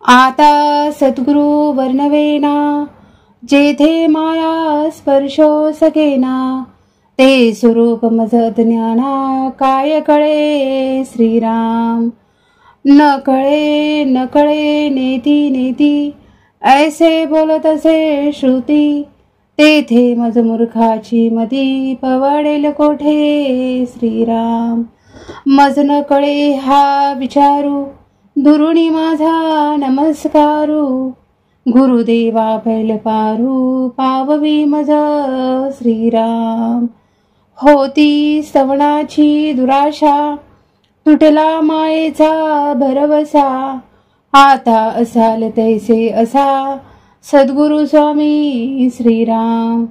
आता सद्गुरु वर्णवेना जेथे माया स्पर्शो सकेना ते स्वरूप मज ज्ञाना काय कळे श्रीराम। न कळे न कळे नेती नेती, ऐसे बोलत असे श्रुती, तेथे मज मूर्खाची मती, पवाडेल कोठे श्रीराम. मज न कळे हा विचारू, दुरुणी माझा नमस्कारू, गुरुदेवा पैल पारू, पाववी मज श्रीराम. होती स्तवनाची दुराशा, तुटला मायेचा भरवसा, आता असाल तैसे असा, सद्गुरु स्वामी श्रीराम.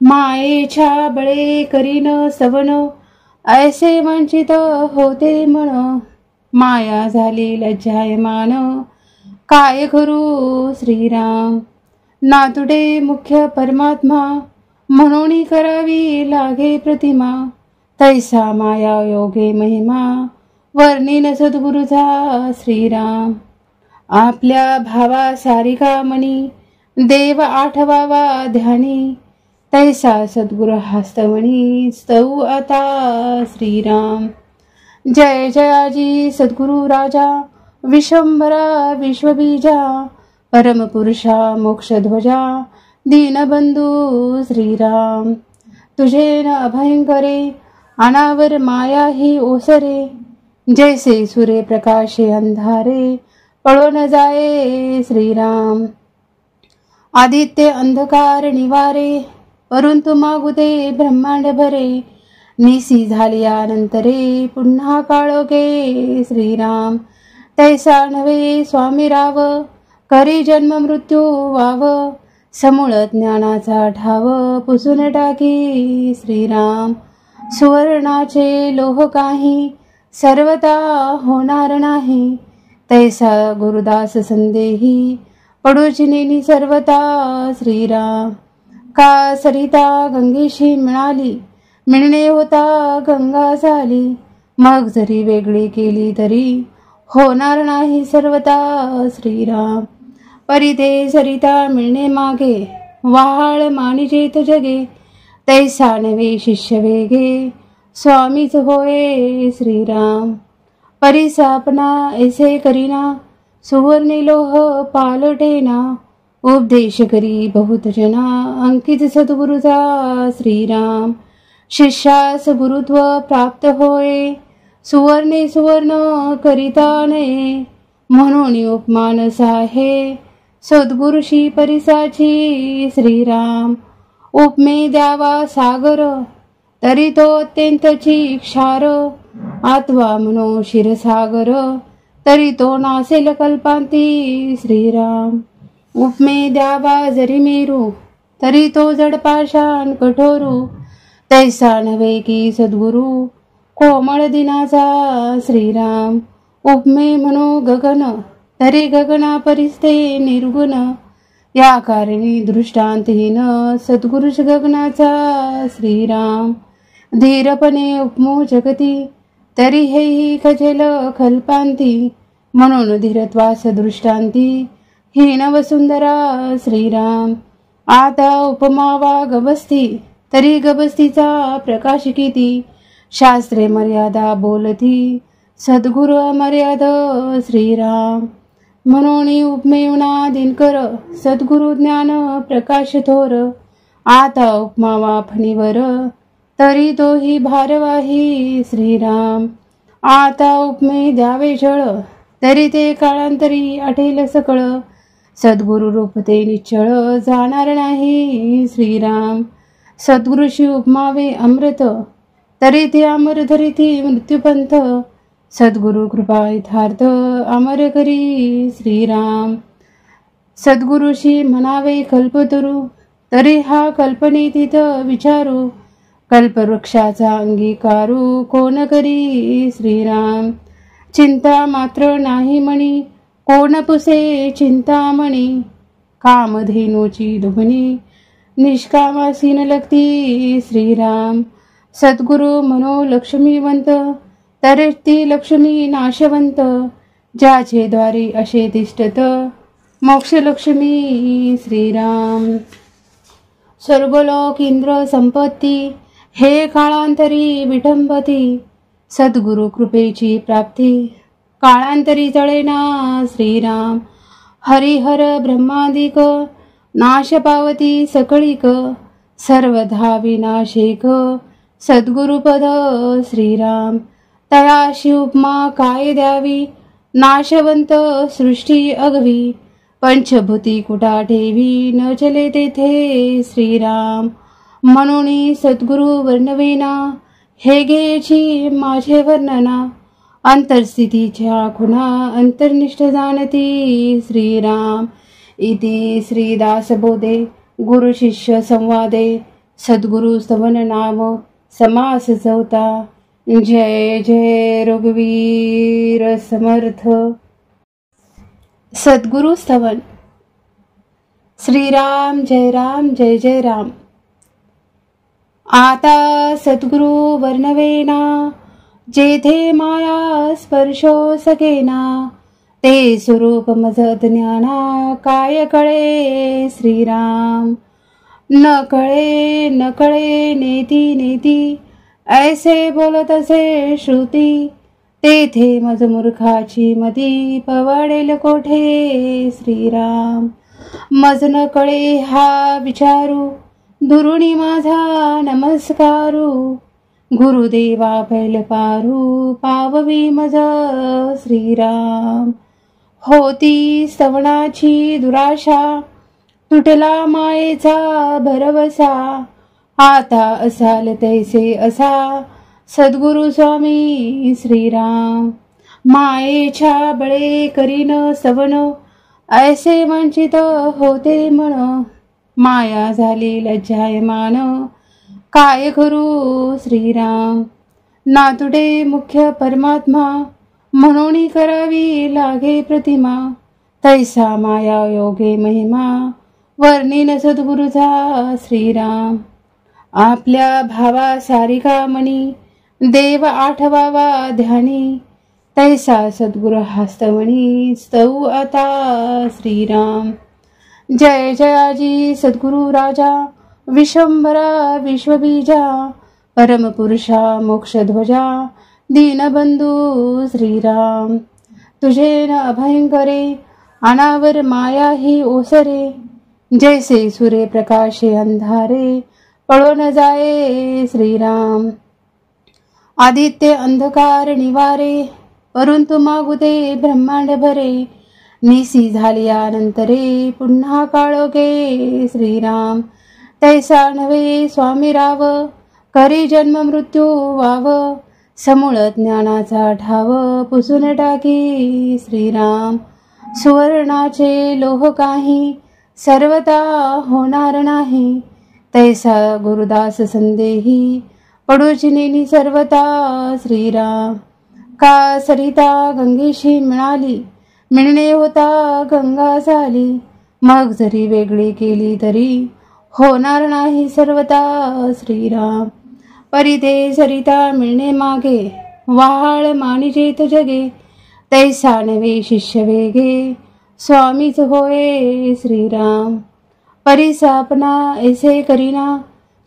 मायेच्या बळे करीन स्तवन, ऐसे वंचित होते मन, माया झाली लज्जायमान, काय करू श्रीराम. नातुडे मुख्य परमात्मा, म्हणून करावी लागे प्रतिमा, तैसा माया योगे महिमा, वर्णिन सद्गुरुचा श्रीराम. आपल्या भावा सारिका मनी, देव आठवावा ध्यानी, तैसा सद्गुरु हस्तमणी, स्तव आता श्रीराम. जय जयाजी सद्गुरु राजा, विश्वंभरा विश्वबीजा, परमपुरुषा मोक्षध्वजा, दीनबंधू श्रीराम. तुझे न अभयंकरे, अनावर माया ही ओसरे, जैसे सूर्य प्रकाशे अंधारे, पळो न जाये श्रीराम. आदित्य अंधकार निवारे, परंतु मागू दे ब्रह्मांड भरे, निसी झालियानंतरे, पुन्हा काळोखे श्रीराम. तैसा नव्हे स्वामी राव, करी जन्म मृत्यू वाव, समूळ ज्ञानाचा ठाव, पुसून टाकी श्रीराम. सुवर्णाचे लोह काही, सर्वता होणार नाही, तैसा गुरुदास संदेही, पडूची नेनी सर्वता श्रीराम. का सरिता गंगेशी मिळाली, मिळणे होता गंगा झाली, मग जरी वेगळी केली तरी, होणार नाही सर्वता श्रीराम. परिते सरिता मिळणे मागे, वहाळ मानिजेत जगे, तैसा नवे शिष्य वेगे, स्वामीच होय श्रीराम. परिसापना ऐसे करीना, सुवर्णी लोह पालटेना, उपदेश करी बहुत जना, अंकित सद्गुरुचा श्रीराम. शिष्यास गुरुत्व प्राप्त होय, सुवर्णे सुवर्ण करिता नये, म्हणून उपमानस आहे, सद्गुरुशी परिसाची श्रीराम. उपमे द्यावा सागर, तरी तो अत्यंतची क्षार, आत्वा म्हणो क्षीरसागर, तरी तो नासेल कल्पांती श्रीराम. उपमे द्यावा जरी मेरू, तरी तो जड पाषाण कठोरू, तैसा नव्हे की सद्गुरु, कोमळ दिनाचा श्रीराम. उपमे म्हणो गगन, तरी गगना परिस्ते निर्गुण, या कारणी दृष्टांतहीन, सद्गुरुश गगनाचा श्रीराम. धीरपणे उपमो जगती, तरी हेही खजेल कल्पांती, म्हणून धीरत्वास दृष्टांती, हीन वसुंधरा श्रीराम. आता उपमावा गवस्ती, तरी गबस्तीचा प्रकाश किती, शास्त्रे मर्यादा बोलती, सद्गुरु अमर्याद श्रीराम. म्हणून उपमेवना दिनकर, सद्गुरु ज्ञान प्रकाश थोर, आता उपमावा फणीवर, तरी तोही भारवाही श्रीराम. आता उपमे द्यावे जळ, तरी ते काळांतरी आठेल सकळ, सद्गुरु रूप ते निश्चळ, जाणार नाही श्रीराम. सद्गुरुशी उपमावे अमृत, तरी ते अमर धरिती मृत्यूपंथ, सद्गुरु कृपा यथार्थ, अमर करी श्रीराम. सद्गुरुशी म्हणावे कल्पतरू, तरी हा कल्पनेतीत विचारू, कल्पवृक्षाचा अंगीकारू, कोण करी श्रीराम. चिंता मात्र नाही मणी, कोण पुसे चिंतामणी, कामधेनूची दुभणी, निष्कामासीन लगती श्रीराम. सद्गुरु म्हणो लक्ष्मीवंत, तरी ती लक्ष्मी नाशवंत, ज्याचे द्वारी असे तिष्ठत, मोक्षलक्ष्मी श्रीराम. स्वर्गलोक इंद्र संपत्ती, हे काळांतरी विठंबती, सद्गुरु कृपेची प्राप्ती, काळांतरी जळेना श्रीराम. हरिहर ब्रह्मादिक नाश पावती सकळीक, सर्वधा विनाशिक सद्गुरुपद श्रीराम. तयाशी उपमा काय द्यावी, नाशवंत सृष्टी अगवी. पंचभूती कुटा ठेवी, न चले तेथे श्रीराम. म्हणून सद्गुरु वर्णवेना, हे घ्यायची माझे वर्णना. अंतरस्थितीच्या खुणा अंतर्निष्ठ जाणती श्रीराम. इति श्रीदासबोधे गुरु शिष्य संवादे सद्गुरु स्तवन नाम समास चौथा. जय जय रघुवीर समर्थ. सद्गुरु स्तवन. श्रीराम जय राम जय जय राम. आता सद्गुरु वर्णवेना, जेथे माया स्पर्शो सकेना. ते स्वरूप मज ज्ञाना, काय कळे श्रीराम. न कळे न कळे नेती नेती, ऐसे बोलत असे श्रुती. तेथे मज मूर्खाची मती, पवाडेल कोठे श्रीराम. मज न कळे हा विचारू, दुरुणी माझा नमस्कारू. गुरुदेवा पैल पारू, पाववी मज श्रीराम. होती स्तवनाची दुराशा, तुटला मायेचा भरवसा. आता असाल तैसे असा, सद्गुरु स्वामी श्रीराम. मायेच्या बळे करीन स्तवन, ऐसे वंचित होते मन. माया झाली लज्जायमान, काय करू श्रीराम. नातुडे मुख्य परमात्मा, म्हणून करावी लागे प्रतिमा. तैसा माया योगे महिमा, वर्णिन सद्गुरुचा श्रीराम. आपल्या भावा सारिका मणी, देव आठवावा ध्यानी. तैसा सद्गुरु हस्तमणी, स्तव आता श्रीराम. जय जयाजी सद्गुरु राजा, विश्वंभरा विश्वबीजा. परमपुरुषा मोक्षध्वजा, दीनबंधू श्रीराम. तुझे न अभयंकरे, अनावर माया ही ओसरे. जैसे सूर्य प्रकाशे अंधारे, पळो न जाये श्रीराम. आदित्य अंधकार निवारे, परंतु मागुते ब्रह्मांड भरे. निसी झालियानंतरे, पुन्हा काळोखे श्रीराम. तैसा नव्हे स्वामी राव, करी जन्म मृत्यू वाव. समूळ ज्ञानाचा ठाव, पुसून टाकी श्रीराम. सुवर्णाचे लोह काही, सर्वता होणार नाही. तैसा गुरुदास संदेही, पडूचिनी सर्वता श्रीराम. का सरिता गंगेशी मिळाली, मिळणे होता गंगा झाली. मग जरी वेगळी केली तरी, होणार नाही सर्वता श्रीराम. परिते सरिता मिळणे मागे, वाहाळ मानिजेत जगे. तैसा नवे शिष्य वेगे, स्वामीच होय श्रीराम. परिसापना ऐसे करीना,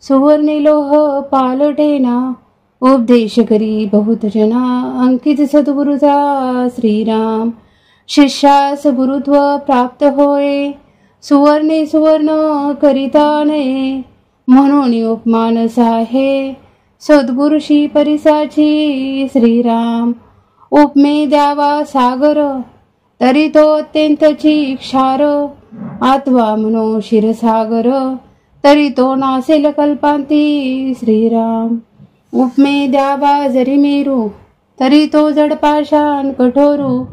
सुवर्णे लोह पालटेना. उपदेश करी बहुत जना, अंकित सद्गुरुचा श्रीराम. शिष्यास गुरुत्व प्राप्त होय, सुवर्णे सुवर्ण करिता नये. म्हणून उपमान साहे, सद्गुरुशी परिसाची श्रीराम. उपमे द्यावा सागर, तरी तो अत्यंतची क्षार. आत्वा म्हणो क्षीरसागर, तरी तो नासेल कल्पांती श्रीराम. उपमे द्यावा जरी मेरू, तरी तो जडपाषाण कठोरू.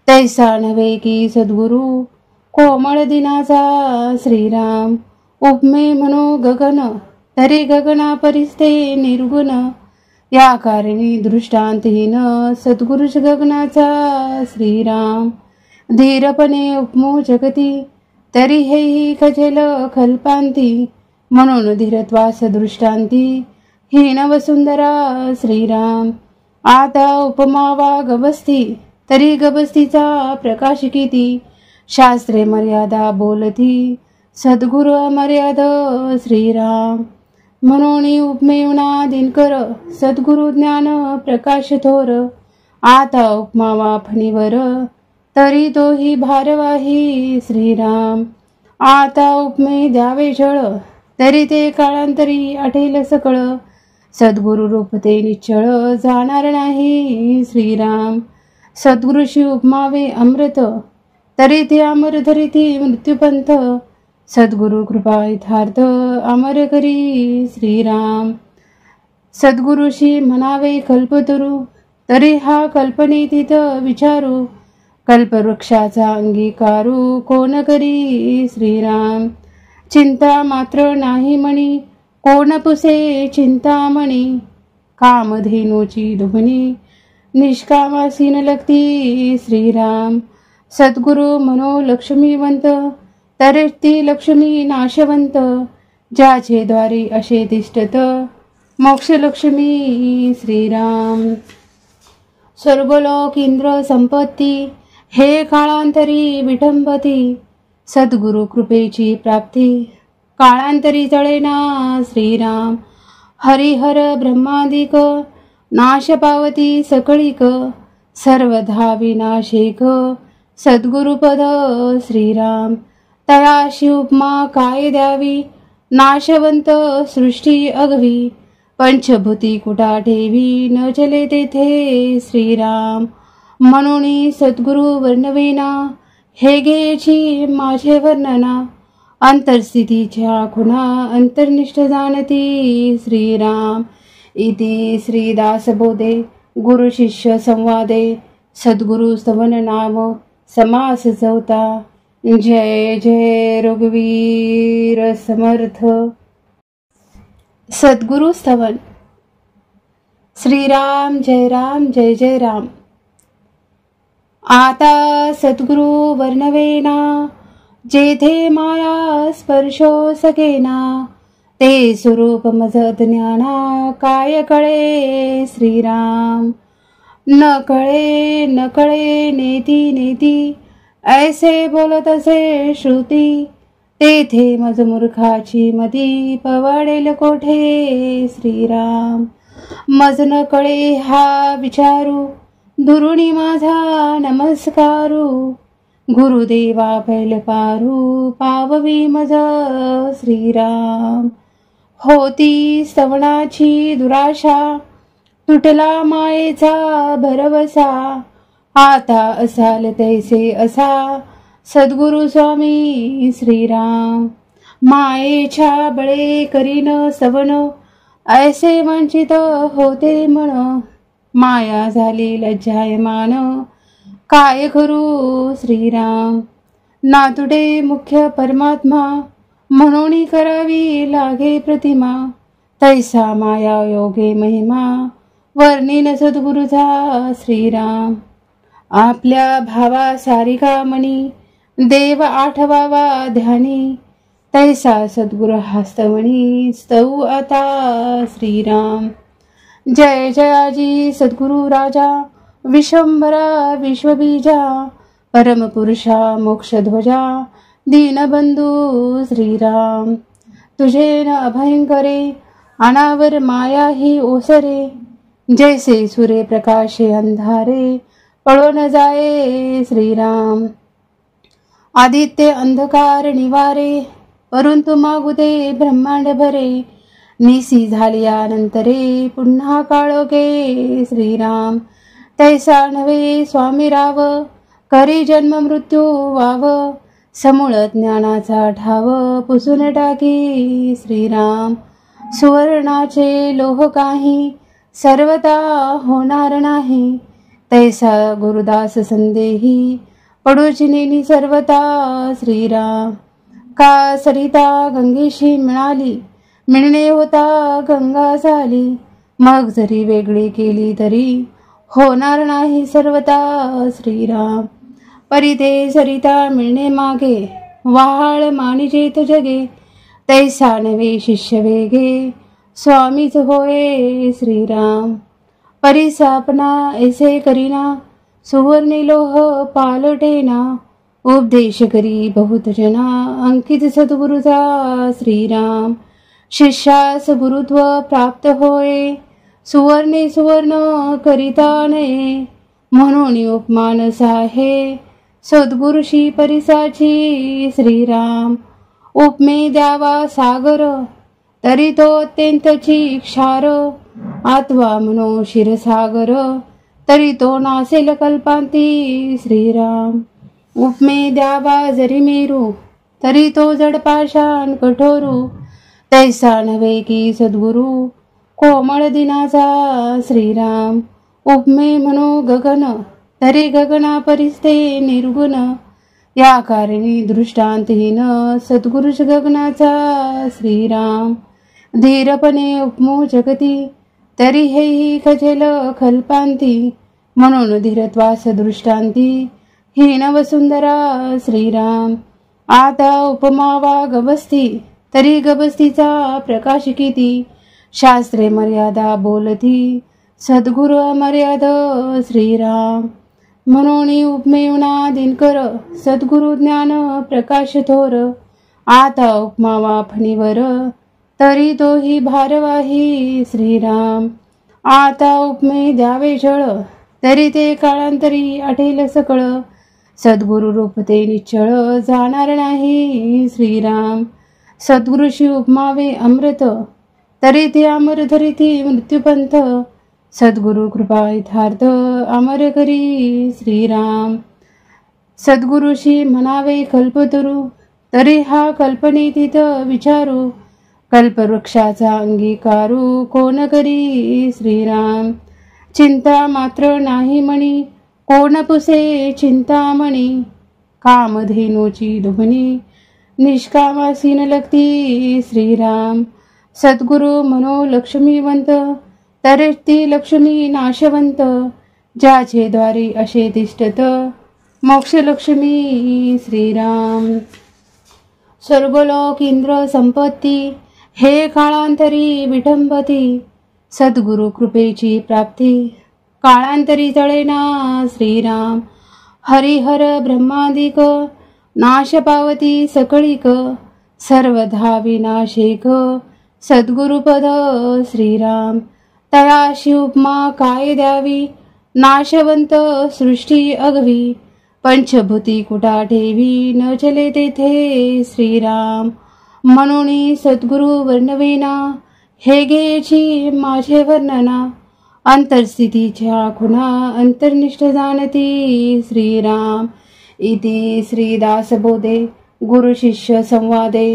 तैसा नव्हे की सद्गुरु, कोमळ दिनाचा श्रीराम. उपमे म्हणो गगन, तरी गगना परिस्ते निर्गुण. या कारणी दृष्टांतहीन, सद्गुरुच गगनाचा श्रीराम. धीरपणे उपमो जगती, तरी हेही खजेल कल्पांती. म्हणून धीरत्वास दृष्टांती, हीन वसुंधरा श्रीराम. आता उपमावा गबस्ती, तरी गबस्तीचा प्रकाश किती. शास्त्रे मर्यादा बोलती, सद्गुरु अमर्याद श्रीराम. म्हणून उपमेवना दिनकर, सद्गुरु ज्ञान प्रकाश थोर. आता उपमा वाफणीवर तरी तोही भारवाही श्रीराम. आता उपमे द्यावे जळ तरी ते काळांतरी आठेल सकळ. सद्गुरु रूप ते निश्चळ जाणार नाही श्रीराम. सद्गुरुशी उपमावे अमृत तरी ते अमर धरिती मृत्यूपंथ. सद्गुरु कृपा यथार्थ अमर करी श्रीराम. सद्गुरुशी म्हणावे कल्पतरू तरी हा कल्पनेतीत विचारू. कल्पवृक्षाचा अंगीकारू कोण करी श्रीराम. चिंता मात्र नाही म्हणी कोण पुसे चिंतामणी. कामधेनूची दुभणी निष्कामासीन लगती श्रीराम. सद्गुरु मनो लक्ष्मीवंत तरी ती लक्ष्मी नाशवंत. ज्याचे द्वारी असे तिष्ठत मोक्षलक्ष्मी श्रीराम. स्वर्गलोक इंद्र संपत्ती हे काळांतरी विटंबती. सद्गुरु कृपेची प्राप्ती काळांतरी जळेना श्रीराम. हरिहर ब्रह्मादिक नाश पावती सकळीक. सर्वधा विनाशिक सद्गुरुपद श्रीराम. तयाशी उपमा काय द्यावी नाशवंत सृष्टी अगवी. पंचभूती कुटा ठेवी न चले तेथे श्रीराम. म्हणून सद्गुरु वर्णवेना हे घ्यायची माझे वर्णना. अंतरस्थितीच्या खुणा अंतर्निष्ठ जाणती श्रीराम. इति श्रीदासबोधे गुरु शिष्य संवादे सद्गुरु स्तवन नाम समास चौथा. जय जय रघुवीर समर्थ. सद्गुरु स्तवन. श्रीराम जय राम जय जय राम. आता सद्गुरु वर्णवेना जेथे माया स्पर्शो सकेना. ते स्वरूप मज ज्ञाना काय कळे श्रीराम. न कळे नेती नेती ऐसे बोलत असे श्रुती. तेथे मज मूर्खाची मती पवाडेल कोठे श्रीराम. मज न कळे हा विचारू दुरुणी माझा नमस्कारू. गुरुदेवा पैल पारू पाववी मज श्रीराम. होती स्तवनाची दुराशा तुटला मायेचा भरवसा. आता असाल तैसे असा सद्गुरु स्वामी श्रीराम. मायेच्या बळे करीन स्तवन ऐसे वंचित होते मन. माया झाली लज्जायमान काय करू श्रीराम. नातुडे मुख्य परमात्मा म्हणून करावी लागे प्रतिमा. तैसा माया योगे महिमा वर्णिन सद्गुरुचा श्रीराम. आपल्या भावा सारिका मणी देव आठवावा ध्यानी. तैसा सद्गुरु हस्तमणी स्तव आता श्रीराम. जय जयाजी सद्गुरु राजा विश्वंभरा विश्वबीजा. परमपुरुषा मोक्षध्वजा दीनबंधू श्रीराम. तुझे न अभयंकरे अनावर माया ही ओसरे. जैसे सूर्य प्रकाशे अंधारे पळो न जाये श्रीराम. आदित्य अंधकार निवारे परंतु मागुदे ब्रह्मांड भरे. निसी झालियानंतरे पुन्हा काळोखे श्रीराम. तैसा नव्हे स्वामी राव करी जन्म मृत्यू वाव. समूळ ज्ञानाचा ठाव पुसून टाकी श्रीराम. सुवर्णाचे लोह काही सर्वता होणार नाही. तैसा गुरुदास संदेही पडूची नेनी सर्वता श्रीराम. का सरिता गंगेशी मिळणे होता गंगा झाली. मग जरी वेगळी केली तरी होणार नाही सर्वता श्रीराम. परिते सरिता मिळणे मागे वाहाळ मानिजेत जगे. तैसा नवे शिष्य वेगे स्वामीच होय श्रीराम. परिसापना ऐसे करीना सुवर्णी लोह पालटेना. उपदेश करी बहुत जना अंकित सद्गुरुचा श्रीराम. शिष्यास गुरुत्व प्राप्त होय सुवर्णे सुवर्ण करिता नये. म्हणून उपमानस आहे सद्गुरुशी परिसाची श्रीराम. उपमे द्यावा सागर तरी तो अत्यंतची क्षार, आत्वा म्हणो क्षीरसागर तरी तो नासेल कल्पांती श्रीराम. उपमे द्यावा जरी मेरू तरी तो जड पाषाण कठोरू, तैसा नव्हे की सद्गुरु कोमळ दिनाचा श्रीराम. उपमे म्हणो गगन तरी गगना परिस्ते निर्गुण, या कारणी दृष्टांतहीन सद्गुरुश गगनाचा श्रीराम. धीरपणे उपमो जगती तरी हेही खजेल कल्पांती, म्हणून धीरत्वास दृष्टांती हीन वसुंधरा श्रीराम. आता उपमावा गबस्ती तरी गबस्तीचा प्रकाश किती, शास्त्रे मर्यादा बोलती सद्गुरु अमर्याद श्रीराम. म्हणून उपमेयुना दिनकर सद्गुरु ज्ञान प्रकाश थोर, आता उपमावा फणीवर तरी तोही भारवाही श्रीराम. आता उपमे द्यावे जळ तरी ते काळांतरी आठेल सकळ, सद्गुरु रूप ते निश्चळ जाणार नाही श्रीराम. सद्गुरुशी उपमावे अमृत तरी ते अमर धरिती मृत्यूपंथ, सद्गुरु कृपा यथार्थ अमर करी श्रीराम. सद्गुरुशी म्हणावे कल्पतरू तरी हा कल्पनेतीत विचारू, कल्पवृक्षाचा अंगीकारू कोण करी श्रीराम. चिंता मात्र नाही म्हणी कोण पुसे चिंतामणी, कामधेनूची दुभणी निष्कामासीन लगती श्रीराम. सद्गुरु म्हणो लक्ष्मीवंत तरी ती लक्ष्मी नाशवंत, ज्याचे द्वारी असे तिष्ठत मोक्षलक्ष्मी श्रीराम. स्वर्गलोक इंद्र संपत्ती हे काळांतरी विटंबती, सद्गुरु कृपेची प्राप्ती काळांतरी तळेना श्रीराम. हरिहर ब्रह्मादिक नाश पावती सकळीक, सर्वधा विनाशिक सद्गुरुपद श्रीराम. तयाशी उपमा काय द्यावी नाशवंत सृष्टी अगवी, पंचभूती कुटा ठेवी न चले तेथे श्रीराम. म्हणून सद्गुरु वर्णवेना हे घ्यायची माझे वर्णना, अंतरस्थितीच्या खुणा अंतर्निष्ठ जाणती श्रीराम. इति श्रीदासबोधे गुरु शिष्य संवादे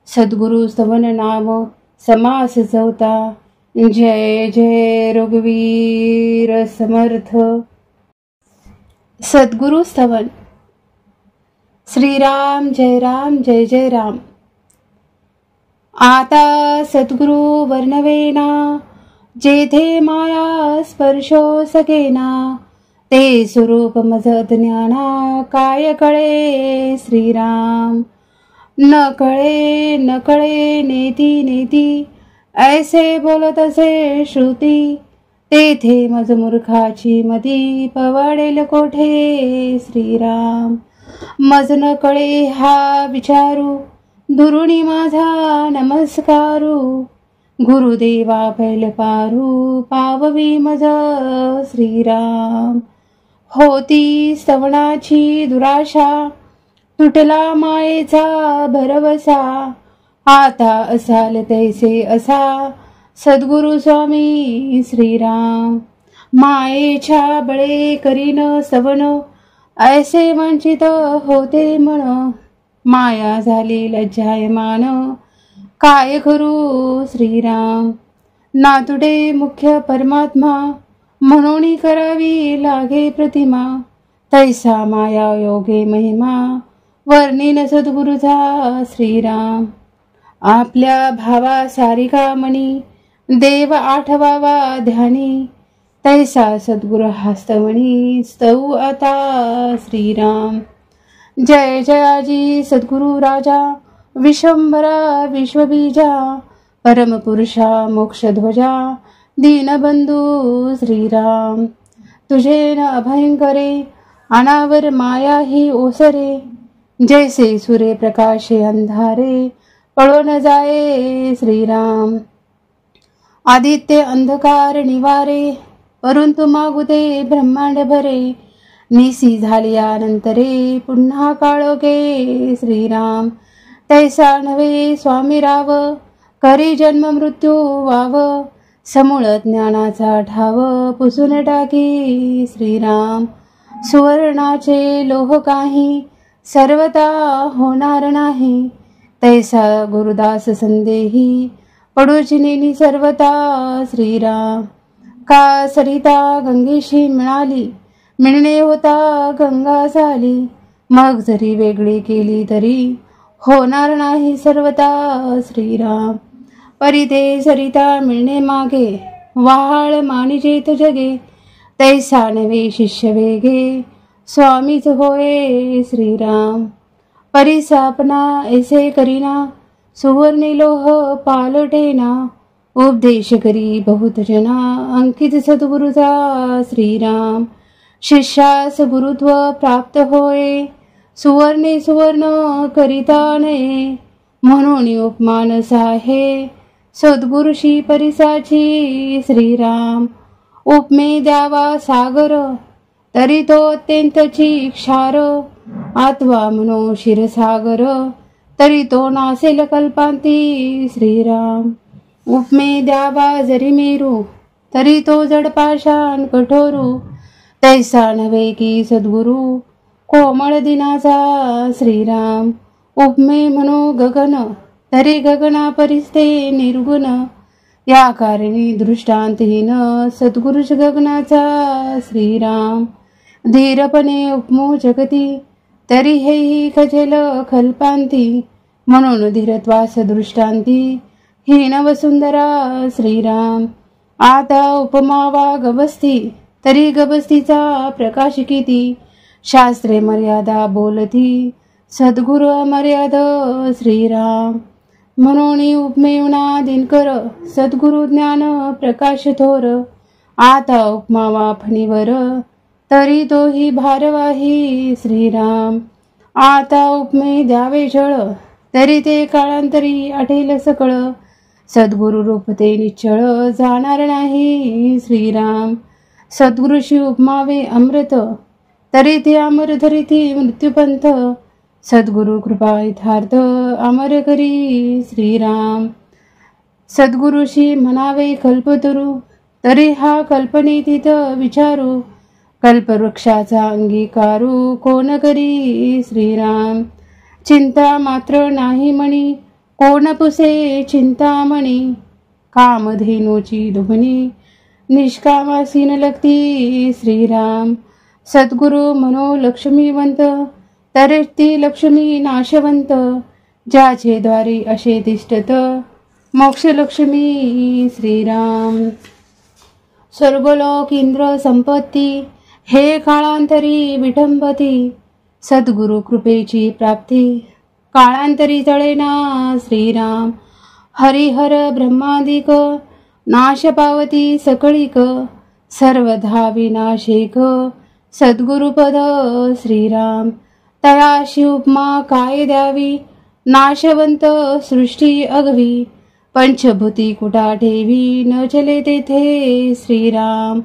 सद्गुरु स्तवन नाम समास चौथा. जय जय रघुवीर समर्थ. सद्गुरु स्तवन. श्रीराम जय राम जय जय राम. आता सद्गुरु वर्णवेना जेथे माया स्पर्शो सकेना, ते स्वरूप मज ज्ञाना काय कळे श्रीराम. न कळे नेती नेती ऐसे बोलत असे श्रुती, तेथे मज मूर्खाची मती पवाडेल कोठे श्रीराम. मज न कळे हा विचारू दुरुणी माझा नमस्कारू, गुरुदेवा पैल पारू पाववी मज श्रीराम. होती स्तवनाची दुराशा तुटला मायेचा भरवसा, आता असाल तैसे असा सद्गुरु स्वामी श्रीराम. मायेच्या बळे करीन स्तवन ऐसे वंचित होते मन, माया झाली लज्जायमान काय करू श्रीराम. नातुडे मुख्य परमात्मा म्हणून करावी लागे प्रतिमा, तैसा माया योगे महिमा वर्णिन सद्गुरुचा श्रीराम. आपल्या भावा सारिका मणी देव आठवावा ध्यानी, तैसा सद्गुरु हस्तमणी स्तव आता श्रीराम. जय जयाजी सद्गुरु राजा विश्वंभरा विश्वबीजा, परमपुरुषा मोक्षध्वजा दीनबंधू श्रीराम. तुझे न अभयंकरे अनावर माया ही ओसरे, जैसे सूर्य प्रकाशे अंधारे पळो न जाये श्रीराम. आदित्य अंधकार निवारे परंतु मागू दे ब्रह्मांड भरे, निसी झालिया नंतरे पुन्हा काळोखे श्रीराम. तैसा नव्हे स्वामी राव, करी जन्म मृत्यू वाव, समूळ ज्ञानाचा ठाव पुसून टाकी श्रीराम. सुवर्णाचे लोह काही सर्वता होणार नाही, तैसा गुरुदास संदेही पडूची नेनी सर्वता श्रीराम. का सरिता गंगेशी मिळणे होता गंगा झाली, मग जरी वेगळी केली तरी होणार नाही सर्वता श्रीराम. परी ते सरिता मिळणे मागे, वाहाळ मानिजेत जगे, तैसा नवे शिष्य वेगे स्वामीच होय श्रीराम. परी सापना ऐसे करीना, सुवर्णी लोह पालटेना, उपदेश करी बहुत जना, अंकित सद्गुरुचा श्रीराम. शिष्यास गुरुत्व प्राप्त होय, सुवर्णे सुवर्ण करिता नये, म्हणून उपमान साहे सद्गुरुशी परिसाची श्रीराम. उपमे द्यावा सागर, तरी तो अत्यंतची क्षार, आत्वा म्हणो क्षीरसागर, तरी तो नासेल कल्पांती श्रीराम. उपमे द्यावा जरी मेरू, तरी तो जड पाषाण कठोरू, तैसा नव्हे की सद्गुरु कोमळ दिनाचा श्रीराम. उपमे म्हणो गगन, तरी गगना परिस्ते निर्गुण, या कारणी दृष्टांतहीन सद्गुरुश गगनाचा श्रीराम. धीरपणे उपमो जगती, तरी हेही खजेल कल्पांती, म्हणून धीरत्वास दृष्टांती हीन वसुंधरा श्रीराम. आता उपमावा गबस्ती, तरी गबस्तीचा प्रकाश किती, शास्त्रे मर्यादा बोलती सद्गुरु अमर्याद श्रीराम. म्हणून उपमेवना दिनकर, सद्गुरु ज्ञान प्रकाश थोर, आता उपमावा फणीवर, तरी तोही भारवाही श्रीराम. आता उपमे द्यावे जळ, तरी ते काळांतरी आठेल सकळ, सद्गुरु रूप ते निश्चळ जाणार नाही श्रीराम. सद्गुरुशी उपमावे अमृत, तरी ते अमर धरिती मृत्यूपंथ, सद्गुरु कृपा यथार्थ अमर करी श्रीराम. सद्गुरुशी म्हणावे कल्पतरू, तरी हा कल्पनेतीत विचारू, कल्पवृक्षाचा अंगीकारू कोण करी श्रीराम. चिंता मात्र नाही मणी, कोण पुसे चिंतामणी, कामधेनूची दुभणी निष्कामासीन लगती श्रीराम. सद्गुरु म्हणो लक्ष्मीवंत, तरी ती लक्ष्मी नाशवंत, ज्याचे द्वारी असे तिष्ठत मोक्ष लक्ष्मी श्रीराम. स्वर्गलोक इंद्र संपत्ती, हे काळांतरी विटंबती, सद्गुरु कृपेची प्राप्ती काळांतरी तळेना श्रीराम. हरिहर ब्रह्मादिक, नाश पावती सकळीक, सर्वधा विनाशिक सद्गुरुपद श्रीराम. तयाशी उपमा काय द्यावी, नाशवंत सृष्टी अगवी, पंचभूती कुटा ठेवी न चले तेथे श्रीराम.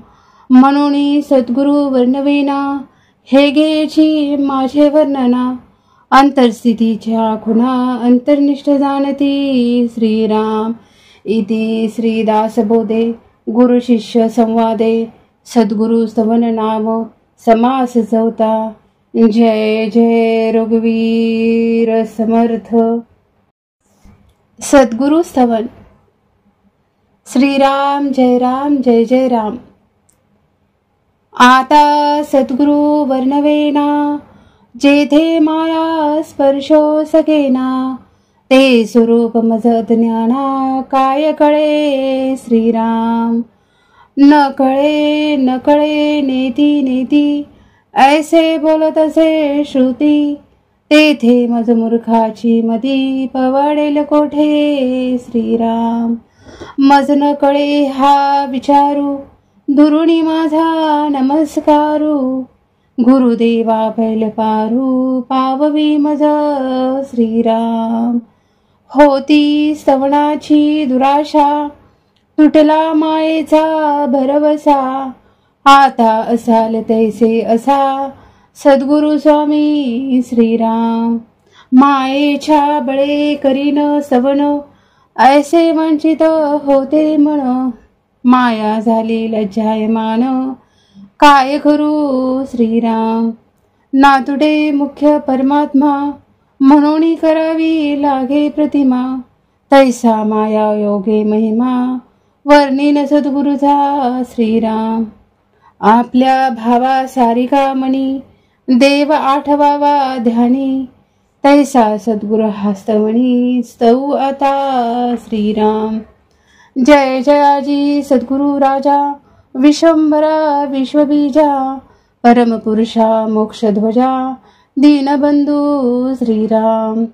म्हणून सद्गुरु वर्णवेना, हे घ्यायची माझे वर्णना, अंतरस्थितीच्या खुणा अंतर्निष्ठ जाणती श्रीराम. इति श्रीदासबोधे गुरु शिष्य संवादे सद्गुरु स्तवन नाम समास चौथा. जय जय रघुवीर समर्थ. सद्गुरु स्तवन. श्रीराम जय राम जय जय राम. आता सद्गुरु वर्णवेना, जेथे माया स्पर्शो सकेना, ते स्वरूप मज ज्ञाना काय कळे श्रीराम. न कळे नेती नेती, ऐसे बोलत असे श्रुती, तेथे मज मूर्खाची मती पवाडेल कोठे श्रीराम. मज न कळे हा विचारू, दुरुणी माझा नमस्कारू, गुरुदेवा पैल पारू पाववी मज श्रीराम. होती स्तवनाची दुराशा, तुटला मायेचा भरवसा, आता असाल तैसे असा सद्गुरु स्वामी श्रीराम। मायेच्या बळे करीन सवन ऐसे वंचित होते मन। माया झाली लज्जायमान काय करू श्रीराम। नातुडे मुख्य परमात्मा म्हणून करावी लागे प्रतिमा। तैसा माया योगे महिमा वर्णिन सद्गुरुचा श्रीराम। आपल्या भावा सारिका मनी देव आठवावा ध्यानी। तैसा सद्गुरु हस्तमणी स्तव आता श्रीराम। जय जयाजी सद्गुरु राजा विश्वंभरा विश्वबीजा। परमपुरुषा मोक्षध्वजा दीनबंधू श्रीराम।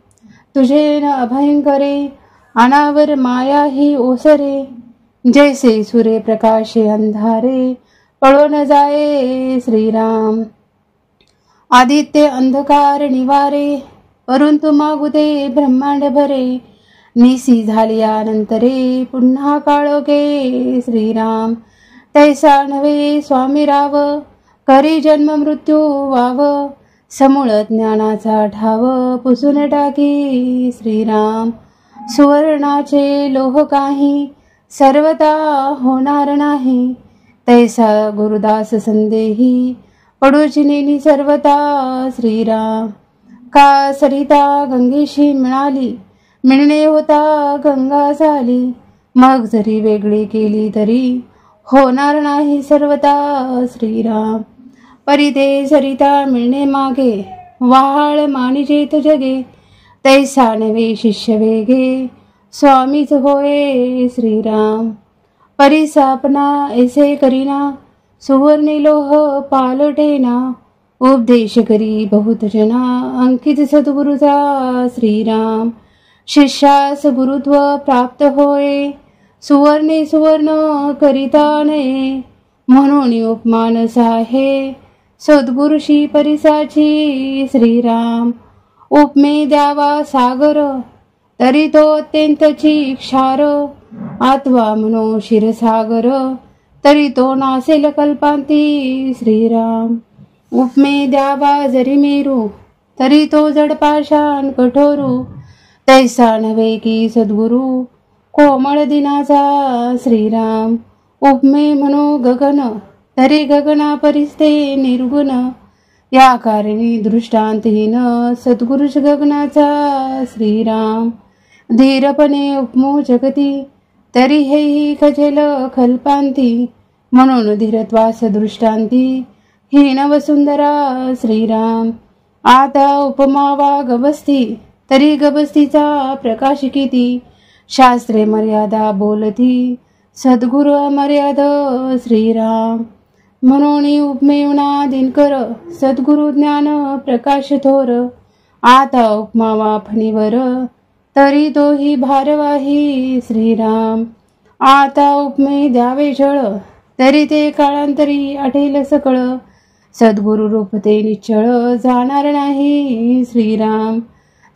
तुझे न अभयंकरे अनावर माया ही ओसरे। जैसे सूर्य प्रकाशे अंधारे पळो न जाये श्रीराम। आदित्य अंधकार निवारे परंतु मागुदे ब्रह्मांड भरे। निसी झालियानंतरे पुन्हा काळोखे श्रीराम। तैसा नव्हे स्वामी राव करी जन्म मृत्यू वाव। समूळ ज्ञानाचा ठाव पुसून टाकी श्रीराम। सुवर्णाचे लोह काही सर्वता होणार नाही। तैसा गुरुदास संदेही पडूची नेनी सर्वता श्रीराम। का सरिता गंगेशी मिळाली मिळणे होता गंगा झाली। मग जरी वेगळी केली तरी होणार नाही सर्वता श्रीराम। परिते सरिता मिळणे मागे वाहाळ मानिजेत जगे। तैसा नवे शिष्य वेगे स्वामीच होय श्रीराम। परिसापना ऐसे करीना सुवर्णी लोह पालटेना। उपदेश करी बहुत जना अंकित सद्गुरुचा श्रीराम। शिष्यास गुरुत्व प्राप्त होय सुवर्णे सुवर्ण करिता नये। म्हणून उपमान आहे सद्गुरुशी परिसाची श्रीराम। उपमे द्यावा सागर तरी तो अत्यंतची क्षार। आत्वा म्हणो क्षीरसागर तरी तो नासेल कल्पांती श्रीराम। उपमे द्यावा जरी मेरू तरी तो जड पाषाण कठोरू। तैसा नव्हे की सद्गुरु कोमळ दिनाचा श्रीराम। उपमे म्हणो गगन तरी गगना परिस्ते निर्गुण। या कारणी दृष्टांतहीन सद्गुरुच गगनाचा श्रीराम। धीरपणे उपमो जगती तरी हेही खजेल कल्पांती। म्हणून धीरत्वास दृष्टांती हीन वसुंधरा श्रीराम। आता उपमावा गबस्ती तरी गबस्तीचा प्रकाश किती। शास्त्रे मर्यादा बोलती सद्गुरु अमर्याद श्रीराम। म्हणून उपमेवना दिनकर सद्गुरु ज्ञान प्रकाश थोर। आता उपमावा फणीवर तरी तोही भारवाही श्रीराम। आता उपमे द्यावे जळ तरी ते काळांतरी आठेल सकळ। सद्गुरु रूप ते निश्चळ जाणार नाही श्रीराम।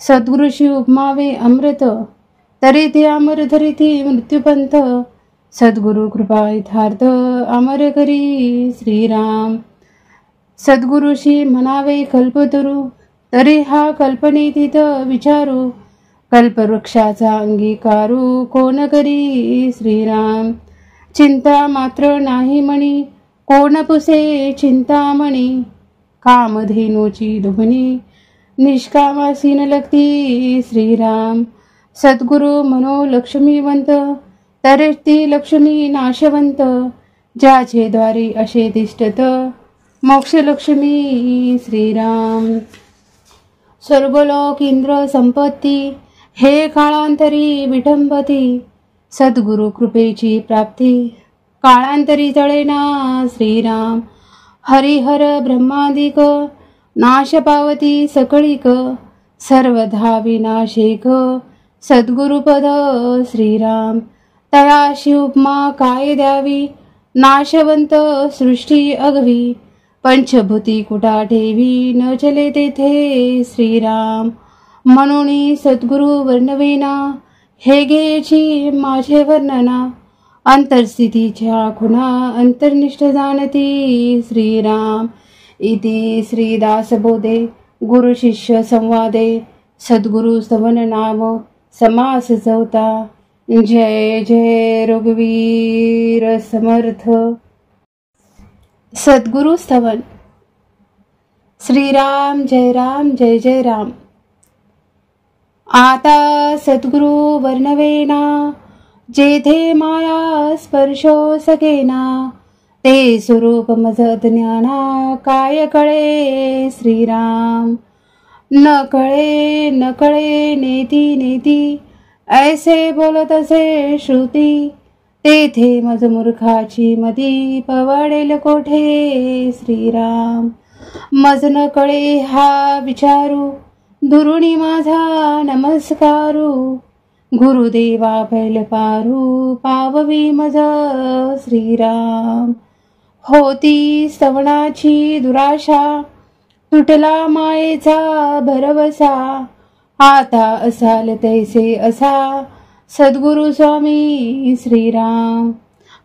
सद्गुरुशी उपमावे अमृत तरी ते अमर धरिती मृत्यूपंथ। सद्गुरु कृपा यथार्थ अमर करी श्रीराम। सद्गुरुशी म्हणावे कल्पतरू तरी हा कल्पनेतीत विचारू। कल्पवृक्षाचा अंगीकारू कोण करी श्रीराम। चिंता मात्र नाही म्हणी कोण पुसे चिंतामणी। कामधेनूची दुभणी निष्कामासीन लगती श्रीराम। सद्गुरु म्हणो लक्ष्मीवंत तरी ती लक्ष्मी नाशवंत। ज्याचे द्वारी असे तिष्ठत मोक्षलक्ष्मी श्रीराम। स्वर्गलोक इंद्र संपत्ती हे काळांतरी विटंबती। सद्गुरु कृपेची प्राप्ती काळांतरी तळेना श्रीराम। हरिहर ब्रह्मादिक नाश पावती सकळीक। सर्वधा विनाशेक सद्गुरुपद श्रीराम। तयाशी उपमा काय द्यावी नाशवंत सृष्टी अगवी। पंचभूती कुटा ठेवी न चले तेथे श्रीराम। म्हणून सद्गुरु वर्णवेना हे घ्यायची माझे वर्णना। अंतर्स्थितीच्या खुणा अंतर्निष्ठ जाणती श्रीराम इति श्रीदासबोधे गुरु शिष्य संवादे सद्गुरु स्तवन नाम समास चौथा। जय जय रघुवीर समर्थ। सद्गुरु स्तवन। श्रीराम जय जय राम। आता सद्गुरु वर्णवेना जेथे माया स्पर्शो सकेना ते स्वरूप मज ज्ञाना काय कळे श्रीराम। न कळे नेती ऐसे बोलत असे श्रुती तेथे मज मूर्खाची मती पवाडेल कोठे श्रीराम। मज न कळे हा विचारू दुरुणी माझा नमस्कारू गुरुदेवा पैल पारू पाववी मज श्रीराम। होती स्तवनाची दुराशा तुटला मायेचा भरवसा आता असाल तैसे असा सद्गुरु स्वामी श्रीराम।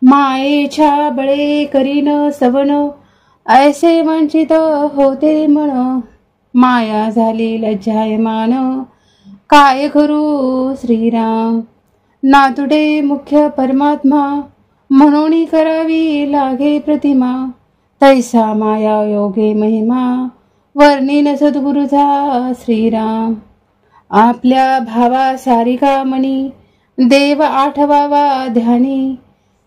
मायेच्या बळे करीन स्तवन ऐसे वंचित होते मन माया झाली लज्जायमान काय करू श्रीराम। नातुडे मुख्य परमात्मा म्हणून करावी लागे प्रतिमा तैसा माया योगे महिमा वर्णिन सद्गुरुचा श्रीराम। आपल्या भावा सारिका मनी देव आठवावा ध्यानी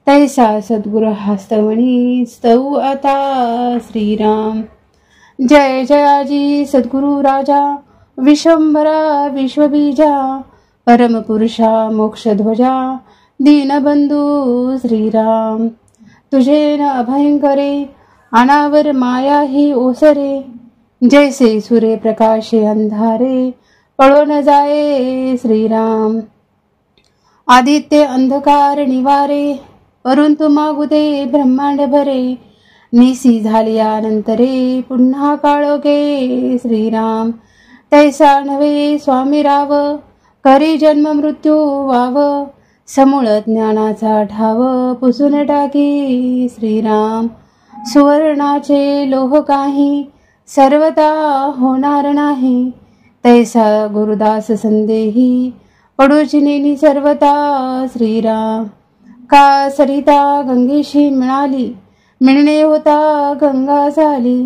तैसा सद्गुरु हस्तमणी स्तव आता श्रीराम। जय जयाजी सद्गुरु राजा विश्वंभरा विश्वबीजा परमपुरुषा मोक्षध्वजा दीनबंधू श्रीराम। तुझे न अभयंकरे अनावर माया ही ओसरे जैसे सूर्य प्रकाशे अंधारे पळो न जाये श्रीराम। आदित्य अंधकार निवारे परंतु मागू दे ब्रह्मांड भरे निसी झाल्यानंतरे पुन्हा काळोखे श्रीराम। तैसा नव्हे स्वामी राव करी जन्म मृत्यू वाव समूळ ज्ञानाचा ठाव पुसून टाकी श्रीराम। सुवर्णाचे लोह काही सर्वता होणार नाही तैसा गुरुदास संदेही पडूची नेनी सर्वता श्रीराम। का सरिता गंगेशी मिळणे होता गंगा झाली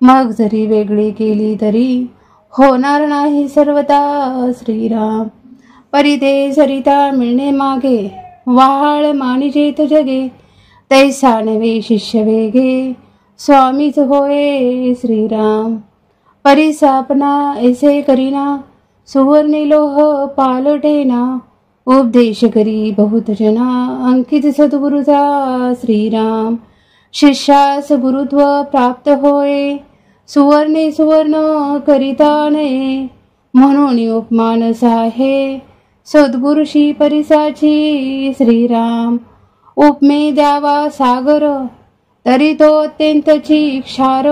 मग जरी वेगळी केली तरी होणार नाही सर्वता श्रीराम। परिते सरिता मिळणे मागे वाहाळ मानिजेत जगे तैसा नवे शिष्य वेगे स्वामीच होय श्रीराम। परिसापना ऐसे करीना सुवर्णी लोह पालटेना उपदेश करी बहुत जना अंकित सद्गुरुचा श्रीराम। शिष्यास गुरुत्व प्राप्त होय सुवर्ण करिता नये म्हणून उपमानस आहे सद्गुरुशी परिसाची श्रीराम। उपमे द्यावा सागर तरी तो अत्यंतची क्षार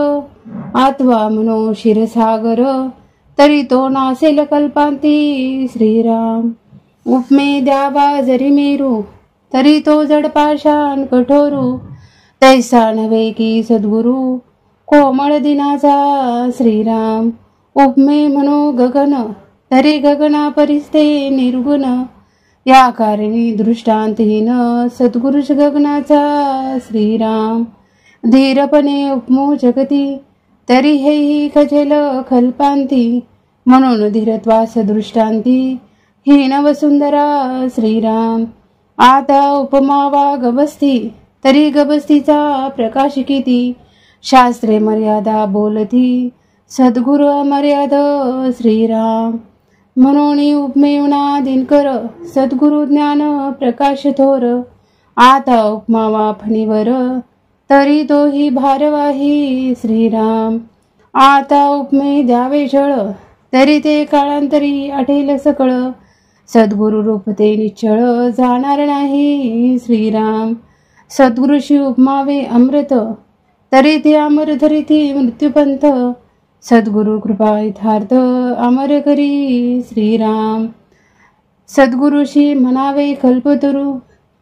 आत्वा मनो क्षीरसागर तरी तो नासेल कल्पांती श्रीराम। उपमे द्यावा जरी मेरू तरी तो जडपाषाण कठोरू तैसा नव्हे की सद्गुरु कोमळ दिनाचा श्रीराम। उपमे म्हणो गगन तरी गगना परिस्ते निर्गुण या कारणी दृष्टांतहीन सद्गुरुश गगनाचा श्रीराम। धीरपणे उपमो जगती तरी हेही खजेल कल्पांती म्हणून धीरत्वास दृष्टांती हीन वसुंधरा श्रीराम। आता उपमावा गवस्ती तरी गबस्तीचा प्रकाश किती शास्त्रे मर्यादा बोलती सद्गुरु अमर्याद श्रीराम। म्हणून उपमेवना दिनकर सद्गुरु ज्ञान प्रकाश थोर आता उपमावा फणीवर तरी तोही भारवाही श्रीराम। आता उपमे द्यावे जळ तरी ते काळांतरी आठेल सकळ सद्गुरु रूप ते निश्चळ जाणार नाही श्रीराम। सद्गुरुशी उपमावे अमृत तरी ते अमर धरिती मृत्यूपंथ सद्गुरु कृपा यथार्थ अमर करी श्रीराम। सद्गुरुशी म्हणावे कल्पतरू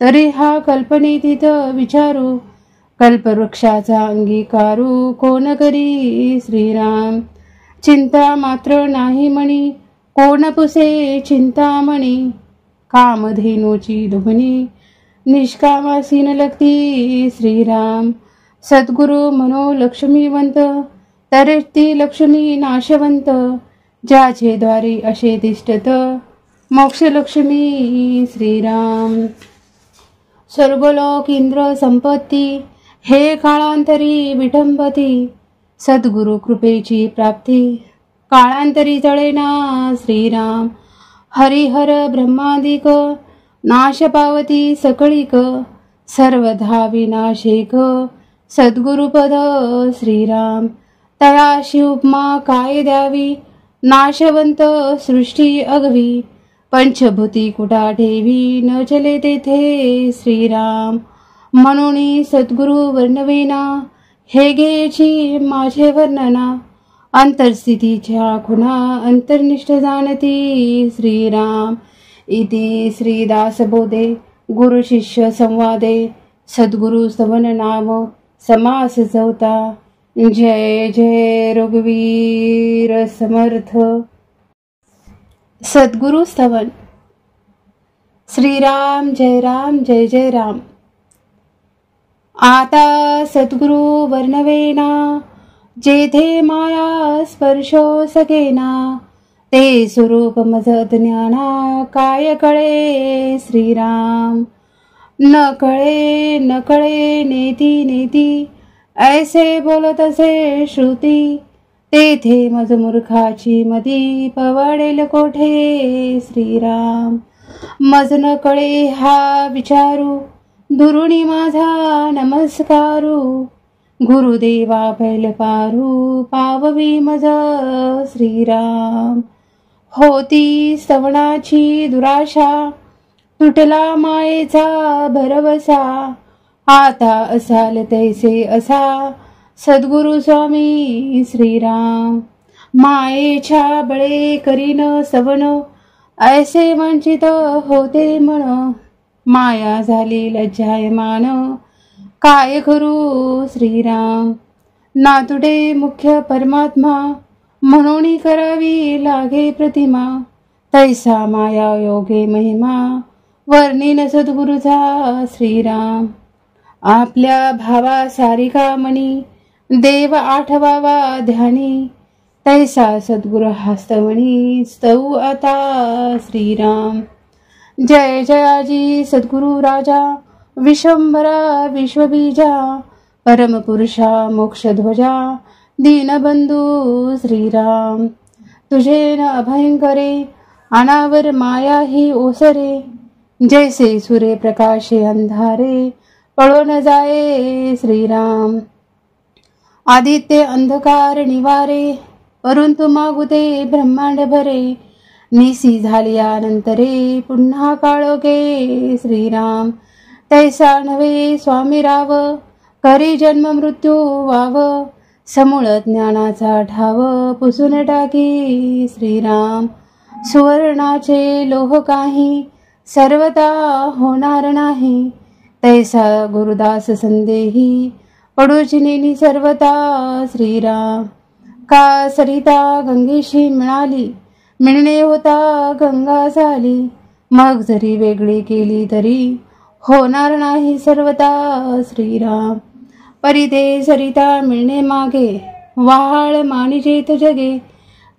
तरी हा कल्पनेतीत विचारू, कल्पवृक्षाचा अंगीकारू कोण करी श्रीराम. चिंता मात्र नाही मणी, कोण पुसे चिंतामणी. कामधेनूची दुभणी, निष्कामासी न लगती श्रीराम. सद्गुरु मनो लक्ष्मीवंत, तरी ती लक्ष्मी नाशवंत. ज्याचे द्वारी असे तिष्ठत, मोक्षलक्ष्मी श्रीराम. स्वर्गलोक इंद्र संपत्ती, हे काळांतरी विटंबती. सद्गुरु कृपेची प्राप्ती, काळांतरी तळेना श्रीराम. हरिहर ब्रह्मादिक, नाश पावती सकळीक. सर्वधा विनाशिक, सद्गुरुपद श्रीराम. तयाशी उपमा काय द्यावी, नाशवंत सृष्टी अगवी. पंचभूती कुटा ठेवी, न चले तेथे श्रीराम. म्हणून सद्गुरु वर्णवेना, हे घ्यायची माझे वर्णना. अंतरस्थितीच्या खुणा, अंतर्निष्ठ जाणती श्रीराम. इति श्रीदासबोधे गुरु शिष्य संवादे, सद्गुरु स्तवन नाम समास चौथा. जय जय रघुवीर समर्थ. सद्गुरु स्तवन. श्रीराम जय राम जय जय राम. आता सद्गुरु वर्णवेना, जेथे माया स्पर्शो सकेना. ते स्वरूप मज ज्ञाना, काय कळे श्रीराम. न कळे नेती नेती, ऐसे बोलत असे श्रुती. तेथे मज मूर्खाची मती, पवाडेल कोठे श्रीराम. मज न कळे हा विचारू, दुरुणी माझा नमस्कारू. गुरुदेवा पैल पारू, पाववी मज श्रीराम. होती स्तवनाची दुराशा, तुटला मायेचा भरवसा. आता असाल तैसे असा, सद्गुरु स्वामी श्रीराम. मायेच्या बळे करीन स्तवन, ऐसे वंचित होते मन. माया झाली लज्जायमान, काय करू श्रीराम. नातुडे मुख्य परमात्मा, म्हणून करावी लागे प्रतिमा. तैसा माया योगे महिमा, वर्णिन सद्गुरुचा श्रीराम. आपल्या भावा सारिका मणी, देव आठवावा ध्यानी. तैसा सद्गुरु हस्तमणी, स्तऊ आता श्रीराम. जय जयाजी सद्गुरु राजा, विश्वंभरा विश्वबीजा. परमपुरुषा मोक्षध्वजा, दीनबंधू श्रीराम. तुझे न अभयंकरे, अनावर माया ही ओसरे. जैसे सूर्य प्रकाशे अंधारे, पळो न जाये श्रीराम. आदित्य अंधकार निवारे, परंतु मागुते ब्रह्मांड भरे. निसी झालियानंतरे, पुन्हा काळोखे श्रीराम. तैसा नव्हे स्वामी राव, करी जन्म मृत्यू वाव. समूळ ज्ञानाचा ठाव, पुसून टाकी श्रीराम. सुवर्णाचे लोह काही, सर्वता होणार नाही. तैसा गुरुदास संदेही, पडूचिनी सर्वता श्रीराम. का सरिता गंगेशी मिळाली, मिळणे होता गंगा झाली. मग जरी वेगळी केली तरी, होणार नाही सर्वता श्रीराम. परिते सरिता मिळणे मागे, वाहाळ मानिजेत जगे.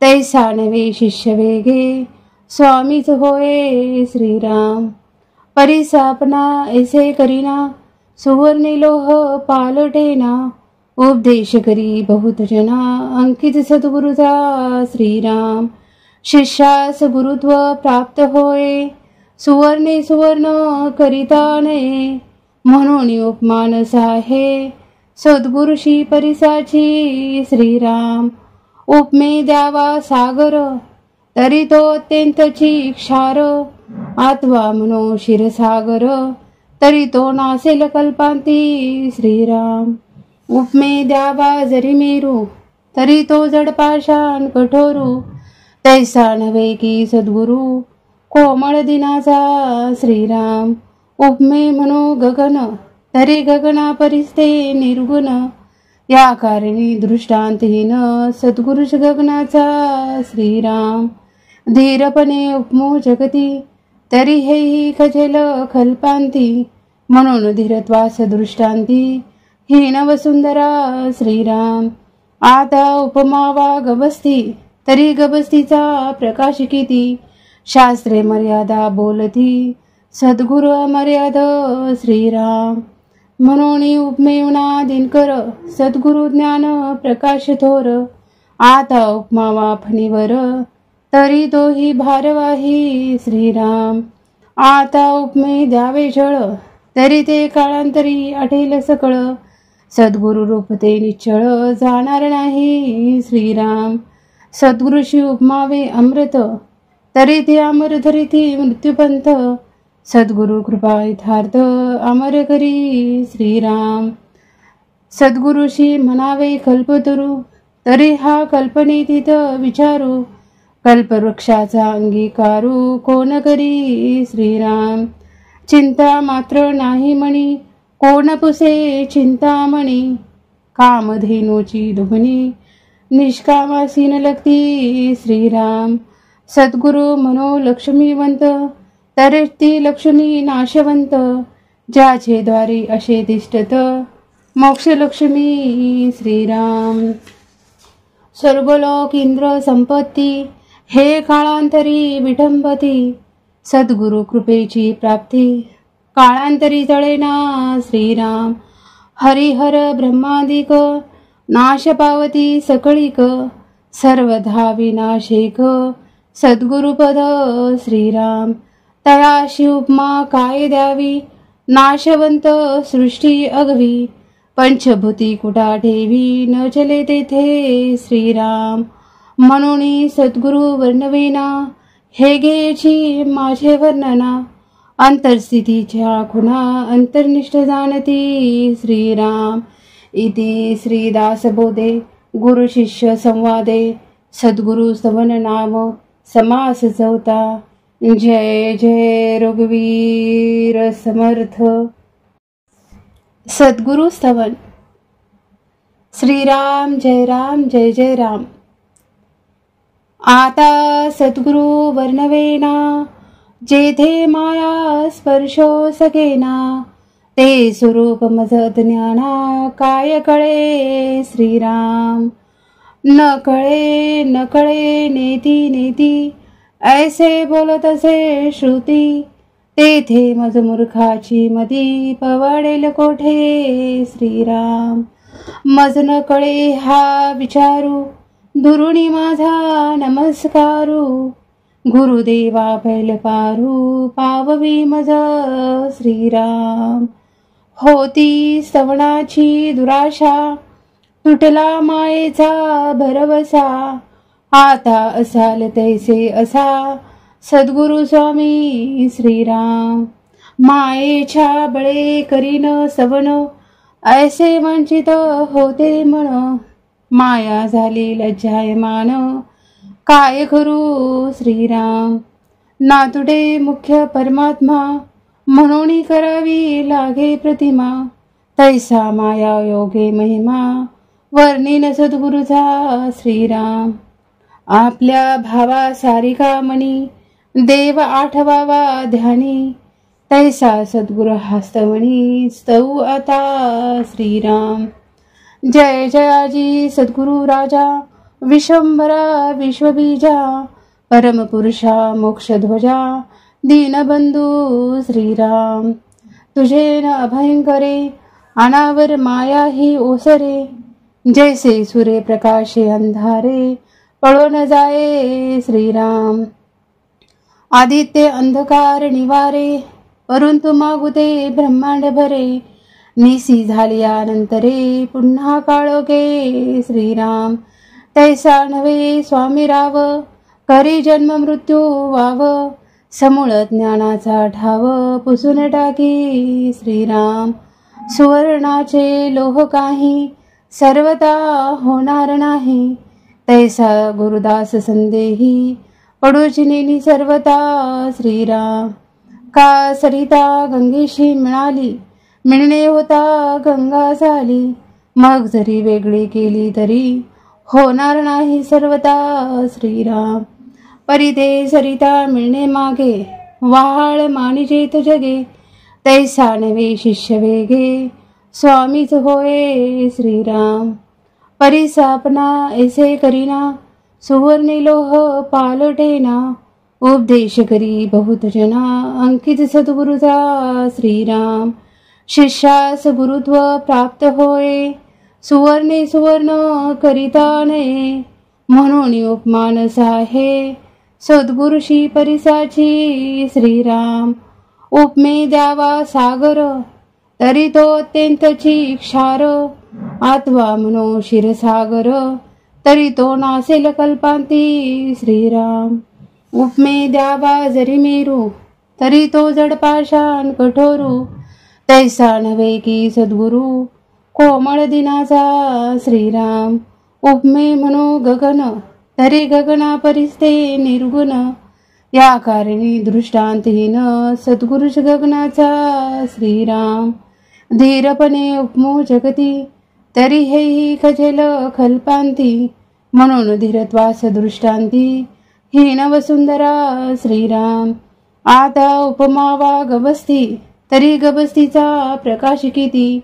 तैसा नवे शिष्य वेगे, स्वामीच होय श्रीराम. परिसापना ऐसे करीना, सुवर्णे लोह पालटेना. उपदेश करी बहुत जना, अंकित सद्गुरुचा श्रीराम. शिष्यास गुरुत्व प्राप्त होय, सुवर्णे सुवर्ण करिता नये. म्हणून उपमान साहे, सद्गुरुशी परिसाची श्रीराम. उपमे द्यावा सागर, तरी तो अत्यंतची क्षार. आत्वा म्हणो क्षीरसागर, तरी तो नासेल कल्पांती श्रीराम. उपमे द्यावा जरी मेरू, तरी तो जडपाषाण कठोरू. तैसा नव्हे की सद्गुरु, कोमळ दिनाचा श्रीराम. उपमे म्हणो गगन, तरी गगना परिस्ते निर्गुण. या कारणी दृष्टांतहीन सद्गुरुज गगनाचा श्रीराम. धीरपणे उपमो जगती, तरी हेही खजेल कल्पांती. म्हणून धीरत्वास दृष्टांती, हीन वसुंधरा श्रीराम. आता उपमावा गबस्ती, तरी गबस्तीचा प्रकाश किती. शास्त्रे मर्यादा बोलती, सद्गुरु अमर्याद श्रीराम. म्हणून उपमेवना दिनकर, सद्गुरु ज्ञान प्रकाश थोर. आता उपमावा फणीवर, तरी तोही भारवाही श्रीराम. आता उपमे द्यावे जळ, तरी ते काळांतरी आठेल सकळ. सद्गुरु रूप ते निश्चळ, जाणार नाही श्रीराम. सद्गुरुशी उपमावे अमृत, तरी ते अमर धरिती मृत्यूपंथ. सद्गुरु कृपा यथार्थ, अमर करी श्रीराम. सद्गुरुशी म्हणावे कल्पतरू, तरी हा कल्पनेतीत विचारू. कल्पवृक्षाचा अंगीकारू, कोण करी श्रीराम. चिंता मात्र नाही म्हणी, कोण पुसे चिंतामणी. कामधेनूची दुभणी, निष्कामासीन लगती श्रीराम. सद्गुरु म्हणो लक्ष्मीवंत, तरी ती लक्ष्मी नाशवंत. ज्याचे द्वारी असे तिष्ठत, मोक्षलक्ष्मी श्रीराम. स्वर्गलोक इंद्र संपत्ती, हे काळांतरी विटंबती. सद्गुरु कृपेची प्राप्ती, काळांतरी जळेना श्रीराम. हरिहर ब्रह्मादिक, नाश पावती सकळीक. सर्वधा विनाशेक, सद्गुरुपद श्रीराम. तयाशी उपमा काय द्यावी, नाशवंत सृष्टी अगवी. पंचभूती कुटा ठेवी, न चले तेथे श्रीराम. म्हणून सद्गुरु वर्णवेना, हे घ्यायची माझे वर्णना. अंतरस्थितीच्या खुणा, अंतर्निष्ठ जाणती श्रीराम. इति श्रीदासबोधे गुरु शिष्य संवादे. सद्गुरु स्तवन नाम समास चौथा. जय जय रघुवीर समर्थ. सद्गुरु स्तवन. श्रीराम जय राम जय जय राम. आता सद्गुरु वर्णवेना, जेथे माया स्पर्शो सकेना. ते स्वरूप मज ज्ञाना, काय कळे श्रीराम. न कळे नेती नेती, ऐसे बोलत असे श्रुती. तेथे मज मूर्खाची मती, पवाडेल कोठे श्रीराम. मज न कळे हा विचारू, दुरुणी माझा नमस्कारू. गुरुदेवा पैल पारू, पाववी मज श्रीराम. होती स्तवनाची दुराशा, तुटला मायेचा भरवसा. आता असाल तैसे असा, सद्गुरु स्वामी श्रीराम. मायेच्या बळे करीन सवन, ऐसे वंचित होते मन. माया झाली लज्जायमान, काय करू श्रीराम. नातुडे मुख्य परमात्मा, म्हणून करावी लागे प्रतिमा. तैसा माया योगे महिमा, वर्णिन सद्गुरुचा श्रीराम. आपल्या भावा सारिका मणी, देव आठवावा ध्यानी. तैसा सद्गुरु हस्तमणी, स्तव आता श्रीराम. जय जयाजी सद्गुरु राजा, विश्वंभरा विश्वबीजा. परमपुरुषा मोक्षध्वजा, दीनबंधू श्रीराम. तुझे न अभयंकरे, अनावर माया ही ओसरे. जैसे सूर्य प्रकाशे अंधारे, पळो न जाये श्रीराम. आदित्य अंधकार निवारे, परंतु मागुते ब्रह्मांड भरे. निसी झालियानंतरे, पुन्हा काळोखे श्रीराम. तैसा नव्हे स्वामी राव, करी जन्म मृत्यू वाव. समूळ ज्ञानाचा ठाव, पुसून टाकी श्रीराम. सुवर्णाचे लोह काही, सर्वता होणार नाही. तैसा गुरुदास संदेही, पडूची नेनी सर्वता श्रीराम. का सरिता गंगेशी मिळाली, मिळणे होता गंगा झाली. मग जरी वेगळी केली तरी होणार नाही सर्वता श्रीराम. परी ते सरिता मिळणे मागे, व्हाळ मानिजेत जगे. तैसा नवे शिष्य वेगे, स्वामीच होय श्रीराम. परी सापना ऐसे करीना, सुवर्णी लोह पालटेना. उपदेश करी बहुत जना, अंकित सद्गुरुचा श्रीराम. शिष्यास गुरुत्व प्राप्त होय, सुवर्णे सुवर्ण करिता नये. म्हणून उपमानस आहे, सद्गुरुशी परिसाची श्रीराम. उपमे द्यावा सागर, तरी तो अत्यंतची क्षार. आत्वा मनो क्षीरसागर, तरी तो नासेल कल्पांती श्रीराम. उपमे द्यावा जरी मेरू, तरी तो जड पाषाण कठोरू. तैसा नव्हे की सद्गुरु, कोमळ दिनाचा श्रीराम. उपमे म्हणो गगन, तरी गगना परिस्ते निर्गुण. या कारणी दृष्टांतहीन, सद्गुरुच गगनाचा श्रीराम. धीरपणे उपमो जगती, तरी हेही खजेल कल्पांती. म्हणून धीरत्वास दृष्टांती, हीन वसुंधरा श्रीराम. आता उपमावा गबस्ती, तरी गबस्तीचा प्रकाश किती.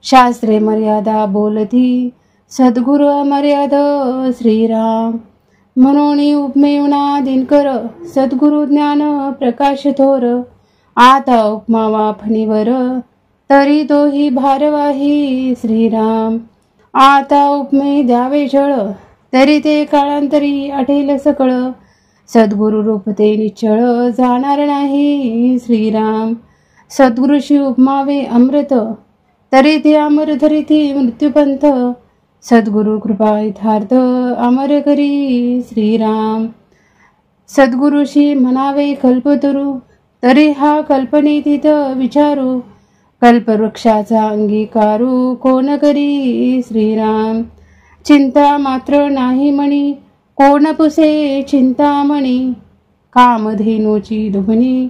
शास्त्रे मर्यादा बोलती, सद्गुरु अमर्याद श्रीराम. म्हणून उपमेवना दिनकर, सद्गुरु ज्ञान प्रकाश थोर. आता उपमावा फणीवर, तरी तोही भारवाही श्रीराम. आता उपमे द्यावे जळ, तरी ते काळांतरी आठेल सकळ. सद्गुरु रूप ते निश्चळ, जाणार नाही श्रीराम. सद्गुरुशी उपमावे अमृत, तरी ते अमर धरिती मृत्यूपंथ. सद्गुरु कृपा यथार्थ, अमर करी श्रीराम. सद्गुरुशी म्हणावे कल्पतरू, तरी हा कल्पनेतीत विचारू. कल्पवृक्षाचा अंगीकारू, कोण करी श्रीराम. चिंता मात्र नाही मणी, कोण पुसे चिंतामणी. कामधेनूची दुभणी,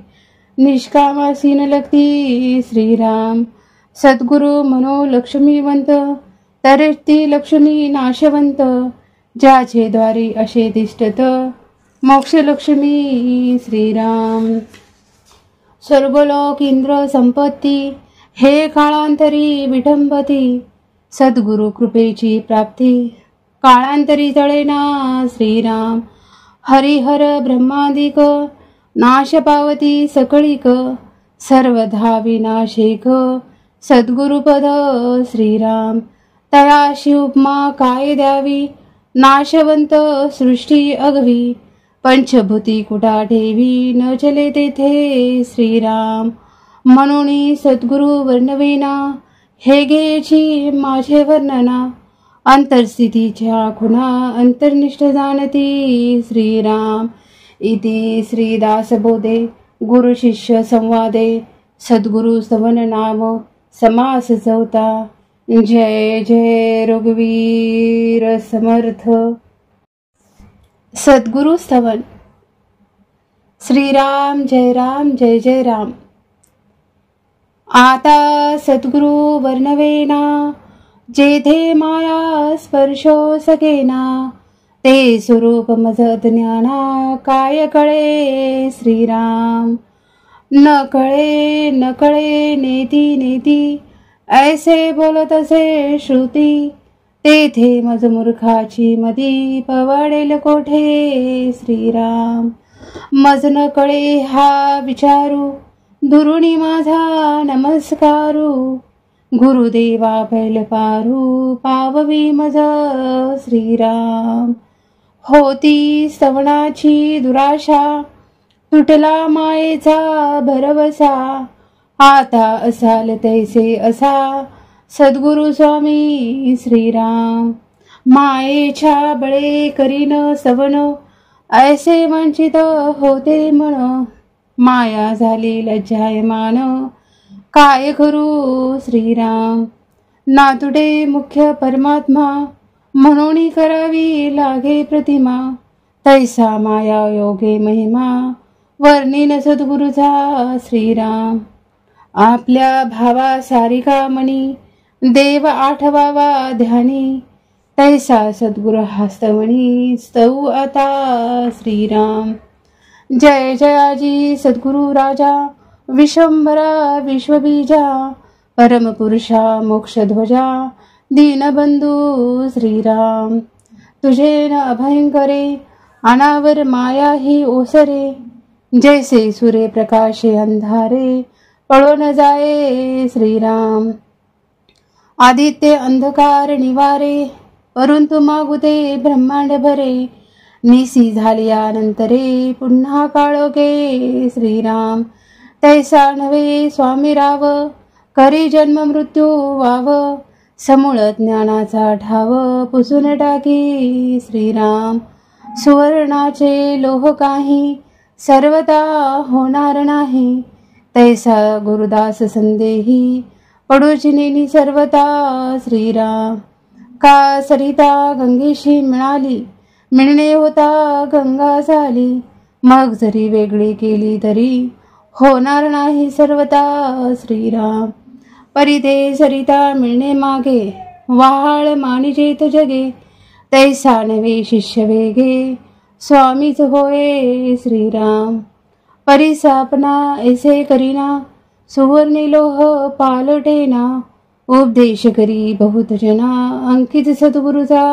निष्कामासीन लगती श्रीराम. सद्गुरु मनो लक्ष्मीवंत, तरी ती लक्ष्मी नाशवंत. ज्याचे द्वारी असे तिष्ठत, मोक्ष लक्ष्मी श्रीराम. स्वर्गलोक इंद्र संपत्ती, हे काळांतरी विठंबती. सद्गुरु कृपेची प्राप्ती, काळांतरी तळेना श्रीराम. हरिहर ब्रह्मादिक, नाश पावती सकळीक. सर्वधा विनाशिक, सद्गुरुपद श्रीराम. तयाशी उपमा काय द्यावी, नाशवंत सृष्टी अगवी. पंचभूती कुटा ठेवी, न चले तेथे श्रीराम. म्हणून सद्गुरु वर्णवेना, हे घ्यायची माझे वर्णना. अंतरस्थितीच्या खुणा, अंतर्निष्ठ जाणती श्रीराम. इति श्रीदासबोधे गुरु शिष्य संवादे. सद्गुरु स्तवन नाम समास चौथा. जय जय रघुवीर समर्थ. सद्गुरु स्तवन. श्रीराम जय राम जय जय राम. आता सद्गुरु वर्णवेना, जेथे माया स्पर्शो सकेना. ते स्वरूप मज ज्ञाना, काय कळे श्रीराम. न कळे न कळे नेती नेती, ऐसे बोलत असे श्रुती. तेथे मज मूर्खाची मदी, पवाडेल कोठे श्रीराम. मज न कळे हा विचारू, दुरुणी माझा नमस्कारू. गुरुदेवा पैल पारू, पाववी मज श्रीराम. होती स्तवनाची दुराशा, तुटला मायेचा भरवसा. आता असाल तैसे असा, सद्गुरु स्वामी श्रीराम. मायेच्या बळे करीन स्तवन, ऐसे वंचित होते मन. माया झाली लज्जायमान, काय करू श्रीराम. नातुडे मुख्य परमात्मा, म्हणून करावी लागे प्रतिमा. तैसा माया योगे महिमा, वर्णिन सद्गुरूचा श्रीराम. आपल्या भावा सारिका मणी देव आठवावा ध्यानी, तैसा सद्गुरु हस्तमणी स्तव आता श्रीराम. जय जयाजी सद्गुरु राजा विश्वंभरा विश्वबीजा, परमपुरुषा मोक्षध्वजा दीनबंधू श्रीराम. तुझे न अभयंकरे अनावर माया ही ओसरे, जैसे सूर्य प्रकाशे अंधारे पळो न जाये श्रीराम. आदित्य अंधकार निवारे, परंतु मागुते ब्रह्मांड भरे, निसी झाल्यानंतरे पुन्हा काळोखे श्रीराम. तैसा नव्हे स्वामी राव, करी जन्म मृत्यू वाव, समूळ ज्ञानाचा ठाव पुसून टाकी श्रीराम. सुवर्णाचे लोह काही सर्वता होणार नाही, तैसा गुरुदास संदेही पडूची नेनी सर्वता श्रीराम. का सरिता गंगेशी मिळणे होता गंगा झाली, मग जरी वेगळी केली तरी होणार नाही सर्वता श्रीराम. परिते सरिता मिळणे मागे, वाहाळ मानिजेत जगे, तैसा नवे शिष्य वेगे स्वामीच होय श्रीराम. परिसापना ऐसे करीना, सुवर्णी लोह पालटेना, उपदेश करी बहुत जना अंकित सद्गुरुचा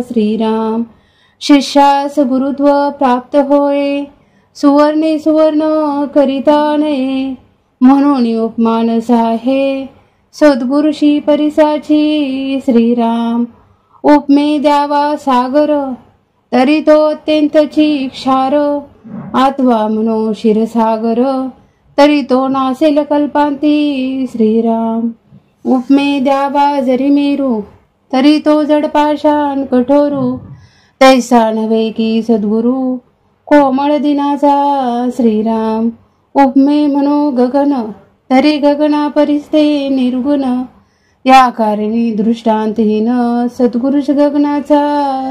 श्रीराम. शिष्यास गुरुत्व प्राप्त होय, सुवर्णे सुवर्ण करिता नये, म्हणून उपमानस आहे सद्गुरुशी परिसाची श्रीराम. उपमे द्यावा सागर, तरी तो अत्यंतची क्षार, आत्वा म्हणो क्षीरसागर, तरी तो नासेल कल्पांती श्रीराम. उपमे द्यावा जरी मेरू, तरी तो जडपाषाण कठोरू, तैसा नव्हे की सद्गुरु कोमळ दिनाचा श्रीराम. उपमे म्हणो गगन, तरी गगना परिस्ते निर्गुण, या कारणी दृष्टांतहीन सद्गुरुश गगनाचा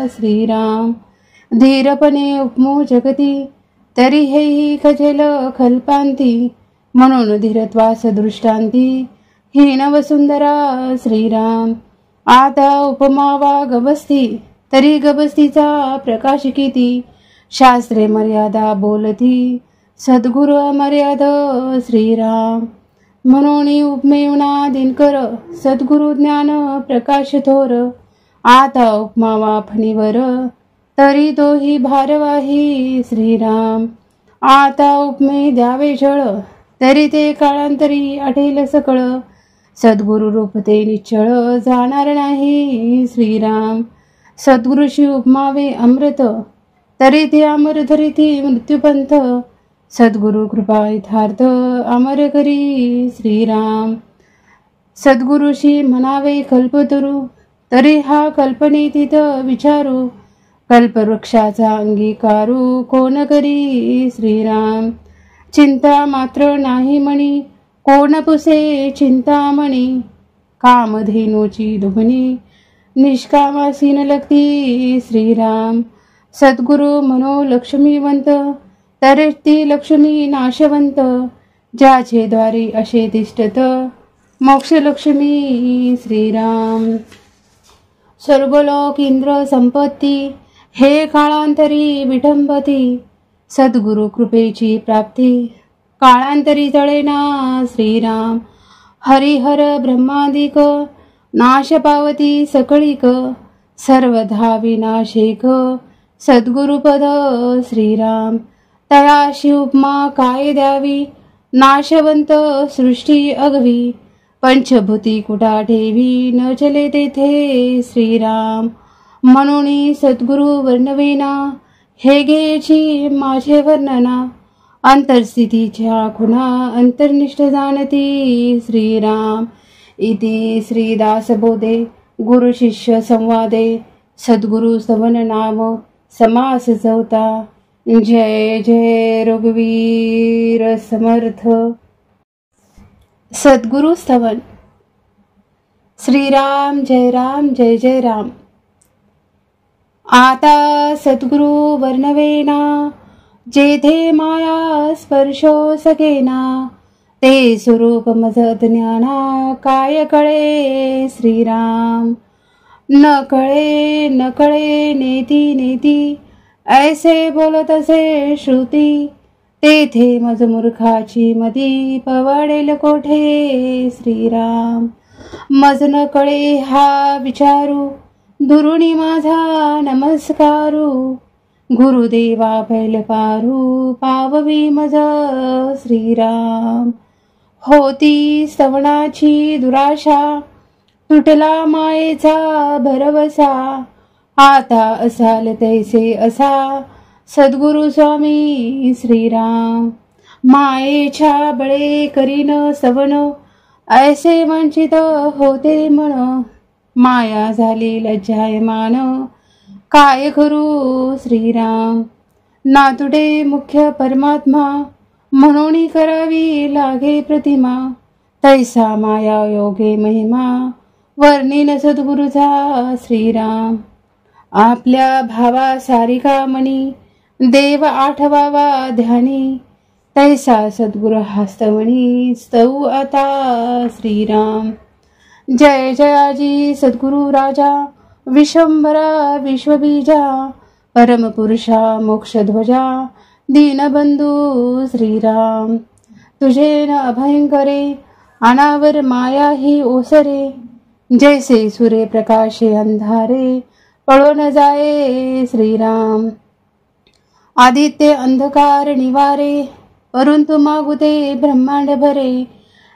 श्रीराम. धीरपणे उपमो जगती, तरी हेही खजेल कल्पांती, म्हणून धीरत्वास दृष्टांती हीन वसुंधरा श्रीराम. आता उपमावा गबस्ती, तरी गबस्तीचा प्रकाश किती, शास्त्रे मर्यादा बोलती सद्गुरु अमर्याद श्रीराम. म्हणून उपमेवना दिनकर, सद्गुरु ज्ञान प्रकाश थोर, आता उपमावा फणीवर, तरी तोही भारवाही श्रीराम. आता उपमे द्यावे जळ, तरी ते काळांतरी आठेल सकळ, सद्गुरु रूप ते निश्चळ जाणार नाही श्रीराम. सद्गुरुशी उपमावे अमृत, तरी ते अमर धरिती मृत्यूपंथ, सद्गुरु कृपा यथार्थ अमर करी श्रीराम. सद्गुरुशी म्हणावे कल्पतरू, तरी हा कल्पनेतीत विचारू, कल्पवृक्षाचा अंगीकारू कोण करी श्रीराम. चिंता मात्र नाही मणी, कोण पुसे चिंतामणी, कामधेनूची दुभणी निष्कामासीन लगती श्रीराम. सद्गुरु म्हणो लक्ष्मीवंत, तरी ती लक्ष्मी नाशवंत, ज्याचे द्वारी असे तिष्ठत मोक्ष लक्ष्मी श्रीराम. स्वर्गलोक इंद्र संपत्ती, हे काळांतरी विठंबती, सद्गुरु कृपेची प्राप्ती काळांतरी तळेना श्रीराम. हरिहर ब्रह्मादिक, नाश पावती सकळीक, सर्वधा विनाशिक सद्गुरुपद श्रीराम. तयाशी उपमा काय द्यावी, नाशवंत सृष्टी अगवी, पंचभूती कुटा ठेवी न चले तेथे श्रीराम. म्हणून सद्गुरु वर्णवेना, हे घ्यायची माझे वर्णना, अंतर्स्थितीच्या खुणा अंतर्निष्ठ जाणती श्रीराम. इति श्रीदासबोधे गुरु शिष्य संवादे, सद्गुरु स्तवन नाम समास चौथा. जय जय रघुवीर समर्थ. सद्गुरु स्तवन. श्रीराम जय राम जय जय राम. आता सद्गुरु वर्णवेना, जेथे माया स्पर्शो सकेना, ते स्वरूप मज ज्ञाना काय कळे श्रीराम. न कळे नेती नेती, ऐसे बोलत असे श्रुती, तेथे मज मूर्खाची मती पवाडेल कोठे श्रीराम. मज न कळे हा विचारू, दुरुणी माझा नमस्कारू, गुरुदेवा पैल पारू पाववी मज श्रीराम. होती स्तवनाची दुराशा, तुटला मायेचा भरवसा, आता असाल तैसे असा सद्गुरु स्वामी श्रीराम. मायेच्या बळे करीन सवन, ऐसे वंचित होते मन, माया झाली लज्जायमान, काय करू श्रीराम. नातुडे मुख्य परमात्मा, म्हणून करावी लागे प्रतिमा, तैसा माया योगे महिमा, वर्णिन सद्गुरुचा श्रीराम. आपल्या भावा सारिका मनी, देव आठवावा ध्यानी, तैसा सद्गुरु हस्तमणी, स्तवू आता श्रीराम. जय जयाजी सद्गुरु राजा, विश्वंभरा विश्वबीजा, परमपुरुषा मोक्षध्वजा, दीनबंधू श्रीराम. तुझे न अभयंकरे, अनावर माया ही ओसरे, जैसे सूर्य प्रकाशे अंधारे, पळो न जाये श्रीराम. आदित्य अंधकार निवारे, परंतु मागुते ब्रह्मांड भरे,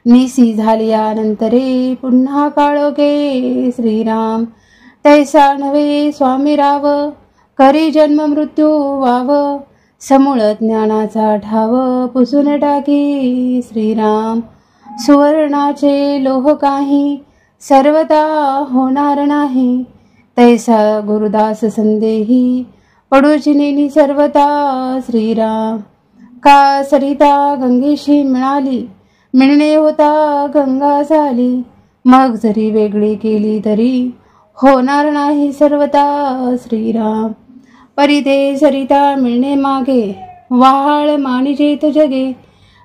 निसी झालियानंतरे, पुन्हा काळोखे श्रीराम. तैसा नव्हे स्वामी राव, करी जन्म मृत्यू वाव, समूळ ज्ञानाचा ठाव, पुसून टाकी श्रीराम. सुवर्णाचे लोह काही, सर्वता होणार नाही, तैसा गुरुदास संदेही, पडूची नेनी सर्वता श्रीराम. का सरिता गंगेशी मिळाली, मिळणे होता गंगा झाली, मग जरी वेगळी केली तरी, होणार नाही सर्वता श्रीराम. परिते सरिता मिळणे मागे, वहाळ मानिजेत जगे,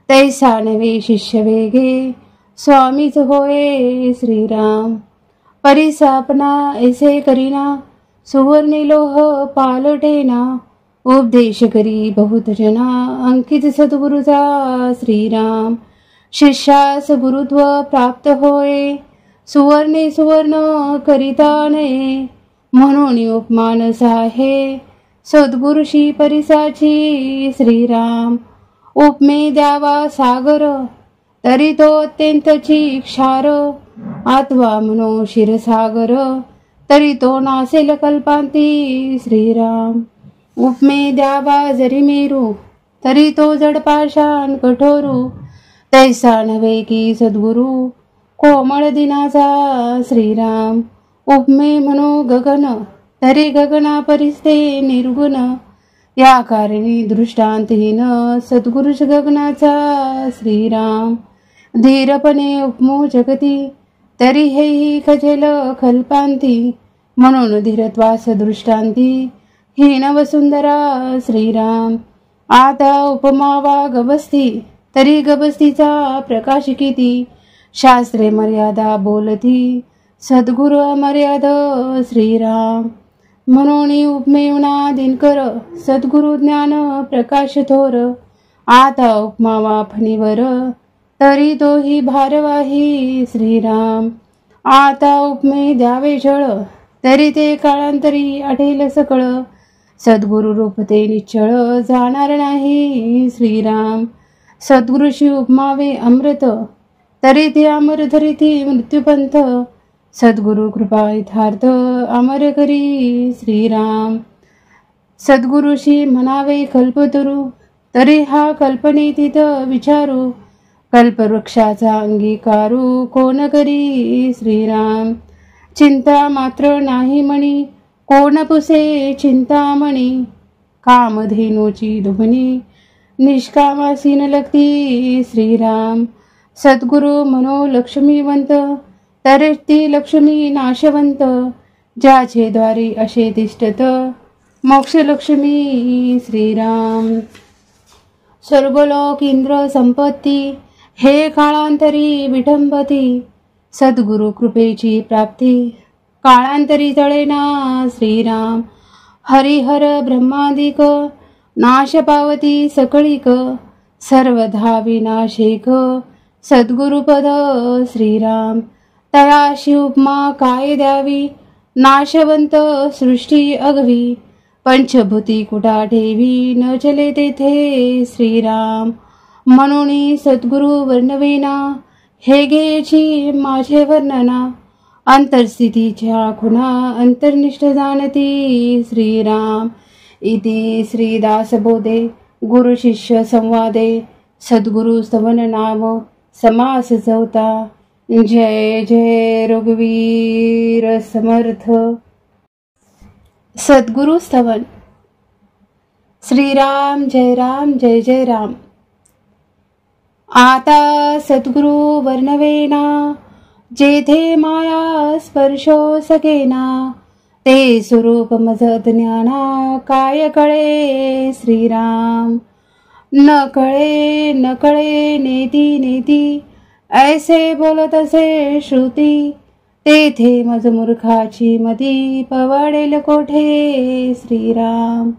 तैसा नवे शिष्य वेगे, स्वामीच होय श्रीराम. परिसापना ऐसे करीना, सुवर्णी लोह पालटेना, उपदेश करी बहुत जना, अंकित सद्गुरुचा श्रीराम. शिष्यास गुरुत्व प्राप्त होय, सुवर्णे सुवर्ण करिता नये, म्हणून उपमानस आहे, सद्गुरुशी परिसाची श्रीराम. उपमे द्यावा सागर, तरी तो अत्यंतची क्षार, आत्वा म्हणो क्षीरसागर, तरी तो नासेल कल्पांती श्रीराम. उपमे द्यावा जरी मेरू, तरी तो जडपाषाण कठोरू, तैसा नव्हे की सद्गुरु, कोमळ दिनाचा श्रीराम. उपमे म्हणो गगन, तरी गगना परिस्ते निर्गुण, या कारणी दृष्टांतहीन, सद्गुरुच गगनाचा श्रीराम. धीरपणे उपमो जगती, तरी हेही खजेल कल्पांती, म्हणून धीरत्वास दृष्टांती, हीन वसुंधरा श्रीराम. आता उपमावा गबस्ती, तरी गबस्तीचा प्रकाश किती, शास्त्रे मर्यादा बोलती, सद्गुरु अमर्याद श्रीराम. म्हणून उपमेवना दिनकर, सद्गुरु ज्ञान प्रकाश थोर, आता उपमावा फणीवर, तरी तोही भारवाही श्रीराम. आता उपमे द्यावे जळ, तरी ते काळांतरी आढेल सकळ, सद्गुरु रूप ते निश्चळ, जाणार नाही श्रीराम. सद्गुरुशी उपमावे अमृत, तरी ते अमर धरिती मृत्यूपंथ, सद्गुरु कृपा यथार्थ, अमर करी श्रीराम. सद्गुरुशी म्हणावे कल्पतरू, तरी हा कल्पनेतीत विचारू, कल्पवृक्षाचा अंगीकारू, कोण करी श्रीराम. चिंता मात्र नाही मणी, कोण पुसे चिंतामणी, कामधेनूची दुभणी, निष्कामासीन लगती श्रीराम. सद्गुरु म्हणो लक्ष्मीवंत, तरी ती लक्ष्मी नाशवंत, ज्याचे द्वारी असे तिष्ठत, मोक्ष लक्ष्मी श्रीराम. स्वर्गलोक इंद्र संपत्ती हे काळांतरी विठंबती, सद्गुरु कृपेची प्राप्ती काळांतरी तळेना श्रीराम. हरिहर ब्रह्मादिक नाश पावती सकळीक, सर्वधा विनाशिक सद्गुरुपद श्रीराम. तयाशी उपमा काय द्यावी, नाशवंत सृष्टी अगवी, पंचभूती कुठा ठेवी न चले तेथे श्रीराम. म्हणून सद्गुरु वर्णवेना हे घ्यायची माझे वर्णना, अंतरस्थितीच्या खुणा अंतर्निष्ठ जाणती श्रीराम. इति श्रीदासबोधे गुरु शिष्य संवादे सद्गुरु स्तवन नाम समास चौथा. जय जय रघुवीर समर्थ. सद्गुरु स्तवन. श्रीराम जय राम जय जय राम. आता सद्गुरु वर्णवेना, जेथे माया स्पर्शो सकेना, ते स्वरूप मज ज्ञाना काय कळे श्रीराम. न कळे नेती नेती, ऐसे बोलत असे श्रुती, तेथे मज मूर्खाची मती पवाडेल कोठे श्रीराम.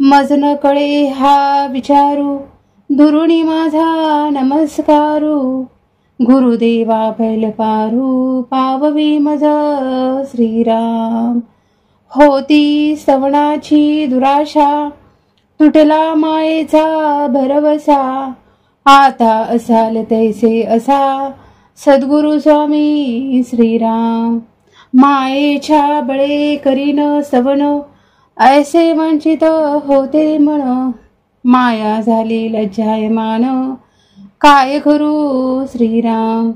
मज न कळे हा विचारू, दुरुणी माझा नमस्कारू, गुरुदेवा पैल पारू पाववी मज श्रीराम. होती स्तवनाची दुराशा, तुटला मायेचा भरवसा, आता असाल तैसे असा सद्गुरु स्वामी श्रीराम. मायेच्या बळे करीन स्तवन, ऐसे वंचित होते मन, माया झाली लज्जायमान काय करू श्रीराम.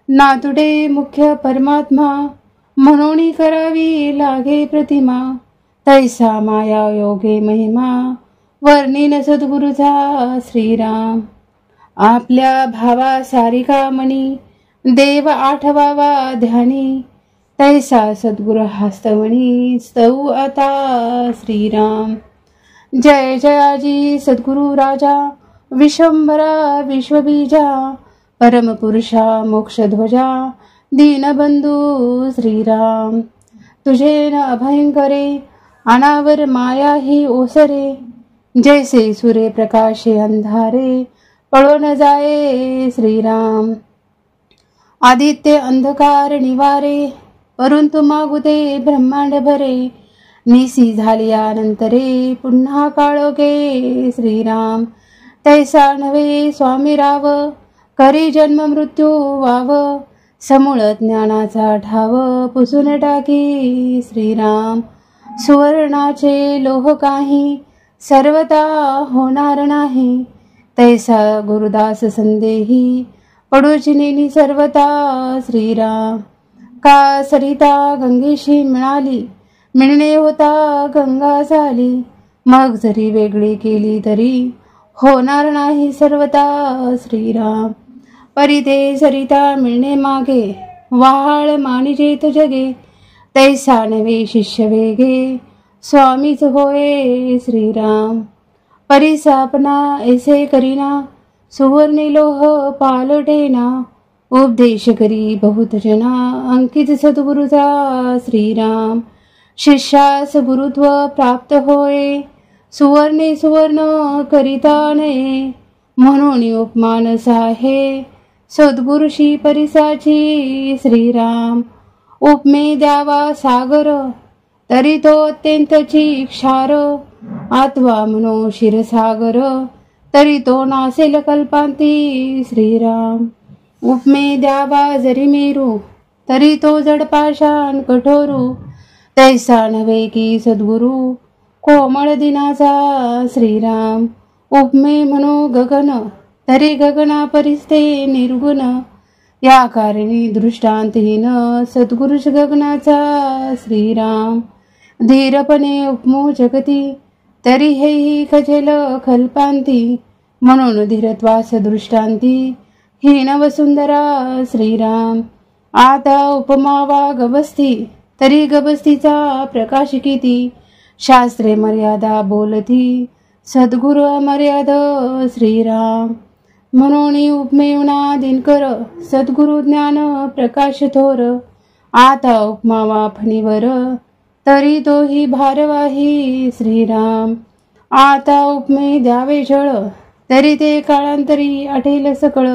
नातुडे मुख्य परमात्मा, म्हणून करावी लागे प्रतिमा, तैसा माया योगे महिमा वर्णिन सद्गुरुचा श्रीराम. आपल्या भावा सारिका मनी, देव आठवावा ध्यानी, तैसा सद्गुरु हस्तवणी स्तव आता श्रीराम. जय जयाजी सद्गुरु राजा, विश्वंभरा विश्वबीजा, परमपुरुषा मोक्षध्वजा, दीनबंधू श्रीराम. तुझे न अभयंकरे, अनावर माया ही ओसरे, जैसे सूर्य प्रकाशे अंधारे, पळो न जाये श्रीराम. आदित्य अंधकार निवारे, परंतु मागुते ब्रह्मांड भरे, निसी झाल्यानंतरे पुन्हा काळोखे श्रीराम. तैसा नव्हे स्वामी राव, करी जन्म मृत्यू वाव, समूळ ज्ञानाचा ठाव पुसून टाकी श्रीराम. सुवर्णाचे लोह काही सर्वता होणार नाही, तैसा गुरुदास संदेही पडूची नेनी सर्वता श्रीराम. का सरिता गंगेशी मिळणे होता गंगा झाली, मग जरी वेगळी केली तरी होणार नाही सर्वता श्रीराम. परिते सरिता मिळणे मागे, वाहाळ मानिजेत जगे, तैसा नवे शिष्य वेगे स्वामीच होय श्रीराम. परिसापना ऐसे करीना, सुवर्णी लोह पालटेना, उपदेश करी बहुत जना अंकित सद्गुरुचा श्रीराम. शिष्यास गुरुत्व प्राप्त होय, सुवर्णे सुवर्ण करिता नये, म्हणून उपमानस आहे सद्गुरुशी परिसाची श्रीराम. उपमे द्यावा सागर, तरी तो अत्यंतची क्षार, आत्वा म्हणो क्षीरसागर, तरी तो नासेल कल्पांती श्रीराम. उपमे द्यावा जरी मेरू, तरी तो जड पाषाण कठोरू, तैसा नव्हे की सद्गुरु कोमळ दिनाचा श्रीराम. उपमे म्हणो गगन, तरी गगना परिस्ते निर्गुण, या कारणी दृष्टांतहीन सद्गुरुश गगनाचा श्रीराम. धीरपणे उपमो जगती, तरी हेही खजेल कल्पांती, म्हणून धीरत्वास दृष्टांती हीन वसुंधरा श्रीराम. आता उपमावा गवस्ती, तरी गवस्तीचा प्रकाश किती, शास्त्रे मर्यादा बोलती सद्गुरु अमर्याद श्रीराम. म्हणून उपमेवना दिनकर सद्गुरु ज्ञान प्रकाश थोर. आता उपमा वाफणीवर तरी तोही भारवाही श्रीराम. आता उपमे द्यावे झळ तरी ते काळांतरी आठेल सकळ.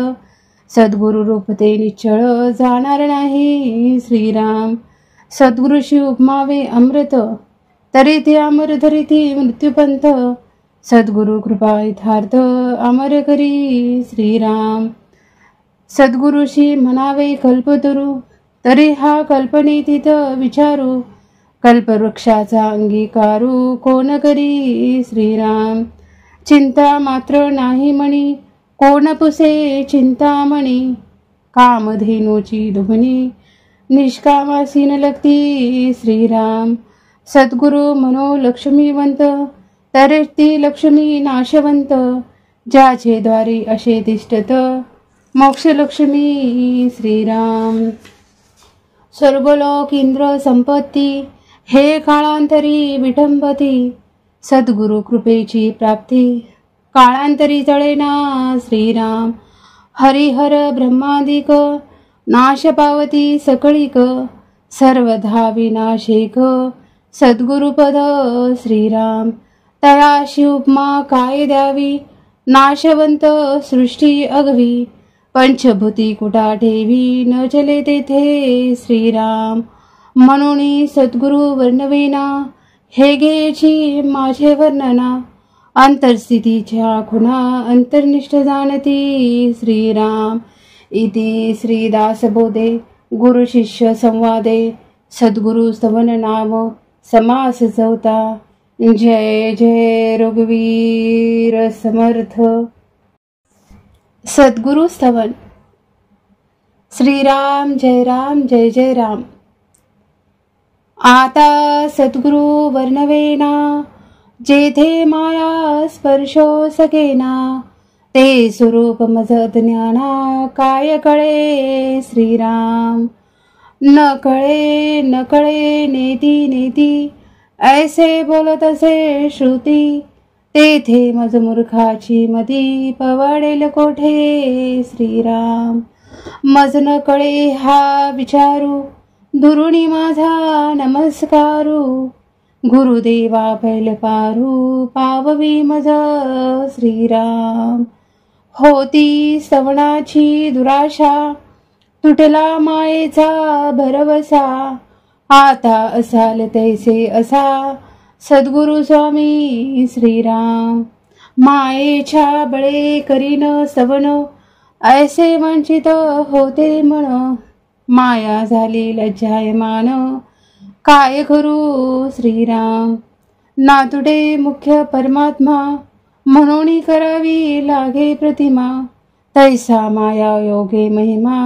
सद्गुरु रूप ते निश्चळ जाणार नाही श्रीराम. सद्गुरुशी उपमावे अमृत तरी ते अमर धरिती मृत्यूपंथ. सद्गुरु कृपा यथार्थ अमर करी श्रीराम. सद्गुरुशी म्हणावे कल्पतरू तरी हा कल्पनेतीत विचारू. कल्पवृक्षाचा अंगीकारू कोण करी श्रीराम. चिंता मात्र नाही म्हणी कोण पुसे चिंतामणी. कामधेनूची दुभणी निष्कामासी न लगती श्रीराम. सद्गुरु मनो लक्ष्मीवंत तरी ती लक्ष्मी नाशवंत. ज्याचे द्वारी असे तिष्ठत मोक्षलक्ष्मी श्रीराम. स्वर्गलोक इंद्र संपत्ती हे काळांतरी विटंबती. सद्गुरु कृपेची प्राप्ती काळांतरी तळेना श्रीराम. हरिहर ब्रह्मादिक नाश पावती सकळीक. सर्वधा विनाशिक सद्गुरुपद श्रीराम. तयाशी उपमा काय द्यावी नाशवंत सृष्टी अगवी. पंचभूती कुटा ठेवी न चले तेथे श्रीराम. म्हणून सद्गुरु वर्णवेना हे घ्यायची माझे वर्णना. अंतरस्थितीच्या खुणा अंतर्निष्ठ जाणती श्रीराम. इति श्रीदासबोधे गुरु शिष्य संवादे सद्गुरु स्तवन नाम समास चौथा. जय जय रघुवीर समर्थ. सद्गुरु स्तवन. श्रीराम जय राम जय जय राम. आता सद्गुरु वर्णवेना जेथे माया स्पर्शो सकेना. ते स्वरूप मज ज्ञाना काय कळे श्रीराम. न कळे नेती नेती ऐसे बोलत असे श्रुती. तेथे मज मूर्खाची मती पवाडेल कोठे श्रीराम. मज न कळे हा विचारू दुरुणी माझा नमस्कारू. गुरुदेवा पैल पारू पाववी मज श्रीराम. होती स्तवनाची दुराशा तुटला मायेचा भरवसा. आता असाल तैसे असा सद्गुरु स्वामी श्रीराम. मायेच्या बळे करीन स्तवन ऐसे वंचित होते मन. माया झाली लज्जायमान काय करू श्रीराम. नातुडे मुख्य परमात्मा म्हणून करावी लागे प्रतिमा. तैसा माया योगे महिमा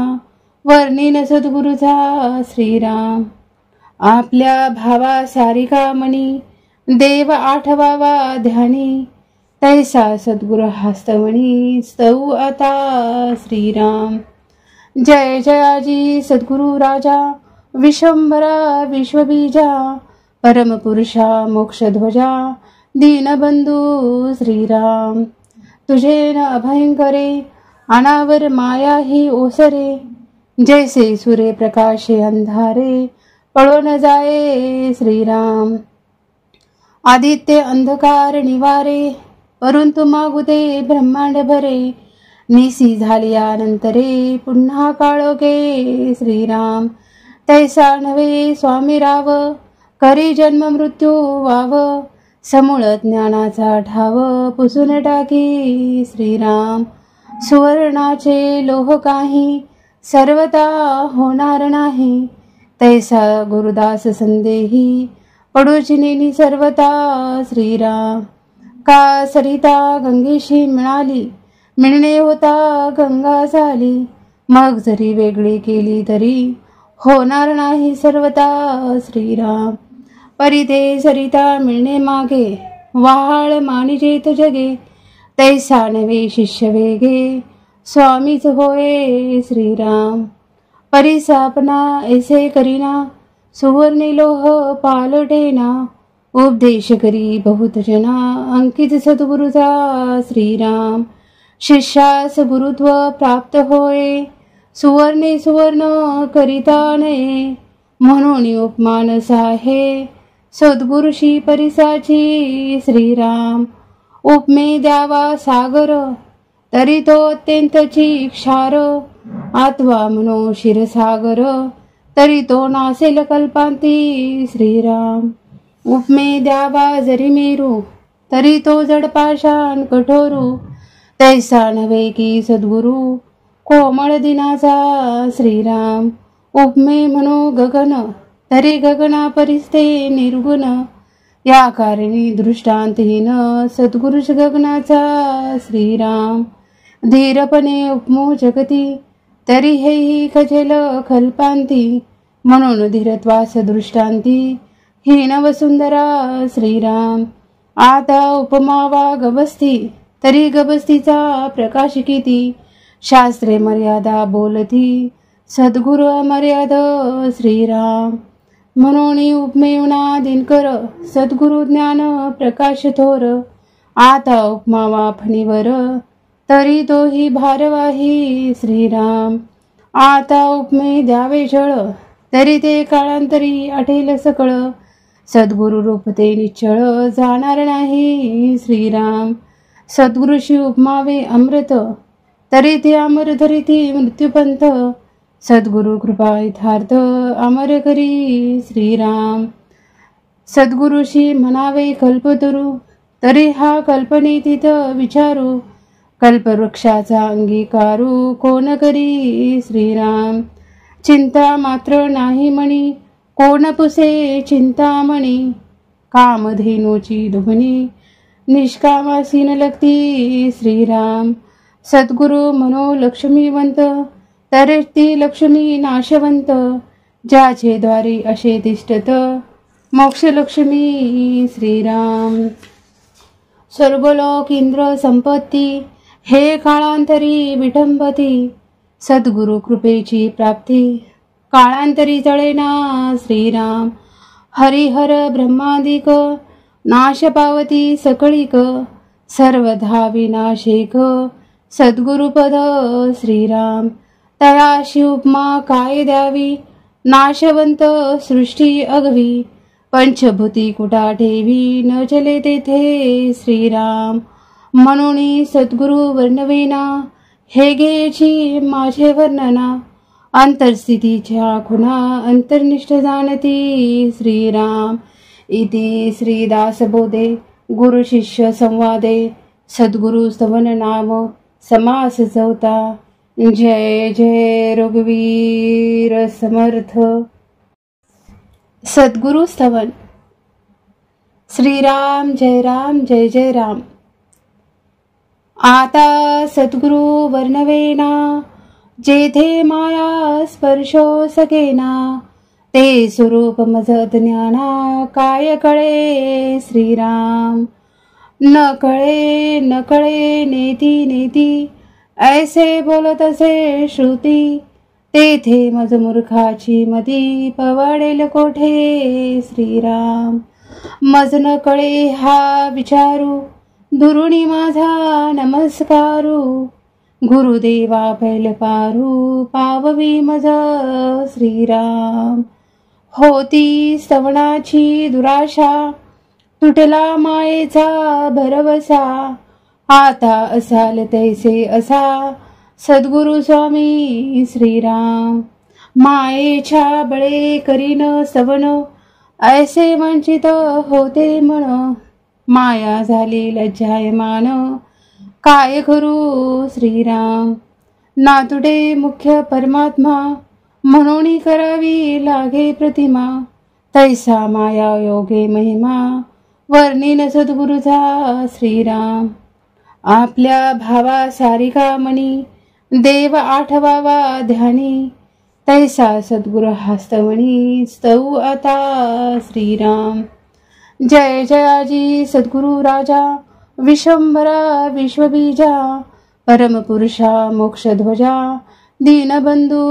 वर्णिन सद्गुरुचा श्रीराम. आपल्या भावा सारिका मनी देव आठवावा ध्यानी. तैसा सद्गुरु हस्तवणी स्तवू आता श्रीराम. जय जयाजी सद्गुरु राजा विश्वंभरा विश्वबीजा. परमपुरुषा मोक्षध्वजा दीनबंधू श्रीराम. तुझे न अभयंकरे अनावर माया ही ओसरे. जैसे सूर्य प्रकाशे अंधारे पळून जाये श्रीराम. आदित्य अंधकार निवारे परंतु मागुते ब्रह्मांड भरे. निसी झाल्यानंतरे पुन्हा काळोखे श्रीराम. तैसा नव्हे स्वामी राव करी जन्म मृत्यू वाव. समूळ ज्ञानाचा ठाव पुसून टाकी श्रीराम. सुवर्णाचे लोह काही सर्वता होणार नाही. तैसा गुरुदास संदेही पडूचिनी सर्वता श्रीराम. का सरिता गंगेशी मिळणे होता गंगा झाली. मग जरी वेगळी केली तरी होणार नाही सर्वता श्रीराम. परी ते सरिता मिळणे मागे वाहाळ मानिजेत जगे. तैसा नवे शिष्य वेगे स्वामीच होय श्रीराम. परिसापना ऐसे करीना सुवर्णी लोह पालटेना. उपदेश करी बहुत जना अंकित सद्गुरुचा श्रीराम. शिष्यास गुरुत्व प्राप्त होय सुवर्णे सुवर्ण करिता नये. म्हणून उपमानस आहे सद्गुरुशी परिसाची श्रीराम. उपमे द्यावा सागर तरी तो अत्यंतची क्षार. आत्वा म्हणो क्षीरसागर तरी तो नासेल कल्पांती श्रीराम. उपमे द्यावा जरी मेरू तरी तो जड पाषाण कठोरू. तैसा नव्हे की सद्गुरु कोमळ दिनाचा श्रीराम. उपमे म्हणो गगन तरी गगना परिस्ते निर्गुण. या कारणी दृष्टांतहीन सद्गुरुच गगनाचा श्रीराम. धीरपणे उपमो जगती तरी हेही खजेल कल्पांती. म्हणून धीरत्वास दृष्टांती हीन वसुंधरा श्रीराम. आता उपमावा गबस्ती तरी गबस्तीचा प्रकाश किती. शास्त्रे मर्यादा बोलती सद्गुरु अमर्याद श्रीराम. म्हणून उपमेवना दिनकर सद्गुरु ज्ञान प्रकाश थोर. आता उपमावा फणीवर तरी तोही भारवाही श्रीराम. आता उपमे द्यावे जळ तरी ते काळांतरी आठेल सकळ. सद्गुरु रूप ते निश्चळ जाणार नाही श्रीराम. सद्गुरुशी उपमावे अमृत तरी ते अमर धरिती मृत्यूपंथ. सद्गुरु कृपा यथार्थ अमर करी श्रीराम. सद्गुरुशी म्हणावे कल्पतरू तरी हा कल्पनेतीत विचारू. कल्पवृक्षाचा अंगीकारू कोण करी श्रीराम. चिंता मात्र नाही म्हणी कोण पुसे चिंतामणी. कामधेनूची दुभणी निष्कामासीन लगती श्रीराम. सद्गुरु म्हणो लक्ष्मीवंत तरी ती लक्ष्मी नाशवंत. ज्याचे द्वारी असे तिष्ठत मोक्षलक्ष्मी श्रीराम. स्वर्गलोक इंद्र संपत्ती हे काळांतरी विटंबती. सद्गुरु कृपेची प्राप्ती काळांतरी जळेना श्रीराम. हरिहर ब्रह्मादिक नाश पावती सकळीक. सर्वधा विनाशेक सद्गुरुपद श्रीराम. तयाशी उपमा काय द्यावी नाशवंत सृष्टी अगवी. पंचभूती कुटा ठेवी न चले तेथे श्रीराम. म्हणून सद्गुरु वर्णवेना हे घ्यायची माझे वर्णना. अंतरस्थितीच्या खुणा अंतर्निष्ठ जाणती श्रीराम. इति श्रीदासबोधे गुरु शिष्य संवादे सद्गुरु स्तवन नाम समास चौथा. जय जय रघुवीर समर्थ. सद्गुरु स्तवन. श्रीराम जय राम जय जय राम. आता सद्गुरु वर्णवेना जेथे माया स्पर्शो सकेना. ते स्वरूप मज ज्ञाना काय कळे श्रीराम. न कळे नेती नेती ऐसे बोलत असे श्रुती. तेथे मज मूर्खाची मती पवाडेल कोठे श्रीराम. मज न कळे हा विचारू दुरुणी माझा नमस्कारू. गुरुदेवा पैल पारू पाववी मज श्रीराम. होती स्तवनाची दुराशा तुटला मायेचा भरवसा. आता असाल तैसे असा सद्गुरु स्वामी श्रीराम. मायेच्या बळे करीन स्तवन ऐसे वंचित होते मन. माया झाली लज्जायमान काय करू श्रीराम. नातुडे मुख्य परमात्मा म्हणून करावी लागे प्रतिमा. तैसा माया योगे महिमा वर्णिन सद्गुरुचा श्रीराम. आपल्या भावा सारिका मणी देव आठवावा ध्यानी. तैसा सद्गुरु हस्तमणी स्तव आता श्रीराम. जय जयाजी सद्गुरु राजा विश्वंभरा विश्वबीजा. परमपुरुषा मोक्षध्वजा दीनबंधू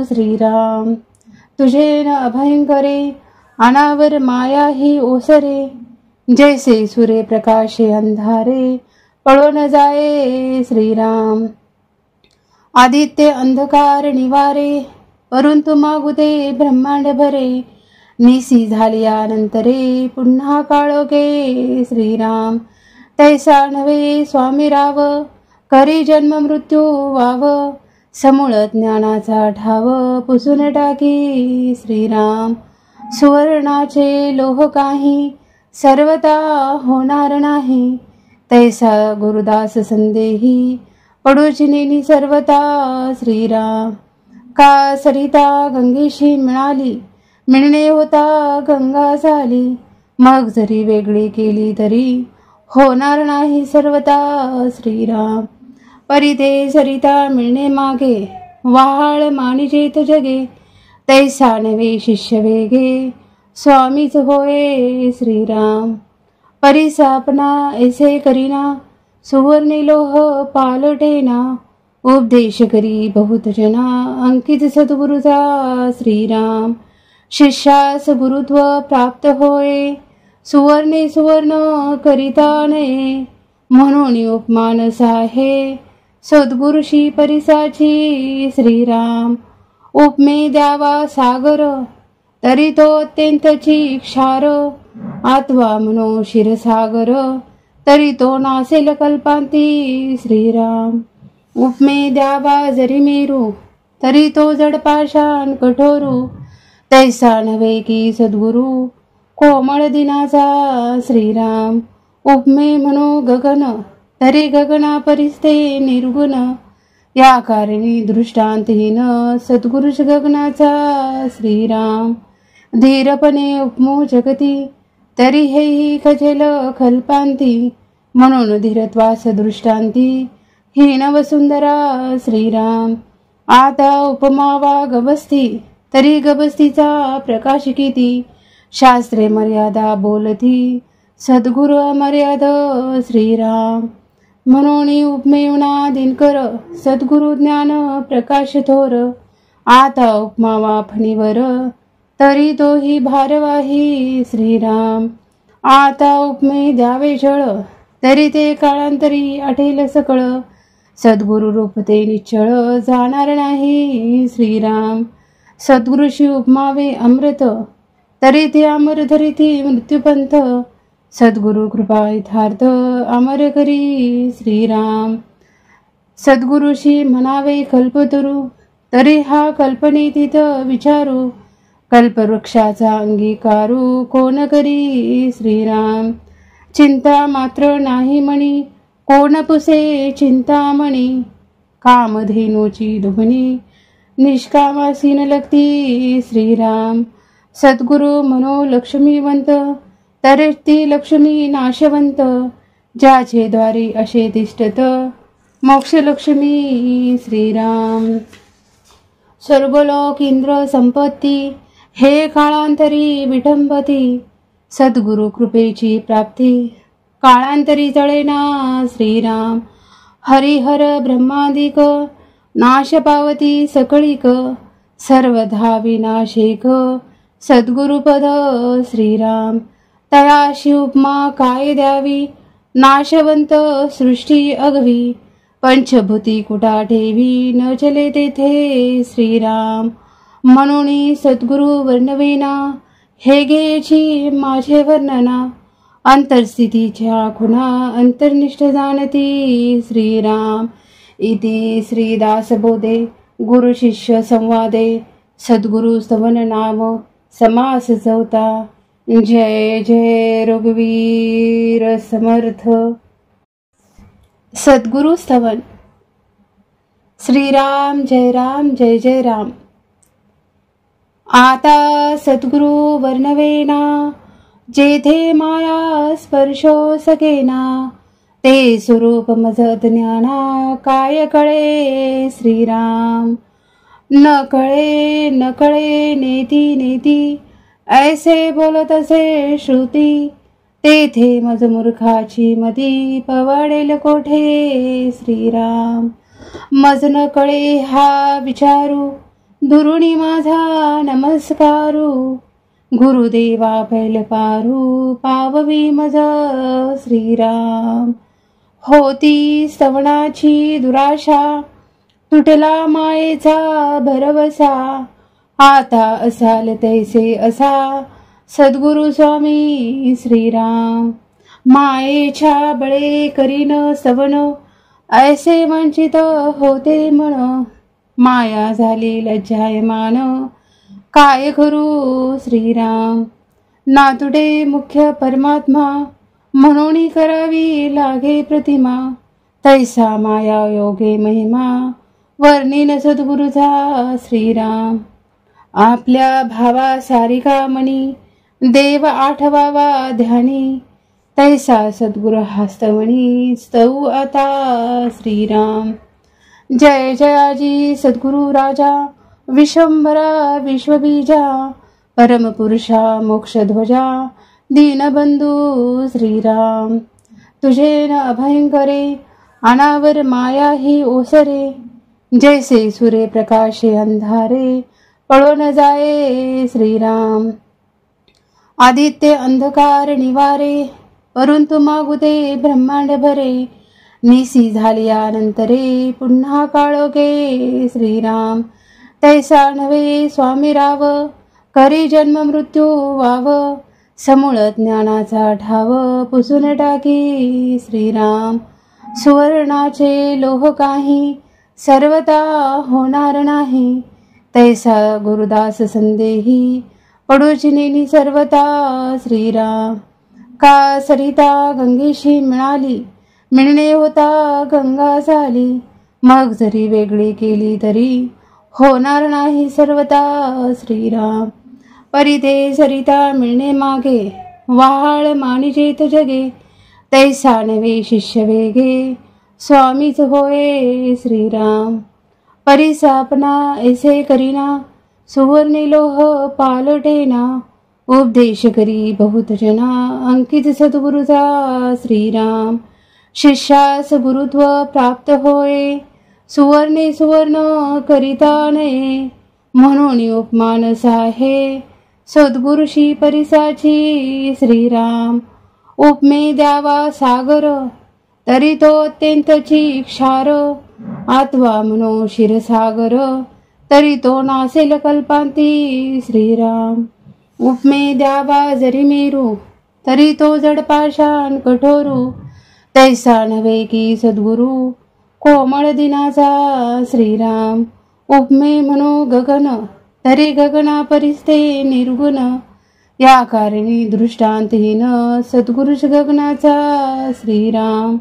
श्रीराम. तुझे न अभयंकरे अनावर माया ही ओसरे. जैसे सूर्य प्रकाशे अंधारे, पळो न जाये श्रीराम. आदित्य अंधकार निवारे, परंतु मागू दे ब्रह्मांड भरे. निसी झालियानंतरे, पुन्हा काळोखे श्रीराम. तैसा नव्हे स्वामी राव, करी जन्म मृत्यू वाव. समूळ ज्ञानाचा ठाव, पुसून टाकी श्रीराम. सुवर्णाचे लोह काही, सर्वता होणार नाही. तैसा गुरुदास संदेही, पडूची नेनी सर्वता श्रीराम. का सरिता गंगेशी मिळाली, मिळणे होता गंगा झाली. मग जरी वेगळी केली तरी, होणार नाही सर्वता श्रीराम. परी ते सरिता मिळणे मागे, व्हाळ मानिजेत जगे. तैसा नवे शिष्य वेगे, स्वामीच होय श्रीराम. परी सापना ऐसे करीना, सुवर्णे लोह पालटेना. उपदेश करी बहुत जना, अंकित सद्गुरुचा श्रीराम. शिष्यास गुरुत्व प्राप्त होय, सुवर्णे सुवर्ण करिता नये. म्हणून उपमानस आहे, सद्गुरुशी परिसाची श्रीराम. उपमे द्यावा सागर, तरी तो अत्यंतची क्षार. आत्वा म्हणो क्षीरसागर, तरी तो नासेल कल्पांती श्रीराम. उपमे द्यावा जरी मेरू, तरी तो जडपाषाण कठोरू. तैसा नव्हे की सद्गुरु, कोमळ दिनाचा श्रीराम. उपमे म्हणो गगन, तरी गगना परिस्ते निर्गुण. या कारणी दृष्टांतहीन, सद्गुरुश गगनाचा श्रीराम. धीरपणे उपमो जगती, तरी हेही खचेल कल्पांती. म्हणून धीरत्वास दृष्टांती, हीन वसुंधरा श्रीराम. आता उपमा वा गबस्ती, तरी गबस्तीचा प्रकाश किती. शास्त्रे मर्यादा बोलती, सद्गुरु अमर्याद श्रीराम. म्हणून उपमेवना दिनकर, सद्गुरु ज्ञान प्रकाश थोर. आता उपमा वा फणीवर, तरी तोही भारवाही श्रीराम. आता उपमे द्यावे जळ, तरी ते काळांतरी आठेल सकळ. सद्गुरु रूप ते निश्चळ, जाणार नाही श्रीराम. सद्गुरुशी उपमावे अमृत, तरी ते अमर धरिती मृत्यूपंथ. सद्गुरु कृपा यथार्थ, अमर करी श्रीराम. सद्गुरुशी म्हणावे कल्पतरू, तरी हा कल्पनेतीत विचारू. कल्पवृक्षाचा अंगीकारू, कोण करी श्रीराम. चिंता मात्र नाही मणी, कोण पुसे चिंतामणी. कामधेनूची दुभणी, निष्कामासीन लगती श्रीराम. सद्गुरु म्हणो लक्ष्मीवंत, तरी ती लक्ष्मी नाशवंत. ज्याचे द्वारी असे तिष्ठत, मोक्ष लक्ष्मी श्रीराम. स्वर्गलोक इंद्र संपत्ती, हे काळांतरी विटंबती. सद्गुरु कृपेची प्राप्ती, काळांतरी जळेना श्रीराम. हरिहर ब्रह्मादिक, नाश पावती सकळीक. सर्वधा विनाशिक, सद्गुरुपद श्रीराम. तयाशी उपमा काय द्यावी, नाशवंत सृष्टी अगवी. पंचभूती कुटा ठेवी, न चले तेथे श्रीराम. म्हणून सद्गुरु वर्णवेना, हे घ्यायची माझे वर्णना. अंतरस्थितीच्या खुणा, अंतर्निष्ठ जाणती श्रीराम. इति श्रीदासबोधे गुरु शिष्य संवादे. सद्गुरु स्तवन नाम समास चौथा. जय जय रघुवीर समर्थ. सद्गुरु स्तवन. श्रीराम जय राम जय जय राम. आता सद्गुरु वर्णवेना, जेथे माया स्पर्शो सकेना. ते स्वरूप मज ज्ञाना, काय कळे श्रीराम. न कळे नेती नेती, ऐसे बोलत असे श्रुती. तेथे मज मूर्खाची मती, पवाडेल कोठे श्रीराम. मज न कळे हा विचारू, दुरुणी माझा नमस्कारू. गुरुदेवा पैल पारू पाववी मज श्रीराम. होती स्तवनाची दुराशा तुटला मायेचा भरवसा. आता असाल तैसे असा सद्गुरु स्वामी श्रीराम. मायेच्या बळे करीन स्तवन ऐसे वंचित होते मन. माया झाली लज्जायमान काय करू श्रीराम. नातुडे मुख्य परमात्मा म्हणून करावी लागे प्रतिमा. तैसा माया योगे महिमा वर्णिन सद्गुरुचा श्रीराम. आपल्या भावा सारिका मणी देव आठवावा ध्यानी. तैसा सद्गुरु हस्तमणी स्तवू आता श्रीराम. जय जयाजी सद्गुरु राजा विश्वंभरा विश्वबीजा. परमपुरुषा मोक्षध्वजा दीनबंधू श्रीराम. तुझे न अभयंकरे अनावर माया ही ओसरे. जैसे सूर्य प्रकाशे अंधारे पळो न जाये श्रीराम. आदित्य अंधकार निवारे परंतु मागुते ब्रह्मांड भरे. निसी झाल्यानंतरे पुन्हा काळोखे श्रीराम. तैसा नव्हे स्वामी राव करी जन्म मृत्यू वाव. समूळ ज्ञानाचा ठाव पुसून टाकी श्रीराम. सुवर्णाचे लोह काही सर्वता होणार नाही. तैसा गुरुदास संदेही पडूचिनी सर्वता श्रीराम. का सरिता गंगेशी मिळाली मिळणे होता गंगा झाली. मग जरी वेगळी केली तरी होणार नाही सर्वता श्रीराम. परिते सरिता मिळणे मागे वाहाळ मानिजेत जगे. तैसा नवे शिष्य वेगे स्वामीच होय श्रीराम. परिसापना ऐसे करीना सुवर्णे लोह पालटेना. उपदेश करी बहुत जना अंकित सद्गुरुचा श्रीराम. शिष्यास गुरुत्व प्राप्त होय सुवर्णे सुवर्ण करिता नये. म्हणून उपमान साहे सद्गुरुशी परिसाची श्रीराम. उपमे द्यावा सागर तरी तो अत्यंतची क्षार. आत्वा म्हणो क्षीरसागर तरी तो नासेल कल्पांती श्रीराम. उपमे द्यावा जरी मेरू तरी तो जडपाषाण कठोरू. तैसा नव्हे की सद्गुरु कोमळ दिनाचा श्रीराम. उपमे म्हणो गगन तरी गगना परिस्ते निर्गुण. या कारणी दृष्टांतहीन सद्गुरुष गगनाचा श्रीराम.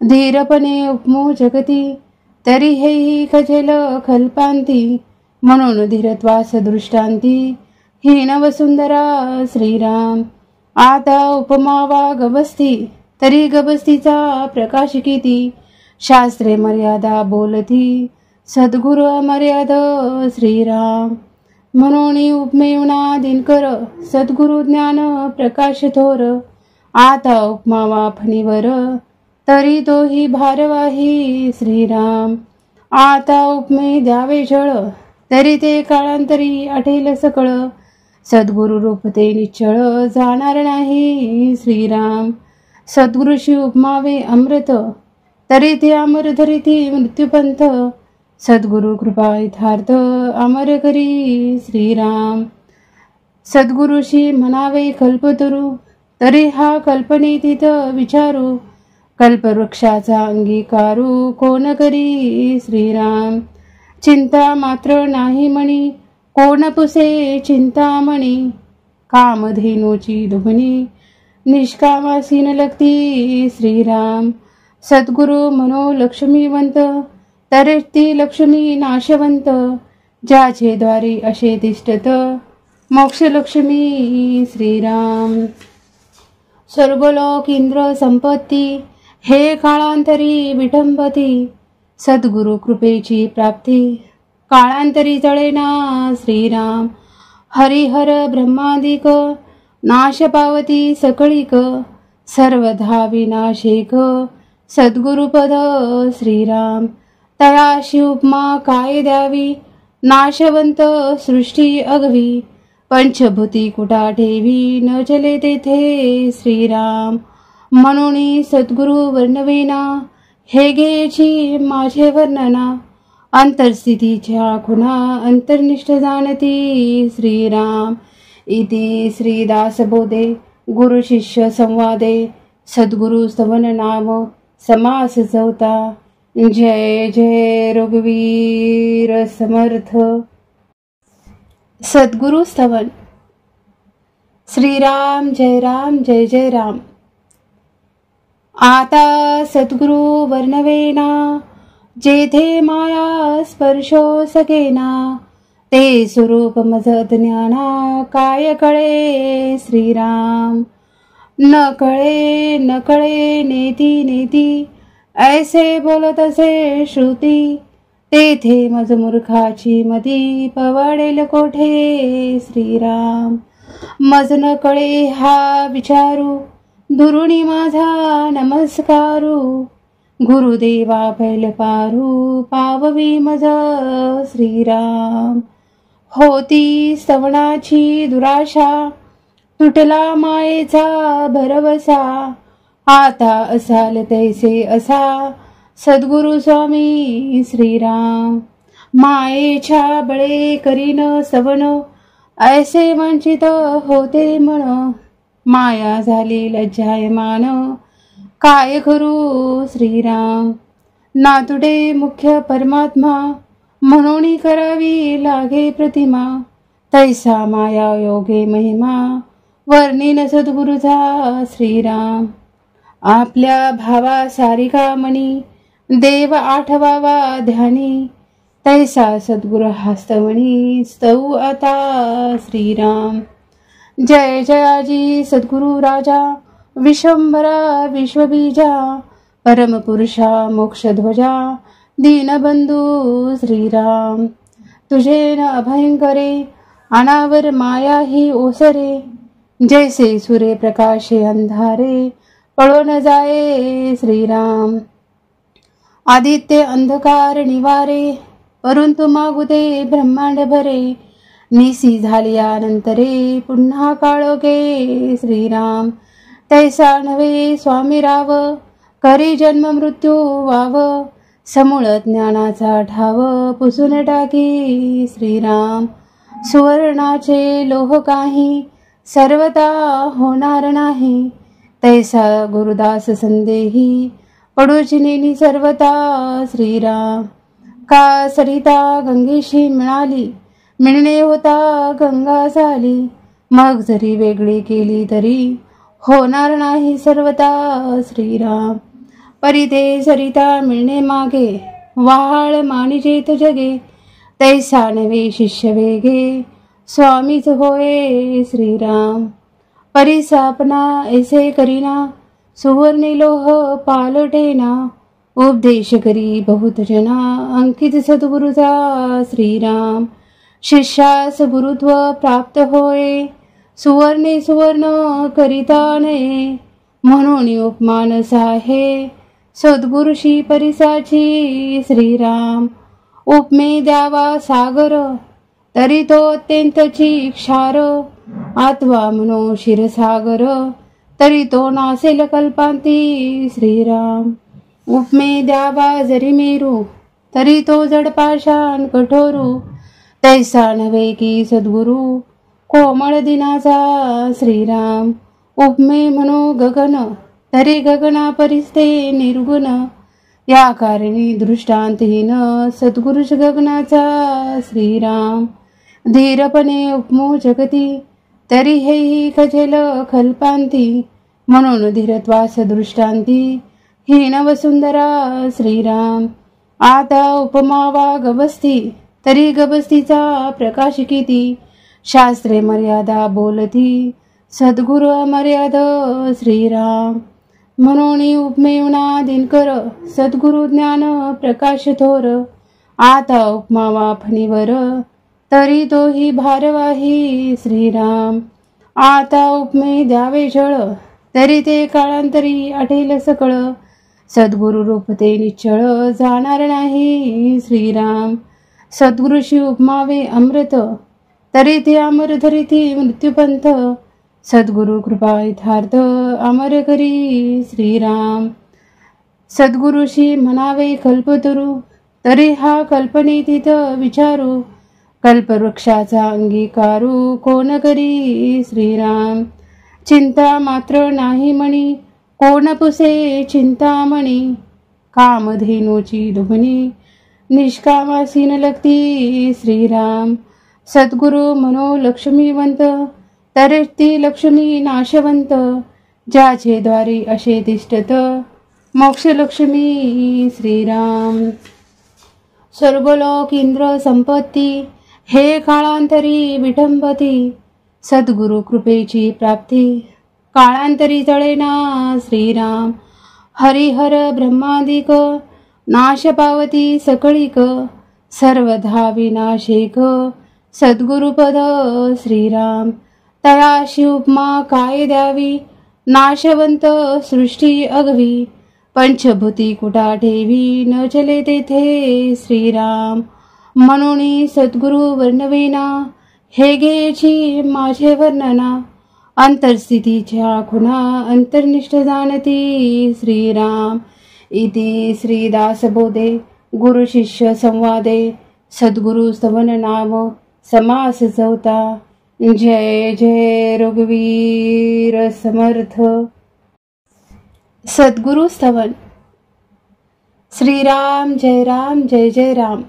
धीरपणे उपमो जगती तरी हेही खजेल कल्पांती. म्हणून धीरत्वास दृष्टांती हीन वसुंधरा श्रीराम. आता उपमावा गबस्ती तरी गबस्तीचा प्रकाश किती. शास्त्रे मर्यादा बोलती सद्गुरु अमर्याद श्रीराम. म्हणून उपमेवना दिनकर सद्गुरु ज्ञान प्रकाश थोर. आता उपमावा फणीवर तरी तोही भारवाही श्रीराम. आता उपमे द्यावे जळ तरी ते काळांतरी आठेल सकळ. सद्गुरु रूप ते निश्चळ जाणार नाही श्रीराम. सद्गुरुशी उपमावे अमृत तरी ते अमर धरिती मृत्यूपंथ. सद्गुरु कृपा यथार्थ अमर करी श्रीराम. सद्गुरुशी म्हणावे कल्पतरू तरी हा कल्पनेतीत विचारू. कल्पवृक्षाचा अंगीकारू कोण करी श्रीराम. चिंता मात्र नाही म्हणी कोण पुसे चिंतामणी. कामधेनूची दुभणी निष्कामासीन लगती श्रीराम. सद्गुरु मनो लक्ष्मीवंत तरी ती लक्ष्मी नाशवंत. ज्याचे द्वारी असे तिष्ठत मोक्ष लक्ष्मी श्रीराम. स्वर्गलोक इंद्र संपत्ती हे काळांतरी विटंबती. सद्गुरु कृपेची प्राप्ती काळांतरी जळेना श्रीराम. हरिहर ब्रह्मादिक नाश पावती सकळीक. सर्वधा विनाशिक सद्गुरुपद श्रीराम. तयाशी उपमा काय द्यावी नाशवंत सृष्टी अगवी. पंचभूती कुटा ठेवी न चले तेथे श्रीराम. म्हणून सद्गुरु वर्णवेना हे घ्यायची माझे वर्णना. अंतरस्थितीच्या खुणा अंतर्निष्ठ जाणती श्रीराम. इति श्रीदासबोधे गुरु शिष्य संवादे सद्गुरु स्तवन नाम समास चौथा. जय जय रघुवीर समर्थ. सद्गुरु स्तवन. श्रीराम जय राम जय जय राम. आता सद्गुरु वर्णवेना जेथे माया स्पर्शो सकेना. ते स्वरूप मज ज्ञाना काय कळे श्रीराम. न कळे नेती नेती ऐसे बोलत असे श्रुती. तेथे मज मूर्खाची मती पवाडेल कोठे श्रीराम. मज न कळे हा विचारू दुरुणी माझा नमस्कारू. गुरुदेवा पैल पारू पाववी मज श्रीराम. होती स्तवनाची दुराशा तुटला मायेचा भरवसा. आता असाल तैसे असा सद्गुरु स्वामी श्रीराम. मायेच्या बळे करीन स्तवन ऐसे वंचित होते मन. माया झाली लज्जायमान काय करू श्रीराम. नातुडे मुख्य परमात्मा म्हणून करावी लागे प्रतिमा. तैसा माया योगे महिमा वर्णिन सद्गुरुचा श्रीराम. आपल्या भावा सारिका मनी देव आठवावा ध्यानी. तैसा सद्गुरु हस्तवणी स्तव आता श्रीराम. जय जयाजी सद्गुरु राजा विश्वंभरा विश्वबीजा. परमपुरुषा मोक्षध्वजा दीनबंधू श्रीराम. तुझे न अभयंकरे अनावर माया ही ओसरे. जैसे सूर्य प्रकाशे अंधारे पळो न जाये श्रीराम. आदित्य अंधकार निवारे परंतु मागुदे ब्रह्मांड भरे. निसी झाल्यानंतरे पुन्हा काळोखे श्रीराम. तैसा नव्हे स्वामी राव करी जन्म मृत्यू वाव. समूळ ज्ञानाचा ठाव पुसून टाकी श्रीराम. सुवर्णाचे लोह काही सर्वता होणार नाही. तैसा गुरुदास संदेही पडूची नेनी सर्वता श्रीराम. का सरिता गंगेशी मिळाली मिळणे होता गंगा झाली. मग जरी वेगळी केली तरी होणार नाही सर्वता श्रीराम. परिते सरिता मिळणे मागे वाहाळ मानिजेत जगे. तैसा नवे शिष्य वेगे स्वामीच होय श्रीराम. परिसापना ऐसे करीना सुवर्णी लोह पालटेना. उपदेश करी बहुत जना अंकित सद्गुरुचा श्रीराम. शिष्यास गुरुत्व प्राप्त होय सुवर्णे सुवर्ण करिता नये. म्हणून उपमानस आहे सद्गुरुशी परिसाची श्रीराम. उपमे द्यावा सागर तरी तो अत्यंतची क्षार. आत्वा म्हणो क्षीरसागर तरी तो नासेल कल्पांती श्रीराम. उपमे द्यावा जरी मेरू तरी तो जड पाषाण कठोरू. तैसा नव्हे की सद्गुरु कोमळ दिनाचा श्रीराम. उपमे म्हणो गगन तरी गगना परिस्ते निर्गुण. या कारणी दृष्टांतहीन सद्गुरुश गगनाचा श्रीराम. धीरपणे उपमो जगती तरी हेही खजेल कल्पांती. म्हणून धीरत्वास दृष्टांती हीन वसुंधरा श्रीराम. आता उपमावा गबस्ती तरी गबस्तीचा प्रकाश किती. शास्त्रे मर्यादा बोलती सद्गुरु अमर्याद श्रीराम. म्हणून उपमेवना दिनकर सद्गुरु ज्ञान प्रकाश थोर. आता उपमावा फणीवर तरी तोही भारवाही श्रीराम. आता उपमे द्यावे जळ तरी ते काळांतरी आटेल सकळ. सद्गुरु रूप ते निश्चळ जाणार नाही श्रीराम. सद्गुरुशी उपमावे अमृत तरी ते अमर धरिती मृत्यूपंथ, सद्गुरु कृपा यथार्थ अमर करी श्रीराम. सद्गुरुशी म्हणावे कल्पतरू, तरी हा कल्पनेतीत विचारू, कल्पवृक्षाचा अंगीकारू कोण करी श्रीराम. चिंता मात्र नाही मणी, कोण पुसे चिंतामणी, कामधेनूची दुभणी निष्कामासी न लगती श्रीराम. सद्गुरु मनो लक्ष्मीवंत, तरेच ती लक्ष्मी नाशवंत, ज्याचे द्वारी असे तिष्ठत मोक्षलक्ष्मी श्रीराम. स्वर्गलोक इंद्र संपत्ती, हे काळांतरी विटंबती, सद्गुरु कृपेची प्राप्ती काळांतरी जळेना श्रीराम. हरिहर ब्रह्मादिक, नाश पावती सकळीक, सर्वधा विनाशिक सद्गुरुपद श्रीराम. तयाशी उपमा काय द्यावी, नाशवंत सृष्टी अगवी, पंचभूती कुटा ठेवी न चले तेथे श्रीराम. म्हणून सद्गुरु वर्णवेना, हे घ्यायची माझे वर्णना, अंतरस्थितीच्या खुणा अंतर्निष्ठ जाणती श्रीराम. इति श्रीदासबोधे गुरु शिष्य संवादे सद्गुरु स्तवन नाम समास चौथा. जय जय रघुवीर समर्थ. सद्गुरु स्तवन. श्रीराम जय राम जय जय राम.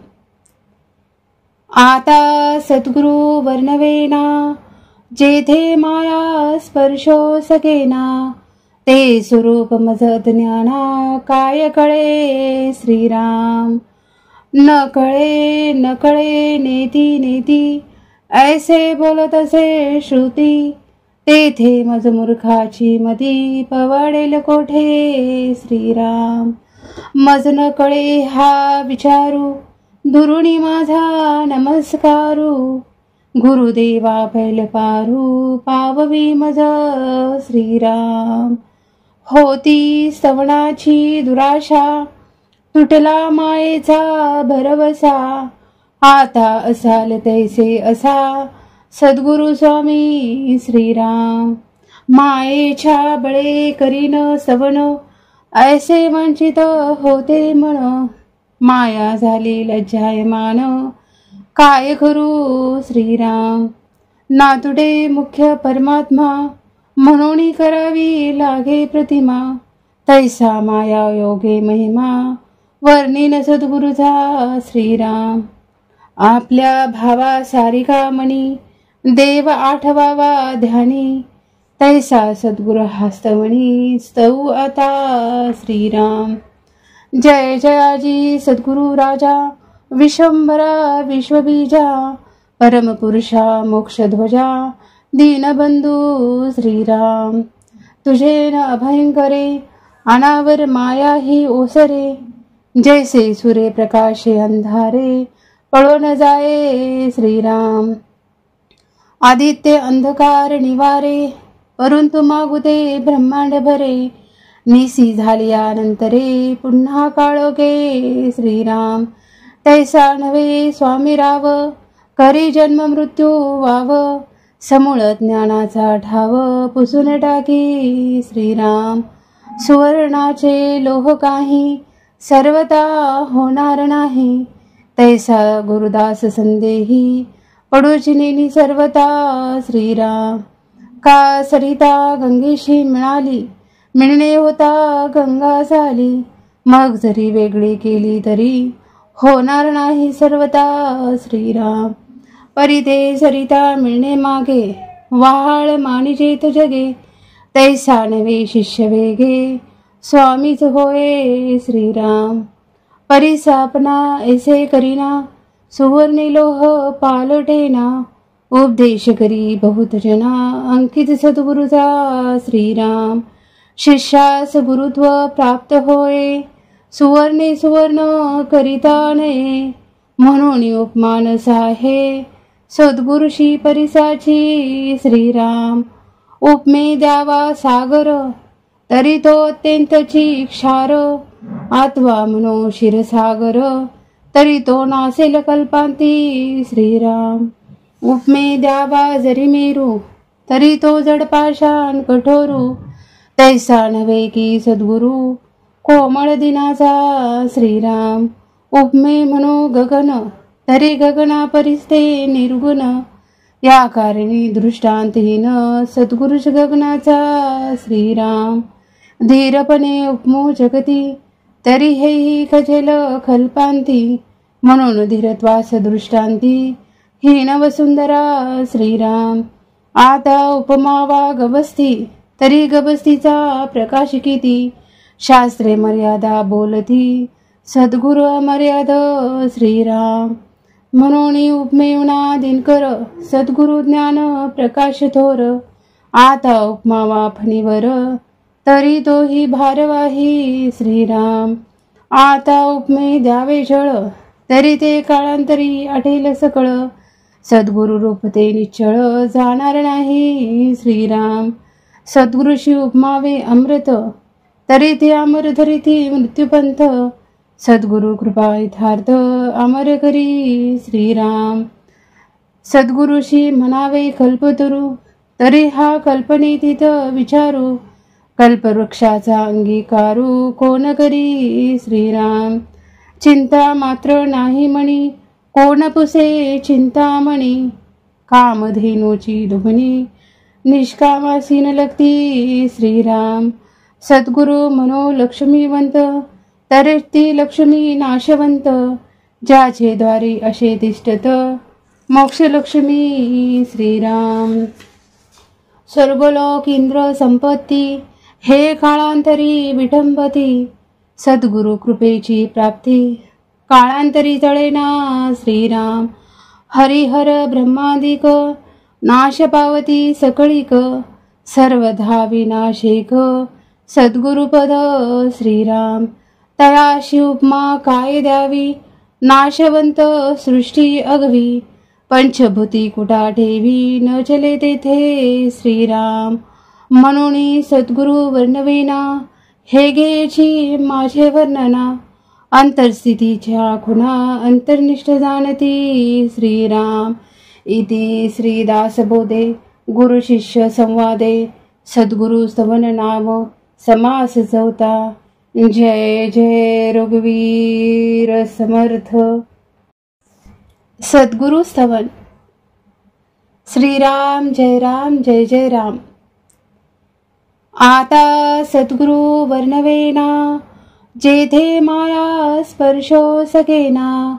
आता सद्गुरु वर्णवेना, जेथे माया स्पर्शो सकेना, ते स्वरूप मज ज्ञाना काय कळे श्रीराम. न कळे नेती नेती, ऐसे बोलत असे श्रुती, तेथे मज मूर्खाची मती पवाडेल कोठे श्रीराम. मज न कळे हा विचारू, दुरुणी माझा नमस्कारू, गुरुदेवा पैल पारू पाववी मज श्रीराम. होती स्तवनाची दुराशा, तुटला मायेचा भरवसा, आता असाल तैसे असा सद्गुरु स्वामी श्रीराम. मायेच्या बळे करीन स्तवन, ऐसे वंचित होते मन, माया झाली लज्जायमान काय करू श्रीराम. नातुडे मुख्य परमात्मा, म्हणून करावी लागे प्रतिमा, तैसा माया योगे महिमा वर्णिन सद्गुरुचा श्रीराम. आपल्या भावा सारिका मणी, देव आठवावा ध्यानी, तैसा सद्गुरु हस्तमणी स्तव आता श्रीराम. जय जयाजी सद्गुरु राजा, विश्वंभरा विश्वबीजा, परमपुरुषा मोक्षध्वजा, दीनबंधू श्रीराम. तुझे न अभयंकरे, अनावर माया ही ओसरे, जैसे सूर्य प्रकाशे अंधारे पळो न जाये श्रीराम. आदित्य अंधकार निवारे, परंतु मागुते ब्रह्मांड भरे, निसी झाल्यानंतरे पुन्हा काळोखे श्रीराम. तैसा नव्हे स्वामी राव, करी जन्म मृत्यू वाव, समूळ ज्ञानाचा ठाव पुसून टाकी श्रीराम. सुवर्णाचे लोह काही सर्वता होणार नाही, तैसा गुरुदास संदेही पडूची नेनी सर्वता श्रीराम. का सरिता गंगेशी मिळणे होता गंगा झाली, मग जरी वेगळी केली तरी होणार नाही सर्वता श्रीराम. परिते सरिता मिळणे मागे, वाहाळ मानिजेत जगे, तैसा नवे शिष्य वेगे स्वामीच होय श्रीराम. परिसापना ऐसे करीना, सुवर्णी लोह पालटेना, उपदेश करी बहुत जना अंकित सद्गुरुचा श्रीराम. शिष्यास गुरुत्व प्राप्त होय, सुवर्णे सुवर्ण करिता नये, म्हणून उपमान साहे सद्गुरुशी परिसाची श्रीराम. उपमे द्यावा सागर, तरी तो अत्यंतची क्षार, आत्वा मनो क्षीरसागर, तरी तो नासेल कल्पांती श्रीराम. उपमे द्यावा जरी मेरू, तरी तो जड पाषाण कठोरू. तैसा नव्हे की सद्गुरू, कोमळ दिनाचा श्रीराम. उपमे म्हणो गगन, तरी गगना परिस्ते निर्गुण. या कारणी दृष्टांतहीन सद्गुरुष गगनाचा श्रीराम. धीरपणे उपमो जगती, तरी हेही खचेल कल्पांती. म्हणून धीरत्वास दृष्टांती, हीन वसुंधरा श्रीराम. आता उपमावा गवस्ती, तरी गवस्तीचा प्रकाश किती. शास्त्रे मर्यादा बोलती, सद्गुरु अमर्याद श्रीराम. म्हणून उपमेवना दिनकर, सद्गुरु ज्ञान प्रकाश थोर. आता उपमावा फणीवर, तरी तोही भारवाही श्रीराम. आता उपमे द्यावे जळ, तरी ते काळांतरी आठेल सकळ. सद्गुरु रूप ते निश्चळ, जाणार नाही श्रीराम. सद्गुरुशी उपमावे अमृत, तरी ते अमर धरिती मृत्यूपंथ. सद्गुरु कृपा यथार्थ, अमर करी श्रीराम. सद्गुरुशी म्हणावे कल्पतरू, तरी हा कल्पनेतीत विचारू. कल्पवृक्षाचा अंगीकारू, कोण करी श्रीराम. चिंता मात्र नाही मणी, कोण पुसे चिंतामणी. कामधेनूची दुभणी, निष्कामासीन लगती श्रीराम. सद्गुरु म्हणो लक्ष्मीवंत, तरी ती लक्ष्मी नाशवंत. ज्याचे द्वारी असे तिष्ठत, मोक्ष लक्ष्मी श्रीराम. स्वर्गलोक इंद्र संपत्ती, हे काळांतरी विटंबती. सद्गुरु कृपेची प्राप्ती, काळांतरी तळेना श्रीराम. हरिहर ब्रह्मादिक, नाश पावती सकळीक. सर्वधा विनाशिक, सद्गुरुपद श्रीराम. तयाशी उपमा काय द्यावी, नाशवंत सृष्टी अगवी. पंचभूती कुटा ठेवी, न चले तेथे श्रीराम. म्हणून सद्गुरु वर्णवेना, हे घ्यायची माझे वर्णना. अंतरस्थितीच्या खुणा, अंतर्निष्ठ जाणती श्रीराम. इति श्रीदासबोधे गुरु शिष्य संवादे. सद्गुरु स्तवन नाम समास चौथा. जय जय रघुवीर समर्थ. सद्गुरु स्तवन. श्रीराम जय राम जय जय राम. आता सद्गुरु वर्णवेना, जेथे माया स्पर्शो सकेना.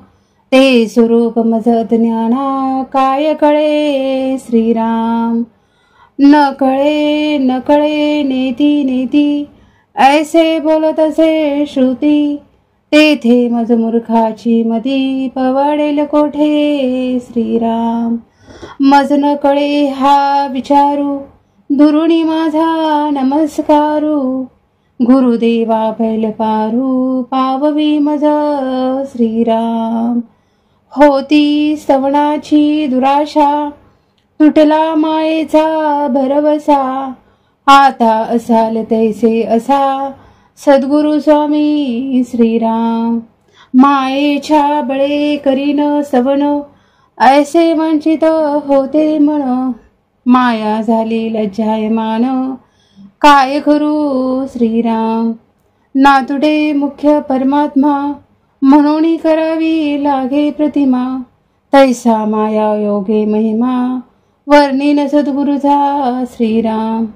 ते स्वरूप मज ज्ञाना, काय कळे श्रीराम. न कळे न कळे नेती नेती, ऐसे बोलत असे श्रुती. तेथे मज मूर्खाची मती, पवाडेल कोठे श्रीराम. मज न कळे हा विचारू, दुरुणी माझा नमस्कारू. गुरुदेवा पैल पारू, पाववी मज श्रीराम. होती स्तवनाची दुराशा, तुटला मायेचा भरवसा. आता असाल तैसे असा, सद्गुरु स्वामी श्रीराम. मायेच्या बळे करीन स्तवन, ऐसे वंचित होते मन. माया झाली लज्जायमान, काय करू श्रीराम. नातुडे मुख्य परमात्मा, म्हणून करावी लागे प्रतिमा. तैसा माया योगे महिमा, वर्णिन सद्गुरुचा श्रीराम.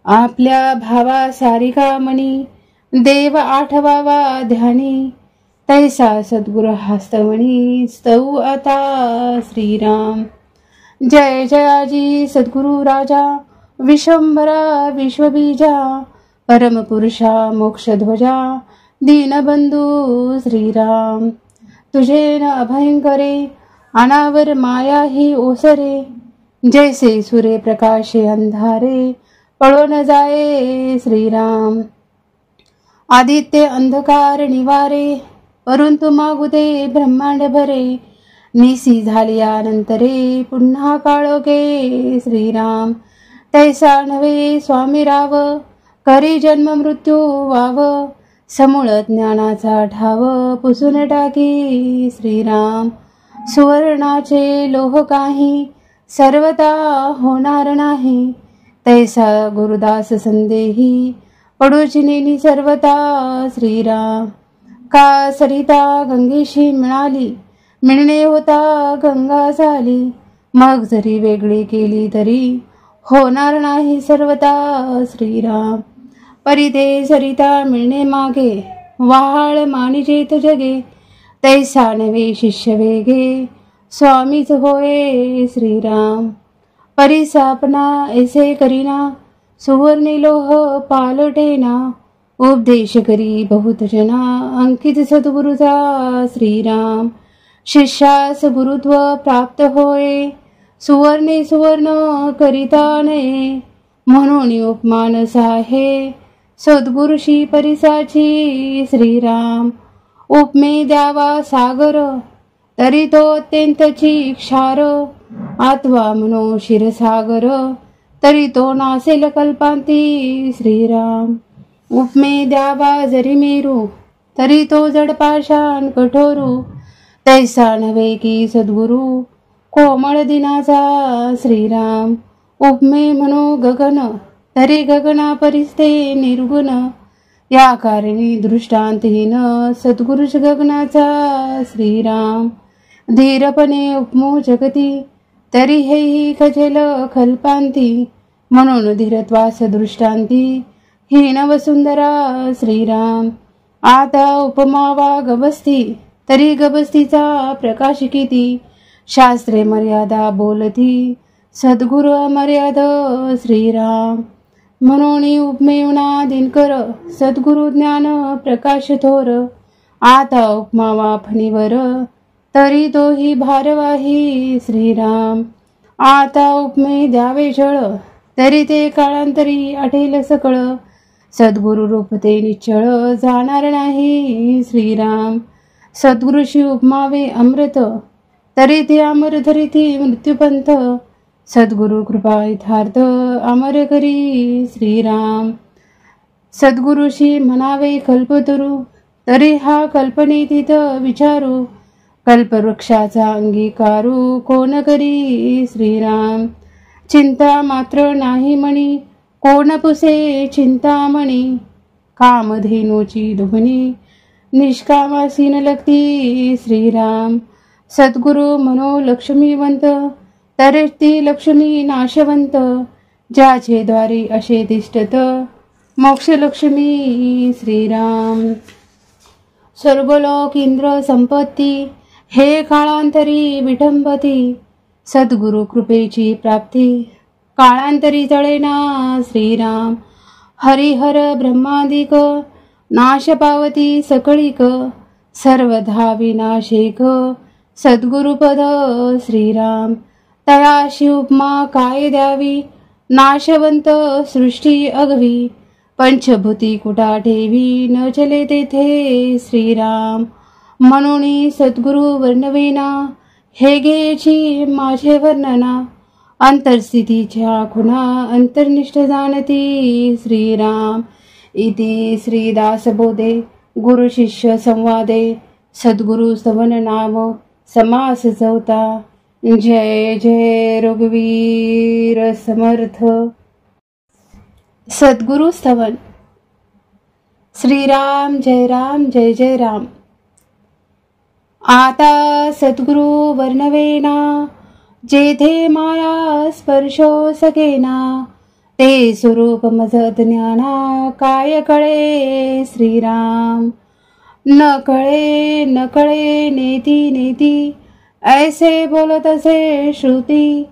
आपल्या भावा सारिका मणी, देव आठवावा ध्यानी. तैसा सद्गुरु हस्तवणी, स्तऊ आता श्रीराम. जय जयाजी सद्गुरु राजा, विश्वंभरा विश्वबीजा. परमपुरुषा मोक्षध्वजा, दीनबंधू श्रीराम. तुझे न अभयंकरे, अनावर माया ही ओसरे. जैसे सूर्य प्रकाशे अंधारे, पळून जाये श्रीराम. आदित्य अंधकार निवारे, परंतु मागू दे ब्रह्मांड भरे. निसी झालियानंतरे, पुन्हा काळोखे श्रीराम. तैसा नव्हे स्वामी राव, करी जन्म मृत्यू वाव. समूळ ज्ञानाचा ठाव, पुसून टाकी श्रीराम. सुवर्णाचे लोह काही सर्वता होणार नाही, तैसा गुरुदास संदेही पडूची नेनी सर्वता श्रीराम. का सरिता गंगेशी मिळाली, मिळणे होता गंगा झाली, मग जरी वेगळी केली तरी होणार नाही सर्वता श्रीराम. परी ते सरिता मिळणे मागे, वहाळ मानिजेत जगे, तैसा नवे शिष्य वेगे, स्वामीच होय श्रीराम. परी सापना ऐसे करीना, सुवर्णी लोह पालटेना, उपदेश करी बहुत जना, अंकित सद्गुरुचा श्रीराम. शिष्यास गुरुत्व प्राप्त होय, सुवर्णे सुवर्ण करिता नये, म्हणून उपमानस आहे सद्गुरुशी परिसाची श्रीराम. उपमे द्यावा सागर, तरी तो अत्यंतची क्षार, आत्वा म्हणो क्षीरसागर, तरी तो नासेल कल्पांती श्रीराम. उपमे द्यावा जरी मेरू, तरी तो जड पाषाण कठोरू, तैसा नव्हे की सद्गुरु कोमळ दिनाचा श्रीराम. उपमे म्हणो गगन, तरी गगना परिस्ते निर्गुण, या कारणी दृष्टांतहीन सद्गुरुच गगनाचा श्रीराम. धीरपणे उपमो जगती, तरी हेही खजेल कल्पांती, म्हणून धीरत्वास दृष्टांती हीन वसुंधरा श्रीराम. आता उपमावा गबस्ती, तरी गबस्तीचा प्रकाश किती, शास्त्रे मर्यादा बोलती सद्गुरु अमर्याद श्रीराम. म्हणून उपमेवना दिनकर, सद्गुरु ज्ञान प्रकाश थोर, आता उपमावा फणीवर, तरी तोही भारवाही श्रीराम. आता उपमे द्यावे जळ, तरी ते काळांतरी आठेल सकळ, सद्गुरु रूप ते निश्चळ जाणार नाही श्रीराम. सद्गुरुशी उपमावे अमृत, तरी ते अमर धरिती मृत्यूपंथ, सद्गुरु कृपा यथार्थ अमर करी श्रीराम. सद्गुरुशी म्हणावे कल्पतरू, तरी हा कल्पनेतीत विचारू, कल्पवृक्षाचा अंगीकारू कोण करी श्रीराम. चिंता मात्र नाही म्हणी, कोण पुसे चिंतामणी, कामधेनूची दुभणी निष्कामासीन लगती श्रीराम. सद्गुरु म्हणो लक्ष्मीवंत, तरी ती लक्ष्मी नाशवंत, ज्याचे द्वारी असे तिष्ठत मोक्षलक्ष्मी श्रीराम. स्वर्गलोक इंद्र संपत्ती, हे काळांतरी विटंबती, सद्गुरु कृपेची प्राप्ती काळांतरी जळेना श्रीराम. हरिहर ब्रह्मादिक, नाश पावती सकळीक, सर्वधा विनाशिक सद्गुरुपद श्रीराम. तयाशी उपमा काय द्यावी, नाशवंत सृष्टी अगवी, पंचभूती कुटा ठेवी न चले तेथे श्रीराम. म्हणून सद्गुरु वर्णवेना, हे घ्यायची माझे वर्णना, अंतरस्थितीच्या खुणा अंतर्निष्ठ जाणती श्रीराम. इति श्रीदासबोधे गुरु शिष्य संवादे सद्गुरु स्तवन नाम समास चौथा. जय जय रघुवीर समर्थ. सद्गुरु स्तवन. श्रीराम जय राम जय जय राम. आता सद्गुरु वर्णवेना, जेथे माया स्पर्शो सकेना, ते स्वरूप मज ज्ञाना काय कळे श्रीराम. न कळे नेती नेती, ऐसे बोलत असे श्रुती,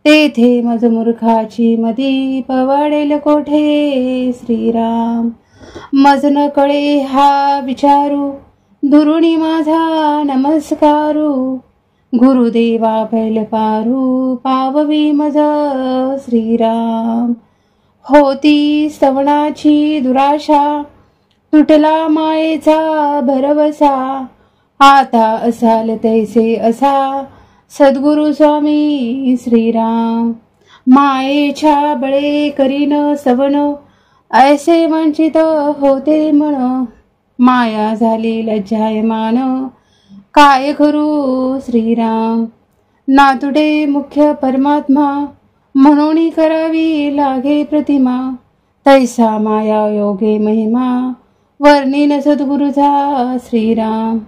तेथे मज मूर्खाची मती पवाडेल कोठे श्रीराम. मज न कळे हा विचारू, दुरुणी माझा नमस्कारू, गुरुदेवा पैल पारू पाववी मज श्रीराम. होती स्तवनाची दुराशा, तुटला मायेचा भरवसा, आता असाल तैसे असा सद्गुरु स्वामी श्रीराम. मायेच्या बळे करीन स्तवन, ऐसे वंचित होते मन, माया झाली लज्जायमान, काय करू श्रीराम, नातुडे मुख्य परमात्मा, म्हणून करावी लागे प्रतिमा, तैसा माया योगे महिमा, वर्णिन सद्गुरुचा श्रीराम.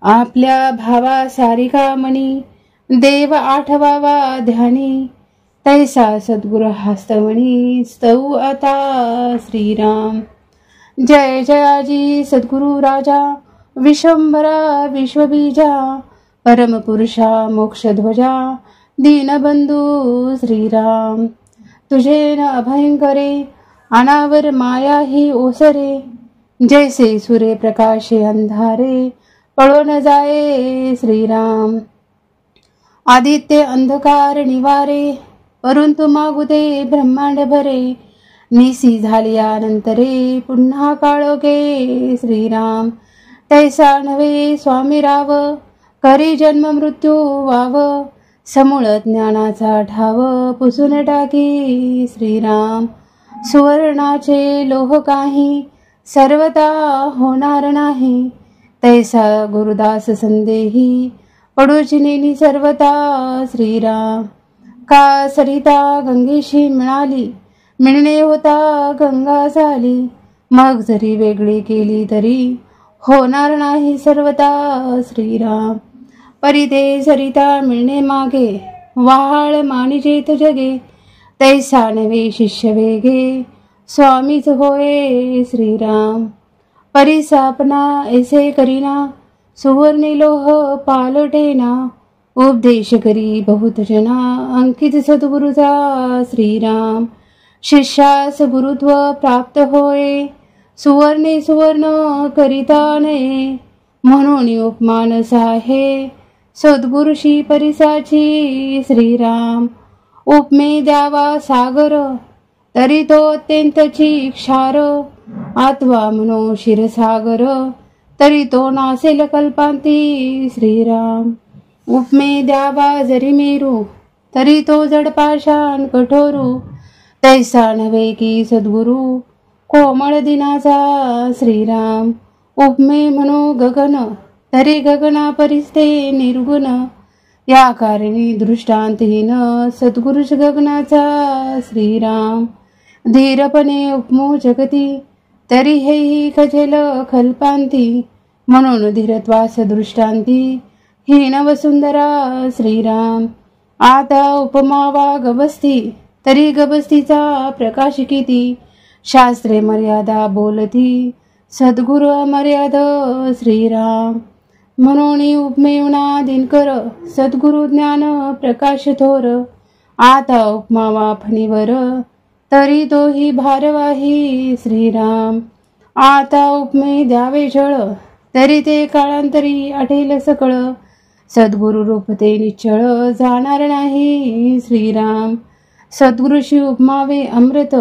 आपल्या भावा सारिका मणी, देव आठवावा ध्यानी, तैसा सद्गुरु हस्तमणी, स्तव आता श्रीराम. जय जयाजी सद्गुरु राजा, विश्वंभरा विश्वबीजा, परमपुरुषा मोक्षध्वजा, दीनबंधू श्रीराम. तुझे न अभयंकरे, अनावर माया ही ओसरे, जैसे सूर्य प्रकाशे अंधारे, पळो न जाये श्रीराम. आदित्य अंधकार निवारे, परंतु मागू दे ब्रह्मांड भरे, निसी झालियानंतरे, पुन्हा काळोखे श्रीराम. तैसा नव्हे स्वामी राव, करी जन्म मृत्यू वाव, समूळ ज्ञानाचा ठाव, पुसून टाकी श्रीराम. सुवर्णाचे लोह काही, सर्वता होणार नाही, तैसा गुरुदास संदेही, पडूची नेनी सर्वता श्रीराम. का सरिता गंगेशी मिळाली, मिळणे होता गंगा झाली, मग जरी वेगळी केली तरी, होणार नाही सर्वता श्रीराम. परिते सरिता मिळणे मागे, वहाळ मानिजेत जगे, तैसा नवे शिष्य वेगे, स्वामीच होय श्रीराम. परिसापना ऐसे करीना, सुवर्णी लोह पालटेना, उपदेश करी बहुत जना, अंकित सद्गुरुचा श्रीराम. शिष्यास गुरुत्व प्राप्त होय, सुवर्णे सुवर्ण करिता नये, म्हणून उपमानस आहे, सद्गुरुशी परिसाची श्रीराम. उपमे द्यावा सागर, तरी तो अत्यंतची क्षार, आत्वा म्हणो क्षीरसागर, तरी तो नासेल कल्पांती श्रीराम. उपमे द्यावा जरी मेरू, तरी तो जडपाषाण कठोरू, तैसा नव्हे की सद्गुरु, कोमळ दिनाचा श्रीराम. उपमे म्हणो गगन, तरी गगना परिस्ते निर्गुण, या कारणी दृष्टांतहीन, सद्गुरुच गगनाचा श्रीराम. धीरपणे उपमो जगती, तरी हेही खचेल कल्पांती, म्हणून धीरत्वास दृष्टांती, हीन वसुंधरा श्रीराम. आता उपमावा गबस्ती, तरी गबस्तीचा प्रकाश किती, शास्त्रे मर्यादा बोलती, सद्गुरु अमर्याद श्रीराम. म्हणून उपमेवना दिनकर, सद्गुरु ज्ञान प्रकाश थोर, आता उपमावा फणीवर, तरी तोही भारवाही श्रीराम. आता उपमे द्यावे जळ, तरी ते काळांतरी आठेल सकळ, सद्गुरु रूप ते निश्चळ, जाणार नाही श्रीराम. सद्गुरुशी उपमावे अमृत,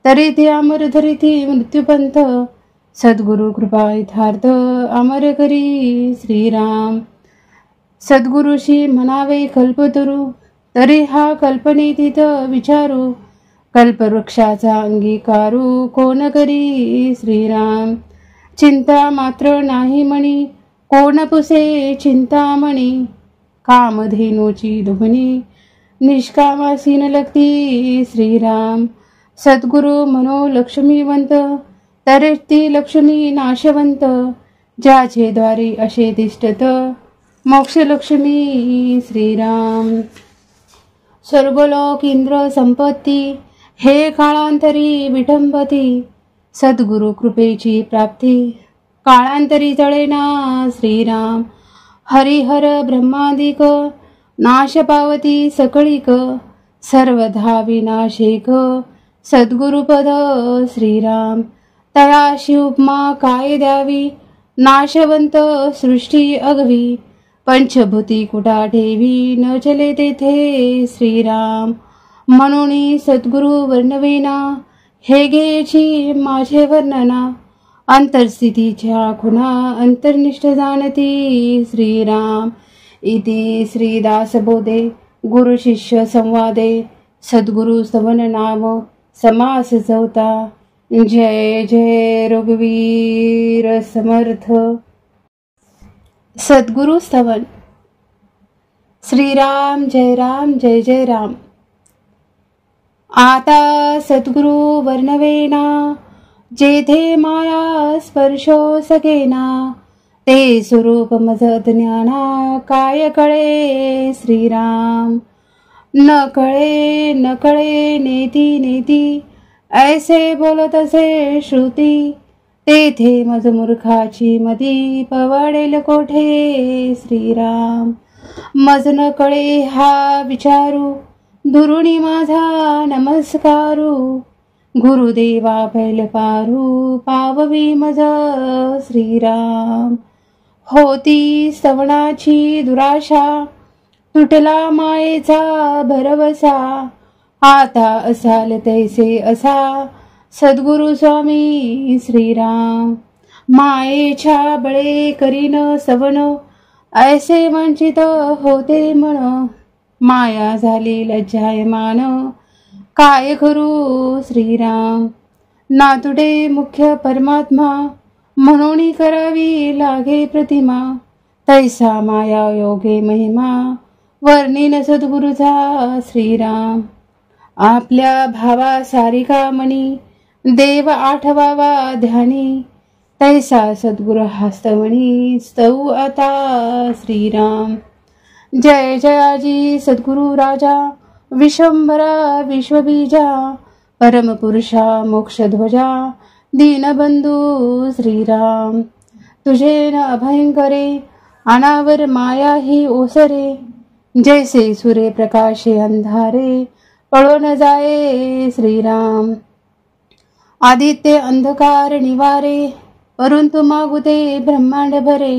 तरी ते अमर धरिती मृत्यूपंथ, सद्गुरु कृपा यथार्थ, अमर करी श्रीराम. सद्गुरुशी म्हणावे कल्पतरू, तरी हा कल्पनेतीत विचारू, कल्पवृक्षाचा अंगीकारू, कोण करी श्रीराम. चिंता मात्र नाही मणी, कोण पुसे चिंतामणी, कामधेनूची दुभणी, निष्कामासीन लगती श्रीराम. सद्गुरु म्हणो लक्ष्मीवंत, तरी ती लक्ष्मी नाशवंत, ज्याचे द्वारी असे तिष्ठत, मोक्ष लक्ष्मी श्रीराम. स्वर्गलोक इंद्र संपत्ती, हे काळांतरी विटंबती, सद्गुरु कृपेची प्राप्ती, काळांतरी जळेना श्रीराम. हरिहर ब्रह्मादिक, नाश पावती सकळीक, सर्वधा विनाशिक, सद्गुरुपद श्रीराम. तयाशी उपमा काय द्यावी, नाशवंत सृष्टी अगवी, पंचभूती कुटा ठेवी, न चले तेथे श्रीराम. म्हणून सद्गुरु वर्णवेना, हे घ्यायची माझे वर्णना, अंतरस्थितीच्या खुणा अंतर्निष्ठ जाणती श्रीराम. इति श्रीदासबोधे गुरु शिष्य संवादे, सद्गुरु स्तवन नाम समास चौथा. जय जय रघुवीर समर्थ. सद्गुरु स्तवन. श्रीराम जय राम जय जय राम. आता सद्गुरु वर्णवेना जेथे माया स्पर्शो सगेना ते स्वरूप मज ज्ञाना काय कळे श्रीराम. न कळे नेती नेती ऐसे बोलत असे श्रुती तेथे मज मूर्खाची मदी पवाडेल कोठे श्रीराम. मज न कळे हा विचारू दुरुणी माझा नमस्कारू गुरुदेवा पैल पारू पाववी मज श्रीराम. होती स्तवनाची दुराशा तुटला मायेचा भरवसा आता असाल तैसे असा सद्गुरु स्वामी श्रीराम. मायेच्या बळे करीन सवन ऐसे वंचित होते मन माया झाली लज्जायमान काय करू श्रीराम. नातुडे मुख्य परमात्मा म्हणून करावी लागे प्रतिमा तैसा माया योगे महिमा वर्णिन सद्गुरुचा श्रीराम. आपल्या भावा सारिका मणी देव आठवावा ध्यानी तैसा सद्गुरु हस्तमणी स्तव आता श्रीराम. जय जयाजी सद्गुरु राजा विश्वंभरा विश्वबीजा परमपुरुषा मोक्षध्वजा दीनबंधू श्रीराम. तुझे न अभयंकरे अनावर माया ही ओसरे जैसे सूर्य प्रकाशे अंधारे पळो न जाये श्रीराम. आदित्य अंधकार निवारे परंतु मागुते ब्रह्मांड भरे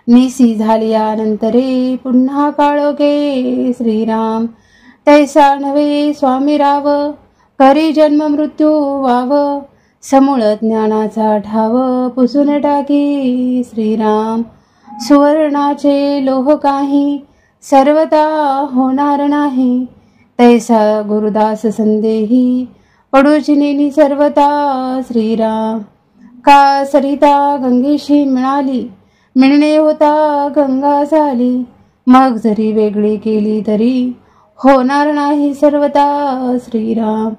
निसी झाल्यानंतरे पुन्हा काळोखे श्रीराम. तैसा नव्हे स्वामी राव करी जन्म मृत्यू वाव समूळ ज्ञानाचा ठाव पुसून टाकी श्रीराम. सुवर्णाचे लोह काही सर्वता होणार नाही तैसा गुरुदास संदेही पडूचिनी सर्वता श्रीराम. का सरिता गंगेशी मिळणे होता गंगा झाली मग जरी वेगळी केली तरी होणार नाही सर्वता श्रीराम.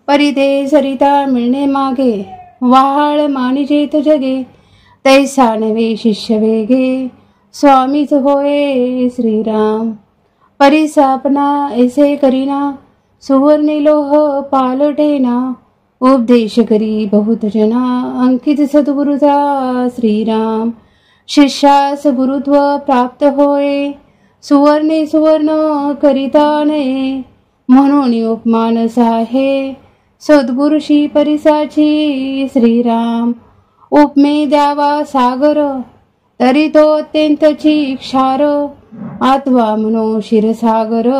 परिते सरिता मिळणे मागे वाहाळ मानिजेत जगे तैसा नवे शिष्य वेगे स्वामीच होय श्रीराम. परिसापना ऐसे करीना सुवर्णी लोह पालटेना उपदेश करी बहुत जना अंकित सद्गुरुचा श्रीराम. शिष्यास गुरुत्व प्राप्त होय सुवर्णे सुवर्ण करिता नये म्हणून उपमान साहे सद्गुरुशी परिसाची श्रीराम. उपमे द्यावा सागर तरी तो अत्यंतची क्षार आत्वा म्हणो क्षीरसागर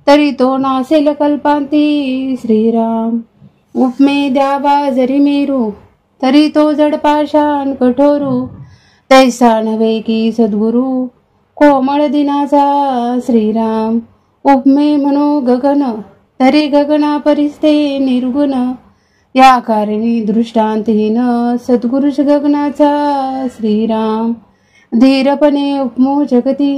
तरी तो नासेल कल्पांती श्रीराम. उपमे द्यावा जरी मेरू तरी तो जडपाषाण कठोरू तैसा नव्हे की सद्गुरु कोमळ दिनाचा श्रीराम. उपमे म्हणो गगन तरी गगना परिस्ते निर्गुण या कारणी दृष्टांतहीन सद्गुरुष गगनाचा श्रीराम. धीरपणे उपमो जगती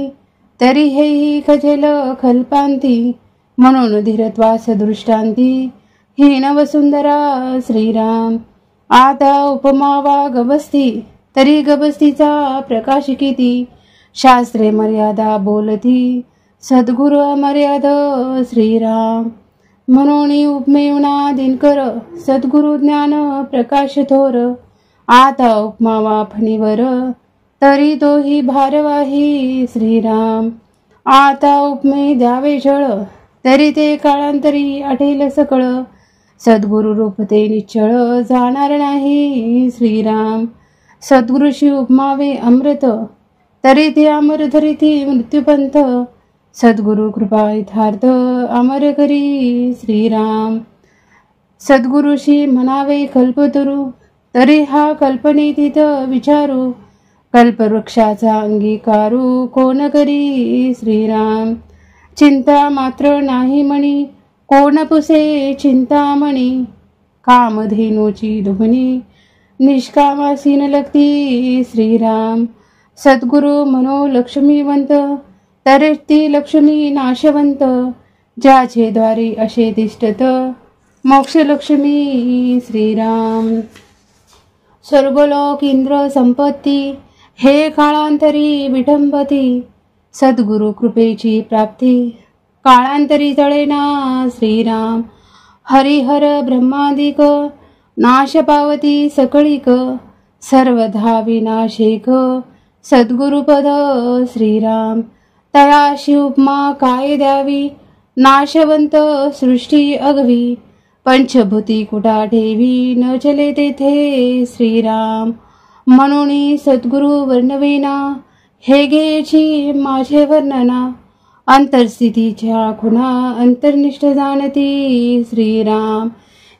तरी हेही खजेल कल्पांती म्हणून धीरत्वास दृष्टांती हीन वसुंधरा श्रीराम. आता उपमावा गबस्ती तरी गबस्तीचा प्रकाश किती शास्त्रे मर्यादा बोलती सद्गुरु अमर्याद श्रीराम. म्हणून उपमेवना दिनकर सद्गुरु ज्ञान प्रकाश थोर आता उपमावा फणीवर तरी तोही भारवाही श्रीराम. आता उपमे द्यावे जळ तरी ते काळांतरी आठेल सकळ सद्गुरु रूप ते निश्चळ जाणार नाही श्रीराम. सद्गुरुशी उपमावे अमृत तरी ते अमर धरिती मृत्यूपंथ सद्गुरु कृपा यथार्थ अमर करी श्रीराम. सद्गुरुशी म्हणावे कल्पतरू तरी हा कल्पनेतीत विचारू कल्पवृक्षाचा अंगीकारू कोण करी श्रीराम. चिंता मात्र नाही म्हणी कोण पुसे चिंतामणी कामधेनूची दुभणी निष्कामासीन लगती श्रीराम. सद्गुरु म्हणो लक्ष्मीवंत, तरे ती लक्ष्मी नाशवंत, ज्याचे द्वारी असे तिष्ठत मोक्ष लक्ष्मी श्रीराम. स्वर्गलोक इंद्र संपत्ती, हे काळांतरी विठंबती, सद्गुरु कृपेची प्राप्ती, काळांतरी जळेना श्रीराम. हरिहर ब्रह्मादिक, नाश पावती सकळीक, सर्वधा विनाशिक, सद्गुरुपद श्रीराम. तयाशी उपमा काय द्यावी, नाशवंत सृष्टी अगवी, पंचभूती कुटा ठेवी, न चले तेथे श्रीराम. म्हणून सद्गुरु वर्णवेना, हे घ्यायची माझे वर्णना, अंतरस्थितीच्या खुणा अंतर्निष्ठ जाणती श्रीराम.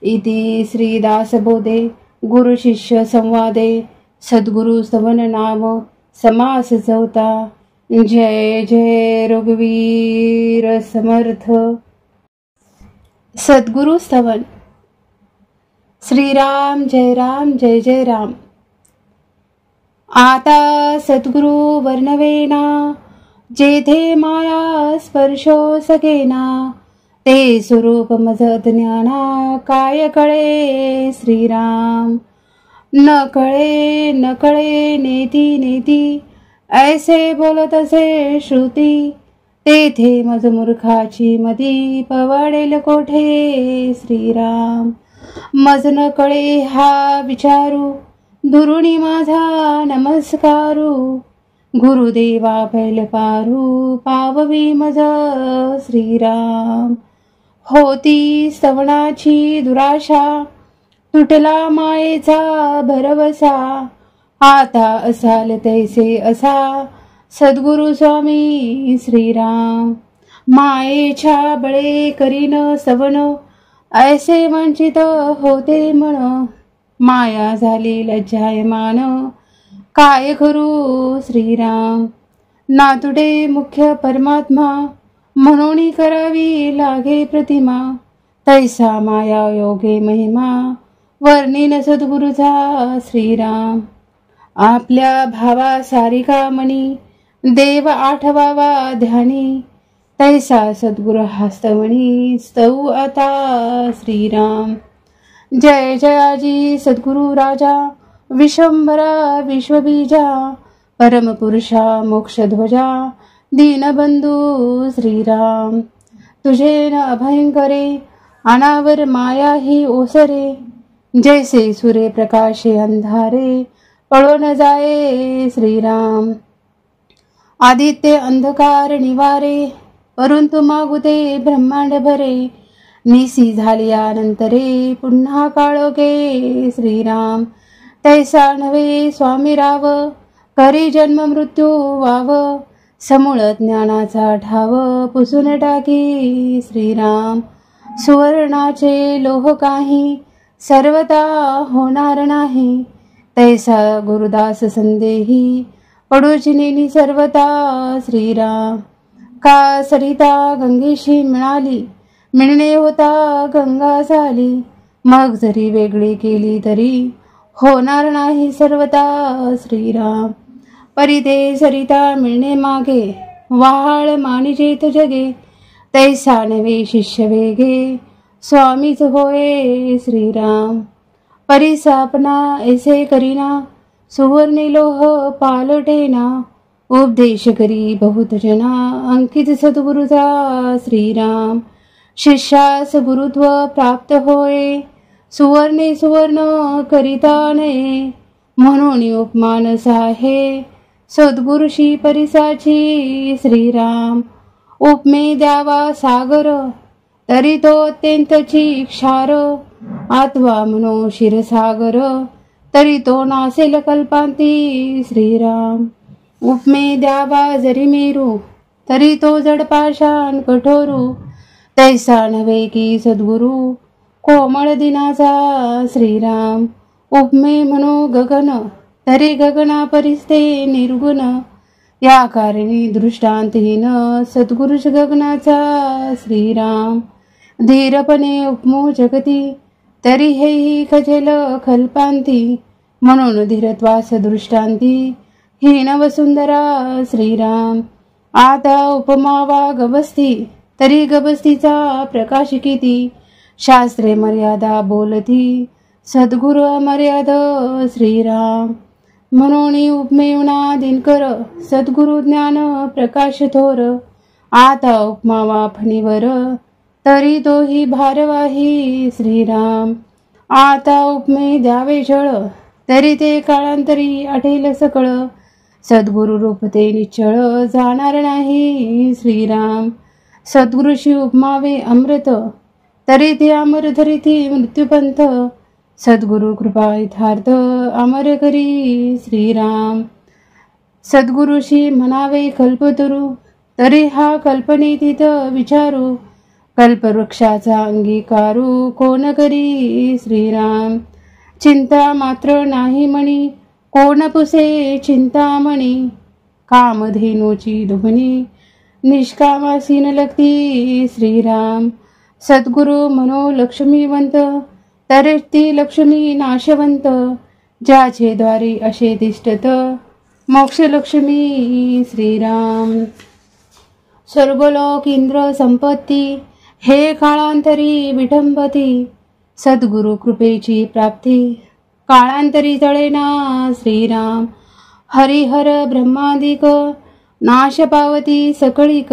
इति श्रीदासबोधे गुरु शिष्य संवादे सद्गुरु स्तवन नाम समास चौथा. जय जय रघुवीर समर्थ. सद्गुरु स्तवन. श्रीराम जय राम जय जय राम. आता सद्गुरु वर्णवेना, जेथे माया स्पर्शो सकेना, ते स्वरूप मज ज्ञाना, काय कळे श्रीराम. न कळे नेती नेती, ऐसे बोलत असे श्रुती, तेथे मज मूर्खाची मती, पवाडेल कोठे श्रीराम. मज न कळे हा विचारू, दुरुणी माझा नमस्कारू, गुरुदेवा पैल पारू, पाववी मज श्रीराम. होती स्तवनाची दुराशा, तुटला मायेचा भरवसा, आता असाल तैसे असा, सद्गुरु स्वामी श्रीराम. मायेच्या बळे करीन सवन, ऐसे वंचित होते मन, माया झाली लज्जायमान, काय करू श्रीराम. नातुडे मुख्य परमात्मा, म्हणून करावी लागे प्रतिमा, तैसा माया योगे महिमा, वर्णिन सद्गुरुचा श्रीराम. आपल्या भावा सारिका मणी, देव आठवावा ध्यानी, तैसा सद्गुरु हस्तमणी, स्तव आता श्रीराम. जय जयाजी सद्गुरु राजा, विश्वंभरा विश्वबीजा, परमपुरुषा मोक्षध्वजा, दीनबंधू श्रीराम. तुझे न अभयंकरे, अनावर माया ही ओसरे, जैसे सूर्य प्रकाशे अंधारे, पळो न जाये श्रीराम. आदित्य अंधकार निवारे, परंतु मागुते ब्रह्मांड भरे, निसी झालियानंतरे, पुन्हा काळोखे श्रीराम. तैसा नव्हे स्वामी राव, करी जन्म मृत्यू वाव, समूळ ज्ञानाचा ठाव, पुसून टाकी श्रीराम. सुवर्णाचे लोह काही, सर्वता होणार नाही, तैसा गुरुदास संदेही, पडूची नेनी सर्वता श्रीराम. का सरिता गंगेशी मिळाली, मिळणे होता गंगा झाली, मग जरी वेगळी केली तरी, होणार नाही सर्वता श्रीराम. परिते सरिता मिळणे मागे, वहाळ मानिजेत जगे, तैसा नवे शिष्य वेगे, स्वामीच होय श्रीराम. परिसापना ऐसे करीना, सुवर्णी लोह पालटेना, उपदेश करी बहुत जना, अंकित सद्गुरुचा श्रीराम. शिष्यास गुरुत्व प्राप्त होय, सुवर्णे सुवर्ण करिता नये, म्हणून उपमान साहे, सद्गुरुशी परिसाची श्रीराम. उपमे द्यावा सागर, तरी तो अत्यंतची क्षार, आत्वा म्हणो क्षीरसागर, तरी तो नासेल कल्पांती श्रीराम. उपमे द्यावा जरी मेरू, तरी तो जड पाषाण कठोरू, तैसा नव्हे की सद्गुरु, कोमळ दिनाचा श्रीराम. उपमे म्हणो गगन, तरी गगना परिस्ते निर्गुण, या कारणी दृष्टांतहीन, सद्गुरुश गगनाचा श्रीराम. धीरपणे उपमो जगती, तरी हेही खजेल कल्पांती, म्हणून धीरत्वास दृष्टांती, हीन वसुंधरा श्रीराम। आता उपमा वा गबस्ती, तरी गबस्तीचा प्रकाश किती। शास्त्रे मर्यादा बोलती, सद्गुरु अमर्याद श्रीराम। म्हणून उपमेयुना दिनकर, सद्गुरु ज्ञान प्रकाश थोर। आता उपमा वा फणीवर, तरी तोही भारवाही श्रीराम। आता उपमे द्यावे जळ, तरी ते काळांतरी आठेल सकळ। सद्गुरु रूप ते निश्चळ, जाणार नाही श्रीराम। सद्गुरुशी उपमावे अमृत, तरी ते अमर धरिती मृत्यूपंथ। सद्गुरु कृपा यथार्थ, अमर करी श्रीराम। सद्गुरुशी म्हणावे कल्पतरू, तरी हा कल्पनेतीत विचारू। कल्पवृक्षाचा अंगीकारू, कोण करी श्रीराम। चिंता मात्र नाही म्हणी, कोण पुसे चिंतामणी। कामधेनूची दुभणी, निष्कामासीन लगती श्रीराम। सद्गुरु मनो लक्ष्मीवंत, तरीच ती लक्ष्मी नाशवंत। ज्याचे द्वारी असे तिष्ठत, मोक्षलक्ष्मी श्रीराम। स्वर्गलोक इंद्र संपत्ती, हे काळांतरी विठंबती। सद्गुरु कृपेची प्राप्ती, काळांतरी तळेना श्रीराम। हरिहर ब्रह्मादिक, नाश पावती सकळिक।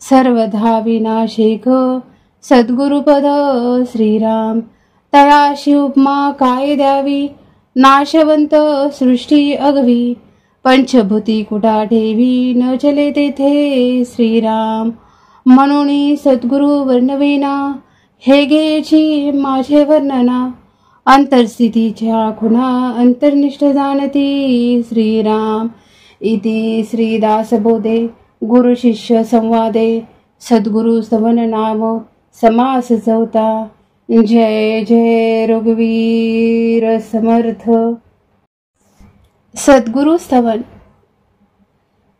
सर्वधा विनाशिक, सद्गुरुपद श्रीराम। तयाशी उपमा काय द्यावी, नाशवंत सृष्टी अगवी। पंचभूती कुटा ठेवी, न चले तेथे श्रीराम। म्हणून सद्गुरु वर्णवेना, हे घ्यायची माझे वर्णना। अंतरस्थितीच्या खुणा, अंतर्निष्ठ जाणती श्रीराम। इति श्रीदासबोधे गुरु शिष्य संवादे, सद्गुरु स्तवन नाम समास चौथा। जय जय रघुवीर समर्थ। सद्गुरु स्तवन।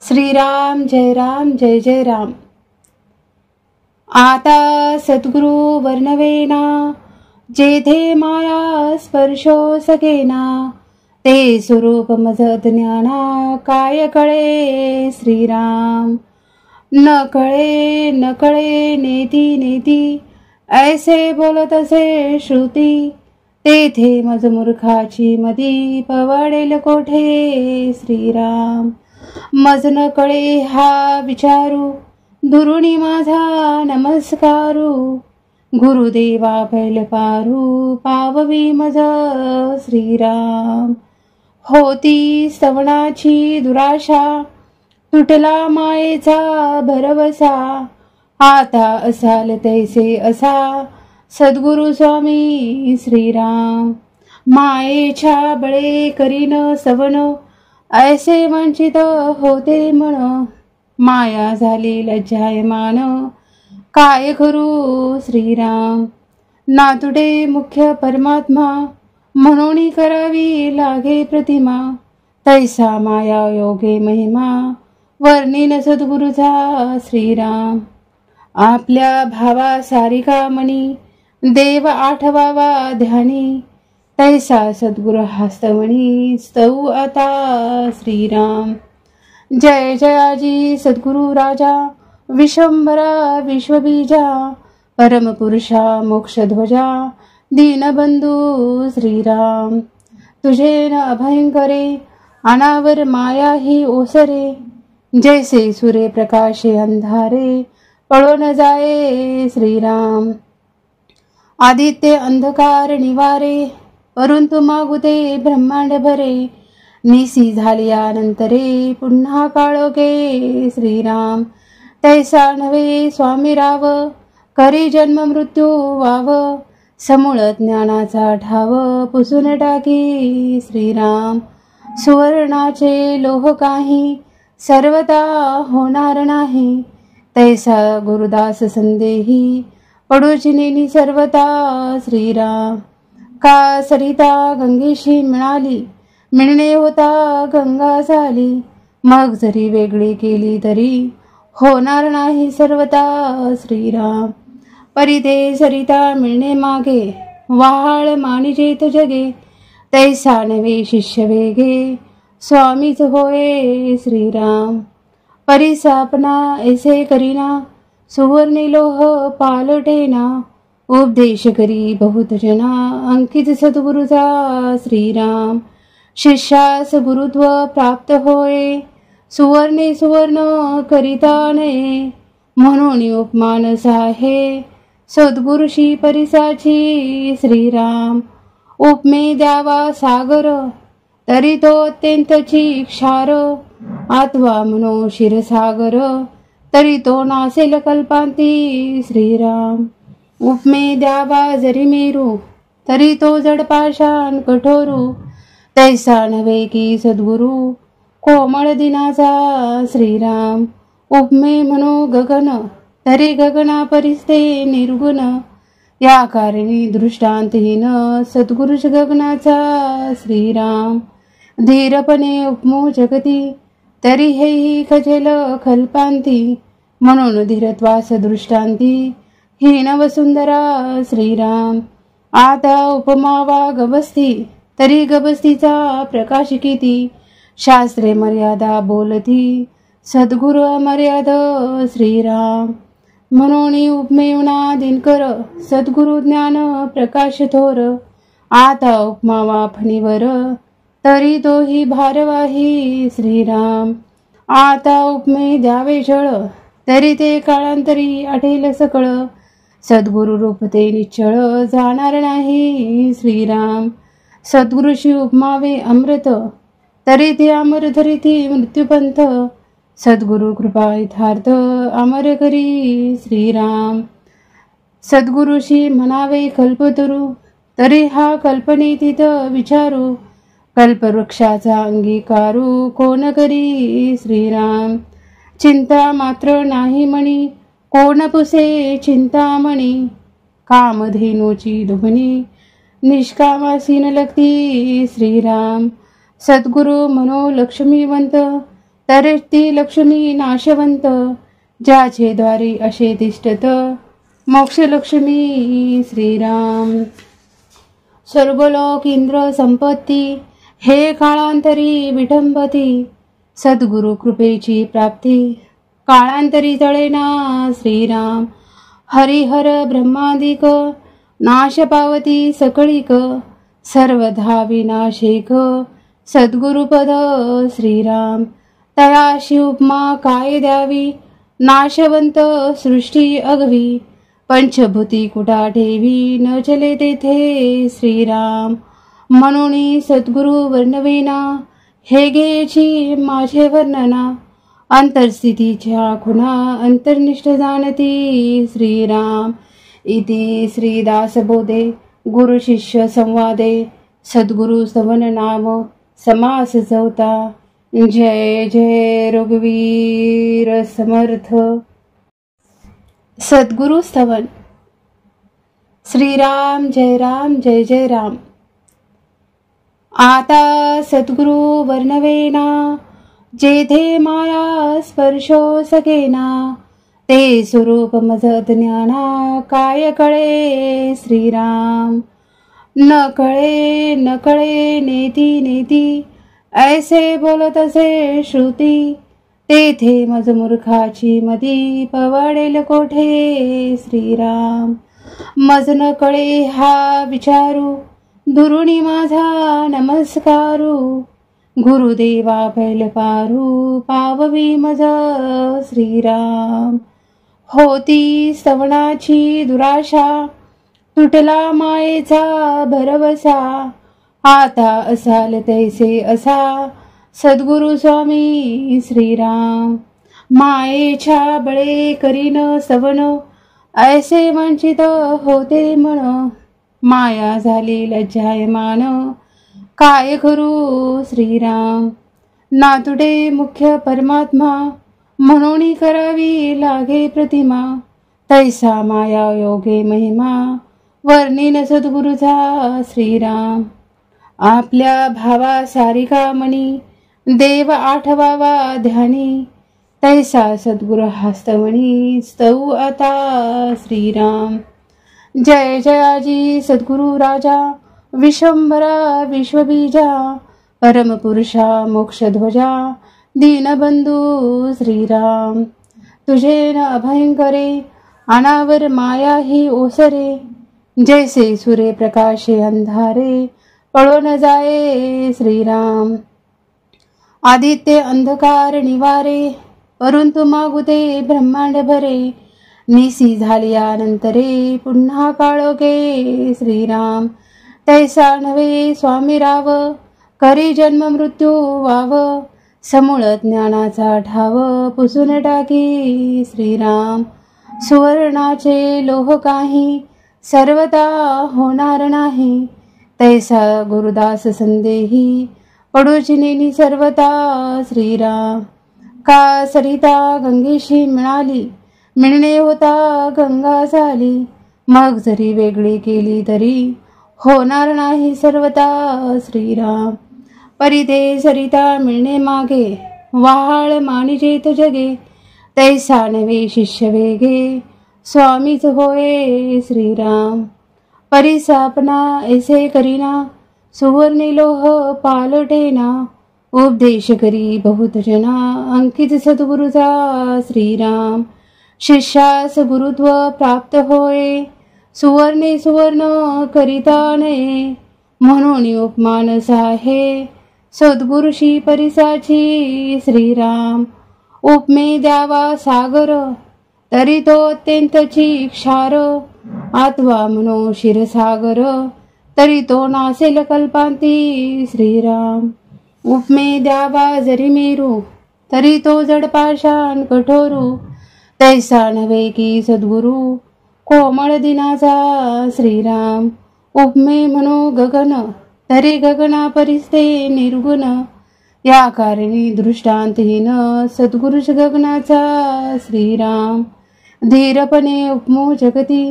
श्रीराम जय राम जय जय राम। आता सद्गुरु वर्णवेना, जेथे माया स्पर्शो सकेना। ते स्वरूप मज ज्ञाना, काय कळे श्रीराम। न कळे न कळे नेती नेती, ऐसे बोलत असे श्रुती। तेथे मज मूर्खाची मदी, पवाडेल कोठे श्रीराम। मज न कळे हा विचारू, दुरुणी माझा नमस्कारू। गुरुदेवा पैल पारू, पाववी मज श्रीराम। होती स्तवनाची दुराशा, तुटला मायेचा भरवसा। आता असाल तैसे असा, सद्गुरु स्वामी श्रीराम। मायेच्या बळे करीन सवन, ऐसे वंचित होते मन। माया झाली लज्जायमान, काय करू श्रीराम। नातुडे मुख्य परमात्मा, म्हणून करावी लागे प्रतिमा। तैसा माया योगे महिमा, वर्णिन सद्गुरुचा श्रीराम। आपल्या भावा सारिका मनी, देव आठवावा ध्यानी। तैसा सद्गुरु हस्तमणी, स्तवू आता श्रीराम। जय जयाजी सद्गुरु राजा, विश्वंभरा विश्वबीजा। परमपुरुषा मोक्षध्वजा, दीनबंधू श्रीराम। तुझे न अभयंकरे, अनावर माया ही ओसरे। जैसे सूर्य प्रकाशे अंधारे, पळून जाये श्रीराम। आदित्य अंधकार निवारे, परंतु मागुते ब्रह्मांड भरे। निसी झाल्यानंतरे, पुन्हा काळोखे श्रीराम। तैसा नव्हे स्वामी राव, करी जन्म मृत्यू वाव। समूळ ज्ञानाचा ठाव, पुसून टाकी श्रीराम। सुवर्णाचे लोह काही, सर्वता होणार नाही। तैसा गुरुदास संदेही, पडूची नेनी सर्वता श्रीराम। का सरिता गंगेशी मिळाली, मिळणे होता गंगा झाली। मग जरी वेगळी केली तरी, होणार नाही सर्वता श्रीराम। परिते सरिता मिळणे मागे, व्हाळ मानिजेत जगे। तैसा नवे शिष्य वेगे, स्वामीच होय श्रीराम. परिसापना ऐसे करीना, सुवर्णी लोह पालटेना. उपदेश करी बहुत जना, अंकित सद्गुरुचा श्रीराम. शिष्यास गुरुत्व प्राप्त होय, सुवर्णे सुवर्ण करिता नये. म्हणून उपमान साहे, सद्गुरुशी परिसाची श्रीराम. उपमे द्यावा सागर, तरी तो अत्यंतची क्षार. आत्वा म्हणो क्षीरसागर, तरी तो नासेल कल्पांती श्रीराम. उपमे द्यावा जरी मेरू, तरी तो जड पाषाण कठोरू. तैसा नव्हे की सद्गुरु, कोमळ दिनाचा श्रीराम. उपमे म्हणो गगन, तरी गगना परिस्ते निर्गुण. या कारणी दृष्टांतहीन, सद्गुरुश गगनाचा श्रीराम. धीरपणे उपमो जगती, तरी हेही खजेल कल्पांती. म्हणून धीरत्वास दृष्टांती, हीन वसुंधरा श्रीराम. आता उपमावा गबस्ती, तरी गबस्तीचा प्रकाश किती. शास्त्रे मर्यादा बोलती, सद्गुरु अमर्याद श्रीराम. म्हणून उपमेवना दिनकर, सद्गुरु ज्ञान प्रकाश थोर. आता उपमावा फणीवर, तरी तोही भारवाही श्रीराम. आता उपमे द्यावे जळ, तरी ते काळांतरी आठेल सकळ. सद्गुरु रूप ते निश्चळ, जाणार नाही श्रीराम. सद्गुरुशी उपमावे अमृत, तरी ते अमर धरिती मृत्यूपंथ. सद्गुरु कृपा यथार्थ, अमर करी श्रीराम. सद्गुरुशी म्हणावे कल्पतरू, तरी हा कल्पनेतीत विचारू. कल्पवृक्षाचा अंगीकारू, कोण करी श्रीराम. चिंता मात्र नाही मणी, कोण पुसे चिंतामणी. कामधेनूची दुभणी, निष्कामासीन लगती श्रीराम. सद्गुरु म्हणो लक्ष्मीवंत, तरी ती लक्ष्मी नाशवंत. ज्याचे द्वारी असे तिष्ठत, मोक्ष लक्ष्मी श्रीराम. स्वर्गलोक इंद्र संपत्ती, हे काळांतरी विठंबती. सद्गुरु कृपेची प्राप्ती, काळांतरी तळेना श्रीराम. हरिहर ब्रह्मादिक, नाश पावती सकळीक. सर्वधा विनाशिक, सद्गुरुपद श्रीराम. तयाशी उपमा काय द्यावी, नाशवंत सृष्टी अगवी. पंचभूती कुठा ठेवी, न चले तेथे श्रीराम. म्हणून सद्गुरु वर्णवेना, हे घ्यायची माझे वर्णना. अंतरस्थितीच्या खुणा, अंतर्निष्ठ जाणती श्रीराम. इति श्रीदासबोधे गुरु शिष्य संवादे. सद्गुरु स्तवन नाम समास चौथा. जय जय रघुवीर समर्थ. सद्गुरु स्तवन. श्रीराम जय राम जय जय राम. आता सद्गुरु वर्णवेना, जेथे माया स्पर्शो सकेना. ते स्वरूप मज ज्ञाना, काय कळे श्रीराम. न कळे न कळे नेती नेती, ऐसे बोलत असे श्रुती. तेथे मज मूर्खाची मती, पवाडेल कोठे श्रीराम. मज न कळे हा विचारू, दुरुणी माझा नमस्कारू. गुरुदेवा पैल पारू, पाववी मज श्रीराम. होती स्तवनाची दुराशा, तुटला मायेचा भरवसा. आता असाल तैसे असा, सद्गुरु स्वामी श्रीराम. मायेच्या बळे करीन स्तवन, ऐसे वंचित होते मन. माया झाली लज्जायमान, काय करू श्रीराम. नातुडे मुख्य परमात्मा, म्हणून करावी लागे प्रतिमा. तैसा माया योगे महिमा, वर्णिन सद्गुरुचा श्रीराम. आपल्या भावा सारिका मणी, देव आठवावा ध्यानी. तैसा सद्गुरु हस्तवणी, स्तव आता श्रीराम. जय जयाजी सद्गुरु राजा, विश्वंभरा विश्वबीजा. परमपुरुषा मोक्षध्वजा दीनबंधू श्रीराम, तुझे न अभयंकरे अनावर माया ही ओसरे, जैसे सूर्य प्रकाशे अंधारे पळो न जाये श्रीराम। आदित्य अंधकार निवारे परंतु मागुते ब्रह्मांड भरे, निसी झालियानंतरे पुन्हा काळोखे श्रीराम। तैसा नव्हे स्वामी राव करी जन्म मृत्यू वाव, समूळ ज्ञानाचा ठाव पुसून टाकी श्रीराम। सुवर्णाचे लोह काही सर्वता होणार नाही, तैसा गुरुदास संदेही पडूची नेनी सर्वता श्रीराम। का सरिता गंगेशी मिळाली मिळणे होता गंगा झाली, मग जरी वेगळी केली तरी होणार नाही सर्वता श्रीराम। परिते सरिता मिळणे मागे वहाळ मानिजेत जगे, तैसा नवे शिष्य वेगे स्वामीच होय श्रीराम। परिसापना ऐसे करीना सुवर्णी लोह पालटेना, उपदेश करी बहुत जना अंकित सद्गुरुचा श्रीराम। शिष्यास गुरुत्व प्राप्त होय सुवर्णे सुवर्ण करिता नये, म्हणून उपमानस आहे सद्गुरुशी परिसाची श्रीराम। उपमे द्यावा सागर तरी तो अत्यंतची क्षार, आत्वा म्हणो क्षीरसागर तरी तो नासेल कल्पांती श्रीराम। उपमे द्यावा जरी मेरू तरी तो जड पाषाण कठोरू, तैसा नव्हे की सद्गुरु कोमळ दिनाचा श्रीराम। उपमे म्हणो गगन तरी गगना परिस्ते निर्गुण, या कारणी दृष्टांतहीन सद्गुरुच गगनाचा श्रीराम। धीरपणे उपमो जगती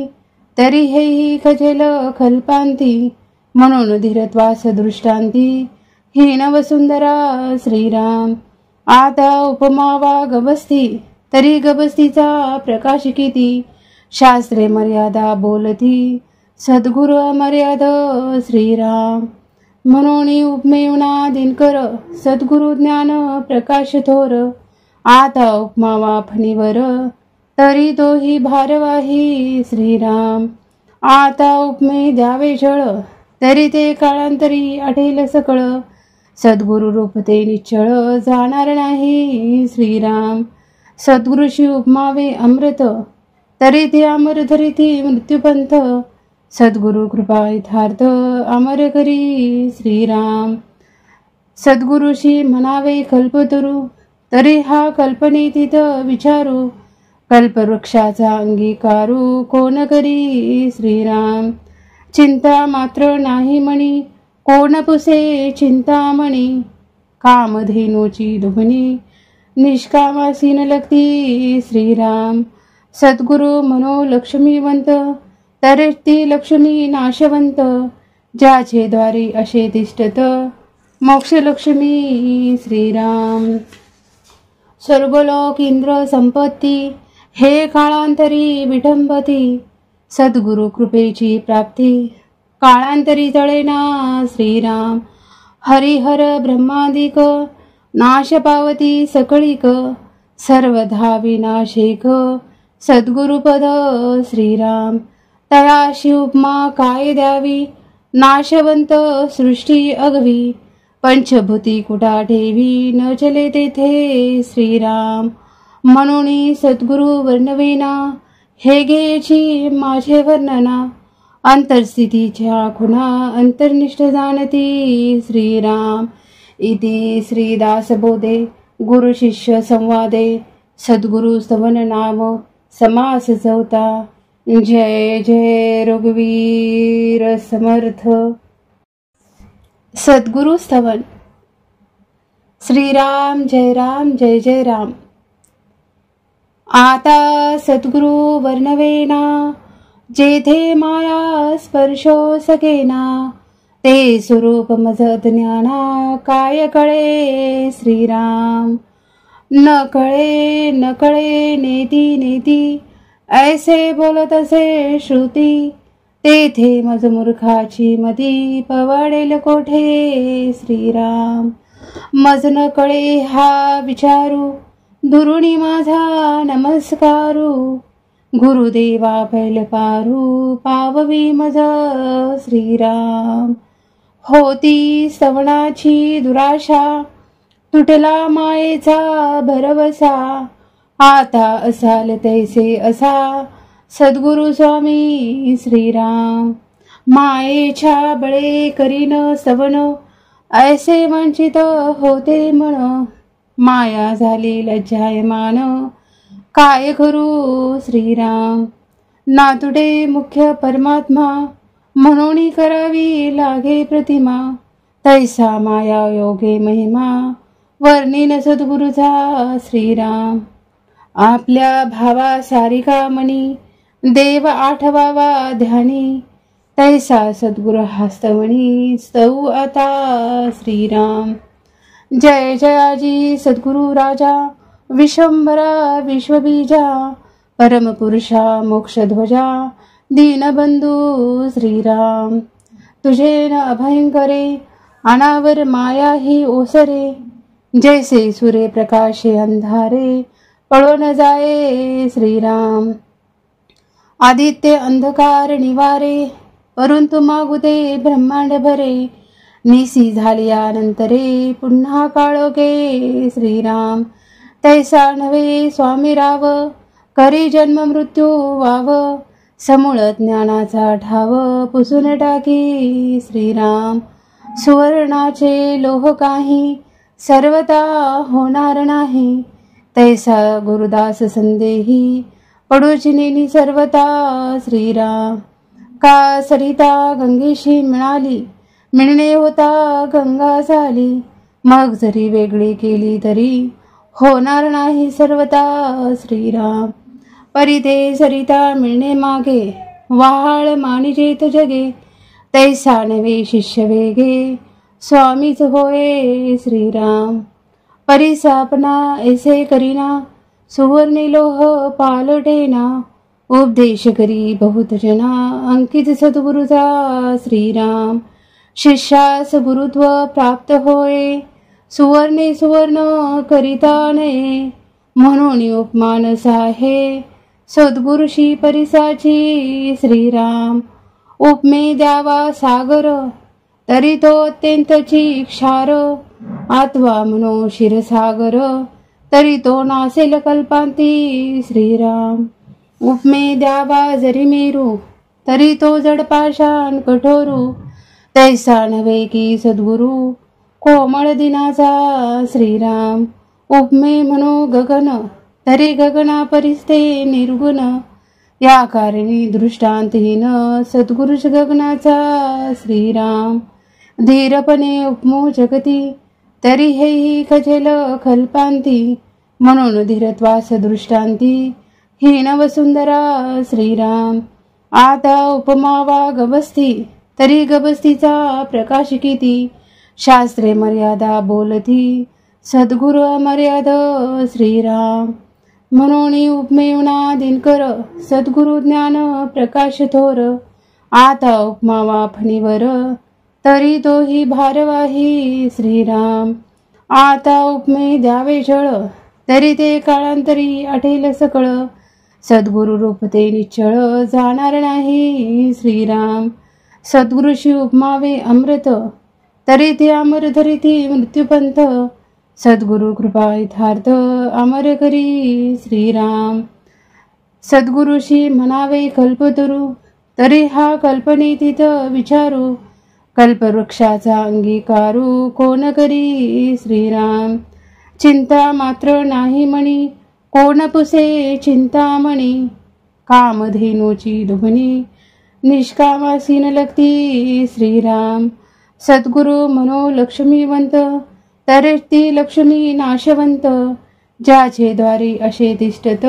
तरी हेही खजेल कल्पांती, म्हणून धीरत्वास दृष्टांती हीन वसुंधरा श्रीराम। आता उपमावा गबस्ती तरी गबस्तीचा प्रकाश किती, शास्त्रे मर्यादा बोलती सद्गुरु अमर्याद श्रीराम। म्हणून उपमेवना दिनकर सद्गुरु ज्ञान प्रकाश थोर, आता उपमावा फणीवर तरी तोही भारवाही श्रीराम। आता उपमे द्यावे जळ तरी ते काळांतरी आढेल सकळ, सद्गुरु रूप ते निश्चळ जाणार नाही श्रीराम। सद्गुरुशी उपमावे अमृत तरी ते अमर धरिती मृत्यूपंथ, सद्गुरु कृपा यथार्थ अमर करी श्रीराम। सद्गुरुशी म्हणावे कल्पतरू तरी हा कल्पनेतीत विचारू, कल्पवृक्षाचा अंगीकारू कोण करी श्रीराम। चिंता मात्र नाही मणी कोण पुसे चिंतामणी, कामधेनूची दुभणी निष्कामासीन लगती श्रीराम। सद्गुरु म्हणो लक्ष्मीवंत तरी ती लक्ष्मी नाशवंत, ज्याचे द्वारी असे तिष्ठत मोक्षलक्ष्मी श्रीराम। स्वर्गलोक इंद्र संपत्ती हे काळांतरी विटंबती, सद्गुरु कृपेची प्राप्ती काळांतरी तळेना श्रीराम। हरिहर ब्रह्मादिक नाश पावती सकळीक, सर्वधा विनाशेक सद्गुरुपद श्रीराम। तयाशी उपमा काय द्यावी नाशवंत सृष्टी अगवी, पंचभूती कुटा ठेवी न चले तेथे श्रीराम। म्हणून सद्गुरु वर्णवेना हे घ्यायची माझे वर्णना, अंतरस्थितीच्या खुणा अंतर्निष्ठ जाणती श्रीराम। इति श्रीदासबोधे गुरु शिष्य संवादे सद्गुरु स्तवन नाम समास चौथा। जय जय रघुवीर समर्थ। सद्गुरु स्तवन। श्रीराम जय जय राम। आता सद्गुरु वर्णवेना जेथे माया स्पर्शो सकेना, ते स्वरूप मज ज्ञाना काय कळे श्रीराम। न कळे नेती नेती ऐसे बोलत असे श्रुती, तेथे मज मूर्खाची मदी पवाडेल कोठे श्रीराम. मज न कळे हा विचारू दुरुणी माझा नमस्कारू. गुरुदेवा पैल पारू पाववी मज श्रीराम. होती सवनाची दुराशा तुटला मायेचा भरवसा. आता असाल तैसे असा सद्गुरु स्वामी श्रीराम. मायेच्या बळे करीन सवन ऐसे वंचित होते मन. माया झाली लज्जायमान काय करू श्रीराम. नातुडे मुख्य परमात्मा म्हणून करावी लागे प्रतिमा. तैसा माया योगे महिमा वर्णिन सद्गुरुचा श्रीराम. आपल्या भावा सारिका मनी देव आठवावा ध्यानी. तैसा सद्गुरु हस्तमणी स्तऊ आता श्रीराम. जय जयाजी सद्गुरु राजा विश्वंभरा विश्वबीजा. परमपुरुषा मोक्षध्वजा दीनबंधू श्रीराम. तुझे न अभयंकरे अनावर माया ही ओसरे. जैसे सूर्य प्रकाशे अंधारे पळो न जाये श्रीराम. आदित्य अंधकार निवारे परंतु मागुते ब्रह्मांड भरे. निसी झाल्यानंतरे पुन्हा काळोखे श्रीराम. तैसा नव्हे स्वामी राव करी जन्म मृत्यू वाव. समूळ ज्ञानाचा ठाव पुसून टाकी श्रीराम. सुवर्णाचे लोह काही सर्वता होणार नाही. तैसा गुरुदास संदेही पडूची नेनी सर्वता श्रीराम. का सरिता गंगेशी मिळणे होता गंगा झाली. मग जरी वेगळी केली तरी होणार नाही सर्वता श्रीराम. परिते सरिता मिळणे मागे वाहाळ मानिजेत जगे. तैसा नवे शिष्य वेगे स्वामीच होय श्रीराम. परिसापना ऐसे करीना सुवर्णी लोह पालटेना. उपदेश करी बहुत जना अंकित सद्गुरुचा श्रीराम. शिष्यास गुरुत्व प्राप्त होय सुवर्णे सुवर्ण करिता नये. म्हणून उपमानस आहे सद्गुरुशी परिसाची श्रीराम. उपमे द्यावा सागर तरी तो अत्यंतची क्षार. आत्वा म्हणो क्षीरसागर तरी तो नासेल कल्पांती श्रीराम. उपमे द्यावा जरी मेरू तरी तो जड पाषाण कठोरू. तैसा नव्हे की सद्गुरु कोमळ दिनाचा श्रीराम. उपमे म्हणो गगन तरी गगना परिस्ते निर्गुण. या कारणी दृष्टांतहीन सद्गुरुष गगनाचा श्रीराम. धीरपणे उपमो जगती तरी हेही खजेल कल्पांती. म्हणून धीरत्वास दृष्टांती हीन वसुंधरा श्रीराम. आता उपमावा गबस्ती तरी गबस्तीचा प्रकाश किती. शास्त्रे मर्यादा बोलती सद्गुरु अमर्याद श्रीराम. म्हणून उपमेवना दिनकर सद्गुरु ज्ञान प्रकाश थोर. आता उपमावा फणीवर तरी तोही भारवाही श्रीराम. आता उपमे द्यावे जळ तरी ते काळांतरी आठेल सकळ. सद्गुरु रूप ते निश्चळ जाणार नाही श्रीराम. सद्गुरुशी उपमावे अमृत तरी ते अमर धरिती मृत्यूपंथ. सद्गुरु कृपा यथार्थ अमर करी श्रीराम. सद्गुरुशी म्हणावे कल्पतरू तरी हा कल्पनेतीत विचारू. कल्पवृक्षाचा अंगीकारू कोण करी श्रीराम. चिंता मात्र नाही मणी कोण पुसे चिंतामणी. कामधेनूची दुभणी निष्कामासीन लगती श्रीराम. सद्गुरु मनो लक्ष्मीवंत तरी ती लक्ष्मी नाशवंत. ज्याचे द्वारी असे तिष्ठत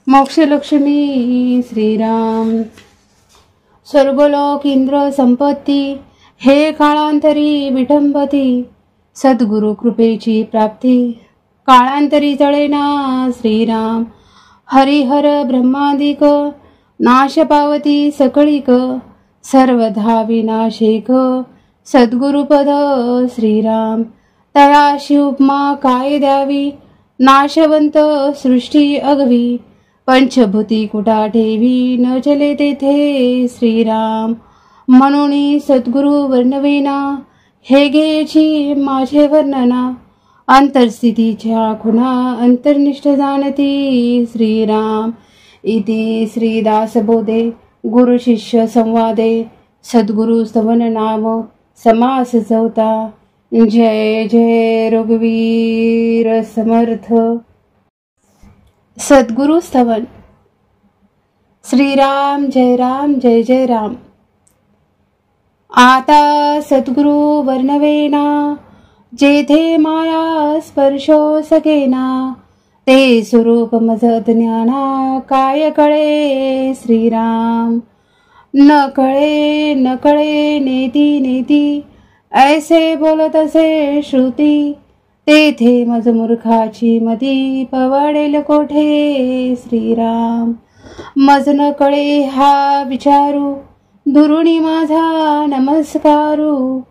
मोक्ष लक्ष्मी श्रीराम. स्वर्गलोक इंद्र संपत्ती हे काळांतरी विठंबती. सद्गुरु कृपेची प्राप्ती काळांतरी जळेना श्रीराम. हरिहर ब्रह्मादिक नाश पावती सकळीक. सर्वधा विनाशिक सद्गुरुपद श्रीराम. तयाशी उपमा काय द्यावी, नाशवंत सृष्टी अगवी. पंचभूती कुटा ठेवी, न चले तेथे श्रीराम. म्हणून सद्गुरु वर्णवेना, हे घ्यायची माझे वर्णना. अंतरस्थितीच्या खुणा अंतर्निष्ठ जाणती श्रीराम. इति श्रीदासबोधे गुरु शिष्य संवादे सद्गुरु स्तवन नाम समास चौथा. जय जय रघुवीर समर्थ. सद्गुरु स्तवन. श्रीराम जय राम जय जय राम. आता सद्गुरु वर्णवेना, जेथे माया स्पर्शो सकेना. ते स्वरूप मज ज्ञाना, काय कळे श्रीराम. न कळे नेती नेती, ऐसे बोलत असे श्रुती. तेथे मज मूर्खाची मती, पवाडेल कोठे श्रीराम. मज न कळे हा विचारू, दुरुणी माझा नमस्कारू.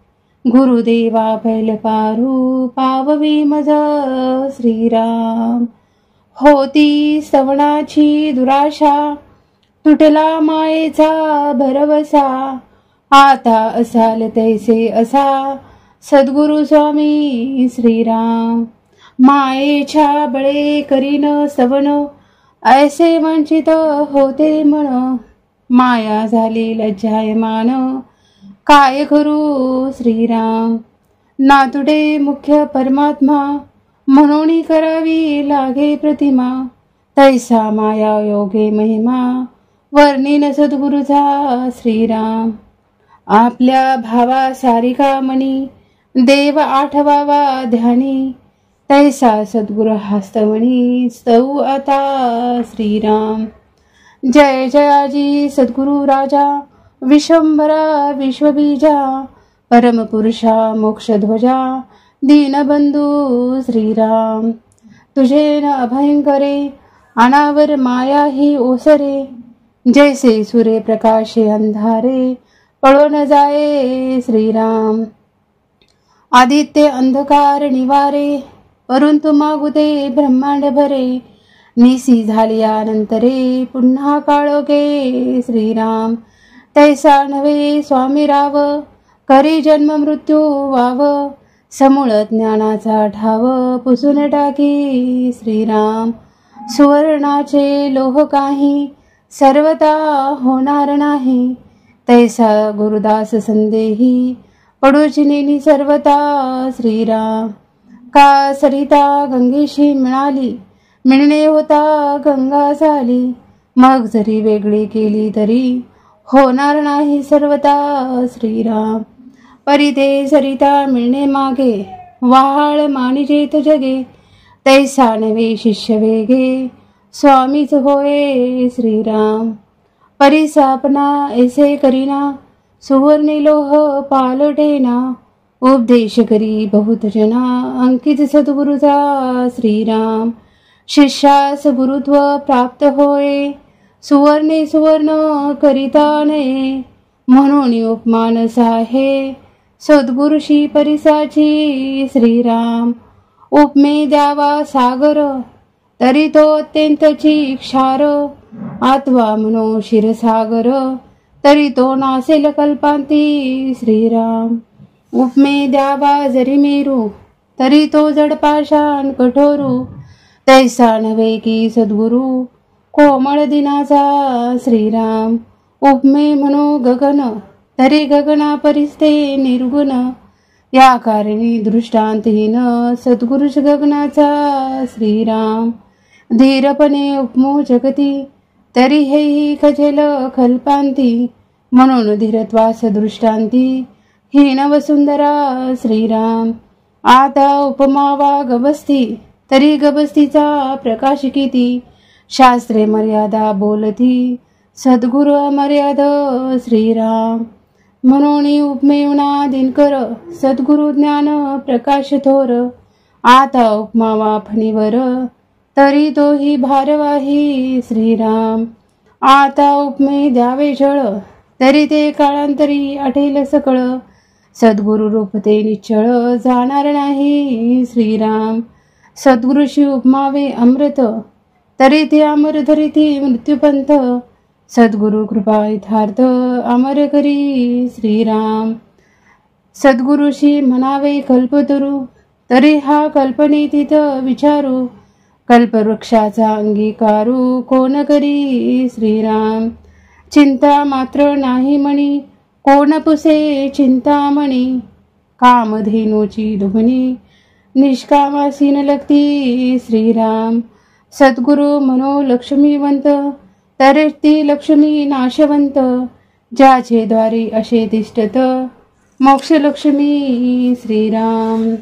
गुरुदेवा पैल पारू, पाववी मज श्रीराम. होती स्तवनाची दुराशा, तुटला मायेचा भरवसा. आता असाल तैसे असा, सद्गुरु स्वामी श्रीराम. मायेच्या बळे करीन स्तवन, ऐसे वंचित होते मन. माया झाली लज्जायमान, काय करू श्रीराम. नातुडे मुख्य परमात्मा, म्हणून करावी लागे प्रतिमा. तैसा माया योगे महिमा, वर्णिन सद्गुरुचा श्रीराम. आपल्या भावा सारिका मनी, देव आठवावा ध्यानी. तैसा सद्गुरु हस्तवणी, स्तवू आता श्रीराम. जय जयाजी सद्गुरु राजा, विश्वंभरा विश्वबीजा. परमपुरुषा मोक्षध्वजा, दीनबंधू श्रीराम. तुझे न अभयंकरे, अनावर माया ही ओसरे. जैसे सूर्य प्रकाशे अंधारे, पळो न जाये श्रीराम. आदित्य अंधकार निवारे, परंतु मागुदे ब्रह्मांड भरे. निसी झालियानंतरे, पुन्हा काळोखे श्रीराम. तैसा नव्हे स्वामी राव, करी जन्म मृत्यू वाव. समूळ ज्ञानाचा ठाव, पुसून टाकी श्रीराम. सुवर्णाचे लोह काही, सर्वता होणार नाही. तैसा गुरुदास संदेही, पडूचिनी सर्वता श्रीराम. का सरिता गंगेशी मिळाली, मिळणे होता गंगा झाली. मग जरी वेगळी केली तरी, होणार नाही सर्वता श्रीराम. परिते सरिता मिळणे मागे, वाहाळ मानिजेत जगे. तैसा नवे शिष्य वेगे, स्वामीच होय श्रीराम. परिसापना ऐसे करीना, सुवर्णी लोह पालटेना. उपदेश करी बहुत जना, अंकित सद्गुरुचा श्रीराम. शिष्यास गुरुत्व प्राप्त होय, सुवर्णे सुवर्ण करिता नये. म्हणून उपमान साहे, सद्गुरुशी परिसाची श्रीराम. उपमे द्यावा सागर, तरी तो अत्यंतची क्षार. आत्वा म्हणो क्षीरसागर, तरी तो नासेल कल्पांती श्रीराम. उपमे द्यावा जरी मेरू, तरी तो जडपाषाण कठोरू. तैसा नव्हे की सद्गुरु, कोमळ दिनाचा श्रीराम. उपमे म्हणो गगन, तरी गगना परिस्ते निर्गुण. या कारणी दृष्टांतहीन, सद्गुरुच गगनाचा श्रीराम. धीरपणे उपमो जगती, तरी हेही खजेल कल्पांती. म्हणून धीरत्वास दृष्टांती, हीन वसुंधरा श्रीराम. आता उपमावा गबस्ती, तरी गबस्तीचा प्रकाश किती. शास्त्रे मर्यादा बोलती, सद्गुरु अमर्याद श्रीराम. म्हणून उपमेवना दिनकर, सद्गुरु ज्ञान प्रकाश थोर. आता उपमावा फणीवर, तरी तोही भारवाही श्रीराम. आता उपमे द्यावे जळ, तरी ते काळांतरी आठेल सकळ. सद्गुरु रूप ते निश्चळ जाणार नाही श्रीराम. सद्गुरुशी उपमावे अमृत, तरी ते अमर धरिती मृत्यूपंथ. सद्गुरु कृपा यथार्थ अमर करी श्रीराम. सद्गुरुशी म्हणावे कल्पतरू, तरी हा कल्पनेतीत विचारू. कल्पवृक्षाचा अंगीकारू कोण करी श्रीराम. चिंता मात्र नाही म्हणी कोण पुसे चिंतामणी. कामधेनूची दुभणी निष्कामासी न लगती श्रीराम. सद्गुरु मनो लक्ष्मीवंत, तरी ती लक्ष्मी नाशवंत. ज्याचे द्वारी असे तिष्ठत मोक्षलक्ष्मी श्रीराम.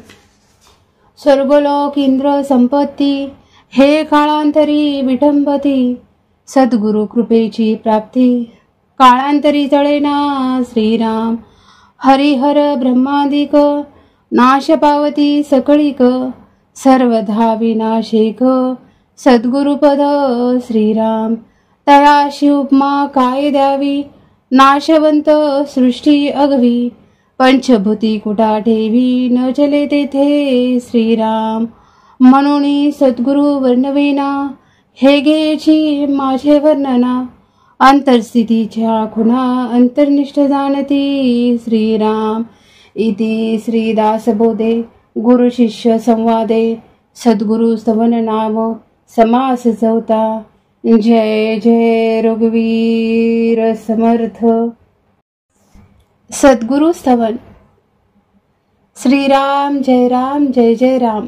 स्वर्गलोक इंद्र संपत्ती, हे काळांतरी विटंबती. सद्गुरु कृपेची प्राप्ती, काळांतरी तळेना श्रीराम. हरिहर ब्रह्मादिक, नाश पावती सकळीक. सर्वधा विनाशेक, सद्गुरुपद श्रीराम. तयाशी उपमा काय द्यावी, नाशवंत सृष्टी अगवी. पंचभूती कुटा ठेवी, न चले तेथे श्रीराम. म्हणून सद्गुरु वर्णवेना, हे घ्यायची माझे वर्णना. अंतरस्थितीच्या खुणा अंतर्निष्ठ जाणती श्रीराम. इति श्रीदासबोधे गुरु शिष्य संवादे. सद्गुरु स्तवन नाम समास चौथा. जय जय रघुवीर समर्थ. सद्गुरु स्तवन. श्रीराम जय राम जय जय राम.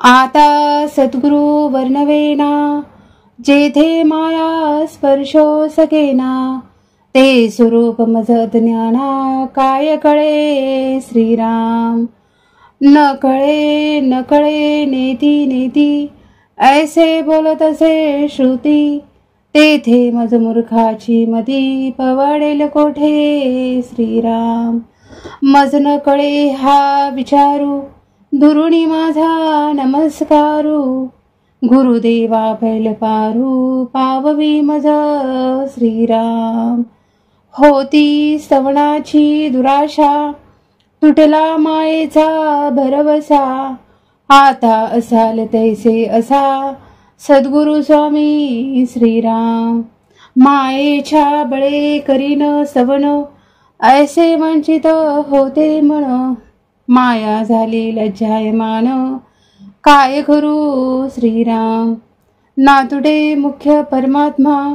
आता सद्गुरु वर्णवेना, जेथे माया स्पर्शो सकेना. ते स्वरूप मज ज्ञाना, काय कळे श्रीराम. न कळे नेती नेती, ऐसे बोलत असे श्रुती. तेथे मज मूर्खाची मती, पवाडेल कोठे श्रीराम. मज न कळे हा विचारू, दुरुणी माझा नमस्कारू. गुरुदेवा पैल पारू, पाववी मज श्रीराम. होती स्तवनाची दुराशा, तुटला मायेचा भरवसा. आता असाल तैसे असा, सद्गुरु स्वामी श्रीराम. मायेच्या बळे करीन स्तवन, ऐसे वंचित होते मन. माया झाली लज्जायमान, काय करू श्रीराम. नातुडे मुख्य परमात्मा,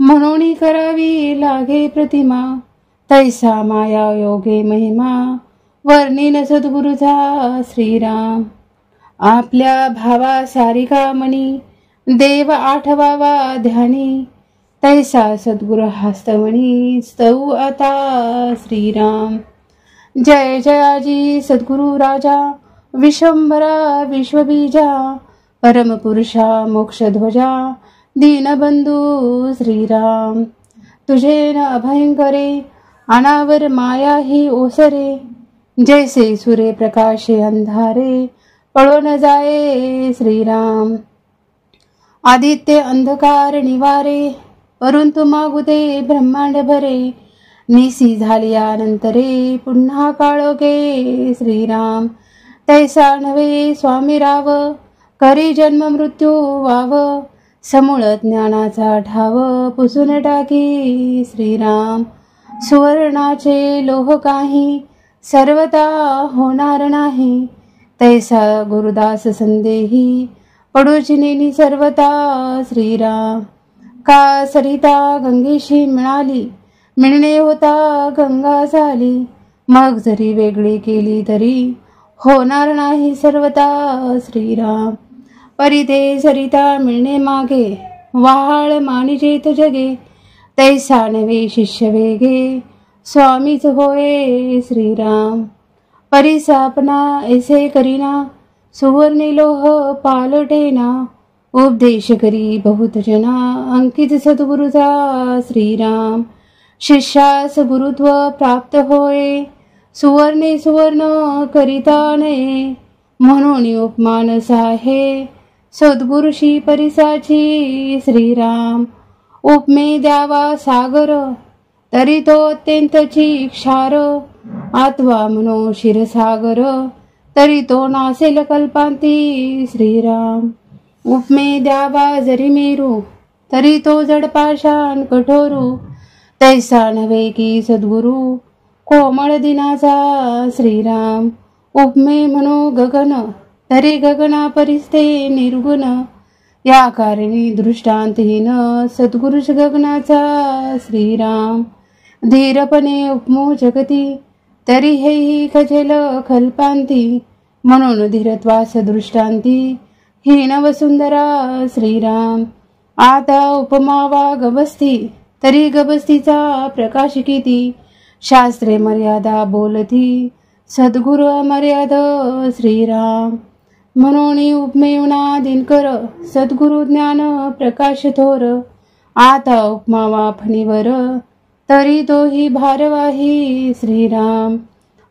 म्हणून करावी लागे प्रतिमा. तैसा माया योगे महिमा, वर्णिन सद्गुरुचा श्रीराम. आपल्या भावा सारिका मनी, देव आठवावा ध्यानी. तैसा सद्गुरु हस्तमणी, स्तव आता श्रीराम. जय जयाजी सद्गुरु राजा, विश्वंभरा विश्वबीजा. परमपुरुषा मोक्षध्वजा, दीनबंधू श्रीराम. तुझे न अभयंकरे, अनावर माया ही ओसरे. जैसे सूर्य प्रकाशे अंधारे, पळो न जाये श्रीराम. आदित्य अंधकार निवारे, परंतु मागुदे ब्रह्मांड भरे. निसी झालियानंतरे, पुन्हा काळोखे श्रीराम. तैसा नव्हे स्वामी राव, करी जन्म मृत्यू वाव. समूळ ज्ञानाचा ठाव, पुसून टाकी श्रीराम. सुवर्णाचे लोह काही, सर्वता होणार नाही. तैसा गुरुदास संदेही, पडूची नेनी सर्वता श्रीराम. का सरिता गंगेशी मिळाली, मिळणे होता गंगा झाली. मग जरी वेगळी केली तरी, होणार नाही सर्वता श्रीराम. परिते सरिता मिळणे मागे, वहाळ मानिजेत जगे. तैसा नवे शिष्य वेगे, स्वामीच होय श्रीराम. परिसापना ऐसे करीना, सुवर्णी लोह पालटेना. उपदेश करी बहुत जना, अंकित सद्गुरुचा श्रीराम. शिष्यास गुरुत्व प्राप्त होय, सुवर्णे सुवर्ण करिता नये. म्हणून उपमान साहे, सद्गुरुशी परिसाची श्रीराम. उपमे द्यावा सागर, तरी तो अत्यंतची क्षार. आत्वा म्हणो क्षीरसागर, तरी तो नासेल कल्पांती. श्रीराम. उपमे द्यावा जरी मेरू, तरी तो जड पाषाण कठोरू. तैसा नव्हे की सद्गुरु, कोमळ दिनाचा. श्रीराम. उपमे म्हणो गगन, तरी गगना परिस्ते निर्गुण. या कारणी दृष्टांतहीन सद्गुरुच गगनाचा. श्रीराम. धीरपणे उपमो जगती, तरी हेही खचेल कल्पांती. म्हणून धीरत्वास दृष्टांती हीन वसुंधरा. श्रीराम. आता उपमावा गवस्ती, तरी गवस्तीचा प्रकाश किती. शास्त्रे मर्यादा बोलती, सद्गुरु अमर्याद. श्रीराम. म्हणून उपमेयुना दिनकर, सद्गुरु ज्ञान प्रकाश थोर. आता उपमावा फणीवर, तरी तोही भारवाही. श्रीराम.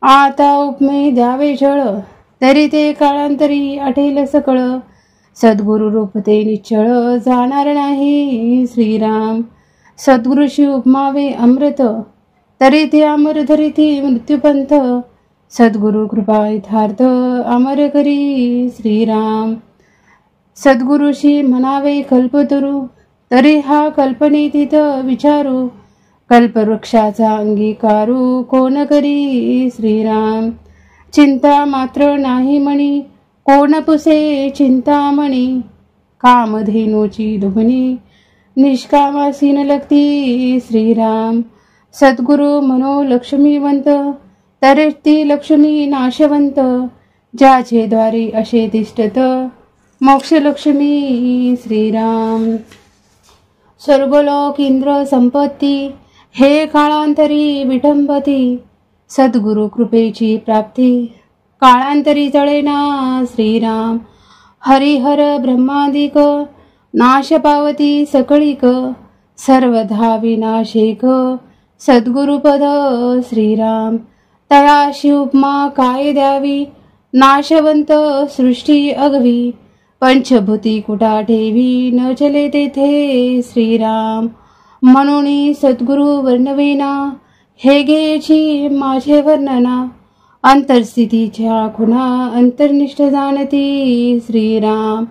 आता उपमे द्यावे जळ, तरी ते काळांतरी आठेल सकळ. सद्गुरु रूप ते निश्चळ, जाणार नाही. श्रीराम. सद्गुरुशी उपमावे अमृत, तरी ते अमर धरिती मृत्यूपंथ. सद्गुरु कृपा यथार्थ अमर करी. श्रीराम. सद्गुरुशी म्हणावे कल्पतरू, तरी हा कल्पनेतीत विचारू. कल्पवृक्षाचा अंगीकारू कोण करी. श्रीराम. चिंता मात्र नाही मणी, कोण पुसे चिंतामणी. कामधेनूची दुभणी, निष्कामासी न लगती. श्रीराम. सद्गुरु म्हणो लक्ष्मीवंत, तरी ती लक्ष्मी नाशवंत. ज्याचे द्वारी असे तिष्ठत, मोक्षलक्ष्मी. श्रीराम. स्वर्गलोक इंद्र संपत्ती, हे काळांतरी विटंबती. सद्गुरु कृपेची प्राप्ती, काळांतरी जळेना. श्रीराम. हरिहर ब्रह्मादिक, नाश पावती सकळीक. सर्वधा विनाशेक, सद्गुरुपद. श्रीराम. तयाशी उपमा काय द्यावी, नाशवंत सृष्टी अगवी. पंचभूती कुटा ठेवी, न चले तेथे. श्रीराम. म्हणून सद्गुरु वर्णवेना, हे घ्यायची माझे वर्णना. अंतरस्थितीच्या खुणा अंतर्निष्ठ जाणती. श्रीराम.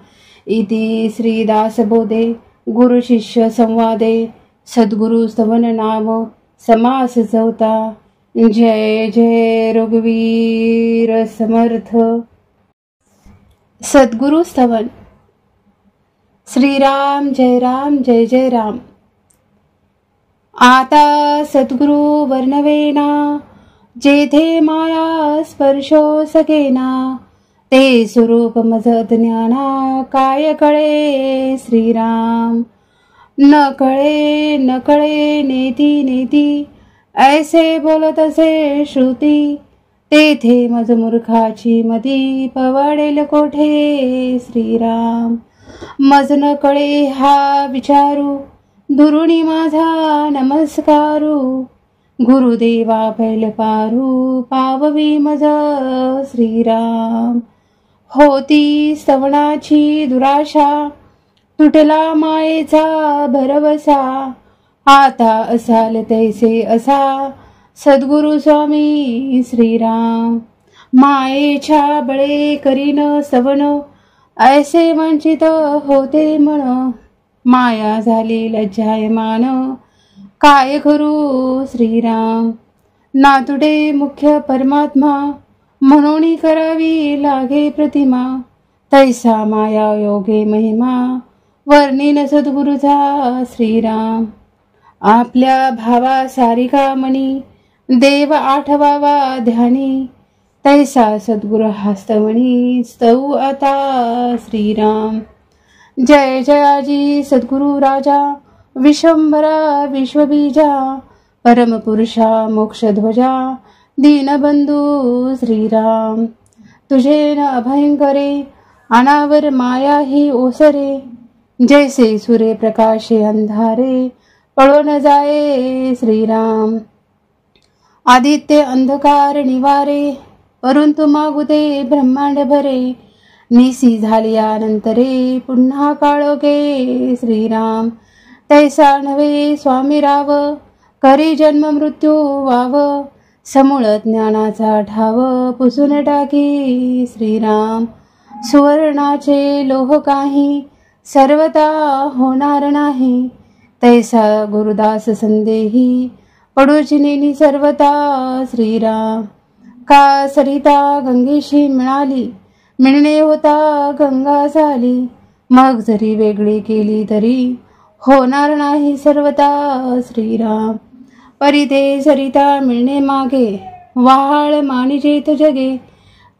इति श्रीदासबोधे गुरु शिष्य संवादे सद्गुरु स्तवन नाम समास चौथा. जय जय रघुवीर समर्थ. सद्गुरु स्तवन. श्रीराम जय राम जय जय राम. आता सद्गुरु वर्णवेना, जेथे माया स्पर्शो सकेना. ते स्वरूप मज ज्ञाना, काय कळे. श्रीराम. न कळे नेती नेती, ऐसे बोलत असे श्रुती. तेथे मज मूर्खाची मती, पवाडेल कोठे. श्रीराम. मज न कळे हा विचारू, दुरुणी माझा नमस्कारू. गुरुदेवा पैल पारू, पाववी मज. श्रीराम. होती स्तवनाची दुराशा, तुटला मायेचा भरवसा. आता असाल तैसे असा, सद्गुरु स्वामी. श्रीराम. मायेच्या बळे करीन स्तवन, ऐसे वंचित होते मन. माया झाली लज्जायमान, काय करू. श्रीराम. नातुडे मुख्य परमात्मा, म्हणून करावी लागे प्रतिमा. तैसा माया योगे महिमा, वर्णिन सद्गुरुचा. श्रीराम. आपल्या भावा सारिका मणी, देव आठवावा ध्यानी. तैसा सद्गुरु हस्तमणी, स्तऊ आता. श्रीराम. जय जयाजी सद्गुरु राजा, विश्वंभरा विश्वबीजा. परमपुरुषा मोक्षध्वजा, दीनबंधू. श्रीराम. तुझे न अभयंकरे, अनावर माया ही ओसरे. जैसे सूर्य प्रकाशे अंधारे, पळो न जाये. श्रीराम. आदित्य अंधकार निवारे, परंतु मागुते ब्रह्मांड भरे. निसी झाली अनंतरे, पुन्हा काळोखे. श्रीराम. तैसा नव्हे स्वामी राव, करी जन्म मृत्यू वाव, समूळ ज्ञानाचा ठाव, पुसून टाकी श्रीराम. सुवर्णाचे लोह काही, सर्वता होणार नाही, तैसा गुरुदास संदेही, पडूची नेनी सर्वता श्रीराम. का सरिता गंगेशी मिळाली, मिळणे होता गंगा झाली, मग जरी वेगळी केली तरी होणार नाही सर्वता श्रीराम. परी ते सरिता मिळणे मागे, वाहाळ मानिजेत जगे,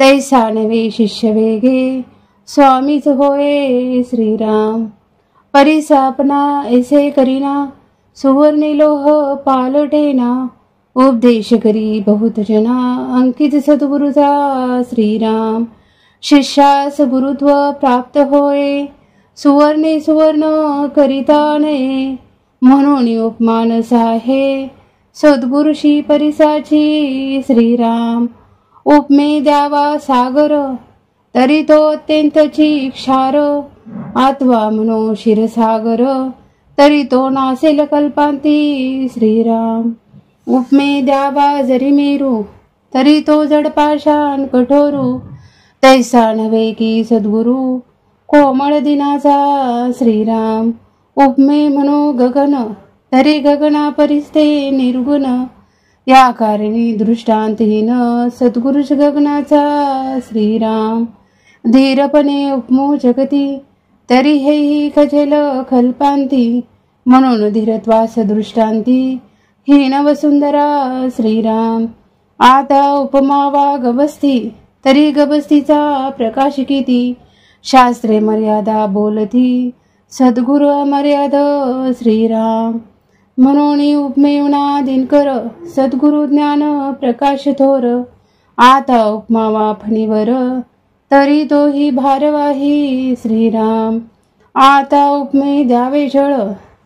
तैसा नवे शिष्य वेगे, स्वामीच होय श्रीराम. परी सापना ऐसे करीना, सुवर्णी लोह पालटेना, उपदेश करी बहुत जना, अंकित सद्गुरुचा श्रीराम. शिष्यास गुरुत्व प्राप्त होय, सुवर्णे सुवर्ण करिता नये, म्हणून उपमान साहे, सद्गुरुशी परिसाची श्रीराम. उपमे द्यावा सागर, तरी तो अत्यंतची क्षार, आत्वा म्हणो क्षीरसागर, तरी तो नासेल कल्पांती श्रीराम. उपमे द्यावा जरी मेरू, तरी तो जडपाषाण कठोरू, तैसा नव्हे की सद्गुरु, कोमळ दिनाचा श्रीराम. उपमे म्हणो गगन, तरी गगना परिस्ते निर्गुण, या कारणी दृष्टांतहीन, सद्गुरुश गगनाचा श्रीराम. धीरपणे उपमो जगती, तरी हेही खजेल कल्पांती, म्हणून धीरत्वास दृष्टांती, हीन वसुंधरा श्रीराम. आता उपमावा गबस्ती, तरी गबस्तीचा प्रकाश किती, शास्त्रे मर्यादा बोलती, सद्गुरु अमर्याद श्रीराम. म्हणून उपमेवना दिनकर, सद्गुरु ज्ञान प्रकाश थोर, आता उपमावा फणीवर, तरी तोही भारवाही श्रीराम. आता उपमे द्यावे जळ,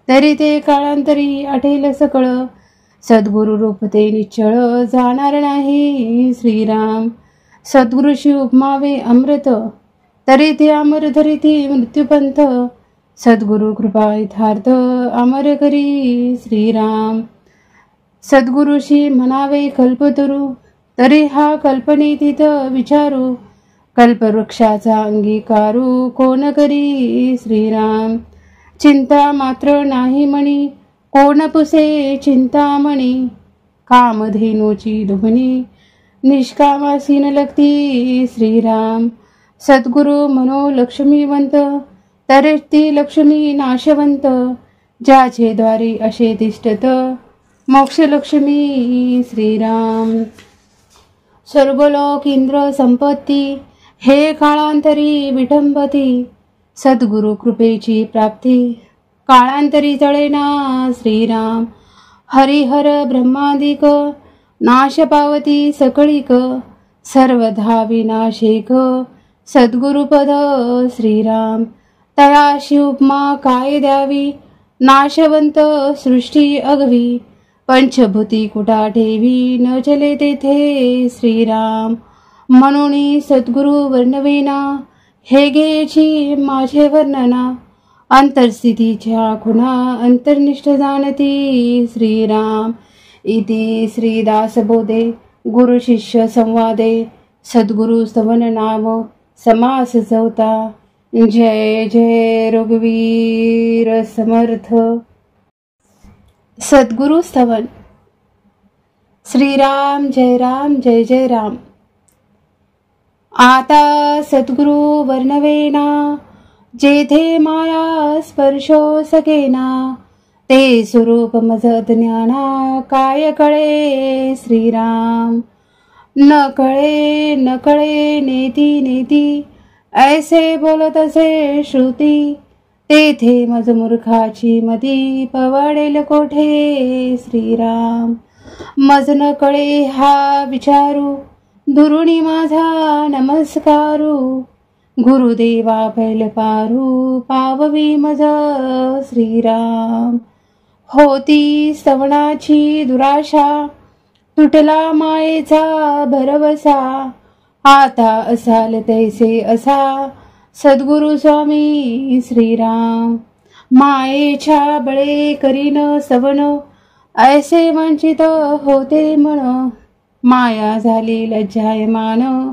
तरी ते काळांतरी आठेल सकळ, सद्गुरु रूप ते निश्चळ, जाणार नाही श्रीराम. सद्गुरुशी उपमावे अमृत, तरी ते अमर धरिती मृत्यूपंथ, सद्गुरु कृपा यथार्थ, अमर करी श्रीराम. सद्गुरुशी म्हणावे कल्पतरू, तरी हा कल्पनेतीत विचारू, कल्पवृक्षाचा अंगीकारू, कोण करी श्रीराम. चिंता मात्र नाही म्हणी, कोण पुसे चिंतामणी, कामधेनूची दुभणी, निष्कामासीन लगती श्रीराम. सद्गुरु म्हणो लक्ष्मीवंत, तरी ती लक्ष्मी नाशवंत, ज्याचे द्वारी असे तिष्ठत, मोक्षलक्ष्मी श्रीराम. स्वर्गलोक इंद्र संपत्ती, हे काळांतरी विटंबती, सद्गुरु कृपेची प्राप्ती, काळांतरी जळेना श्रीराम. हरिहर ब्रह्मादिक, नाश पावती सकळीक, सर्वधा विनाशिक, सद्गुरुपद श्रीराम. तयाशी उपमा काय द्यावी, नाशवंत सृष्टी अगवी, पंचभूती कुटा ठेवी, न चले तेथे श्रीराम. म्हणून सद्गुरु वर्णवेना, हे घ्यायची माझे वर्णना, अंतरस्थितीच्या खुणा अंतर्निष्ठ जाणती श्रीराम. इति श्रीदासबोधे गुरु शिष्य संवादे, सद्गुरु स्तवन नाम समास चौथा. जय जय रघुवीर समर्थ. सद्गुरु स्तवन. श्रीराम जय राम जय जय राम. आता सद्गुरु वर्णवेना, जेथे माया स्पर्शो सकेना, ते स्वरूप मज ज्ञाना, काय कळे श्रीराम. न कळे नेती नेती, ऐसे बोलत असे श्रुती, तेथे मज मूर्खाची मती, पवाडेल कोठे श्रीराम. मज न कळे हा विचारू, दुरुणी माझा नमस्कारू, गुरुदेवा पैल पारू, पाववी मज श्रीराम. होती स्तवनाची दुराशा, तुटला मायेचा भरवसा, आता असाल तैसे असा, सद्गुरु स्वामी श्रीराम. मायेच्या बळे करीन सवन, ऐसे वंचित होते मन. माया झाली लज्जायमान,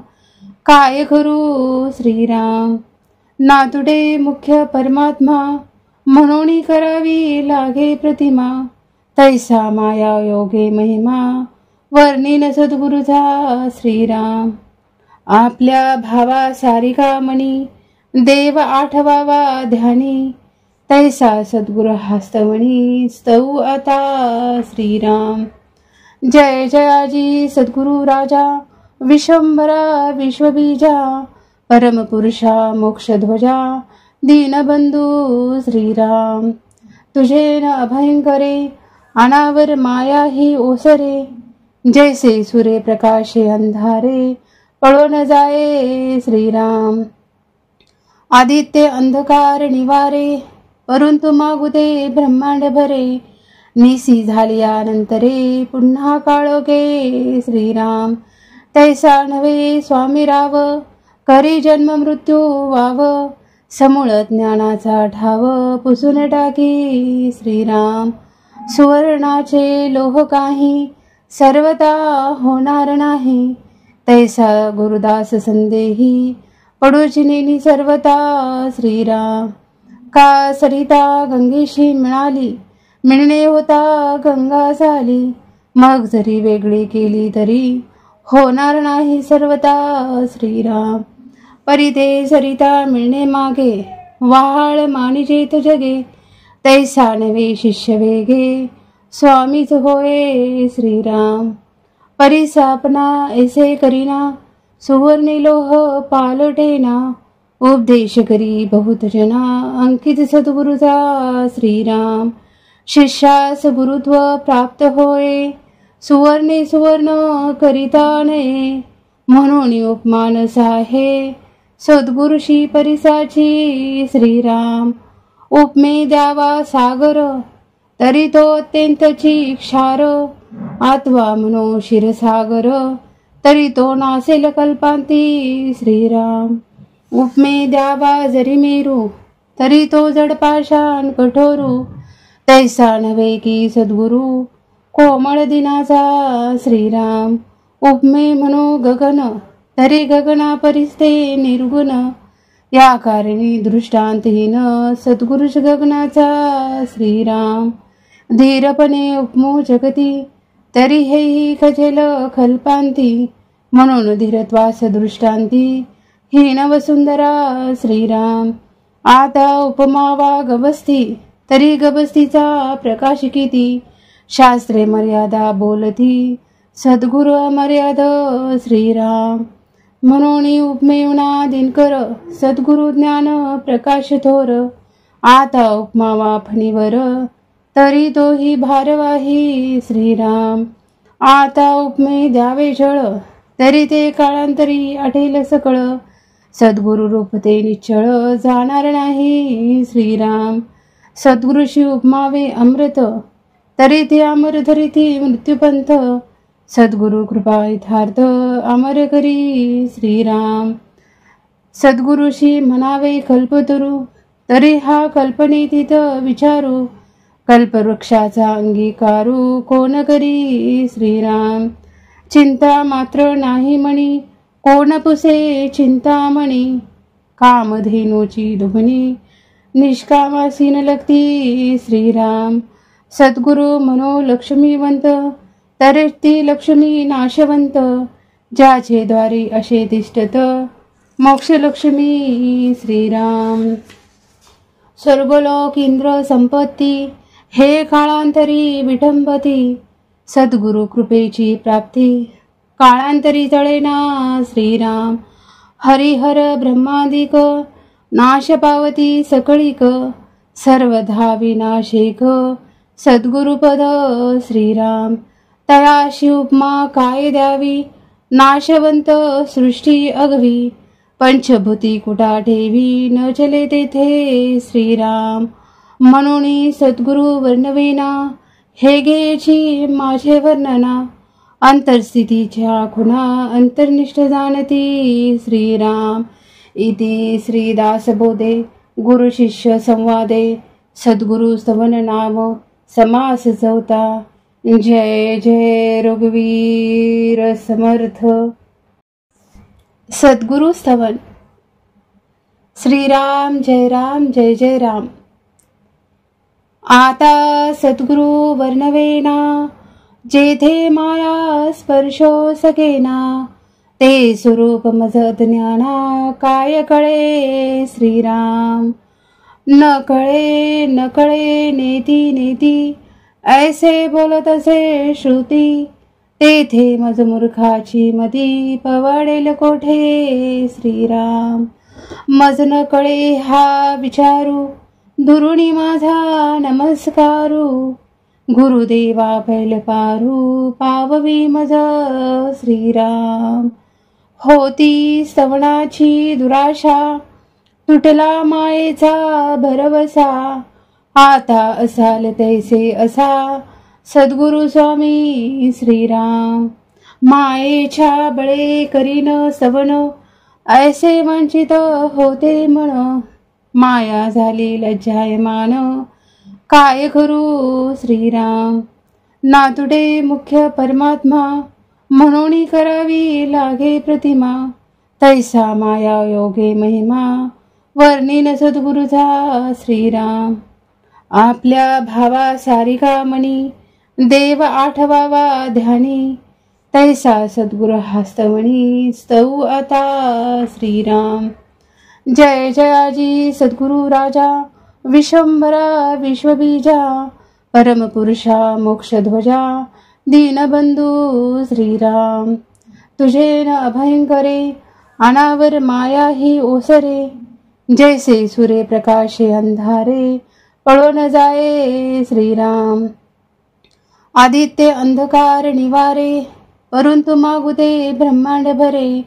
काय करू श्रीराम. नातुडे मुख्य परमात्मा, म्हणून करावी लागे प्रतिमा. तैसा माया योगे महिमा, वर्णिन सद्गुरुचा श्रीराम. आपल्या भावा सारिका मणी, देव आठवावा ध्यानी. तैसा सद्गुरु हस्तमणी, स्तव आता श्रीराम. जय जयाजी सद्गुरु राजा, विश्वंभरा विश्वबीजा. परमपुरुषा मोक्षध्वजा, दीनबंधू श्रीराम. तुझे न अभयंकरे, अनावर माया ही ओसरे. जैसे सूर्य प्रकाशे अंधारे, पळो न जाये श्रीराम. आदित्य अंधकार निवारे, परंतु मागुदे ब्रह्मांड भरे. निसी झालियानंतरे, पुन्हा काळोखे श्रीराम. तैसा नव्हे स्वामी राव, करी जन्म मृत्यू वाव. समूळ ज्ञानाचा ठाव, पुसून टाकी श्रीराम. सुवर्णाचे लोह काही, सर्वता होणार नाही. तैसा गुरुदास संदेही, पडूची नेनी सर्वता श्रीराम. का सरिता गंगेशी मिळाली, मिळणे होता गंगा झाली. मग जरी वेगळी केली तरी, होणार नाही सर्वता श्रीराम. परिते सरिता मिळणे मागे, वाहाळ मानिजेत जगे. तैसा नवे शिष्य वेगे, स्वामीच होय श्रीराम. परिसापना ऐसे करीना, सुवर्णी लोह पालटेना. उपदेश करी बहुत जना, अंकित सद्गुरुचा श्रीराम. शिष्यास गुरुत्व प्राप्त होय, सुवर्णे सुवर्ण करिता नये. म्हणून उपमानस आहे, सद्गुरुशी परिसाची श्रीराम. उपमे द्यावा सागर, तरी तो अत्यंतची क्षार. आत्वा मनो क्षीरसागर, तरी तो नासेल कल्पांती श्रीराम. उपमे द्यावा जरी मेरू, तरी तो जड पाषाण कठोरू. तैसा नव्हे की सद्गुरु, कोमळ दिनाचा श्रीराम. उपमे म्हणो गगन, तरी गगना परिस्ते निर्गुण. या कारणी दृष्टांतहीन, सद्गुरुश गगनाचा श्रीराम. धीरपणे उपमो जगती, तरी हेही खजेल कल्पांती. म्हणून धीरत्वास दृष्टांती, हीन वसुंधरा श्रीराम. आता उपमावा गबस्ती, तरी गबस्तीचा प्रकाश किती. शास्त्रे मर्यादा बोलती, सद्गुरु अमर्याद श्रीराम. म्हणून उपमेवना दिनकर, सद्गुरु ज्ञान प्रकाश थोर. आता उपमावा फणीवर, तरी तोही भारवाही श्रीराम. आता उपमे द्यावे जळ, तरी ते काळांतरी आठेल सकळ. सद्गुरु रूप ते निश्चळ, जाणार नाही श्रीराम. सद्गुरुशी उपमावे अमृत, तरी ते अमर धरिती मृत्यूपंथ. सद्गुरु कृपा यथार्थ, अमर करी श्रीराम. सद्गुरुशी म्हणावे कल्पतरू, तरी हा कल्पनेतीत विचारू. कल्पवृक्षाचा अंगीकारू, कोण करी श्रीराम. चिंता मात्र नाही म्हणी, कोण पुसे चिंतामणी. कामधेनूची दुभणी, निष्कामासीन लगती श्रीराम. सद्गुरु मनो लक्ष्मीवंत, तरी ती लक्ष्मी नाशवंत. ज्याचे द्वारी असे तिष्ठत, मोक्ष लक्ष्मी श्रीराम. स्वर्गलोक इंद्र संपत्ती, हे काळांतरी विटंबती. सद्गुरु कृपेची प्राप्ती, काळांतरी जळेना श्रीराम. हरिहर ब्रह्मादिक, नाश पावती सकळीक. सर्वधा विनाशिक, सद्गुरुपद श्रीराम. तयाशी उपमा काय द्यावी, नाशवंत सृष्टी अगवी. पंचभूती कुटा ठेवी, न चले तेथे श्रीराम. म्हणून सद्गुरु वर्णवेना, हे घ्यायची माझे वर्णना. अंतरस्थितीच्या खुणा, अंतर्निष्ठ जाणती श्रीराम. इति श्रीदासबोधे गुरु शिष्य संवादे सद्गुरु स्तवन नाम समास चौथा। जय जय रघुवीर समर्थ। सद्गुरु स्तवन। श्रीराम जय राम जय जय राम। आता सद्गुरु वर्णवेना जेथे माया स्पर्शो सकेना, ते स्वरूप मज ज्ञाना काय कळे श्रीराम। न कळे नेती नेती, ऐसे बोलत असे श्रुती, तेथे मज मूर्खाची मती पवाडेल कोठे श्रीराम। मज न कळे हा विचारू, दुरुणी माझा नमस्कारू, गुरुदेवा पैल पारू पाववी मज श्रीराम। होती स्तवनाची दुराशा, तुटला मायेचा भरवसा, आता असाल तैसे असा सद्गुरु स्वामी श्रीराम। मायेच्या बळे करीन स्तवन, ऐसे वंचित होते मन, माया झाली लज्जायमान, काय करू श्रीराम। नातुडे मुख्य परमात्मा, म्हणून करावी लागे प्रतिमा, तैसा माया योगे महिमा, वर्णिन सद्गुरुचा श्रीराम। आपल्या भावा सारिका मनी, देव आठवावा ध्यानी, तैसा सद्गुरु हस्तवणी, स्तवू आता श्रीराम। जय जयाजी सद्गुरु राजा, विश्वंभरा विश्वबीजा, परमपुरुषा मोक्षध्वजा, दीनबंधू श्रीराम। तुझे न अभयंकरे, अनावर माया ही ओसरे, जैसे सूर्य प्रकाशे अंधारे, पळो न जाये श्रीराम। आदित्य अंधकार निवारे, परंतु मागुते ब्रह्मांड भरे,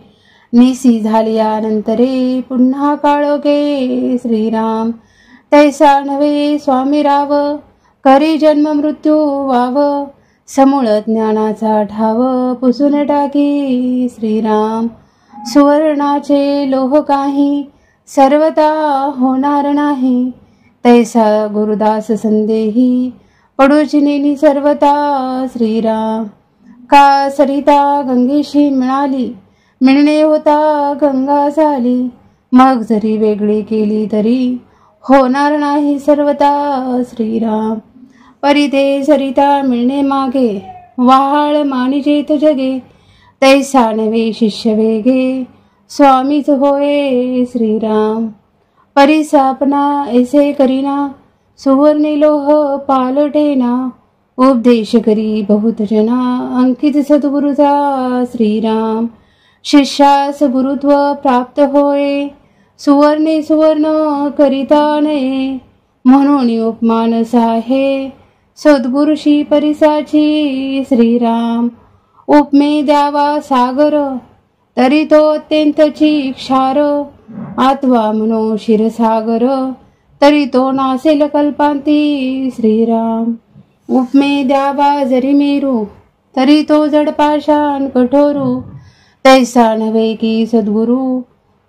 निसी झाल्यानंतरे पुन्हा काळोखे श्रीराम। तैसा नव्हे स्वामी राव, करी जन्म मृत्यू वाव, समूळ ज्ञानाचा ठाव पुसून टाकी श्रीराम। सुवर्णाचे लोह काही, सर्वता होणार नाही, तैसा गुरुदास संदेही, पडूची नेनी सर्वता श्रीराम। का सरिता गंगेशी मिळणे होता गंगा झाली, मग जरी वेगळी केली तरी होणार नाही सर्वता श्रीराम। परी ते सरिता मिळणे मागे, वाहाळ मानिजेत जगे, तैसा नवे शिष्य वेगे, स्वामीच होय श्रीराम। परी सापना ऐसे करीना, सुवर्णी लोह पालटेना, उपदेश करी बहुत जना, अंकित सद्गुरुचा श्रीराम। शिष्यास गुरुत्व प्राप्त होय, सुवर्ण करिता नये, म्हणून उपमान साहे, सद्गुरुशी परिसाची श्रीराम। उपमे द्यावा सागर, तरी तो अत्यंतची क्षार, आत्वा मनो क्षीरसागर, तरी तो नासेल कल्पांती श्रीराम। उपमे द्यावा जरी मेरू, तरी तो जड पाषाण कठोरू, तैसा नव्हे की सद्गुरु,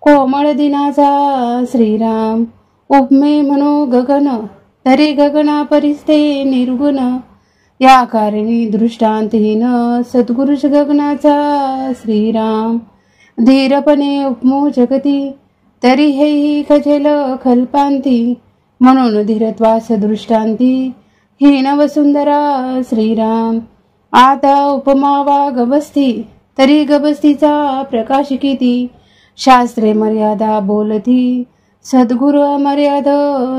कोमळ दिनाचा श्रीराम। उपमे म्हणो गगन, तरी गगना परिस्ते निर्गुण, या कारणी दृष्टांतहीन, सद्गुरुश गगनाचा श्रीराम। धीरपणे उपमो जगती, तरी हेही खजेल कल्पांती, म्हणून धीरत्वास दृष्टांती, हीन वसुंधरा श्रीराम। आता उपमावा गवस्ती, तरी गवस्तीचा प्रकाश किती, शास्त्रे मर्यादा बोलती, सद्गुरु अमर्याद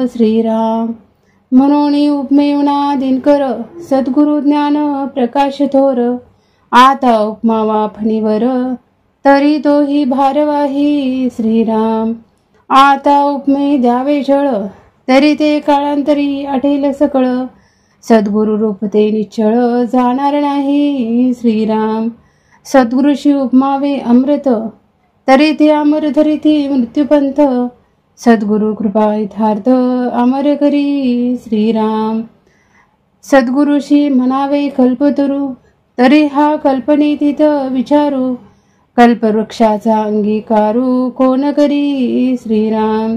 श्रीराम। म्हणून उपमेवना दिनकर, सद्गुरु ज्ञान प्रकाश थोर, आता उपमावा फणीवर, तरी तोही भारवाही श्रीराम। आता उपमे द्यावे जळ, तरी ते काळांतरी आठेल सकळ, सद्गुरु रूप ते निश्चळ, जाणार नाही श्रीराम। सद्गुरुशी उपमावे अमृत, तरी ते अमर धरिती मृत्यूपंथ, सद्गुरु कृपा यथार्थ, अमर करी श्रीराम। सद्गुरुशी म्हणावे कल्पतरू, तरी हा कल्पनेतीत विचारू, कल्पवृक्षाचा अंगीकारू, कोण करी श्रीराम।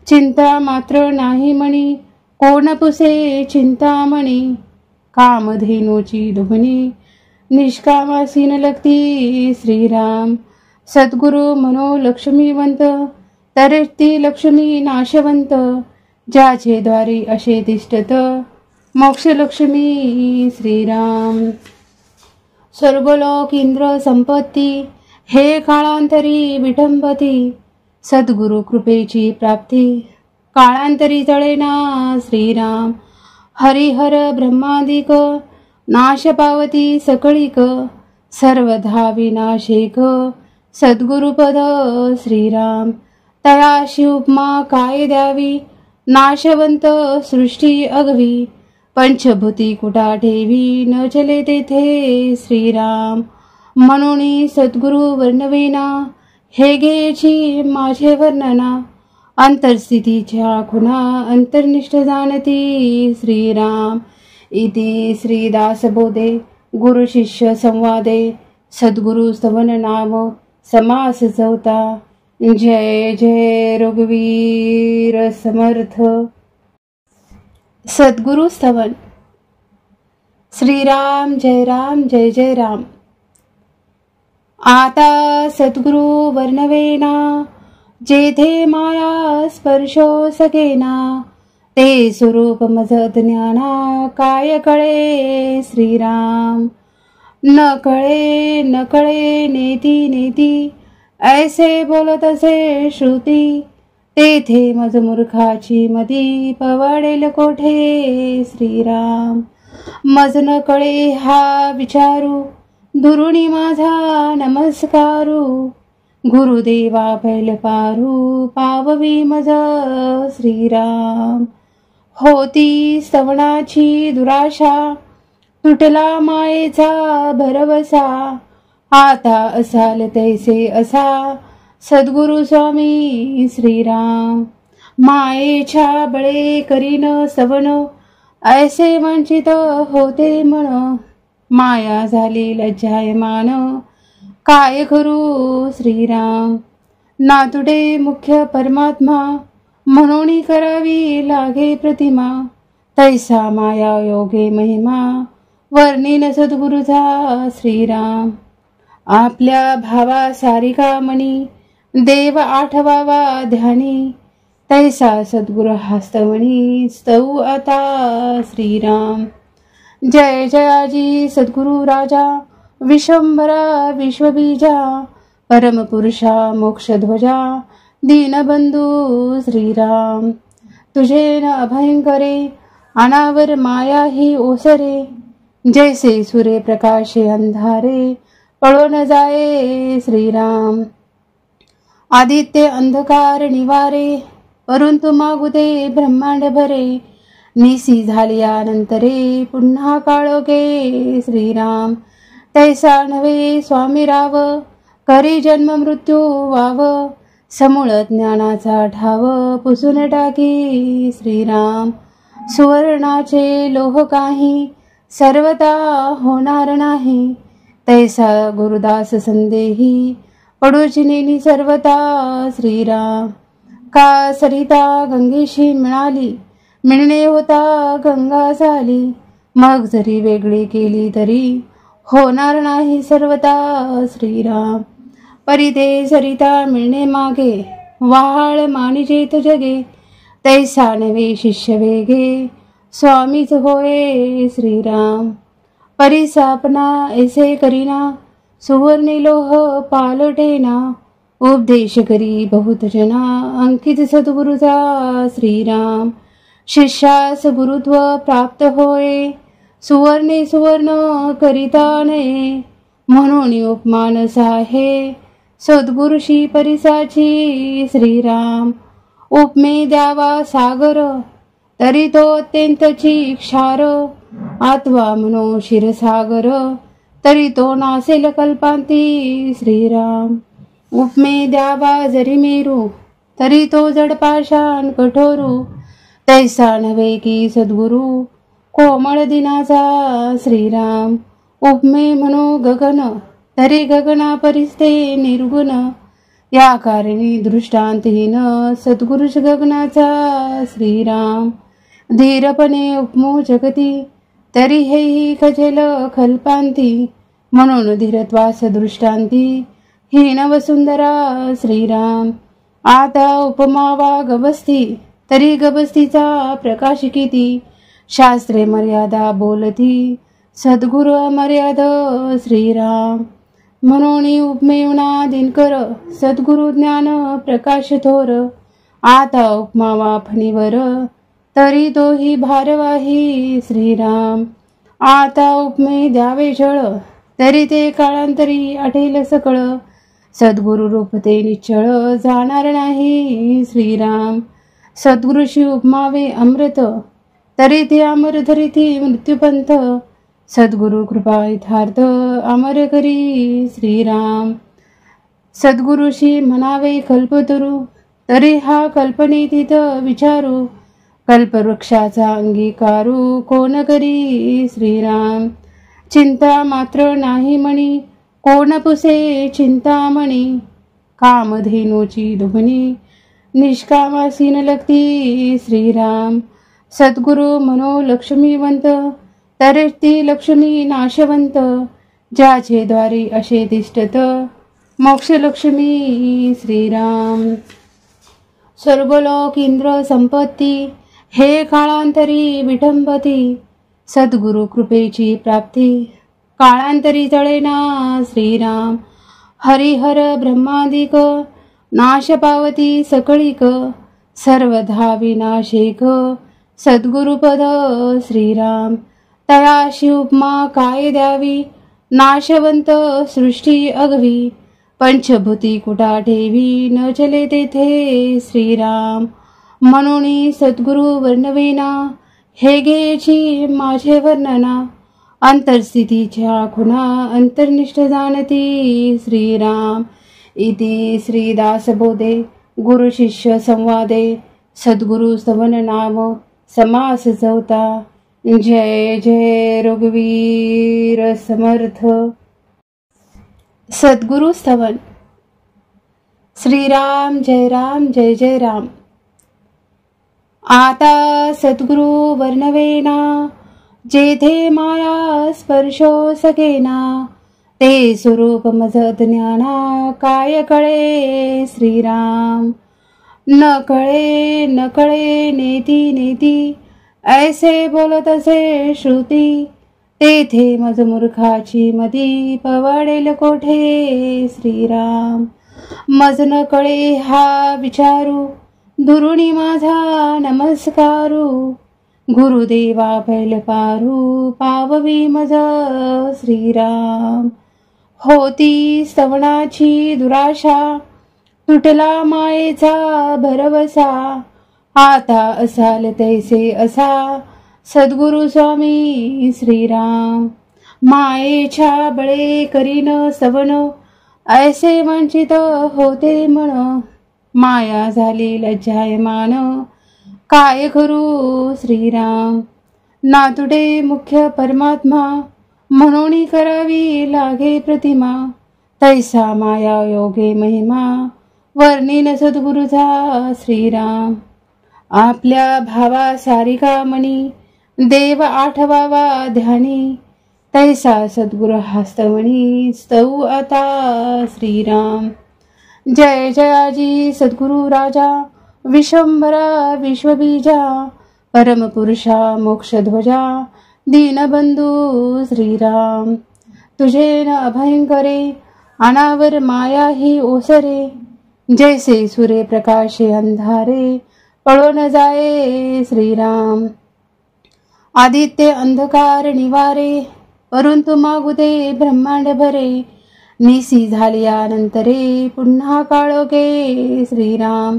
चिंता मात्र नाही मनी, कोण पुसे चिंतामणी, कामधेनूची दुभणी, निष्कामासी न लगती श्रीराम. सद्गुरु मनोलक्ष्मीवंत, तरती लक्ष्मी नाशवंत, ज्याचे द्वारी असे तिष्ठत, मोक्षलक्ष्मी श्रीराम. स्वर्गलोक इंद्र संपत्ती, हे काळांतरी विठंबती, सद्गुरु कृपेची प्राप्ती, काळांतरी तळेना श्रीराम. हरिहर ब्रह्मादिक, नाश पावती सकळीक, सर्वधा विनाशिक, सद्गुरुपद श्रीराम. तयाशी उपमा काय द्यावी, नाशवंत सृष्टी अगवी, पंचभूती कुटा ठेवी, न चले तेथे श्रीराम. म्हणून सद्गुरु वर्णवेना, हे घ्यायची माझे वर्णना, अंतरस्थितीच्या खुणा अंतर्निष्ठ जाणती श्रीराम. इति श्रीदासबोधे गुरु शिष्य संवादे सद्गुरु स्तवन नाम समास चौथा. जय जय रघुवीर समर्थ. सद्गुरु स्तवन. श्रीराम जय राम जय जय राम. आता सद्गुरु वर्णवेना, जेथे माया स्पर्शो सकेना, ते स्वरूप मज ज्ञाना, काय कळे श्रीराम. न कळे नेती नेती, ऐसे बोलत असे श्रुती, तेथे मज मूर्खाची मती, पवाडेल कोठे श्रीराम. मज न कळे हा विचारू, दुरुणी माझा नमस्कारू, गुरुदेवा पैल पारू, पाववी मज श्रीराम. होती स्तवनाची दुराशा, तुटला मायेचा भरवसा, आता असाल तैसे असा, सद्गुरु स्वामी श्रीराम. मायेच्या बळे करीन स्तवन, ऐसे वंचित होते मन, माया झाली लज्जायमान, काय करू श्रीराम. नातुडे मुख्य परमात्मा, म्हणून करावी लागे प्रतिमा, तैसा माया योगे महिमा, वर्णिन सद्गुरुचा श्रीराम. आपल्या भावा सारिका मणी, देव आठवावा ध्यानी, तैसा सद्गुरु हस्तवणी, स्तऊ आता श्रीराम. जय जयाजी सद्गुरु राजा, विश्वंभरा विश्वबीजा, परमपुरुषा मोक्षध्वजा, दीनबंधू श्रीराम. तुझे न अभयंकरे, अनावर माया ही ओसरे, जैसे सूर्य प्रकाशे अंधारे, पळो न जाये श्रीराम. आदित्य अंधकार निवारे, परंतु मागू दे ब्रह्मांड भरे, निसी झालियानंतरे, पुन्हा काळोखे श्रीराम. तैसा नव्हे स्वामी राव, करी जन्म मृत्यू वाव, समूळ ज्ञानाचा ठाव, पुसून टाकी श्रीराम. सुवर्णाचे लोह काही, सर्वता होणार नाही, तैसा गुरुदास संदेही, पडूची नेनी सर्वता श्रीराम. का सरिता गंगेशी मिळाली, मिळणे होता गंगा झाली, मग जरी वेगळी केली तरी, होणार नाही सर्वता श्रीराम. परिते सरिता मिळणे मागे, वाहाळ मानिजेत जगे, तैसा नवे शिष्य वेगे, स्वामीच होय श्रीराम. परिसापना ऐसे करीना, सुवर्णी लोह पालटेना, उपदेश करी बहुत जना, अंकित सद्गुरुचा श्रीराम. शिष्यास गुरुत्व प्राप्त होय, सुवर्णे सुवर्ण करिता नये, म्हणून उपमान साहे, सद्गुरुशी परिसाची श्रीराम. उपमे द्यावा सागर, तरी तो अत्यंतची क्षार, आत्वा मनो क्षीरसागर, तरी तो नासेल कल्पांती श्रीराम. उपमे द्यावा जरी मेरू, तरी तो जडपाषाण कठोरू, तैसा नव्हे की सद्गुरु, कोमळ दिनाचा श्रीराम. उपमे म्हणो गगन, तरी गगना परिस्ते निर्गुण, या कारणी दृष्टांतहीन, सद्गुरुच गगनाचा श्रीराम. धीरपणे उपमो जगती, तरी हेही खजेल कल्पांती, म्हणून धीरत्वास दृष्टांती, हीन वसुंधरा श्रीराम. आता उपमा वा गबस्ती, तरी गबस्तीचा प्रकाश किती, शास्त्रे मर्यादा बोलती, सद्गुरु अमर्याद श्रीराम. म्हणून उपमेयुना दिनकर, सद्गुरु ज्ञान प्रकाश थोर. आता उपमा वा फणीवर, तरी तोही भारवाही श्रीराम. आता उपमे द्यावे जळ, तरी ते काळांतरी आठेल सकळ. सद्गुरु रूप ते निश्चळ, जाणार नाही श्रीराम. सद्गुरुशी उपमावे अमृत, तरी ते अमर धरिती मृत्यूपंथ. सद्गुरु कृपा यथार्थ, अमर करी श्रीराम. सद्गुरुशी म्हणावे कल्पतरू, तरी हा कल्पनेतीत विचारू. कल्पवृक्षाचा अंगीकारू, कोण करी श्रीराम. चिंता मात्र नाही म्हणी, कोण पुसे चिंतामणी. कामधेनूची दुभणी, निष्कामासीन लगती श्रीराम. सद्गुरु मनो लक्ष्मीवंत, तरी ती लक्ष्मी नाशवंत. ज्याचे द्वारी असे तिष्ठत, मोक्षलक्ष्मी श्रीराम. स्वर्गलोक इंद्र संपत्ती, हे काळांतरी विटंबती. सद्गुरु कृपेची प्राप्ती, काळांतरी जळेना श्रीराम. हरिहर ब्रह्मादिक, नाश पावती सकळीक. सर्वधा विनाशेक, सद्गुरुपद श्रीराम. तयाशी उपमा काय द्यावी, नाशवंत सृष्टी अगवी. पंचभूती कुटा ठेवी, न चले तेथे श्रीराम. म्हणून सद्गुरु वर्णवेना, हे घ्यायची माझे वर्णना. अंतरस्थितीच्या खुणा, अंतर्निष्ठ जाणती श्रीराम. इति श्रीदासबोधे गुरु शिष्य संवादे, सद्गुरु स्तवन नाम समास चौथा. जय जय रघुवीर समर्थ. सद्गुरु स्तवन. श्रीराम जय राम जय जय राम. आता सद्गुरु वर्णवेना, जेथे माया स्पर्शो सकेना. ते स्वरूप मज ज्ञाना, काय कळे श्रीराम. न कळे नेती नेती, ऐसे बोलत असे श्रुती. तेथे मज मूर्खाची मती, पवाडेल कोठे श्रीराम. मज न कळे हा विचारू, दुरुणी माझा नमस्कारू. गुरुदेवा पैल पारू, पाववी मज श्रीराम. होती स्तवनाची दुराशा, तुटला मायेचा भरवसा. आता असाल तैसे असा, सद्गुरु स्वामी श्रीराम. मायेच्या बळे करीन स्तवन, ऐसे वंचित होते मन. माया झाली लज्जायमान, काय करू श्रीराम. नातुडे मुख्य परमात्मा, म्हणून करावी लागे प्रतिमा. तैसा माया योगे महिमा, वर्णिन सद्गुरुचा श्रीराम. आपल्या भावा सारिका मणी, देव आठवावा ध्यानी. तैसा सद्गुरु हस्तमणी, स्तव आता श्रीराम. जय जयाजी सद्गुरु राजा, विश्वंभरा विश्वबीजा. परमपुरुषा मोक्षध्वजा, दीनबंधू श्रीराम. तुझे न अभयंकरे, अनावर माया ही ओसरे. जैसे सूर्य प्रकाशे अंधारे, पळो न जाये श्रीराम. आदित्य अंधकार निवारे, परंतु मागू दे ब्रह्मांड भरे. निसी झाल्यानंतरे, पुन्हा काळोखे श्रीराम.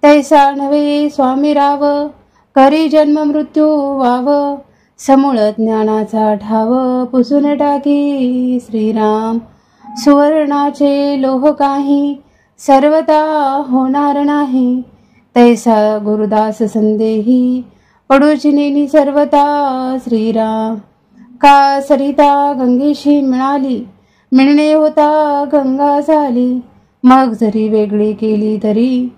तैसा नव्हे स्वामी राव, करी जन्म मृत्यू वाव. समूळ ज्ञानाचा ठाव, पुसून टाकी श्रीराम. सुवर्णाचे लोह काही, सर्वता होणार नाही. तैसा गुरुदास संदेही, पडूची नेनी सर्वता श्रीराम. का सरिता गंगेशी मिळाली, मिळणे होता गंगा झाली. मग जरी वेगळी केली तरी,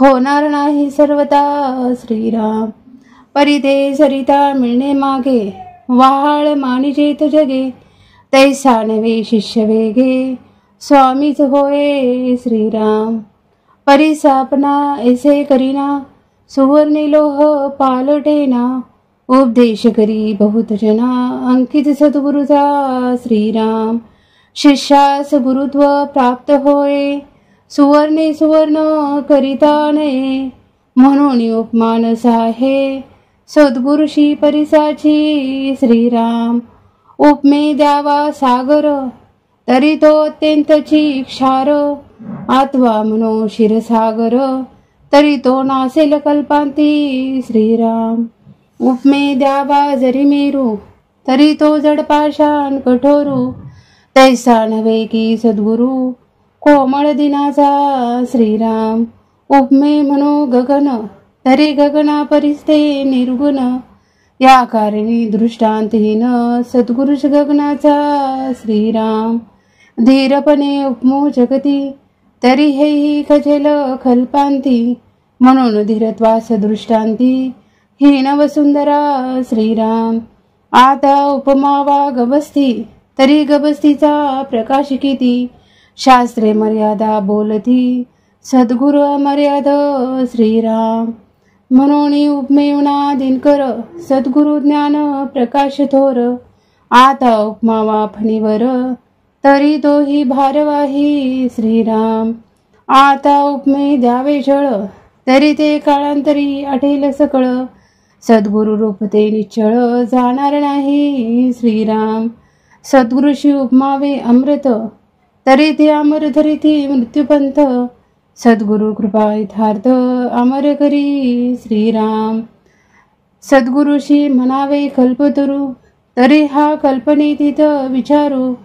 होणार नाही सर्वता श्रीराम. परिदे सरिता मिळणे मागे, व्हाळ मानिजेत जगे, तैसा नवे शिष्य वेगे, स्वामीच होय श्रीराम. परिसापना ऐसे करीना, सुवर्णे लोह पालटेना, उपदेश करी बहुत जना, अंकित सद्गुरुचा श्रीराम. शिष्यास गुरुत्व प्राप्त होय, सुवर्णे सुवर्ण करिता नये, म्हणून उपमानस आहे सद्गुरुशी परिसाची श्रीराम. उपमे द्यावा सागर, तरी तो अत्यंतची क्षार, आत्वा म्हणो क्षीरसागर, तरी तो नासेल कल्पांती श्रीराम. उपमे द्यावा जरी मेरू, तरी तो जड पाषाण कठोरू, तैसा नव्हे की सद्गुरु कोमळ दिनाचा श्रीराम. उपमे म्हणो गगन, तरी गगना परिस्ते निर्गुण, या कारणी दृष्टांतहीन सद्गुरुच गगनाचा श्रीराम. धीरपणे उपमो जगती, तरी हेही खजेल कल्पांती, म्हणून धीरत्वास दृष्टांती हीन वसुंधरा श्रीराम. आता उपमावा गवस्ती, तरी गबस्तीचा प्रकाश किती, शास्त्रे मर्यादा बोलती, सद्गुरु अमर्याद श्रीराम. म्हणून उपमेवना दिनकर, सद्गुरु ज्ञान प्रकाश थोर, आता उपमावा फणीवर, तरी तोही भारवाही श्रीराम. आता उपमे द्यावे जळ, तरी ते काळांतरी आठेल सकळ, सद्गुरु रूप ते निश्चळ, जाणार नाही श्रीराम. सद्गुरुशी उपमावे अमृत, तरी ते अमर धरिती मृत्यूपंथ, सद्गुरु कृपा यथार्थ अमर करी श्रीराम. सद्गुरुशी म्हणावे कल्पतरू, तरी हा कल्पनेतीत विचारू,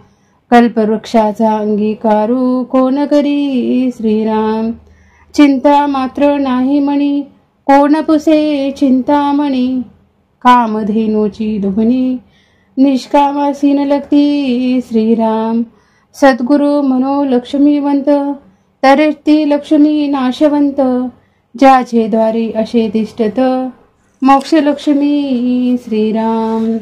कल्पवृक्षाचा अंगीकारू कोण करी श्रीराम. चिंता मात्र नाही मणी, कोण पुसे चिंतामणी, कामधेनूची दुभणी, निष्कामासीन लगती श्रीराम. सद्गुरु म्हणो लक्ष्मीवंत, तरी ती लक्ष्मी नाशवंत, ज्याचे द्वारे असे तिष्ठत मोक्ष लक्ष्मी श्रीराम.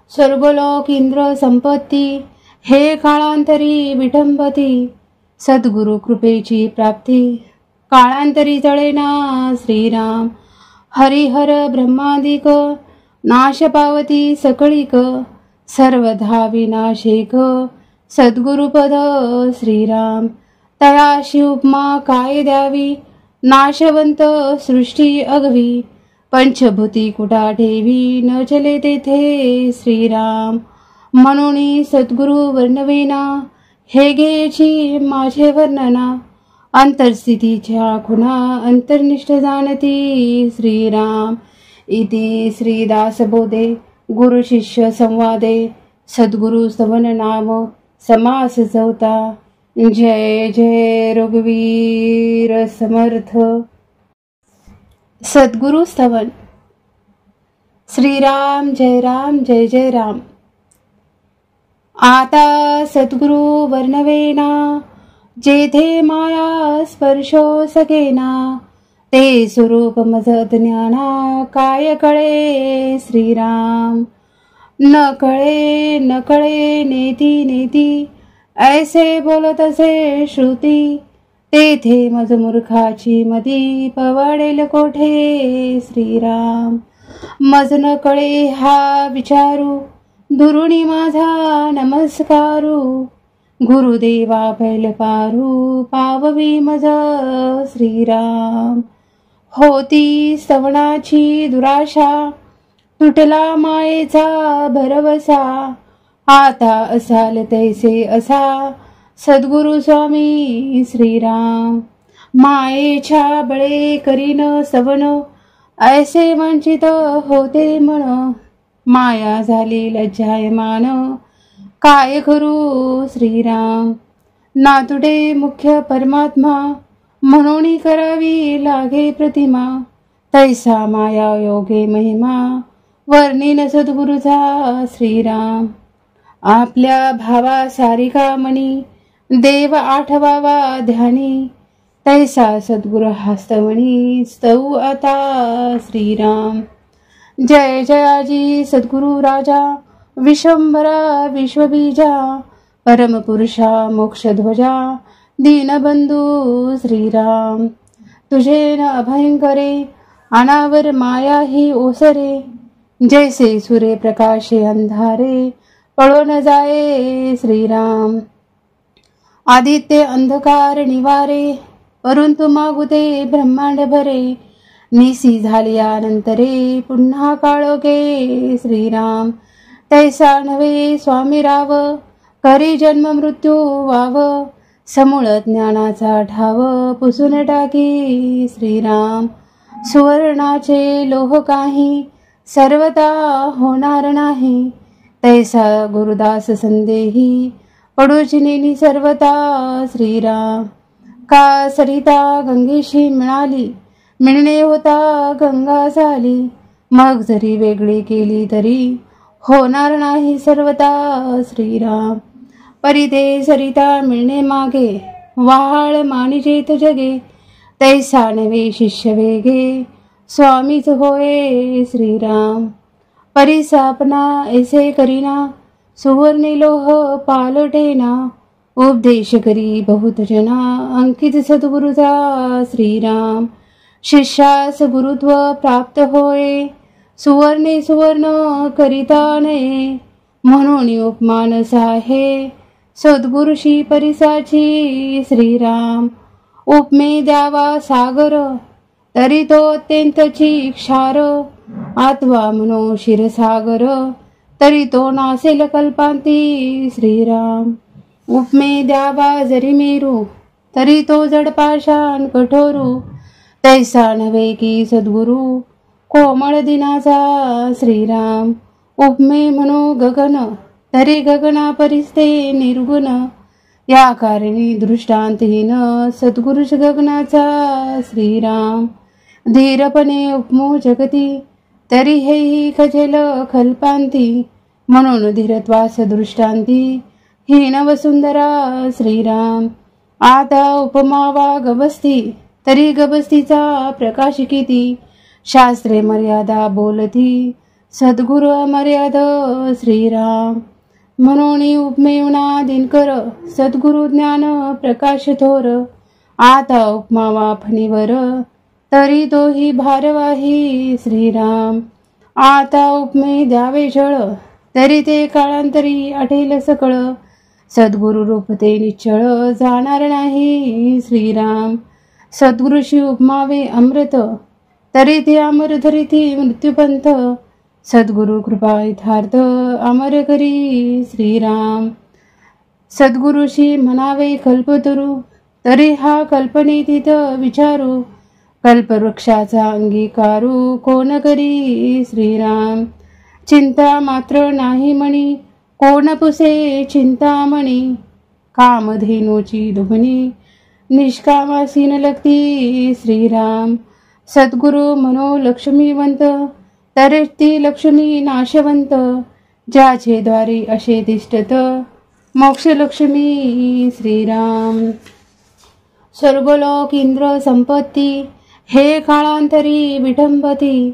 स्वर्गलोक इंद्र संपत्ती, हे काळांतरी विठंबती, सद्गुरु कृपेची प्राप्ती काळांतरी तळेना श्रीराम. हरिहर ब्रह्मादिक, नाश पावती सकळीक, सर्वधा विनाशिक, सद्गुरुपद श्रीराम. तयाशी उपमा काय द्यावी, नाशवंत सृष्टी अगवी, पंचभूती कुटा ठेवी, न चले तेथे श्रीराम. म्हणून सद्गुरु वर्णवेना, हे घ्यायची माझे वर्णना, अंतरस्थितीच्या खुणा अंतर्निष्ठ जाणती श्रीराम. इति श्रीदासबोधे गुरु शिष्य संवादे, सद्गुरु स्तवन नाम समास चौथा. जय जय रघुवीर समर्थ. सद्गुरु स्तवन. श्रीराम जय राम जय जय राम. आता सद्गुरु वर्णवेना, जेथे माया स्पर्शो सगेना, ते स्वरूप मज ज्ञाना, काय कळे श्रीराम. न कळे नेती नेती, ऐसे बोलत असे श्रुती, तेथे मज मूर्खाची मती, पवाडेल कोठे श्रीराम. मज न कळे हा विचारू, दुरुणी माझा नमस्कारू, गुरुदेवा पैल पारू, पाववी मज श्रीराम. होती स्तवनाची दुराशा, तुटला मायेचा भरवसा, आता असाल तैसे असा, सद्गुरु स्वामी श्रीराम. मायेच्या बळे करीन स्तवन, ऐसे वंचित होते मन, माया झाली लज्जायमान, काय करू श्रीराम. नातुडे मुख्य परमात्मा, म्हणून करावी लागे प्रतिमा, तैसा माया योगे महिमा, वर्णिन सद्गुरुचा श्रीराम. आपल्या भावा सारिका मणी, देव आठवावा ध्यानी, तैसा सद्गुरु हस्तमणी स्तव आता श्रीराम। जय जयाजी सद्गुरु राजा विश्वंभरा विश्वबीजा परमपुरुषा मोक्षध्वजा दीनबंधू श्रीराम। तुझे न अभयंकरे अनावर माया ही ओसरे जैसे सूर्य प्रकाशे अंधारे पळो न जाये श्रीराम। आदित्य अंधकार निवारे परंतु मागुते ब्रह्मांड भरे निसी झाल्यानंतरे पुन्हा काळोखे श्रीराम। तैसा नव्हे स्वामी राव करी जन्म मृत्यू वाव समूळ ज्ञानाचा ठाव पुसून टाकी श्रीराम। सुवर्णाचे लोह काही सर्वता होणार नाही तैसा गुरुदास संदेही पडूचिनी सर्वता श्रीराम। का सरिता गंगेशी मिळाली मिळणे होता गंगा झाली मग जरी वेगळी केली तरी होणार नाही सर्वता श्रीराम। परिते सरिता मिळणे मागे वाहाळ मानिजेत जगे तैसा नवे शिष्य वेगे स्वामीच होय श्रीराम। परिसापना ऐसे करीना सुवर्णी लोह पालटेना उपदेश करी बहुत जना अंकित सद्गुरुचा श्रीराम। शिष्यास गुरुत्व प्राप्त होय सुवर्णे सुवर्ण करिता नये म्हणून उपमानस आहे सद्गुरुशी परिसाची श्रीराम। उपमे द्यावा सागर तरी तो अत्यंतची क्षार आत्वा म्हणो क्षीरसागर तरी तो नासेल कल्पांती श्रीराम। उपमे द्यावा जरी मेरू तरी तो जडपाषाण कठोरू तैसा नव्हे की सद्गुरु कोमळ दिनाचा श्रीराम। उपमे म्हणो गगन तरी गगना परिस्ते निर्गुण या कारणी दृष्टांतहीन सद्गुरुच गगनाचा श्रीराम। धीरपणे उपमो जगती तरी हेही खजेल कल्पांती म्हणून धीरत्वास दृष्टांती हीन वसुंधरा श्रीराम। आता उपमावा गबस्ती तरी गबस्तीचा प्रकाश किती शास्त्रे मर्यादा बोलती सद्गुरु अमर्याद श्रीराम। म्हणून उपमेवना दिनकर सद्गुरु ज्ञान प्रकाश थोर आता उपमावा फणीवर तरी तोही भारवाही श्रीराम। आता उपमे द्यावे जळ तरी ते काळांतरी आठेल सकळ सद्गुरु रूप ते निश्चळ जाणार नाही श्रीराम। सद्गुरुशी उपमावे अमृत तरी ते अमर धरिती मृत्यूपंथ सद्गुरु कृपा यथार्थ अमर करी श्रीराम। सद्गुरुशी म्हणावे कल्पतरू तरी हा कल्पनेतीत विचारू कल्पवृक्षाचा अंगीकारू कोण करी श्रीराम। चिंता मात्र नाही म्हणी कोण पुसे चिंतामणी कामधेनूची दुभणी निष्कामासीन लगती श्रीराम। सद्गुरु म्हणो लक्ष्मीवंत तरी ती लक्ष्मी नाशवंत ज्याचे द्वारी असे तिष्ठत मोक्ष लक्ष्मी श्रीराम। स्वर्गलोक इंद्र संपत्ती हे काळांतरी विटंबती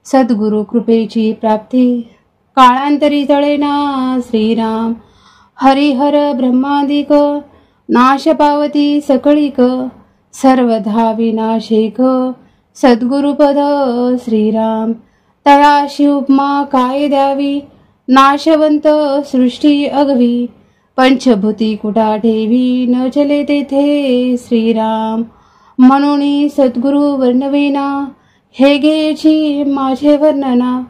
सद्गुरु कृपेची प्राप्ती काळांतरी तळेना श्रीराम। हरिहर ब्रह्मादिक नाश पावती सकळीक सर्वधा विनाशिक सद्गुरुपद श्रीराम। तयाशी उपमा काय द्यावी नाशवंत सृष्टी अगवी पंचभूती कुटा ठेवी न चले तेथे श्रीराम। म्हणून सद्गुरु वर्णवेना हे घ्यायची माझे वर्णना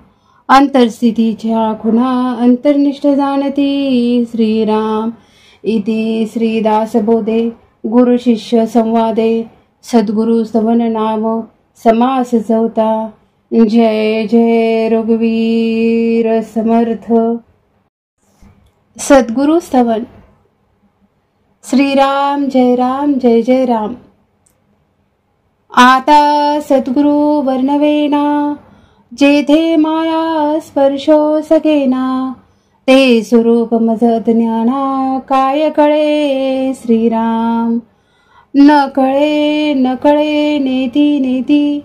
अंतरस्थितीच्या खुणा अंतर्निष्ठ जाणती श्रीराम। इति श्रीदासबोधे गुरु शिष्य संवादे सद्गुरु स्तवन नाम समास चौथा। जय जय रघुवीर समर्थ। सद्गुरु स्तवन। श्रीराम जय राम जय जय राम। आता सद्गुरु वर्णवेना जेथे माया स्पर्शो सकेना ते स्वरूप मज ज्ञाना काय कळे श्रीराम। न कळे न कळे नेती नेती,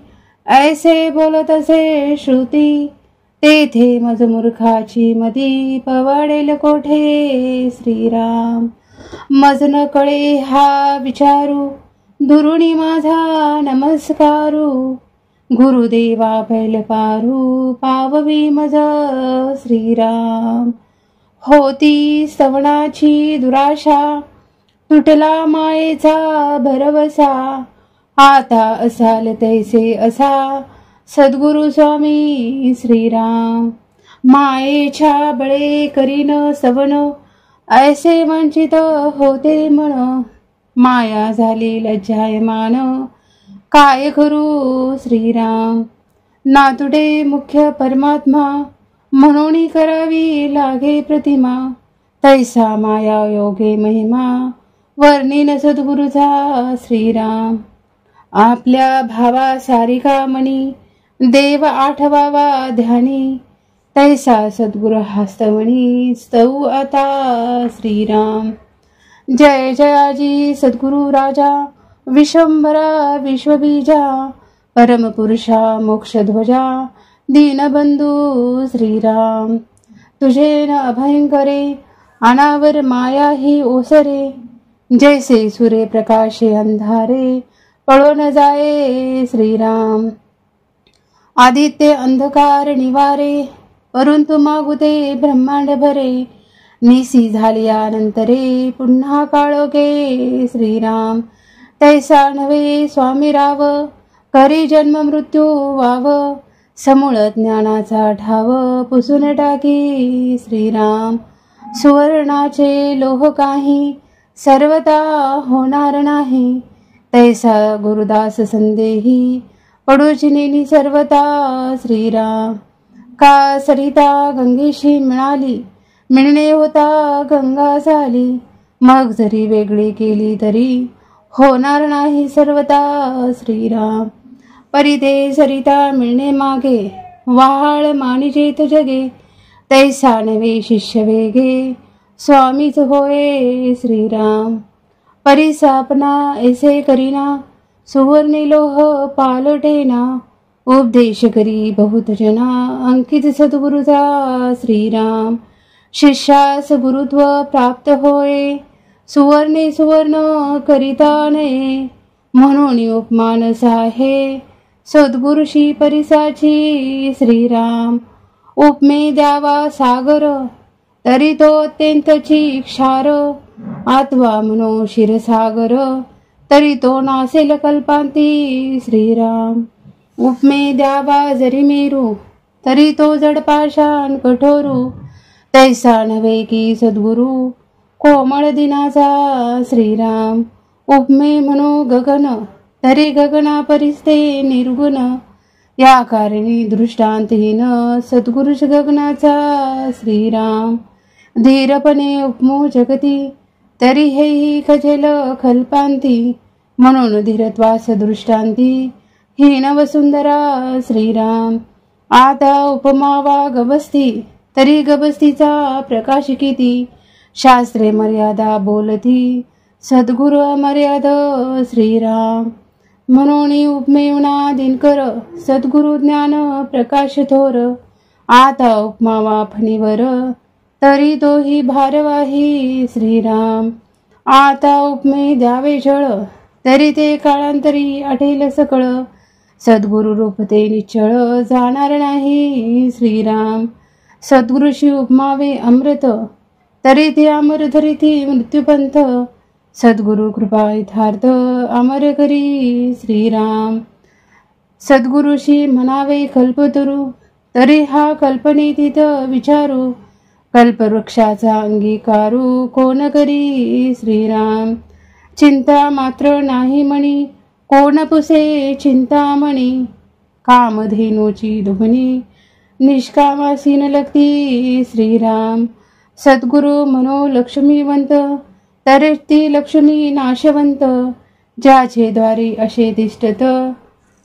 ऐसे बोलत असे श्रुती, तेथे मज मूर्खाची मती, पवाडेल कोठे श्रीराम. मज न कळे हा विचारू, दुरुणी माझा नमस्कारू, गुरुदेवा पैल पारू, पाववी मज श्रीराम. होती स्तवनाची दुराशा, तुटला मायेचा भरवसा, आता असाल तैसे असा, सद्गुरु स्वामी श्रीराम. मायेच्या बळे करीन सवन, ऐसे वंचित होते मन, माया झाली लज्जायमान, काय करू श्रीराम. नातुडे मुख्य परमात्मा, म्हणून करावी लागे प्रतिमा, तैसा माया योगे महिमा, वर्णिन सद्गुरुचा श्रीराम. आपल्या भावा सारिका मणी, देव आठवावा ध्यानी, तैसा सद्गुरु हस्तमणी, स्तव आता श्रीराम. जय जयाजी सद्गुरु राजा, विश्वंभरा विश्वबीजा, परमपुरुषा मोक्षध्वजा, दीनबंधू श्रीराम. तुझे न अभयंकरे, अनावर माया ही ओसरे, जैसे सूर्य प्रकाशे अंधारे, पळो न जाये श्रीराम. आदित्य अंधकार निवारे, परंतु मागुते ब्रह्मांड भरे, निसी झालियानंतरे, पुन्हा काळोखे श्रीराम. तैसा नव्हे स्वामी राव, करी जन्म मृत्यू वाव, समूळ ज्ञानाचा ठाव, पुसून टाकी श्रीराम. सुवर्णाचे लोह काही, सर्वता होणार नाही, तैसा गुरुदास संदेही, पडूचिनी सर्वता श्रीराम. का सरिता गंगेशी मिळाली, मिळणे होता गंगा झाली, मग जरी वेगळी केली तरी, होणार नाही सर्वता श्रीराम. परिते सरिता मिळणे मागे, वहाळ मानिजेत जगे, तैसा नवे शिष्य वेगे, स्वामीच होय श्रीराम. परिसापना ऐसे करीना, सुवर्णी लोह पालटेना, उपदेश करी बहुत जना, अंकित सद्गुरुचा श्रीराम. शिष्यास गुरुत्व प्राप्त होय, सुवर्णे सुवर्ण करिता नये, म्हणून उपमानस आहे, सद्गुरुशी परिसाची श्रीराम. उपमे द्यावा सागर, तरी तो अत्यंतची क्षार, आत्वा मनो क्षीरसागर, तरी तो नासेल कल्पांती श्रीराम. उपमे द्यावा जरी मेरू, तरी तो जडपाषाण कठोरू, तैसा नव्हे की सद्गुरु, कोमळ दिनाचा श्रीराम. उपमे म्हणो गगन, तरी गगना परिस्ते निर्गुण, या कारणी दृष्टांतहीन, सद्गुरुश गगनाचा श्रीराम. धीरपणे उपमो जगती, तरी हेही खजेल कल्पांती, म्हणून धीरत्वास दृष्टांती, हीन वसुंधरा श्रीराम. आता उपमावा गबस्ती, तरी गबस्तीचा प्रकाश किती, शास्त्रे मर्यादा बोलती, सद्गुरु अमर्याद श्रीराम. म्हणून उपमेवना दिनकर, सद्गुरु ज्ञान प्रकाश थोर, आता उपमावा फणीवर, तरी तोही भारवाही श्रीराम. आता उपमे द्यावे जळ, तरी ते काळांतरी आठेल सकळ, सद्गुरु रूप ते निश्चळ, जाणार नाही श्रीराम. सद्गुरुशी उपमावे अमृत, तरी ते अमर धरिती मृत्यूपंथ, सद्गुरु कृपा यथार्थ, अमर करी श्रीराम. सद्गुरुशी म्हणावे कल्पतरू, तरी हा कल्पनेतीत विचारू, कल्पवृक्षाचा अंगीकारू, कोण करी श्रीराम. चिंता मात्र नाही म्हणी, कोण पुसे चिंतामणी, कामधेनूची दुभणी, निष्कामासीन लगती श्रीराम. सद्गुरु मनो लक्ष्मीवंत, तरी ती लक्ष्मी नाशवंत, ज्याचे द्वारी असे तिष्ठत,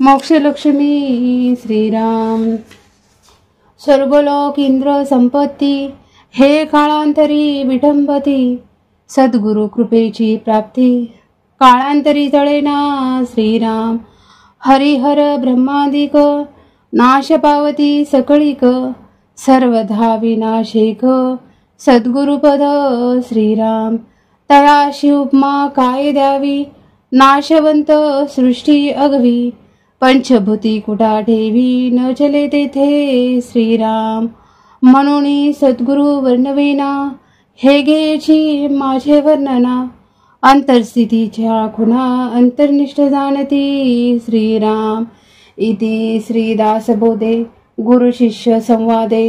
मोक्ष लक्ष्मी श्रीराम. स्वर्गलोक इंद्र संपत्ती, हे काळांतरी विठंबती, सद्गुरु कृपेची प्राप्ती, काळांतरी तळेना श्रीराम. हरिहर ब्रह्मादिक नाश पावती सकळिक. सर्वधा विनाशिक सद्गुरुपद श्रीराम. तयाशी उपमा काय द्यावी नाशवंत सृष्टी अगवी. पंचभूती कुटा ठेवी न चले तेथे श्रीराम. म्हणून सद्गुरु वर्णवेना हे घ्यायची माझे वर्णना. अंतरस्थितीच्या खुणा अंतर्निष्ठ जाणती श्रीराम. इति श्रीदासबोधे गुरु शिष्य संवादे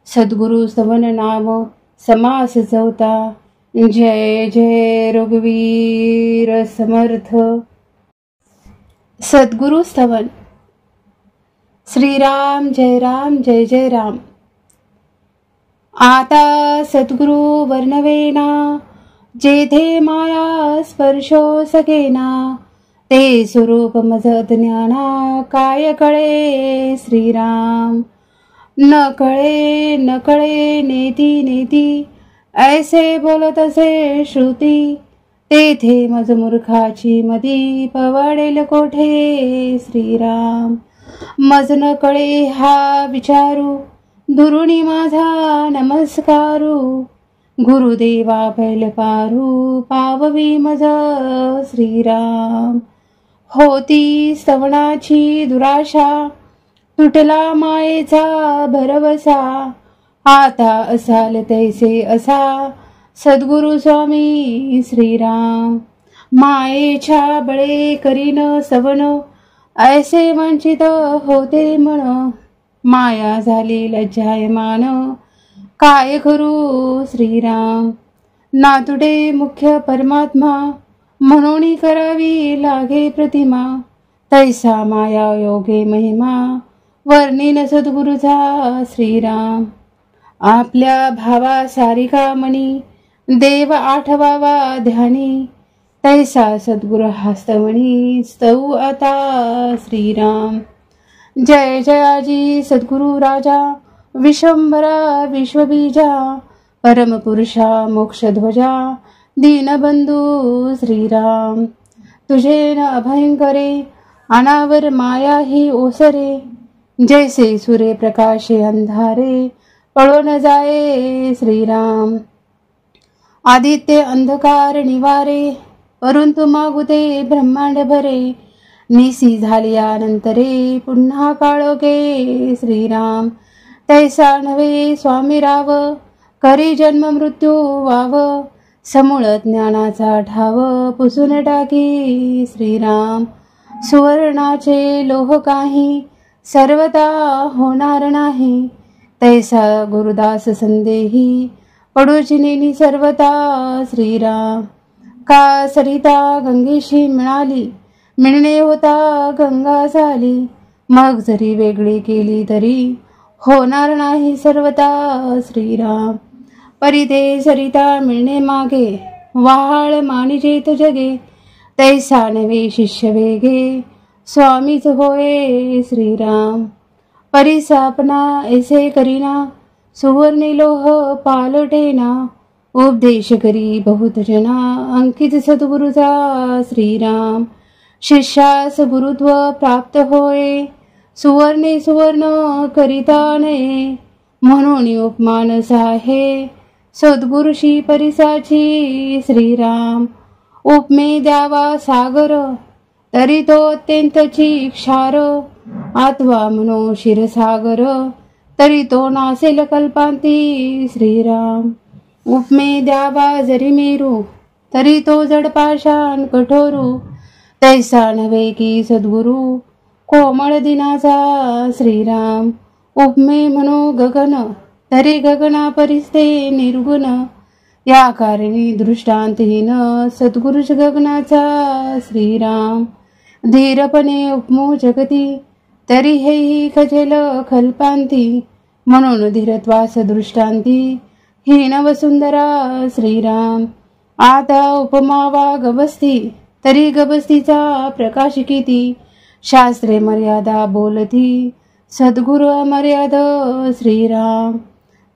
सद्गुरु स्तवन नाम समास चौथा. जय जय रघुवीर समर्थ. सद्गुरु स्तवन. श्रीराम जय राम जय जय राम. आता सद्गुरु वर्णवेना जेथे माया स्पर्शो सकेना. ते स्वरूप मज ज्ञाना काय कळे श्रीराम. न कळे नेती नेती ऐसे बोलत असे श्रुती. तेथे मज मूर्खाची मदी पवाडेल कोठे श्रीराम. मज न कळे हा विचारू दुरुणी माझा नमस्कारू. गुरुदेवा पैल पारू पाववी मज श्रीराम. होती स्तवनाची दुराशा तुटला मायेचा भरवसा. आता असाल तैसे असा सद्गुरु स्वामी श्रीराम. मायेच्या बळे करीन सवन ऐसे वंचित होते मन. माया झाली लज्जायमान काय करू श्रीराम. नातुडे मुख्य परमात्मा म्हणून करावी लागे प्रतिमा. तैसा माया योगे महिमा वर्णिन सद्गुरुचा श्रीराम. आपल्या भावा सारिका मनी देव आठवावा ध्यानी. तैसा सद्गुरु हस्तवणी स्तव आता श्रीराम. जय जयाजी सद्गुरु राजा विश्वंभरा विश्वबीजा. परमपुरुषा मोक्षध्वजा दीनबंधू श्रीराम. तुझे न अभयंकरे अनावर माया ही ओसरे. जैसे सूर्य प्रकाशे अंधारे पळो न जाये श्रीराम. आदित्य अंधकार निवारे परंतु मागुते ब्रह्मांड भरे. निसी झाल्यानंतरे पुन्हा काळोखे श्रीराम. तैसा नव्हे स्वामी राव करी जन्म मृत्यू वाव. समूळ ज्ञानाचा ठाव पुसून टाकी श्रीराम. सुवर्णाचे लोह काही सर्वता होणार नाही. तैसा गुरुदास संदेही पडूची नेनी सर्वता श्रीराम. का सरिता गंगेशी मिळणे होता गंगा झाली. मग जरी वेगळी केली तरी होणार नाही सर्वता श्रीराम. परिते सरिता मिळणे मागे वाहाळ मानिजेत जगे. तैसा नवे शिष्य वेगे स्वामीच होय श्रीराम. परिसापना ऐसे करीना सुवर्णी लोह पालटेना. उपदेश करी बहुत जना अंकित सद्गुरुचा श्रीराम. शिष्यास गुरुत्व प्राप्त होय सुवर्णे सुवर्ण करिता नये. म्हणून उपमान साहे सद्गुरुशी परिसाची श्रीराम. उपमे द्यावा सागर तरी तो अत्यंतची क्षार. आत्वा म्हणो क्षीरसागर तरी तो नासेल कल्पांती श्रीराम. उपमे द्यावा जरी मेरू तरी तो जडपाषाण कठोरू. तैसा नव्हे की सद्गुरु कोमळ दिनाचा श्रीराम. उपमे म्हणो गगन तरी गगना परिस्ते निर्गुण. या कारणी दृष्टांतहीन सद्गुरुच गगनाचा श्रीराम. धीरपणे उपमो जगती तरी हेही खजेल कल्पांती. म्हणून धीरत्वास दृष्टांती हीन वसुंधरा श्रीराम. आता उपमावा गबस्ती तरी गबस्तीचा प्रकाश किती. शास्त्रे मर्यादा बोलती सद्गुरु अमर्याद श्रीराम.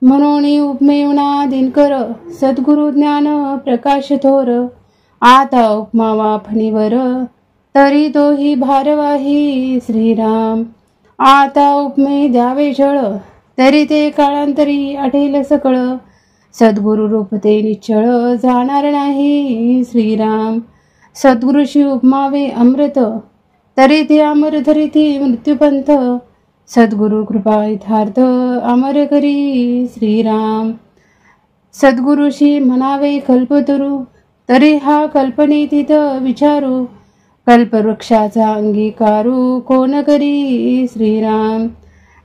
म्हणून उपमेवना दिनकर सद्गुरु ज्ञान प्रकाश थोर. आता उपमा वाफणीवर तरी तोही भारवाही श्रीराम. आता उपमे द्यावे जळ तरी ते काळांतरी आठेल सकळ. सद्गुरु रूप ते निश्चळ जाणार नाही श्रीराम. सद्गुरुशी उपमावे अमृत तरी ते अमर धरिती मृत्यूपंथ. सद्गुरु कृपा यथार्थ अमर करी श्रीराम. सद्गुरुशी म्हणावे कल्पतरू तरी हा कल्पनेतीत विचारू. कल्पवृक्षाचा अंगीकारू कोण करी श्रीराम.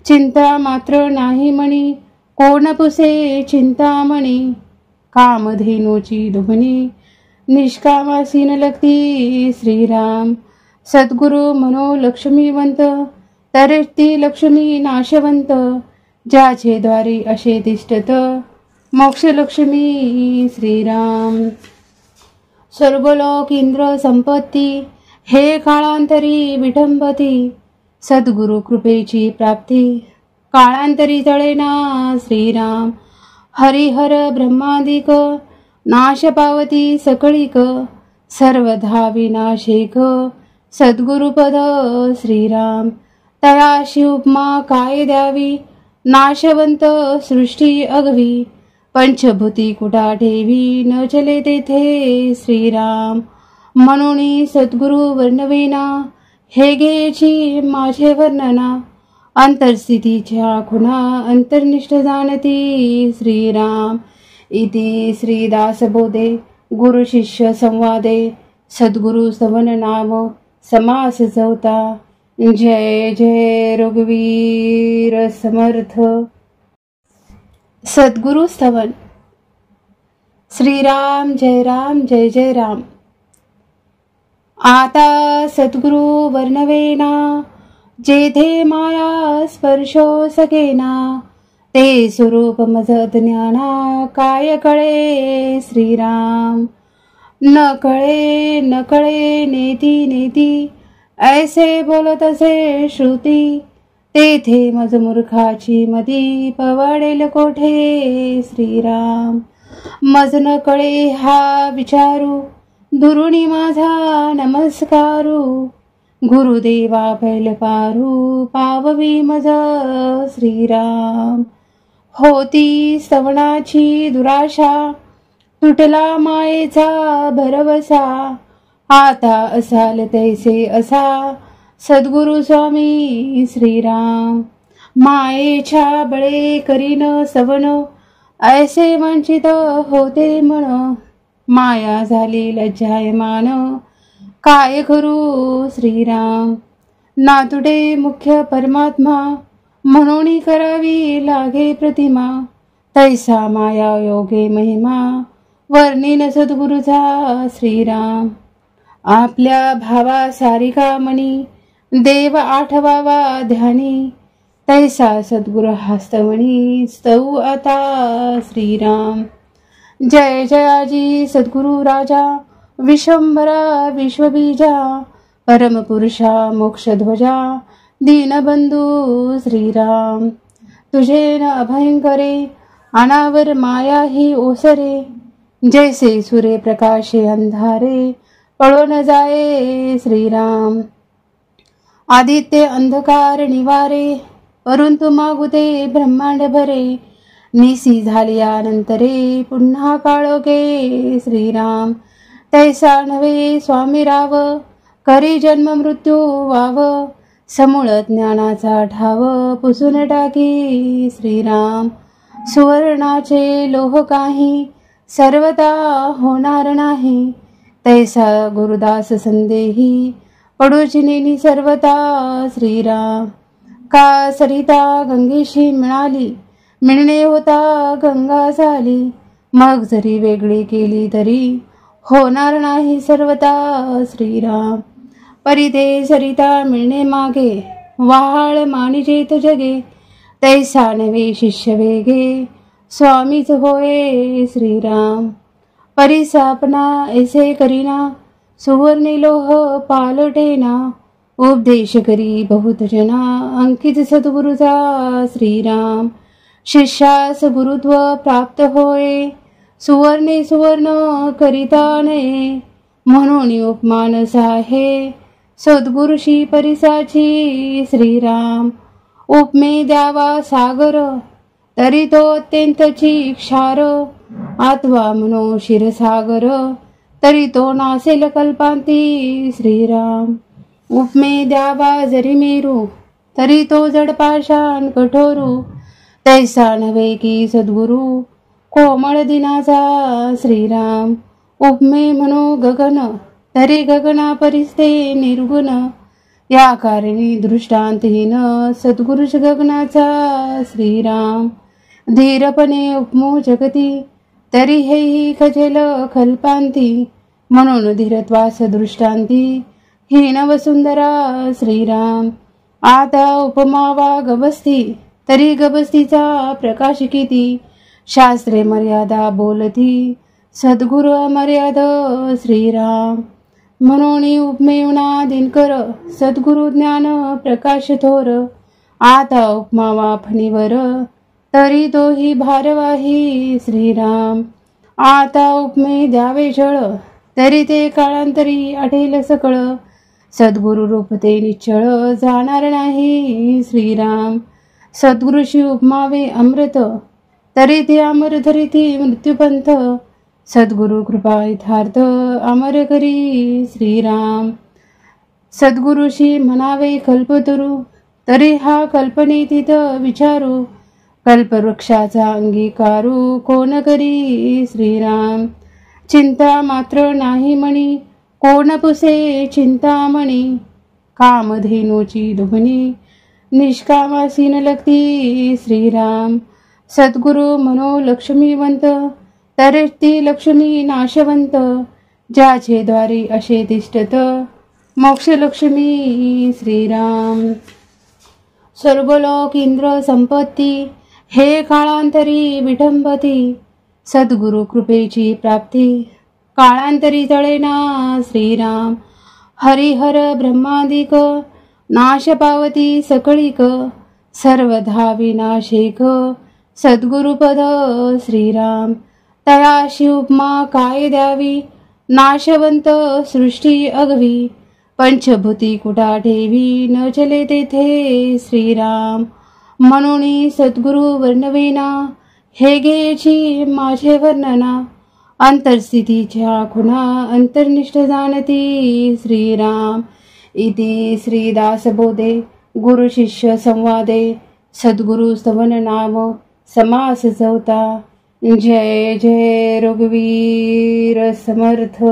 चिंता मात्र नाही मणी कोण पुसे चिंतामणी. कामधेनूची दुभणी निष्कामासीन लगती श्रीराम. सद्गुरु मनो लक्ष्मीवंत तरी ती लक्ष्मी नाशवंत. ज्याचे द्वारी असे तिष्ठत मोक्षलक्ष्मी श्रीराम. स्वर्गलोक इंद्र संपत्ती हे काळांतरी विठंबती. सद्गुरु कृपेची प्राप्ती काळांतरी तळेना श्रीराम. हरिहर ब्रह्मादिक नाश पावती सकळीक. सर्वधा विनाशिक सद्गुरुपद श्रीराम. तयाशी उपमा काय द्यावी नाशवंत सृष्टी अगवी. पंचभूती कुटा ठेवी न चले तेथे श्रीराम. म्हणून सद्गुरु वर्णवेना हे घ्यायची माझे वर्णना. अंतरस्थितीच्या खुणा अंतर्निष्ठ जाणती श्रीराम. इति श्रीदासबोधे गुरु शिष्य संवादे सद्गुरु स्तवन नाम समास चौथा. जय जय रघुवीर समर्थ. सद्गुरु स्तवन. श्रीराम जय राम जय जय राम. आता सद्गुरु वर्णवेना जेथे माया स्पर्शो सकेना. ते स्वरूप मज ज्ञाना काय कळे श्रीराम. न कळे नेती नेती ऐसे बोलत असे श्रुती. तेथे मज मूर्खाची मदी पवाडेल कोठे श्रीराम. मज न कळे हा विचारू दुरुणी माझा नमस्कारू. गुरुदेवा पैल पारू पाववी मज श्रीराम. होती स्तवनाची दुराशा तुटला मायेचा भरवसा. आता असाल तैसे असा सद्गुरु स्वामी श्रीराम. मायेच्या बळे करीन सवन ऐसे वंचित होते मन. माया झाली लज्जायमान काय करू श्रीराम. नातुडे मुख्य परमात्मा म्हणून करावी लागे प्रतिमा. तैसा माया योगे महिमा वर्णिन सद्गुरुचा श्रीराम. आपल्या भावा सारिका मणी देव आठवावा ध्यानी. तैसा सद्गुरु हस्तवणी स्तव आता श्रीराम. जय जयाजी सद्गुरु राजा विश्वंभरा विश्वबीजा. परमपुरुषा मोक्षध्वजा दीनबंधू श्रीराम. तुझे न अभयंकरे अनावर माया ही ओसरे. जैसे सूर्य प्रकाशे अंधारे पळून जाये श्रीराम. आदित्य अंधकार निवारे परंतु मागुते ब्रह्मांड भरे. निसी झाल्यानंतरे पुन्हा काळोखे श्रीराम. तैसा नव्हे स्वामी राव करी जन्म मृत्यू वाव. समूळ ज्ञानाचा ठाव पुसून टाकी श्रीराम. सुवर्णाचे लोह काही सर्वता होणार नाही. तैसा गुरुदास संदेही पडूची नेनी सर्वता श्रीराम. का सरिता गंगेशी मिळाली मिळणे होता गंगा झाली. मग जरी वेगळी केली तरी होणार नाही सर्वता श्रीराम. परिते सरिता मिळणे मागे वाहाळ मानिजेत जगे. तैसा नवे शिष्य वेगे स्वामीच होय श्रीराम. परिसापना ऐसे करीना सुवर्णी लोह पालटेना. उपदेश करी बहुत जना अंकित सद्गुरुचा श्रीराम. शिष्यास गुरुत्व प्राप्त होय सुवर्णे सुवर्ण करिता नये. म्हणून उपमानस आहे सद्गुरुशी परिसाची श्रीराम. उपमे द्यावा सागर तरी तो अत्यंतची क्षार, अथवा म्हणो क्षीरसागर तरी तो नासेल कल्पांती श्रीराम. उपमे द्यावा जरी मेरू तरी तो जड पाषाण कठोरू, तैसा नव्हे की सद्गुरु कोमळ दिनाचा श्रीराम. उपमे म्हणो गगन तरी गगना परिस्ते निर्गुण, या कारणी दृष्टांतहीन सद्गुरुच गगनाचा श्रीराम. धीरपणे उपमो जगती तरी हेही खजेल कल्पांती, म्हणून धीरत्वास दृष्टांती हीन वसुंधरा श्रीराम. आता उपमावा गबस्ती तरी गबस्तीचा प्रकाश किती, शास्त्रे मर्यादा बोलती सद्गुरु अमर्याद श्रीराम. म्हणून उपमेवना दिनकर सद्गुरु ज्ञान प्रकाश थोर, आता उपमावा फणीवर तरी तोही भारवाही श्रीराम. आता उपमे द्यावे जळ तरी ते काळांतरी आढेल सकळ, सद्गुरु रूप ते निश्चळ जाणार नाही श्रीराम. सद्गुरुशी उपमावे अमृत तरी ते अमर धरिती मृत्यूपंथ, सद्गुरु कृपा यथार्थ अमर करी श्रीराम. सद्गुरुशी म्हणावे कल्पतरू तरी हा कल्पनेतीत विचारू, कल्पवृक्षाचा अंगीकारू कोण करी श्रीराम. चिंता मात्र नाही म्हणी कोण पुसे चिंतामणी, कामधेनूची दुभणी निष्कामासीन लगती श्रीराम. सद्गुरु म्हणो लक्ष्मीवंत तरी ती लक्ष्मी नाशवंत, ज्याचे द्वारी असे तिष्ठत मोक्षलक्ष्मी श्रीराम. स्वर्गलोक इंद्र संपत्ती हे काळांतरी विटंबती, सद्गुरु कृपेची प्राप्ती काळांतरी तळेना श्रीराम. हरिहर ब्रह्मादिक नाश पावती सकळीक, सर्वधा विनाशेक सद्गुरुपद श्रीराम. तयाशी उपमा काय द्यावी नाशवंत सृष्टी अगवी, पंचभूती कुठा ठेवी न चले तेथे श्रीराम. म्हणून सद्गुरु वर्णवेना हे घ्यायची माझे वर्णना, अंतरस्थितीच्या खुणा अंतर्निष्ठ जाणती श्रीराम. इति श्रीदासबोधे गुरु शिष्य संवादे सद्गुरु स्तवन नाम समास चौथा. जय जय रघुवीर समर्थ.